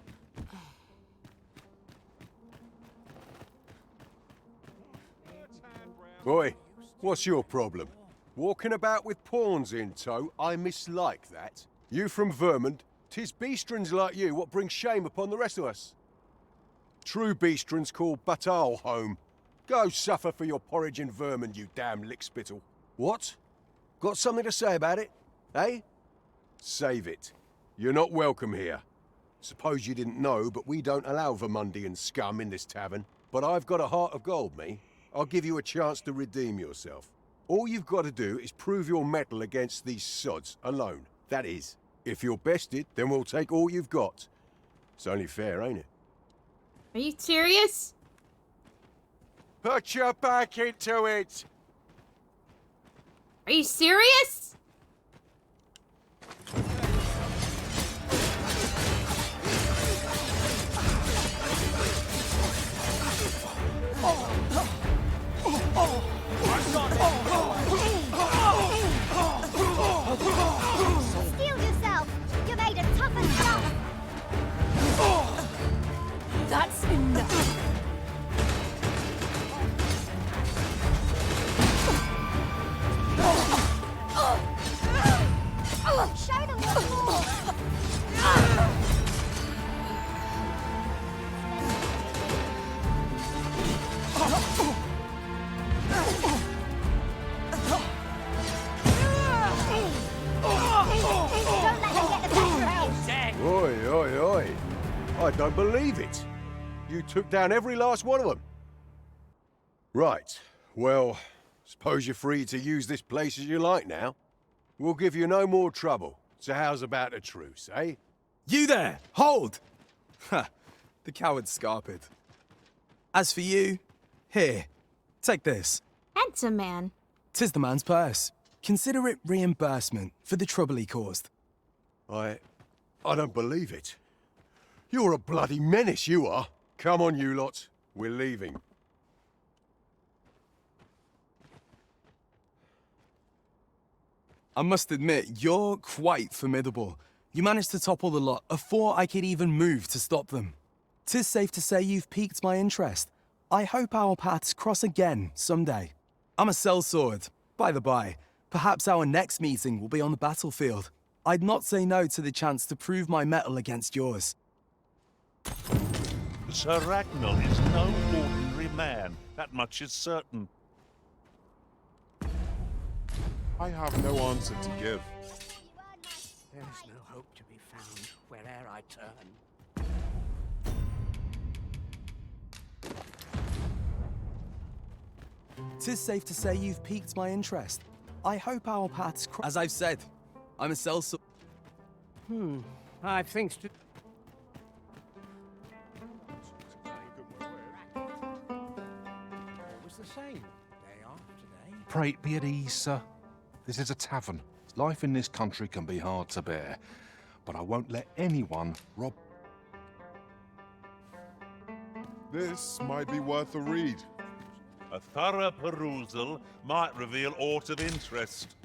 Oi, what's your problem? Walking about with pawns in tow, I mislike that. You from Vermont, 'tis beastrons like you what bring shame upon the rest of us. True beastrons call Batal home. Go suffer for your porridge in Vermont, you damn lickspittle. What? Got something to say about it? Eh? Save it. You're not welcome here. Suppose you didn't know, but we don't allow Vermundian scum in this tavern. But I've got a heart of gold, me. I'll give you a chance to redeem yourself. All you've got to do is prove your mettle against these sods alone. That is, if you're bested, then we'll take all you've got. It's only fair, ain't it? Are you serious? Put your back into it! Are you serious? Steel yourself! You're made of tougher stuff! That's enough. Show them what's more! Don't let them get the better of you! Oi, oi, oi. I don't believe it. You took down every last one of them. Right. Well, suppose you're free to use this place as you like now. We'll give you no more trouble. So how's about a truce, eh? You there! Hold! Ha! The coward scarpered. As for you, here, take this. Handsome man. 'Tis the man's purse. Consider it reimbursement for the trouble he caused. I don't believe it. You're a bloody menace, you are. Come on, you lot. We're leaving. I must admit, you're quite formidable. You managed to topple the lot before I could even move to stop them. 'Tis safe to say you've piqued my interest. I hope our paths cross again someday. I'm a sellsword, by the by. Perhaps our next meeting will be on the battlefield. I'd not say no to the chance to prove my mettle against yours. Sir Ragnall is no ordinary man. That much is certain. I have no answer to give. There is no hope to be found where'er I turn. 'Tis safe to say you've piqued my interest. I hope our paths cross. As I've said, I'm a sellsword. I've things to... It was the same day off today. Pray be at ease, sir. This is a tavern. Life in this country can be hard to bear, but I won't let anyone rob... This might be worth a read. A thorough perusal might reveal aught of interest.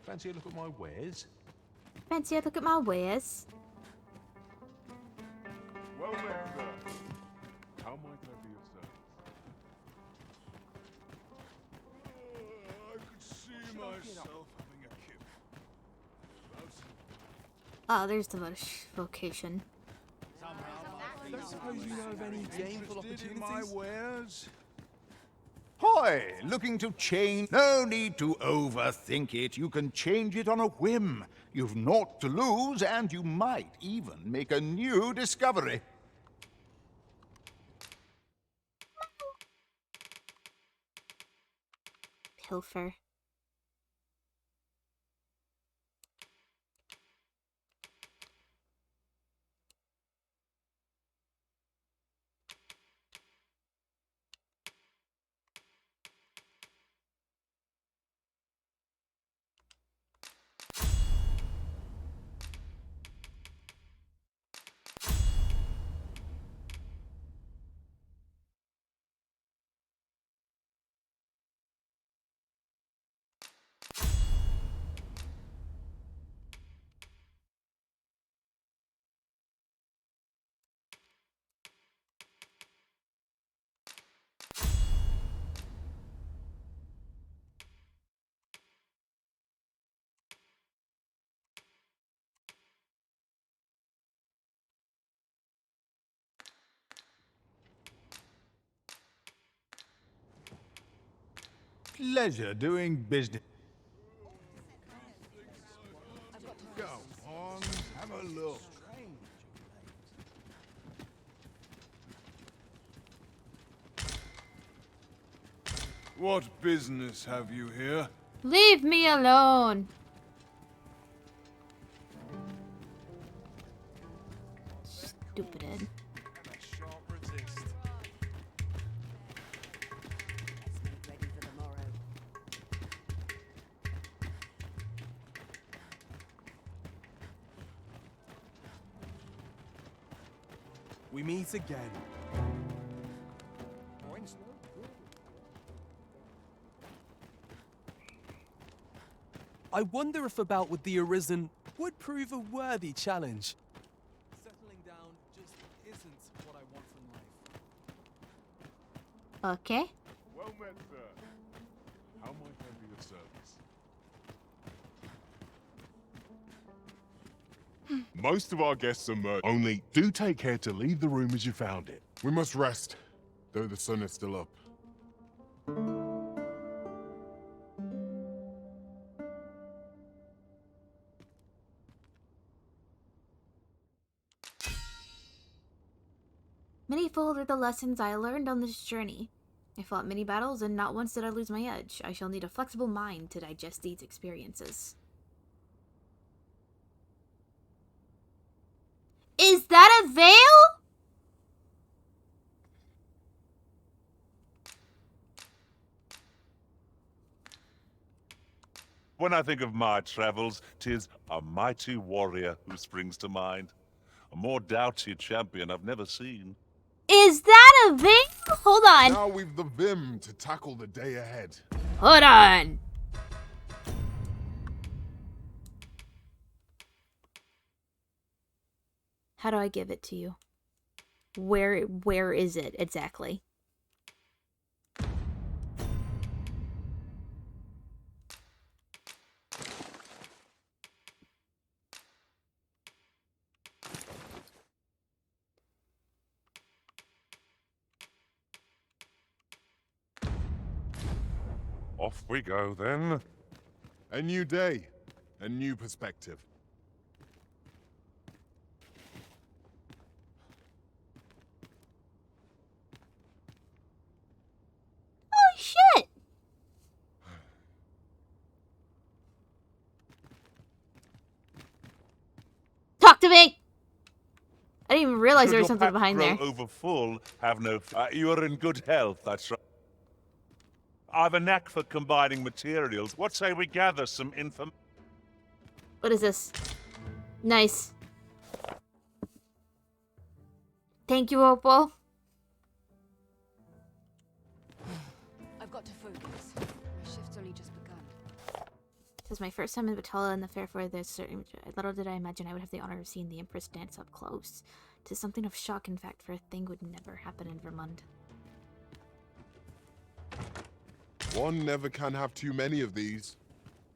Fancy a look at my wares? Fancy a look at my wares? Well met, sir. How might I be of service? I could see myself having a kip. Oh, there's the vocation. Don't suppose you know of any gainful opportunities? My wares? Hoy, looking to change? No need to overthink it. You can change it on a whim. You've naught to lose, and you might even make a new discovery. Pilfer. Pleasure doing business. Go on, have a look. What business have you here? Leave me alone. Stupid. We meet again. I wonder if a bout with the Arisen would prove a worthy challenge. Settling down just isn't what I want from life. Okay. Well met, sir. How might I be of service? Most of our guests are murdered. Only do take care to leave the room as you found it. We must rest, though the sun is still up. Manifold are the lessons I learned on this journey. I fought many battles, and not once did I lose my edge. I shall need a flexible mind to digest these experiences. Is that a veil? When I think of my travels, 'tis a mighty warrior who springs to mind. A more doughty champion I've never seen. Is that a thing? Hold on. Now we've the vim to tackle the day ahead. Hold on. How do I give it to you? Where is it exactly? Off we go, then. A new day, a new perspective. Oh, shit! Talk to me! I didn't even realize there was something behind there. Should your pack grow over full, have no... you are in good health, that's right. I've a knack for combining materials. What say we gather some information? What is this? Nice. Thank you, Opal. I've got to focus. My shift's only just begun. This is my first time in Batala and the fair for this certain. Little did I imagine I would have the honor of seeing the Empress dance up close. 'Tis something of shock, in fact, for a thing would never happen in Vermont. One never can have too many of these.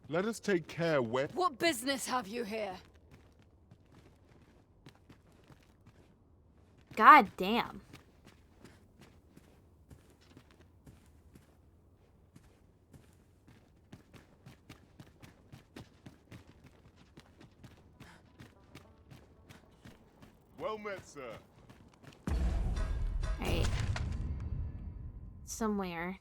Let us take care where... What business have you here? God damn. Well met, sir. Alright. Somewhere.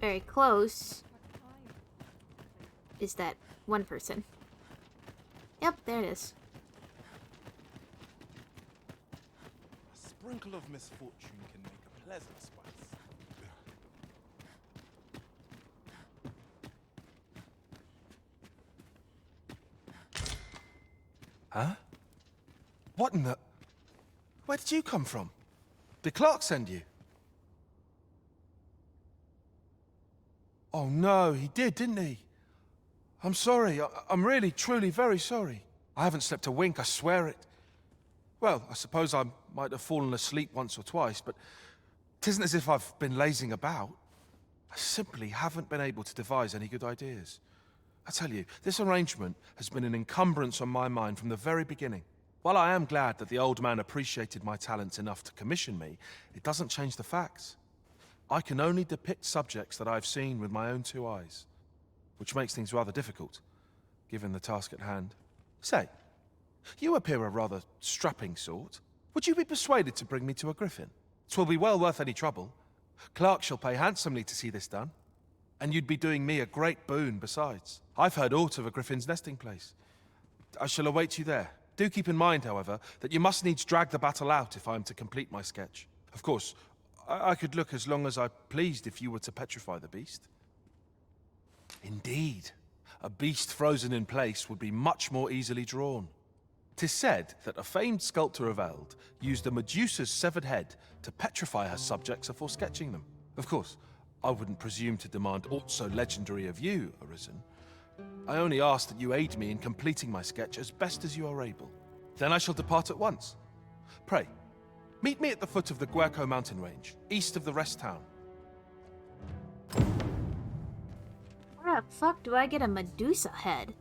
Very close is that one person. Yep, there it is. A sprinkle of misfortune can make a pleasant spice. Huh? What in the... Where did you come from? Did Clark send you? Oh no, he didn't he? I'm sorry. I'm really, truly very sorry. I haven't slept a wink, I swear it. Well, I suppose I might have fallen asleep once or twice, but 'tisn't as if I've been lazing about. I simply haven't been able to devise any good ideas. I tell you, this arrangement has been an encumbrance on my mind from the very beginning. While I am glad that the old man appreciated my talents enough to commission me, it doesn't change the facts. I can only depict subjects that I've seen with my own two eyes, which makes things rather difficult, given the task at hand. Say, you appear a rather strapping sort. Would you be persuaded to bring me to a griffin? 'Twill be well worth any trouble. Clark shall pay handsomely to see this done, and you'd be doing me a great boon besides. I've heard aught of a griffin's nesting place. I shall await you there. Do keep in mind, however, that you must needs drag the battle out if I am to complete my sketch. Of course, I could look as long as I pleased if you were to petrify the beast. Indeed, a beast frozen in place would be much more easily drawn. 'Tis said that a famed sculptor of Eld used a Medusa's severed head to petrify her subjects before sketching them. Of course, I wouldn't presume to demand aught so legendary of you, Arisen. I only ask that you aid me in completing my sketch as best as you are able. Then I shall depart at once. Pray, meet me at the foot of the Guerco mountain range, east of the rest town. Where the fuck do I get a Medusa head?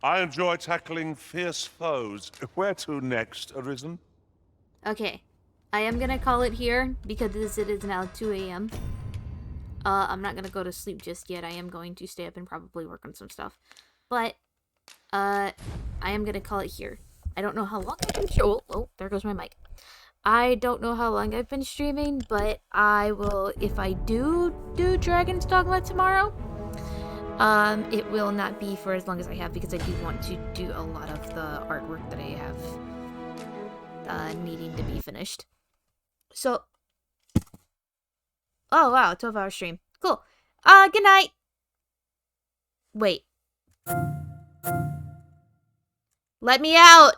I enjoy tackling fierce foes. Where to next, Arisen? Okay, I am gonna call it here because it is now 2 a.m. I'm not gonna go to sleep just yet. I am going to stay up and probably work on some stuff. But, I am gonna call it here. I don't know how long I've been oh, there goes my mic. I don't know how long I've been streaming, but I will, if I do Dragons Dogma tomorrow, It will not be for as long as I have because I do want to do a lot of the artwork that I have needing to be finished. So, oh wow, 12-hour stream. Cool. Good night. Wait. Let me out.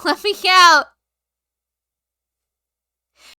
Let me out.